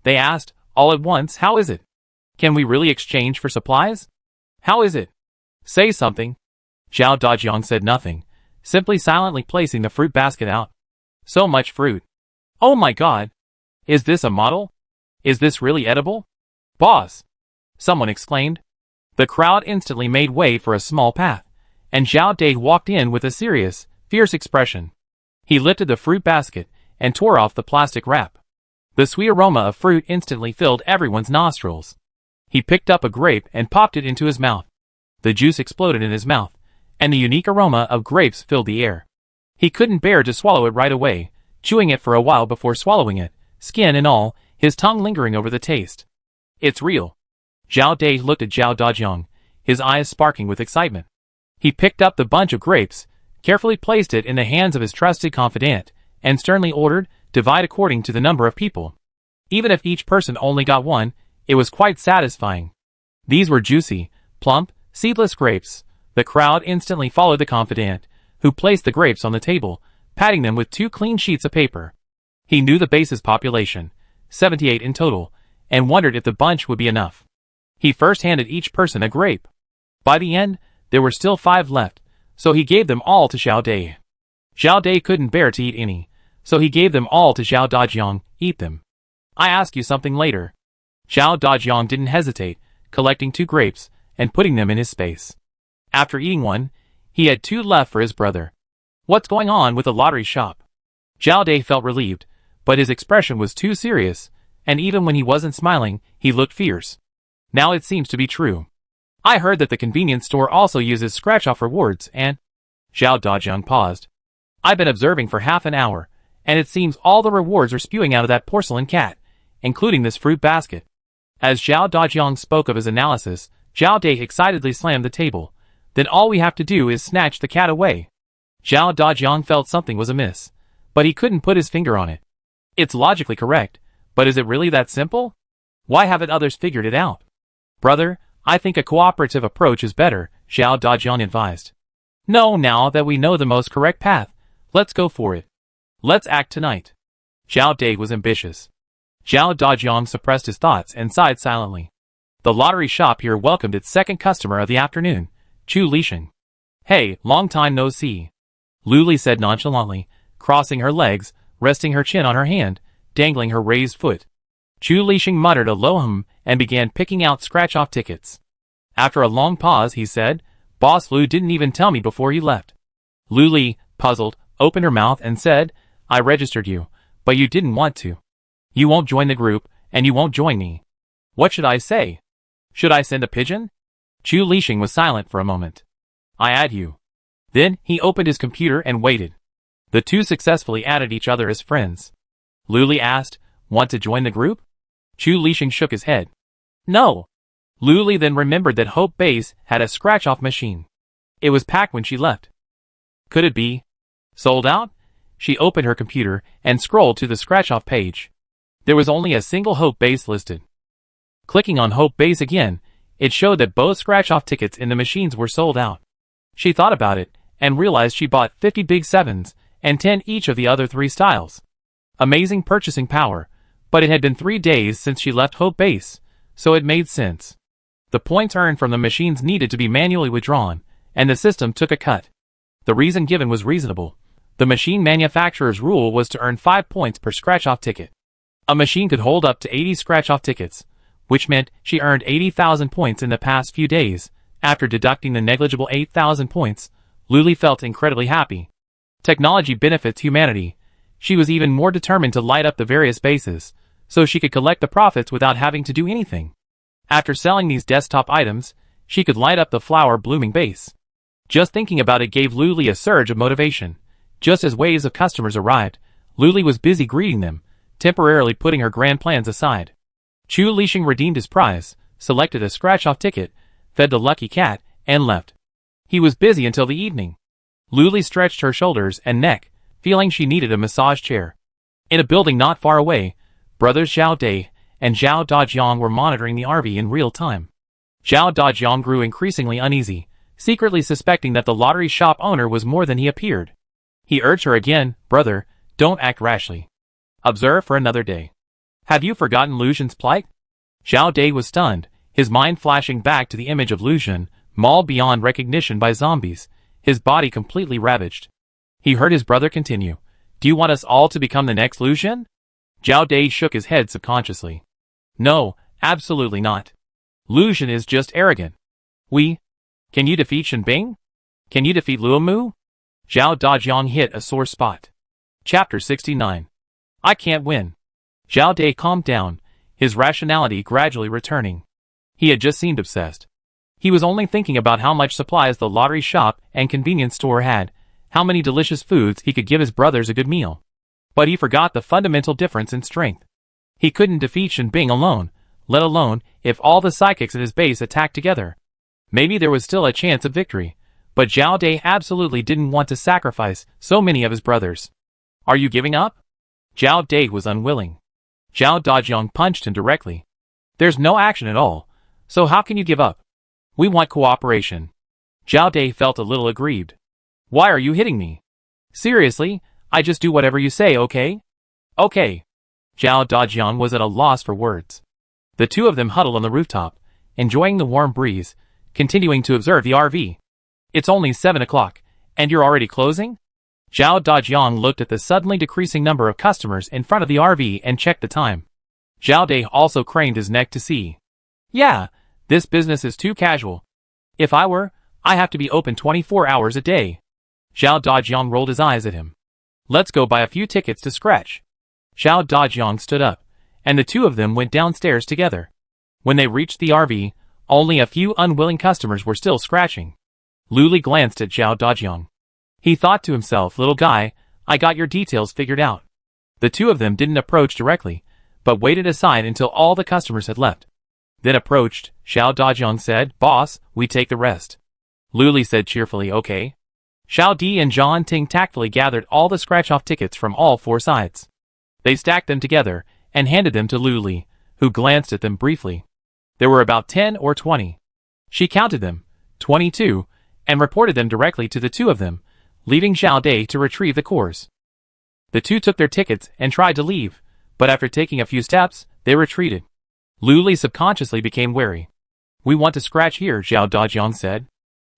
They asked, all at once, "How is it? Can we really exchange for supplies? How is it? Say something." Xiao Dajiang said nothing, simply silently placing the fruit basket out. "So much fruit. Oh my god! Is this a model? Is this really edible? Boss!" someone exclaimed. The crowd instantly made way for a small path, and Xiao Dai walked in with a serious, fierce expression. He lifted the fruit basket and tore off the plastic wrap. The sweet aroma of fruit instantly filled everyone's nostrils. He picked up a grape and popped it into his mouth. The juice exploded in his mouth, and the unique aroma of grapes filled the air. He couldn't bear to swallow it right away, chewing it for a while before swallowing it, skin and all, his tongue lingering over the taste. "It's real." Xiao Dai looked at Xiao Dajiang, his eyes sparkling with excitement. He picked up the bunch of grapes, carefully placed it in the hands of his trusted confidant, and sternly ordered, "Divide according to the number of people." Even if each person only got one, it was quite satisfying. These were juicy, plump, seedless grapes. The crowd instantly followed the confidant, who placed the grapes on the table, patting them with 2 clean sheets of paper. He knew the base's population, 78 in total, and wondered if the bunch would be enough. He first handed each person a grape. By the end, there were still 5 left, so he gave them all to Xiao Dai. Xiao Dai couldn't bear to eat any, so he gave them all to Xiao Dajiang. "Eat them. I ask you something later." Xiao Dajiang didn't hesitate, collecting 2 grapes and putting them in his space. After eating one, he had 2 left for his brother. "What's going on with the lottery shop?" Xiao Dai felt relieved, but his expression was too serious, and even when he wasn't smiling, he looked fierce. "Now it seems to be true. I heard that the convenience store also uses scratch-off rewards and—" Xiao Dajiang paused. "I've been observing for half an hour, and it seems all the rewards are spewing out of that porcelain cat, including this fruit basket." As Xiao Dajiang spoke of his analysis, Xiao Dai excitedly slammed the table. "Then all we have to do is snatch the cat away." Xiao Dajiang felt something was amiss, but he couldn't put his finger on it. It's logically correct, but is it really that simple? Why haven't others figured it out? "Brother, I think a cooperative approach is better," Xiao Dajiang advised. "No, now that we know the most correct path, let's go for it. Let's act tonight." Xiao Dai was ambitious. Xiao Dajiang suppressed his thoughts and sighed silently. The lottery shop here welcomed its second customer of the afternoon, Chu Lixing. "Hey, long time no see," Luli said nonchalantly, crossing her legs, resting her chin on her hand, dangling her raised foot. Chu Lixing muttered a low hum and began picking out scratch-off tickets. After a long pause, he said, "Boss Lu didn't even tell me before you left." Luli, puzzled, opened her mouth and said, "I registered you, but you didn't want to. You won't join the group, and you won't join me. What should I say? Should I send a pigeon?" Chu Lixing was silent for a moment. "I add you." Then he opened his computer and waited. The two successfully added each other as friends. Luli asked, "Want to join the group?" Chu Lixing shook his head. "No." Luli then remembered that Hope Base had a scratch-off machine. It was packed when she left. Could it be sold out? She opened her computer and scrolled to the scratch-off page. There was only a single Hope base listed. Clicking on Hope base again, it showed that both scratch-off tickets in the machines were sold out. She thought about it, and realized she bought 50 Big 7s, and 10 each of the other 3 styles. Amazing purchasing power, but it had been 3 days since she left Hope base, so it made sense. The points earned from the machines needed to be manually withdrawn, and the system took a cut. The reason given was reasonable. The machine manufacturer's rule was to earn 5 points per scratch-off ticket. A machine could hold up to 80 scratch-off tickets, which meant she earned 80,000 points in the past few days. After deducting the negligible 8,000 points, Luli felt incredibly happy. Technology benefits humanity. She was even more determined to light up the various bases, so she could collect the profits without having to do anything. After selling these desktop items, she could light up the flower blooming base. Just thinking about it gave Luli a surge of motivation. Just as waves of customers arrived, Luli was busy greeting them, temporarily putting her grand plans aside. Chu Lixing redeemed his prize, selected a scratch-off ticket, fed the lucky cat, and left. He was busy until the evening. Luli stretched her shoulders and neck, feeling she needed a massage chair. In a building not far away, brothers Zhao Dai and Zhao Dajiang were monitoring the RV in real time. Zhao Dajiang grew increasingly uneasy, secretly suspecting that the lottery shop owner was more than he appeared. He urged her again, "Brother, don't act rashly. Observe for another day. Have you forgotten Lu Xun's plight?" Zhao Dai was stunned, his mind flashing back to the image of Lu Xun, mauled beyond recognition by zombies, his body completely ravaged. He heard his brother continue, "Do you want us all to become the next Lu Xun?" Zhao Dai shook his head subconsciously. "No, absolutely not. Lu Xun is just arrogant. Can you defeat Shen Bing? Can you defeat Luo Mu?" Zhao Dajiang hit a sore spot. Chapter 69. I can't win. Zhao Dai calmed down, his rationality gradually returning. He had just seemed obsessed. He was only thinking about how much supplies the lottery shop and convenience store had, how many delicious foods he could give his brothers a good meal. But he forgot the fundamental difference in strength. He couldn't defeat Shen Bing alone, let alone if all the psychics at his base attacked together. Maybe there was still a chance of victory, but Zhao Dai absolutely didn't want to sacrifice so many of his brothers. "Are you giving up?" Zhao Dai was unwilling. Zhao Dajiang punched him directly. "There's no action at all, so how can you give up? We want cooperation." Zhao Dai felt a little aggrieved. "Why are you hitting me? Seriously, I just do whatever you say, okay?" "Okay." Zhao Dajiang was at a loss for words. The two of them huddled on the rooftop, enjoying the warm breeze, continuing to observe the RV. "It's only 7 o'clock, and you're already closing?" Zhao Dajiang looked at the suddenly decreasing number of customers in front of the RV and checked the time. Zhao Dai also craned his neck to see. "Yeah, this business is too casual. If I were, I have to be open 24 hours a day." Zhao Dajiang rolled his eyes at him. "Let's go buy a few tickets to scratch." Zhao Dajiang stood up, and the two of them went downstairs together. When they reached the RV, only a few unwilling customers were still scratching. Luli glanced at Zhao Dajiang. He thought to himself, "Little guy, I got your details figured out." The two of them didn't approach directly, but waited aside until all the customers had left. Then approached, Zhao Dajiang said, "Boss, we take the rest." Luli said cheerfully, "Okay." Xiao Di and Zhang Ting tactfully gathered all the scratch-off tickets from all 4 sides. They stacked them together and handed them to Luli, who glanced at them briefly. There were about 10 or 20. She counted them, 22, and reported them directly to the two of them, leaving Zhao Dai to retrieve the cores. The two took their tickets and tried to leave, but after taking a few steps, they retreated. Luli subconsciously became wary. "We want to scratch here," Zhao Dajiang said,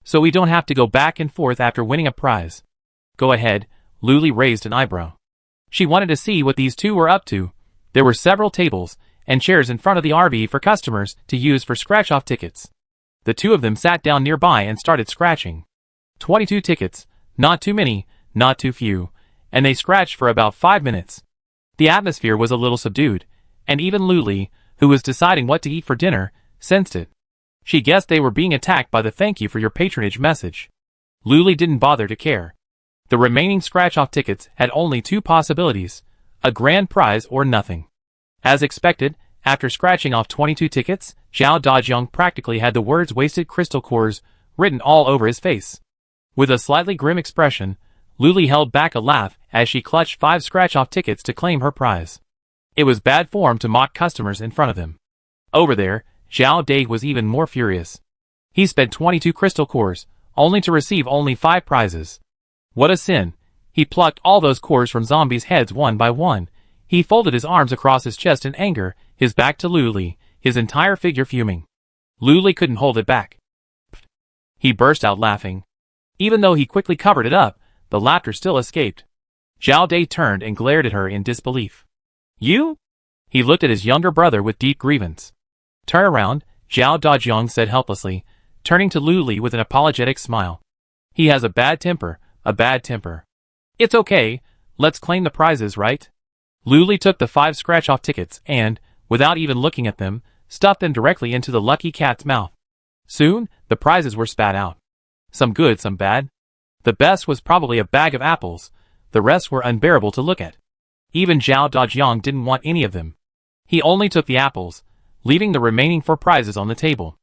"so we don't have to go back and forth after winning a prize." "Go ahead," Luli raised an eyebrow. She wanted to see what these two were up to. There were several tables and chairs in front of the RV for customers to use for scratch-off tickets. The two of them sat down nearby and started scratching. 22 tickets, not too many, not too few, and they scratched for about 5 minutes. The atmosphere was a little subdued, and even Luli, who was deciding what to eat for dinner, sensed it. She guessed they were being attacked by the "thank you for your patronage" message. Luli didn't bother to care. The remaining scratch-off tickets had only 2 possibilities, a grand prize or nothing. As expected, after scratching off 22 tickets, Zhao Dajiang practically had the words "wasted crystal cores" written all over his face. With a slightly grim expression, Luli held back a laugh as she clutched 5 scratch-off tickets to claim her prize. It was bad form to mock customers in front of him. Over there, Zhao Dai was even more furious. He spent 22 crystal cores, only to receive only 5 prizes. What a sin. He plucked all those cores from zombies' heads one by one. He folded his arms across his chest in anger, his back to Lu Li, his entire figure fuming. Lu Li couldn't hold it back. He burst out laughing. Even though he quickly covered it up, the laughter still escaped. Zhao Dai turned and glared at her in disbelief. You? He looked at his younger brother with deep grievance. Turn around, Zhao Dajiang said helplessly, turning to Lu Li with an apologetic smile. He has a bad temper, a bad temper. It's okay, let's claim the prizes, right? Lu Li took the 5 scratch-off tickets and, without even looking at them, stuffed them directly into the lucky cat's mouth. Soon, the prizes were spat out. Some good, some bad. The best was probably a bag of apples, the rest were unbearable to look at. Even Zhao Dajiang didn't want any of them. He only took the apples, leaving the remaining 4 prizes on the table.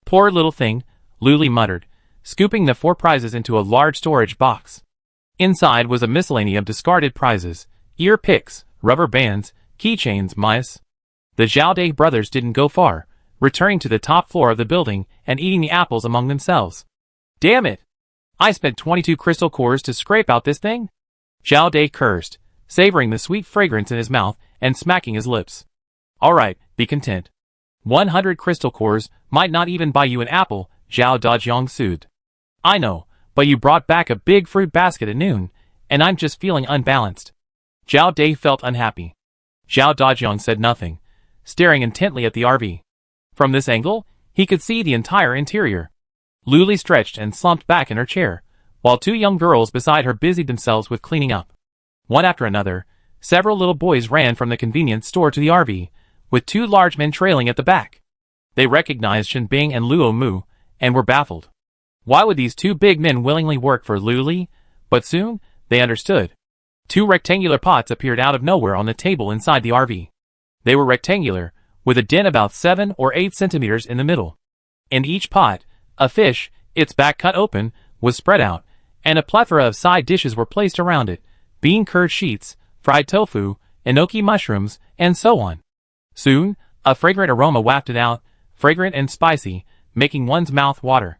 Poor little thing, Lu Li muttered, scooping the 4 prizes into a large storage box. Inside was a miscellany of discarded prizes, ear picks, rubber bands, keychains, mice. The Zhao Dai brothers didn't go far, returning to the top floor of the building and eating the apples among themselves. Damn it! I spent 22 crystal cores to scrape out this thing? Zhao Dai cursed, savoring the sweet fragrance in his mouth and smacking his lips. Alright, be content. 100 crystal cores might not even buy you an apple, Zhao Dajiang soothed. I know, but you brought back a big fruit basket at noon, and I'm just feeling unbalanced. Zhao Dai felt unhappy. Zhao Dajiang said nothing, staring intently at the RV. From this angle, he could see the entire interior. Lu Li stretched and slumped back in her chair, while 2 young girls beside her busied themselves with cleaning up. One after another, several little boys ran from the convenience store to the RV, with 2 large men trailing at the back. They recognized Shen Bing and Luo Mu, and were baffled. Why would these 2 big men willingly work for Lu Li? But soon, they understood. 2 rectangular pots appeared out of nowhere on the table inside the RV. They were rectangular, with a dent about 7 or 8 centimeters in the middle. In each pot, a fish, its back cut open, was spread out, and a plethora of side dishes were placed around it, bean curd sheets, fried tofu, enoki mushrooms, and so on. Soon, a fragrant aroma wafted out, fragrant and spicy, making one's mouth water.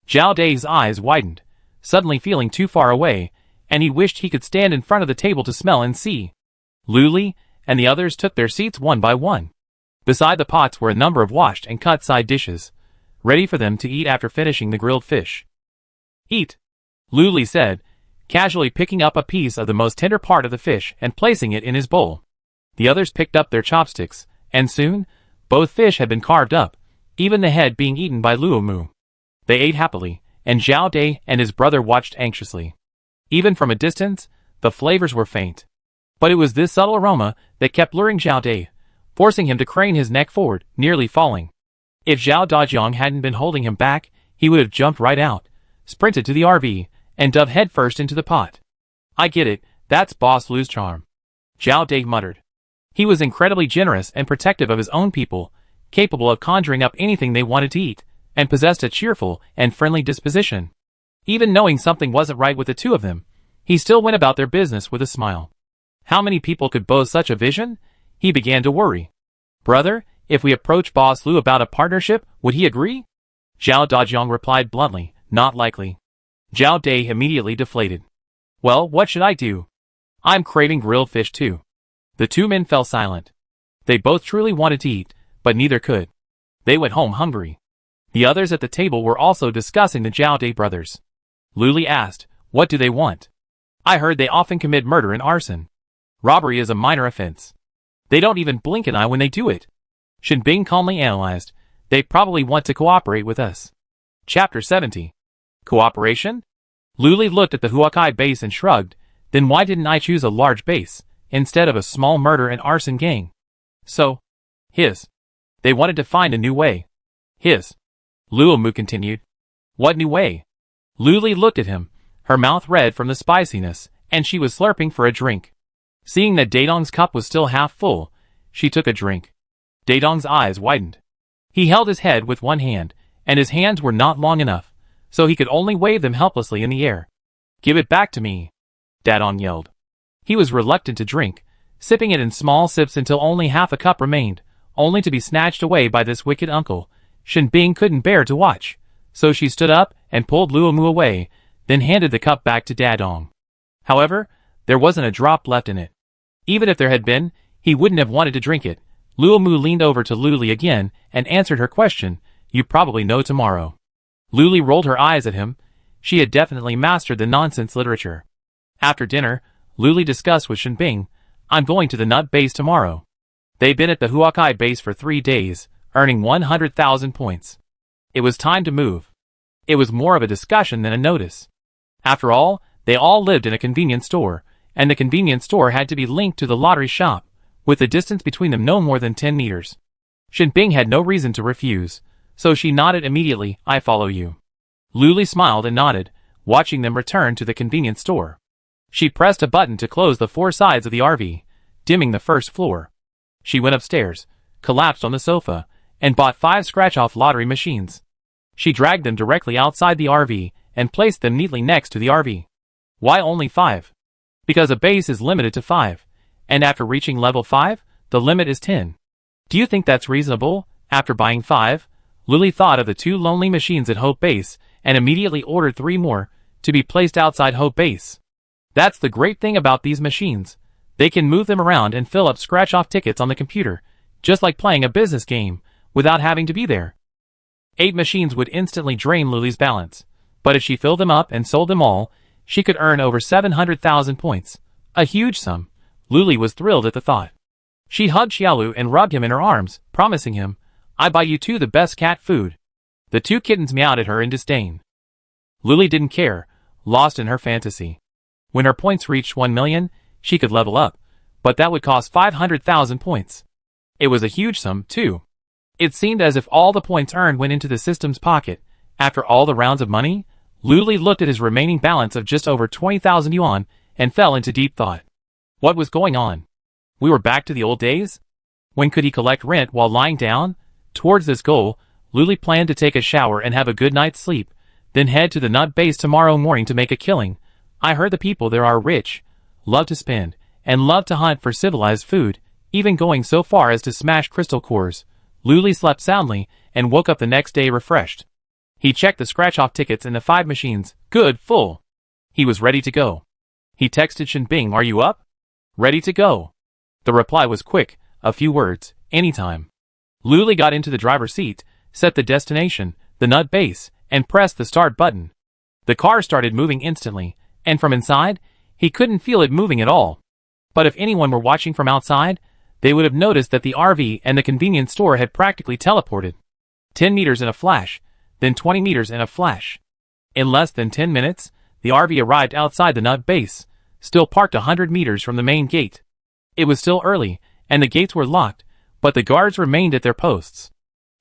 Zhao Dai's eyes widened, suddenly feeling too far away, and he wished he could stand in front of the table to smell and see. Lu Li and the others took their seats one by one. Beside the pots were a number of washed and cut side dishes, ready for them to eat after finishing the grilled fish. Eat, Lu Li said, casually picking up a piece of the most tender part of the fish and placing it in his bowl. The others picked up their chopsticks, and soon, both fish had been carved up, even the head being eaten by Luo Mu. They ate happily, and Zhao Dai and his brother watched anxiously. Even from a distance, the flavors were faint. But it was this subtle aroma that kept luring Zhao Dai, forcing him to crane his neck forward, nearly falling. If Zhao Dajiang hadn't been holding him back, he would have jumped right out, sprinted to the RV, and dove headfirst into the pot. I get it, that's Boss Lu's charm. Zhao Dai muttered. He was incredibly generous and protective of his own people, capable of conjuring up anything they wanted to eat, and possessed a cheerful and friendly disposition. Even knowing something wasn't right with the 2 of them, he still went about their business with a smile. How many people could boast such a vision? He began to worry. Brother, if we approach Boss Lu about a partnership, would he agree? Zhao Dajiang replied bluntly, not likely. Zhao Dai immediately deflated. Well, what should I do? I'm craving grilled fish too. The 2 men fell silent. They both truly wanted to eat, but neither could. They went home hungry. The others at the table were also discussing the Zhao Dai brothers. Lu Li asked, what do they want? I heard they often commit murder and arson. Robbery is a minor offense. They don't even blink an eye when they do it. Shen Bing calmly analyzed, they probably want to cooperate with us. Chapter 70. Cooperation? Lu Li looked at the Huakai base and shrugged, then why didn't I choose a large base, instead of a small murder and arson gang? So, they wanted to find a new way. Luo Mu continued. What new way? Lu Li looked at him, her mouth red from the spiciness, and she was slurping for a drink. Seeing that Daidong's cup was still half full, she took a drink. Daidong's eyes widened. He held his head with one hand, and his hands were not long enough, so he could only wave them helplessly in the air. Give it back to me, Daidong yelled. He was reluctant to drink, sipping it in small sips until only half a cup remained, only to be snatched away by this wicked uncle. Shinbing couldn't bear to watch, so she stood up and pulled Luomu away, then handed the cup back to Dadong. However, there wasn't a drop left in it. Even if there had been, he wouldn't have wanted to drink it. Luomu leaned over to Luli again and answered her question, "You probably know tomorrow." Luli rolled her eyes at him. She had definitely mastered the nonsense literature. After dinner, Luli discussed with Shinbing, "I'm going to the nut base tomorrow." They'd been at the Huakai base for 3 days, earning 100,000 points. It was time to move. It was more of a discussion than a notice. After all, they all lived in a convenience store, and the convenience store had to be linked to the lottery shop, with the distance between them no more than 10 meters. Shinbing had no reason to refuse, so she nodded immediately, "I follow you." Luli smiled and nodded, watching them return to the convenience store. She pressed a button to close the 4 sides of the RV, dimming the first floor. She went upstairs, collapsed on the sofa, and bought 5 scratch-off lottery machines. She dragged them directly outside the RV and placed them neatly next to the RV. Why only 5? Because a base is limited to 5, and after reaching level 5, the limit is 10. Do you think that's reasonable? After buying 5, Lily thought of the 2 lonely machines at Hope Base and immediately ordered 3 more to be placed outside Hope Base. That's the great thing about these machines. They can move them around and fill up scratch-off tickets on the computer, just like playing a business game, without having to be there. 8 machines would instantly drain Lily's balance, but if she filled them up and sold them all, she could earn over 700,000 points. A huge sum. Luli was thrilled at the thought. She hugged Xiaolu and rubbed him in her arms, promising him, "I buy you 2 the best cat food." The 2 kittens meowed at her in disdain. Luli didn't care, lost in her fantasy. When her points reached 1 million, she could level up, but that would cost 500,000 points. It was a huge sum, too. It seemed as if all the points earned went into the system's pocket. After all the rounds of money, Luli looked at his remaining balance of just over 20,000 yuan and fell into deep thought. What was going on? We were back to the old days? When could he collect rent while lying down? Towards this goal, Luli planned to take a shower and have a good night's sleep, then head to the nut base tomorrow morning to make a killing. I heard the people there are rich, love to spend, and love to hunt for civilized food, even going so far as to smash crystal cores. Luli slept soundly and woke up the next day refreshed. He checked the scratch-off tickets in the 5 machines. Good, full. He was ready to go. He texted Shinbing, "Are you up?" "Ready to go." The reply was quick, a few words, "Anytime." Luli got into the driver's seat, set the destination, the nut base, and pressed the start button. The car started moving instantly, and from inside, he couldn't feel it moving at all. But if anyone were watching from outside, they would have noticed that the RV and the convenience store had practically teleported. 10 meters in a flash, then 20 meters in a flash. In less than 10 minutes, the RV arrived outside the nut base, still parked 100 meters from the main gate. It was still early, and the gates were locked, but the guards remained at their posts.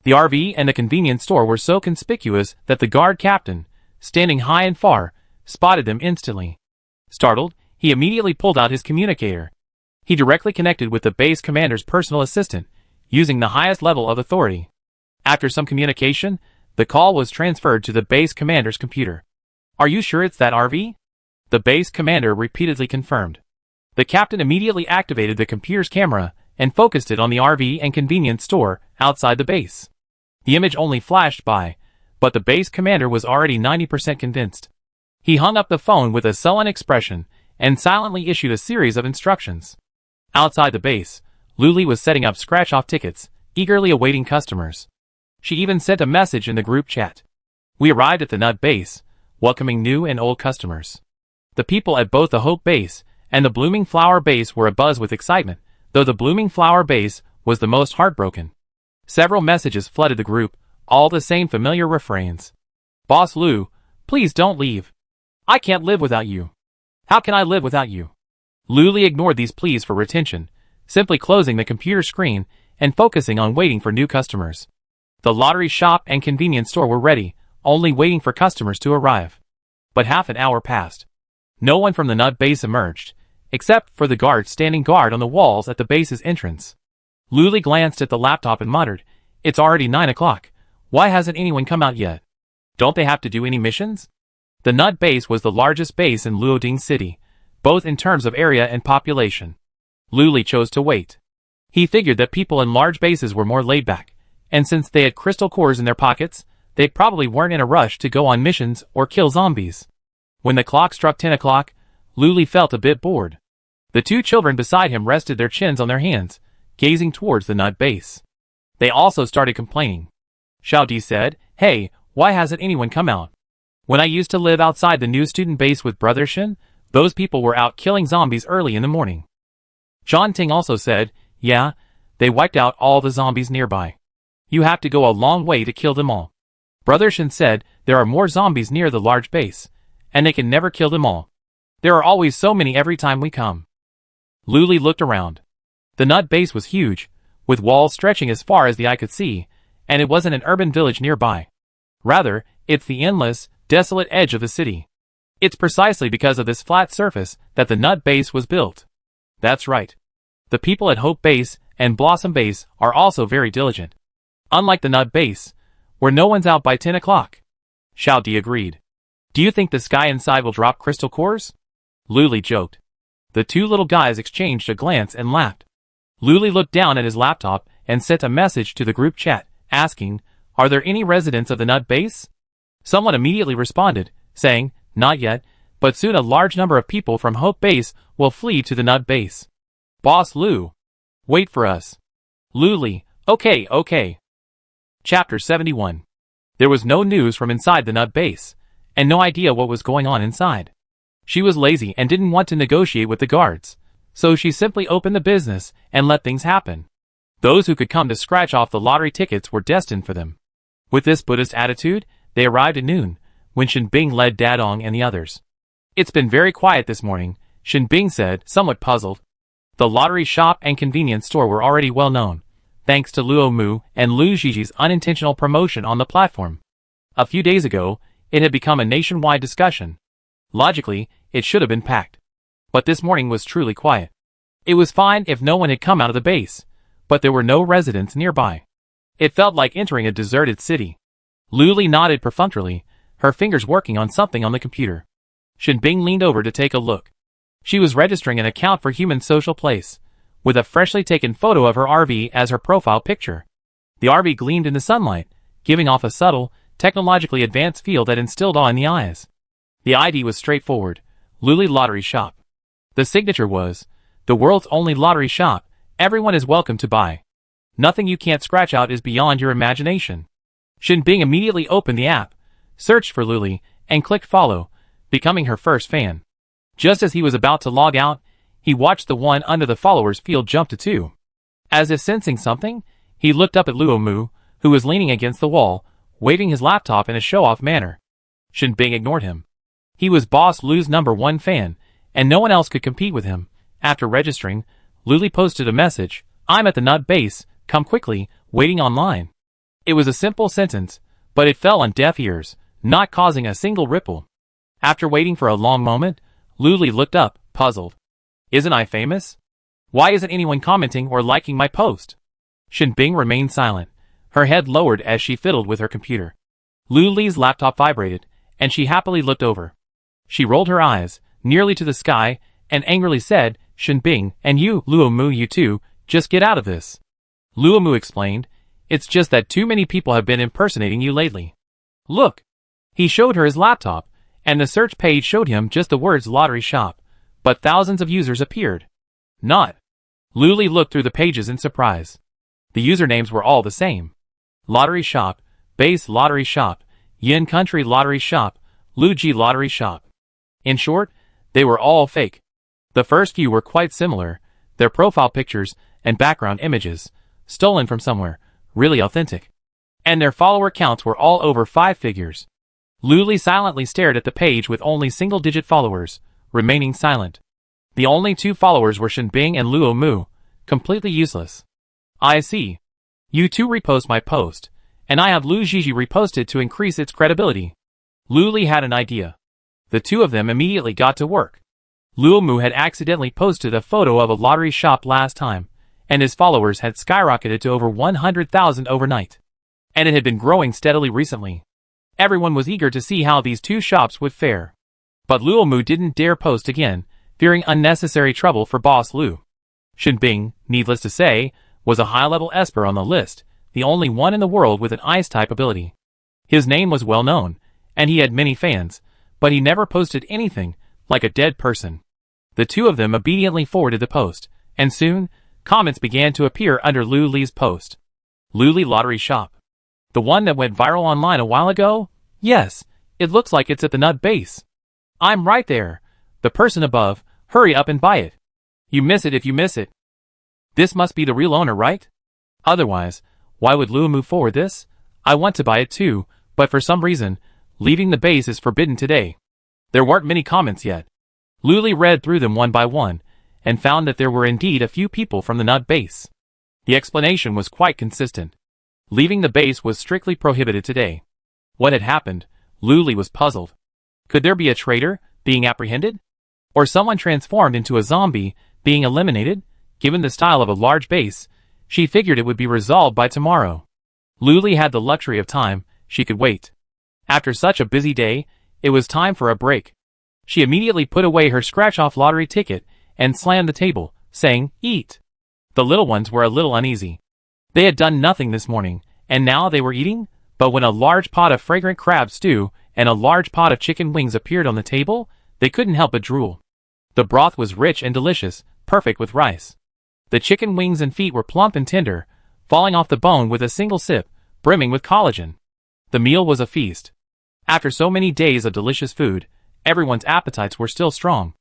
The RV and the convenience store were so conspicuous that the guard captain, standing high and far, spotted them instantly. Startled, he immediately pulled out his communicator. He directly connected with the base commander's personal assistant, using the highest level of authority. After some communication, the call was transferred to the base commander's computer. "Are you sure it's that RV?" The base commander repeatedly confirmed. The captain immediately activated the computer's camera and focused it on the RV and convenience store outside the base. The image only flashed by, but the base commander was already 90% convinced. He hung up the phone with a sullen expression and silently issued a series of instructions. Outside the base, Luli was setting up scratch-off tickets, eagerly awaiting customers. She even sent a message in the group chat. "We arrived at the nut base, welcoming new and old customers." The people at both the Hope base and the Blooming Flower base were abuzz with excitement, though the Blooming Flower base was the most heartbroken. Several messages flooded the group, all the same familiar refrains. "Boss Lu, please don't leave. I can't live without you. How can I live without you?" Luli ignored these pleas for retention, simply closing the computer screen and focusing on waiting for new customers. The lottery shop and convenience store were ready, only waiting for customers to arrive. But half an hour passed. No one from the nut base emerged, except for the guards standing guard on the walls at the base's entrance. Luli glanced at the laptop and muttered, "It's already 9 o'clock. Why hasn't anyone come out yet? Don't they have to do any missions?" The nut base was the largest base in Luoding City, both in terms of area and population. Luli chose to wait. He figured that people in large bases were more laid back, and since they had crystal cores in their pockets, they probably weren't in a rush to go on missions or kill zombies. When the clock struck 10 o'clock, Luli felt a bit bored. The two children beside him rested their chins on their hands, gazing towards the nut base. They also started complaining. Xiaodi said, "Hey, why hasn't anyone come out? When I used to live outside the new student base with Brother Shin, those people were out killing zombies early in the morning." John Ting also said, "Yeah, they wiped out all the zombies nearby. You have to go a long way to kill them all." Brother Shin said there are more zombies near the large base, and they can never kill them all. There are always so many every time we come. Luli looked around. The nut base was huge, with walls stretching as far as the eye could see, and it wasn't an urban village nearby. Rather, it's the endless, desolate edge of the city. It's precisely because of this flat surface that the nut base was built. That's right. The people at Hope Base and Blossom Base are also very diligent. Unlike the nut base, where no one's out by 10 o'clock. Xiaodi agreed. "Do you think the sky inside will drop crystal cores?" Luli joked. The two little guys exchanged a glance and laughed. Luli looked down at his laptop and sent a message to the group chat, asking, "Are there any residents of the nut base?" Someone immediately responded, saying, "Not yet, but soon a large number of people from Hope Base will flee to the nut base." "Boss Lu, wait for us." Luli, okay. Chapter 71. There was no news from inside the nut base, and no idea what was going on inside. She was lazy and didn't want to negotiate with the guards, so she simply opened the business and let things happen. Those who could come to scratch off the lottery tickets were destined for them. With this Buddhist attitude, they arrived at noon, when Shinbing led Dadong and the others. "It's been very quiet this morning," Shinbing said, somewhat puzzled. The lottery shop and convenience store were already well known, thanks to Luo Mu and Lu Ziji's unintentional promotion on the platform. A few days ago, it had become a nationwide discussion. Logically, it should have been packed. But this morning was truly quiet. It was fine if no one had come out of the base, but there were no residents nearby. It felt like entering a deserted city. Luli nodded perfunctorily, her fingers working on something on the computer. Shinbing leaned over to take a look. She was registering an account for Human Social Place, with a freshly taken photo of her RV as her profile picture. The RV gleamed in the sunlight, giving off a subtle, technologically advanced feel that instilled awe in the eyes. The ID was straightforward, Luli Lottery Shop. The signature was, "The world's only lottery shop, everyone is welcome to buy. Nothing you can't scratch out is beyond your imagination." Shinbing immediately opened the app, searched for Luli, and clicked follow, becoming her first fan. Just as he was about to log out, he watched the one under the followers field jump to 2. As if sensing something, he looked up at Luo Mu, who was leaning against the wall, waving his laptop in a show-off manner. Shinbing ignored him. He was Boss Lu's #1 fan, and no one else could compete with him. After registering, Luli posted a message, "I'm at the nut base, come quickly, waiting online." It was a simple sentence, but it fell on deaf ears, not causing a single ripple. After waiting for a long moment, Luli looked up, puzzled. "Isn't I famous? Why isn't anyone commenting or liking my post?" Shinbing remained silent, her head lowered as she fiddled with her computer. Luli's laptop vibrated, and she happily looked over. She rolled her eyes, nearly to the sky, and angrily said, "Shinbing, and you, Luo Mu, you too, just get out of this." Luo Mu explained, "It's just that too many people have been impersonating you lately. Look." He showed her his laptop, and the search page showed him just the words lottery shop, but thousands of users appeared. Not. Luli looked through the pages in surprise. The usernames were all the same. Lottery shop, Base Lottery shop, Yin Country Lottery shop, Luji Lottery shop. In short, they were all fake. The first few were quite similar, their profile pictures and background images, stolen from somewhere, really authentic. And their follower counts were all over 5 figures. Luli silently stared at the page with only single-digit followers, remaining silent. The only 2 followers were Shinbing and Luo Mu, completely useless. "I see. You 2 repost my post, and I have Lu Ziji reposted to increase its credibility." Luli had an idea. The 2 of them immediately got to work. Luo Mu had accidentally posted a photo of a lottery shop last time, and his followers had skyrocketed to over 100,000 overnight. And it had been growing steadily recently. Everyone was eager to see how these 2 shops would fare. But Luo Mu didn't dare post again, fearing unnecessary trouble for Boss Lu. Shin Bing, needless to say, was a high-level esper on the list, the only one in the world with an ice-type ability. His name was well known, and he had many fans, but he never posted anything, like a dead person. The two of them obediently forwarded the post, and soon, comments began to appear under Lu Li's post. Lu Li Lottery Shop. The one that went viral online a while ago? Yes, it looks like it's at the nut base. I'm right there. The person above, hurry up and buy it. You miss it if you miss it. This must be the real owner, right? Otherwise, why would Lu move forward this? I want to buy it too, but for some reason, leaving the base is forbidden today. There weren't many comments yet. Lu Li read through them one by one, and found that there were indeed a few people from the nut base. The explanation was quite consistent. Leaving the base was strictly prohibited today. What had happened? Lu Li was puzzled. Could there be a traitor being apprehended? Or someone transformed into a zombie being eliminated? Given the style of a large base, she figured it would be resolved by tomorrow. Lu Li had the luxury of time, she could wait. After such a busy day, it was time for a break. She immediately put away her scratch-off lottery ticket and slammed the table, saying, "Eat." The little ones were a little uneasy. They had done nothing this morning, and now they were eating, but when a large pot of fragrant crab stew and a large pot of chicken wings appeared on the table, they couldn't help but drool. The broth was rich and delicious, perfect with rice. The chicken wings and feet were plump and tender, falling off the bone with a single sip, brimming with collagen. The meal was a feast. After so many days of delicious food, everyone's appetites were still strong.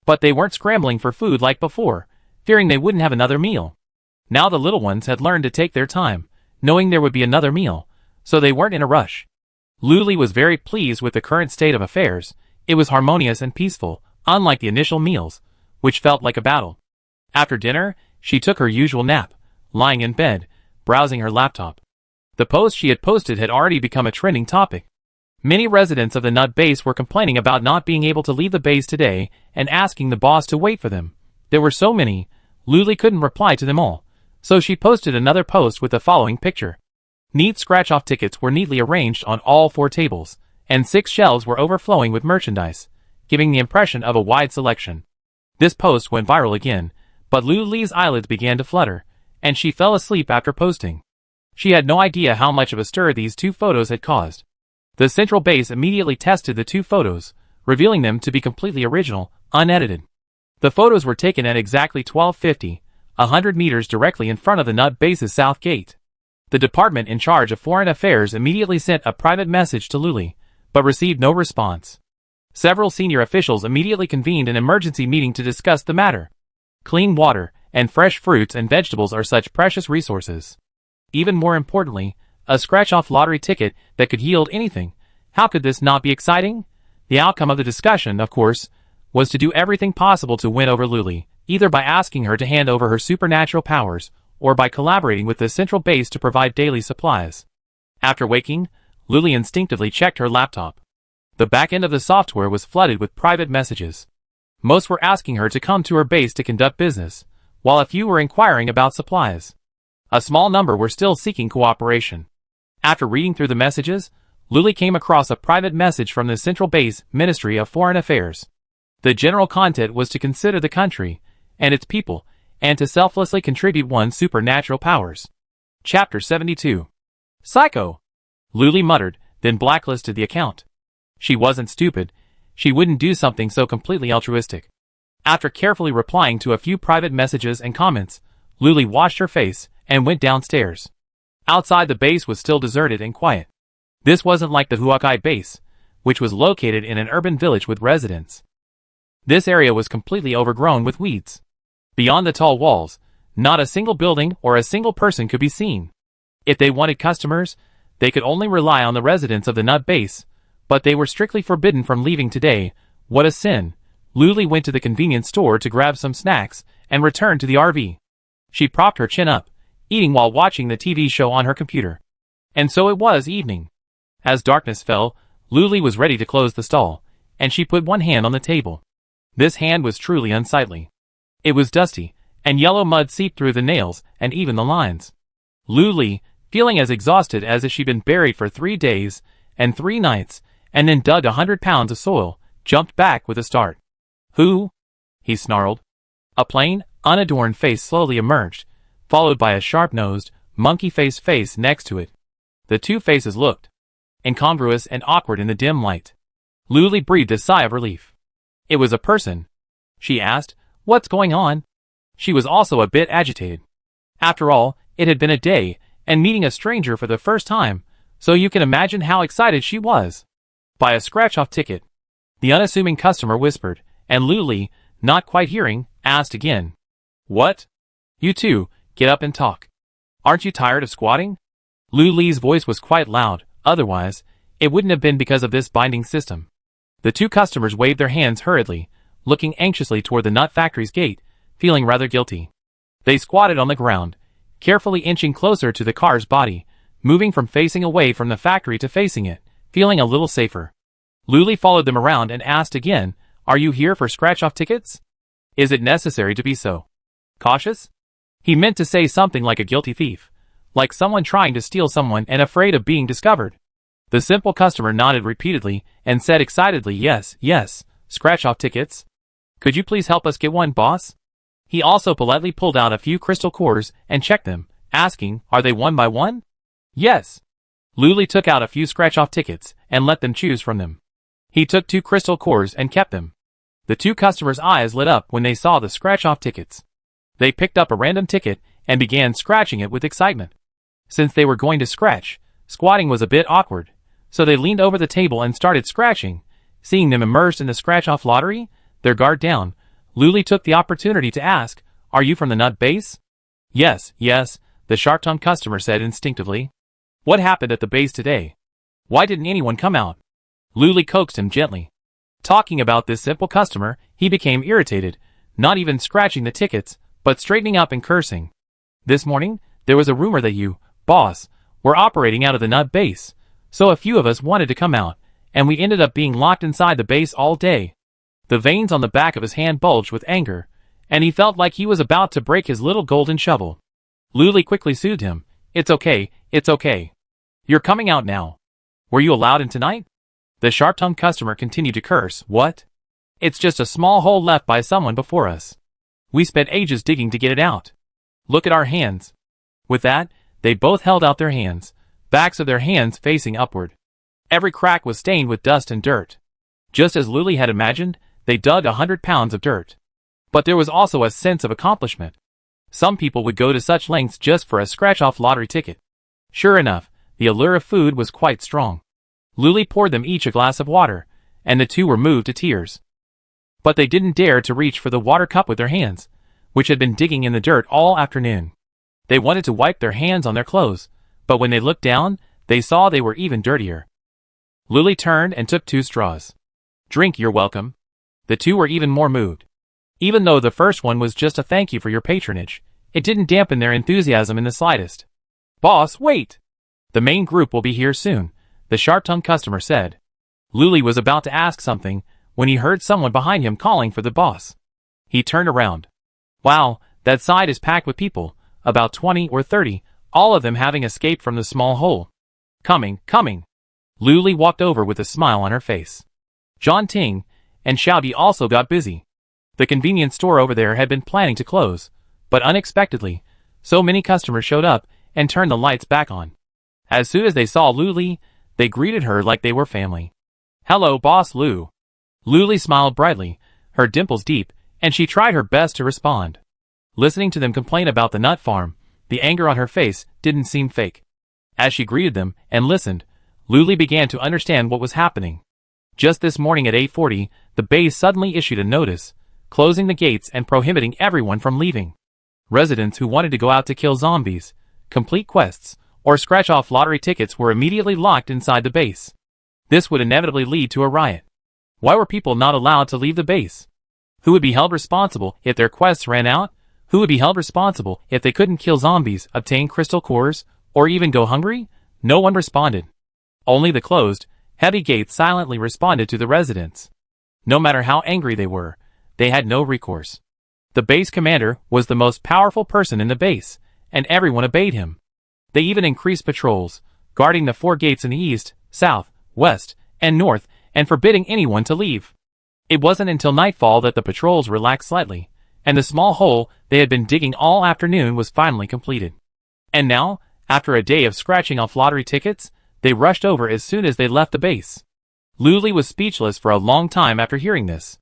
But they weren't scrambling for food like before, fearing they wouldn't have another meal. Now the little ones had learned to take their time, knowing there would be another meal, so they weren't in a rush. Lu Li was very pleased with the current state of affairs. It was harmonious and peaceful, unlike the initial meals, which felt like a battle. After dinner, she took her usual nap, lying in bed, browsing her laptop. The post she had posted had already become a trending topic. Many residents of the nut base were complaining about not being able to leave the base today and asking the boss to wait for them. There were so many, Lu Li couldn't reply to them all, so she posted another post with the following picture. Neat scratch-off tickets were neatly arranged on all 4 tables, and 6 shelves were overflowing with merchandise, giving the impression of a wide selection. This post went viral again, but Lu Li's eyelids began to flutter, and she fell asleep after posting. She had no idea how much of a stir these 2 photos had caused. The central base immediately tested the 2 photos, revealing them to be completely original, unedited. The photos were taken at exactly 12:50, 100 meters directly in front of the nut base's south gate. The department in charge of foreign affairs immediately sent a private message to Lu Li, but received no response. Several senior officials immediately convened an emergency meeting to discuss the matter. Clean water and fresh fruits and vegetables are such precious resources. Even more importantly, a scratch-off lottery ticket that could yield anything. How could this not be exciting? The outcome of the discussion, of course, was to do everything possible to win over Lu Li, either by asking her to hand over her supernatural powers, or by collaborating with the central base to provide daily supplies. After waking, Lu Li instinctively checked her laptop. The back end of the software was flooded with private messages. Most were asking her to come to her base to conduct business, while a few were inquiring about supplies. A small number were still seeking cooperation. After reading through the messages, Lu Li came across a private message from the Central Base Ministry of Foreign Affairs. The general content was to consider the country and its people, and to selflessly contribute one's supernatural powers. Chapter 72. Psycho! Lu Li muttered, then blacklisted the account. She wasn't stupid. She wouldn't do something so completely altruistic. After carefully replying to a few private messages and comments, Lu Li washed her face and went downstairs. Outside the base was still deserted and quiet. This wasn't like the Huakai base, which was located in an urban village with residents. This area was completely overgrown with weeds. Beyond the tall walls, not a single building or a single person could be seen. If they wanted customers, they could only rely on the residents of the nut base, but they were strictly forbidden from leaving today. What a sin! Lu Li went to the convenience store to grab some snacks and returned to the RV. She propped her chin up, eating while watching the TV show on her computer. And so it was evening. As darkness fell, Lu Li was ready to close the stall, and she put one hand on the table. This hand was truly unsightly. It was dusty, and yellow mud seeped through the nails and even the lines. Lu Li, feeling as exhausted as if she'd been buried for 3 days and 3 nights, and then dug 100 pounds of soil, jumped back with a start. Who? He snarled. A plane? unadorned face slowly emerged, followed by a sharp-nosed, monkey-faced face next to it. The two faces looked incongruous and awkward in the dim light. Luli breathed a sigh of relief. It was a person. She asked, "What's going on?" She was also a bit agitated. After all, it had been a day, and meeting a stranger for the first time, so you can imagine how excited she was. "Buy a scratch-off ticket," the unassuming customer whispered, and Luli, not quite hearing, asked again. "What?" "You two, get up and talk. Aren't you tired of squatting?" Luli's voice was quite loud, otherwise, it wouldn't have been because of this binding system. The two customers waved their hands hurriedly, looking anxiously toward the nut factory's gate, feeling rather guilty. They squatted on the ground, carefully inching closer to the car's body, moving from facing away from the factory to facing it, feeling a little safer. Luli followed them around and asked again, "Are you here for scratch-off tickets? Is it necessary to be so cautious?" He meant to say something like a guilty thief, like someone trying to steal someone and afraid of being discovered. The simple customer nodded repeatedly and said excitedly, "Yes, yes, scratch-off tickets. Could you please help us get one, boss?" He also politely pulled out a few crystal cores and checked them, asking, "Are they one by one?" "Yes." Luli took out a few scratch-off tickets and let them choose from them. He took 2 crystal cores and kept them. The two customers' eyes lit up when they saw the scratch-off tickets. They picked up a random ticket and began scratching it with excitement. Since they were going to scratch, squatting was a bit awkward, so they leaned over the table and started scratching. Seeing them immersed in the scratch-off lottery, their guard down, Luli took the opportunity to ask, "Are you from the nut base?" "Yes, yes," the sharp-tongued customer said instinctively. "What happened at the base today? Why didn't anyone come out?" Luli coaxed him gently. Talking about this simple customer, he became irritated, not even scratching the tickets, but straightening up and cursing. "This morning, there was a rumor that you, boss, were operating out of the nut base, so a few of us wanted to come out, and we ended up being locked inside the base all day." The veins on the back of his hand bulged with anger, and he felt like he was about to break his little golden shovel. Luli quickly soothed him. It's okay, it's okay. You're coming out now. Were you allowed in tonight?" The sharp-tongued customer continued to curse. "What? It's just a small hole left by someone before us. We spent ages digging to get it out. Look at our hands." With that, they both held out their hands, backs of their hands facing upward. Every crack was stained with dust and dirt. Just as Luli had imagined, they dug 100 pounds of dirt. But there was also a sense of accomplishment. Some people would go to such lengths just for a scratch-off lottery ticket. Sure enough, the allure of food was quite strong. Luli poured them each a glass of water, and the two were moved to tears. But they didn't dare to reach for the water cup with their hands, which had been digging in the dirt all afternoon. They wanted to wipe their hands on their clothes, but when they looked down, they saw they were even dirtier. Luli turned and took 2 straws. "Drink, you're welcome." The two were even more moved. Even though the first one was just a thank you for your patronage, it didn't dampen their enthusiasm in the slightest. "Boss, wait! The main group will be here soon," the sharp-tongued customer said. Luli was about to ask something when he heard someone behind him calling for the boss. He turned around. Wow, that side is packed with people, about 20 or 30, all of them having escaped from the small hole. "Coming, coming." Luli walked over with a smile on her face. John Ting and Xiaodi also got busy. The convenience store over there had been planning to close, but unexpectedly, so many customers showed up and turned the lights back on. As soon as they saw Luli, they greeted her like they were family. "Hello, Boss Lu." Luli smiled brightly, her dimples deep, and she tried her best to respond. Listening to them complain about the nut farm, the anger on her face didn't seem fake. As she greeted them and listened, Luli began to understand what was happening. Just this morning at 8:40, the base suddenly issued a notice, closing the gates and prohibiting everyone from leaving. Residents who wanted to go out to kill zombies, complete quests, or scratch off lottery tickets were immediately locked inside the base. This would inevitably lead to a riot. Why were people not allowed to leave the base? Who would be held responsible if their quests ran out? Who would be held responsible if they couldn't kill zombies, obtain crystal cores, or even go hungry? No one responded. Only the closed, heavy gates silently responded to the residents. No matter how angry they were, they had no recourse. The base commander was the most powerful person in the base, and everyone obeyed him. They even increased patrols, guarding the 4 gates in the east, south, west, and north, and forbidding anyone to leave. It wasn't until nightfall that the patrols relaxed slightly, and the small hole they had been digging all afternoon was finally completed. And now, after a day of scratching off lottery tickets, they rushed over as soon as they left the base. Luli was speechless for a long time after hearing this.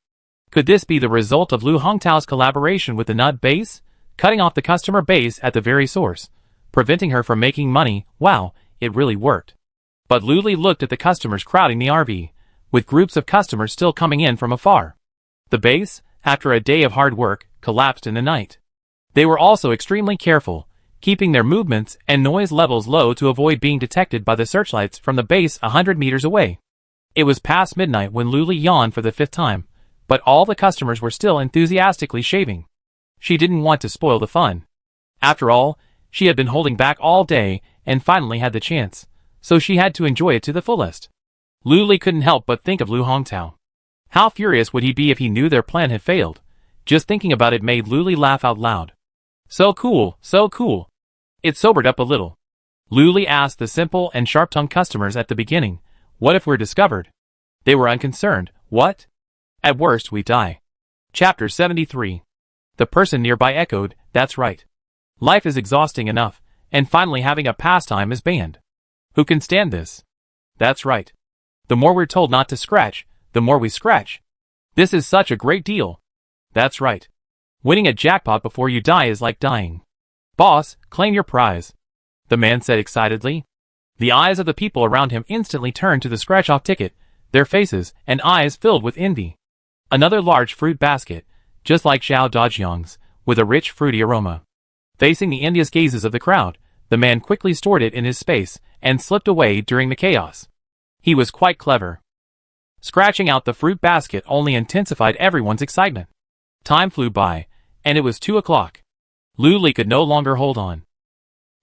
Could this be the result of Lu Hongtao's collaboration with the nut base, cutting off the customer base at the very source, preventing her from making money? Wow, it really worked. But Luli looked at the customers crowding the RV, with groups of customers still coming in from afar. The base, after a day of hard work, collapsed in the night. They were also extremely careful, keeping their movements and noise levels low to avoid being detected by the searchlights from the base 100 meters away. It was past midnight when Luli yawned for the 5th time, but all the customers were still enthusiastically shaving. She didn't want to spoil the fun. After all, she had been holding back all day and finally had the chance, so she had to enjoy it to the fullest. Luli couldn't help but think of Lu Hongtao. How furious would he be if he knew their plan had failed? Just thinking about it made Luli laugh out loud. So cool, so cool. It sobered up a little. Luli asked the simple and sharp-tongued customers at the beginning, "What if we're discovered?" They were unconcerned. "What? At worst, we die." Chapter 73. The person nearby echoed, "That's right. Life is exhausting enough, and finally having a pastime is banned. Who can stand this?" "That's right. The more we're told not to scratch, the more we scratch. This is such a great deal." "That's right. Winning a jackpot before you die is like dying." "Boss, claim your prize," the man said excitedly. The eyes of the people around him instantly turned to the scratch-off ticket, their faces and eyes filled with envy. Another large fruit basket, just like Xiao Dajiang's, with a rich fruity aroma. Facing the envious gazes of the crowd, the man quickly stored it in his space and slipped away during the chaos. He was quite clever. Scratching out the fruit basket only intensified everyone's excitement. Time flew by, and it was 2 o'clock. Luli could no longer hold on.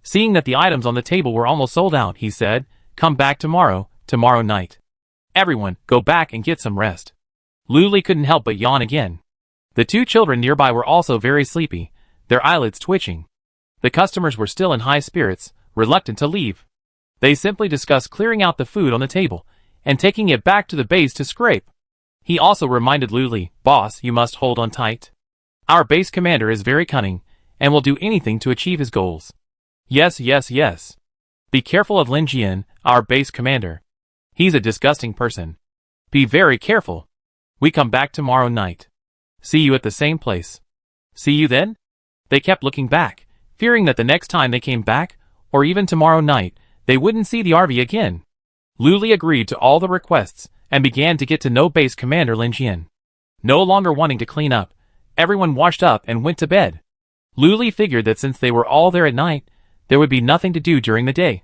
Seeing that the items on the table were almost sold out, he said, "Come back tomorrow night. Everyone, go back and get some rest." Luli couldn't help but yawn again. The 2 children nearby were also very sleepy, their eyelids twitching. The customers were still in high spirits, reluctant to leave. They simply discussed clearing out the food on the table and taking it back to the base to scrape. He also reminded Luli, "Boss, you must hold on tight. Our base commander is very cunning and will do anything to achieve his goals." "Yes, yes, yes. Be careful of Lin Jian, our base commander. He's a disgusting person. Be very careful. We come back tomorrow night. See you at the same place." "See you then?" They kept looking back, fearing that the next time they came back, or even tomorrow night, they wouldn't see the RV again. Luli agreed to all the requests and began to get to know base commander Lin Jian. No longer wanting to clean up, everyone washed up and went to bed. Luli figured that since they were all there at night, there would be nothing to do during the day.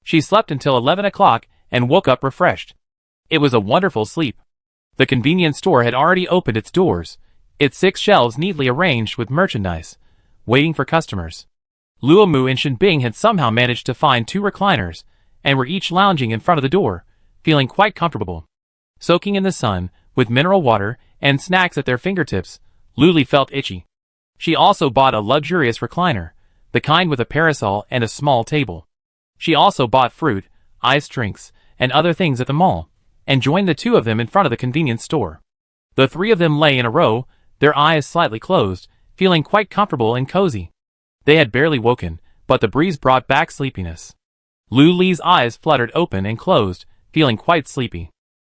She slept until 11 o'clock and woke up refreshed. It was a wonderful sleep. The convenience store had already opened its doors, its 6 shelves neatly arranged with merchandise, waiting for customers. Luomu and Shenbing had somehow managed to find 2 recliners, and were each lounging in front of the door, feeling quite comfortable. Soaking in the sun, with mineral water and snacks at their fingertips, Luli felt itchy. She also bought a luxurious recliner, the kind with a parasol and a small table. She also bought fruit, iced drinks, and other things at the mall, and joined the 2 of them in front of the convenience store. The 3 of them lay in a row, their eyes slightly closed, feeling quite comfortable and cozy. They had barely woken, but the breeze brought back sleepiness. Luli's eyes fluttered open and closed, feeling quite sleepy.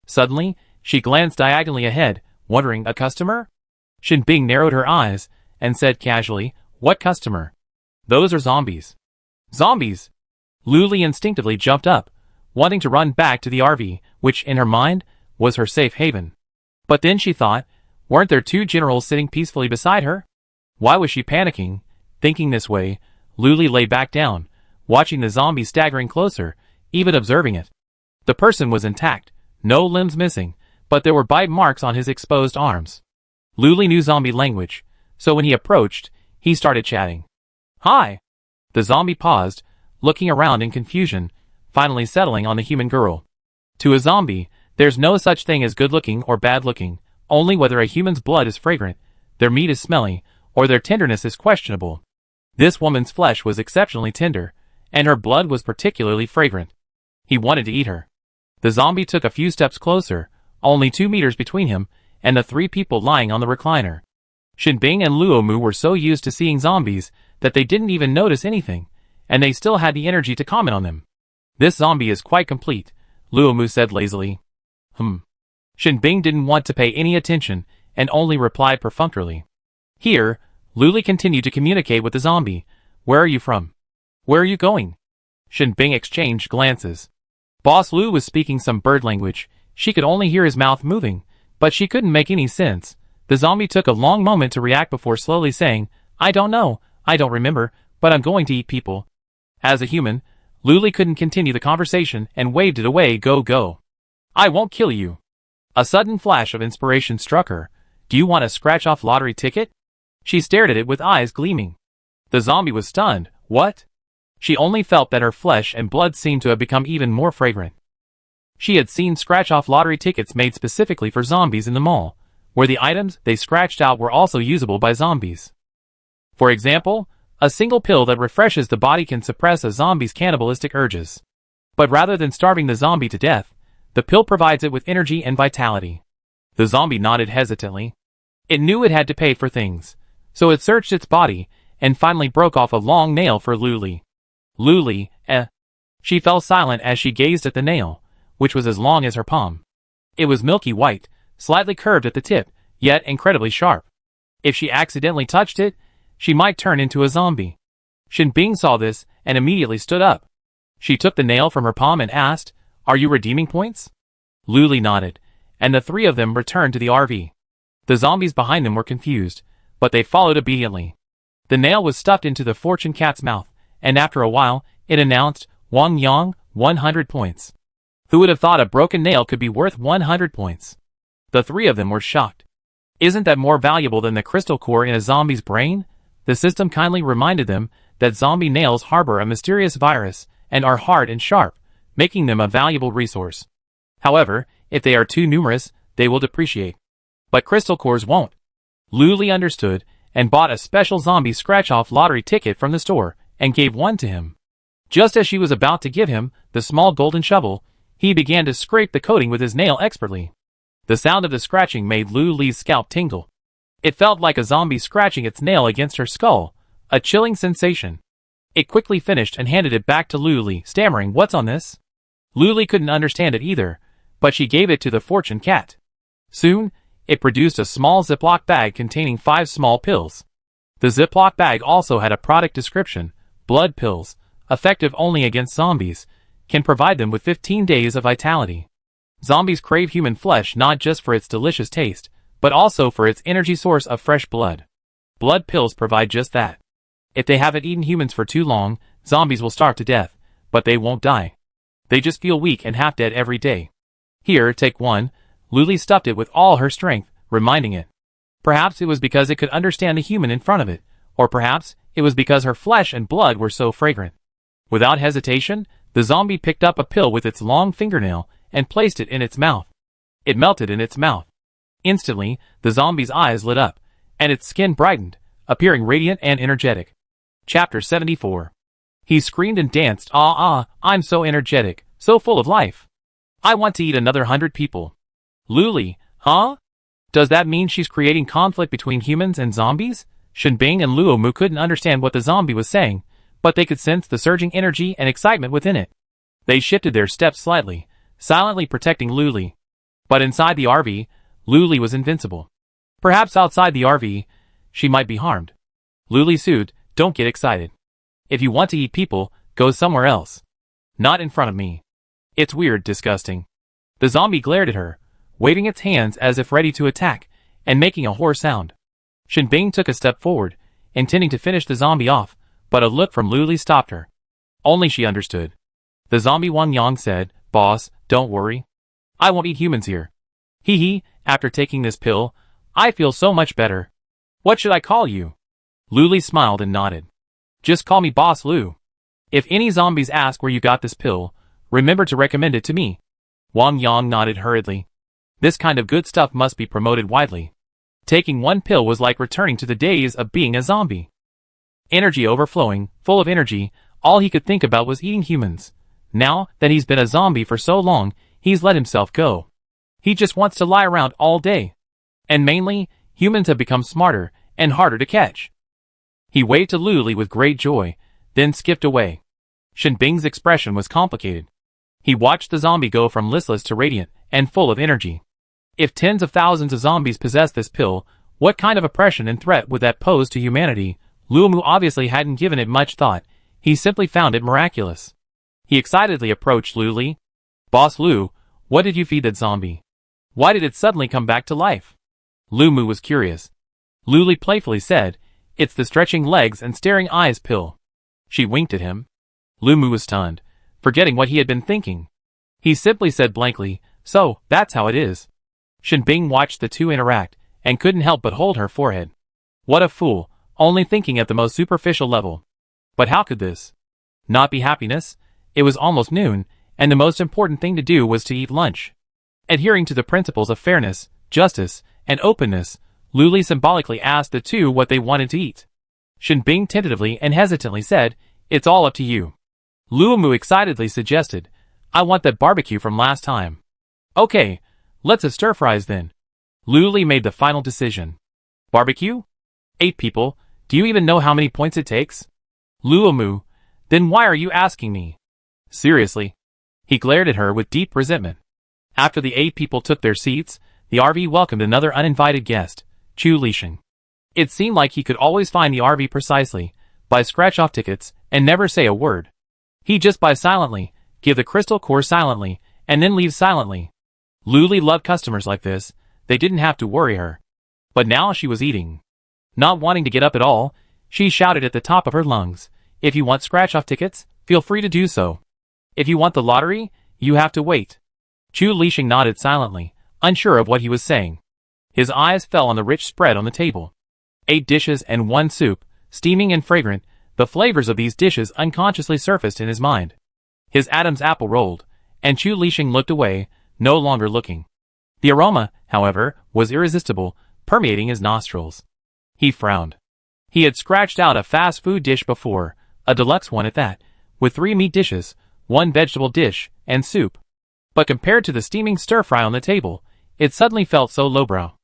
Suddenly, she glanced diagonally ahead, wondering, "A customer?" Shenbing narrowed her eyes and said casually, "What customer?" "Those are zombies." "Zombies!" Luli instinctively jumped up, wanting to run back to the RV, which, in her mind, was her safe haven. But then she thought, weren't there 2 generals sitting peacefully beside her? Why was she panicking? Thinking this way, Luli lay back down, watching the zombie staggering closer, even observing it. The person was intact, no limbs missing, but there were bite marks on his exposed arms. Luli knew zombie language, so when he approached, he started chatting. "Hi!" The zombie paused, looking around in confusion, finally settling on the human girl. To a zombie, there's no such thing as good-looking or bad-looking, only whether a human's blood is fragrant, their meat is smelly, or their tenderness is questionable. This woman's flesh was exceptionally tender, and her blood was particularly fragrant. He wanted to eat her. The zombie took a few steps closer, only 2 meters between him and the 3 people lying on the recliner. Shinbing and Luomu were so used to seeing zombies that they didn't even notice anything, and they still had the energy to comment on them. This zombie is quite complete, Luomu said lazily. Shinbing didn't want to pay any attention and only replied perfunctorily. Here, Luli continued to communicate with the zombie. Where are you from? Where are you going? Shinbing exchanged glances. Boss Lu was speaking some bird language. She could only hear his mouth moving, but she couldn't make any sense. The zombie took a long moment to react before slowly saying, I don't know, I don't remember, but I'm going to eat people. As a human, Luli couldn't continue the conversation and waved it away. Go. I won't kill you. A sudden flash of inspiration struck her. Do you want a scratch-off lottery ticket? She stared at it with eyes gleaming. The zombie was stunned. What? She only felt that her flesh and blood seemed to have become even more fragrant. She had seen scratch-off lottery tickets made specifically for zombies in the mall, where the items they scratched out were also usable by zombies. For example, a single pill that refreshes the body can suppress a zombie's cannibalistic urges. But rather than starving the zombie to death, the pill provides it with energy and vitality. The zombie nodded hesitantly. It knew it had to pay for things, so it searched its body and finally broke off a long nail for Luli. Luli, She fell silent as she gazed at the nail, which was as long as her palm. It was milky white, slightly curved at the tip, yet incredibly sharp. If she accidentally touched it, she might turn into a zombie. Shinbing saw this and immediately stood up. She took the nail from her palm and asked, Are you redeeming points? Luli nodded, and the three of them returned to the RV. The zombies behind them were confused, but they followed obediently. The nail was stuffed into the fortune cat's mouth, and after a while, it announced, Wang Yang, 100 points. Who would have thought a broken nail could be worth 100 points? The three of them were shocked. Isn't that more valuable than the crystal core in a zombie's brain? The system kindly reminded them that zombie nails harbor a mysterious virus and are hard and sharp, making them a valuable resource. However, if they are too numerous, they will depreciate. But crystal cores won't. Luli understood and bought a special zombie scratch-off lottery ticket from the store and gave one to him. Just as she was about to give him the small golden shovel, he began to scrape the coating with his nail expertly. The sound of the scratching made Luli's scalp tingle. It felt like a zombie scratching its nail against her skull, a chilling sensation. It quickly finished and handed it back to Luli, stammering, What's on this? Luli couldn't understand it either, but she gave it to the fortune cat. Soon, it produced a small Ziploc bag containing 5 small pills. The Ziploc bag also had a product description, blood pills, effective only against zombies, can provide them with 15 days of vitality. Zombies crave human flesh not just for its delicious taste, but also for its energy source of fresh blood. Blood pills provide just that. If they haven't eaten humans for too long, zombies will starve to death, but they won't die. They just feel weak and half dead every day. Here, take one. Luli stuffed it with all her strength, reminding it. Perhaps it was because it could understand the human in front of it, or perhaps it was because her flesh and blood were so fragrant. Without hesitation, the zombie picked up a pill with its long fingernail and placed it in its mouth. It melted in its mouth. Instantly, the zombie's eyes lit up, and its skin brightened, appearing radiant and energetic. Chapter 74. He screamed and danced, I'm so energetic, so full of life. I want to eat another 100 people. Luli, huh? Does that mean she's creating conflict between humans and zombies? Shinbing and Luomu couldn't understand what the zombie was saying, but they could sense the surging energy and excitement within it. They shifted their steps slightly, silently protecting Luli. But inside the RV, Luli was invincible. Perhaps outside the RV, she might be harmed. Luli soothed, Don't get excited. If you want to eat people, go somewhere else. Not in front of me. It's weird, disgusting. The zombie glared at her, waving its hands as if ready to attack, and making a hoarse sound. Shinbing took a step forward, intending to finish the zombie off, but a look from Luli stopped her. Only she understood. The zombie Wang Yang said, Boss, don't worry. I won't eat humans here. Hee, after taking this pill, I feel so much better. What should I call you? Luli smiled and nodded. Just call me Boss Lu. If any zombies ask where you got this pill, remember to recommend it to me. Wang Yang nodded hurriedly. This kind of good stuff must be promoted widely. Taking one pill was like returning to the days of being a zombie. Energy overflowing, full of energy, all he could think about was eating humans. Now that he's been a zombie for so long, he's let himself go. He just wants to lie around all day. And mainly, humans have become smarter, and harder to catch. He waved to Luli with great joy, then skipped away. Shinbing's expression was complicated. He watched the zombie go from listless to radiant and full of energy. If tens of thousands of zombies possessed this pill, what kind of oppression and threat would that pose to humanity? Luomu obviously hadn't given it much thought. He simply found it miraculous. He excitedly approached Luli. "Boss Lu, what did you feed that zombie? Why did it suddenly come back to life?" Luomu was curious. Luli playfully said, "It's the stretching legs and staring eyes pill." She winked at him. Luomu was stunned, forgetting what he had been thinking. He simply said blankly, "So, that's how it is." Shinbing watched the two interact, and couldn't help but hold her forehead. What a fool, only thinking at the most superficial level. But how could this not be happiness? It was almost noon, and the most important thing to do was to eat lunch. Adhering to the principles of fairness, justice, and openness, Luli symbolically asked the two what they wanted to eat. Shinbing tentatively and hesitantly said, "It's all up to you." Luomu excitedly suggested, "I want that barbecue from last time." "Okay, let's have stir-fries then." Luli made the final decision. "Barbecue? 8 people, do you even know how many points it takes?" Luomu, "Then why are you asking me?" "Seriously?" He glared at her with deep resentment. After the 8 people took their seats, the RV welcomed another uninvited guest, Chu Lixing. It seemed like he could always find the RV precisely, buy scratch-off tickets, and never say a word. He'd just buy silently, give the crystal core silently, and then leave silently. Luli loved customers like this. They didn't have to worry her. But now she was eating. Not wanting to get up at all, she shouted at the top of her lungs, "If you want scratch-off tickets, feel free to do so. If you want the lottery, you have to wait." Chu Lixing nodded silently, unsure of what he was saying. His eyes fell on the rich spread on the table. 8 dishes and 1 soup, steaming and fragrant. The flavors of these dishes unconsciously surfaced in his mind. His Adam's apple rolled, and Chu Lixing looked away, no longer looking. The aroma, however, was irresistible, permeating his nostrils. He frowned. He had scratched out a fast food dish before, a deluxe one at that, with 3 meat dishes, 1 vegetable dish, and soup. But compared to the steaming stir-fry on the table, it suddenly felt so lowbrow.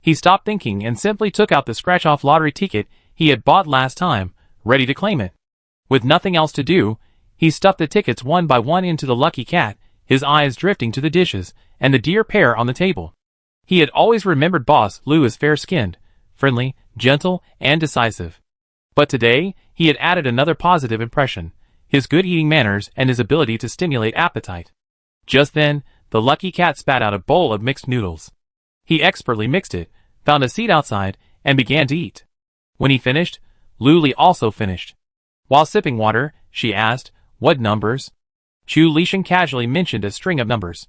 He stopped thinking and simply took out the scratch-off lottery ticket he had bought last time, ready to claim it. With nothing else to do, he stuffed the tickets one by one into the lucky cat, his eyes drifting to the dishes and the dear pair on the table. He had always remembered Boss Lu as fair-skinned, friendly, gentle, and decisive. But today, he had added another positive impression, his good eating manners and his ability to stimulate appetite. Just then, the lucky cat spat out a bowl of mixed noodles. He expertly mixed it, found a seat outside, and began to eat. When he finished, Luli also finished. While sipping water, she asked, "What numbers?" Chu Lixing casually mentioned a string of numbers.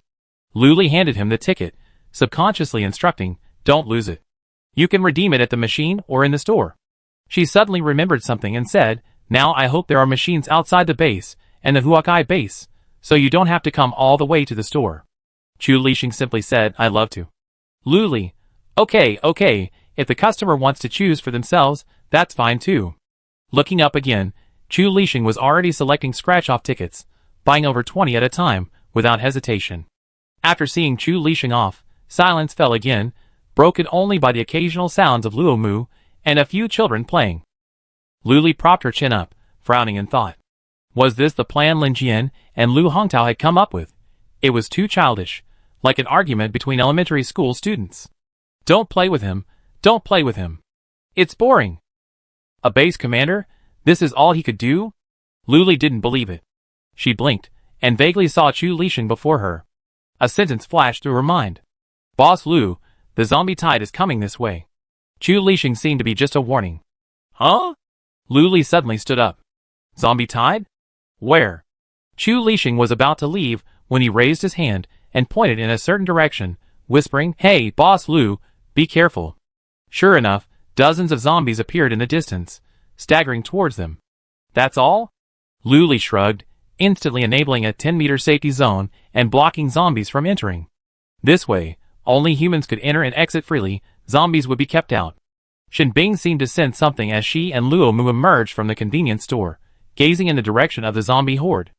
Luli handed him the ticket, subconsciously instructing, "Don't lose it. You can redeem it at the machine or in the store." She suddenly remembered something and said, "Now I hope there are machines outside the base and the Huakai base, so you don't have to come all the way to the store." Chu Lixing simply said, "I'd love to." Luli, Okay, if the customer wants to choose for themselves, that's fine too." Looking up again, Chu Lixing was already selecting scratch-off tickets, buying over 20 at a time, without hesitation. After seeing Chu Lixing off, silence fell again, broken only by the occasional sounds of Luomu and a few children playing. Luli propped her chin up, frowning in thought. Was this the plan Lin Jian and Lu Hongtao had come up with? It was too childish, like an argument between elementary school students. Don't play with him, don't play with him. It's boring. A base commander? This is all he could do? Luli didn't believe it. She blinked, and vaguely saw Chu Lixing before her. A sentence flashed through her mind. "Boss Lu, the zombie tide is coming this way." Chu Lixing seemed to be just a warning. Huh? Luli suddenly stood up. Zombie tide? Where? Chu Lixing was about to leave when he raised his hand and pointed in a certain direction, whispering, "Hey, Boss Lu, be careful." Sure enough, dozens of zombies appeared in the distance, staggering towards them. That's all? Luli shrugged, instantly enabling a 10-meter safety zone and blocking zombies from entering. This way, only humans could enter and exit freely, zombies would be kept out. Shinbing seemed to sense something as she and Luomu emerged from the convenience store, gazing in the direction of the zombie horde.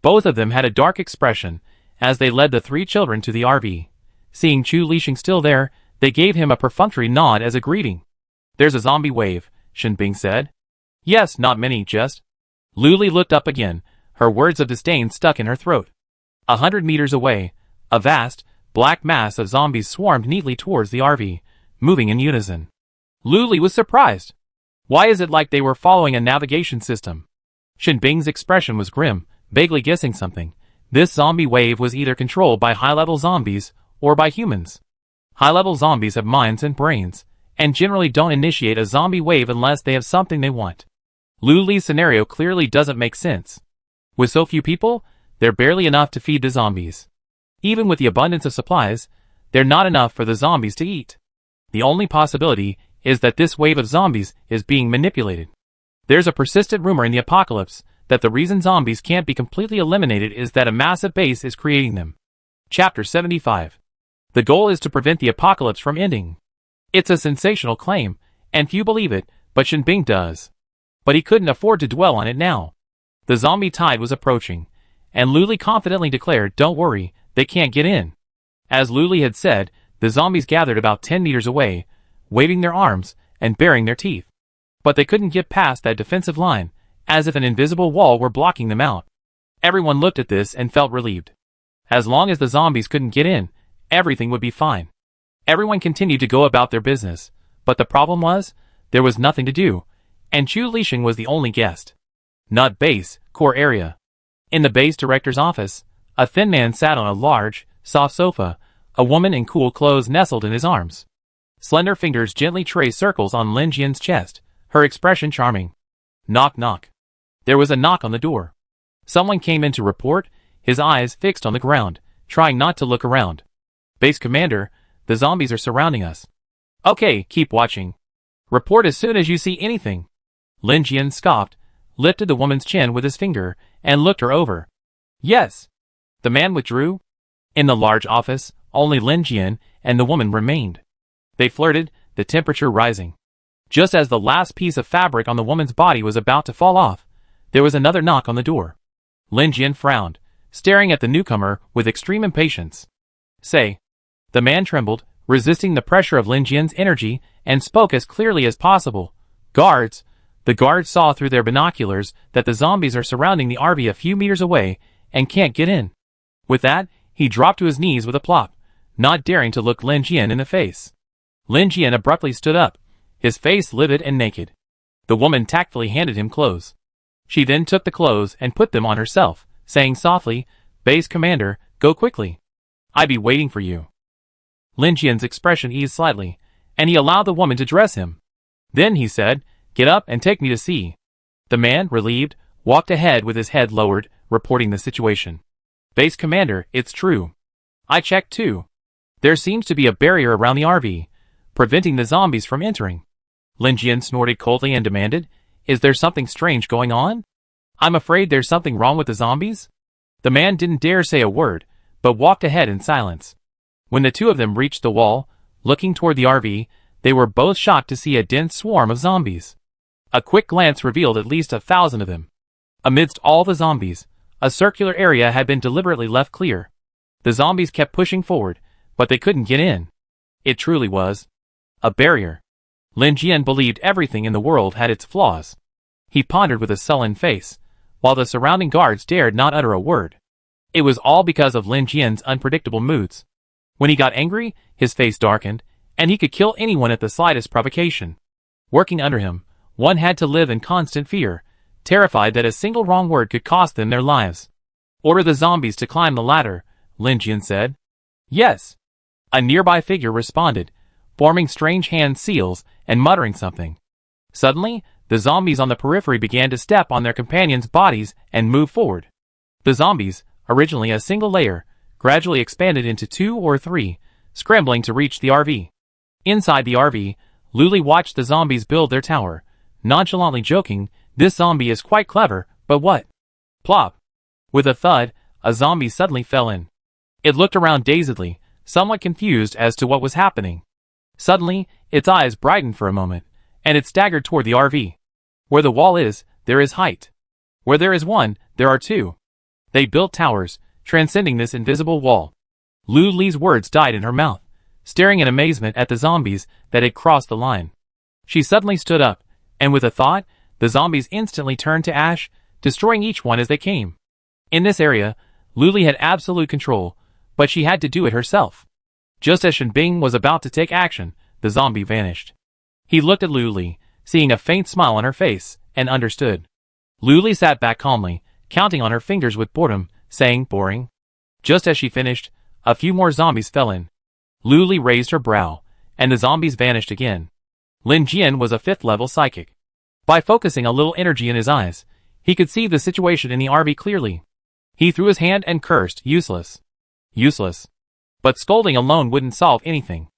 Both of them had a dark expression as they led the 3 children to the RV. Seeing Chu Lixing still there, they gave him a perfunctory nod as a greeting. There's a zombie wave, Shinbing said. Yes, not many, just. Luli looked up again, her words of disdain stuck in her throat. 100 meters away, a vast, black mass of zombies swarmed neatly towards the RV, moving in unison. Luli was surprised. Why is it like they were following a navigation system? Shinbing's expression was grim, vaguely guessing something. This zombie wave was either controlled by high-level zombies or by humans. High-level zombies have minds and brains, and generally don't initiate a zombie wave unless they have something they want. Luli's scenario clearly doesn't make sense. With so few people, they're barely enough to feed the zombies. Even with the abundance of supplies, they're not enough for the zombies to eat. The only possibility is that this wave of zombies is being manipulated. There's a persistent rumor in the apocalypse that the reason zombies can't be completely eliminated is that a massive base is creating them. Chapter 75. The goal is to prevent the apocalypse from ending. It's a sensational claim, and few believe it, but Shinbing does. But he couldn't afford to dwell on it now. The zombie tide was approaching, and Luli confidently declared, "Don't worry, they can't get in." As Luli had said, the zombies gathered about 10 meters away, waving their arms and baring their teeth. But they couldn't get past that defensive line, as if an invisible wall were blocking them out. Everyone looked at this and felt relieved. As long as the zombies couldn't get in, everything would be fine. Everyone continued to go about their business, but the problem was, there was nothing to do, and Chu Lixing was the only guest. Not base, core area. In the base director's office, a thin man sat on a large, soft sofa, a woman in cool clothes nestled in his arms. Slender fingers gently traced circles on Lin Jian's chest, her expression charming. Knock knock. There was a knock on the door. Someone came in to report, his eyes fixed on the ground, trying not to look around. Base commander, the zombies are surrounding us. Okay, keep watching. Report as soon as you see anything. Lin Jian scoffed, lifted the woman's chin with his finger, and looked her over. Yes. The man withdrew. In the large office, only Lin Jian and the woman remained. They flirted, the temperature rising. Just as the last piece of fabric on the woman's body was about to fall off, there was another knock on the door. Lin Jian frowned, staring at the newcomer with extreme impatience. Say. The man trembled, resisting the pressure of Lin Jian's energy, and spoke as clearly as possible. Guards. The guards saw through their binoculars that the zombies are surrounding the RV a few meters away and can't get in. With that, he dropped to his knees with a plop, not daring to look Lin Jian in the face. Lin Jian abruptly stood up, his face livid and naked. The woman tactfully handed him clothes. She then took the clothes and put them on herself, saying softly, "Base commander, go quickly. I be waiting for you." Lin Jian's expression eased slightly, and he allowed the woman to dress him. Then he said, "Get up and take me to see." The man, relieved, walked ahead with his head lowered, reporting the situation. "Base commander, it's true. I checked too. There seems to be a barrier around the RV, preventing the zombies from entering." Lin Jian snorted coldly and demanded, "Is there something strange going on? I'm afraid there's something wrong with the zombies." The man didn't dare say a word, but walked ahead in silence. When the two of them reached the wall, looking toward the RV, they were both shocked to see a dense swarm of zombies. A quick glance revealed at least 1,000 of them. Amidst all the zombies, a circular area had been deliberately left clear. The zombies kept pushing forward, but they couldn't get in. It truly was a barrier. Lin Jian believed everything in the world had its flaws. He pondered with a sullen face, while the surrounding guards dared not utter a word. It was all because of Lin Jian's unpredictable moods. When he got angry, his face darkened, and he could kill anyone at the slightest provocation. Working under him, one had to live in constant fear, terrified that a single wrong word could cost them their lives. "Order the zombies to climb the ladder," Lin Jian said. "Yes." A nearby figure responded, forming strange hand seals and muttering something. Suddenly, the zombies on the periphery began to step on their companions' bodies and move forward. The zombies, originally a single layer, gradually expanded into 2 or 3, scrambling to reach the RV. Inside the RV, Luli watched the zombies build their tower, nonchalantly joking, "This zombie is quite clever, but what?" Plop! With a thud, a zombie suddenly fell in. It looked around dazedly, somewhat confused as to what was happening. Suddenly, its eyes brightened for a moment, and it staggered toward the RV. Where the wall is, there is height. Where there is one, there are two. They built towers, transcending this invisible wall. Lu Li's words died in her mouth, staring in amazement at the zombies that had crossed the line. She suddenly stood up, and with a thought, the zombies instantly turned to ash, destroying each one as they came. In this area, Luli had absolute control, but she had to do it herself. Just as Shinbing was about to take action, the zombie vanished. He looked at Luli, seeing a faint smile on her face, and understood. Luli sat back calmly, counting on her fingers with boredom, saying, "Boring." Just as she finished, a few more zombies fell in. Luli raised her brow, and the zombies vanished again. Lin Jian was a 5th level psychic. By focusing a little energy in his eyes, he could see the situation in the RV clearly. He threw his hand and cursed, "Useless. Useless." But scolding alone wouldn't solve anything.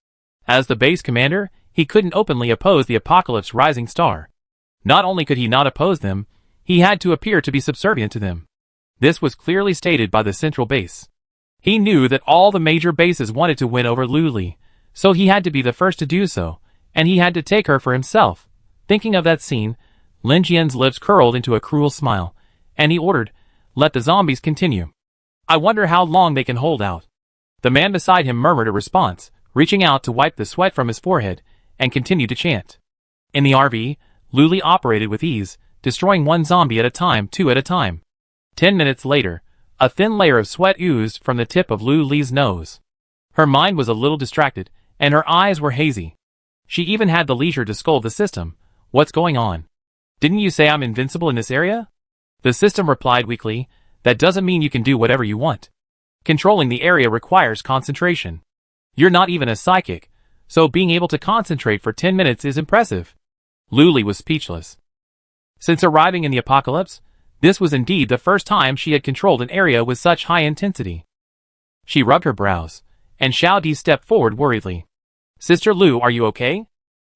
As the base commander, he couldn't openly oppose the Apocalypse Rising Star. Not only could he not oppose them, he had to appear to be subservient to them. This was clearly stated by the central base. He knew that all the major bases wanted to win over Luli, so he had to be the first to do so, and he had to take her for himself. Thinking of that scene, Lin Jian's lips curled into a cruel smile, and he ordered, "Let the zombies continue. I wonder how long they can hold out." The man beside him murmured a response, reaching out to wipe the sweat from his forehead, and continued to chant. In the RV, Luli operated with ease, destroying one zombie at a time, 2 at a time. 10 minutes later, a thin layer of sweat oozed from the tip of Luli's nose. Her mind was a little distracted, and her eyes were hazy. She even had the leisure to scold the system. "What's going on? Didn't you say I'm invincible in this area?" The system replied weakly, "That doesn't mean you can do whatever you want. Controlling the area requires concentration. You're not even a psychic, so being able to concentrate for 10 minutes is impressive." Luli was speechless. Since arriving in the apocalypse, this was indeed the first time she had controlled an area with such high intensity. She rubbed her brows, and Xiao Di stepped forward worriedly. "Sister Lu, are you okay?"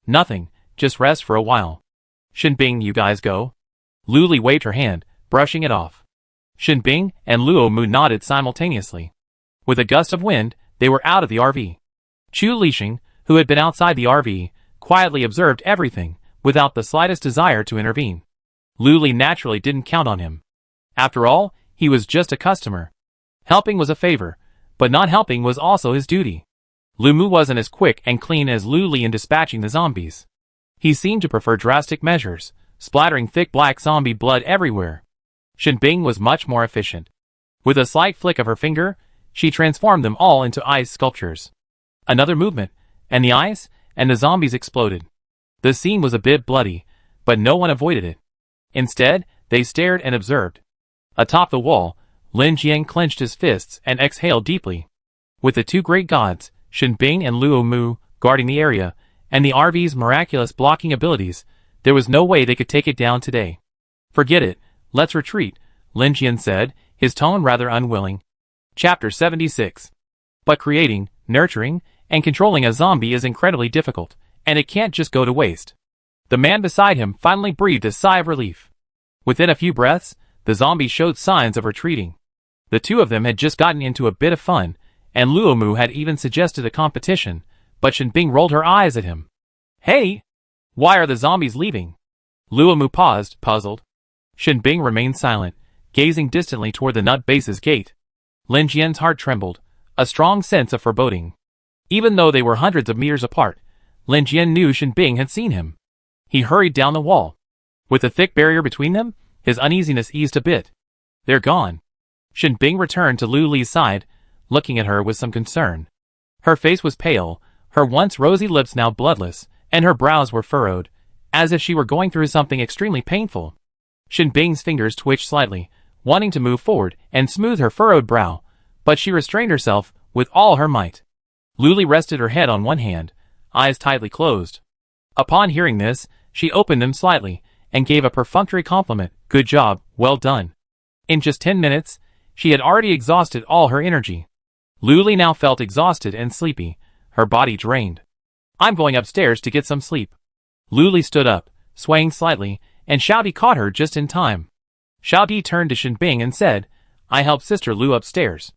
"Nothing, just rest for a while." "Shinbing, you guys go." Luli waved her hand, brushing it off. Shinbing and Luo Mu nodded simultaneously. With a gust of wind, they were out of the RV. Chu Lixing, who had been outside the RV, quietly observed everything, without the slightest desire to intervene. Luli naturally didn't count on him. After all, he was just a customer. Helping was a favor, but not helping was also his duty. Lu Mu wasn't as quick and clean as Luli in dispatching the zombies. He seemed to prefer drastic measures, splattering thick black zombie blood everywhere. Shinbing was much more efficient. With a slight flick of her finger, she transformed them all into ice sculptures. Another movement, and the ice and the zombies exploded. The scene was a bit bloody, but no one avoided it. Instead, they stared and observed. Atop the wall, Lin Jian clenched his fists and exhaled deeply. With the two great gods, Shinbing and Luo Mu, guarding the area, and the RV's miraculous blocking abilities, there was no way they could take it down today. "Forget it, let's retreat," Lin Jian said, his tone rather unwilling. Chapter 76. But creating, nurturing, and controlling a zombie is incredibly difficult, and it can't just go to waste. The man beside him finally breathed a sigh of relief. Within a few breaths, the zombies showed signs of retreating. The two of them had just gotten into a bit of fun, and Luo Mu had even suggested a competition, but Shinbing rolled her eyes at him. "Hey! Why are the zombies leaving?" Luo Mu paused, puzzled. Shinbing remained silent, gazing distantly toward the nut base's gate. Lin Jian's heart trembled, a strong sense of foreboding. Even though they were hundreds of meters apart, Lin Jian knew Shinbing had seen him. He hurried down the wall. With a thick barrier between them, his uneasiness eased a bit. "They're gone." Shinbing returned to Lu Li's side, looking at her with some concern. Her face was pale, her once rosy lips now bloodless, and her brows were furrowed, as if she were going through something extremely painful. Shinbing's fingers twitched slightly, wanting to move forward and smooth her furrowed brow, but she restrained herself with all her might. Luli rested her head on one hand, eyes tightly closed. Upon hearing this, she opened them slightly, and gave a perfunctory compliment. "Good job, well done." In just 10 minutes, she had already exhausted all her energy. Luli now felt exhausted and sleepy, her body drained. "I'm going upstairs to get some sleep." Luli stood up, swaying slightly, and Xiao Di caught her just in time. Xiao Di turned to Shinbing and said, "I helped Sister Lu upstairs."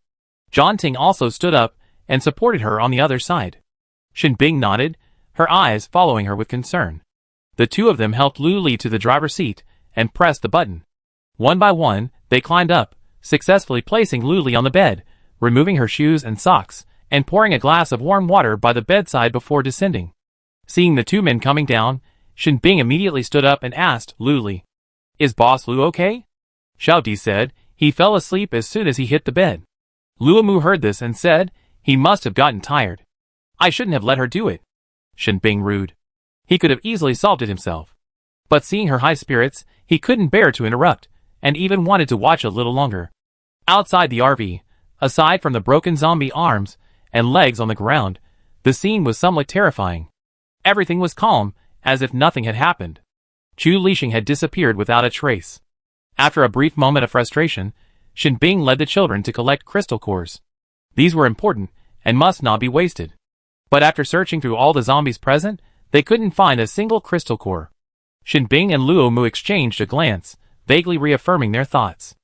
John Ting also stood up and supported her on the other side. Shinbing nodded, her eyes following her with concern. The two of them helped Lu Li to the driver's seat and pressed the button. One by one, they climbed up, successfully placing Lu Li on the bed, removing her shoes and socks, and pouring a glass of warm water by the bedside before descending. Seeing the two men coming down, Shin Bing immediately stood up and asked Lu Li, "Is Boss Lu okay?" Xiao Di said, "He fell asleep as soon as he hit the bed." Luo Mu heard this and said, "He must have gotten tired. I shouldn't have let her do it." Shin Bing rude. He could have easily solved it himself. But seeing her high spirits, he couldn't bear to interrupt, and even wanted to watch a little longer. Outside the RV, aside from the broken zombie arms and legs on the ground, the scene was somewhat terrifying. Everything was calm, as if nothing had happened. Chu Lixing had disappeared without a trace. After a brief moment of frustration, Shin Bing led the children to collect crystal cores. These were important, and must not be wasted. But after searching through all the zombies present, they couldn't find a single crystal core. Shin Bing and Luo Mu exchanged a glance, vaguely reaffirming their thoughts.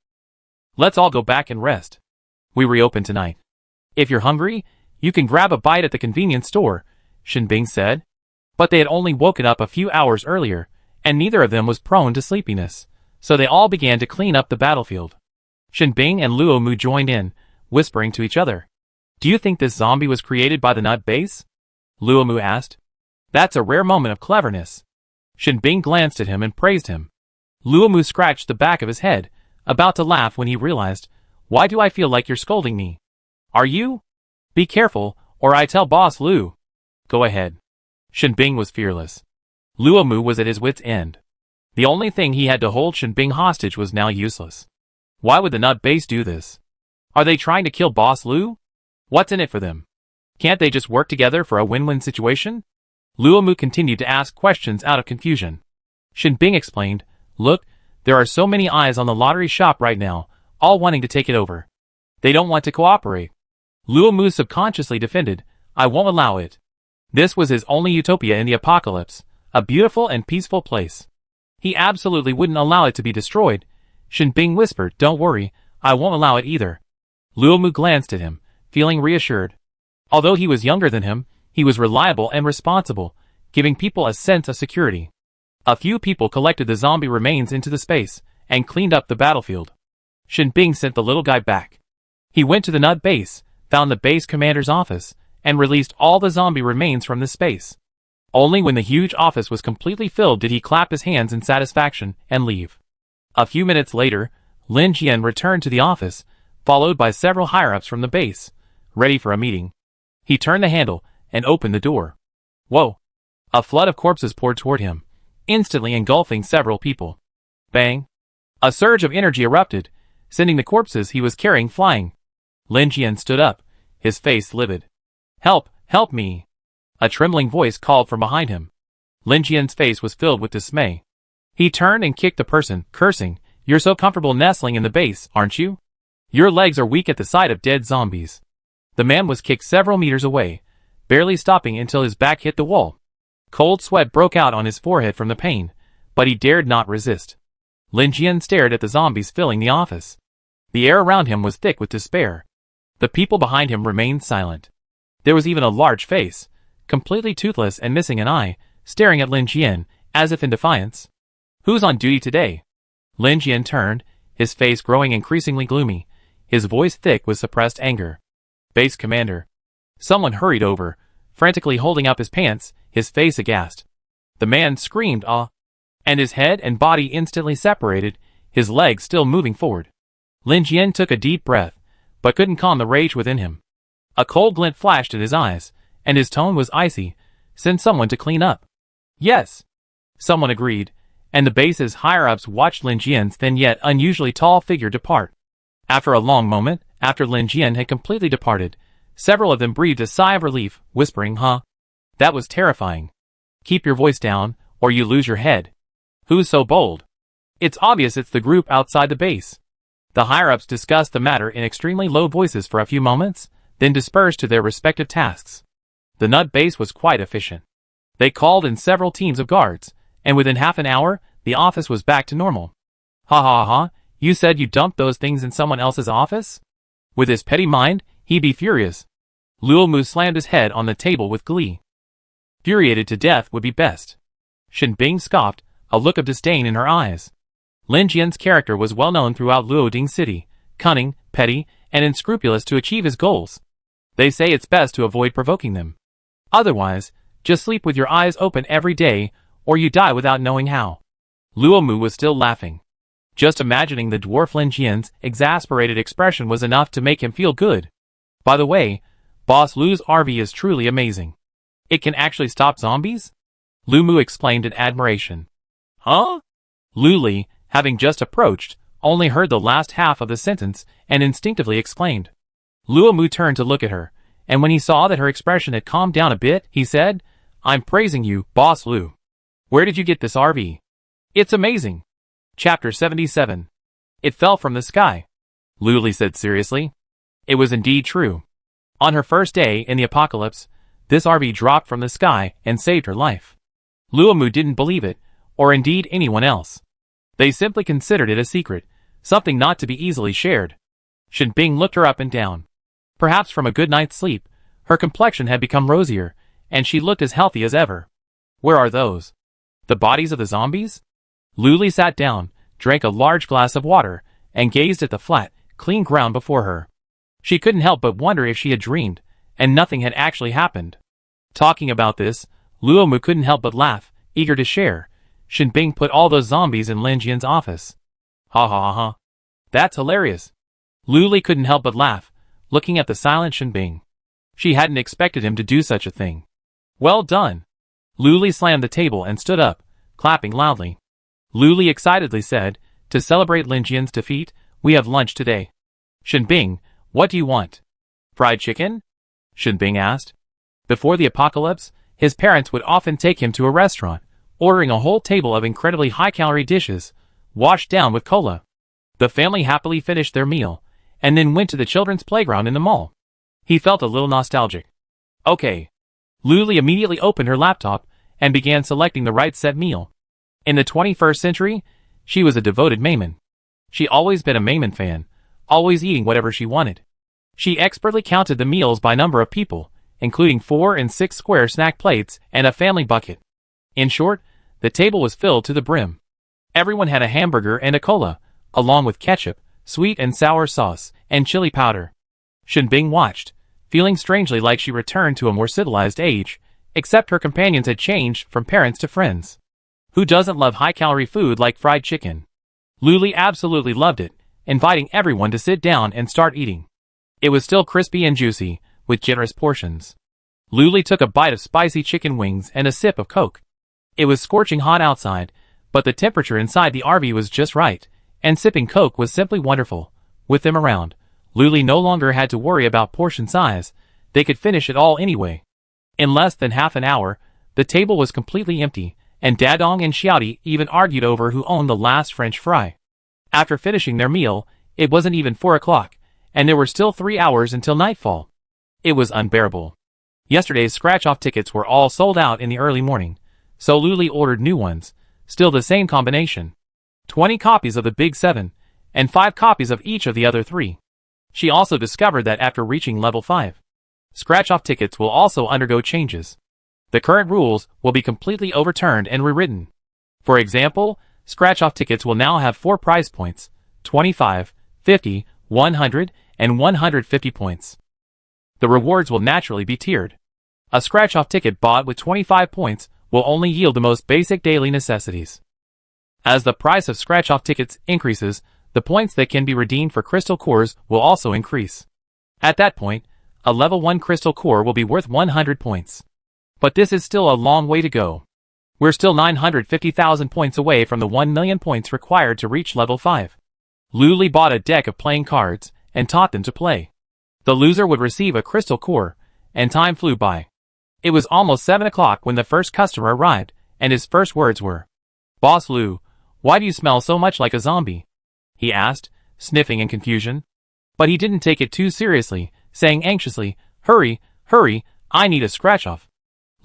"Let's all go back and rest. We reopen tonight. If you're hungry, you can grab a bite at the convenience store," Shin Bing said. But they had only woken up a few hours earlier, and neither of them was prone to sleepiness, so they all began to clean up the battlefield. Shin Bing and Luo Mu joined in, whispering to each other. "Do you think this zombie was created by the nut base?" Luo Mu asked. "That's a rare moment of cleverness." Shin Bing glanced at him and praised him. Luo Mu scratched the back of his head, about to laugh when he realized, "Why do I feel like you're scolding me?" "Are you? Be careful, or I tell Boss Lu." "Go ahead." Shin Bing was fearless. Luo Mu was at his wit's end. The only thing he had to hold Shin Bing hostage was now useless. Why would the nut base do this? Are they trying to kill Boss Lu? What's in it for them? Can't they just work together for a win-win situation? Luo Mu continued to ask questions out of confusion. Shin Bing explained, "Look, there are so many eyes on the lottery shop right now, all wanting to take it over. They don't want to cooperate." Luo Mu subconsciously defended, "I won't allow it." This was his only utopia in the apocalypse, a beautiful and peaceful place. He absolutely wouldn't allow it to be destroyed. Shin Bing whispered, "Don't worry, I won't allow it either." Luo Mu glanced at him, feeling reassured. Although he was younger than him, he was reliable and responsible, giving people a sense of security. A few people collected the zombie remains into the space, and cleaned up the battlefield. Shin Bing sent the little guy back. He went to the nut base, found the base commander's office, and released all the zombie remains from the space. Only when the huge office was completely filled did he clap his hands in satisfaction and leave. A few minutes later, Lin Jian returned to the office, followed by several higher-ups from the base, ready for a meeting. He turned the handle and opened the door. Whoa! A flood of corpses poured toward him, instantly engulfing several people. Bang! A surge of energy erupted, sending the corpses he was carrying flying. Lin Jian stood up, his face livid. "Help! Help me!" A trembling voice called from behind him. Lin Jian's face was filled with dismay. He turned and kicked the person, cursing, "You're so comfortable nestling in the base, aren't you? Your legs are weak at the sight of dead zombies." The man was kicked several meters away, barely stopping until his back hit the wall. Cold sweat broke out on his forehead from the pain, but he dared not resist. Lin Jian stared at the zombies filling the office. The air around him was thick with despair. The people behind him remained silent. There was even a large face, completely toothless and missing an eye, staring at Lin Jian, as if in defiance. "Who's on duty today?" Lin Jian turned, his face growing increasingly gloomy, his voice thick with suppressed anger. "Base commander." Someone hurried over, frantically holding up his pants, his face aghast. The man screamed, "Ah!" and his head and body instantly separated, his legs still moving forward. Lin Jian took a deep breath, but couldn't calm the rage within him. A cold glint flashed in his eyes, and his tone was icy. "Send someone to clean up." "Yes." Someone agreed, and the base's higher-ups watched Lin Jian's thin yet unusually tall figure depart. After a long moment, after Lin Jian had completely departed, several of them breathed a sigh of relief, whispering, "Huh? That was terrifying. Keep your voice down, or you lose your head." "Who's so bold?" "It's obvious it's the group outside the base." The higher-ups discussed the matter in extremely low voices for a few moments, then dispersed to their respective tasks. The nut base was quite efficient. They called in several teams of guards, and within half an hour, the office was back to normal. "Ha ha ha, you said you dumped those things in someone else's office?" With his petty mind, he'd be furious. Luo Mu slammed his head on the table with glee. Furiated to death would be best. Shin Bing scoffed, a look of disdain in her eyes. Lin Jian's character was well known throughout Luoding City, cunning, petty, and unscrupulous to achieve his goals. They say it's best to avoid provoking them. Otherwise, just sleep with your eyes open every day, or you die without knowing how. Luomu was still laughing. Just imagining the dwarf Lin Jian's exasperated expression was enough to make him feel good. By the way, Boss Lu's RV is truly amazing. It can actually stop zombies? Lumu exclaimed in admiration. Huh? Luli, having just approached, only heard the last half of the sentence and instinctively exclaimed. Luomu turned to look at her, and when he saw that her expression had calmed down a bit, he said, I'm praising you, Boss Lu. Where did you get this RV? It's amazing. Chapter 77. It fell from the sky. Luli said seriously. It was indeed true. On her first day in the apocalypse, this RV dropped from the sky and saved her life. Luomu didn't believe it, or indeed anyone else. They simply considered it a secret, something not to be easily shared. Shinbing looked her up and down. Perhaps from a good night's sleep, her complexion had become rosier, and she looked as healthy as ever. Where are those? The bodies of the zombies? Luli sat down, drank a large glass of water, and gazed at the flat, clean ground before her. She couldn't help but wonder if she had dreamed, and nothing had actually happened. Talking about this, Luomu couldn't help but laugh, eager to share. Shinbing put all those zombies in Lin Jian's office. Ha ha ha ha. That's hilarious. Luli couldn't help but laugh, looking at the silent Shinbing. She hadn't expected him to do such a thing. Well done. Luli slammed the table and stood up, clapping loudly. Luli excitedly said, to celebrate Lin Jian's defeat, we have lunch today. Shinbing, what do you want? Fried chicken? Shinbing asked. Before the apocalypse, his parents would often take him to a restaurant, ordering a whole table of incredibly high-calorie dishes, washed down with cola. The family happily finished their meal, and then went to the children's playground in the mall. He felt a little nostalgic. Okay. Luli immediately opened her laptop and began selecting the right set meal. In the 21st century, she was a devoted Mayman. She always been a Mayman fan, always eating whatever she wanted. She expertly counted the meals by number of people, including 4 and 6 square snack plates and a family bucket. In short, the table was filled to the brim. Everyone had a hamburger and a cola, along with ketchup, sweet and sour sauce, and chili powder. Shinbing watched, feeling strangely like she returned to a more civilized age, except her companions had changed from parents to friends. Who doesn't love high-calorie food like fried chicken? Luli absolutely loved it, inviting everyone to sit down and start eating. It was still crispy and juicy, with generous portions. Luli took a bite of spicy chicken wings and a sip of Coke. It was scorching hot outside, but the temperature inside the RV was just right, and sipping Coke was simply wonderful. With them around, Luli no longer had to worry about portion size. They could finish it all anyway. In less than half an hour, the table was completely empty, and Dadong and Xiaodi even argued over who owned the last French fry. After finishing their meal, it wasn't even 4 o'clock, and there were still 3 hours until nightfall. It was unbearable. Yesterday's scratch-off tickets were all sold out in the early morning, so Luli ordered new ones, still the same combination. 20 copies of the Big 7, and 5 copies of each of the other 3. She also discovered that after reaching level 5, scratch-off tickets will also undergo changes. The current rules will be completely overturned and rewritten. For example, scratch-off tickets will now have 4 prize points, 25, 50, 100, and 150 points. The rewards will naturally be tiered. A scratch-off ticket bought with 25 points will only yield the most basic daily necessities. As the price of scratch-off tickets increases, the points that can be redeemed for crystal cores will also increase. At that point, a level 1 crystal core will be worth 100 points. But this is still a long way to go. We're still 950,000 points away from the 1 million points required to reach level 5. Luli bought a deck of playing cards and taught them to play. The loser would receive a crystal core, and time flew by. It was almost 7 o'clock when the first customer arrived, and his first words were, "Boss Lu, why do you smell so much like a zombie?" he asked, sniffing in confusion. But he didn't take it too seriously, saying anxiously, "Hurry, hurry, I need a scratch-off."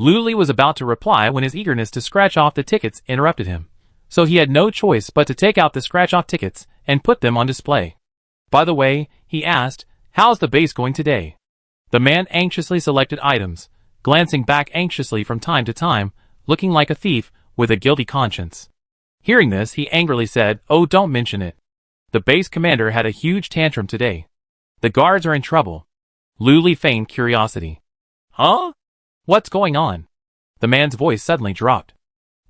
Luli was about to reply when his eagerness to scratch off the tickets interrupted him, so he had no choice but to take out the scratch-off tickets and put them on display. "By the way," he asked, "how's the base going today?" The man anxiously selected items, glancing back anxiously from time to time, looking like a thief with a guilty conscience. Hearing this, he angrily said, "Oh, don't mention it. The base commander had a huge tantrum today. The guards are in trouble." Luli feigned curiosity. "Huh? What's going on?" The man's voice suddenly dropped.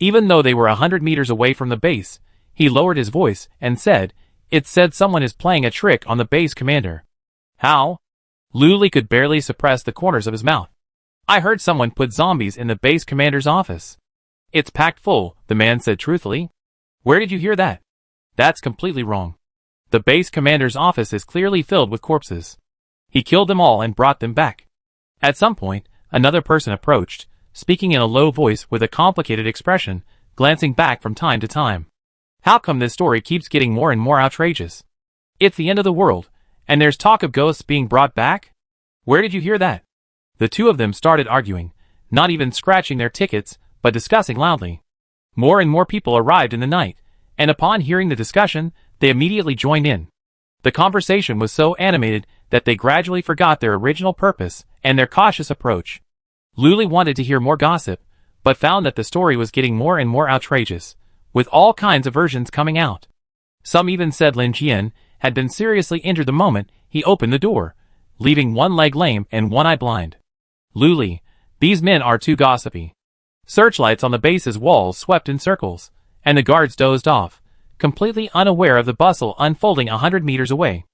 Even though they were 100 meters away from the base, he lowered his voice and said, "It said someone is playing a trick on the base commander." "How?" Luli could barely suppress the corners of his mouth. "I heard someone put zombies in the base commander's office." "It's packed full," the man said truthfully. "Where did you hear that?" "That's completely wrong. The base commander's office is clearly filled with corpses. He killed them all and brought them back." At some point, another person approached, speaking in a low voice with a complicated expression, glancing back from time to time. "How come this story keeps getting more and more outrageous? It's the end of the world, and there's talk of ghosts being brought back? Where did you hear that?" The two of them started arguing, not even scratching their tickets, but discussing loudly. More and more people arrived in the night, and upon hearing the discussion, they immediately joined in. The conversation was so animated that they gradually forgot their original purpose and their cautious approach. Luli wanted to hear more gossip, but found that the story was getting more and more outrageous, with all kinds of versions coming out. Some even said Lin Jian had been seriously injured the moment he opened the door, leaving one leg lame and one eye blind. "Luli, these men are too gossipy." Searchlights on the base's walls swept in circles, and the guards dozed off, completely unaware of the bustle unfolding 100 meters away.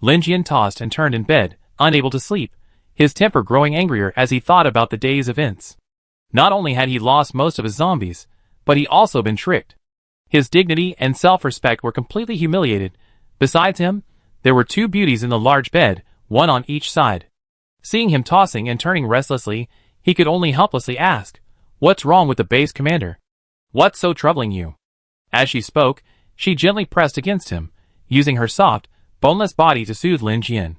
Lin Jian tossed and turned in bed, unable to sleep, his temper growing angrier as he thought about the day's events. Not only had he lost most of his zombies, but he also been tricked. His dignity and self-respect were completely humiliated. Besides him, there were two beauties in the large bed, one on each side. Seeing him tossing and turning restlessly, he could only helplessly ask, "What's wrong with the base commander? What's so troubling you?" As she spoke, she gently pressed against him, using her soft, boneless body to soothe Lin Jian.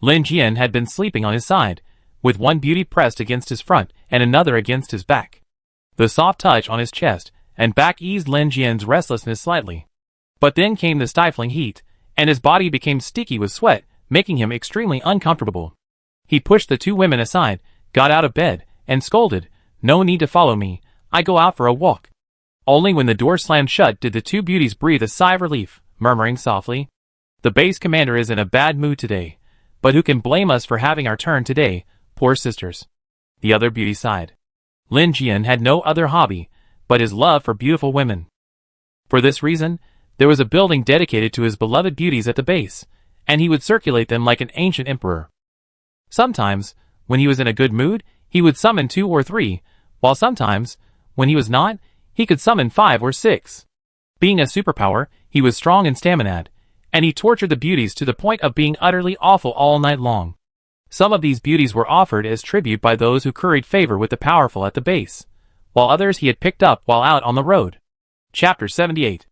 Lin Jian had been sleeping on his side, with one beauty pressed against his front and another against his back. The soft touch on his chest and back eased Lin Jian's restlessness slightly. But then came the stifling heat, and his body became sticky with sweat, making him extremely uncomfortable. He pushed the two women aside, got out of bed, and scolded, "No need to follow me, I go out for a walk." Only when the door slammed shut did the two beauties breathe a sigh of relief, murmuring softly, "The base commander is in a bad mood today, but who can blame us for having our turn today, poor sisters." The other beauty sighed. Lin Jian had no other hobby but his love for beautiful women. For this reason, there was a building dedicated to his beloved beauties at the base, and he would circulate them like an ancient emperor. Sometimes, when he was in a good mood, he would summon 2 or 3, while sometimes, when he was not, he could summon 5 or 6. Being a superpower, he was strong and staminad, and he tortured the beauties to the point of being utterly awful all night long. Some of these beauties were offered as tribute by those who curried favor with the powerful at the base, while others he had picked up while out on the road. Chapter 78.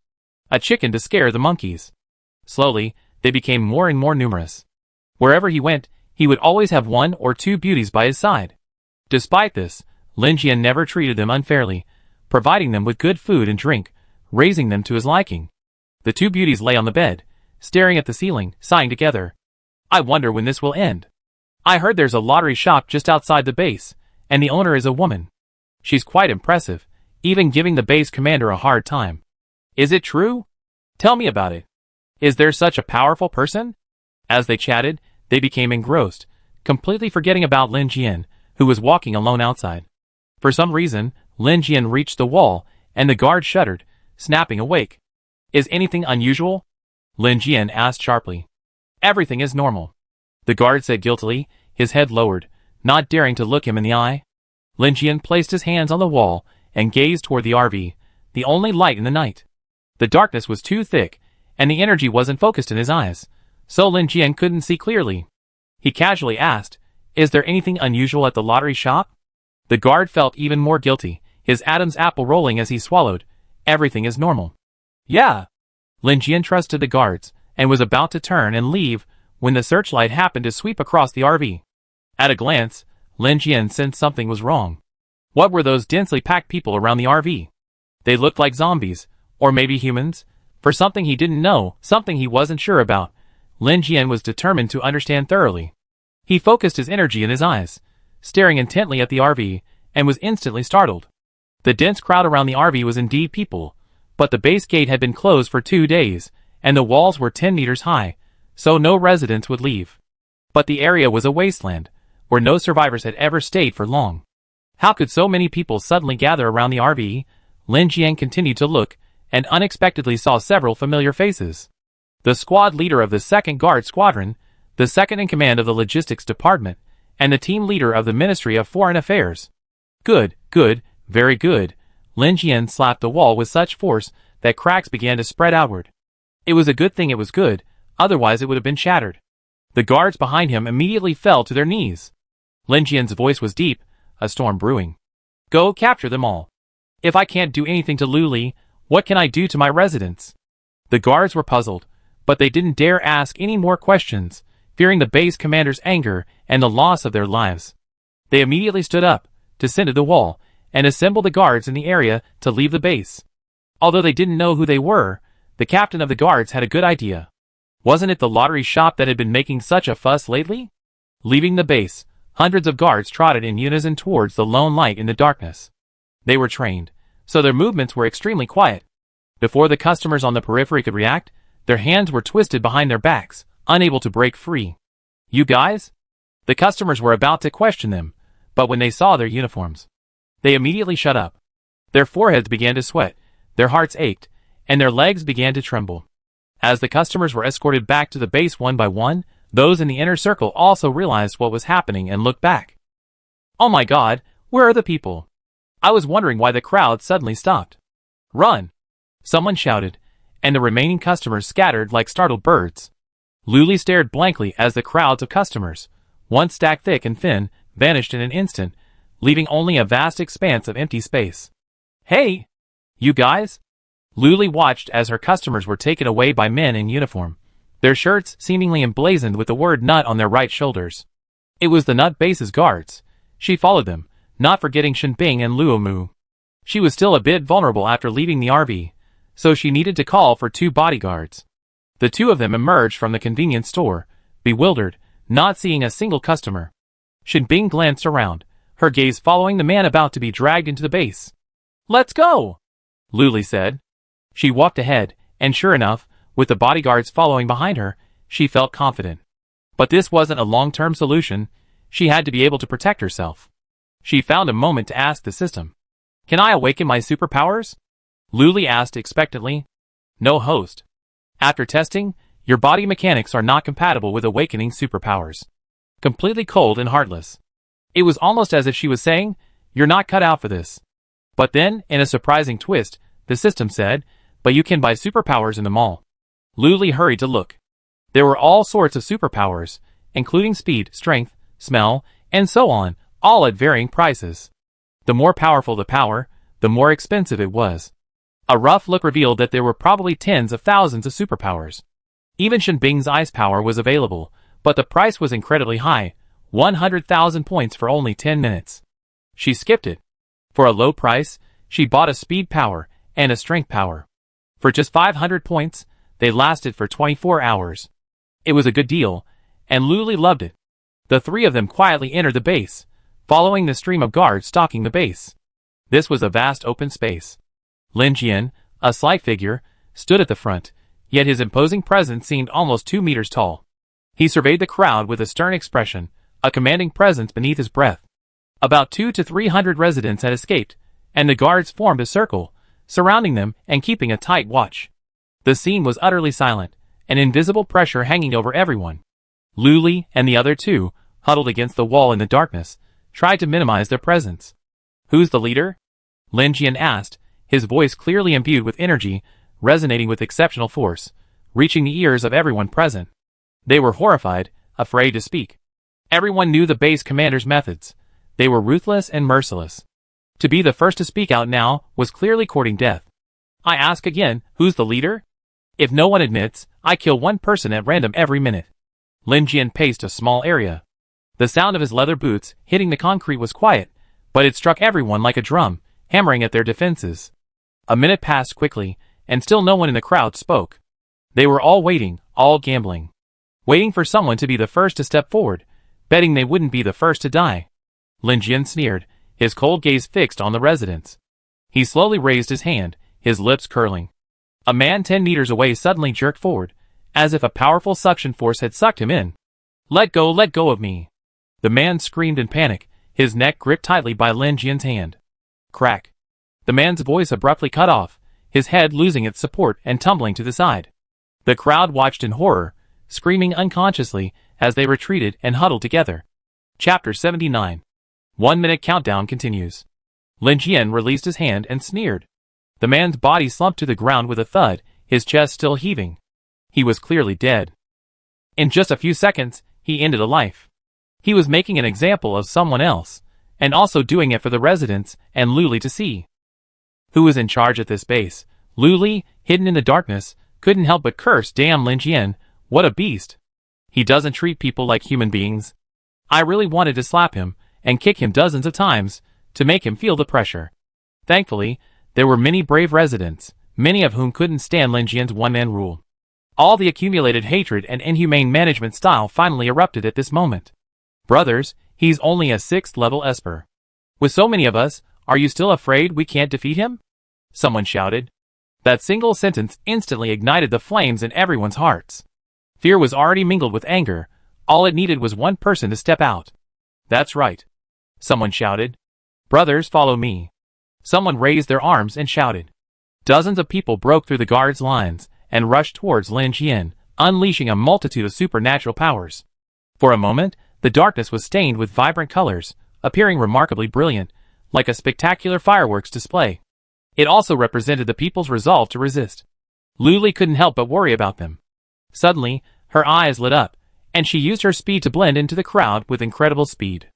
A chicken to scare the monkeys. Slowly, they became more and more numerous. Wherever he went, he would always have 1 or 2 beauties by his side. Despite this, Lin Jian never treated them unfairly, providing them with good food and drink, raising them to his liking. The 2 beauties lay on the bed, staring at the ceiling, sighing together. "I wonder when this will end. I heard there's a lottery shop just outside the base, and the owner is a woman. She's quite impressive, even giving the base commander a hard time. Is it true? Tell me about it. Is there such a powerful person?" As they chatted, they became engrossed, completely forgetting about Lin Jian, who was walking alone outside. For some reason, Lin Jian reached the wall, and the guard shuddered, snapping awake. "Is anything unusual?" Lin Jian asked sharply. "Everything is normal," the guard said guiltily, his head lowered, not daring to look him in the eye. Lin Jian placed his hands on the wall and gazed toward the RV, the only light in the night. The darkness was too thick, and the energy wasn't focused in his eyes, so Lin Jian couldn't see clearly. He casually asked, "Is there anything unusual at the lottery shop?" The guard felt even more guilty, his Adam's apple rolling as he swallowed. "Everything is normal." "Yeah." Lin Jian trusted the guards, and was about to turn and leave, when the searchlight happened to sweep across the RV. At a glance, Lin Jian sensed something was wrong. What were those densely packed people around the RV? They looked like zombies, or maybe humans. For something he didn't know, something he wasn't sure about, Lin Jian was determined to understand thoroughly. He focused his energy in his eyes, staring intently at the RV, and was instantly startled. The dense crowd around the RV was indeed people, but the base gate had been closed for 2 days, and the walls were 10 meters high, so no residents would leave. But the area was a wasteland, where no survivors had ever stayed for long. How could so many people suddenly gather around the RV? Lin Jian continued to look, and unexpectedly saw several familiar faces. The squad leader of the 2nd Guard Squadron, the second in command of the Logistics Department, and the team leader of the Ministry of Foreign Affairs. Good, good, very good. Lin Jian slapped the wall with such force that cracks began to spread outward. It was a good thing it was good, otherwise it would have been shattered. The guards behind him immediately fell to their knees. Lin Jian's voice was deep, a storm brewing. Go capture them all. If I can't do anything to Lu Li, what can I do to my residents? The guards were puzzled, but they didn't dare ask any more questions, fearing the base commander's anger and the loss of their lives. They immediately stood up, descended the wall, and assembled the guards in the area to leave the base. Although they didn't know who they were, the captain of the guards had a good idea. Wasn't it the lottery shop that had been making such a fuss lately? Leaving the base, hundreds of guards trotted in unison towards the lone light in the darkness. They were trained, so their movements were extremely quiet. Before the customers on the periphery could react, their hands were twisted behind their backs, unable to break free. You guys? The customers were about to question them, but when they saw their uniforms, they immediately shut up. Their foreheads began to sweat, their hearts ached, and their legs began to tremble. As the customers were escorted back to the base one by one, those in the inner circle also realized what was happening and looked back. Oh my God, where are the people? I was wondering why the crowd suddenly stopped. Run! Someone shouted, and the remaining customers scattered like startled birds. Lu Li stared blankly as the crowds of customers, once stacked thick and thin, vanished in an instant, leaving only a vast expanse of empty space. Hey! You guys? Lu Li watched as her customers were taken away by men in uniform, their shirts seemingly emblazoned with the word nut on their right shoulders. It was the nut base's guards. She followed them, not forgetting Shenbing and Luomu. She was still a bit vulnerable after leaving the RV, so she needed to call for 2 bodyguards. The 2 of them emerged from the convenience store, bewildered, not seeing a single customer. Shenbing glanced around, her gaze following the man about to be dragged into the base. Let's go! Lu Li said. She walked ahead, and sure enough, with the bodyguards following behind her, she felt confident. But this wasn't a long-term solution. She had to be able to protect herself. She found a moment to ask the system. Can I awaken my superpowers? Lu Li asked expectantly. No host. After testing, your body mechanics are not compatible with awakening superpowers. Completely cold and heartless. It was almost as if she was saying, you're not cut out for this. But then, in a surprising twist, the system said, but you can buy superpowers in the mall. Lu Li hurried to look. There were all sorts of superpowers, including speed, strength, smell, and so on, all at varying prices. The more powerful the power, the more expensive it was. A rough look revealed that there were probably tens of thousands of superpowers. Even Shenbing's ice power was available, but the price was incredibly high, 100,000 points for only 10 minutes. She skipped it. For a low price, she bought a speed power and a strength power. For just 500 points, they lasted for 24 hours. It was a good deal, and Lu Li loved it. The 3 of them quietly entered the base, following the stream of guards stalking the base. This was a vast open space. Lin Jian, a slight figure, stood at the front, yet his imposing presence seemed almost 2 meters tall. He surveyed the crowd with a stern expression, a commanding presence beneath his breath. About 200 to 300 residents had escaped, and the guards formed a circle, surrounding them and keeping a tight watch. The scene was utterly silent, an invisible pressure hanging over everyone. Lu Li and the other 2, huddled against the wall in the darkness, tried to minimize their presence. Who's the leader? Lin Jian asked, his voice clearly imbued with energy, resonating with exceptional force, reaching the ears of everyone present. They were horrified, afraid to speak. Everyone knew the base commander's methods. They were ruthless and merciless. To be the first to speak out now was clearly courting death. I ask again, who's the leader? If no one admits, I kill 1 person at random every minute. Lin Jian paced a small area. The sound of his leather boots hitting the concrete was quiet, but it struck everyone like a drum, hammering at their defenses. A minute passed quickly, and still no one in the crowd spoke. They were all waiting, all gambling. Waiting for someone to be the first to step forward, betting they wouldn't be the first to die. Lin Jian sneered, his cold gaze fixed on the residents. He slowly raised his hand, his lips curling. A man 10 meters away suddenly jerked forward, as if a powerful suction force had sucked him in. Let go of me. The man screamed in panic, his neck gripped tightly by Lin Jian's hand. Crack. The man's voice abruptly cut off, his head losing its support and tumbling to the side. The crowd watched in horror, screaming unconsciously as they retreated and huddled together. Chapter 79. 1 minute countdown continues. Lin Jian released his hand and sneered. The man's body slumped to the ground with a thud, his chest still heaving. He was clearly dead. In just a few seconds, he ended a life. He was making an example of someone else, and also doing it for the residents and Lu Li to see. Who was in charge at this base? Lu Li, hidden in the darkness, couldn't help but curse, "Damn Lin Jian, what a beast. He doesn't treat people like human beings." I really wanted to slap him and kick him dozens of times to make him feel the pressure. Thankfully, there were many brave residents, many of whom couldn't stand Lin Jian's one-man rule. All the accumulated hatred and inhumane management style finally erupted at this moment. "Brothers, he's only a 6th level Esper. With so many of us, are you still afraid we can't defeat him?" Someone shouted. That single sentence instantly ignited the flames in everyone's hearts. Fear was already mingled with anger. All it needed was one person to step out. "That's right," someone shouted. "Brothers, follow me." Someone raised their arms and shouted. Dozens of people broke through the guards' lines and rushed towards Lin Jian, unleashing a multitude of supernatural powers. For a moment, the darkness was stained with vibrant colors, appearing remarkably brilliant, like a spectacular fireworks display. It also represented the people's resolve to resist. Lu Li couldn't help but worry about them. Suddenly, her eyes lit up, and she used her speed to blend into the crowd with incredible speed.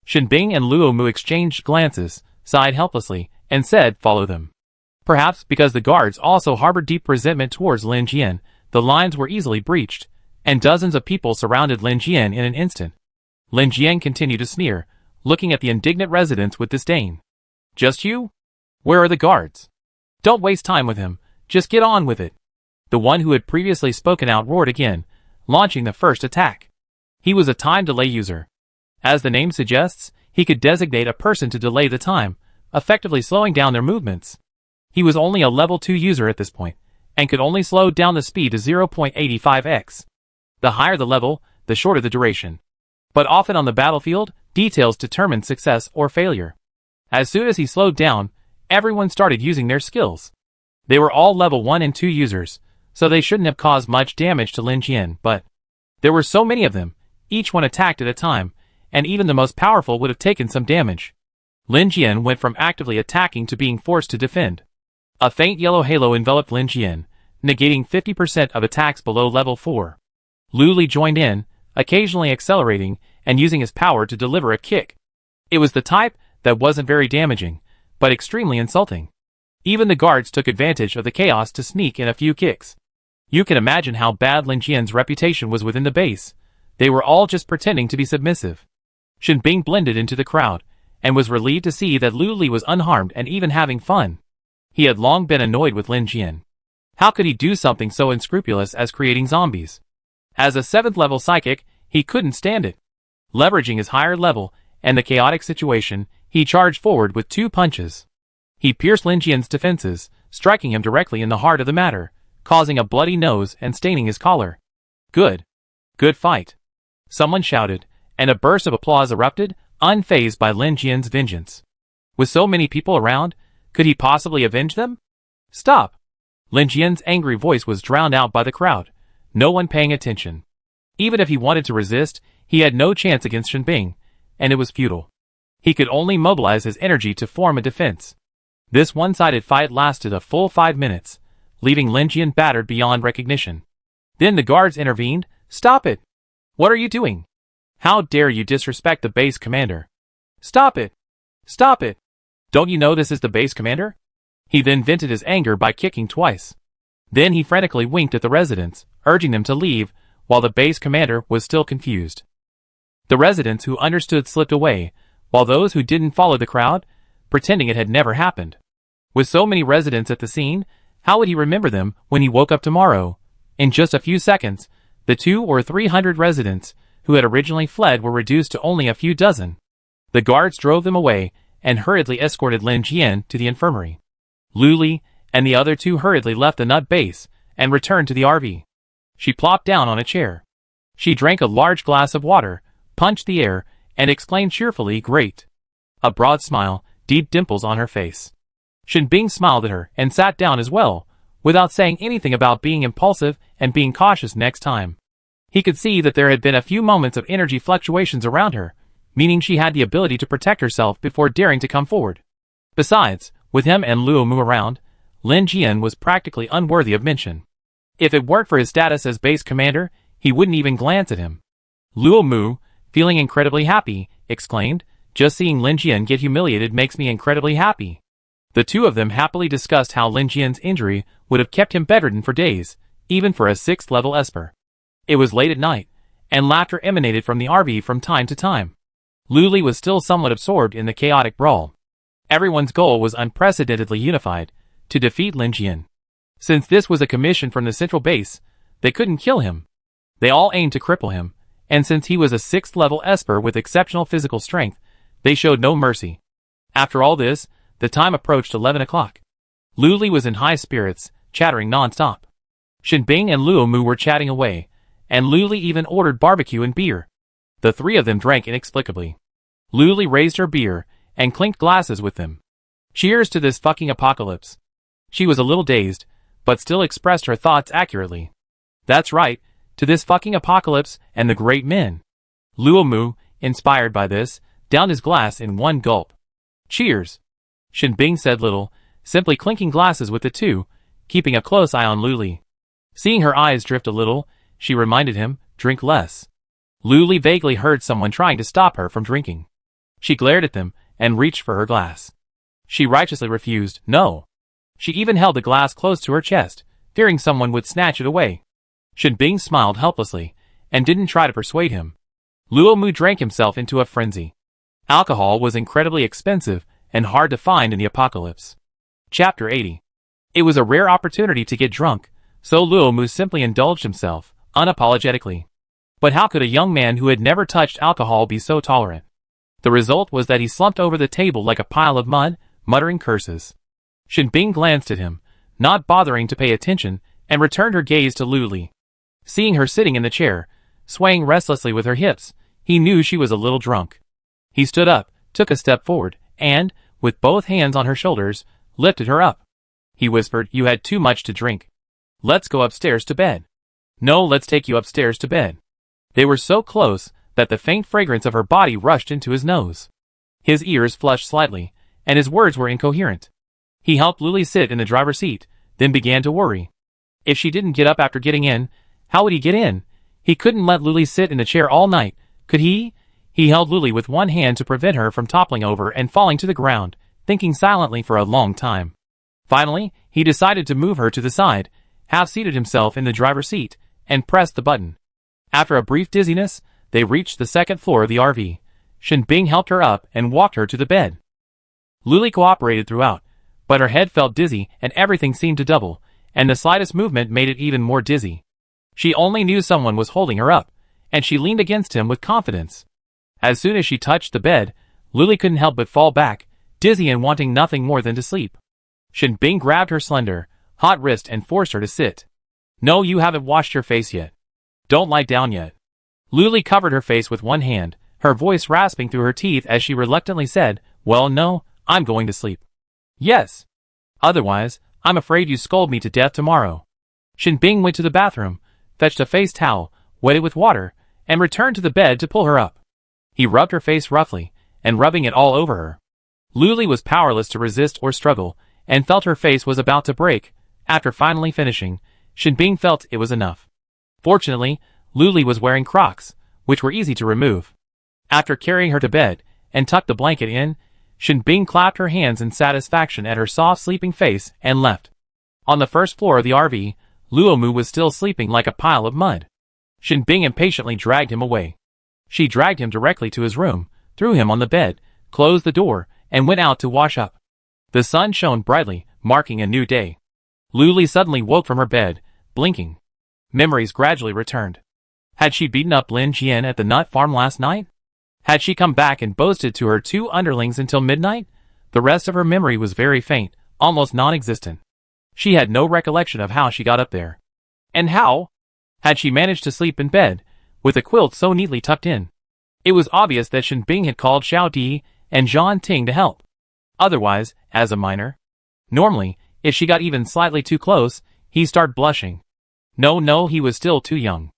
Shenbing and Luo Mu exchanged glances, sighed helplessly, and said, "Follow them." Perhaps because the guards also harbored deep resentment towards Lin Jian, the lines were easily breached, and dozens of people surrounded Lin Jian in an instant. Lin Jian continued to sneer, looking at the indignant residents with disdain. "Just you? Where are the guards? Don't waste time with him, just get on with it." The one who had previously spoken out roared again, launching the first attack. He was a time delay user. As the name suggests, he could designate a person to delay the time, effectively slowing down their movements. He was only a level 2 user at this point, and could only slow down the speed to 0.85x. The higher the level, the shorter the duration. But often on the battlefield, details determined success or failure. As soon as he slowed down, everyone started using their skills. They were all level 1 and 2 users, so they shouldn't have caused much damage to Lin Jian, but there were so many of them, each one attacked at a time, and even the most powerful would have taken some damage. Lin Jian went from actively attacking to being forced to defend. A faint yellow halo enveloped Lin Jian, negating 50% of attacks below level 4. Lu Li joined in, occasionally accelerating and using his power to deliver a kick. It was the type that wasn't very damaging, but extremely insulting. Even the guards took advantage of the chaos to sneak in a few kicks. You can imagine how bad Lin Jian's reputation was within the base. They were all just pretending to be submissive. Shenbing blended into the crowd, and was relieved to see that Lu Li was unharmed and even having fun. He had long been annoyed with Lin Jian. How could he do something so unscrupulous as creating zombies? As a 7th level psychic, he couldn't stand it. Leveraging his higher level and the chaotic situation, he charged forward with 2 punches. He pierced Lin Jian's defenses, striking him directly in the heart of the matter, causing a bloody nose and staining his collar. "Good. Good fight," someone shouted, and a burst of applause erupted, unfazed by Lin Jian's vengeance. With so many people around, could he possibly avenge them? "Stop!" Lin Jian's angry voice was drowned out by the crowd, no one paying attention. Even if he wanted to resist, he had no chance against Shenbing, and it was futile. He could only mobilize his energy to form a defense. This one-sided fight lasted a full 5 minutes, leaving Lin Jian battered beyond recognition. Then the guards intervened. "Stop it! What are you doing? How dare you disrespect the base commander? Stop it! Stop it! Don't you know this is the base commander?" He then vented his anger by kicking twice. Then he frantically winked at the residents, urging them to leave, while the base commander was still confused. The residents who understood slipped away, while those who didn't followed the crowd, pretending it had never happened. With so many residents at the scene, how would he remember them when he woke up tomorrow? In just a few seconds, the 200 or 300 residents who had originally fled were reduced to only a few dozen. The guards drove them away and hurriedly escorted Lin Jian to the infirmary. Lu Li and the other 2 hurriedly left the nut base and returned to the RV. She plopped down on a chair. She drank a large glass of water, punched the air, and exclaimed cheerfully, "Great." A broad smile, deep dimples on her face. Shin Bing smiled at her and sat down as well, without saying anything about being impulsive and being cautious next time. He could see that there had been a few moments of energy fluctuations around her, meaning she had the ability to protect herself before daring to come forward. Besides, with him and Luo Mu around, Lin Jian was practically unworthy of mention. If it weren't for his status as base commander, he wouldn't even glance at him. Luo Mu, feeling incredibly happy, exclaimed, "Just seeing Lin Jian get humiliated makes me incredibly happy." The two of them happily discussed how Lin Jian's injury would have kept him bedridden for days, even for a 6th level Esper. It was late at night, and laughter emanated from the RV from time to time. Luli was still somewhat absorbed in the chaotic brawl. Everyone's goal was unprecedentedly unified, to defeat Lin Jian. Since this was a commission from the central base, they couldn't kill him. They all aimed to cripple him, and since he was a 6th level Esper with exceptional physical strength, they showed no mercy. After all this, the time approached 11 o'clock. Luli was in high spirits, chattering non-stop. Shin Bing and Luo Mu were chatting away, and Luli even ordered barbecue and beer. The three of them drank inexplicably. Luli raised her beer and clinked glasses with them. Cheers to this fucking apocalypse. She was a little dazed, but still expressed her thoughts accurately. That's right, to this fucking apocalypse and the great men. Luo Mu, inspired by this, downed his glass in one gulp. Cheers. Shin Bing said little, simply clinking glasses with the two, keeping a close eye on Luli. Seeing her eyes drift a little, she reminded him, drink less. Luli vaguely heard someone trying to stop her from drinking. She glared at them and reached for her glass. She righteously refused, no. She even held the glass close to her chest, fearing someone would snatch it away. Shin Bing smiled helplessly and didn't try to persuade him. Luo Mu drank himself into a frenzy. Alcohol was incredibly expensive and hard to find in the apocalypse. Chapter 80. It was a rare opportunity to get drunk, so Luo Mu simply indulged himself, unapologetically. But how could a young man who had never touched alcohol be so tolerant? The result was that he slumped over the table like a pile of mud, muttering curses. Shin Bing glanced at him, not bothering to pay attention, and returned her gaze to Luli. Seeing her sitting in the chair, swaying restlessly with her hips, he knew she was a little drunk. He stood up, took a step forward, and, with both hands on her shoulders, lifted her up. He whispered, "You had too much to drink. Let's go upstairs to bed." "No, let's take you upstairs to bed." They were so close that the faint fragrance of her body rushed into his nose. His ears flushed slightly, and his words were incoherent. He helped Luli sit in the driver's seat, then began to worry. If she didn't get up after getting in, how would he get in? He couldn't let Luli sit in the chair all night, could he? He held Luli with one hand to prevent her from toppling over and falling to the ground, thinking silently for a long time. Finally, he decided to move her to the side, half-seated himself in the driver's seat, and pressed the button. After a brief dizziness, they reached the second floor of the RV. Shin Bing helped her up and walked her to the bed. Luli cooperated throughout, but her head felt dizzy and everything seemed to double, and the slightest movement made it even more dizzy. She only knew someone was holding her up, and she leaned against him with confidence. As soon as she touched the bed, Luli couldn't help but fall back, dizzy and wanting nothing more than to sleep. Shin Bing grabbed her slender, hot wrist and forced her to sit. "No, you haven't washed your face yet. Don't lie down yet." Luli covered her face with one hand, her voice rasping through her teeth as she reluctantly said, "Well, no, I'm going to sleep." "Yes. Otherwise, I'm afraid you scold me to death tomorrow." Shin Bing went to the bathroom, fetched a face towel, wet it with water, and returned to the bed to pull her up. He rubbed her face roughly, and rubbing it all over her. Luli was powerless to resist or struggle, and felt her face was about to break. After finally finishing, Shin Bing felt it was enough. Fortunately, Luli was wearing Crocs, which were easy to remove. After carrying her to bed, and tucked the blanket in, Shin Bing clapped her hands in satisfaction at her soft sleeping face and left. On the first floor of the RV, Luo Mu was still sleeping like a pile of mud. Shin Bing impatiently dragged him away. She dragged him directly to his room, threw him on the bed, closed the door, and went out to wash up. The sun shone brightly, marking a new day. Luli suddenly woke from her bed, blinking. Memories gradually returned. Had she beaten up Lin Jian at the nut farm last night? Had she come back and boasted to her two underlings until midnight? The rest of her memory was very faint, almost non-existent. She had no recollection of how she got up there. And how had she managed to sleep in bed, with the quilt so neatly tucked in? It was obvious that Shin Bing had called Xiao Di and Zhan Ting to help. Otherwise, as a minor, Normally, if she got even slightly too close, he'd start blushing. No, he was still too young.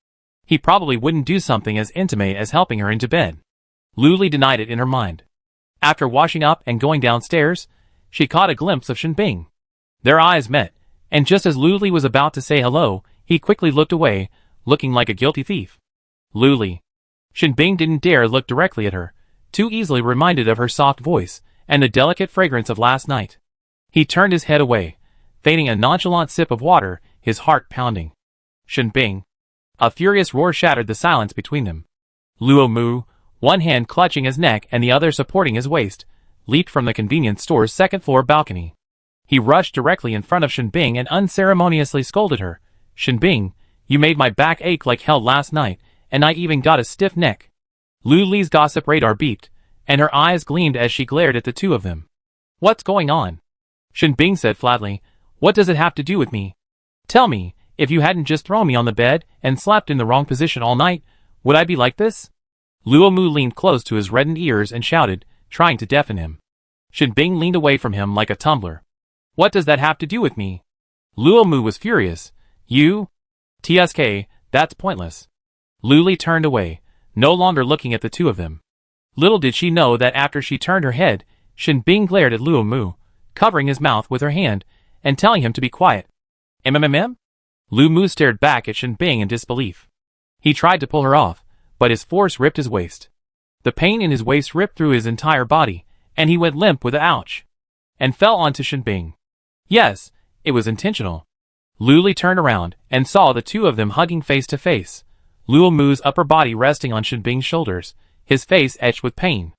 He probably wouldn't do something as intimate as helping her into bed. Luli denied it in her mind. After washing up and going downstairs, she caught a glimpse of Shenbing. Their eyes met, and just as Luli was about to say hello, he quickly looked away, looking like a guilty thief. Luli. Shenbing didn't dare look directly at her, too easily reminded of her soft voice and the delicate fragrance of last night. He turned his head away, feigning a nonchalant sip of water, his heart pounding. Shenbing. A furious roar shattered the silence between them. Luo Mu, one hand clutching his neck and the other supporting his waist, leaped from the convenience store's second-floor balcony. He rushed directly in front of Shenbing and unceremoniously scolded her. Shenbing, you made my back ache like hell last night, and I even got a stiff neck. Luli's gossip radar beeped, and her eyes gleamed as she glared at the two of them. What's going on? Shenbing said flatly, what does it have to do with me? Tell me, if you hadn't just thrown me on the bed and slept in the wrong position all night, would I be like this? Luo Mu leaned close to his reddened ears and shouted, trying to deafen him. Shenbing leaned away from him like a tumbler. What does that have to do with me? Luo Mu was furious. You? TSK, that's pointless. Luli turned away, no longer looking at the two of them. Little did she know that after she turned her head, Shenbing glared at Luo Mu, covering his mouth with her hand and telling him to be quiet. MMM? Luo Mu stared back at Shenbing in disbelief. He tried to pull her off, but his force ripped his waist. The pain in his waist ripped through his entire body, and he went limp with a ouch. And fell onto Shenbing. Yes, it was intentional. Luli turned around and saw the two of them hugging face to face. Luo Mu's upper body resting on Shenbing's shoulders, his face etched with pain.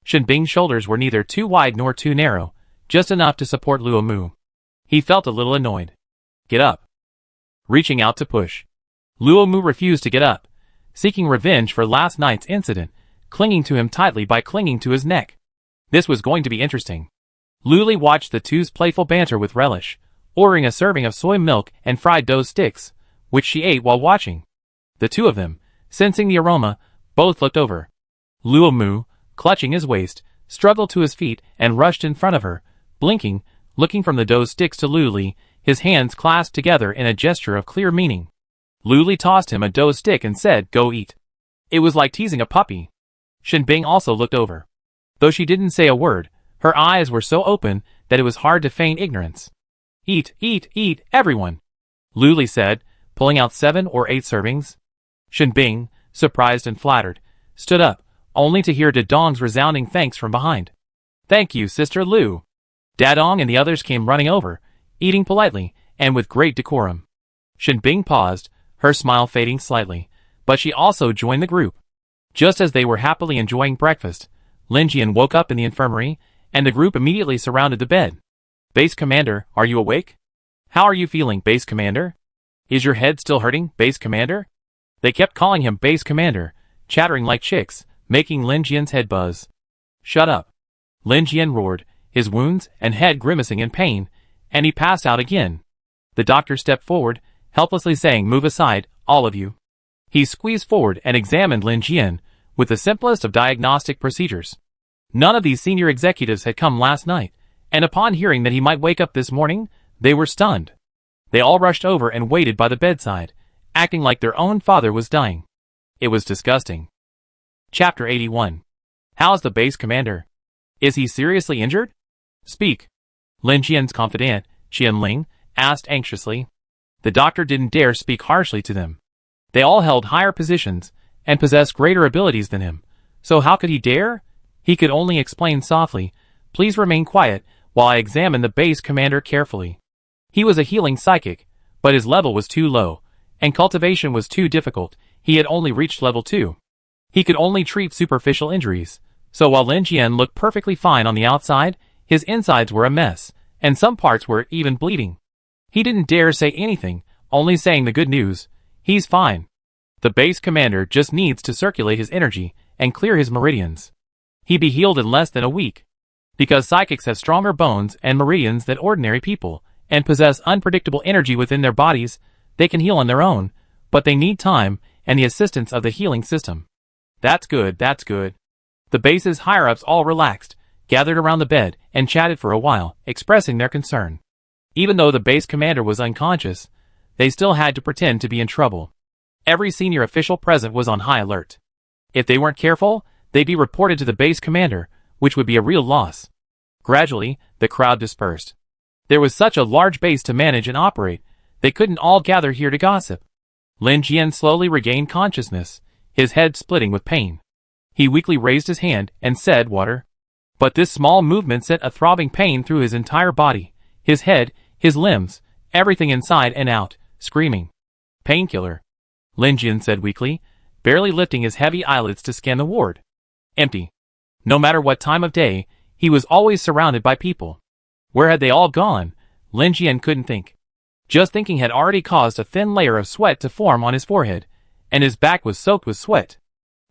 Shenbing's shoulders were neither too wide nor too narrow, just enough to support Luo Mu. He felt a little annoyed. Get up. Reaching out to push. Luo Mu refused to get up, seeking revenge for last night's incident, clinging to him tightly by clinging to his neck. This was going to be interesting. Luli watched the two's playful banter with relish, ordering a serving of soy milk and fried dough sticks, which she ate while watching. The two of them, sensing the aroma, both looked over. Luo Mu, clutching his waist, struggled to his feet and rushed in front of her, blinking, looking from the dough sticks to Luli, his hands clasped together in a gesture of clear meaning. Luli tossed him a dough stick and said, "Go eat." It was like teasing a puppy. Shenbing also looked over. Though she didn't say a word, her eyes were so open that it was hard to feign ignorance. Eat, everyone, Luli said, pulling out 7 or 8 servings. Shenbing, surprised and flattered, stood up, only to hear Dadong's resounding thanks from behind. Thank you, Sister Lu. Dadong and the others came running over, eating politely and with great decorum. Shenbing paused, her smile fading slightly, but she also joined the group. Just as they were happily enjoying breakfast, Linjian woke up in the infirmary, and the group immediately surrounded the bed. Base Commander, are you awake? How are you feeling, Base Commander? Is your head still hurting, Base Commander? They kept calling him Base Commander, chattering like chicks, making Linjian's head buzz. Shut up. Linjian roared, his wounds and head grimacing in pain, and he passed out again. The doctor stepped forward, helplessly saying, "Move aside, all of you." He squeezed forward and examined Linjian, with the simplest of diagnostic procedures. None of these senior executives had come last night, and upon hearing that he might wake up this morning, they were stunned. They all rushed over and waited by the bedside, acting like their own father was dying. It was disgusting. Chapter 81. How's the base commander? Is he seriously injured? Speak. Linjian's confidant, Qianling, asked anxiously. The doctor didn't dare speak harshly to them. They all held higher positions, and possessed greater abilities than him, so how could he dare? He could only explain softly, "Please remain quiet, while I examine the base commander carefully." He was a healing psychic, but his level was too low, and cultivation was too difficult. He had only reached level 2. He could only treat superficial injuries, so while Linjian looked perfectly fine on the outside, his insides were a mess, and some parts were even bleeding. He didn't dare say anything, only saying the good news: he's fine. The base commander just needs to circulate his energy and clear his meridians. He'd be healed in less than a week. Because psychics have stronger bones and meridians than ordinary people, and possess unpredictable energy within their bodies, they can heal on their own, but they need time and the assistance of the healing system. That's good. The base's higher-ups all relaxed, gathered around the bed and chatted for a while, expressing their concern. Even though the base commander was unconscious, they still had to pretend to be in trouble. Every senior official present was on high alert. If they weren't careful, they'd be reported to the base commander, which would be a real loss. Gradually, the crowd dispersed. There was such a large base to manage and operate, they couldn't all gather here to gossip. Lin Jian slowly regained consciousness, his head splitting with pain. He weakly raised his hand and said, "Water." But this small movement sent a throbbing pain through his entire body, his head, his limbs, everything inside and out, screaming. "Painkiller," Lin Jian said weakly, barely lifting his heavy eyelids to scan the ward. Empty. No matter what time of day, he was always surrounded by people. Where had they all gone? Lin Jian couldn't think. Just thinking had already caused a thin layer of sweat to form on his forehead, and his back was soaked with sweat.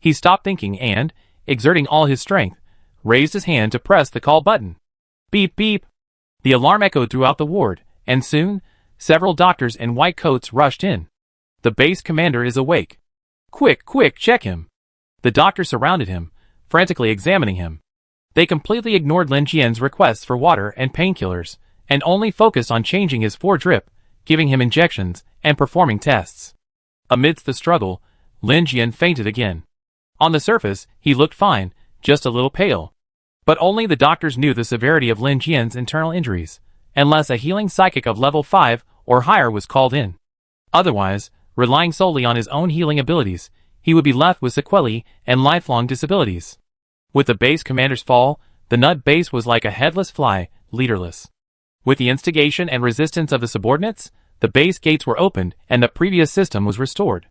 He stopped thinking and, exerting all his strength, raised his hand to press the call button. Beep beep. The alarm echoed throughout the ward, and soon, several doctors in white coats rushed in. The base commander is awake. Quick, quick, check him. The doctors surrounded him, frantically examining him. They completely ignored Lin Jian's requests for water and painkillers, and only focused on changing his drip, giving him injections, and performing tests. Amidst the struggle, Lin Jian fainted again. On the surface, he looked fine, just a little pale. But only the doctors knew the severity of Lin Jian's internal injuries, unless a healing psychic of level 5 or higher was called in. Otherwise, relying solely on his own healing abilities, he would be left with sequelae and lifelong disabilities. With the base commander's fall, the nut base was like a headless fly, leaderless. With the instigation and resistance of the subordinates, the base gates were opened and the previous system was restored.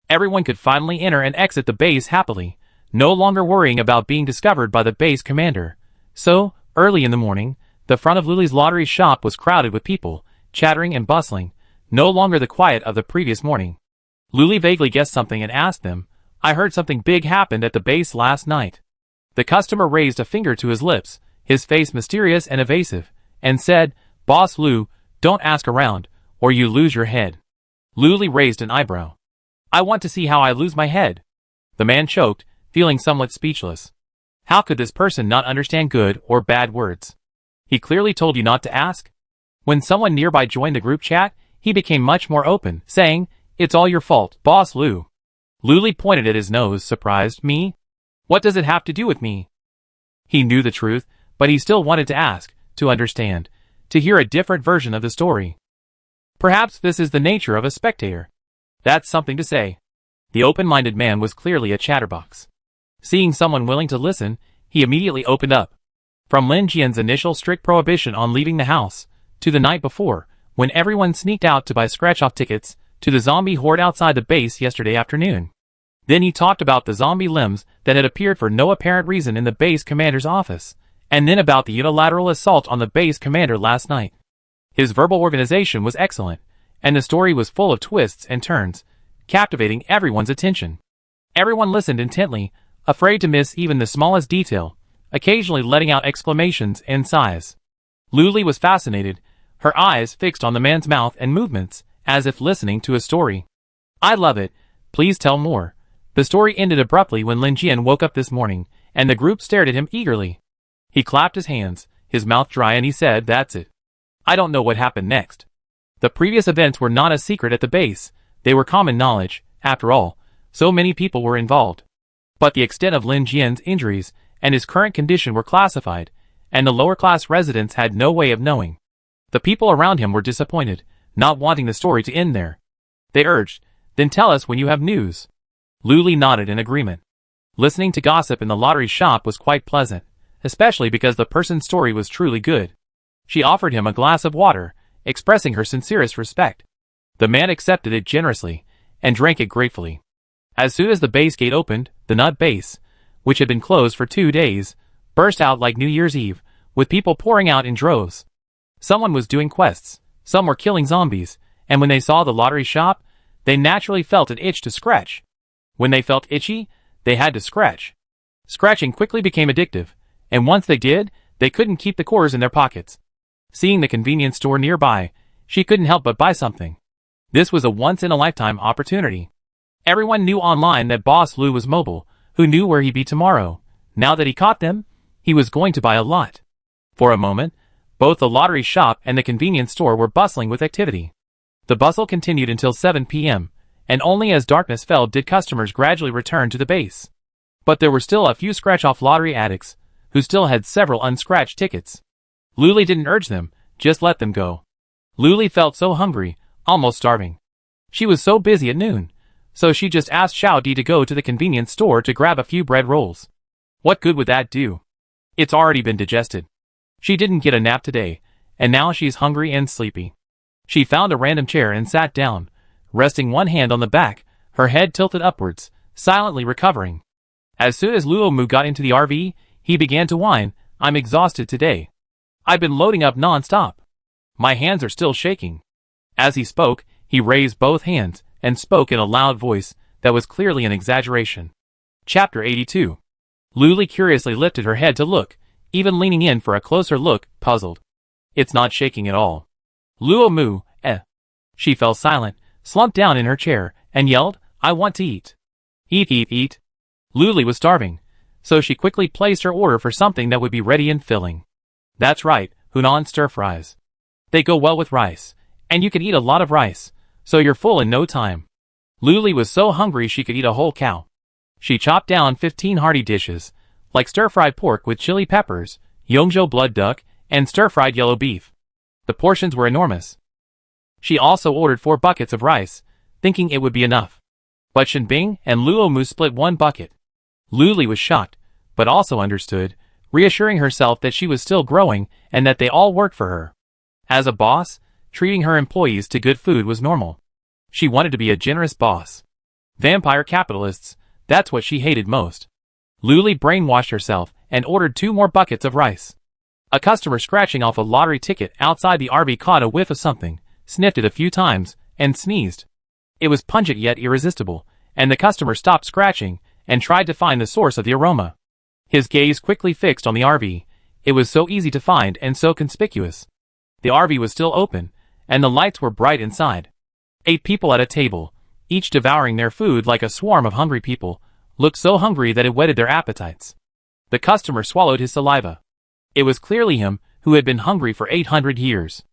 Everyone could finally enter and exit the base happily, no longer worrying about being discovered by the base commander. So, early in the morning, the front of Lily's lottery shop was crowded with people, chattering and bustling, no longer the quiet of the previous morning. Luli vaguely guessed something and asked them, "I heard something big happened at the base last night." The customer raised a finger to his lips, his face mysterious and evasive, and said, "Boss Lu, don't ask around, or you lose your head." Luli raised an eyebrow. "I want to see how I lose my head." The man choked, feeling somewhat speechless. How could this person not understand good or bad words? He clearly told you not to ask. When someone nearby joined the group chat, he became much more open, saying, "It's all your fault, Boss Lu." Luli pointed at his nose, surprised. "Me? What does it have to do with me?" He knew the truth, but he still wanted to ask, to understand, to hear a different version of the story. Perhaps this is the nature of a spectator. That's something to say. The open-minded man was clearly a chatterbox. Seeing someone willing to listen, he immediately opened up. From Lin Jian's initial strict prohibition on leaving the house, to the night before, when everyone sneaked out to buy scratch-off tickets, to the zombie horde outside the base yesterday afternoon. Then he talked about the zombie limbs that had appeared for no apparent reason in the base commander's office, and then about the unilateral assault on the base commander last night. His verbal organization was excellent, and the story was full of twists and turns, captivating everyone's attention. Everyone listened intently, afraid to miss even the smallest detail, occasionally letting out exclamations and sighs. Luli was fascinated, her eyes fixed on the man's mouth and movements, as if listening to a story. "I love it, please tell more." The story ended abruptly when Lin Jian woke up this morning, and the group stared at him eagerly. He clapped his hands, his mouth dry, and he said, "That's it. I don't know what happened next." The previous events were not a secret at the base, they were common knowledge, after all, so many people were involved. But the extent of Lin Jian's injuries and his current condition were classified, and the lower-class residents had no way of knowing. The people around him were disappointed, not wanting the story to end there. They urged, "Then tell us when you have news." Luli nodded in agreement. Listening to gossip in the lottery shop was quite pleasant, especially because the person's story was truly good. She offered him a glass of water, expressing her sincerest respect. The man accepted it generously, and drank it gratefully. As soon as the base gate opened, the nut base, which had been closed for 2 days, burst out like New Year's Eve, with people pouring out in droves. Someone was doing quests, some were killing zombies, and when they saw the lottery shop, they naturally felt an itch to scratch. When they felt itchy, they had to scratch. Scratching quickly became addictive, and once they did, they couldn't keep the cores in their pockets. Seeing the convenience store nearby, she couldn't help but buy something. This was a once-in-a-lifetime opportunity. Everyone knew online that Boss Lu was mobile, who knew where he'd be tomorrow. Now that he caught them, He was going to buy a lot. For a moment, both the lottery shop and the convenience store were bustling with activity. The bustle continued until 7 p.m., and only as darkness fell did customers gradually return to the base. But there were still a few scratch-off lottery addicts, who still had several unscratched tickets. Luli didn't urge them, just let them go. Luli felt so hungry, almost starving. She was so busy at noon, so she just asked Xiao Di to go to the convenience store to grab a few bread rolls. What good would that do? It's already been digested. She didn't get a nap today, and now she's hungry and sleepy. She found a random chair and sat down, resting one hand on the back, her head tilted upwards, silently recovering. As soon as Luo Mu got into the RV, he began to whine, "I'm exhausted today. I've been loading up non-stop. My hands are still shaking." As he spoke, he raised both hands and spoke in a loud voice that was clearly an exaggeration. Chapter 82. Luli curiously lifted her head to look, even leaning in for a closer look, puzzled. It's not shaking at all. Luo Mu, eh. She fell silent, slumped down in her chair, and yelled, "I want to eat." Eat, eat, eat. Luli was starving, so she quickly placed her order for something that would be ready and filling. That's right, Hunan stir-fries. They go well with rice, and you can eat a lot of rice, so you're full in no time. Luli was so hungry she could eat a whole cow. She chopped down 15 hearty dishes, like stir-fried pork with chili peppers, Yongzhou blood duck, and stir-fried yellow beef. The portions were enormous. She also ordered 4 buckets of rice, thinking it would be enough. But Shenbing and Luo Mu split 1 bucket. Luli was shocked, but also understood, reassuring herself that she was still growing and that they all worked for her. As a boss, treating her employees to good food was normal. She wanted to be a generous boss. Vampire capitalists, that's what she hated most. Luli brainwashed herself and ordered 2 more buckets of rice. A customer scratching off a lottery ticket outside the RV caught a whiff of something, sniffed it a few times, and sneezed. It was pungent yet irresistible, and the customer stopped scratching and tried to find the source of the aroma. His gaze quickly fixed on the RV. It was so easy to find and so conspicuous. The RV was still open, and the lights were bright inside. 8 people at a table, each devouring their food like a swarm of hungry people, looked so hungry that it whetted their appetites. The customer swallowed his saliva. It was clearly him, who had been hungry for 800 years.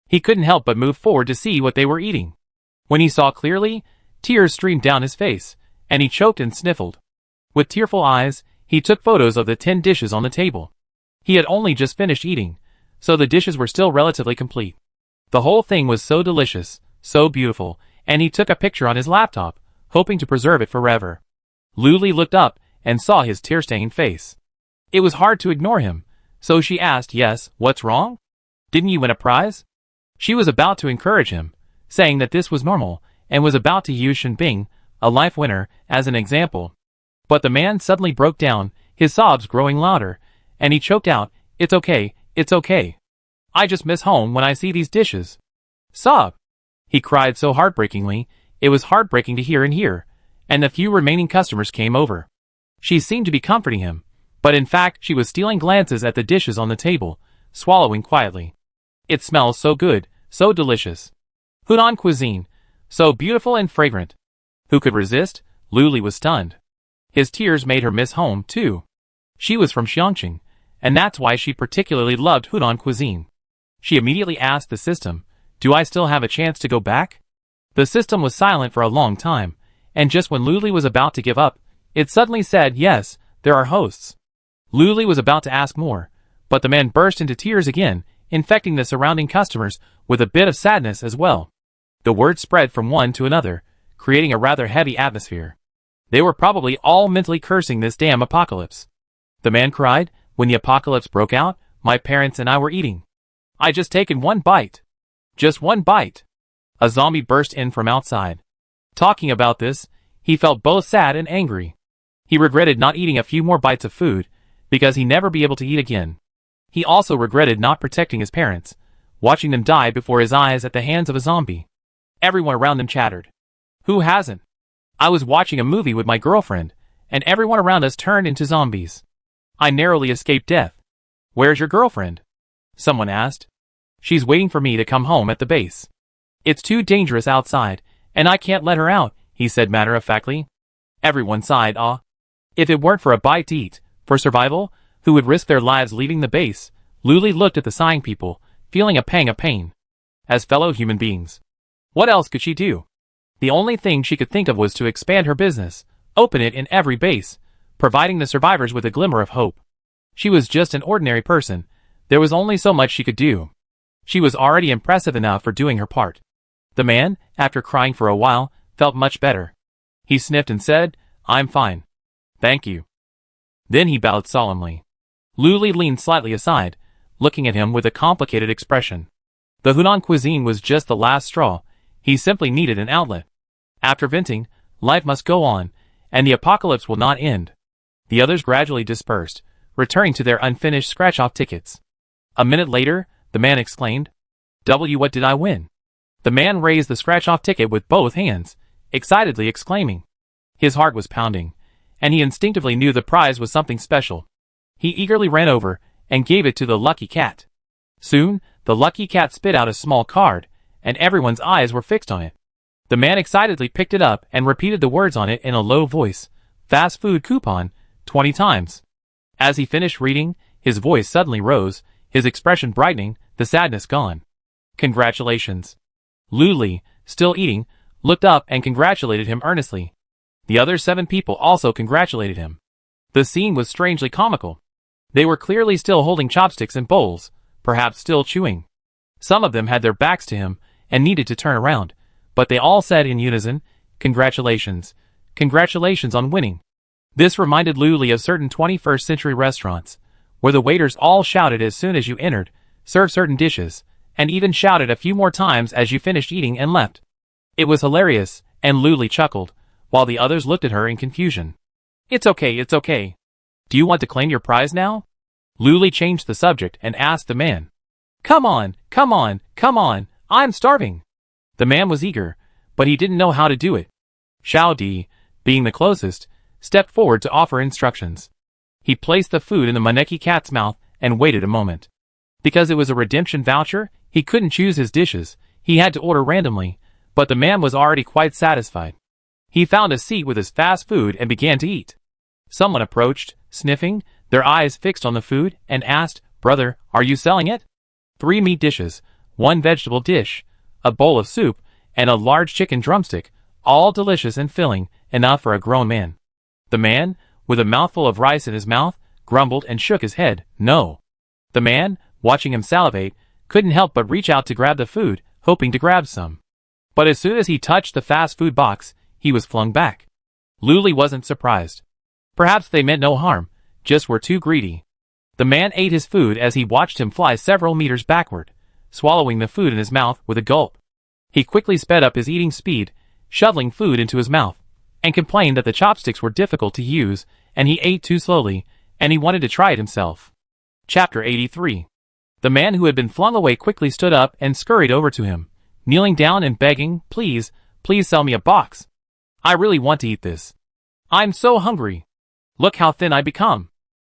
He couldn't help but move forward to see what they were eating. When he saw clearly, tears streamed down his face, and he choked and sniffled. With tearful eyes, he took photos of the 10 dishes on the table. He had only just finished eating, so the dishes were still relatively complete. The whole thing was so delicious, so beautiful, and he took a picture on his laptop, hoping to preserve it forever. Luli looked up and saw his tear-stained face. It was hard to ignore him, so she asked, "Yes, what's wrong? Didn't you win a prize?" She was about to encourage him, saying that this was normal, and was about to use Shenbing, a life winner, as an example. But the man suddenly broke down, his sobs growing louder, and he choked out, "It's okay, it's okay. I just miss home when I see these dishes." Sob! He cried so heartbreakingly, it was heartbreaking to hear and hear, and the few remaining customers came over. She seemed to be comforting him, but in fact she was stealing glances at the dishes on the table, swallowing quietly. It smells so good, so delicious. Hunan cuisine, so beautiful and fragrant. Who could resist? Luli was stunned. His tears made her miss home, too. She was from Xiangqing, and that's why she particularly loved Hunan cuisine. She immediately asked the system, "Do I still have a chance to go back?" The system was silent for a long time, and just when Luli was about to give up, it suddenly said, "Yes, there are hosts." Luli was about to ask more, but the man burst into tears again, infecting the surrounding customers with a bit of sadness as well. The word spread from one to another, creating a rather heavy atmosphere. They were probably all mentally cursing this damn apocalypse. The man cried, "When the apocalypse broke out, my parents and I were eating. I just taken 1 bite. Just 1 bite." A zombie burst in from outside. Talking about this, he felt both sad and angry. He regretted not eating a few more bites of food, because he'd never be able to eat again. He also regretted not protecting his parents, watching them die before his eyes at the hands of a zombie. Everyone around them chattered. Who hasn't? I was watching a movie with my girlfriend, and everyone around us turned into zombies. I narrowly escaped death. Where's your girlfriend? Someone asked. She's waiting for me to come home at the base. It's too dangerous outside, and I can't let her out, he said matter-of-factly. Everyone sighed, ah. If it weren't for a bite to eat, for survival, who would risk their lives leaving the base. Luli looked at the sighing people, feeling a pang of pain. As fellow human beings, what else could she do? The only thing she could think of was to expand her business, open it in every base, providing the survivors with a glimmer of hope. She was just an ordinary person. There was only so much she could do. She was already impressive enough for doing her part. The man, after crying for a while, felt much better. He sniffed and said, "I'm fine. Thank you." Then he bowed solemnly. Luli leaned slightly aside, looking at him with a complicated expression. The Hunan cuisine was just the last straw. He simply needed an outlet. After venting, life must go on, and the apocalypse will not end. The others gradually dispersed, returning to their unfinished scratch-off tickets. A minute later, the man exclaimed, What did I win?" The man raised the scratch-off ticket with both hands, excitedly exclaiming. His heart was pounding, and he instinctively knew the prize was something special. He eagerly ran over and gave it to the lucky cat. Soon, the lucky cat spit out a small card, and everyone's eyes were fixed on it. The man excitedly picked it up and repeated the words on it in a low voice, "Fast food coupon," 20 times. As he finished reading, his voice suddenly rose, his expression brightening, the sadness gone. "Congratulations." Luli, still eating, looked up and congratulated him earnestly. The other 7 people also congratulated him. The scene was strangely comical. They were clearly still holding chopsticks and bowls, perhaps still chewing. Some of them had their backs to him and needed to turn around, but they all said in unison, "Congratulations. Congratulations on winning." This reminded Luli of certain 21st century restaurants, where the waiters all shouted as soon as you entered, served certain dishes, and even shouted a few more times as you finished eating and left. It was hilarious, and Luli chuckled, while the others looked at her in confusion. It's okay. Do you want to claim your prize now?" Luli changed the subject and asked the man. Come on, I'm starving." The man was eager, but he didn't know how to do it. Xiao Di, being the closest, stepped forward to offer instructions. He placed the food in the maneki cat's mouth and waited a moment. Because it was a redemption voucher, he couldn't choose his dishes, he had to order randomly, but the man was already quite satisfied. He found a seat with his fast food and began to eat. Someone approached, sniffing, their eyes fixed on the food, and asked, "Brother, are you selling it?" 3 meat dishes, 1 vegetable dish, a bowl of soup, and a large chicken drumstick, all delicious and filling, enough for a grown man. The man, with a mouthful of rice in his mouth, grumbled and shook his head, "No." The man, watching him salivate, couldn't help but reach out to grab the food, hoping to grab some. But as soon as he touched the fast food box, he was flung back. Luli wasn't surprised. Perhaps they meant no harm, just were too greedy. The man ate his food as he watched him fly several meters backward, swallowing the food in his mouth with a gulp. He quickly sped up his eating speed, shoveling food into his mouth, and complained that the chopsticks were difficult to use, and he ate too slowly, and he wanted to try it himself. Chapter 83. The man who had been flung away quickly stood up and scurried over to him, kneeling down and begging, please sell me a box. I really want to eat this. I'm so hungry. Look how thin I become.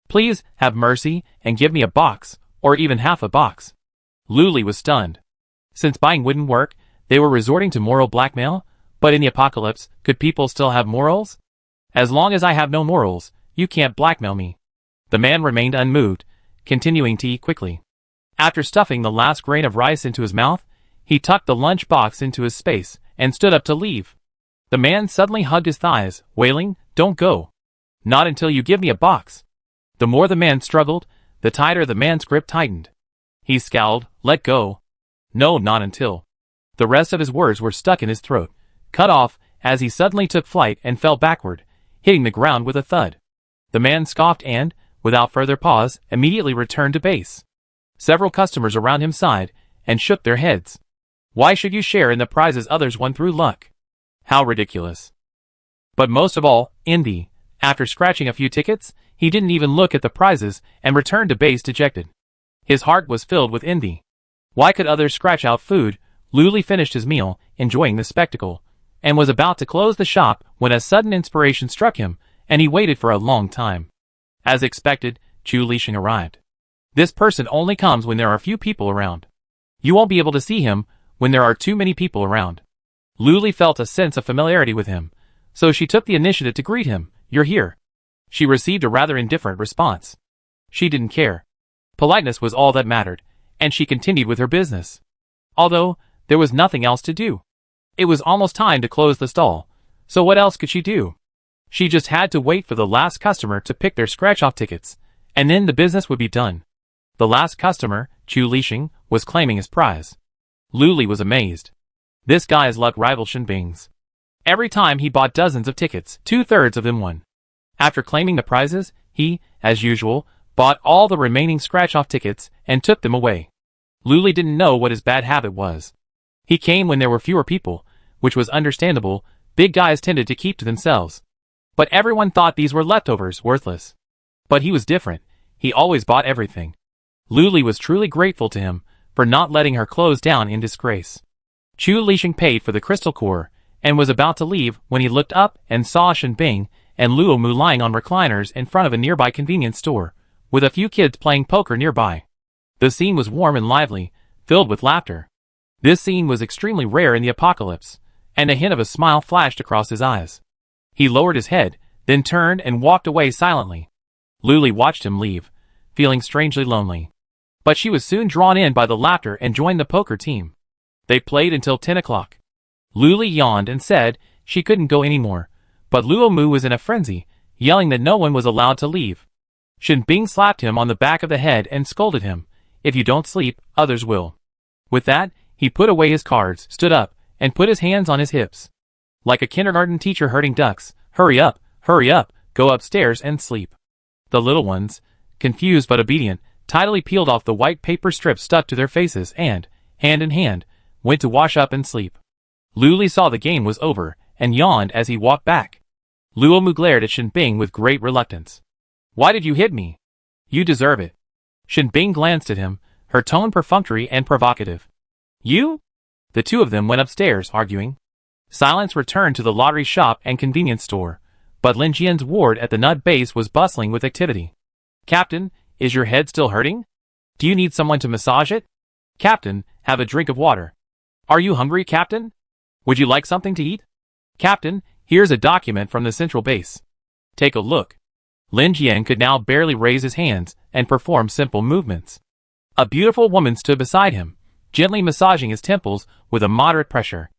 Please, have mercy, and give me a box, or even half a box." Luli was stunned. Since buying wouldn't work, they were resorting to moral blackmail, but in the apocalypse, could people still have morals? "As long as I have no morals, you can't blackmail me." The man remained unmoved, continuing to eat quickly. After stuffing the last grain of rice into his mouth, he tucked the lunch box into his space, and stood up to leave. The man suddenly hugged his thighs, wailing, "Don't go. Not until you give me a box." The more the man struggled, the tighter the man's grip tightened. He scowled, "Let go. No, not until." The rest of his words were stuck in his throat, cut off, as he suddenly took flight and fell backward, hitting the ground with a thud. The man scoffed and, without further pause, immediately returned to base. Several customers around him sighed, and shook their heads. Why should you share in the prizes others won through luck? How ridiculous. But most of all, Indy, after scratching a few tickets, he didn't even look at the prizes and returned to base dejected. His heart was filled with envy. Why could others scratch out food? Luli finished his meal, enjoying the spectacle, and was about to close the shop when a sudden inspiration struck him, and he waited for a long time. As expected, Chu Lixing arrived. This person only comes when there are few people around. You won't be able to see him when there are too many people around. Luli felt a sense of familiarity with him, so she took the initiative to greet him. "You're here." She received a rather indifferent response. She didn't care. Politeness was all that mattered, and she continued with her business. Although, there was nothing else to do. It was almost time to close the stall, so what else could she do? She just had to wait for the last customer to pick their scratch-off tickets, and then the business would be done. The last customer, Chu Lixing, was claiming his prize. Luli was amazed. This guy's luck rivaled Shenbing's. Every time he bought dozens of tickets, 2/3 of them won. After claiming the prizes, he, as usual, bought all the remaining scratch-off tickets and took them away. Luli didn't know what his bad habit was. He came when there were fewer people, which was understandable. Big guys tended to keep to themselves. But everyone thought these were leftovers, worthless. But he was different. He always bought everything. Luli was truly grateful to him for not letting her close down in disgrace. Chu Lixing paid for the crystal core and was about to leave when he looked up and saw Shenbing and Luo Mu lying on recliners in front of a nearby convenience store, with a few kids playing poker nearby. The scene was warm and lively, filled with laughter. This scene was extremely rare in the apocalypse, and a hint of a smile flashed across his eyes. He lowered his head, then turned and walked away silently. Luli watched him leave, feeling strangely lonely. But she was soon drawn in by the laughter and joined the poker team. They played until 10 o'clock. Luli yawned and said she couldn't go anymore, but Luo Mu was in a frenzy, yelling that no one was allowed to leave. Shenbing slapped him on the back of the head and scolded him, "If you don't sleep, others will." With that, he put away his cards, stood up, and put his hands on his hips. Like a kindergarten teacher herding ducks, hurry up, go upstairs and sleep. The little ones, confused but obedient, tidily peeled off the white paper strips stuck to their faces and, hand in hand, went to wash up and sleep. Luli saw the game was over and yawned as he walked back. Luo Mu glared at Shenbing with great reluctance. "Why did you hit me? You deserve it." Shenbing glanced at him, her tone perfunctory and provocative. "You?" The two of them went upstairs, arguing. Silence returned to the lottery shop and convenience store, but Lin Jian's ward at the nut base was bustling with activity. "Captain, is your head still hurting? Do you need someone to massage it? Captain, have a drink of water. Are you hungry, Captain? Would you like something to eat? Captain, here's a document from the central base. Take a look." Lin Jian could now barely raise his hands and perform simple movements. A beautiful woman stood beside him, gently massaging his temples with a moderate pressure.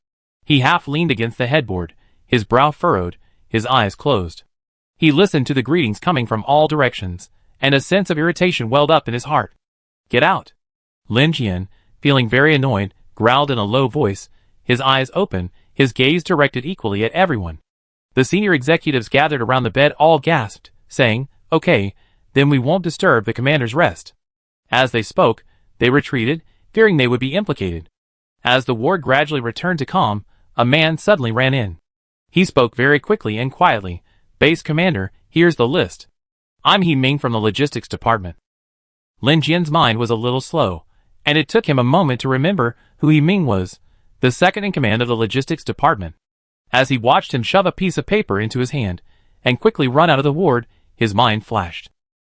He half leaned against the headboard, his brow furrowed, his eyes closed. He listened to the greetings coming from all directions, and a sense of irritation welled up in his heart. "Get out!" Lin Jian, feeling very annoyed, growled in a low voice, his eyes open, his gaze directed equally at everyone. The senior executives gathered around the bed all gasped, saying, "Okay, then we won't disturb the commander's rest." As they spoke, they retreated, fearing they would be implicated. As the ward gradually returned to calm, a man suddenly ran in. He spoke very quickly and quietly. "Base commander, here's the list. I'm He Ming from the logistics department." Lin Jian's mind was a little slow, and it took him a moment to remember who He Ming was, the second in command of the logistics department. As he watched him shove a piece of paper into his hand and quickly run out of the ward, his mind flashed.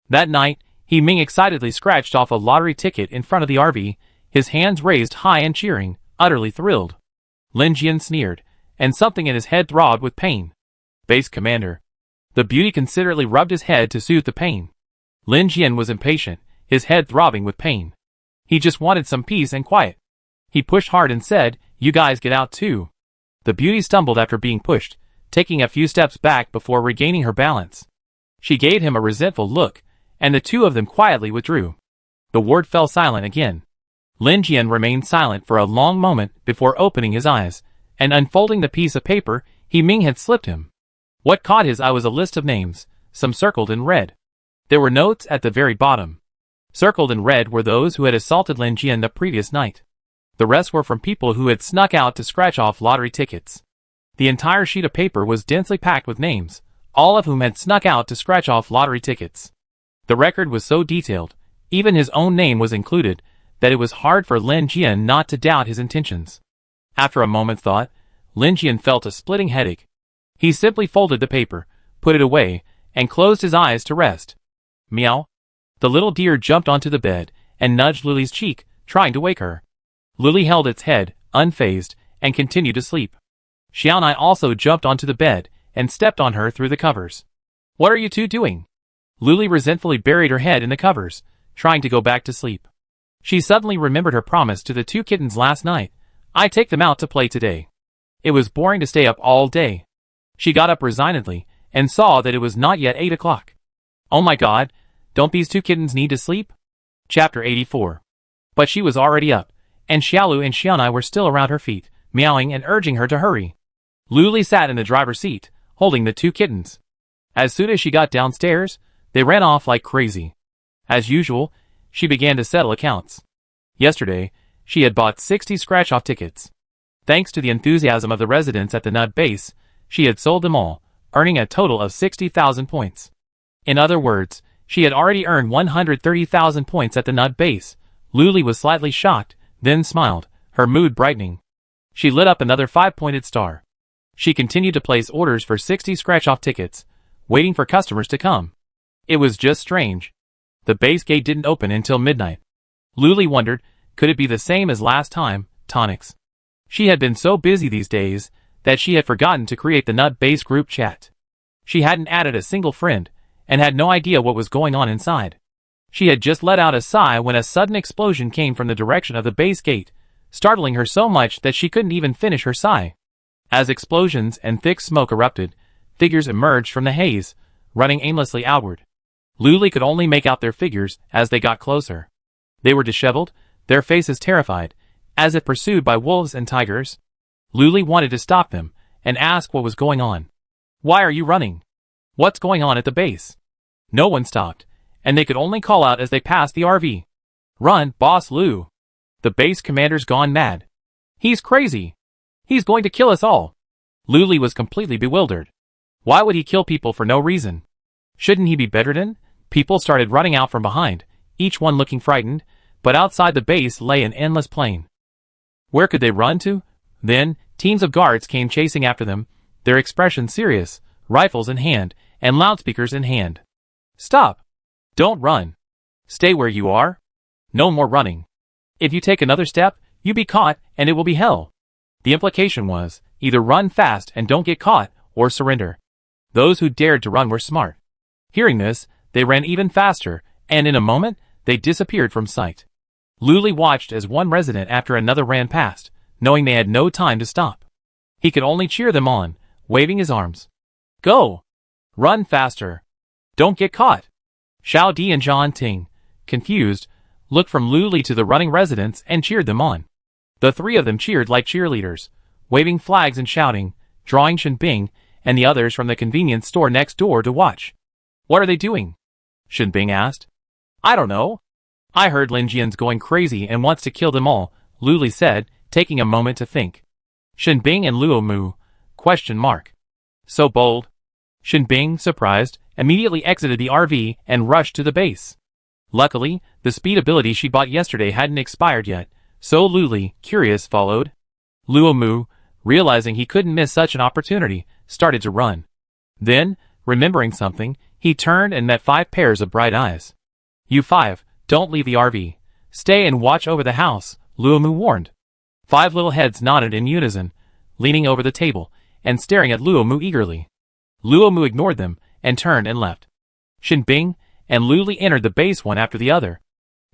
That night, He Ming excitedly scratched off a lottery ticket in front of the RV, his hands raised high and cheering, utterly thrilled. Lin Jian sneered, and something in his head throbbed with pain. "Base commander." The beauty considerately rubbed his head to soothe the pain. Lin Jian was impatient, his head throbbing with pain. He just wanted some peace and quiet. He pushed hard and said, "You guys get out too." The beauty stumbled after being pushed, taking a few steps back before regaining her balance. She gave him a resentful look, and the two of them quietly withdrew. The ward fell silent again. Lin Jian remained silent for a long moment before opening his eyes, and unfolding the piece of paper He Ming had slipped him. What caught his eye was a list of names, some circled in red. There were notes at the very bottom. Circled in red were those who had assaulted Lin Jian the previous night. The rest were from people who had snuck out to scratch off lottery tickets. The entire sheet of paper was densely packed with names, all of whom had snuck out to scratch off lottery tickets. The record was so detailed, even his own name was included, that it was hard for Lin Jian not to doubt his intentions. After a moment's thought, Lin Jian felt a splitting headache. He simply folded the paper, put it away, and closed his eyes to rest. Meow. The little deer jumped onto the bed and nudged Luli's cheek, trying to wake her. Luli held its head, unfazed, and continued to sleep. Xiaonai also jumped onto the bed and stepped on her through the covers. "What are you two doing?" Luli resentfully buried her head in the covers, trying to go back to sleep. She suddenly remembered her promise to the 2 kittens last night. "I take them out to play today." It was boring to stay up all day. She got up resignedly, and saw that it was not yet 8 o'clock. Oh my god, don't these 2 kittens need to sleep? Chapter 84. But she was already up, and Xiaolu and Xianai were still around her feet, meowing and urging her to hurry. Luli sat in the driver's seat, holding the 2 kittens. As soon as she got downstairs, they ran off like crazy. As usual, she began to settle accounts. Yesterday, she had bought 60 scratch-off tickets. Thanks to the enthusiasm of the residents at the nut base, she had sold them all, earning a total of 60,000 points. In other words, she had already earned 130,000 points at the nut base. Luli was slightly shocked, then smiled, her mood brightening. She lit up another 5-pointed star. She continued to place orders for 60 scratch-off tickets, waiting for customers to come. It was just strange. The base gate didn't open until midnight. Luli wondered, could it be the same as last time, tonics? She had been so busy these days that she had forgotten to create the nut base group chat. She hadn't added a single friend, and had no idea what was going on inside. She had just let out a sigh when a sudden explosion came from the direction of the base gate, startling her so much that she couldn't even finish her sigh. As explosions and thick smoke erupted, figures emerged from the haze, running aimlessly outward. Luli could only make out their figures as they got closer. They were disheveled, their faces terrified, as if pursued by wolves and tigers. Luli wanted to stop them, and ask what was going on. "Why are you running? What's going on at the base?" No one stopped, and they could only call out as they passed the RV. "Run, Boss Lu! The base commander's gone mad. He's crazy. He's going to kill us all." Luli was completely bewildered. Why would he kill people for no reason? Shouldn't he be bedridden? People started running out from behind, each one looking frightened, but outside the base lay an endless plain. Where could they run to? Then, teams of guards came chasing after them, their expression serious, rifles in hand, and loudspeakers in hand. "Stop! Don't run! Stay where you are! No more running! If you take another step, you be caught, and it will be hell." The implication was, either run fast and don't get caught, or surrender. Those who dared to run were smart. Hearing this, they ran even faster, and in a moment, they disappeared from sight. Luli watched as one resident after another ran past, knowing they had no time to stop. He could only cheer them on, waving his arms. "Go! Run faster! Don't get caught!" Xiao Di and Zhan Ting, confused, looked from Luli to the running residents and cheered them on. The 3 of them cheered like cheerleaders, waving flags and shouting, drawing Shen Bing and the others from the convenience store next door to watch. "What are they doing?" Shen Bing asked. "I don't know. I heard Lin Jian's going crazy and wants to kill them all," Luli said, taking a moment to think. Shen Bing and Luo Mu? Question mark. So bold. Shen Bing, surprised, immediately exited the RV and rushed to the base. Luckily, the speed ability she bought yesterday hadn't expired yet, so Luli, curious, followed. Luo Mu, realizing he couldn't miss such an opportunity, started to run. Then, remembering something, he turned and met 5 pairs of bright eyes. "You 5, don't leave the RV. Stay and watch over the house," Luo Mu warned. 5 little heads nodded in unison, leaning over the table, and staring at Luo Mu eagerly. Luo Mu ignored them, and turned and left. Shen Bing and Luli entered the base one after the other.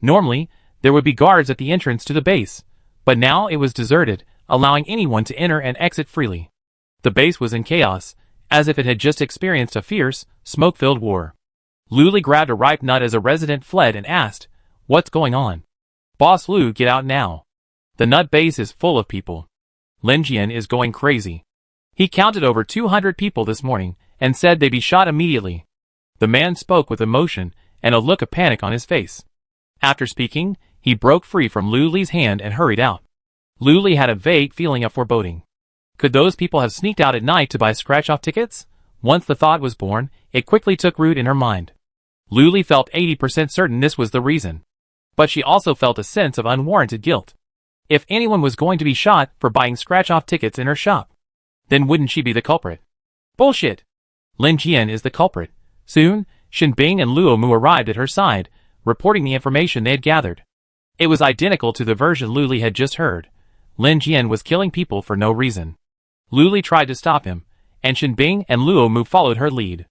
Normally, there would be guards at the entrance to the base, but now it was deserted, allowing anyone to enter and exit freely. The base was in chaos, as if it had just experienced a fierce, smoke-filled war. Luli grabbed a ripe nut as a resident fled and asked, "What's going on?" "Boss Lu, get out now. The nut base is full of people. Lin Jian is going crazy. He counted over 200 people this morning, and said they'd be shot immediately." The man spoke with emotion and a look of panic on his face. After speaking, he broke free from Luli's hand and hurried out. Luli had a vague feeling of foreboding. Could those people have sneaked out at night to buy scratch-off tickets? Once the thought was born, it quickly took root in her mind. Luli felt 80% certain this was the reason. But she also felt a sense of unwarranted guilt. If anyone was going to be shot for buying scratch-off tickets in her shop, then wouldn't she be the culprit? Bullshit! Lin Jian is the culprit. Soon, Shen Bing and Luo Mu arrived at her side, reporting the information they had gathered. It was identical to the version Luli had just heard. Lin Jian was killing people for no reason. Luli tried to stop him, and Shen Bing and Luo Mu followed her lead.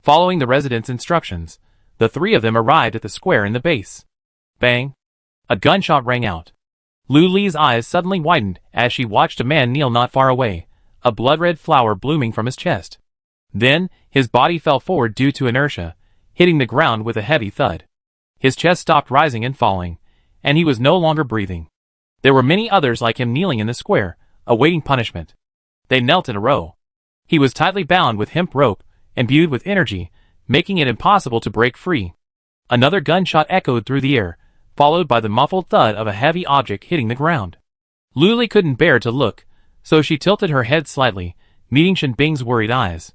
Following the residents' instructions, the three of them arrived at the square in the base. Bang! A gunshot rang out. Lu Li's eyes suddenly widened as she watched a man kneel not far away, a blood-red flower blooming from his chest. Then, his body fell forward due to inertia, hitting the ground with a heavy thud. His chest stopped rising and falling, and he was no longer breathing. There were many others like him kneeling in the square, awaiting punishment. They knelt in a row. He was tightly bound with hemp rope, imbued with energy, making it impossible to break free. Another gunshot echoed through the air, followed by the muffled thud of a heavy object hitting the ground. Lu Li couldn't bear to look, so she tilted her head slightly, meeting Shen Bing's worried eyes.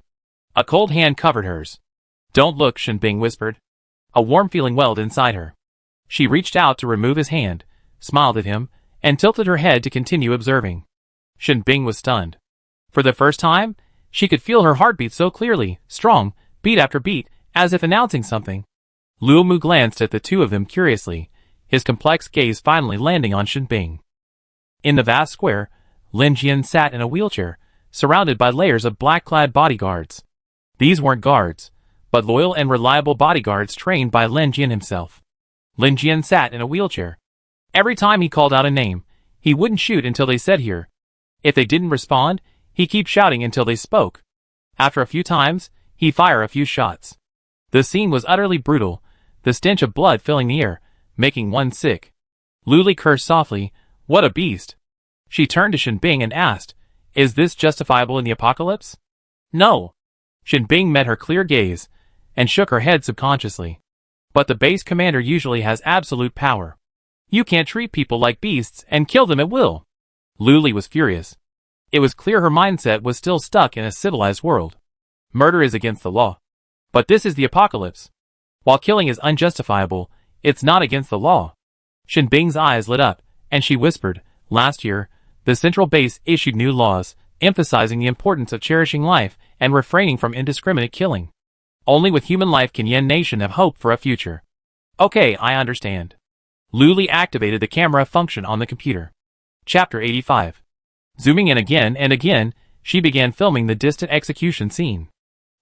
A cold hand covered hers. "Don't look," Shen Bing whispered. A warm feeling welled inside her. She reached out to remove his hand, smiled at him, and tilted her head to continue observing. Shen Bing was stunned. For the first time, she could feel her heartbeat so clearly, strong, beat after beat, as if announcing something. Luo Mu glanced at the two of them curiously, his complex gaze finally landing on Shen Bing. In the vast square, Lin Jian sat in a wheelchair, surrounded by layers of black-clad bodyguards. These weren't guards, but loyal and reliable bodyguards trained by Lin Jian himself. Lin Jian sat in a wheelchair. Every time he called out a name, he wouldn't shoot until they said here. If they didn't respond, he'd keep shouting until they spoke. After a few times, he'd fire a few shots. The scene was utterly brutal, the stench of blood filling the air, making one sick. Lu Li cursed softly, "What a beast!" She turned to Shen Bing and asked, "Is this justifiable in the apocalypse?" "No." Shen Bing met her clear gaze, and shook her head subconsciously. "But the base commander usually has absolute power. You can't treat people like beasts and kill them at will." Lu Li was furious. It was clear her mindset was still stuck in a civilized world. Murder is against the law. But this is the apocalypse. While killing is unjustifiable, it's not against the law. Shen Bing's eyes lit up, and she whispered, "Last year, the central base issued new laws, emphasizing the importance of cherishing life and refraining from indiscriminate killing. Only with human life can Yen Nation have hope for a future." "Okay, I understand." Lu Li activated the camera function on the computer. Chapter 85. Zooming in again and again, she began filming the distant execution scene.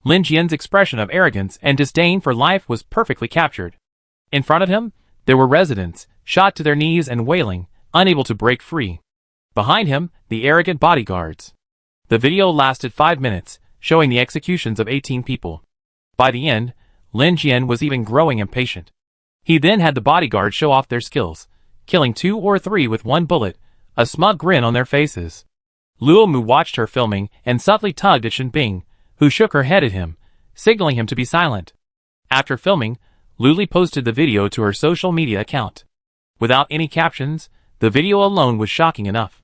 Lin Jian's expression of arrogance and disdain for life was perfectly captured. In front of him, there were residents, shot to their knees and wailing, unable to break free. Behind him, the arrogant bodyguards. The video lasted 5 minutes, showing the executions of 18 people. By the end, Lin Jian was even growing impatient. He then had the bodyguards show off their skills, killing 2 or 3 with 1 bullet, a smug grin on their faces. Luo Mu watched her filming and subtly tugged at Shen Bing, who shook her head at him, signaling him to be silent. After filming, Lu Li posted the video to her social media account. Without any captions, the video alone was shocking enough.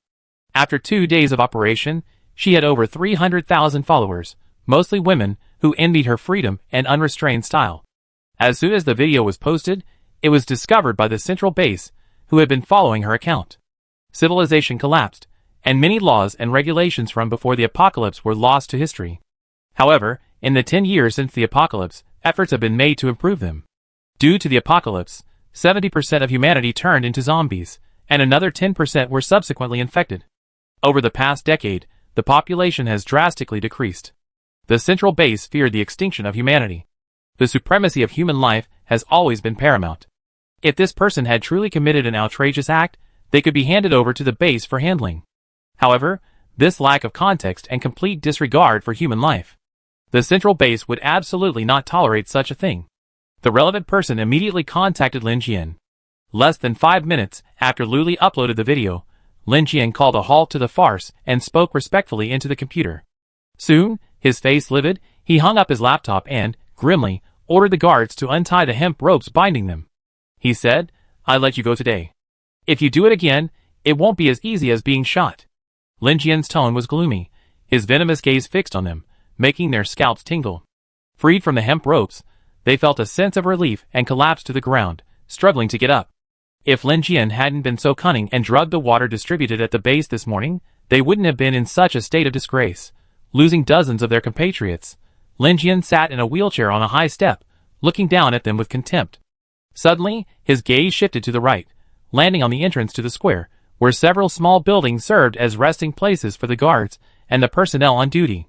After 2 days of operation, she had over 300,000 followers, mostly women, who envied her freedom and unrestrained style. As soon as the video was posted, it was discovered by the central base, who had been following her account. Civilization collapsed, and many laws and regulations from before the apocalypse were lost to history. However, in the 10 years since the apocalypse, efforts have been made to improve them. Due to the apocalypse, 70% of humanity turned into zombies, and another 10% were subsequently infected. Over the past decade, the population has drastically decreased. The central base feared the extinction of humanity. The supremacy of human life has always been paramount. If this person had truly committed an outrageous act, they could be handed over to the base for handling. However, this lack of context and complete disregard for human life. The central base would absolutely not tolerate such a thing. The relevant person immediately contacted Lin Jian. Less than 5 minutes after Lu Li uploaded the video, Lin Jian called a halt to the farce and spoke respectfully into the computer. Soon, his face livid, he hung up his laptop and, grimly, ordered the guards to untie the hemp ropes binding them. He said, "I let you go today. If you do it again, it won't be as easy as being shot." Lin Jian's tone was gloomy, his venomous gaze fixed on them, making their scalps tingle. Freed from the hemp ropes, they felt a sense of relief and collapsed to the ground, struggling to get up. If Lin Jian hadn't been so cunning and drugged the water distributed at the base this morning, they wouldn't have been in such a state of disgrace, losing dozens of their compatriots. Lin Jian sat in a wheelchair on a high step, looking down at them with contempt. Suddenly, his gaze shifted to the right, landing on the entrance to the square, where several small buildings served as resting places for the guards and the personnel on duty.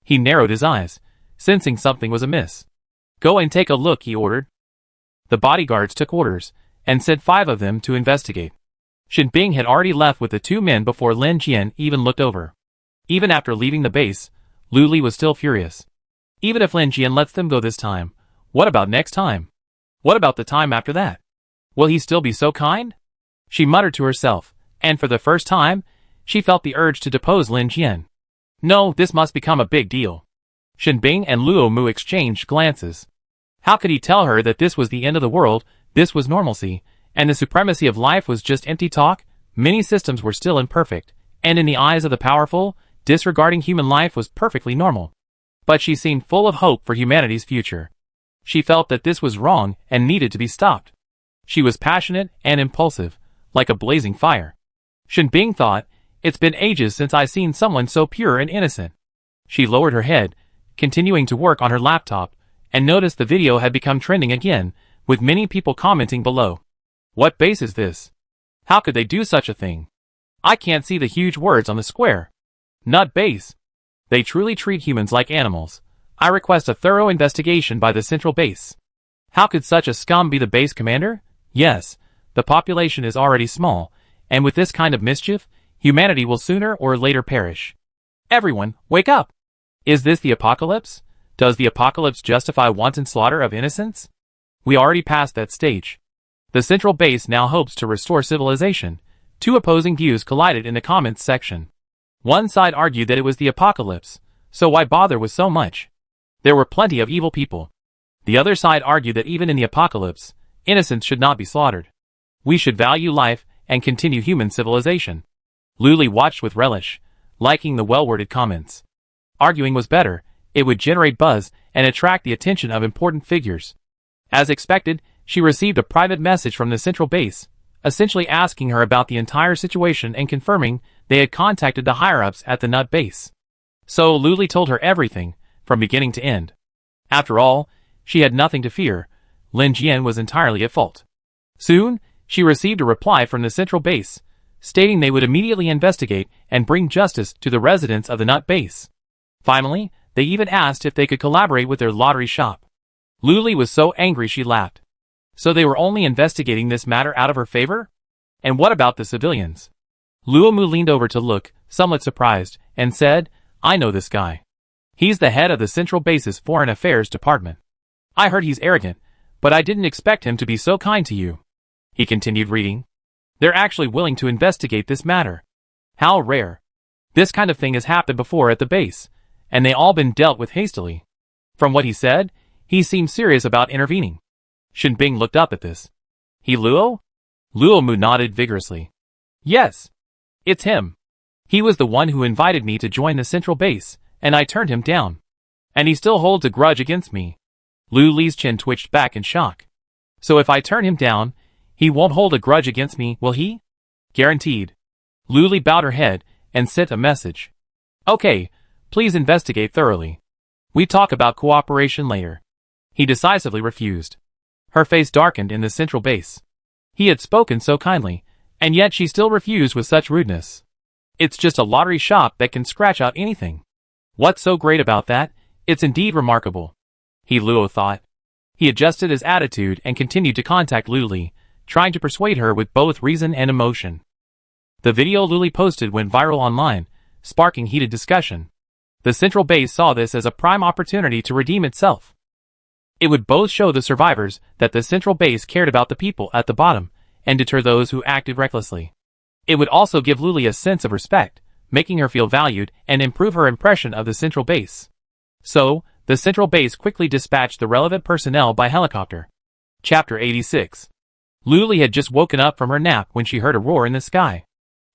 He narrowed his eyes, sensing something was amiss. "Go and take a look," he ordered. The bodyguards took orders, and sent 5 of them to investigate. Shin Bing had already left with the 2 men before Lin Jian even looked over. Even after leaving the base, Lu Li was still furious. Even if Lin Jian lets them go this time, what about next time? What about the time after that? Will he still be so kind? She muttered to herself, and for the first time, she felt the urge to depose Lin Jian. No, this must become a big deal. Shin Bing and Luo Mu exchanged glances. How could he tell her that this was the end of the world, this was normalcy, and the supremacy of life was just empty talk? Many systems were still imperfect, and in the eyes of the powerful, disregarding human life was perfectly normal. But she seemed full of hope for humanity's future. She felt that this was wrong and needed to be stopped. She was passionate and impulsive, like a blazing fire. Shin Bing thought, it's been ages since I've seen someone so pure and innocent. She lowered her head, continuing to work on her laptop, and noticed the video had become trending again, with many people commenting below. What base is this? How could they do such a thing? I can't see the huge words on the square. Nut base. They truly treat humans like animals. I request a thorough investigation by the central base. How could such a scum be the base commander? Yes, the population is already small, and with this kind of mischief, humanity will sooner or later perish. Everyone, wake up! Is this the apocalypse? Does the apocalypse justify wanton slaughter of innocents? We already passed that stage. The central base now hopes to restore civilization. 2 opposing views collided in the comments section. One side argued that it was the apocalypse, so why bother with so much? There were plenty of evil people. The other side argued that even in the apocalypse, innocents should not be slaughtered. We should value life and continue human civilization. Lu Li watched with relish, liking the well-worded comments. Arguing was better, it would generate buzz and attract the attention of important figures. As expected, she received a private message from the central base, essentially asking her about the entire situation and confirming they had contacted the higher-ups at the Nut base. So Lu Li told her everything, from beginning to end. After all, she had nothing to fear. Lin Jian was entirely at fault. Soon, she received a reply from the central base, stating they would immediately investigate and bring justice to the residents of the Nut base. Finally, they even asked if they could collaborate with their lottery shop. Lu Li was so angry she laughed. So they were only investigating this matter out of her favor? And what about the civilians? Luo Mu leaned over to look, somewhat surprised, and said, I know this guy. He's the head of the central base's foreign affairs department. I heard he's arrogant, but I didn't expect him to be so kind to you. He continued reading. They're actually willing to investigate this matter. How rare. This kind of thing has happened before at the base, and they all been dealt with hastily. From what he said, he seemed serious about intervening. Shin Bing looked up at this. He Luo? Luo Mu nodded vigorously. Yes. It's him. He was the one who invited me to join the central base, and I turned him down. And he still holds a grudge against me. Lu Li's chin twitched back in shock. So if I turn him down, he won't hold a grudge against me, will he? Guaranteed. Lu Li bowed her head and sent a message. Okay, please investigate thoroughly. We talk about cooperation later. He decisively refused. Her face darkened in the central base. He had spoken so kindly, and yet she still refused with such rudeness. It's just a lottery shop that can scratch out anything. What's so great about that? It's indeed remarkable. He Luo thought. He adjusted his attitude and continued to contact Lu Li, trying to persuade her with both reason and emotion. The video Lu Li posted went viral online, sparking heated discussion. The central base saw this as a prime opportunity to redeem itself. It would both show the survivors that the central base cared about the people at the bottom, and deter those who acted recklessly. It would also give Lu Li a sense of respect, making her feel valued and improve her impression of the central base. So, the central base quickly dispatched the relevant personnel by helicopter. Chapter 86. Lu Li had just woken up from her nap when she heard a roar in the sky.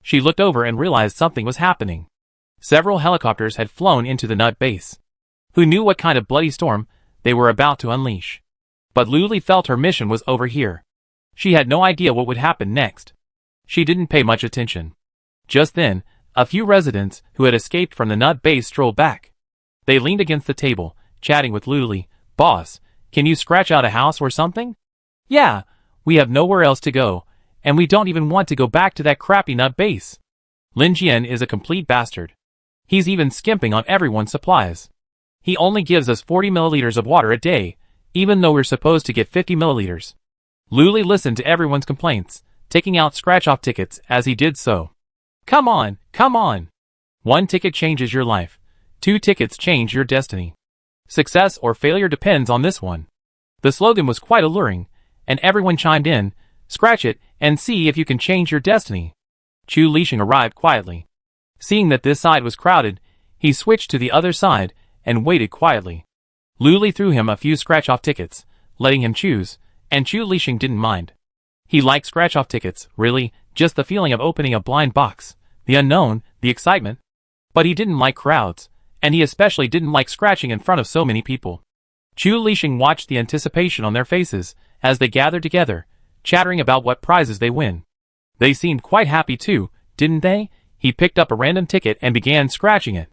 She looked over and realized something was happening. Several helicopters had flown into the Nut base. Who knew what kind of bloody storm they were about to unleash? But Lu Li felt her mission was over here. She had no idea what would happen next. She didn't pay much attention. Just then, a few residents who had escaped from the Nut base strolled back. They leaned against the table, chatting with Lu Li. Boss, can you scratch out a house or something? Yeah, we have nowhere else to go, and we don't even want to go back to that crappy Nut base. Lin Jian is a complete bastard. He's even skimping on everyone's supplies. He only gives us 40 milliliters of water a day, even though we're supposed to get 50 milliliters. Luli listened to everyone's complaints, taking out scratch-off tickets as he did so. Come on, come on. 1 ticket changes your life. 2 tickets change your destiny. Success or failure depends on this one. The slogan was quite alluring, and everyone chimed in, scratch it and see if you can change your destiny. Chu Lixing arrived quietly. Seeing that this side was crowded, he switched to the other side and waited quietly. Luli threw him a few scratch-off tickets, letting him choose, and Chu Lixing didn't mind. He liked scratch-off tickets, really, just the feeling of opening a blind box, the unknown, the excitement. But he didn't like crowds, and he especially didn't like scratching in front of so many people. Chu Lixing watched the anticipation on their faces as they gathered together, chattering about what prizes they win. They seemed quite happy too, didn't they? He picked up a random ticket and began scratching it.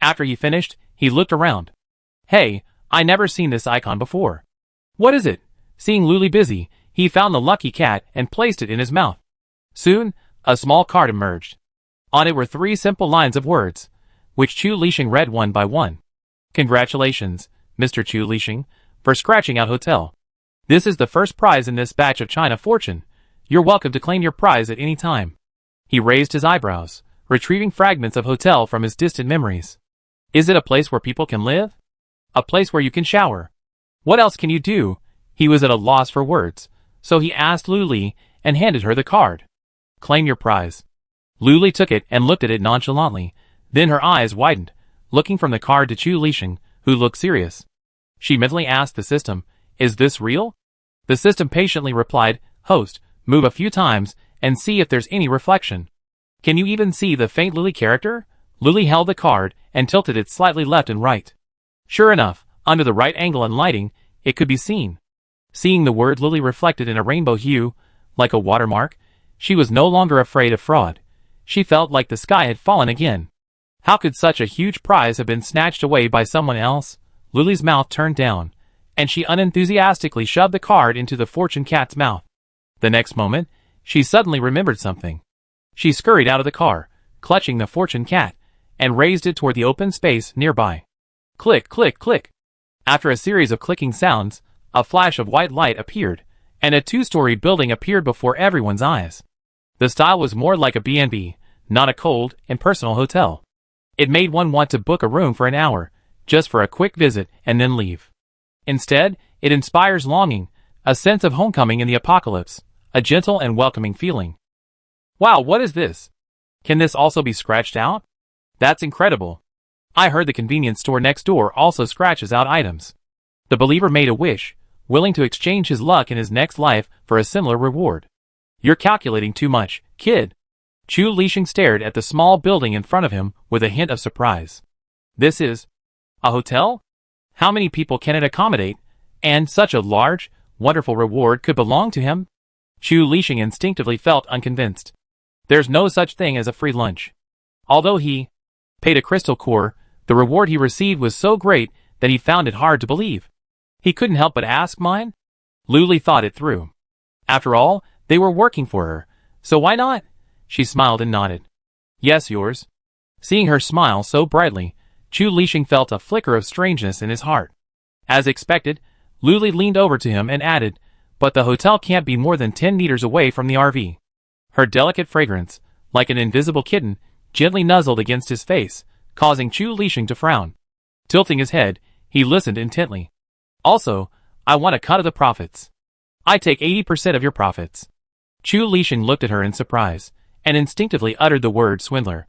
After he finished, he looked around. Hey, I never seen this icon before. What is it? Seeing Luli busy, he found the lucky cat and placed it in his mouth. Soon, a small card emerged. On it were 3 simple lines of words, which Chu Lixing read one by one. Congratulations, Mr. Chu Lixing, for scratching out hotel. This is the first prize in this batch of China fortune. You're welcome to claim your prize at any time. He raised his eyebrows, retrieving fragments of hotel from his distant memories. Is it a place where people can live? A place where you can shower? What else can you do? He was at a loss for words, so he asked Luli and handed her the card. Claim your prize. Luli took it and looked at it nonchalantly, then her eyes widened, looking from the card to Chu Lixing, who looked serious. She mentally asked the system, is this real? The system patiently replied, host, move a few times and see if there's any reflection. Can you even see the faint Luli character? Luli held the card and tilted it slightly left and right. Sure enough, under the right angle and lighting, it could be seen. Seeing the word Luli reflected in a rainbow hue, like a watermark, she was no longer afraid of fraud. She felt like the sky had fallen again. How could such a huge prize have been snatched away by someone else? Luli's mouth turned down, and she unenthusiastically shoved the card into the fortune cat's mouth. The next moment, she suddenly remembered something. She scurried out of the car, clutching the fortune cat, and raised it toward the open space nearby. Click, click, click. After a series of clicking sounds, a flash of white light appeared, and a 2-story building appeared before everyone's eyes. The style was more like a B&B, not a cold, impersonal hotel. It made one want to book a room for an hour, just for a quick visit and then leave. Instead, it inspires longing, a sense of homecoming in the apocalypse, a gentle and welcoming feeling. Wow, what is this? Can this also be scratched out? That's incredible. I heard the convenience store next door also scratches out items. The believer made a wish, willing to exchange his luck in his next life for a similar reward. You're calculating too much, kid. Chu Lixing stared at the small building in front of him with a hint of surprise. This is a hotel? How many people can it accommodate? And such a large, wonderful reward could belong to him? Chu Lixing instinctively felt unconvinced. There's no such thing as a free lunch. Although he paid a crystal core, the reward he received was so great that he found it hard to believe. He couldn't help but ask, mine? Luli thought it through. After all, they were working for her, so why not? She smiled and nodded. Yes, yours. Seeing her smile so brightly, Chu Lixing felt a flicker of strangeness in his heart. As expected, Luli leaned over to him and added, but the hotel can't be more than 10 meters away from the RV. Her delicate fragrance, like an invisible kitten, gently nuzzled against his face, causing Chu Lixing to frown. Tilting his head, he listened intently. Also, I want a cut of the profits. I take 80% of your profits. Chu Lixing looked at her in surprise, and instinctively uttered the word swindler.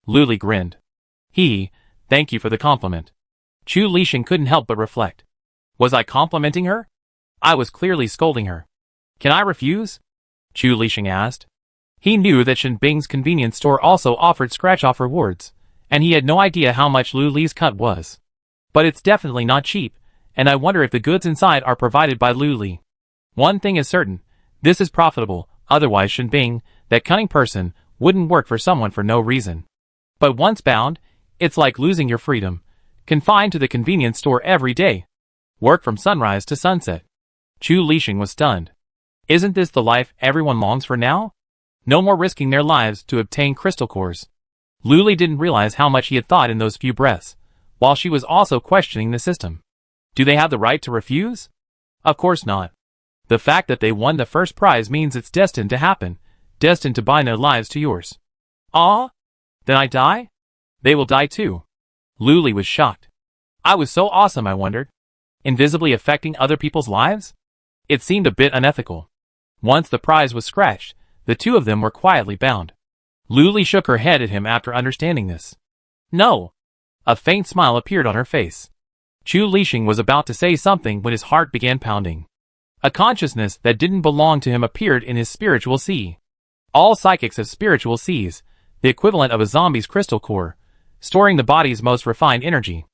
Luli grinned. Thank you for the compliment. Chu Lixing couldn't help but reflect. Was I complimenting her? I was clearly scolding her. Can I refuse? Chu Lixing asked. He knew that Shenbing's convenience store also offered scratch-off rewards, and he had no idea how much Luli's cut was. But it's definitely not cheap, and I wonder if the goods inside are provided by Luli. One thing is certain, this is profitable, otherwise Shenbing, that cunning person, wouldn't work for someone for no reason. But once bound, it's like losing your freedom, confined to the convenience store every day. Work from sunrise to sunset. Chu Lixing was stunned. Isn't this the life everyone longs for now? No more risking their lives to obtain crystal cores. Luli didn't realize how much he had thought in those few breaths, while she was also questioning the system. Do they have the right to refuse? Of course not. The fact that they won the first prize means it's destined to happen, destined to bind their lives to yours. Ah? Then I die? They will die too. Luli was shocked. I was so awesome, I wondered. Invisibly affecting other people's lives? It seemed a bit unethical. Once the prize was scratched, the two of them were quietly bound. Luli shook her head at him after understanding this. No. A faint smile appeared on her face. Chu Lixing was about to say something when his heart began pounding. A consciousness that didn't belong to him appeared in his spiritual sea. All psychics have spiritual seas, the equivalent of a zombie's crystal core, storing the body's most refined energy.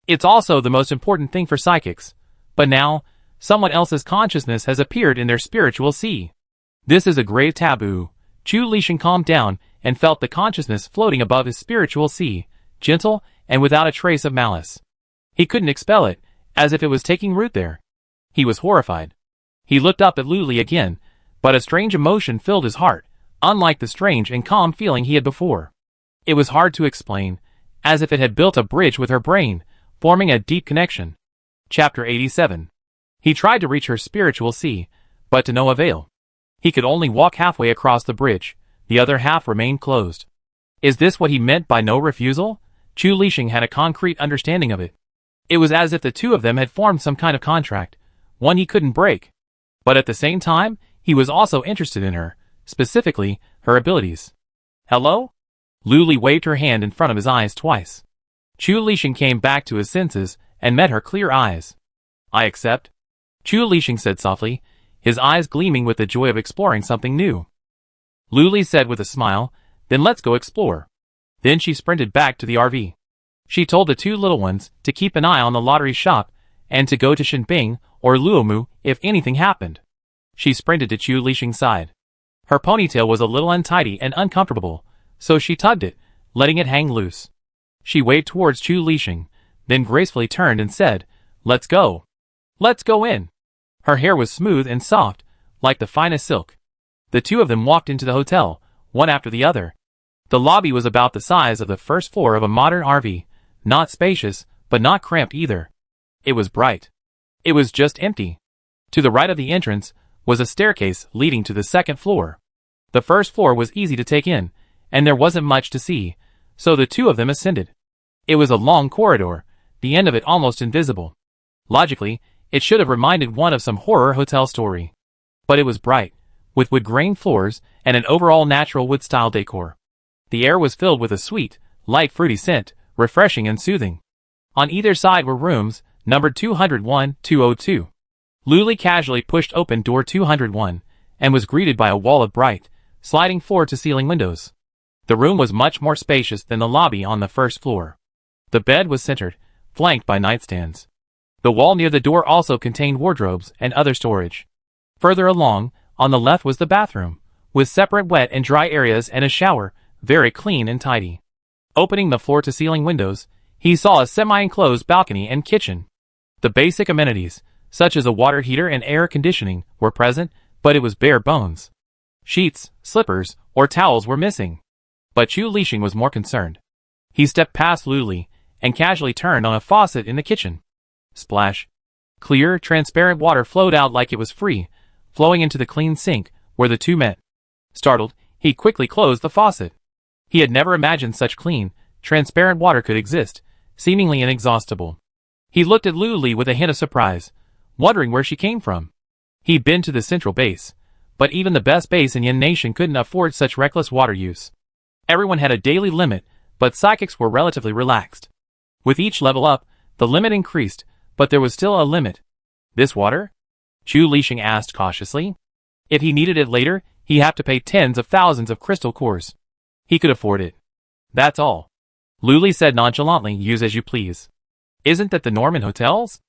It's also the most important thing for psychics. But now, someone else's consciousness has appeared in their spiritual sea. This is a grave taboo. Chu Lixing calmed down and felt the consciousness floating above his spiritual sea, gentle and without a trace of malice. He couldn't expel it, as if it was taking root there. He was horrified. He looked up at Luli again, but a strange emotion filled his heart, unlike the strange and calm feeling he had before. It was hard to explain, as if it had built a bridge with her brain, forming a deep connection. Chapter 87. He tried to reach her spiritual sea, but to no avail. He could only walk halfway across the bridge, the other half remained closed. Is this what he meant by no refusal? Chu Lixing had a concrete understanding of it. It was as if the two of them had formed some kind of contract, one he couldn't break. But at the same time, he was also interested in her, specifically, her abilities. Hello? Luli waved her hand in front of his eyes twice. Chu Lixing came back to his senses and met her clear eyes. I accept. Chu Lixing said softly, his eyes gleaming with the joy of exploring something new. Luli said with a smile, then let's go explore. Then she sprinted back to the RV. She told the two little ones to keep an eye on the lottery shop and to go to Shinping or Luomu if anything happened. She sprinted to Chu Lixing's side. Her ponytail was a little untidy and uncomfortable, so she tugged it, letting it hang loose. She waved towards Chu Lixing, then gracefully turned and said, Let's go. Let's go in. Her hair was smooth and soft, like the finest silk. The two of them walked into the hotel, one after the other. The lobby was about the size of the first floor of a modern RV, not spacious, but not cramped either. It was bright. It was just empty. To the right of the entrance was a staircase leading to the second floor. The first floor was easy to take in, and there wasn't much to see, so the two of them ascended. It was a long corridor, the end of it almost invisible. Logically, it should have reminded one of some horror hotel story. But it was bright, with wood grain floors and an overall natural wood-style decor. The air was filled with a sweet, light fruity scent, refreshing and soothing. On either side were rooms, numbered 201, 202. Luli casually pushed open door 201, and was greeted by a wall of bright, sliding floor-to-ceiling windows. The room was much more spacious than the lobby on the first floor. The bed was centered, flanked by nightstands. The wall near the door also contained wardrobes and other storage. Further along, on the left was the bathroom, with separate wet and dry areas and a shower, very clean and tidy. Opening the floor-to-ceiling windows, he saw a semi-enclosed balcony and kitchen. The basic amenities, such as a water heater and air conditioning, were present, but it was bare bones. Sheets, slippers, or towels were missing. But Chu Lixing was more concerned. He stepped past Luli and casually turned on a faucet in the kitchen. Splash. Clear, transparent water flowed out like it was free, flowing into the clean sink where the two met. Startled, he quickly closed the faucet. He had never imagined such clean, transparent water could exist, seemingly inexhaustible. He looked at Luli with a hint of surprise, wondering where she came from. He'd been to the central base, but even the best base in Yin Nation couldn't afford such reckless water use. Everyone had a daily limit, but psychics were relatively relaxed. With each level up, the limit increased, but there was still a limit. This water? Chu Lixing asked cautiously. If he needed it later, he'd have to pay tens of thousands of crystal cores. He could afford it. That's all. Luli said nonchalantly, use as you please. Isn't that the norm in hotels?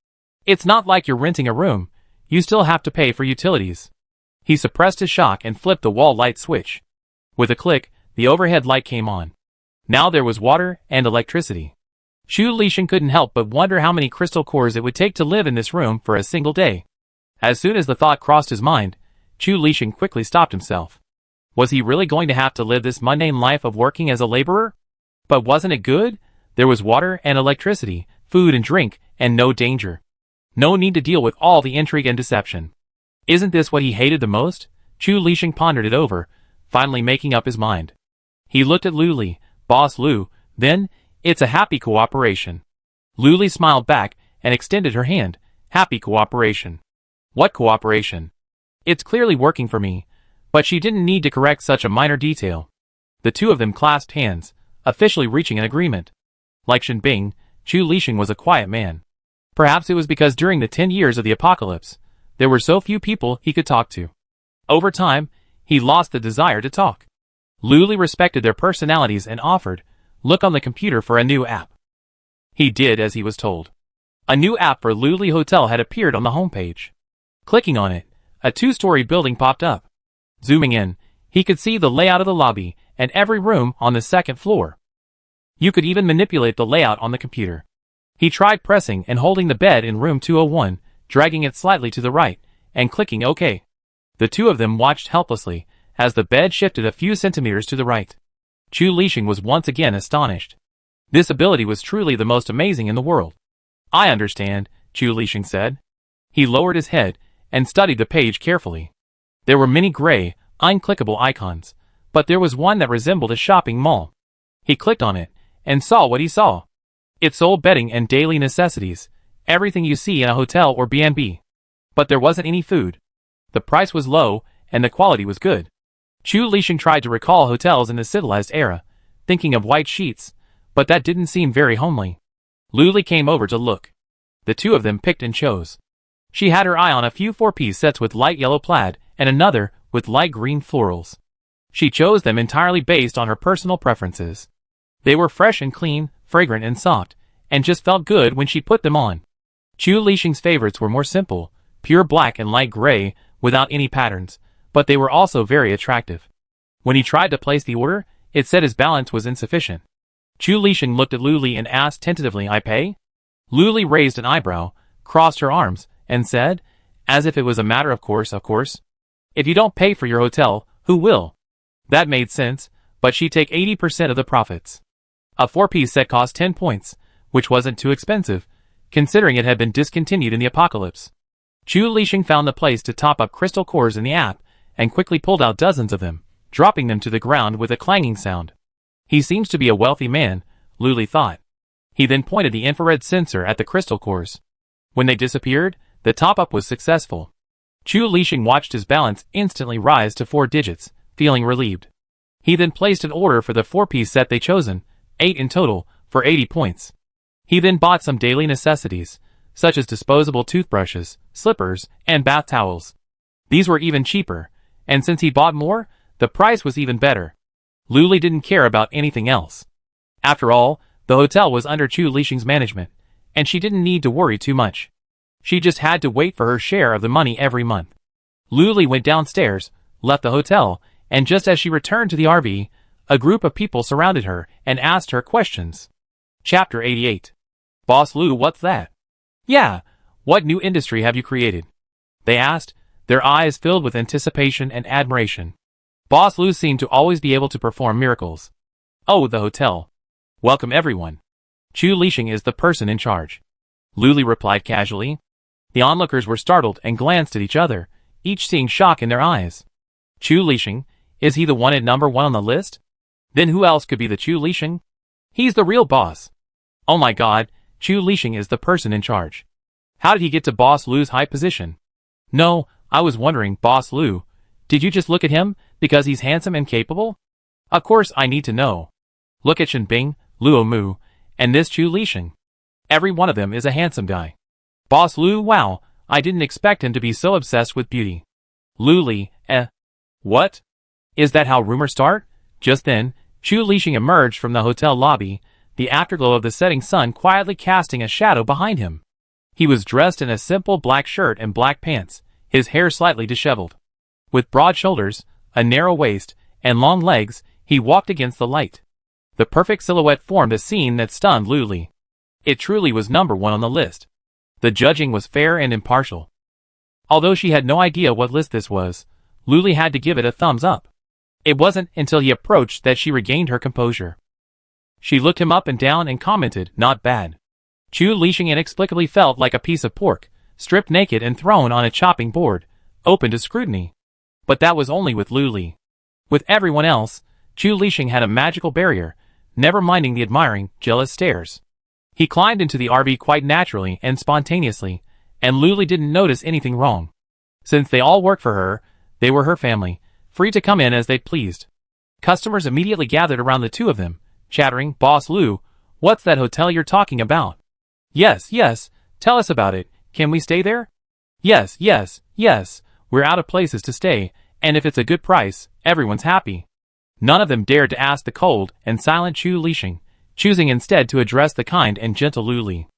It's not like you're renting a room, you still have to pay for utilities. He suppressed his shock and flipped the wall light switch. With a click, the overhead light came on. Now there was water and electricity. Chu Lixing couldn't help but wonder how many crystal cores it would take to live in this room for a single day. As soon as the thought crossed his mind, Chu Lixing quickly stopped himself. Was he really going to have to live this mundane life of working as a laborer? But wasn't it good? There was water and electricity, food and drink, and no danger. No need to deal with all the intrigue and deception. Isn't this what he hated the most? Chu Lixing pondered it over, finally making up his mind. He looked at Lu Li, Boss Lu, then, it's a happy cooperation. Lu Li smiled back and extended her hand. Happy cooperation. What cooperation? It's clearly working for me. But she didn't need to correct such a minor detail. The two of them clasped hands, officially reaching an agreement. Like Shen Bing, Chu Lixing was a quiet man. Perhaps it was because during the 10 years of the apocalypse, there were so few people he could talk to. Over time, he lost the desire to talk. Lu Li respected their personalities and offered, look on the computer for a new app. He did as he was told. A new app for Lu Li Hotel had appeared on the homepage. Clicking on it, a 2-story building popped up. Zooming in, he could see the layout of the lobby and every room on the 2nd floor. You could even manipulate the layout on the computer. He tried pressing and holding the bed in room 201, dragging it slightly to the right, and clicking OK. The two of them watched helplessly as the bed shifted a few centimeters to the right. Chu Lixing was once again astonished. This ability was truly the most amazing in the world. I understand, Chu Lixing said. He lowered his head and studied the page carefully. There were many gray, unclickable icons, but there was one that resembled a shopping mall. He clicked on it and saw what he saw. It sold bedding and daily necessities, everything you see in a hotel or B&B. But there wasn't any food. The price was low and the quality was good. Chu Lixing tried to recall hotels in the civilized era, thinking of white sheets, but that didn't seem very homely. Lu Li came over to look. The two of them picked and chose. She had her eye on a few 4-piece sets with light yellow plaid and another with light green florals. She chose them entirely based on her personal preferences. They were fresh and clean, fragrant and soft, and just felt good when she put them on. Chu Lixing's favorites were more simple, pure black and light gray, without any patterns, but they were also very attractive. When he tried to place the order, it said his balance was insufficient. Chu Lixing looked at Lu Li and asked tentatively, I pay? Lu Li raised an eyebrow, crossed her arms, and said, as if it was a matter of course. If you don't pay for your hotel, who will? That made sense, but she'd take 80% of the profits. A 4-piece set cost 10 points, which wasn't too expensive, considering it had been discontinued in the apocalypse. Chu Lixing found the place to top up crystal cores in the app, and quickly pulled out dozens of them, dropping them to the ground with a clanging sound. He seems to be a wealthy man, Lu Li thought. He then pointed the infrared sensor at the crystal cores. When they disappeared, the top-up was successful. Chu Lixing watched his balance instantly rise to 4 digits, feeling relieved. He then placed an order for the 4-piece set they chosen, 8 in total, for 80 points. He then bought some daily necessities, such as disposable toothbrushes, slippers, and bath towels. These were even cheaper, and since he bought more, the price was even better. Lu Li didn't care about anything else. After all, the hotel was under Chu Lixing's management, and she didn't need to worry too much. She just had to wait for her share of the money every month. Lu Li went downstairs, left the hotel, and just as she returned to the RV, a group of people surrounded her and asked her questions. Chapter 88. Boss Lu, what's that? Yeah, what new industry have you created? They asked, their eyes filled with anticipation and admiration. Boss Lu seemed to always be able to perform miracles. Oh, the hotel. Welcome everyone. Chu Lixing is the person in charge. Lu Li replied casually. The onlookers were startled and glanced at each other, each seeing shock in their eyes. Chu Lixing, is he the one at number 1 on the list? Then who else could be the Chu Lixing? He's the real boss. Oh my god, Chu Lixing is the person in charge. How did he get to Boss Lu's high position? No, I was wondering, Boss Lu, did you just look at him because he's handsome and capable? Of course I need to know. Look at Shen Bing, Luo Mu, and this Chu Lixing. Every one of them is a handsome guy. Boss Lu, wow, I didn't expect him to be so obsessed with beauty. Lu Li, what? Is that how rumors start? Just then, Chu Lixing emerged from the hotel lobby, the afterglow of the setting sun quietly casting a shadow behind him. He was dressed in a simple black shirt and black pants, his hair slightly disheveled. With broad shoulders, a narrow waist, and long legs, he walked against the light. The perfect silhouette formed a scene that stunned Lu Li. It truly was number 1 on the list. The judging was fair and impartial. Although she had no idea what list this was, Lu Li had to give it a thumbs up. It wasn't until he approached that she regained her composure. She looked him up and down and commented, not bad. Chu Lixing inexplicably felt like a piece of pork, stripped naked and thrown on a chopping board, open to scrutiny. But that was only with Lu Li. With everyone else, Chu Lixing had a magical barrier, never minding the admiring, jealous stares. He climbed into the RV quite naturally and spontaneously, and Lu Li didn't notice anything wrong. Since they all worked for her, they were her family, free to come in as they pleased. Customers immediately gathered around the two of them, chattering, "Boss Lu, what's that hotel you're talking about?" "Yes, yes, tell us about it, can we stay there?" "Yes, yes, yes, we're out of places to stay, and if it's a good price, everyone's happy." None of them dared to ask the cold and silent Chu Lixing, choosing instead to address the kind and gentle Lu Li.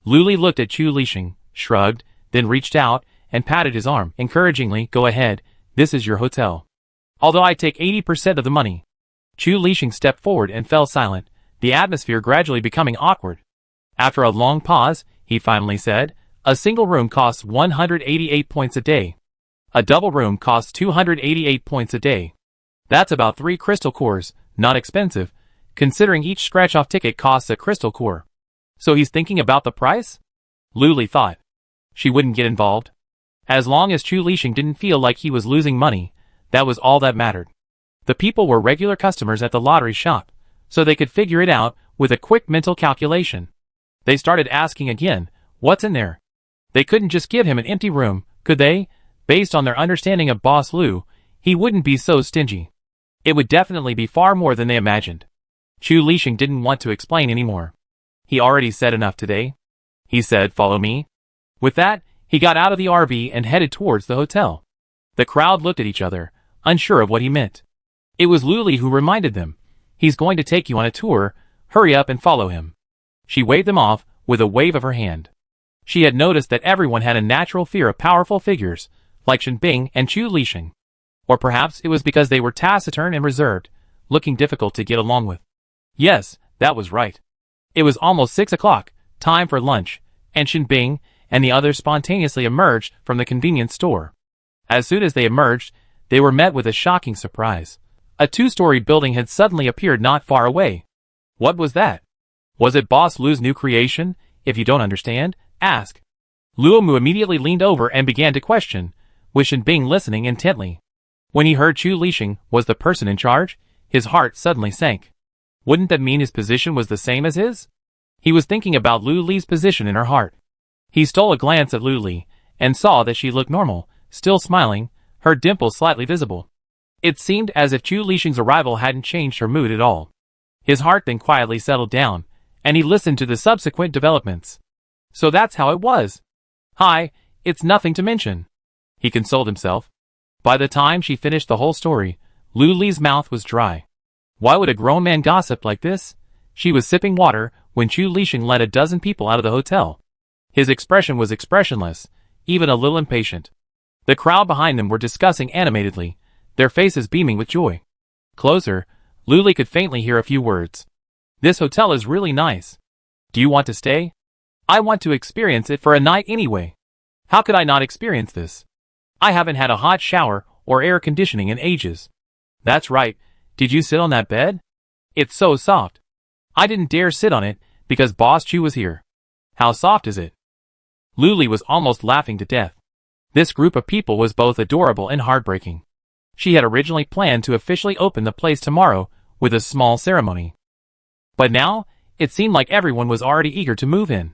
Lu Li looked at Chu Lixing, shrugged, then reached out and patted his arm encouragingly. "Go ahead, this is your hotel. Although I take 80% of the money." Chu Lixing stepped forward and fell silent, the atmosphere gradually becoming awkward. After a long pause, he finally said, "A single room costs 188 points a day. A double room costs 288 points a day. That's about 3 crystal cores, not expensive, considering each scratch-off ticket costs a crystal core." So he's thinking about the price? Lu Li thought. She wouldn't get involved. As long as Chu Lixing didn't feel like he was losing money, that was all that mattered. The people were regular customers at the lottery shop, so they could figure it out with a quick mental calculation. They started asking again, "What's in there?" They couldn't just give him an empty room, could they? Based on their understanding of Boss Lu, he wouldn't be so stingy. It would definitely be far more than they imagined. Chu Lixing didn't want to explain anymore. He already said enough today. He said, "Follow me." With that, he got out of the RV and headed towards the hotel. The crowd looked at each other, unsure of what he meant. It was Lu Li who reminded them, "He's going to take you on a tour, hurry up and follow him." She waved them off with a wave of her hand. She had noticed that everyone had a natural fear of powerful figures, like Shen Bing and Chu Lixing. Or perhaps it was because they were taciturn and reserved, looking difficult to get along with. Yes, that was right. It was almost 6 o'clock, time for lunch, and Shen Bing and the others spontaneously emerged from the convenience store. As soon as they emerged, they were met with a shocking surprise. A 2-story building had suddenly appeared not far away. What was that? Was it Boss Lu's new creation? If you don't understand, ask. Luo Mu immediately leaned over and began to question, with Shen Bing listening intently. When he heard Chu Lixing was the person in charge, his heart suddenly sank. Wouldn't that mean his position was the same as his? He was thinking about Lu Li's position in her heart. He stole a glance at Lu Li, and saw that she looked normal, still smiling, her dimples slightly visible. It seemed as if Chu Lixing's arrival hadn't changed her mood at all. His heart then quietly settled down, and he listened to the subsequent developments. So that's how it was. Hi, it's nothing to mention. He consoled himself. By the time she finished the whole story, Lu Li's mouth was dry. Why would a grown man gossip like this? She was sipping water when Chu Lixing led a dozen people out of the hotel. His expression was expressionless, even a little impatient. The crowd behind them were discussing animatedly, their faces beaming with joy. Closer, Lu Li could faintly hear a few words. "This hotel is really nice. Do you want to stay? I want to experience it for a night anyway. How could I not experience this? I haven't had a hot shower or air conditioning in ages." "That's right. Did you sit on that bed? It's so soft. I didn't dare sit on it because Boss Chu was here." "How soft is it?" Lu Li was almost laughing to death. This group of people was both adorable and heartbreaking. She had originally planned to officially open the place tomorrow with a small ceremony. But now, it seemed like everyone was already eager to move in.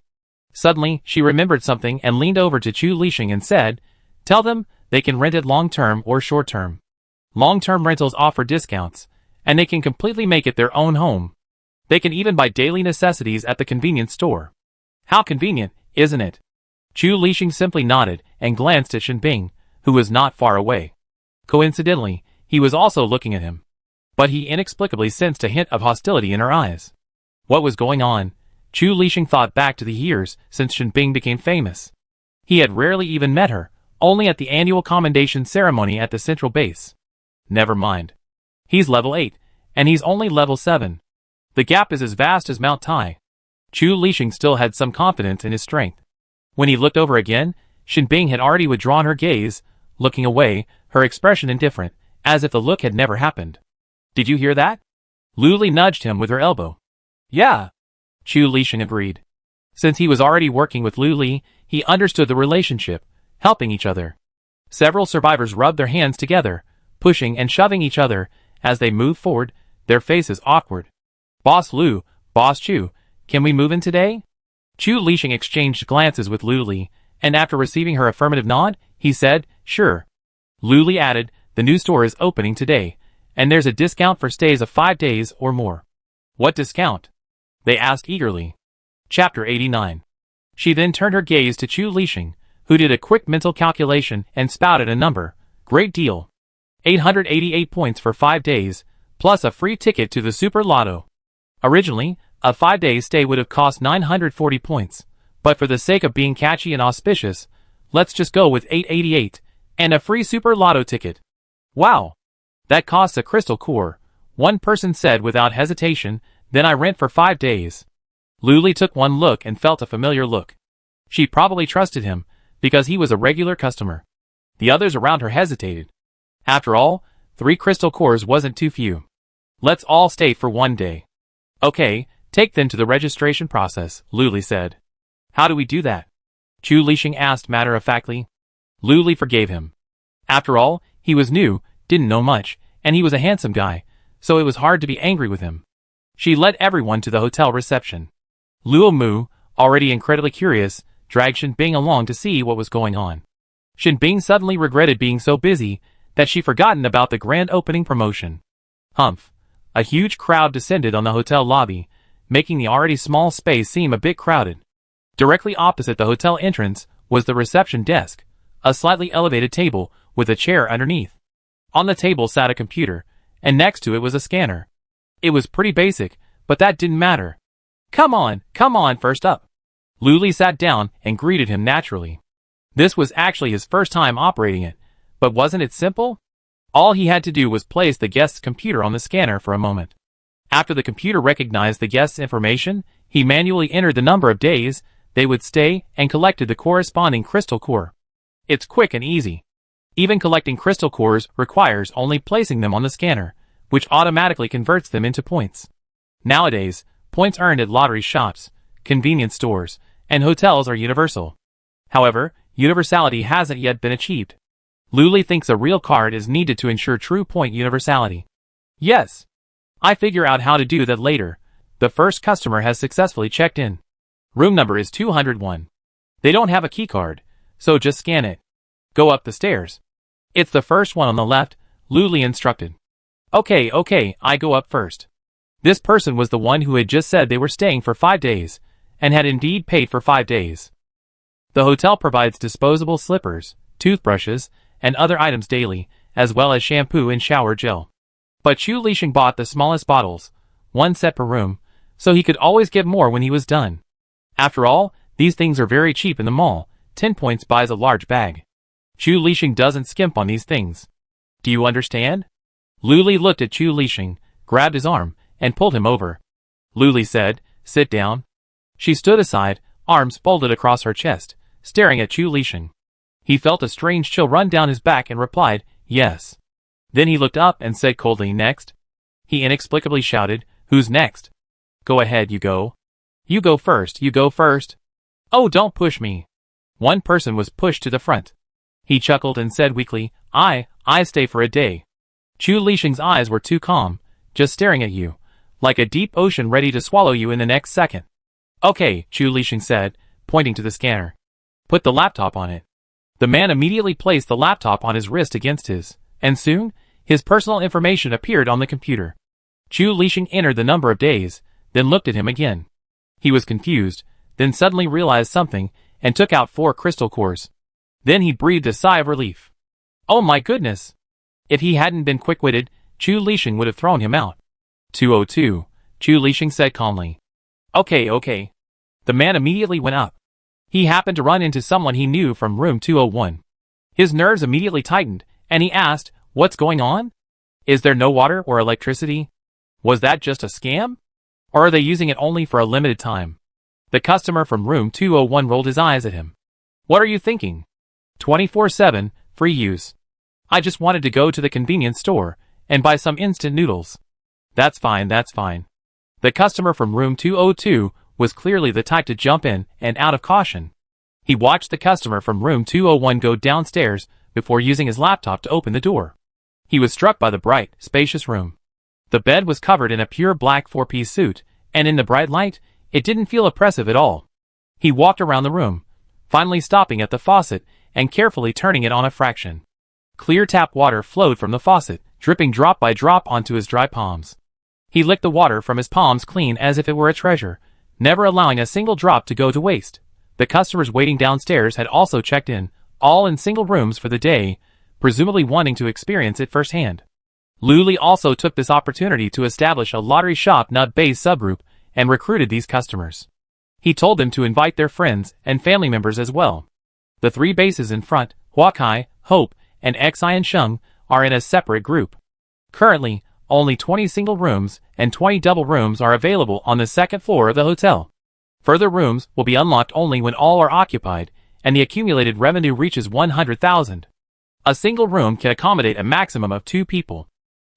Suddenly, she remembered something and leaned over to Chu Lixing and said, "Tell them they can rent it long-term or short-term. Long-term rentals offer discounts, and they can completely make it their own home. They can even buy daily necessities at the convenience store." How convenient, isn't it? Chu Lixing simply nodded and glanced at Shen Bing, who was not far away. Coincidentally, he was also looking at him. But he inexplicably sensed a hint of hostility in her eyes. What was going on? Chu Lixing thought back to the years since Shen Bing became famous. He had rarely even met her, only at the annual commendation ceremony at the central base. Never mind. He's level 8, and he's only level 7. The gap is as vast as Mount Tai. Chu Lixing still had some confidence in his strength. When he looked over again, Shen Bing had already withdrawn her gaze, looking away, her expression indifferent, as if the look had never happened. "Did you hear that?" Lu Li nudged him with her elbow. "Yeah," Chu Lixing agreed. Since he was already working with Lu Li, he understood the relationship, helping each other. Several survivors rubbed their hands together, pushing and shoving each other as they moved forward, their faces awkward. Boss Lu, Boss Chu, can we move in today? Chu Lixing exchanged glances with Lu Li, and after receiving her affirmative nod, he said, sure. Lu Li added, the new store is opening today, and there's a discount for stays of 5 days or more. What discount? They asked eagerly. Chapter 89. She then turned her gaze to Chu Lixing, who did a quick mental calculation and spouted a number. Great deal. 888 points for 5 days, plus a free ticket to the Super Lotto. Originally, a 5-day stay would have cost 940 points, but for the sake of being catchy and auspicious, let's just go with 888, and a free Super Lotto ticket. Wow! That costs a crystal core, one person said without hesitation, then I rent for 5 days. Lu Li took one look and felt a familiar look. She probably trusted him, because he was a regular customer. The others around her hesitated. After all, 3 crystal cores wasn't too few. Let's all stay for 1 day. Okay, take them to the registration process, Lu Li said. How do we do that? Chu Lixing asked matter-of-factly. Lu Li forgave him. After all, he was new, didn't know much, and he was a handsome guy, so it was hard to be angry with him. She led everyone to the hotel reception. Luo Mu, already incredibly curious, dragged Shen Bing along to see what was going on. Shen Bing suddenly regretted being so busy that she'd forgotten about the grand opening promotion. Humph. A huge crowd descended on the hotel lobby, making the already small space seem a bit crowded. Directly opposite the hotel entrance was the reception desk, a slightly elevated table with a chair underneath. On the table sat a computer, and next to it was a scanner. It was pretty basic, but that didn't matter. Come on, first up. Lu Li sat down and greeted him naturally. This was actually his first time operating it, but wasn't it simple? All he had to do was place the guest's computer on the scanner for a moment. After the computer recognized the guest's information, he manually entered the number of days they would stay and collected the corresponding crystal core. It's quick and easy. Even collecting crystal cores requires only placing them on the scanner, which automatically converts them into points. Nowadays, points earned at lottery shops, convenience stores, and hotels are universal. However, universality hasn't yet been achieved. Lu Li thinks a real card is needed to ensure true point universality. Yes. I figure out how to do that later. The first customer has successfully checked in. Room number is 201. They don't have a key card, so just scan it. Go up the stairs. It's the first one on the left, Lu Li instructed. Okay, I go up first. This person was the one who had just said they were staying for 5 days, and had indeed paid for 5 days. The hotel provides disposable slippers, toothbrushes, and other items daily, as well as shampoo and shower gel. But Chu Lixing bought the smallest bottles, 1 set per room, so he could always get more when he was done. After all, these things are very cheap in the mall, 10 points buys a large bag. Chu Lixing doesn't skimp on these things. Do you understand? Lu Li looked at Chu Lixing, grabbed his arm, and pulled him over. Lu Li said, sit down. She stood aside, arms folded across her chest, staring at Chu Lixing. He felt a strange chill run down his back and replied, yes. Then he looked up and said coldly, next. He inexplicably shouted, who's next? Go ahead, you go. You go first. Oh, don't push me. One person was pushed to the front. He chuckled and said weakly, I stay for a day. Chu Lixing's eyes were too calm, just staring at you, like a deep ocean ready to swallow you in the next second. Okay, Chu Lixing said, pointing to the scanner. Put the laptop on it. The man immediately placed the laptop on his wrist against his, and soon, his personal information appeared on the computer. Chu Lixing entered the number of days, then looked at him again. He was confused, then suddenly realized something, and took out 4 crystal cores. Then he breathed a sigh of relief. Oh my goodness! If he hadn't been quick-witted, Chu Lixing would have thrown him out. 202, Chu Lixing said calmly. Okay. The man immediately went up. He happened to run into someone he knew from room 201. His nerves immediately tightened, and he asked, what's going on? Is there no water or electricity? Was that just a scam? Or are they using it only for a limited time? The customer from room 201 rolled his eyes at him. What are you thinking? 24/7, free use. I just wanted to go to the convenience store and buy some instant noodles. That's fine. The customer from room 202 was clearly the type to jump in and out of caution. He watched the customer from room 201 go downstairs before using his laptop to open the door. He was struck by the bright, spacious room. The bed was covered in a pure black four-piece suit, and in the bright light, it didn't feel oppressive at all. He walked around the room, finally stopping at the faucet and carefully turning it on a fraction. Clear tap water flowed from the faucet, dripping drop by drop onto his dry palms. He licked the water from his palms clean as if it were a treasure, never allowing a single drop to go to waste. The customers waiting downstairs had also checked in, all in single rooms for the day, presumably wanting to experience it firsthand. Luli also took this opportunity to establish a lottery shop nut-based subgroup and recruited these customers. He told them to invite their friends and family members as well. The three bases in front, Huakai, Hope, and Xi and Sheng, are in a separate group. Currently, only 20 single rooms and 20 double rooms are available on the second floor of the hotel. Further rooms will be unlocked only when all are occupied and the accumulated revenue reaches 100,000. A single room can accommodate a maximum of 2 people.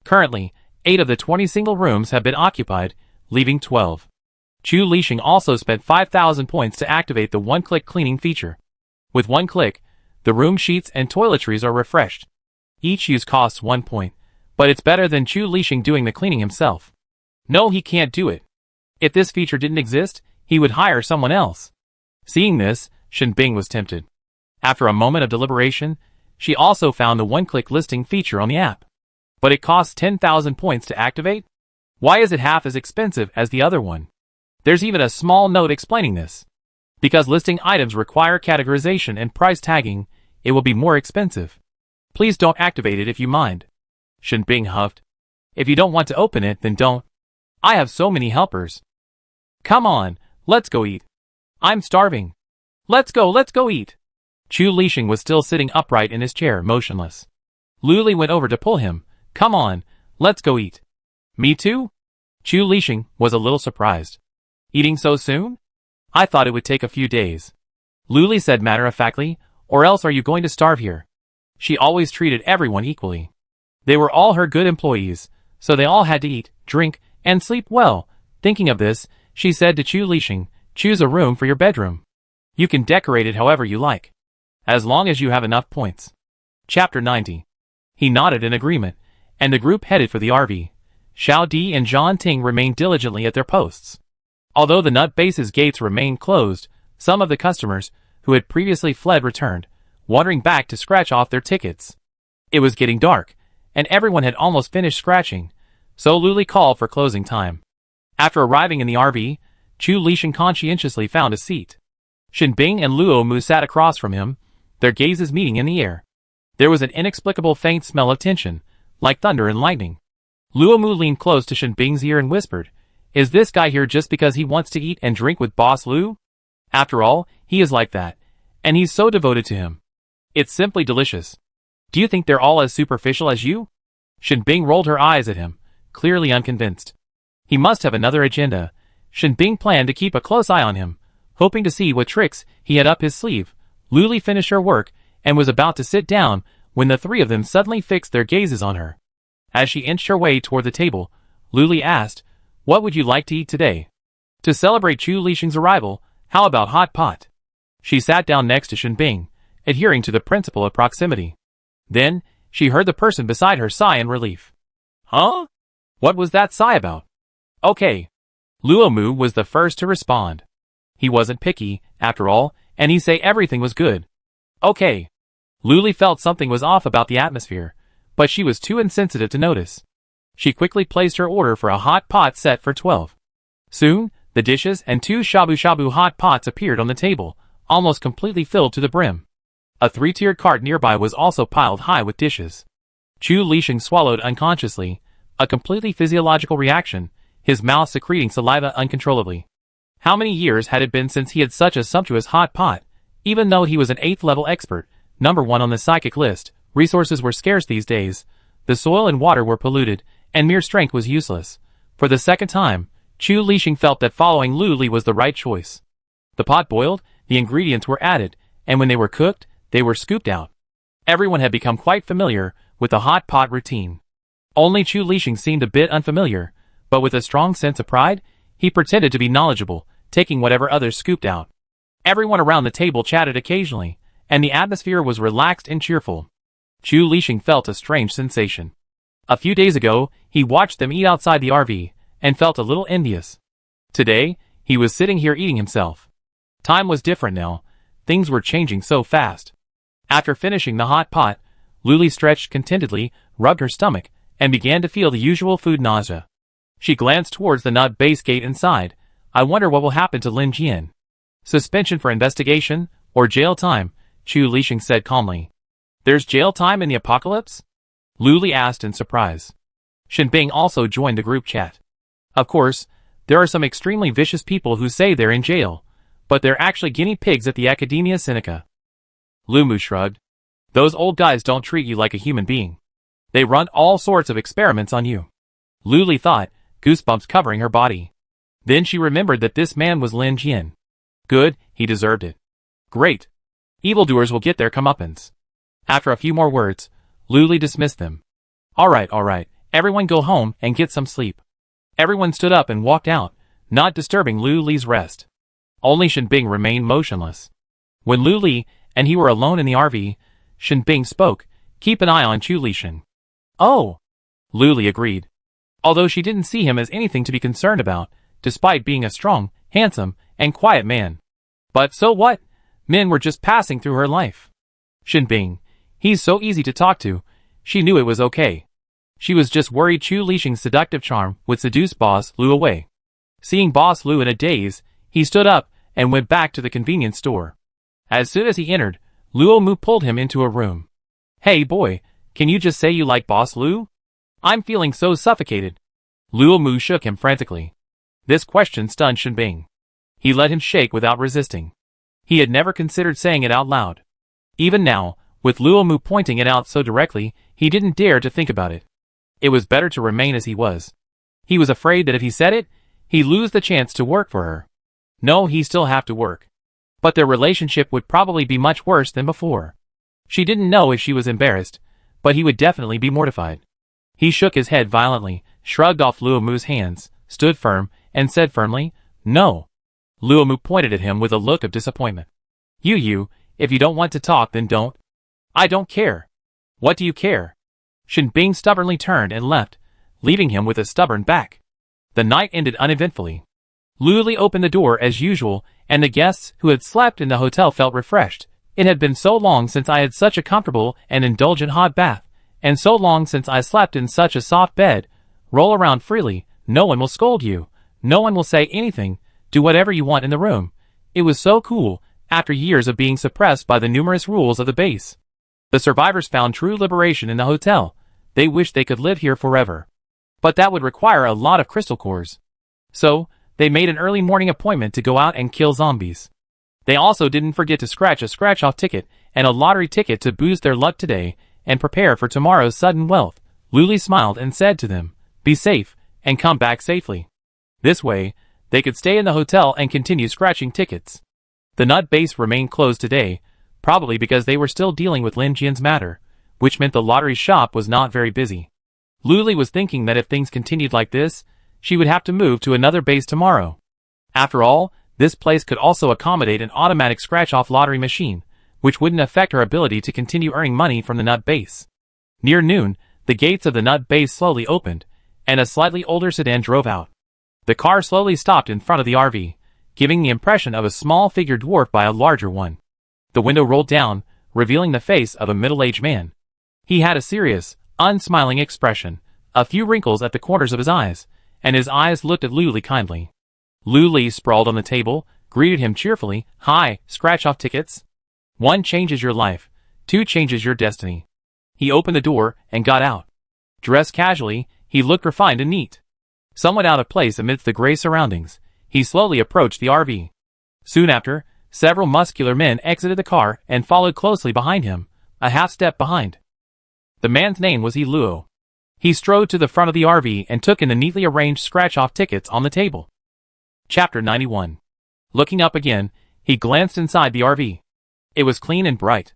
Currently, 8 of the 20 single rooms have been occupied, leaving 12. Chu Lixing also spent 5,000 points to activate the one-click cleaning feature. With one click, the room sheets and toiletries are refreshed. Each use costs 1 point, but it's better than Chu Lixing doing the cleaning himself. No, he can't do it. If this feature didn't exist, he would hire someone else. Seeing this, Shen Bing was tempted. After a moment of deliberation, she also found the one-click listing feature on the app. But it costs 10,000 points to activate? Why is it half as expensive as the other one? There's even a small note explaining this. Because listing items require categorization and price tagging, it will be more expensive. Please don't activate it if you mind. Shen Bing huffed. If you don't want to open it, then don't. I have so many helpers. Come on, let's go eat. I'm starving. Let's go eat. Chu Lixing was still sitting upright in his chair, motionless. Luli went over to pull him. Come on, let's go eat. Me too? Chu Lixing was a little surprised. Eating so soon? I thought it would take a few days. Luli said matter-of-factly, or else are you going to starve here? She always treated everyone equally. They were all her good employees, so they all had to eat, drink, and sleep well. Thinking of this, she said to Chu Lixing, choose a room for your bedroom. You can decorate it however you like, as long as you have enough points. Chapter 90. He nodded in agreement, and the group headed for the RV. Xiao Di and Zhang Ting remained diligently at their posts. Although the nut base's gates remained closed, some of the customers, who had previously fled, returned, wandering back to scratch off their tickets. It was getting dark, and everyone had almost finished scratching, so Luli called for closing time. After arriving in the RV, Chu Lixing conscientiously found a seat. Shen Bing and Luo Mu sat across from him, their gazes meeting in the air. There was an inexplicable faint smell of tension, like thunder and lightning. Luo Mu leaned close to Shen Bing's ear and whispered, "Is this guy here just because he wants to eat and drink with Boss Lu? After all, he is like that, and he's so devoted to him. It's simply delicious. Do you think they're all as superficial as you?" Shen Bing rolled her eyes at him, clearly unconvinced. He must have another agenda. Shen Bing planned to keep a close eye on him, hoping to see what tricks he had up his sleeve. Luli finished her work and was about to sit down when the three of them suddenly fixed their gazes on her. As she inched her way toward the table, Luli asked, "What would you like to eat today?" To celebrate Chu Lixing's arrival, how about hot pot? She sat down next to Shen Bing, adhering to the principle of proximity. Then, she heard the person beside her sigh in relief. Huh? What was that sigh about? Okay. Luo Mu was the first to respond. He wasn't picky, after all, and he say everything was good. Okay. Luli felt something was off about the atmosphere, but she was too insensitive to notice. She quickly placed her order for a hot pot set for 12. Soon, the dishes and 2 shabu-shabu hot pots appeared on the table, almost completely filled to the brim. A 3-tiered cart nearby was also piled high with dishes. Chu Lixing swallowed unconsciously, a completely physiological reaction, his mouth secreting saliva uncontrollably. How many years had it been since he had such a sumptuous hot pot? Even though he was an 8th-level expert, number 1 on the psychic list, resources were scarce these days. The soil and water were polluted, and mere strength was useless. For the second time, Chu Lixing felt that following Luli was the right choice. The pot boiled, the ingredients were added, and when they were cooked, they were scooped out. Everyone had become quite familiar with the hot pot routine. Only Chu Lixing seemed a bit unfamiliar, but with a strong sense of pride, he pretended to be knowledgeable, taking whatever others scooped out. Everyone around the table chatted occasionally, and the atmosphere was relaxed and cheerful. Chu Lixing felt a strange sensation. A few days ago, he watched them eat outside the RV, and felt a little envious. Today, he was sitting here eating himself. Time was different now. Things were changing so fast. After finishing the hot pot, Luli stretched contentedly, rubbed her stomach, and began to feel the usual food nausea. She glanced towards the nut base gate and sighed. I wonder what will happen to Lin Jian. Suspension for investigation, or jail time, Chu Lixing said calmly. There's jail time in the apocalypse? Luli asked in surprise. Shenbing also joined the group chat. Of course, there are some extremely vicious people who say they're in jail, but they're actually guinea pigs at the Academia Sinica. Lu Mu shrugged. Those old guys don't treat you like a human being. They run all sorts of experiments on you. Luli thought, goosebumps covering her body. Then she remembered that this man was Lin Jian. Good, he deserved it. Great. Evildoers will get their comeuppance. After a few more words, Luli dismissed them. All right, everyone go home and get some sleep. Everyone stood up and walked out, not disturbing Luli's rest. Only Shenbing remained motionless. When Luli and he were alone in the RV, Shenbing spoke, keep an eye on Chu Lixing. Oh! Luli agreed. Although she didn't see him as anything to be concerned about, despite being a strong, handsome, and quiet man. But so what? Men were just passing through her life. Shenbing, he's so easy to talk to, she knew it was okay. She was just worried Chu Lixing's seductive charm would seduce Boss Lu away. Seeing Boss Lu in a daze, he stood up and went back to the convenience store. As soon as he entered, Luo Mu pulled him into a room. Hey boy, can you just say you like Boss Lu? I'm feeling so suffocated. Luo Mu shook him frantically. This question stunned Shenbing. He let him shake without resisting. He had never considered saying it out loud. Even now, with Luo Mu pointing it out so directly, he didn't dare to think about it. It was better to remain as he was. He was afraid that if he said it, he'd lose the chance to work for her. No, he still have to work. But their relationship would probably be much worse than before. She didn't know if she was embarrassed, but he would definitely be mortified. He shook his head violently, shrugged off Luo Mu's hands, stood firm, and said firmly, No. Luo Mu pointed at him with a look of disappointment. You, if you don't want to talk then don't. I don't care. What do you care? Shenbing stubbornly turned and left, leaving him with a stubborn back. The night ended uneventfully. Luli opened the door as usual, and the guests who had slept in the hotel felt refreshed. It had been so long since I had such a comfortable and indulgent hot bath, and so long since I slept in such a soft bed. Roll around freely, no one will scold you, no one will say anything, do whatever you want in the room. It was so cool, after years of being suppressed by the numerous rules of the base. The survivors found true liberation in the hotel. They wished they could live here forever. But that would require a lot of crystal cores. So, they made an early morning appointment to go out and kill zombies. They also didn't forget to scratch a scratch-off ticket and a lottery ticket to boost their luck today and prepare for tomorrow's sudden wealth. Luli smiled and said to them, Be safe, and come back safely. This way, they could stay in the hotel and continue scratching tickets. The nut base remained closed today, probably because they were still dealing with Lin Jian's matter, which meant the lottery shop was not very busy. Luli was thinking that if things continued like this, she would have to move to another base tomorrow. After all, this place could also accommodate an automatic scratch-off lottery machine, which wouldn't affect her ability to continue earning money from the nut base. Near noon, the gates of the nut base slowly opened, and a slightly older sedan drove out. The car slowly stopped in front of the RV, giving the impression of a small figure dwarfed by a larger one. The window rolled down, revealing the face of a middle-aged man. He had a serious, unsmiling expression, a few wrinkles at the corners of his eyes, and his eyes looked at Luli kindly. Luli sprawled on the table, greeted him cheerfully, Hi, scratch-off tickets. 1 changes your life, 2 changes your destiny. He opened the door and got out. Dressed casually, he looked refined and neat. Somewhat out of place amidst the gray surroundings, he slowly approached the RV. Soon after, several muscular men exited the car and followed closely behind him, a half-step behind. The man's name was Luo. He strode to the front of the RV and took in the neatly arranged scratch-off tickets on the table. Chapter 91. Looking up again, he glanced inside the RV. It was clean and bright.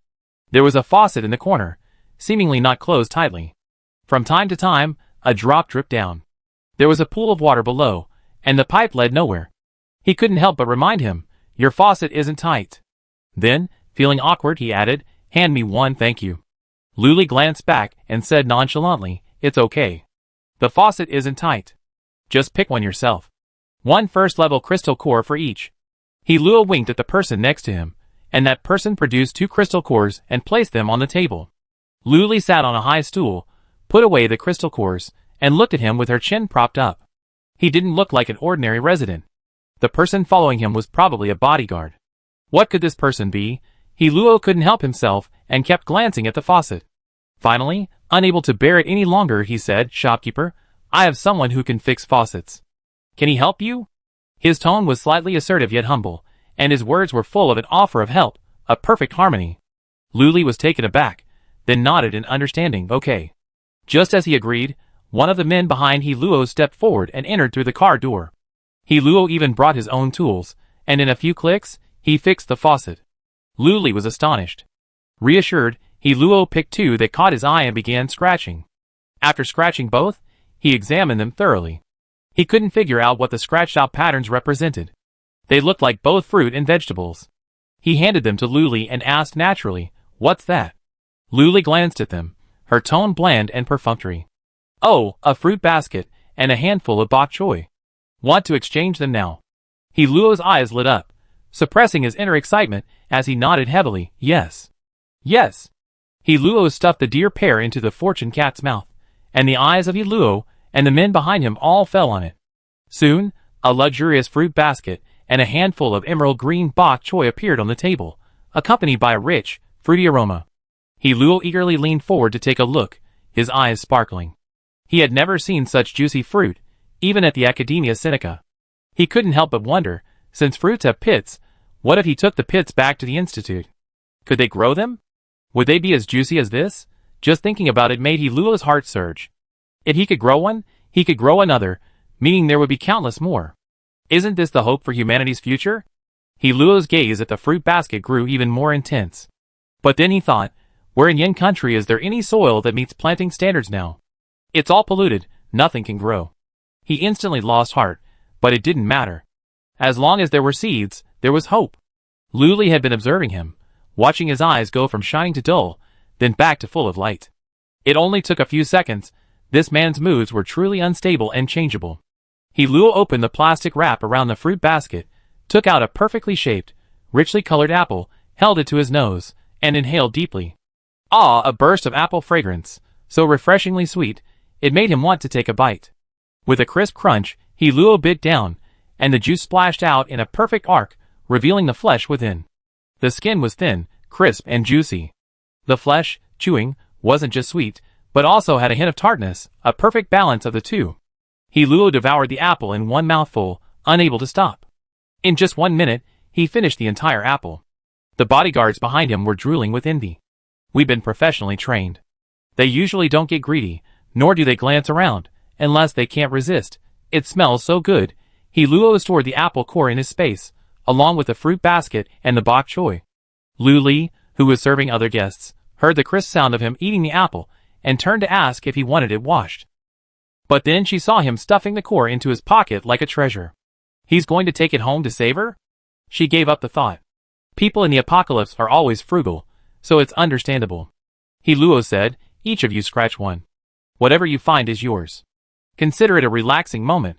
There was a faucet in the corner, seemingly not closed tightly. From time to time, a drop dripped down. There was a pool of water below, and the pipe led nowhere. He couldn't help but remind him, Your faucet isn't tight. Then, feeling awkward, he added, Hand me one, thank you. Luli glanced back and said nonchalantly, "It's okay. The faucet isn't tight. Just pick one yourself. One first-level crystal core for each." Luo winked at the person next to him, and that person produced 2 crystal cores and placed them on the table. Luli sat on a high stool, put away the crystal cores, and looked at him with her chin propped up. He didn't look like an ordinary resident. The person following him was probably a bodyguard. What could this person be? Luo couldn't help himself and kept glancing at the faucet. Finally, unable to bear it any longer, he said, "Shopkeeper, I have someone who can fix faucets. Can he help you?" His tone was slightly assertive yet humble, and his words were full of an offer of help, a perfect harmony. Luli was taken aback, then nodded in understanding. "Okay." Just as he agreed, one of the men behind Luo stepped forward and entered through the car door. Luo even brought his own tools, and in a few clicks, he fixed the faucet. Luli was astonished. Reassured, Luo picked 2 that caught his eye and began scratching. After scratching both, he examined them thoroughly. He couldn't figure out what the scratched-out patterns represented. They looked like both fruit and vegetables. He handed them to Luli and asked naturally, "What's that?" Luli glanced at them, her tone bland and perfunctory. "Oh, a fruit basket, and a handful of bok choy. Want to exchange them now?" Luo's eyes lit up, suppressing his inner excitement as he nodded heavily, "Yes. Yes." Luo stuffed the dear pair into the fortune cat's mouth, and the eyes of Luo and the men behind him all fell on it. Soon, a luxurious fruit basket and a handful of emerald green bok choy appeared on the table, accompanied by a rich, fruity aroma. Luo eagerly leaned forward to take a look, his eyes sparkling. He had never seen such juicy fruit, even at the Academia Sinica. He couldn't help but wonder, since fruits have pits, what if he took the pits back to the institute? Could they grow them? Would they be as juicy as this? Just thinking about it made Luo's heart surge. If he could grow one, he could grow another, meaning there would be countless more. Isn't this the hope for humanity's future? Luo's gaze at the fruit basket grew even more intense. But then he thought, where in Yin country is there any soil that meets planting standards now? It's all polluted, nothing can grow. He instantly lost heart, but it didn't matter. As long as there were seeds, there was hope. Luli had been observing him, watching his eyes go from shining to dull, then back to full of light. It only took a few seconds. This man's moods were truly unstable and changeable. Luo opened the plastic wrap around the fruit basket, took out a perfectly shaped, richly colored apple, held it to his nose, and inhaled deeply. Ah, a burst of apple fragrance, so refreshingly sweet, it made him want to take a bite. With a crisp crunch, Luo bit down, and the juice splashed out in a perfect arc, revealing the flesh within. The skin was thin, crisp, and juicy. The flesh, chewing, wasn't just sweet, but also had a hint of tartness, a perfect balance of the two. Luo devoured the apple in one mouthful, unable to stop. In just 1 minute, he finished the entire apple. The bodyguards behind him were drooling with envy. "We've been professionally trained. They usually don't get greedy, nor do they glance around, unless they can't resist. It smells so good." Luo stored the apple core in his space, along with the fruit basket and the bok choy. Luli, who was serving other guests, heard the crisp sound of him eating the apple, and turned to ask if he wanted it washed. But then she saw him stuffing the core into his pocket like a treasure. He's going to take it home to savor? She gave up the thought. People in the apocalypse are always frugal, so it's understandable. Luo said, "Each of you scratch one. Whatever you find is yours. Consider it a relaxing moment."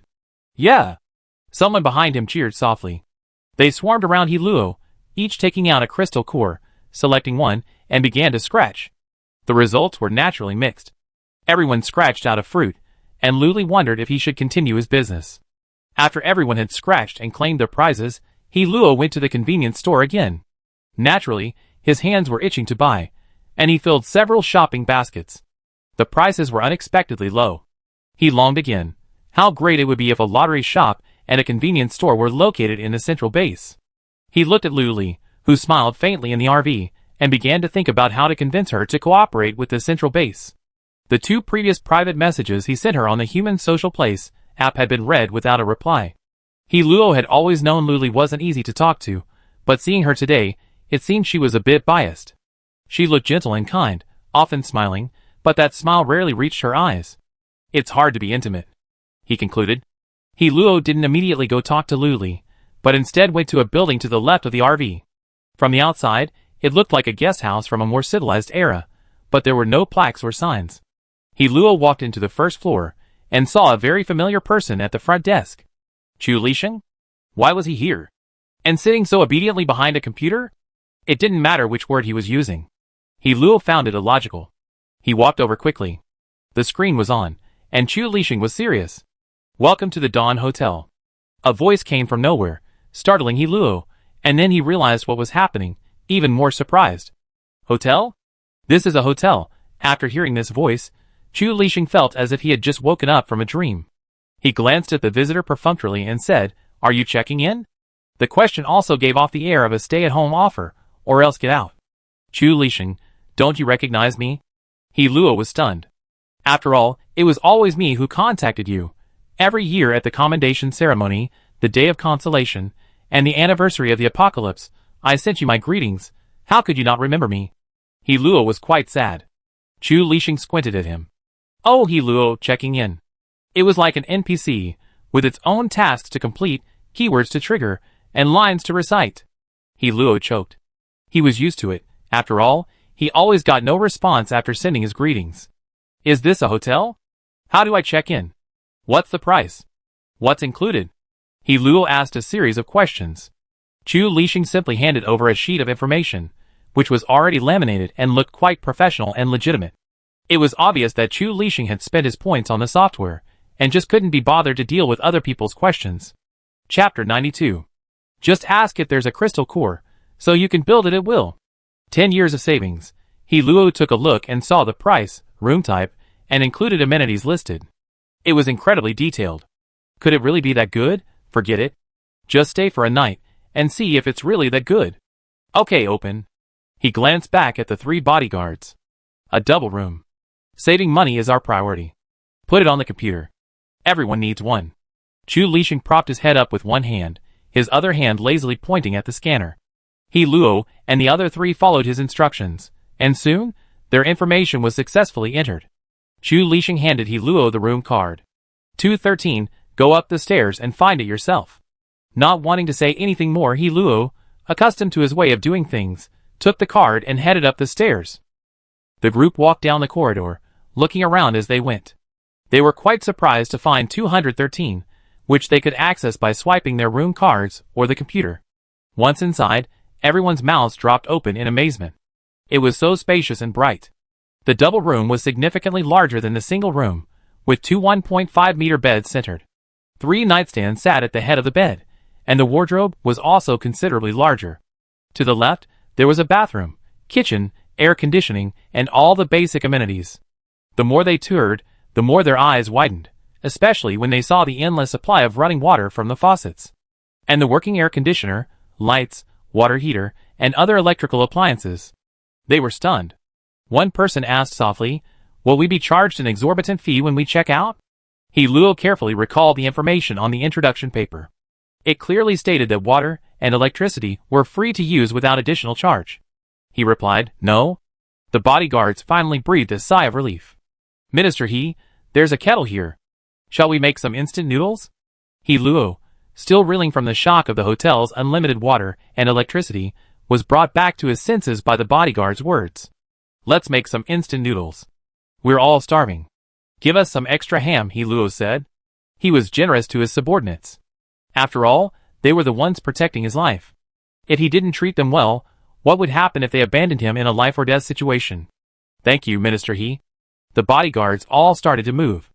"Yeah." Someone behind him cheered softly. They swarmed around Luo, each taking out a crystal core, selecting one, and began to scratch. The results were naturally mixed. Everyone scratched out a fruit, and Luli wondered if he should continue his business. After everyone had scratched and claimed their prizes, Luo went to the convenience store again. Naturally, his hands were itching to buy, and he filled several shopping baskets. The prices were unexpectedly low. He longed again. How great it would be if a lottery shop and a convenience store were located in the central base. He looked at Luli, who smiled faintly in the RV, and began to think about how to convince her to cooperate with the central base. The 2 previous private messages he sent her on the Human Social Place app had been read without a reply. Luo had always known Luli wasn't easy to talk to, but seeing her today, it seemed she was a bit biased. She looked gentle and kind, often smiling, but that smile rarely reached her eyes. "It's hard to be intimate," he concluded. Luo didn't immediately go talk to Luli, but instead went to a building to the left of the RV. From the outside, it looked like a guest house from a more civilized era, but there were no plaques or signs. Luo walked into the first floor and saw a very familiar person at the front desk. Chu Lisheng? Why was he here? And sitting so obediently behind a computer? It didn't matter which word he was using. Luo found it illogical. He walked over quickly. The screen was on, and Chu Lisheng was serious. Welcome to the Dawn Hotel. A voice came from nowhere, startling Luo, and then he realized what was happening, even more surprised. Hotel? This is a hotel. After hearing this voice, Chu Lisheng felt as if he had just woken up from a dream. He glanced at the visitor perfunctorily and said, "Are you checking in?" The question also gave off the air of a stay-at-home offer, or else get out. Chu Lisheng, don't you recognize me? Luo was stunned. After all, it was always me who contacted you. Every year at the commendation ceremony, the day of consolation, and the anniversary of the apocalypse, I sent you my greetings. How could you not remember me? Luo was quite sad. Chu Lisheng squinted at him. Oh, Luo, checking in. It was like an NPC, with its own tasks to complete, keywords to trigger, and lines to recite. Luo choked. He was used to it. After all, he always got no response after sending his greetings. Is this a hotel? How do I check in? What's the price? What's included? Luo asked a series of questions. Chu Lisheng simply handed over a sheet of information, which was already laminated and looked quite professional and legitimate. It was obvious that Chu Lisheng had spent his points on the software, and just couldn't be bothered to deal with other people's questions. Chapter 92. Just ask if there's a crystal core, so you can build it at will. 10 years of savings. Luo took a look and saw the price, room type, and included amenities listed. It was incredibly detailed. Could it really be that good? Forget it. Just stay for a night, and see if it's really that good. Okay, open. He glanced back at the 3 bodyguards. A double room. Saving money is our priority. Put it on the computer. Everyone needs one. Chu Lisheng propped his head up with one hand, his other hand lazily pointing at the scanner. Luo and the other 3 followed his instructions, and soon, their information was successfully entered. Chu Lisheng handed Luo the room card. 213, go up the stairs and find it yourself. Not wanting to say anything more, Luo, accustomed to his way of doing things, took the card and headed up the stairs. The group walked down the corridor, looking around as they went. They were quite surprised to find 213, which they could access by swiping their room cards or the computer. Once inside, everyone's mouths dropped open in amazement. It was so spacious and bright. The double room was significantly larger than the single room, with 2 1.5-meter beds centered. 3 nightstands sat at the head of the bed, and the wardrobe was also considerably larger. To the left, there was a bathroom, kitchen, air conditioning, and all the basic amenities. The more they toured, the more their eyes widened, especially when they saw the endless supply of running water from the faucets. And the working air conditioner, lights, water heater, and other electrical appliances. They were stunned. One person asked softly, "Will we be charged an exorbitant fee when we check out?" Luo carefully recalled the information on the introduction paper. It clearly stated that water and electricity were free to use without additional charge. He replied, "No." The bodyguards finally breathed a sigh of relief. "Minister there's a kettle here. Shall we make some instant noodles?" Luo, still reeling from the shock of the hotel's unlimited water and electricity, was brought back to his senses by the bodyguard's words. "Let's make some instant noodles. We're all starving. Give us some extra ham," Luo said. He was generous to his subordinates. After all, they were the ones protecting his life. If he didn't treat them well, what would happen if they abandoned him in a life-or-death situation? "Thank you, Minister The bodyguards all started to move.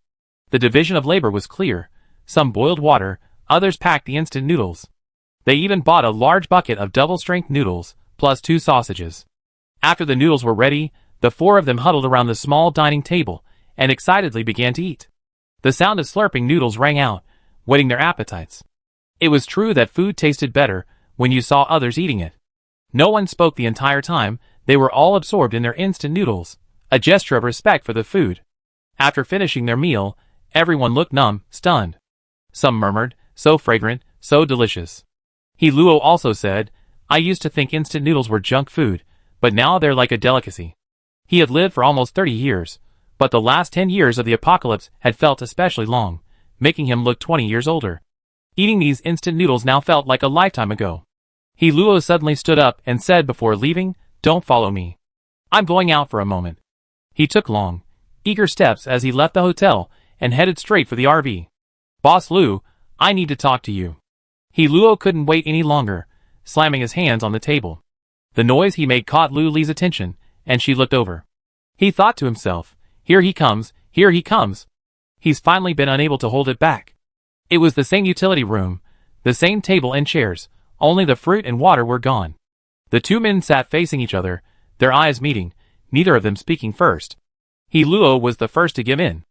The division of labor was clear. Some boiled water, others packed the instant noodles. They even bought a large bucket of double-strength noodles, plus 2 sausages. After the noodles were ready, the 4 of them huddled around the small dining table and excitedly began to eat. The sound of slurping noodles rang out, whetting their appetites. It was true that food tasted better when you saw others eating it. No one spoke the entire time. They were all absorbed in their instant noodles, a gesture of respect for the food. After finishing their meal, everyone looked numb, stunned. Some murmured, "So fragrant, so delicious." Luo also said, "I used to think instant noodles were junk food, but now they're like a delicacy." He had lived for almost 30 years, but the last 10 years of the apocalypse had felt especially long, making him look 20 years older. Eating these instant noodles now felt like a lifetime ago. Luo suddenly stood up and said before leaving, "Don't follow me. I'm going out for a moment." He took long, eager steps as he left the hotel and headed straight for the RV. Boss Lu, I need to talk to you. Luo couldn't wait any longer, slamming his hands on the table. The noise he made caught Lu Li's attention, and she looked over. He thought to himself, here he comes, here he comes. He's finally been unable to hold it back. It was the same utility room, the same table and chairs, only the fruit and water were gone. The two men sat facing each other, their eyes meeting, neither of them speaking first. Luo was the first to give in.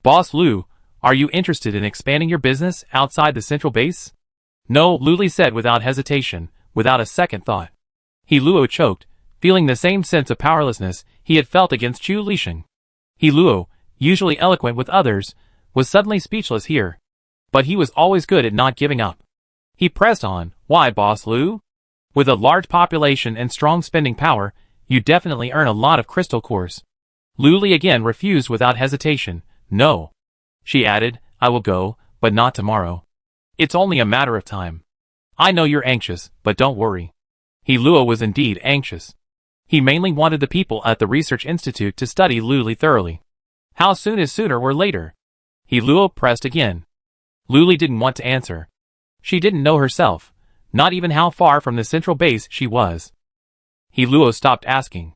Boss Lu, are you interested in expanding your business outside the central base? No, Lu Li said without hesitation, without a second thought. Luo choked, feeling the same sense of powerlessness he had felt against Chu Lixing. Luo, usually eloquent with others, was suddenly speechless here. But he was always good at not giving up. He pressed on, why Boss Lu? With a large population and strong spending power, you definitely earn a lot of crystal cores. Lu Li again refused without hesitation, no. She added, I will go, but not tomorrow. It's only a matter of time. I know you're anxious, but don't worry. Luo was indeed anxious. He mainly wanted the people at the research institute to study Lu Li thoroughly. How soon is sooner or later? Luo pressed again. Lu Li didn't want to answer. She didn't know herself, not even how far from the central base she was. Luo stopped asking.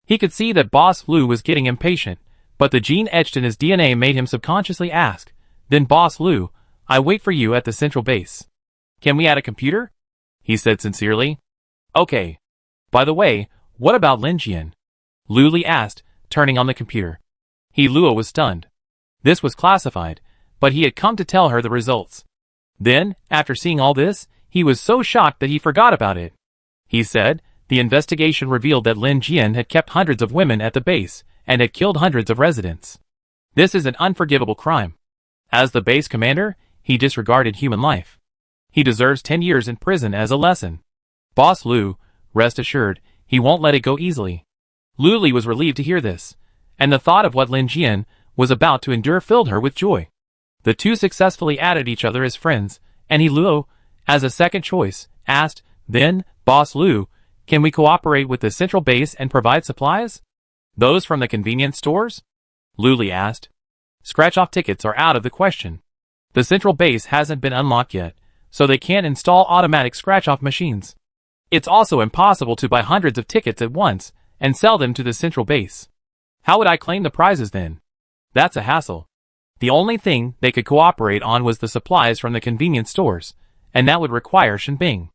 He could see that Boss Lu was getting impatient, but the gene etched in his DNA made him subconsciously ask, then Boss Lu, I wait for you at the central base. Can we add a computer? He said sincerely. Okay. By the way, what about Lin Jian? Lu Li asked, turning on the computer. Luo was stunned. This was classified, but he had come to tell her the results. Then, after seeing all this, he was so shocked that he forgot about it. He said, the investigation revealed that Lin Jian had kept hundreds of women at the base, and had killed hundreds of residents. This is an unforgivable crime. As the base commander, he disregarded human life. He deserves 10 years in prison as a lesson. Boss Lu, rest assured, he won't let it go easily. Lu Li was relieved to hear this, and the thought of what Lin Jian was about to endure filled her with joy. The two successfully added each other as friends, and Luo, as a second choice, asked, then, Boss Lu, can we cooperate with the central base and provide supplies? Those from the convenience stores? Lu Li asked. Scratch-off tickets are out of the question. The central base hasn't been unlocked yet, so they can't install automatic scratch-off machines. It's also impossible to buy hundreds of tickets at once and sell them to the central base. How would I claim the prizes then? That's a hassle. The only thing they could cooperate on was the supplies from the convenience stores, and that would require Shenbing.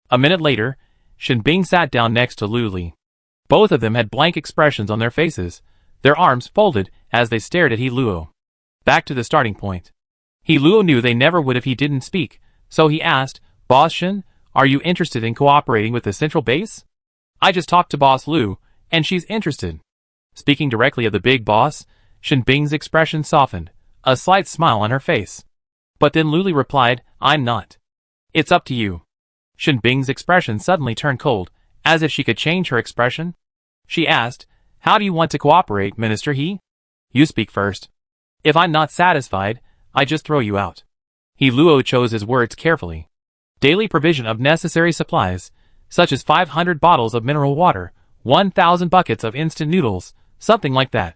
A minute later, Shenbing sat down next to Lu Li. Both of them had blank expressions on their faces, their arms folded as they stared at Luo. Back to the starting point. Luo knew they never would if he didn't speak, so he asked, Boss Shen, are you interested in cooperating with the central base? I just talked to Boss Lu, and she's interested. Speaking directly of the big boss, Shenbing's expression softened, a slight smile on her face. But then Lu Li replied, I'm not. It's up to you. Shenbing's expression suddenly turned cold, as if she could change her expression. She asked, how do you want to cooperate, Minister He? You speak first. If I'm not satisfied, I just throw you out. Luo chose his words carefully. Daily provision of necessary supplies, such as 500 bottles of mineral water, 1,000 buckets of instant noodles, something like that.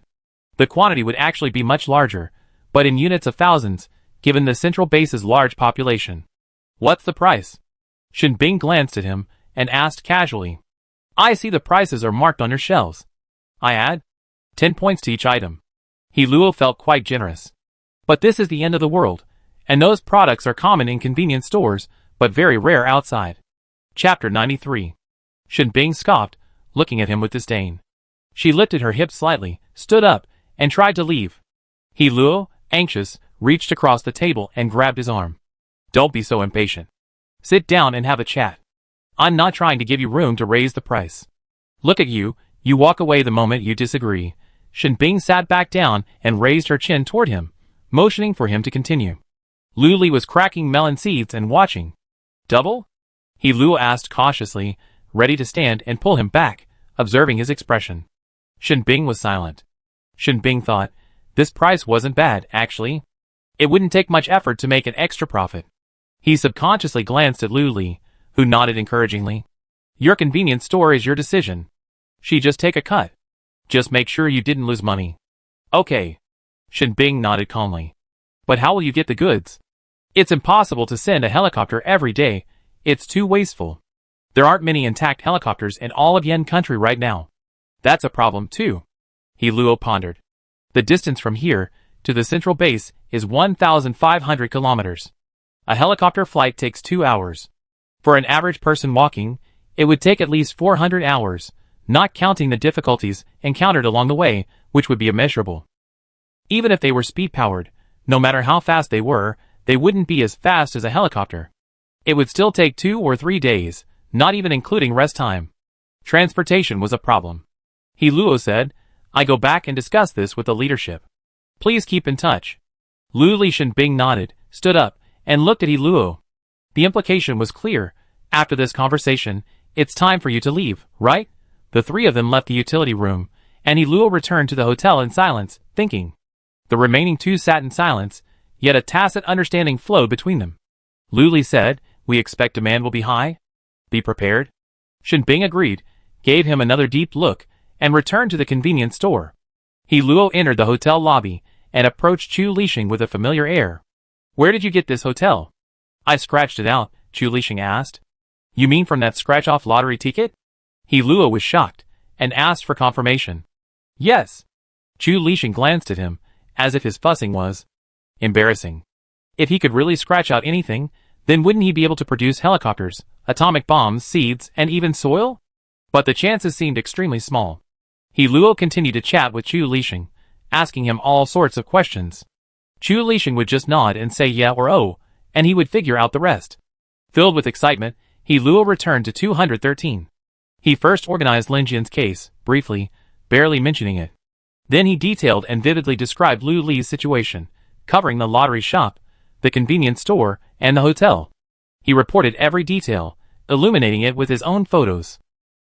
The quantity would actually be much larger, but in units of thousands, given the central base's large population. What's the price? Shenbing glanced at him and asked casually. I see the prices are marked on your shelves. I add 10 points to each item. Luo felt quite generous. But this is the end of the world, and those products are common in convenience stores, but very rare outside. Chapter 93. Shenbing scoffed, looking at him with disdain. She lifted her hips slightly, stood up, and tried to leave. Luo, anxious, reached across the table and grabbed his arm. Don't be so impatient. Sit down and have a chat. I'm not trying to give you room to raise the price. Look at you, you walk away the moment you disagree. Shenbing sat back down and raised her chin toward him, motioning for him to continue. Lu Li was cracking melon seeds and watching. Double? Luo asked cautiously, ready to stand and pull him back, observing his expression. Shenbing was silent. Shenbing thought, this price wasn't bad, actually. It wouldn't take much effort to make an extra profit. He subconsciously glanced at Lu Li, who nodded encouragingly. Your convenience store is your decision. She just take a cut. Just make sure you didn't lose money. Okay. Shen Bing nodded calmly. But how will you get the goods? It's impossible to send a helicopter every day. It's too wasteful. There aren't many intact helicopters in all of Yen country right now. That's a problem too. He Luo pondered. The distance from here to the central base is 1,500 kilometers. A helicopter flight takes 2 hours. For an average person walking, it would take at least 400 hours, not counting the difficulties encountered along the way, which would be immeasurable. Even if they were speed-powered, no matter how fast they were, they wouldn't be as fast as a helicopter. It would still take 2 or 3 days, not even including rest time. Transportation was a problem. He Luo said, I go back and discuss this with the leadership. Please keep in touch. Lu Li Shen Bing nodded, stood up, and looked at He Luo. The implication was clear. After this conversation, it's time for you to leave, right? The three of them left the utility room, and He Luo returned to the hotel in silence, thinking. The remaining two sat in silence, yet a tacit understanding flowed between them. Lu Li said, we expect demand will be high. Be prepared. Shen Bing agreed, gave him another deep look, and returned to the convenience store. He Luo entered the hotel lobby, and approached Chu Lixing with a familiar air. Where did you get this hotel? I scratched it out, Chu Lixing asked. You mean from that scratch-off lottery ticket? He Luo was shocked, and asked for confirmation. Yes. Chu Lixing glanced at him, as if his fussing was embarrassing. If he could really scratch out anything, then wouldn't he be able to produce helicopters, atomic bombs, seeds, and even soil? But the chances seemed extremely small. He Luo continued to chat with Chu Lixing, asking him all sorts of questions. Chu Lixing would just nod and say yeah or oh, and he would figure out the rest. Filled with excitement, He Luo returned to 213. He first organized Lin Jian's case, briefly, barely mentioning it. Then he detailed and vividly described Lu Li's situation, covering the lottery shop, the convenience store, and the hotel. He reported every detail, illuminating it with his own photos.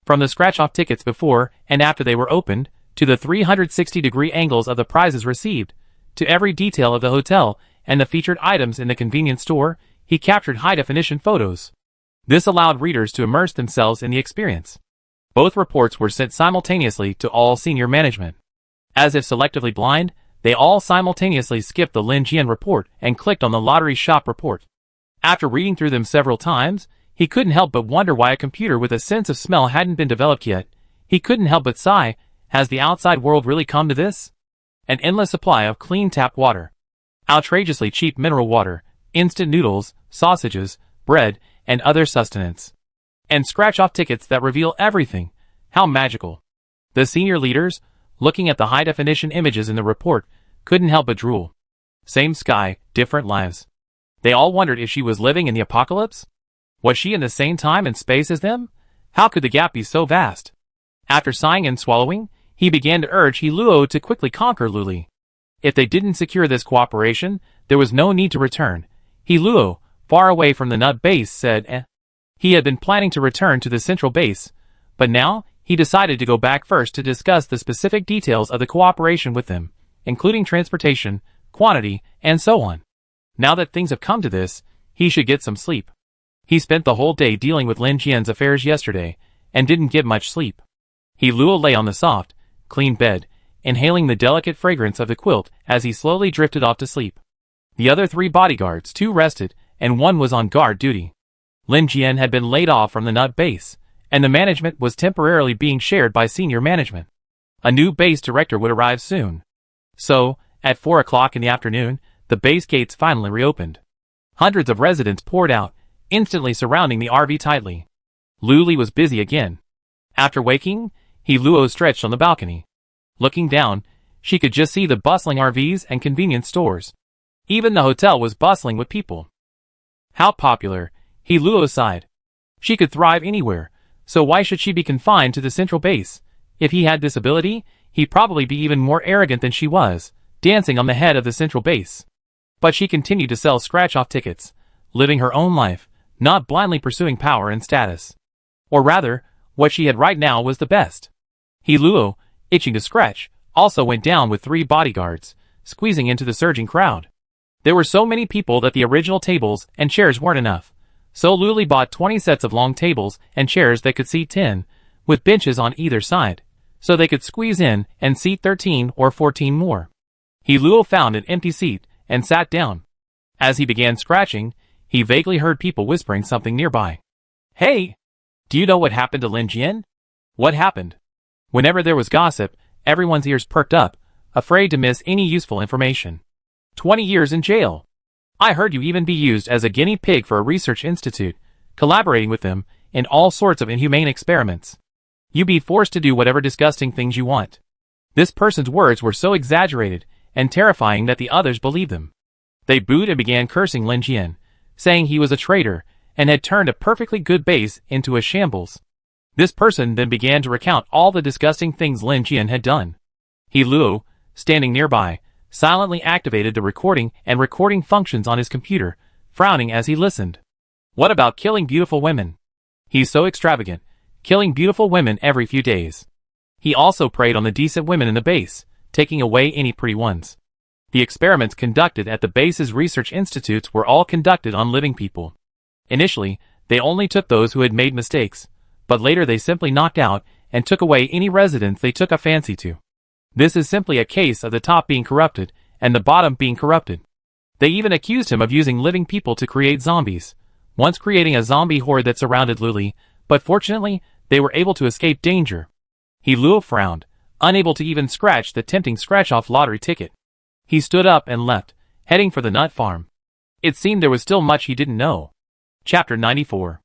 From the scratch-off tickets before and after they were opened, to the 360-degree angles of the prizes received, to every detail of the hotel and the featured items in the convenience store, he captured high-definition photos. This allowed readers to immerse themselves in the experience. Both reports were sent simultaneously to all senior management. As if selectively blind, they all simultaneously skipped the Lin Jian report and clicked on the lottery shop report. After reading through them several times, he couldn't help but wonder why a computer with a sense of smell hadn't been developed yet. He couldn't help but sigh, has the outside world really come to this? An endless supply of clean tap water. Outrageously cheap mineral water, instant noodles, sausages, bread, and other sustenance. And scratch-off tickets that reveal everything. How magical. The senior leaders, looking at the high-definition images in the report, couldn't help but drool. Same sky, different lives. They all wondered if she was living in the apocalypse? Was she in the same time and space as them? How could the gap be so vast? After sighing and swallowing, he began to urge He Luo to quickly conquer Lu Li. If they didn't secure this cooperation, there was no need to return. He Luo, far away from the nut base, said He had been planning to return to the central base, but now, he decided to go back first to discuss the specific details of the cooperation with them, including transportation, quantity, and so on. Now that things have come to this, he should get some sleep. He spent the whole day dealing with Lin Jian's affairs yesterday, and didn't get much sleep. He Luo lay on the soft, clean bed, inhaling the delicate fragrance of the quilt as he slowly drifted off to sleep. The other 3 bodyguards, 2 rested, and 1 was on guard duty. Lin Jian had been laid off from the nut base, and the management was temporarily being shared by senior management. A new base director would arrive soon. So, at 4 o'clock in the afternoon, the base gates finally reopened. Hundreds of residents poured out, instantly surrounding the RV tightly. Lu Li was busy again. After waking, He Luo stretched on the balcony. Looking down, she could just see the bustling RVs and convenience stores. Even the hotel was bustling with people. How popular, He Luo sighed. She could thrive anywhere, so why should she be confined to the central base? If he had this ability, he'd probably be even more arrogant than she was, dancing on the head of the central base. But she continued to sell scratch-off tickets, living her own life, not blindly pursuing power and status. Or rather, what she had right now was the best. He Luo, itching to scratch, also went down with 3 bodyguards, squeezing into the surging crowd. There were so many people that the original tables and chairs weren't enough, so Lu Li bought 20 sets of long tables and chairs that could seat 10, with benches on either side. so they could squeeze in and seat 13 or 14 more. Luo found an empty seat and sat down. As he began scratching, he vaguely heard people whispering something nearby. Hey! Do you know what happened to Lin Jian? What happened? Whenever there was gossip, everyone's ears perked up, afraid to miss any useful information. 20 years in jail. I heard you even be used as a guinea pig for a research institute, collaborating with them in all sorts of inhumane experiments. You be forced to do whatever disgusting things you want. This person's words were so exaggerated and terrifying that the others believed them. They booed and began cursing Lin Jian, saying he was a traitor and had turned a perfectly good base into a shambles. This person then began to recount all the disgusting things Lin Jian had done. Luo, standing nearby, silently activated the recording and recording functions on his computer, frowning as he listened. What about killing beautiful women? He's so extravagant, killing beautiful women every few days. He also preyed on the decent women in the base, taking away any pretty ones. The experiments conducted at the base's research institutes were all conducted on living people. Initially, they only took those who had made mistakes, but later they simply knocked out and took away any residents they took a fancy to. This is simply a case of the top being corrupted and the bottom being corrupted. They even accused him of using living people to create zombies, once creating a zombie horde that surrounded Luli, but fortunately, they were able to escape danger. Luo frowned, unable to even scratch the tempting scratch-off lottery ticket. He stood up and left, heading for the nut farm. It seemed there was still much he didn't know. Chapter 94.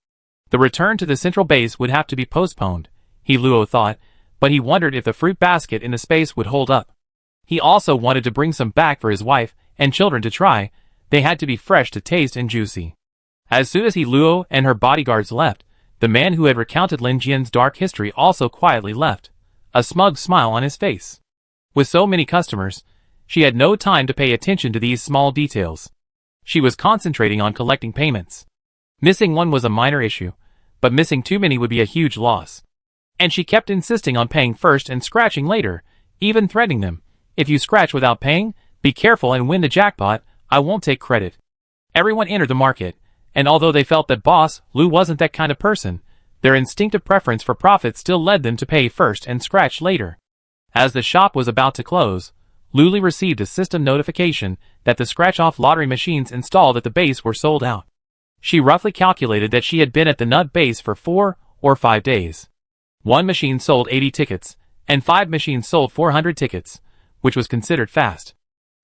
The return to the central base would have to be postponed, Luo thought, but he wondered if the fruit basket in the space would hold up. He also wanted to bring some back for his wife and children to try. They had to be fresh to taste and juicy. As soon as Luo and her bodyguards left, the man who had recounted Lin Jian's dark history also quietly left, a smug smile on his face. With so many customers, she had no time to pay attention to these small details. She was concentrating on collecting payments. Missing one was a minor issue, but missing too many would be a huge loss. And she kept insisting on paying first and scratching later, even threatening them. If you scratch without paying, be careful and win the jackpot, I won't take credit. Everyone entered the market, and although they felt that Boss Lu wasn't that kind of person, their instinctive preference for profit still led them to pay first and scratch later. As the shop was about to close, Luli received a system notification that the scratch-off lottery machines installed at the base were sold out. She roughly calculated that she had been at the nut base for 4 or 5 days. One machine sold 80 tickets, and 5 machines sold 400 tickets, which was considered fast.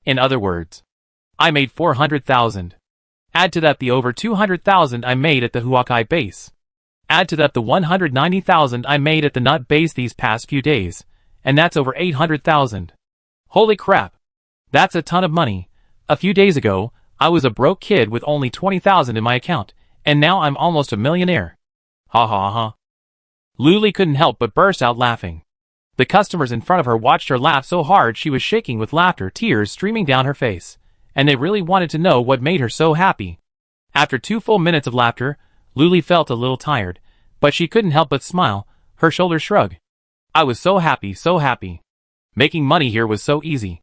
In other words, I made 400,000. Add to that the over 200,000 I made at the Huakai base. Add to that the 190,000 I made at the nut base these past few days, and that's over 800,000. Holy crap! That's a ton of money. A few days ago, I was a broke kid with only 20,000 in my account, and now I'm almost a millionaire. Ha ha ha. Luli couldn't help but burst out laughing. The customers in front of her watched her laugh so hard she was shaking with laughter, tears streaming down her face, and they really wanted to know what made her so happy. After 2 full minutes of laughter, Luli felt a little tired, but she couldn't help but smile, her shoulders shrugged. I was so happy, so happy. Making money here was so easy.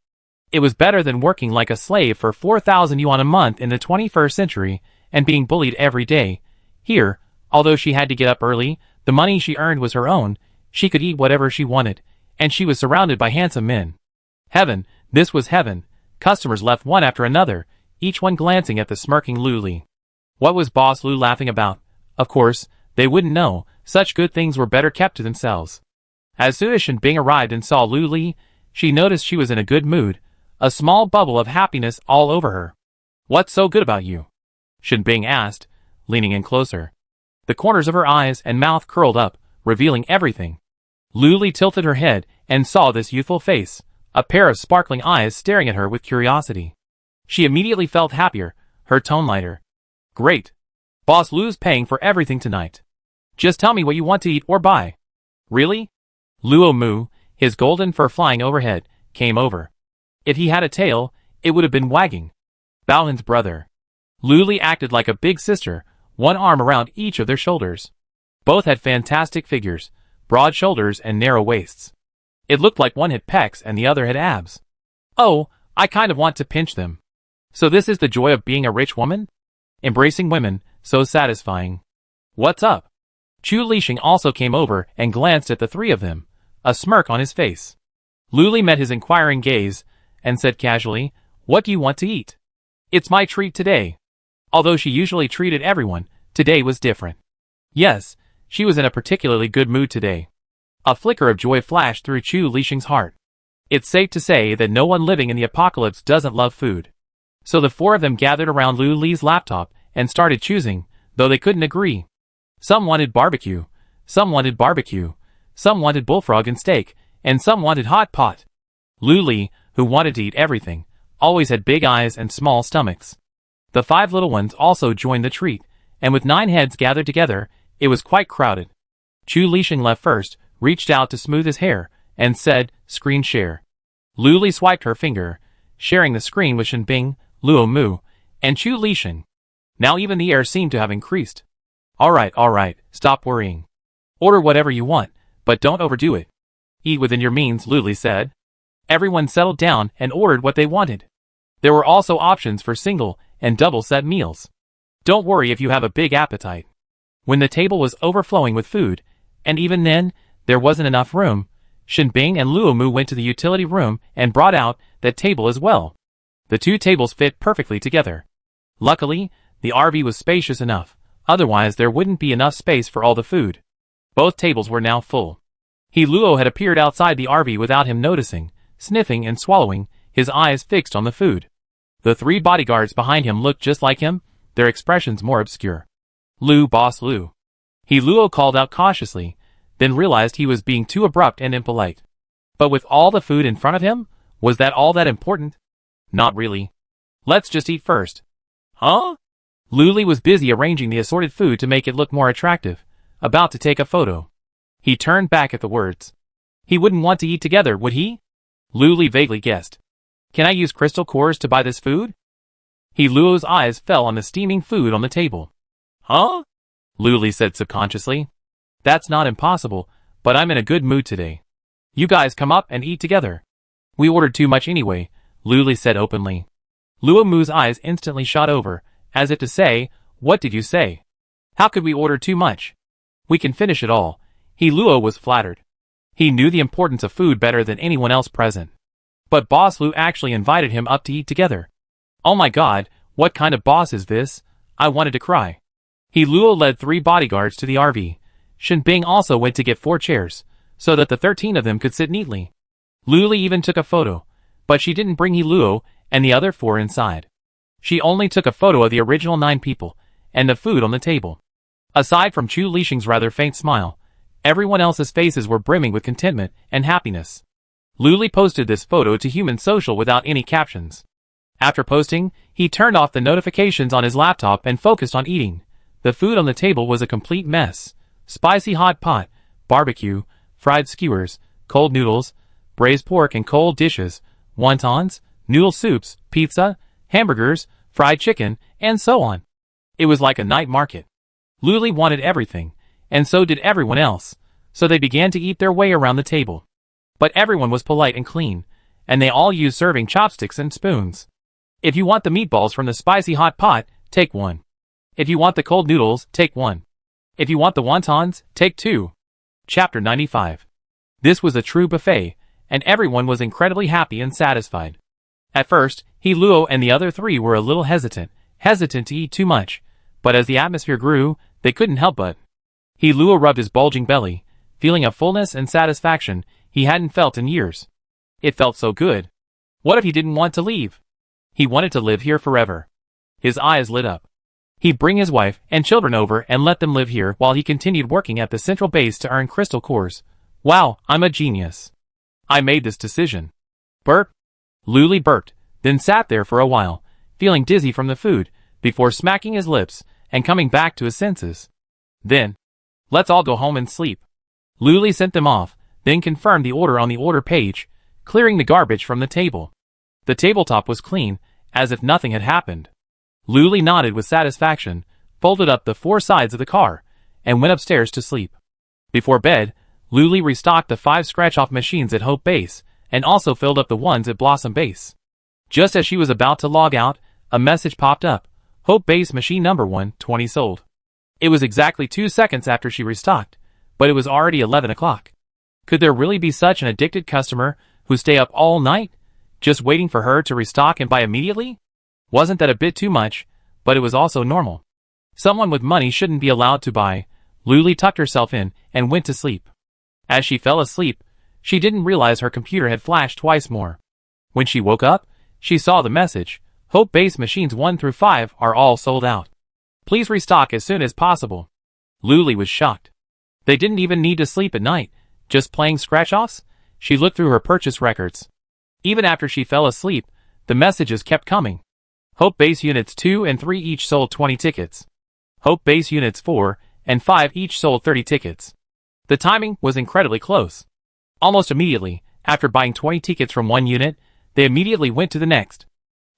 It was better than working like a slave for 4,000 yuan a month in the 21st century and being bullied every day. Here, although she had to get up early, the money she earned was her own, she could eat whatever she wanted, and she was surrounded by handsome men. Heaven, this was heaven. Customers left one after another, each one glancing at the smirking Luli. What was Boss Lu laughing about? Of course, they wouldn't know, such good things were better kept to themselves. As soon as Shen Bing arrived and saw Luli, she noticed she was in a good mood, a small bubble of happiness all over her. What's so good about you? Shen Bing asked, leaning in closer. The corners of her eyes and mouth curled up, revealing everything. Luli tilted her head and saw this youthful face, a pair of sparkling eyes staring at her with curiosity. She immediately felt happier, her tone lighter. Great. Boss Lu's paying for everything tonight. Just tell me what you want to eat or buy. Really? Luo Mu, his golden fur flying overhead, came over. If he had a tail, it would have been wagging. Baolin's brother. Luli acted like a big sister, one arm around each of their shoulders. Both had fantastic figures, broad shoulders and narrow waists. It looked like one had pecs and the other had abs. Oh, I kind of want to pinch them. So this is the joy of being a rich woman? Embracing women, so satisfying. What's up? Chu Lixing also came over and glanced at the three of them, a smirk on his face. Luli met his inquiring gaze and said casually, "What do you want to eat?" "It's my treat today." Although she usually treated everyone, today was different. Yes, she was in a particularly good mood today. A flicker of joy flashed through Chu Lixing's heart. It's safe to say that no one living in the apocalypse doesn't love food. So the four of them gathered around Lu Li's laptop and started choosing, though they couldn't agree. Some wanted barbecue, some wanted barbecue, some wanted bullfrog and steak, and some wanted hot pot. Lu Li, who wanted to eat everything, always had big eyes and small stomachs. The five little ones also joined the treat, and with 9 heads gathered together, it was quite crowded. Chu Lixing left first, reached out to smooth his hair, and said, "Screen share." Lu Li swiped her finger, sharing the screen with Shenbing, Luo Mu, and Chu Lixing. Now even the air seemed to have increased. All right, stop worrying. Order whatever you want, but don't overdo it. Eat within your means, Lu Li said. Everyone settled down and ordered what they wanted. There were also options for single and double set meals. Don't worry if you have a big appetite. When the table was overflowing with food, and even then, there wasn't enough room, Shenbing and Luo Mu went to the utility room and brought out that table as well. The 2 tables fit perfectly together. Luckily, the RV was spacious enough, otherwise there wouldn't be enough space for all the food. Both tables were now full. Luo had appeared outside the RV without him noticing, sniffing and swallowing, his eyes fixed on the food. The 3 bodyguards behind him looked just like him, their expressions more obscure. "Lu, boss Lu." Luo called out cautiously, then realized he was being too abrupt and impolite. But with all the food in front of him, was that all that important? Not really. Let's just eat first. Huh? Lu Li was busy arranging the assorted food to make it look more attractive, about to take a photo. He turned back at the words. He wouldn't want to eat together, would he? Lu Li vaguely guessed. Can I use crystal cores to buy this food? Luo's eyes fell on the steaming food on the table. Huh? Lu Li said subconsciously. That's not impossible, but I'm in a good mood today. You guys come up and eat together. We ordered too much anyway, Lu Li said openly. Luo Mu's eyes instantly shot over, as if to say, what did you say? How could we order too much? We can finish it all. Luo was flattered. He knew the importance of food better than anyone else present. But Boss Lu actually invited him up to eat together. Oh my god, what kind of boss is this? I wanted to cry. Luo led 3 bodyguards to the RV. Shenbing also went to get 4 chairs, so that the 13 of them could sit neatly. Lu Li even took a photo, but she didn't bring Luo and the other 4 inside. She only took a photo of the original 9 people, and the food on the table. Aside from Chu Lixing's rather faint smile, everyone else's faces were brimming with contentment and happiness. Lu Li posted this photo to Human Social without any captions. After posting, he turned off the notifications on his laptop and focused on eating. The food on the table was a complete mess. Spicy hot pot, barbecue, fried skewers, cold noodles, braised pork and cold dishes, wontons, noodle soups, pizza, hamburgers, fried chicken, and so on. It was like a night market. Lu Li wanted everything, and so did everyone else, so they began to eat their way around the table. But everyone was polite and clean, and they all used serving chopsticks and spoons. If you want the meatballs from the spicy hot pot, take 1. If you want the cold noodles, take 1. If you want the wontons, take 2. Chapter 95. This was a true buffet, and everyone was incredibly happy and satisfied. At first, Luo and the other 3 were a little hesitant to eat too much, but as the atmosphere grew, they couldn't help but. Luo rubbed his bulging belly, feeling a fullness and satisfaction he hadn't felt in years. It felt so good. What if he didn't want to leave? He wanted to live here forever. His eyes lit up. He'd bring his wife and children over and let them live here while he continued working at the central base to earn crystal cores. Wow, I'm a genius. I made this decision. Burp. Lu Li burped, then sat there for a while, feeling dizzy from the food, before smacking his lips and coming back to his senses. Then, let's all go home and sleep. Lu Li sent them off, then confirmed the order on the order page, clearing the garbage from the table. The tabletop was clean, as if nothing had happened. Lu Li nodded with satisfaction, folded up the 4 sides of the car, and went upstairs to sleep. Before bed, Lu Li restocked the 5 scratch-off machines at Hope Base, and also filled up the ones at Blossom Base. Just as she was about to log out, a message popped up. Hope Base machine number 120 sold. It was exactly 2 seconds after she restocked, but it was already 11 o'clock. Could there really be such an addicted customer who stay up all night, just waiting for her to restock and buy immediately? Wasn't that a bit too much, but it was also normal. Someone with money shouldn't be allowed to buy. Luli tucked herself in and went to sleep. As she fell asleep, she didn't realize her computer had flashed twice more. When she woke up, she saw the message, Hope Base machines 1 through 5 are all sold out. Please restock as soon as possible. Luli was shocked. They didn't even need to sleep at night, just playing scratch-offs? She looked through her purchase records. Even after she fell asleep, the messages kept coming. Hope Base Units 2 and 3 each sold 20 tickets. Hope Base Units 4 and 5 each sold 30 tickets. The timing was incredibly close. Almost immediately, after buying 20 tickets from one unit, they immediately went to the next.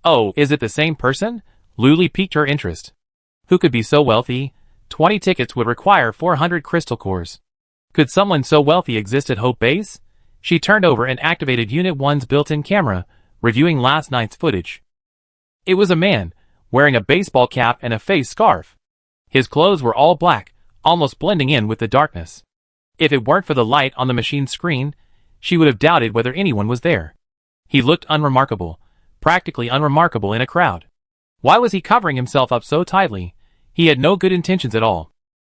Oh, is it the same person? Luli piqued her interest. Who could be so wealthy? 20 tickets would require 400 crystal cores. Could someone so wealthy exist at Hope Base? She turned over and activated Unit 1's built-in camera, reviewing last night's footage. It was a man, wearing a baseball cap and a face scarf. His clothes were all black, almost blending in with the darkness. If it weren't for the light on the machine's screen, she would have doubted whether anyone was there. He looked unremarkable, practically unremarkable in a crowd. Why was he covering himself up so tightly? He had no good intentions at all.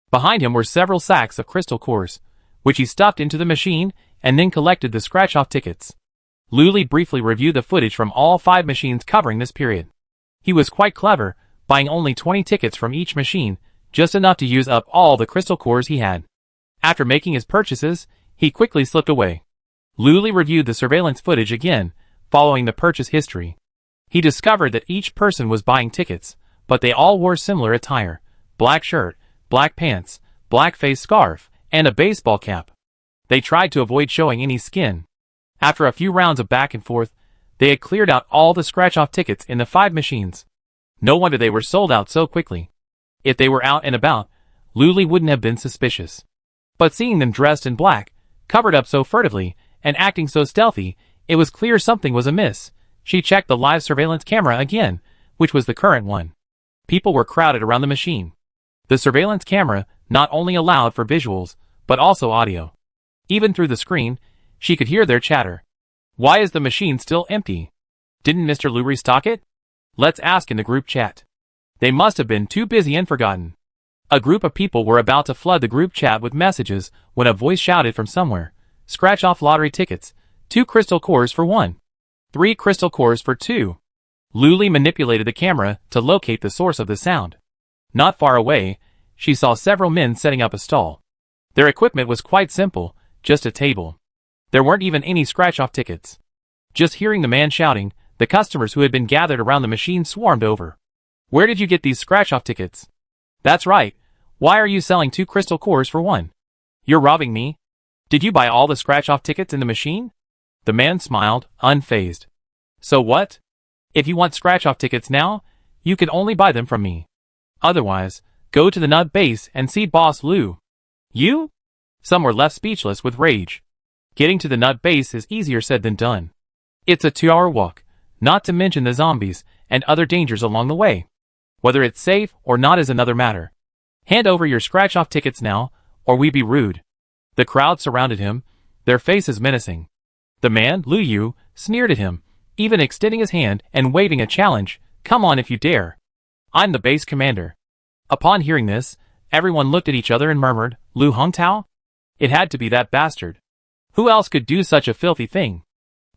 Behind him were several sacks of crystal cores, which he stuffed into the machine and then collected the scratch-off tickets. Luli briefly reviewed the footage from all 5 machines covering this period. He was quite clever, buying only 20 tickets from each machine, just enough to use up all the crystal cores he had. After making his purchases, he quickly slipped away. Luli reviewed the surveillance footage again, following the purchase history. He discovered that each person was buying tickets, but they all wore similar attire: black shirt, black pants, black face scarf, and a baseball cap. They tried to avoid showing any skin. After a few rounds of back and forth, they had cleared out all the scratch-off tickets in the 5 machines. No wonder they were sold out so quickly. If they were out and about, Luli wouldn't have been suspicious. But seeing them dressed in black, covered up so furtively, and acting so stealthy, it was clear something was amiss. She checked the live surveillance camera again, which was the current one. People were crowded around the machine. The surveillance camera not only allowed for visuals, but also audio. Even through the screen, she could hear their chatter. Why is the machine still empty? Didn't Mr. Liu restock it? Let's ask in the group chat. They must have been too busy and forgotten. A group of people were about to flood the group chat with messages when a voice shouted from somewhere. Scratch-off lottery tickets. 2 crystal cores for 1. 3 crystal cores for 2. Luli manipulated the camera to locate the source of the sound. Not far away, she saw several men setting up a stall. Their equipment was quite simple, just a table. There weren't even any scratch-off tickets. Just hearing the man shouting, the customers who had been gathered around the machine swarmed over. Where did you get these scratch-off tickets? That's right. Why are you selling 2 crystal cores for 1? You're robbing me? Did you buy all the scratch-off tickets in the machine? The man smiled, unfazed. So what? If you want scratch-off tickets now, you can only buy them from me. Otherwise, go to the nut base and see Boss Liu. You? Some were left speechless with rage. Getting to the nut base is easier said than done. It's a 2-hour walk, not to mention the zombies and other dangers along the way. Whether it's safe or not is another matter. Hand over your scratch-off tickets now, or we be rude. The crowd surrounded him, their faces menacing. The man, Liu Yu, sneered at him, even extending his hand and waving a challenge. Come on if you dare. I'm the base commander. Upon hearing this, everyone looked at each other and murmured, Lu Hongtao? It had to be that bastard. Who else could do such a filthy thing?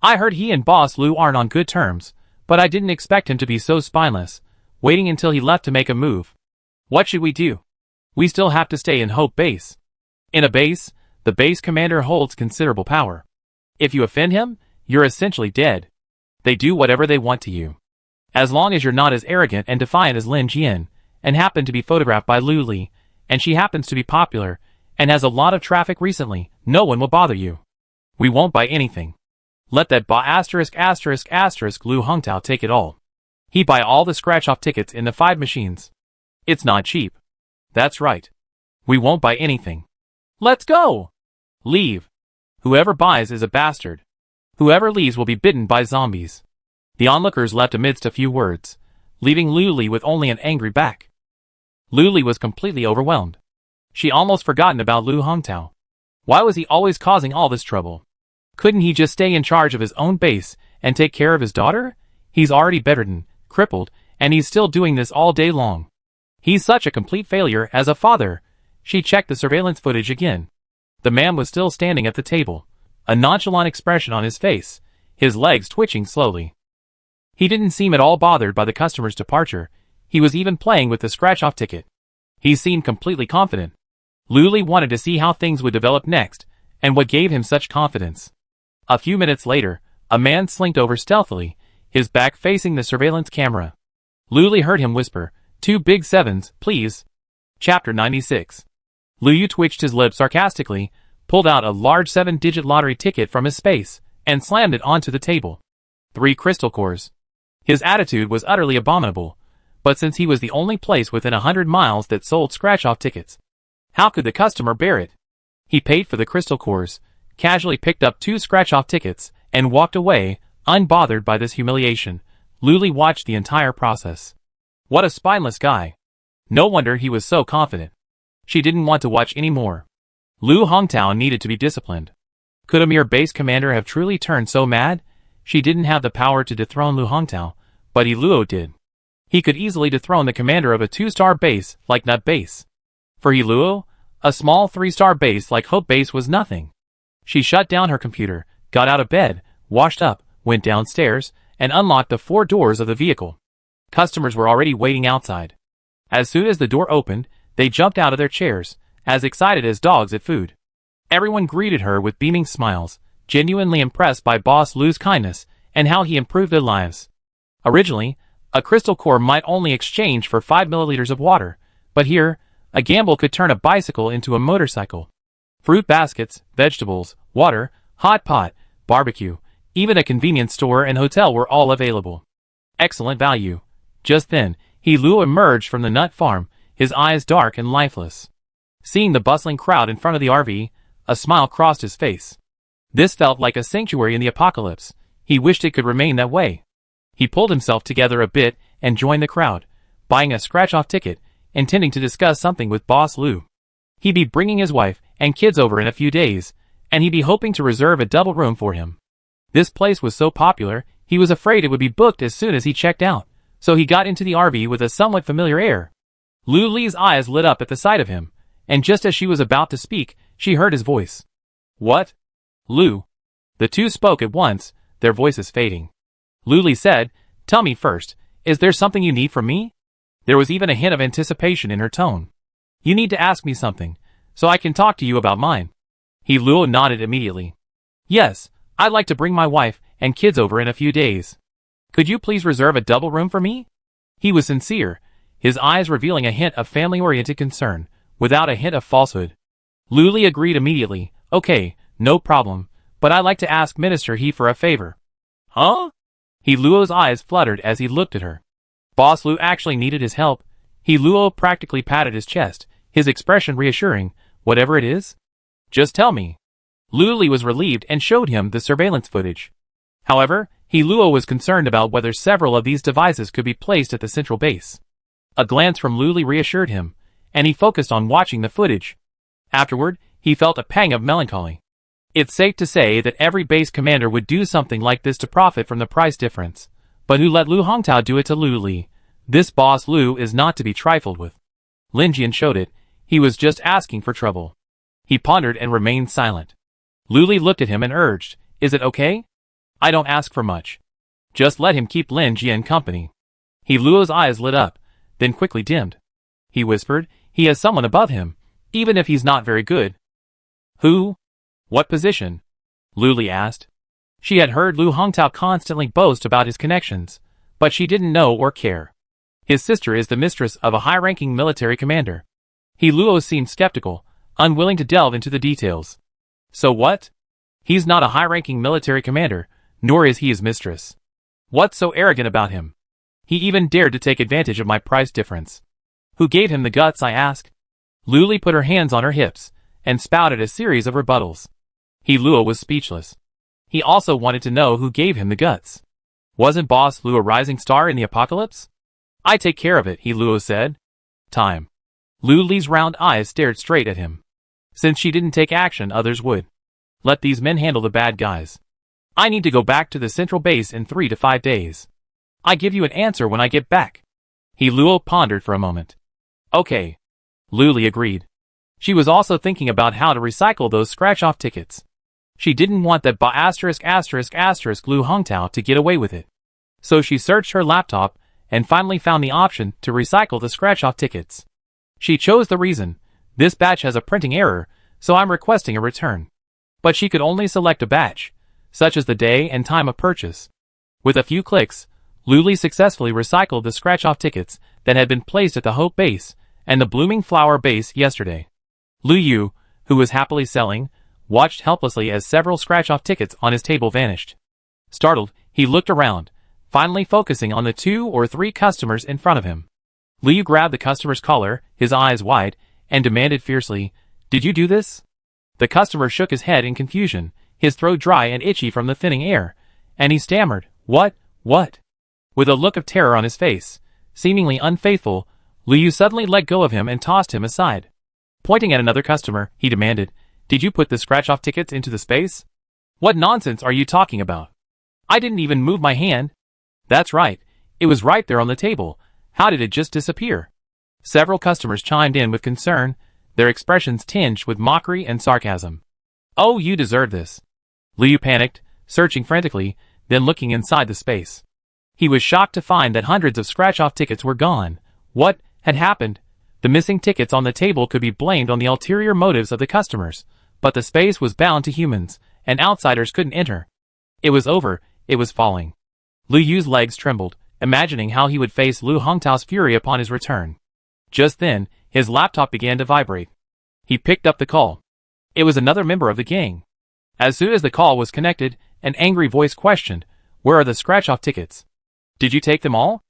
I heard he and Boss Liu aren't on good terms, but I didn't expect him to be so spineless, waiting until he left to make a move. What should we do? We still have to stay in Hope Base. In a base, the base commander holds considerable power. If you offend him, you're essentially dead. They do whatever they want to you. As long as you're not as arrogant and defiant as Lin Jian, and happen to be photographed by Lu Li, and she happens to be popular, and has a lot of traffic recently, no one will bother you. We won't buy anything. Let that Lu Hongtao take it all. He buy all the scratch-off tickets in the 5 machines. It's not cheap. That's right. We won't buy anything. Let's go! Leave. Whoever buys is a bastard. Whoever leaves will be bitten by zombies. The onlookers left amidst a few words, leaving Lu Li with only an angry back. Lu Li was completely overwhelmed. She almost forgotten about Lu Hongtao. Why was he always causing all this trouble? Couldn't he just stay in charge of his own base and take care of his daughter? He's already bedridden, crippled, and he's still doing this all day long. He's such a complete failure as a father. She checked the surveillance footage again. The man was still standing at the table, a nonchalant expression on his face, his legs twitching slowly. He didn't seem at all bothered by the customer's departure. He was even playing with the scratch-off ticket. He seemed completely confident. Luli wanted to see how things would develop next, and what gave him such confidence. A few minutes later, a man slinked over stealthily, his back facing the surveillance camera. Luli heard him whisper, 2 big 7s, please. Chapter 96. Liu twitched his lips sarcastically, pulled out a large 7-digit lottery ticket from his space, and slammed it onto the table. 3 crystal cores. His attitude was utterly abominable, but since he was the only place within 100 miles that sold scratch-off tickets, how could the customer bear it? He paid for the crystal cores, casually picked up 2 scratch-off tickets, and walked away, unbothered by this humiliation. Luli watched the entire process. What a spineless guy. No wonder he was so confident. She didn't want to watch any more. Lu Hongtao needed to be disciplined. Could a mere base commander have truly turned so mad? She didn't have the power to dethrone Lu Hongtao, but He Luo did. He could easily dethrone the commander of a 2-star base like Nut Base. For He Luo, a small 3-star base like Hope Base was nothing. She shut down her computer, got out of bed, washed up, went downstairs, and unlocked the 4 doors of the vehicle. Customers were already waiting outside. As soon as the door opened, they jumped out of their chairs, as excited as dogs at food. Everyone greeted her with beaming smiles, genuinely impressed by Boss Lu's kindness and how he improved their lives. Originally, a crystal core might only exchange for 5 milliliters of water, but here, a gamble could turn a bicycle into a motorcycle. Fruit baskets, vegetables, water, hot pot, barbecue, even a convenience store and hotel were all available. Excellent value. Just then, He Luo emerged from the nut farm, his eyes dark and lifeless. Seeing the bustling crowd in front of the RV, a smile crossed his face. This felt like a sanctuary in the apocalypse. He wished it could remain that way. He pulled himself together a bit and joined the crowd, buying a scratch-off ticket, intending to discuss something with Boss Lu. He'd be bringing his wife and kids over in a few days, and he'd be hoping to reserve a double room for him. This place was so popular, he was afraid it would be booked as soon as he checked out, so he got into the RV with a somewhat familiar air. Lu Li's eyes lit up at the sight of him, and just as she was about to speak, she heard his voice. What? Lu. The two spoke at once, their voices fading. Lu Li said, Tell me first, is there something you need from me? There was even a hint of anticipation in her tone. You need to ask me something, so I can talk to you about mine. He Luo nodded immediately. Yes, I'd like to bring my wife and kids over in a few days. Could you please reserve a double room for me? He was sincere, his eyes revealing a hint of family-oriented concern, without a hint of falsehood. Lu Li agreed immediately. Okay, no problem, but I'd like to ask Minister He for a favor. Huh? He Luo's eyes fluttered as he looked at her. Boss Lu actually needed his help. He Luo practically patted his chest, his expression reassuring. Whatever it is? Just tell me. Lu Li was relieved and showed him the surveillance footage. However, He Luo was concerned about whether several of these devices could be placed at the central base. A glance from Lu Li reassured him, and he focused on watching the footage. Afterward, he felt a pang of melancholy. It's safe to say that every base commander would do something like this to profit from the price difference. But who let Lu Hongtao do it to Lu Li? This Boss Lu is not to be trifled with. Lin Jian showed it. He was just asking for trouble. He pondered and remained silent. Lu Li looked at him and urged, Is it okay? I don't ask for much. Just let him keep Lin Jian company. He Luo's eyes lit up, then quickly dimmed. He whispered, He has someone above him, even if he's not very good. Who? What position? Lu Li asked. She had heard Lu Hongtao constantly boast about his connections, but she didn't know or care. His sister is the mistress of a high-ranking military commander. He Luo seemed skeptical, unwilling to delve into the details. So what? He's not a high-ranking military commander, nor is he his mistress. What's so arrogant about him? He even dared to take advantage of my price difference. Who gave him the guts, I asked. Lu Li put her hands on her hips, and spouted a series of rebuttals. He Luo was speechless. He also wanted to know who gave him the guts. Wasn't Boss Lu a rising star in the apocalypse? I take care of it, He Luo said. Time. Lu Li's round eyes stared straight at him. Since she didn't take action, others would. Let these men handle the bad guys. I need to go back to the central base in 3 to 5 days. I give you an answer when I get back. Luo pondered for a moment. Okay. Luli agreed. She was also thinking about how to recycle those scratch-off tickets. She didn't want that Lu Hongtao to get away with it. So she searched her laptop and finally found the option to recycle the scratch-off tickets. She chose the reason, this batch has a printing error, so I'm requesting a return. But she could only select a batch, such as the day and time of purchase. With a few clicks, Luli successfully recycled the scratch-off tickets that had been placed at the Hope base and the Blooming Flower base yesterday. Lu Yu, who was happily selling, watched helplessly as several scratch-off tickets on his table vanished. Startled, he looked around, finally focusing on the 2 or 3 customers in front of him. Lu Yu grabbed the customer's collar, his eyes wide, and demanded fiercely, "Did you do this?" The customer shook his head in confusion, his throat dry and itchy from the thinning air, and he stammered, What? With a look of terror on his face, seemingly unfaithful, Lu Yu suddenly let go of him and tossed him aside. Pointing at another customer, he demanded, "Did you put the scratch-off tickets into the space? What nonsense are you talking about? I didn't even move my hand." "That's right, it was right there on the table. How did it just disappear?" Several customers chimed in with concern, their expressions tinged with mockery and sarcasm. "Oh, you deserve this." Lu Yu panicked, searching frantically, then looking inside the space. He was shocked to find that hundreds of scratch-off tickets were gone. What had happened? The missing tickets on the table could be blamed on the ulterior motives of the customers, but the space was bound to humans, and outsiders couldn't enter. It was over, it was falling. Lu Yu's legs trembled, imagining how he would face Lu Hongtao's fury upon his return. Just then, his laptop began to vibrate. He picked up the call. It was another member of the gang. As soon as the call was connected, an angry voice questioned, "Where are the scratch-off tickets? Did you take them all?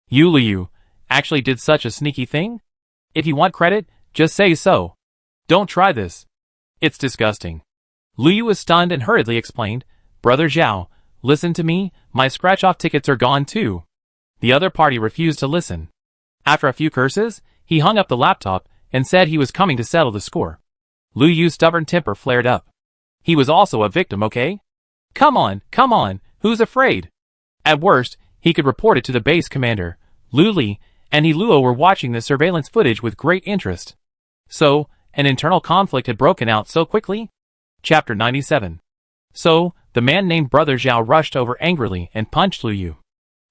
You, Lu Yu, actually did such a sneaky thing? If you want credit, just say so. Don't try this. It's disgusting." Lu Yu was stunned and hurriedly explained, "Brother Zhao, listen to me, my scratch-off tickets are gone too." The other party refused to listen. After a few curses, he hung up the laptop and said he was coming to settle the score. Lu Yu's stubborn temper flared up. He was also a victim, okay? Come on, who's afraid? At worst, he could report it to the base commander. Lu Li and Luo were watching the surveillance footage with great interest. So, an internal conflict had broken out so quickly? Chapter 97. So, the man named Brother Zhao rushed over angrily and punched Lu Yu.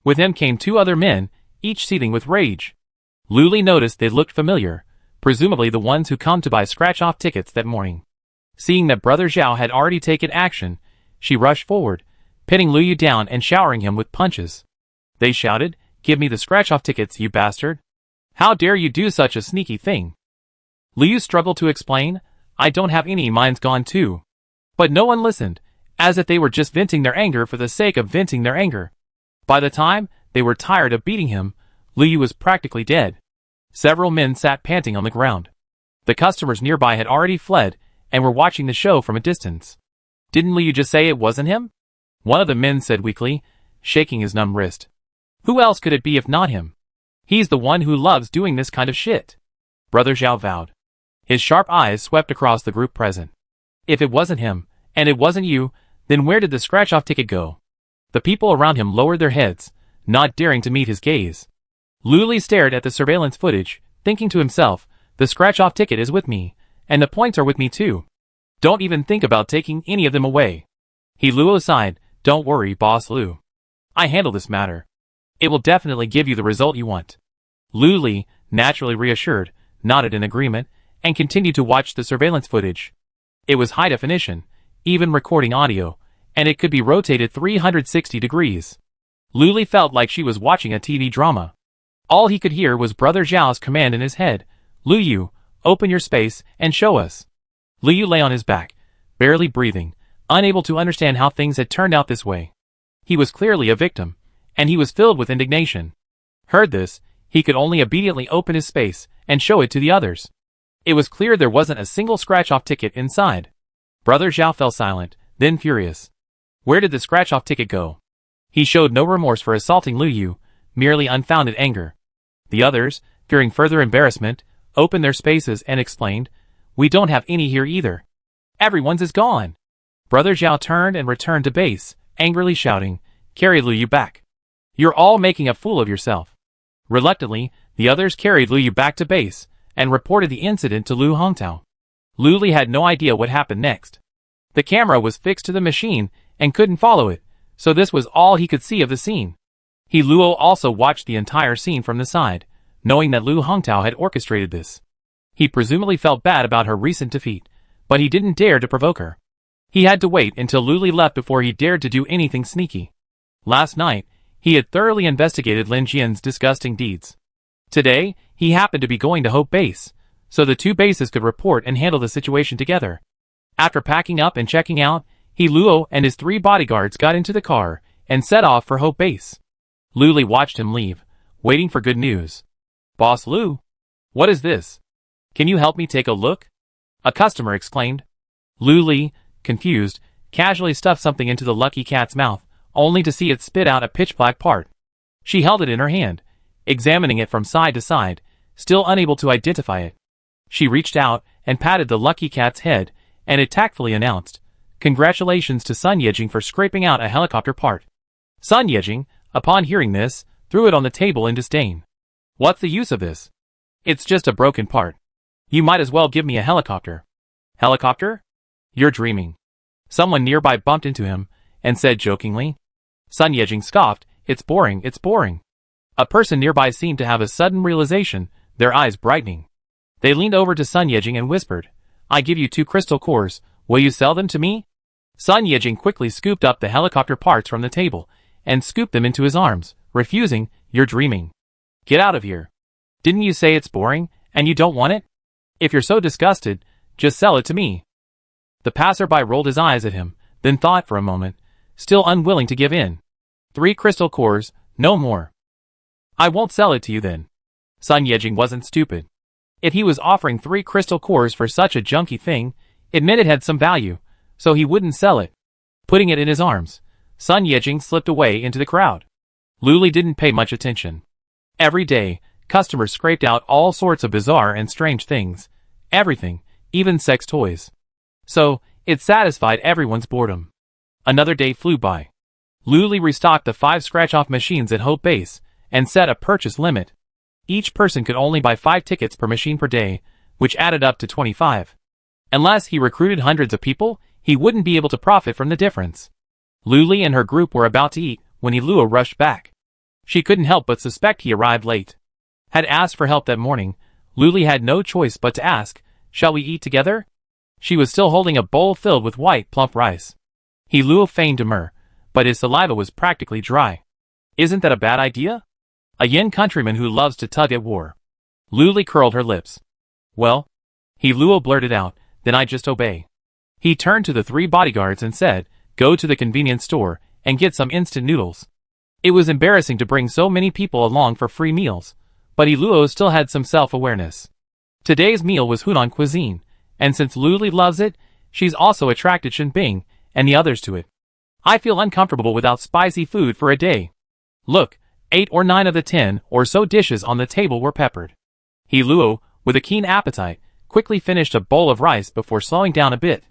With him came 2 other men, each seething with rage. Lu Li noticed they looked familiar, presumably the ones who come to buy scratch-off tickets that morning. Seeing that Brother Zhao had already taken action, she rushed forward, pinning Lu Yu down and showering him with punches. They shouted, "Give me the scratch-off tickets, you bastard! How dare you do such a sneaky thing?" Lu Yu struggled to explain, "I don't have any, mine's gone too." But no one listened, as if they were just venting their anger for the sake of venting their anger. By the time they were tired of beating him, Lu Yu was practically dead. Several men sat panting on the ground. The customers nearby had already fled and were watching the show from a distance. "Didn't Lu Yu just say it wasn't him?" one of the men said weakly, shaking his numb wrist. "Who else could it be if not him? He's the one who loves doing this kind of shit," Brother Zhao vowed. His sharp eyes swept across the group present. "If it wasn't him, and it wasn't you, then where did the scratch-off ticket go?" The people around him lowered their heads, not daring to meet his gaze. Lu Li stared at the surveillance footage, thinking to himself, "The scratch-off ticket is with me, and the points are with me too. Don't even think about taking any of them away." Luo sighed, "Don't worry, Boss Lu. I handle this matter. It will definitely give you the result you want." Lu Li, naturally reassured, nodded in agreement, and continued to watch the surveillance footage. It was high definition, even recording audio, and it could be rotated 360 degrees. Lu Li felt like she was watching a TV drama. All he could hear was Brother Zhao's command in his head, "Lu Yu, open your space and show us." Lu Yu lay on his back, barely breathing, unable to understand how things had turned out this way. He was clearly a victim, and he was filled with indignation. Heard this, he could only obediently open his space and show it to the others. It was clear there wasn't a single scratch-off ticket inside. Brother Zhao fell silent, then furious. Where did the scratch-off ticket go? He showed no remorse for assaulting Lu Yu, merely unfounded anger. The others, fearing further embarrassment, opened their spaces and explained, We don't have any here either. Everyone's is gone. Brother Zhao turned and returned to base, angrily shouting, "Carry Lu Yu back. You're all making a fool of yourself." Reluctantly, the others carried Lu Yu back to base, and reported the incident to Lu Hongtao. Lu Li had no idea what happened next. The camera was fixed to the machine, and couldn't follow it, so this was all he could see of the scene. He Luo also watched the entire scene from the side, knowing that Lu Hongtao had orchestrated this. He presumably felt bad about her recent defeat, but he didn't dare to provoke her. He had to wait until Lu Li left before he dared to do anything sneaky. Last night, he had thoroughly investigated Lin Jian's disgusting deeds. Today, he happened to be going to Hope Base, so the two bases could report and handle the situation together. After packing up and checking out, he Luo and his 3 bodyguards got into the car and set off for Hope Base. Lu Li watched him leave, waiting for good news. "Boss Lu? What is this? Can you help me take a look?" a customer exclaimed. Lu Li, confused, casually stuffed something into the lucky cat's mouth, only to see it spit out a pitch-black part. She held it in her hand, examining it from side to side, still unable to identify it. She reached out and patted the lucky cat's head, and it tactfully announced, "Congratulations to Sun Yejing for scraping out a helicopter part." Sun Yejing, upon hearing this, threw it on the table in disdain. "What's the use of this? It's just a broken part. You might as well give me a helicopter." "Helicopter? You're dreaming." Someone nearby bumped into him, and said jokingly. Sun Yejing scoffed, "It's boring, it's boring." A person nearby seemed to have a sudden realization, their eyes brightening. They leaned over to Sun Yejing and whispered, "I give you 2 crystal cores, will you sell them to me?" Sun Yejing quickly scooped up the helicopter parts from the table, and scooped them into his arms, refusing, "You're dreaming. Get out of here. Didn't you say it's boring, and you don't want it? If you're so disgusted, just sell it to me." The passerby rolled his eyes at him, then thought for a moment, still unwilling to give in. 3 crystal cores, no more. "I won't sell it to you then." Sun Yejing wasn't stupid. If he was offering 3 crystal cores for such a junky thing, it meant it had some value, so he wouldn't sell it. Putting it in his arms, Sun Yejing slipped away into the crowd. Lu Li didn't pay much attention. Every day, customers scraped out all sorts of bizarre and strange things. Everything, even sex toys. So, it satisfied everyone's boredom. Another day flew by. Lu Li restocked the 5 scratch-off machines at Hope Base, and set a purchase limit. Each person could only buy 5 tickets per machine per day, which added up to 25. Unless he recruited hundreds of people, he wouldn't be able to profit from the difference. Lu Li and her group were about to eat, when Luo rushed back. She couldn't help but suspect he arrived late. Had asked for help that morning, Lu Li had no choice but to ask, "Shall we eat together?" She was still holding a bowl filled with white, plump rice. He Luo feigned demur, but his saliva was practically dry. "Isn't that a bad idea? A Yin countryman who loves to tug at war." Lu Li curled her lips. "Well," he Luo blurted out, "then I just obey." He turned to the 3 bodyguards and said, "Go to the convenience store and get some instant noodles." It was embarrassing to bring so many people along for free meals, but he Luo still had some self-awareness. Today's meal was Hunan cuisine, and since Lu Li loves it, she's also attracted Shen Bing and the others to it. "I feel uncomfortable without spicy food for a day." Look, 8 or 9 of the 10 or so dishes on the table were peppered. He Luo, with a keen appetite, quickly finished a bowl of rice before slowing down a bit.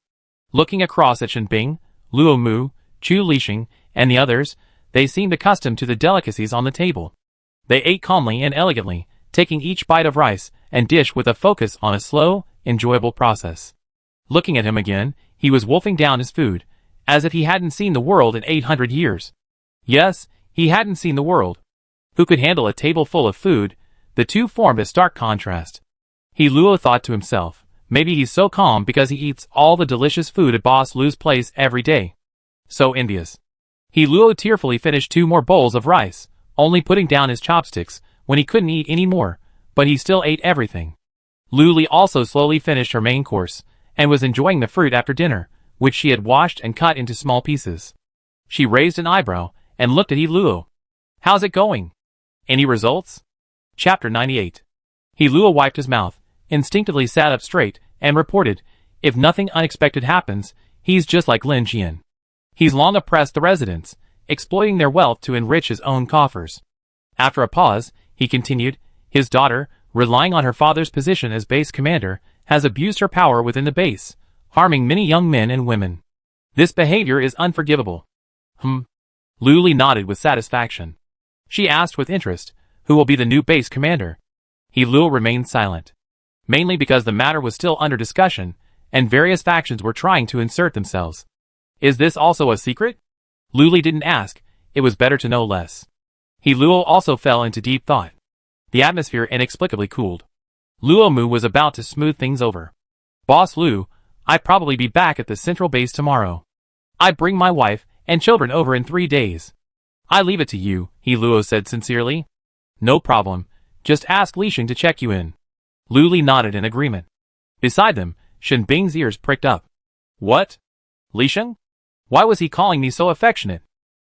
Looking across at Shen Bing, Luo Mu, Chu Lixing, and the others, they seemed accustomed to the delicacies on the table. They ate calmly and elegantly, taking each bite of rice and dish with a focus on a slow, enjoyable process. Looking at him again, he was wolfing down his food, as if he hadn't seen the world in 800 years. Yes, he hadn't seen the world. Who could handle a table full of food? The two formed a stark contrast. He Luo thought to himself, maybe he's so calm because he eats all the delicious food at Boss Lu's place every day. So envious. He Luo tearfully finished 2 more bowls of rice, only putting down his chopsticks when he couldn't eat any more, but he still ate everything. Lu Li also slowly finished her main course, and was enjoying the fruit after dinner, which she had washed and cut into small pieces. She raised an eyebrow, and looked at He Luo. "How's it going? Any results?" Chapter 98. He Luo wiped his mouth, instinctively sat up straight, and reported, "If nothing unexpected happens, he's just like Lin Jian. He's long oppressed the residents, exploiting their wealth to enrich his own coffers." After a pause, he continued, "His daughter, relying on her father's position as base commander, has abused her power within the base, harming many young men and women. This behavior is unforgivable. Luli nodded with satisfaction. She asked with interest, who will be the new base commander? Lul remained silent. Mainly because the matter was still under discussion, and various factions were trying to insert themselves. Is this also a secret? Luli didn't ask, it was better to know less. Lul also fell into deep thought. The atmosphere inexplicably cooled. Luomu was about to smooth things over. Boss Lu, I'd probably be back at the central base tomorrow. I bring my wife and children over in 3 days. I leave it to you, Luo said sincerely. No problem, just ask Li Sheng to check you in. Luli nodded in agreement. Beside them, Shen Bing's ears pricked up. What? Li Sheng? Why was he calling me so affectionate?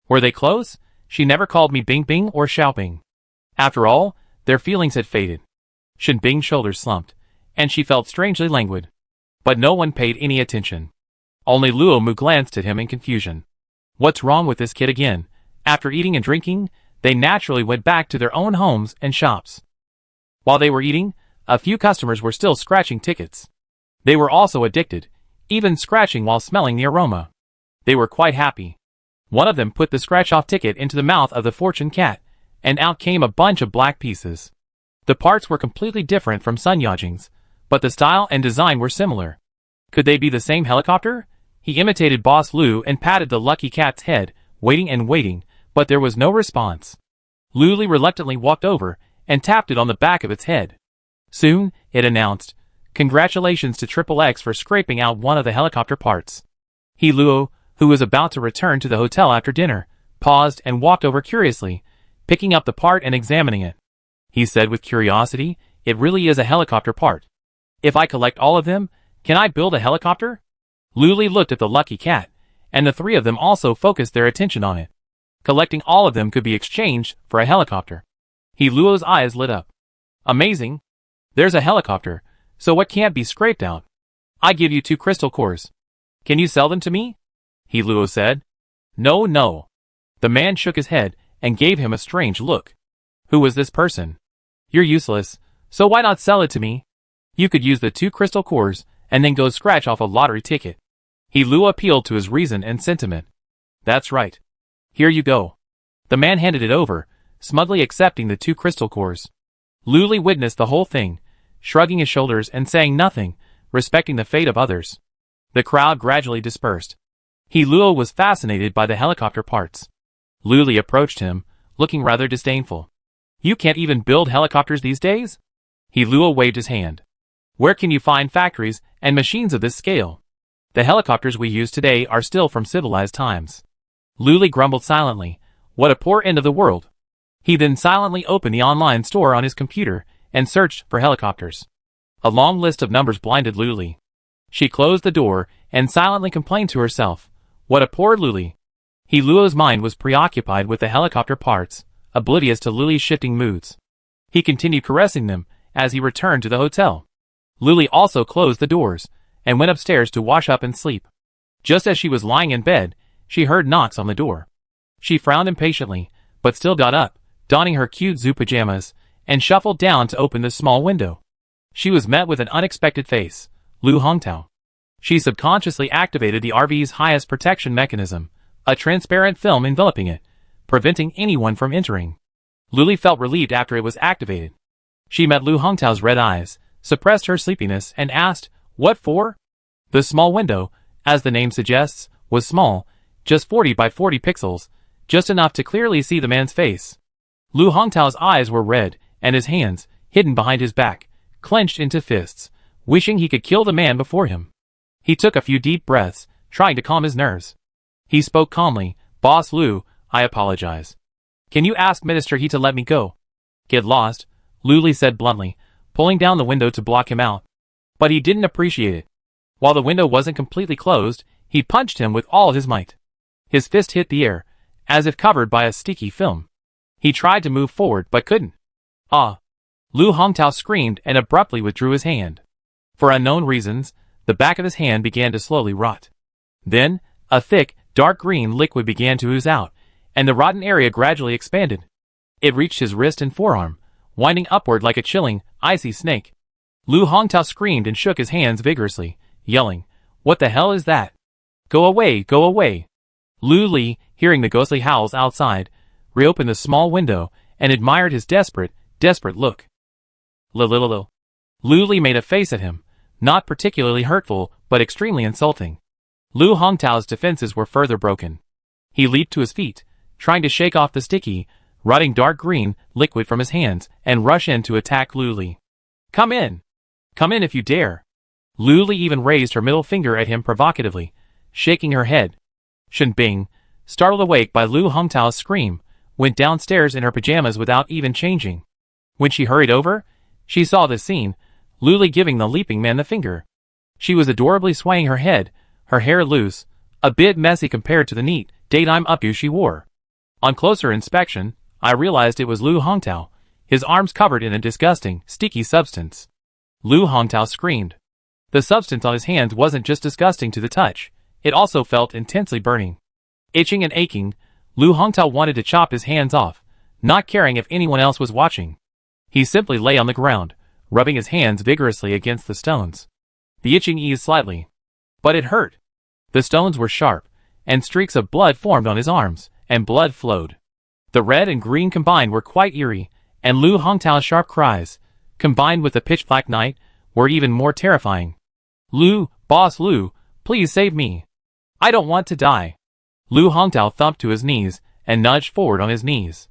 Were they close? She never called me Bing Bing or Xiaoping. After all, their feelings had faded. Shen Bing's shoulders slumped, and she felt strangely languid. But no one paid any attention. Only Luo Mu glanced at him in confusion. What's wrong with this kid again? After eating and drinking, they naturally went back to their own homes and shops. While they were eating, a few customers were still scratching tickets. They were also addicted, even scratching while smelling the aroma. They were quite happy. One of them put the scratch-off ticket into the mouth of the fortune cat, and out came a bunch of black pieces. The parts were completely different from Sun Yajing's, but the style and design were similar. Could they be the same helicopter? He imitated Boss Lu and patted the lucky cat's head, waiting and waiting, but there was no response. Luli reluctantly walked over and tapped it on the back of its head. Soon, it announced, "Congratulations to Triple X for scraping out one of the helicopter parts." Luo, who was about to return to the hotel after dinner, paused and walked over curiously, picking up the part and examining it. He said with curiosity, "It really is a helicopter part. If I collect all of them, can I build a helicopter?" Luli looked at the lucky cat, and the three of them also focused their attention on it. Collecting all of them could be exchanged for a helicopter. Luo's eyes lit up. Amazing! There's a helicopter, so what can't be scraped out? I give you 2 crystal cores. Can you sell them to me? Luo said. No. The man shook his head and gave him a strange look. Who was this person? You're useless, so why not sell it to me? You could use the 2 crystal cores and then go scratch off a lottery ticket. Luo appealed to his reason and sentiment. That's right. Here you go. The man handed it over, smugly accepting the 2 crystal cores. Luli witnessed the whole thing, shrugging his shoulders and saying nothing, respecting the fate of others. The crowd gradually dispersed. Luo was fascinated by the helicopter parts. Luli approached him, looking rather disdainful. You can't even build helicopters these days? Luo waved his hand. Where can you find factories and machines of this scale? The helicopters we use today are still from civilized times. Luli grumbled silently. What a poor end of the world. He then silently opened the online store on his computer and searched for helicopters. A long list of numbers blinded Luli. She closed the door and silently complained to herself. What a poor Luli. Luo's mind was preoccupied with the helicopter parts, oblivious to Luli's shifting moods. He continued caressing them as he returned to the hotel. Luli also closed the doors and went upstairs to wash up and sleep. Just as she was lying in bed, she heard knocks on the door. She frowned impatiently, but still got up, donning her cute zoo pajamas, and shuffled down to open the small window. She was met with an unexpected face, Lu Hongtao. She subconsciously activated the RV's highest protection mechanism, a transparent film enveloping it, preventing anyone from entering. Luli felt relieved after it was activated. She met Lu Hongtao's red eyes, suppressed her sleepiness, and asked, "What for?" The small window, as the name suggests, was small, just 40 by 40 pixels, just enough to clearly see the man's face. Lu Hongtao's eyes were red, and his hands, hidden behind his back, clenched into fists, wishing he could kill the man before him. He took a few deep breaths, trying to calm his nerves. He spoke calmly, "Boss Lu, I apologize. Can you ask Minister He to let me go?" "Get lost," Luli said bluntly, pulling down the window to block him out. But he didn't appreciate it. While the window wasn't completely closed, he punched him with all his might. His fist hit the air, as if covered by a sticky film. He tried to move forward but couldn't. "Ah!" Lu Hongtao screamed and abruptly withdrew his hand. For unknown reasons, the back of his hand began to slowly rot. Then, a thick, dark green liquid began to ooze out, and the rotten area gradually expanded. It reached his wrist and forearm, winding upward like a chilling, icy snake. Lu Hongtao screamed and shook his hands vigorously, yelling, "What the hell is that? Go away, go away!" Lu Li, hearing the ghostly howls outside, reopened the small window and admired his desperate look. Lu Li made a face at him, not particularly hurtful, but extremely insulting. Lu Hongtao's defenses were further broken. He leaped to his feet, trying to shake off the sticky, rotting dark green liquid from his hands and rush in to attack Lu Li. "Come in! Come in if you dare!" Lu Li even raised her middle finger at him provocatively, shaking her head. Shen Bing, startled awake by Lu Hongtao's scream, went downstairs in her pajamas without even changing. When she hurried over, she saw this scene, Lu Li giving the leaping man the finger. She was adorably swaying her head, her hair loose, a bit messy compared to the neat, daytime updo she wore. On closer inspection, I realized it was Lu Hongtao, his arms covered in a disgusting, sticky substance. Lu Hongtao screamed. The substance on his hands wasn't just disgusting to the touch, it also felt intensely burning. Itching and aching, Lu Hongtao wanted to chop his hands off, not caring if anyone else was watching. He simply lay on the ground, rubbing his hands vigorously against the stones. The itching eased slightly. But it hurt. The stones were sharp, and streaks of blood formed on his arms, and blood flowed. The red and green combined were quite eerie, and Lu Hongtao's sharp cries, combined with the pitch-black night, were even more terrifying. "Lu, Boss Lu, please save me. I don't want to die." Lu Hongtao thumped to his knees and nudged forward on his knees.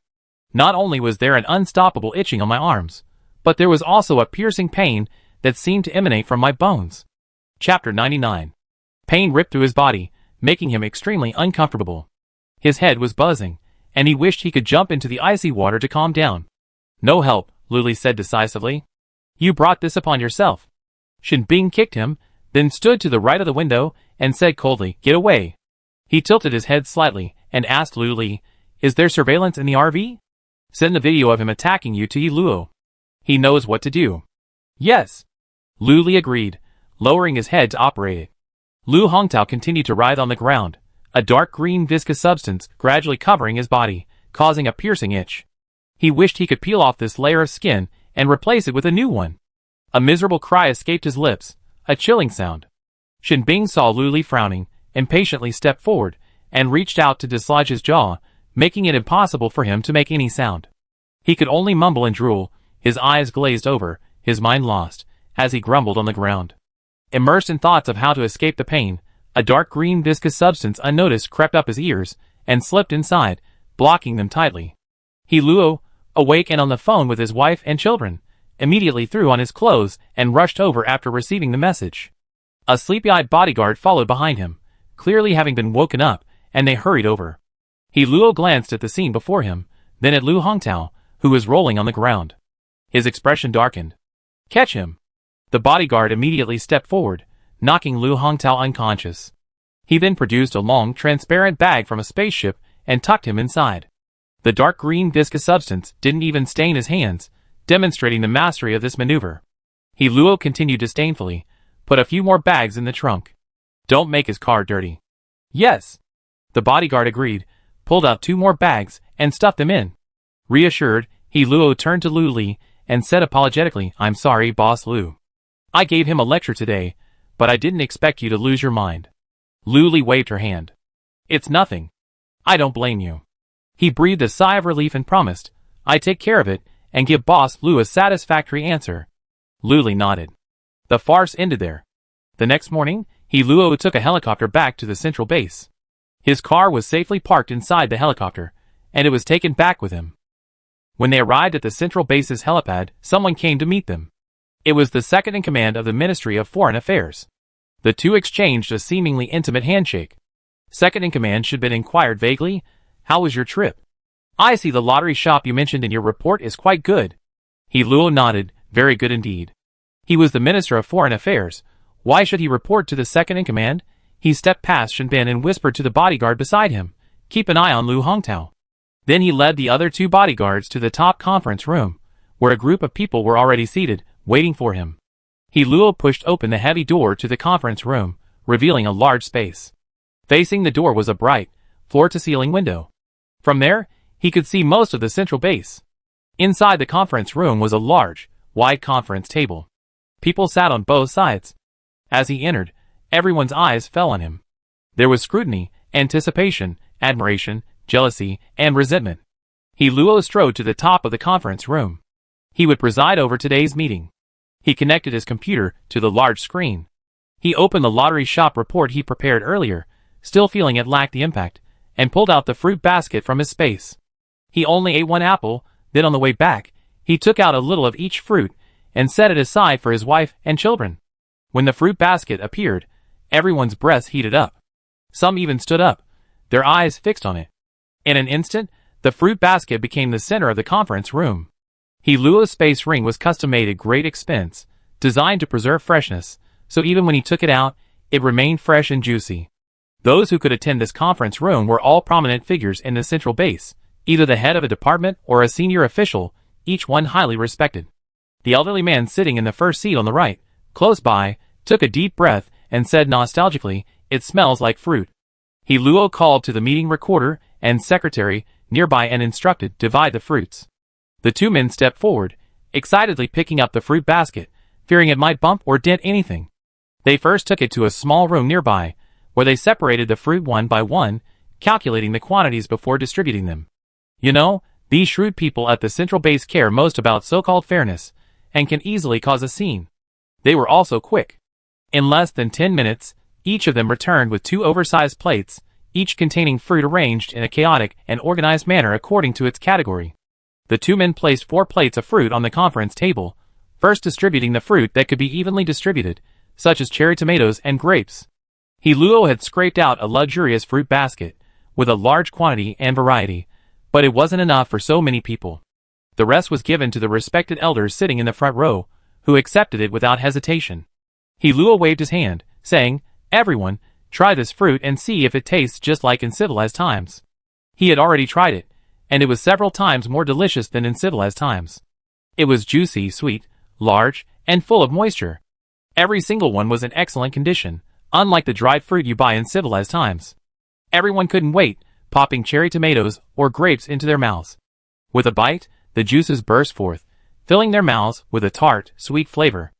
Not only was there an unstoppable itching on my arms, but there was also a piercing pain that seemed to emanate from my bones. Chapter 99. Pain ripped through his body, making him extremely uncomfortable. His head was buzzing, and he wished he could jump into the icy water to calm down. "No help," Lu Li said decisively. "You brought this upon yourself." Shen Bing kicked him, then stood to the right of the window and said coldly, "Get away." He tilted his head slightly and asked Lu Li, "Is there surveillance in the RV? Send the video of him attacking you to Yi Luo. He knows what to do." "Yes." Lu Li agreed, lowering his head to operate it. Lu Hongtao continued to writhe on the ground, a dark green viscous substance gradually covering his body, causing a piercing itch. He wished he could peel off this layer of skin and replace it with a new one. A miserable cry escaped his lips, a chilling sound. Shen Bing saw Lu Li frowning, impatiently stepped forward, and reached out to dislodge his jaw, making it impossible for him to make any sound. He could only mumble and drool, his eyes glazed over, his mind lost, as he grumbled on the ground. Immersed in thoughts of how to escape the pain, a dark green viscous substance unnoticed crept up his ears and slipped inside, blocking them tightly. He Luo, awake and on the phone with his wife and children, immediately threw on his clothes and rushed over after receiving the message. A sleepy-eyed bodyguard followed behind him, clearly having been woken up, and they hurried over. He Luo glanced at the scene before him, then at Lu Hongtao, who was rolling on the ground. His expression darkened. "Catch him!" The bodyguard immediately stepped forward, knocking Lu Hongtao unconscious. He then produced a long, transparent bag from a spaceship and tucked him inside. The dark green viscous substance didn't even stain his hands, demonstrating the mastery of this maneuver. He Luo continued disdainfully, "Put a few more bags in the trunk. Don't make his car dirty." "Yes." The bodyguard agreed, pulled out 2 more bags, and stuffed them in. Reassured, He Luo turned to Lu Li and said apologetically, "I'm sorry, Boss Lu. I gave him a lecture today, but I didn't expect you to lose your mind." Lu Li waved her hand. "It's nothing. I don't blame you." He breathed a sigh of relief and promised, "I take care of it and give Boss Lu a satisfactory answer." Lu Li nodded. The farce ended there. The next morning, He Luo took a helicopter back to the central base. His car was safely parked inside the helicopter, and it was taken back with him. When they arrived at the central base's helipad, someone came to meet them. It was the second-in-command of the Ministry of Foreign Affairs. The two exchanged a seemingly intimate handshake. Second-in-command should have inquired vaguely, "How was your trip? I see the lottery shop you mentioned in your report is quite good." He Luo nodded, "Very good indeed." He was the Minister of Foreign Affairs. Why should he report to the second-in-command? He stepped past Shen Bin and whispered to the bodyguard beside him, "Keep an eye on Lu Hongtao." Then he led the other 2 bodyguards to the top conference room, where a group of people were already seated, waiting for him. He Luo pushed open the heavy door to the conference room, revealing a large space. Facing the door was a bright, floor-to-ceiling window. From there, he could see most of the central base. Inside the conference room was a large, wide conference table. People sat on both sides. As he entered, everyone's eyes fell on him. There was scrutiny, anticipation, admiration, jealousy, and resentment. Luo strode to the top of the conference room. He would preside over today's meeting. He connected his computer to the large screen. He opened the lottery shop report he prepared earlier, still feeling it lacked the impact, and pulled out the fruit basket from his space. He only ate one apple, then on the way back, he took out a little of each fruit and set it aside for his wife and children. When the fruit basket appeared, everyone's breaths heated up. Some even stood up, their eyes fixed on it. In an instant, the fruit basket became the center of the conference room. Luo's space ring was custom-made at great expense, designed to preserve freshness, so even when he took it out, it remained fresh and juicy. Those who could attend this conference room were all prominent figures in the central base, either the head of a department or a senior official, each one highly respected. The elderly man sitting in the first seat on the right, close by, took a deep breath and said nostalgically, "It smells like fruit." Luo called to the meeting recorder and secretary nearby and instructed, "Divide the fruits." The two men stepped forward, excitedly picking up the fruit basket, fearing it might bump or dent anything. They first took it to a small room nearby, where they separated the fruit one by one, calculating the quantities before distributing them. You know, these shrewd people at the central base care most about so-called fairness, and can easily cause a scene. They were also quick. In less than 10 minutes, each of them returned with 2 oversized plates, each containing fruit arranged in a chaotic and organized manner according to its category. The two men placed 4 plates of fruit on the conference table, first distributing the fruit that could be evenly distributed, such as cherry tomatoes and grapes. Luo had scraped out a luxurious fruit basket, with a large quantity and variety, but it wasn't enough for so many people. The rest was given to the respected elders sitting in the front row, who accepted it without hesitation. Luo waved his hand, saying, "Everyone, try this fruit and see if it tastes just like in civilized times." He had already tried it, and it was several times more delicious than in civilized times. It was juicy, sweet, large, and full of moisture. Every single one was in excellent condition, unlike the dried fruit you buy in civilized times. Everyone couldn't wait, popping cherry tomatoes or grapes into their mouths. With a bite, the juices burst forth, filling their mouths with a tart, sweet flavor.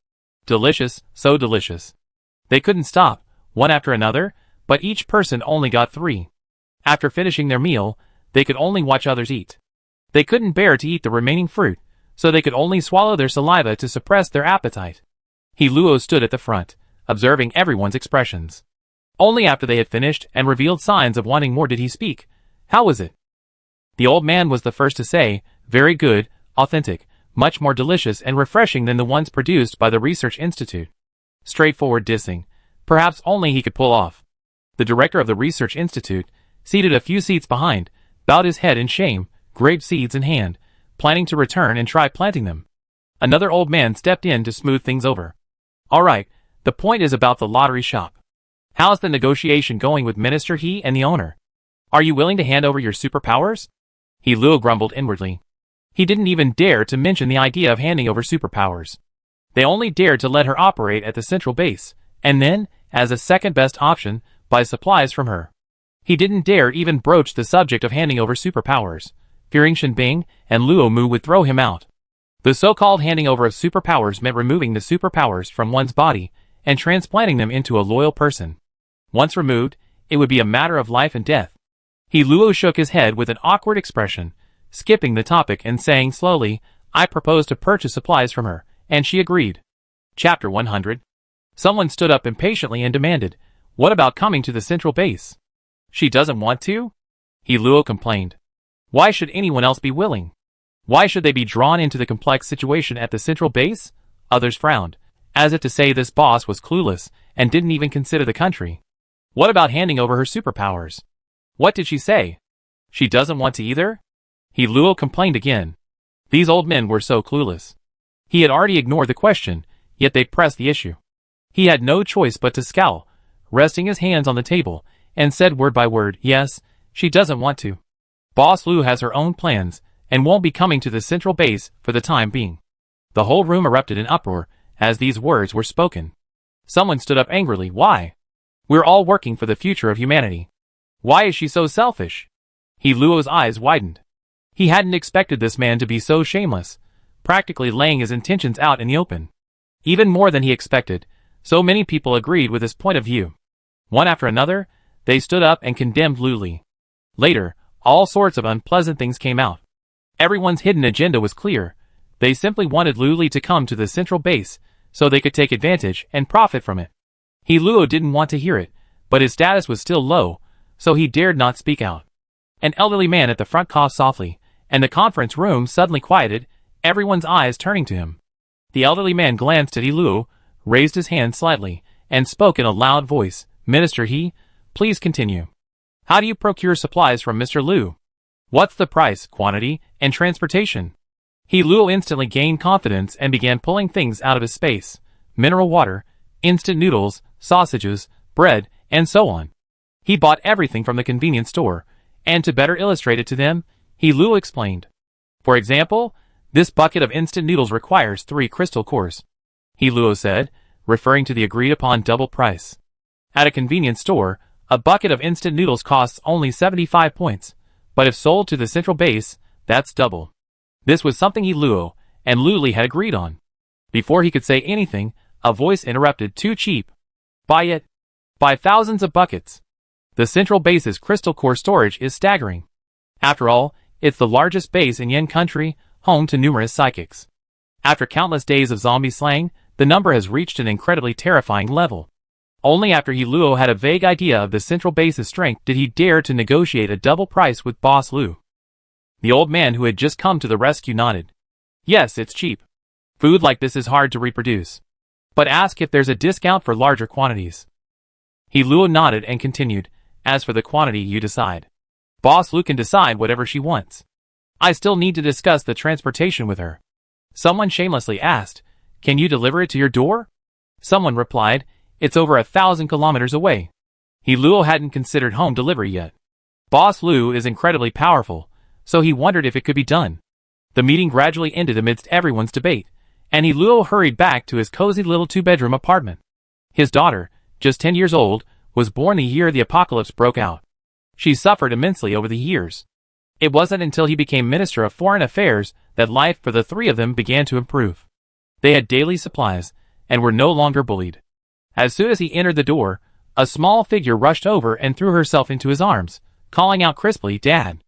Delicious, so delicious. They couldn't stop, one after another, but each person only got 3. After finishing their meal, they could only watch others eat. They couldn't bear to eat the remaining fruit, so they could only swallow their saliva to suppress their appetite. Luo stood at the front, observing everyone's expressions. Only after they had finished and revealed signs of wanting more did he speak. "How was it?" The old man was the first to say, "Very good, authentic, much more delicious and refreshing than the ones produced by the Research Institute." Straightforward dissing, perhaps only he could pull off. The director of the Research Institute, seated a few seats behind, bowed his head in shame, grape seeds in hand, planning to return and try planting them. Another old man stepped in to smooth things over. "All right, the point is about the lottery shop. How's the negotiation going with Minister He and the owner? Are you willing to hand over your superpowers?" Luo grumbled inwardly. He didn't even dare to mention the idea of handing over superpowers. They only dared to let her operate at the central base, and then, as a second-best option, buy supplies from her. He didn't dare even broach the subject of handing over superpowers, fearing Shen Bing and Luo Mu would throw him out. The so-called handing over of superpowers meant removing the superpowers from one's body and transplanting them into a loyal person. Once removed, it would be a matter of life and death. Luo shook his head with an awkward expression, skipping the topic and saying slowly, "I propose to purchase supplies from her," and she agreed. Chapter 100. Someone stood up impatiently and demanded, "What about coming to the central base?" "She doesn't want to?" Luo complained. "Why should anyone else be willing? Why should they be drawn into the complex situation at the central base?" Others frowned, as if to say this boss was clueless and didn't even consider the country. "What about handing over her superpowers? What did she say? She doesn't want to either?" Luo complained again. These old men were so clueless. He had already ignored the question, yet they pressed the issue. He had no choice but to scowl, resting his hands on the table, and said word by word, "Yes, she doesn't want to. Boss Lu has her own plans, and won't be coming to the central base for the time being." The whole room erupted in uproar as these words were spoken. Someone stood up angrily. "Why? We're all working for the future of humanity. Why is she so selfish?" Luo's eyes widened. He hadn't expected this man to be so shameless, practically laying his intentions out in the open. Even more than he expected, so many people agreed with his point of view. One after another, they stood up and condemned Luli. Later, all sorts of unpleasant things came out. Everyone's hidden agenda was clear. They simply wanted Luli to come to the central base, so they could take advantage and profit from it. Luo didn't want to hear it, but his status was still low, so he dared not speak out. An elderly man at the front coughed softly, and the conference room suddenly quieted, everyone's eyes turning to him. The elderly man glanced at Luo, raised his hand slightly, and spoke in a loud voice. Minister He, please continue. How do you procure supplies from Mr. Liu? What's the price, quantity, and transportation? Luo instantly gained confidence and began pulling things out of his space. Mineral water, instant noodles, sausages, bread, and so on. He bought everything from the convenience store, and to better illustrate it to them, Luo explained. For example, this bucket of instant noodles requires 3 crystal cores. Luo said, referring to the agreed-upon double price. At a convenience store, a bucket of instant noodles costs only 75 points, but if sold to the central base, that's double. This was something Luo and Luli had agreed on. Before he could say anything, a voice interrupted. Too cheap. Buy it. Buy thousands of buckets. The central base's crystal core storage is staggering. After all, it's the largest base in Yen country, home to numerous psychics. After countless days of zombie slaying, the number has reached an incredibly terrifying level. Only after Luo had a vague idea of the central base's strength did he dare to negotiate a double price with Boss Liu. The old man who had just come to the rescue nodded. Yes, it's cheap. Food like this is hard to reproduce. But ask if there's a discount for larger quantities. Luo nodded and continued, as for the quantity you decide. Boss Liu can decide whatever she wants. I still need to discuss the transportation with her. Someone shamelessly asked, can you deliver it to your door? Someone replied, it's over 1,000 kilometers away. Luo hadn't considered home delivery yet. Boss Liu is incredibly powerful, so he wondered if it could be done. The meeting gradually ended amidst everyone's debate, and Luo hurried back to his cozy little 2-bedroom apartment. His daughter, just 10 years old, was born the year the apocalypse broke out. She suffered immensely over the years. It wasn't until he became Minister of Foreign Affairs that life for the 3 of them began to improve. They had daily supplies, and were no longer bullied. As soon as he entered the door, a small figure rushed over and threw herself into his arms, calling out crisply, Dad.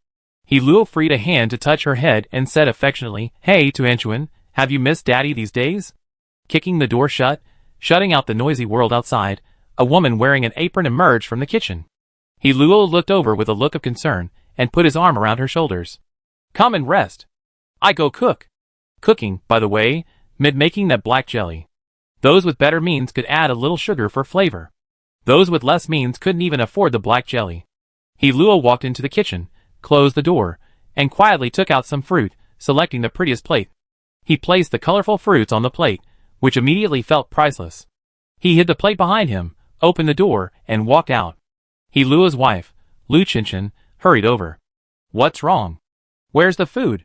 Luo freed a hand to touch her head and said affectionately, Hey Tuanchuan, have you missed Daddy these days? Kicking the door shut, shutting out the noisy world outside, a woman wearing an apron emerged from the kitchen. Luo looked over with a look of concern, and put his arm around her shoulders. Come and rest. I go cook. Cooking, by the way, meant making that black jelly. Those with better means could add a little sugar for flavor. Those with less means couldn't even afford the black jelly. Luo walked into the kitchen, closed the door, and quietly took out some fruit, selecting the prettiest plate. He placed the colorful fruits on the plate, which immediately felt priceless. He hid the plate behind him, opened the door, and walked out. Luo's wife, Lu Qinshan, hurried over. What's wrong? Where's the food?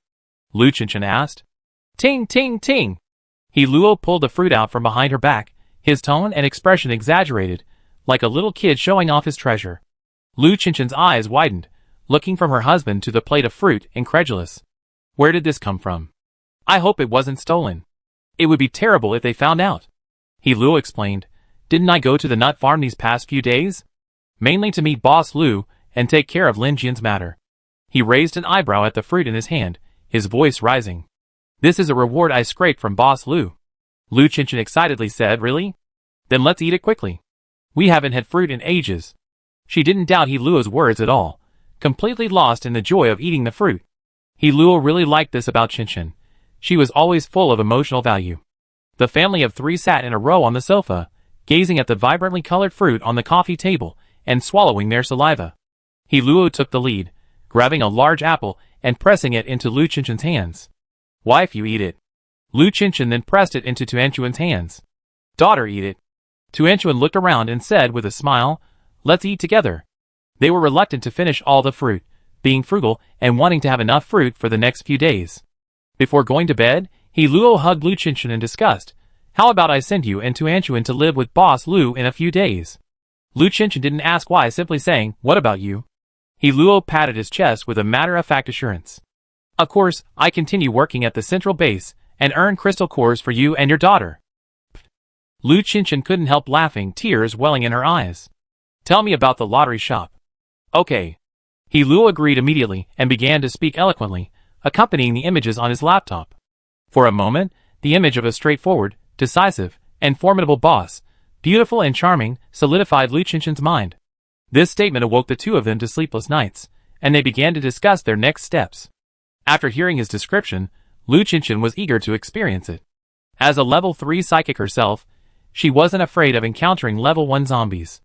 Lu Qinshan asked. Ting, ting, ting. Luo pulled the fruit out from behind her back, his tone and expression exaggerated, like a little kid showing off his treasure. Lu Qinshan's eyes widened, looking from her husband to the plate of fruit, incredulous. Where did this come from? I hope it wasn't stolen. It would be terrible if they found out. Luo explained, Didn't I go to the nut farm these past few days? Mainly to meet Boss Liu and take care of Lin Jian's matter. He raised an eyebrow at the fruit in his hand, his voice rising. This is a reward I scraped from Boss Liu. Lu Qinshan excitedly said, Really? Then let's eat it quickly. We haven't had fruit in ages. She didn't doubt Luo's words at all, completely lost in the joy of eating the fruit. Luo really liked this about Qinshan. She was always full of emotional value. The family of 3 sat in a row on the sofa, gazing at the vibrantly colored fruit on the coffee table and swallowing their saliva. Luo took the lead, grabbing a large apple and pressing it into Lu Qinshan's hands. Wife, you eat it. Lu Qinshan then pressed it into Tuanchuan's hands. Daughter, eat it. Tuanchuan looked around and said with a smile, Let's eat together. They were reluctant to finish all the fruit, being frugal and wanting to have enough fruit for the next few days. Before going to bed, Luo hugged Lu Qinshan in disgust. How about I send you and Tuanchuan to live with Boss Liu in a few days? Lu Qinshan didn't ask why, simply saying, What about you? Luo patted his chest with a matter-of-fact assurance. Of course, I continue working at the central base and earn crystal cores for you and your daughter. Lu Qinshan couldn't help laughing, tears welling in her eyes. Tell me about the lottery shop. Okay. He Luo agreed immediately and began to speak eloquently, accompanying the images on his laptop. For a moment, the image of a straightforward, decisive, and formidable boss, beautiful and charming, solidified Lu Qinshan's mind. This statement awoke the two of them to sleepless nights, and they began to discuss their next steps. After hearing his description, Lu Qinshan was eager to experience it. As a level 3 psychic herself, she wasn't afraid of encountering level 1 zombies.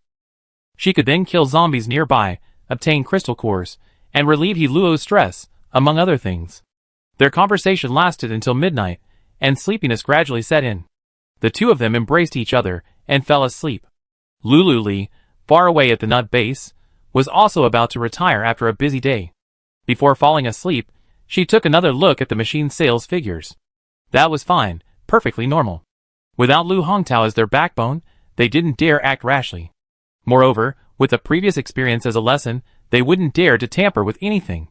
She could then kill zombies nearby, obtain crystal cores, and relieve He Luo's stress, among other things. Their conversation lasted until midnight, and sleepiness gradually set in. The two of them embraced each other and fell asleep. Lulu Li, far away at the nut base, was also about to retire after a busy day. Before falling asleep, she took another look at the machine sales figures. That was fine, perfectly normal. Without Lu Hongtao as their backbone, they didn't dare act rashly. Moreover, with the previous experience as a lesson, they wouldn't dare to tamper with anything.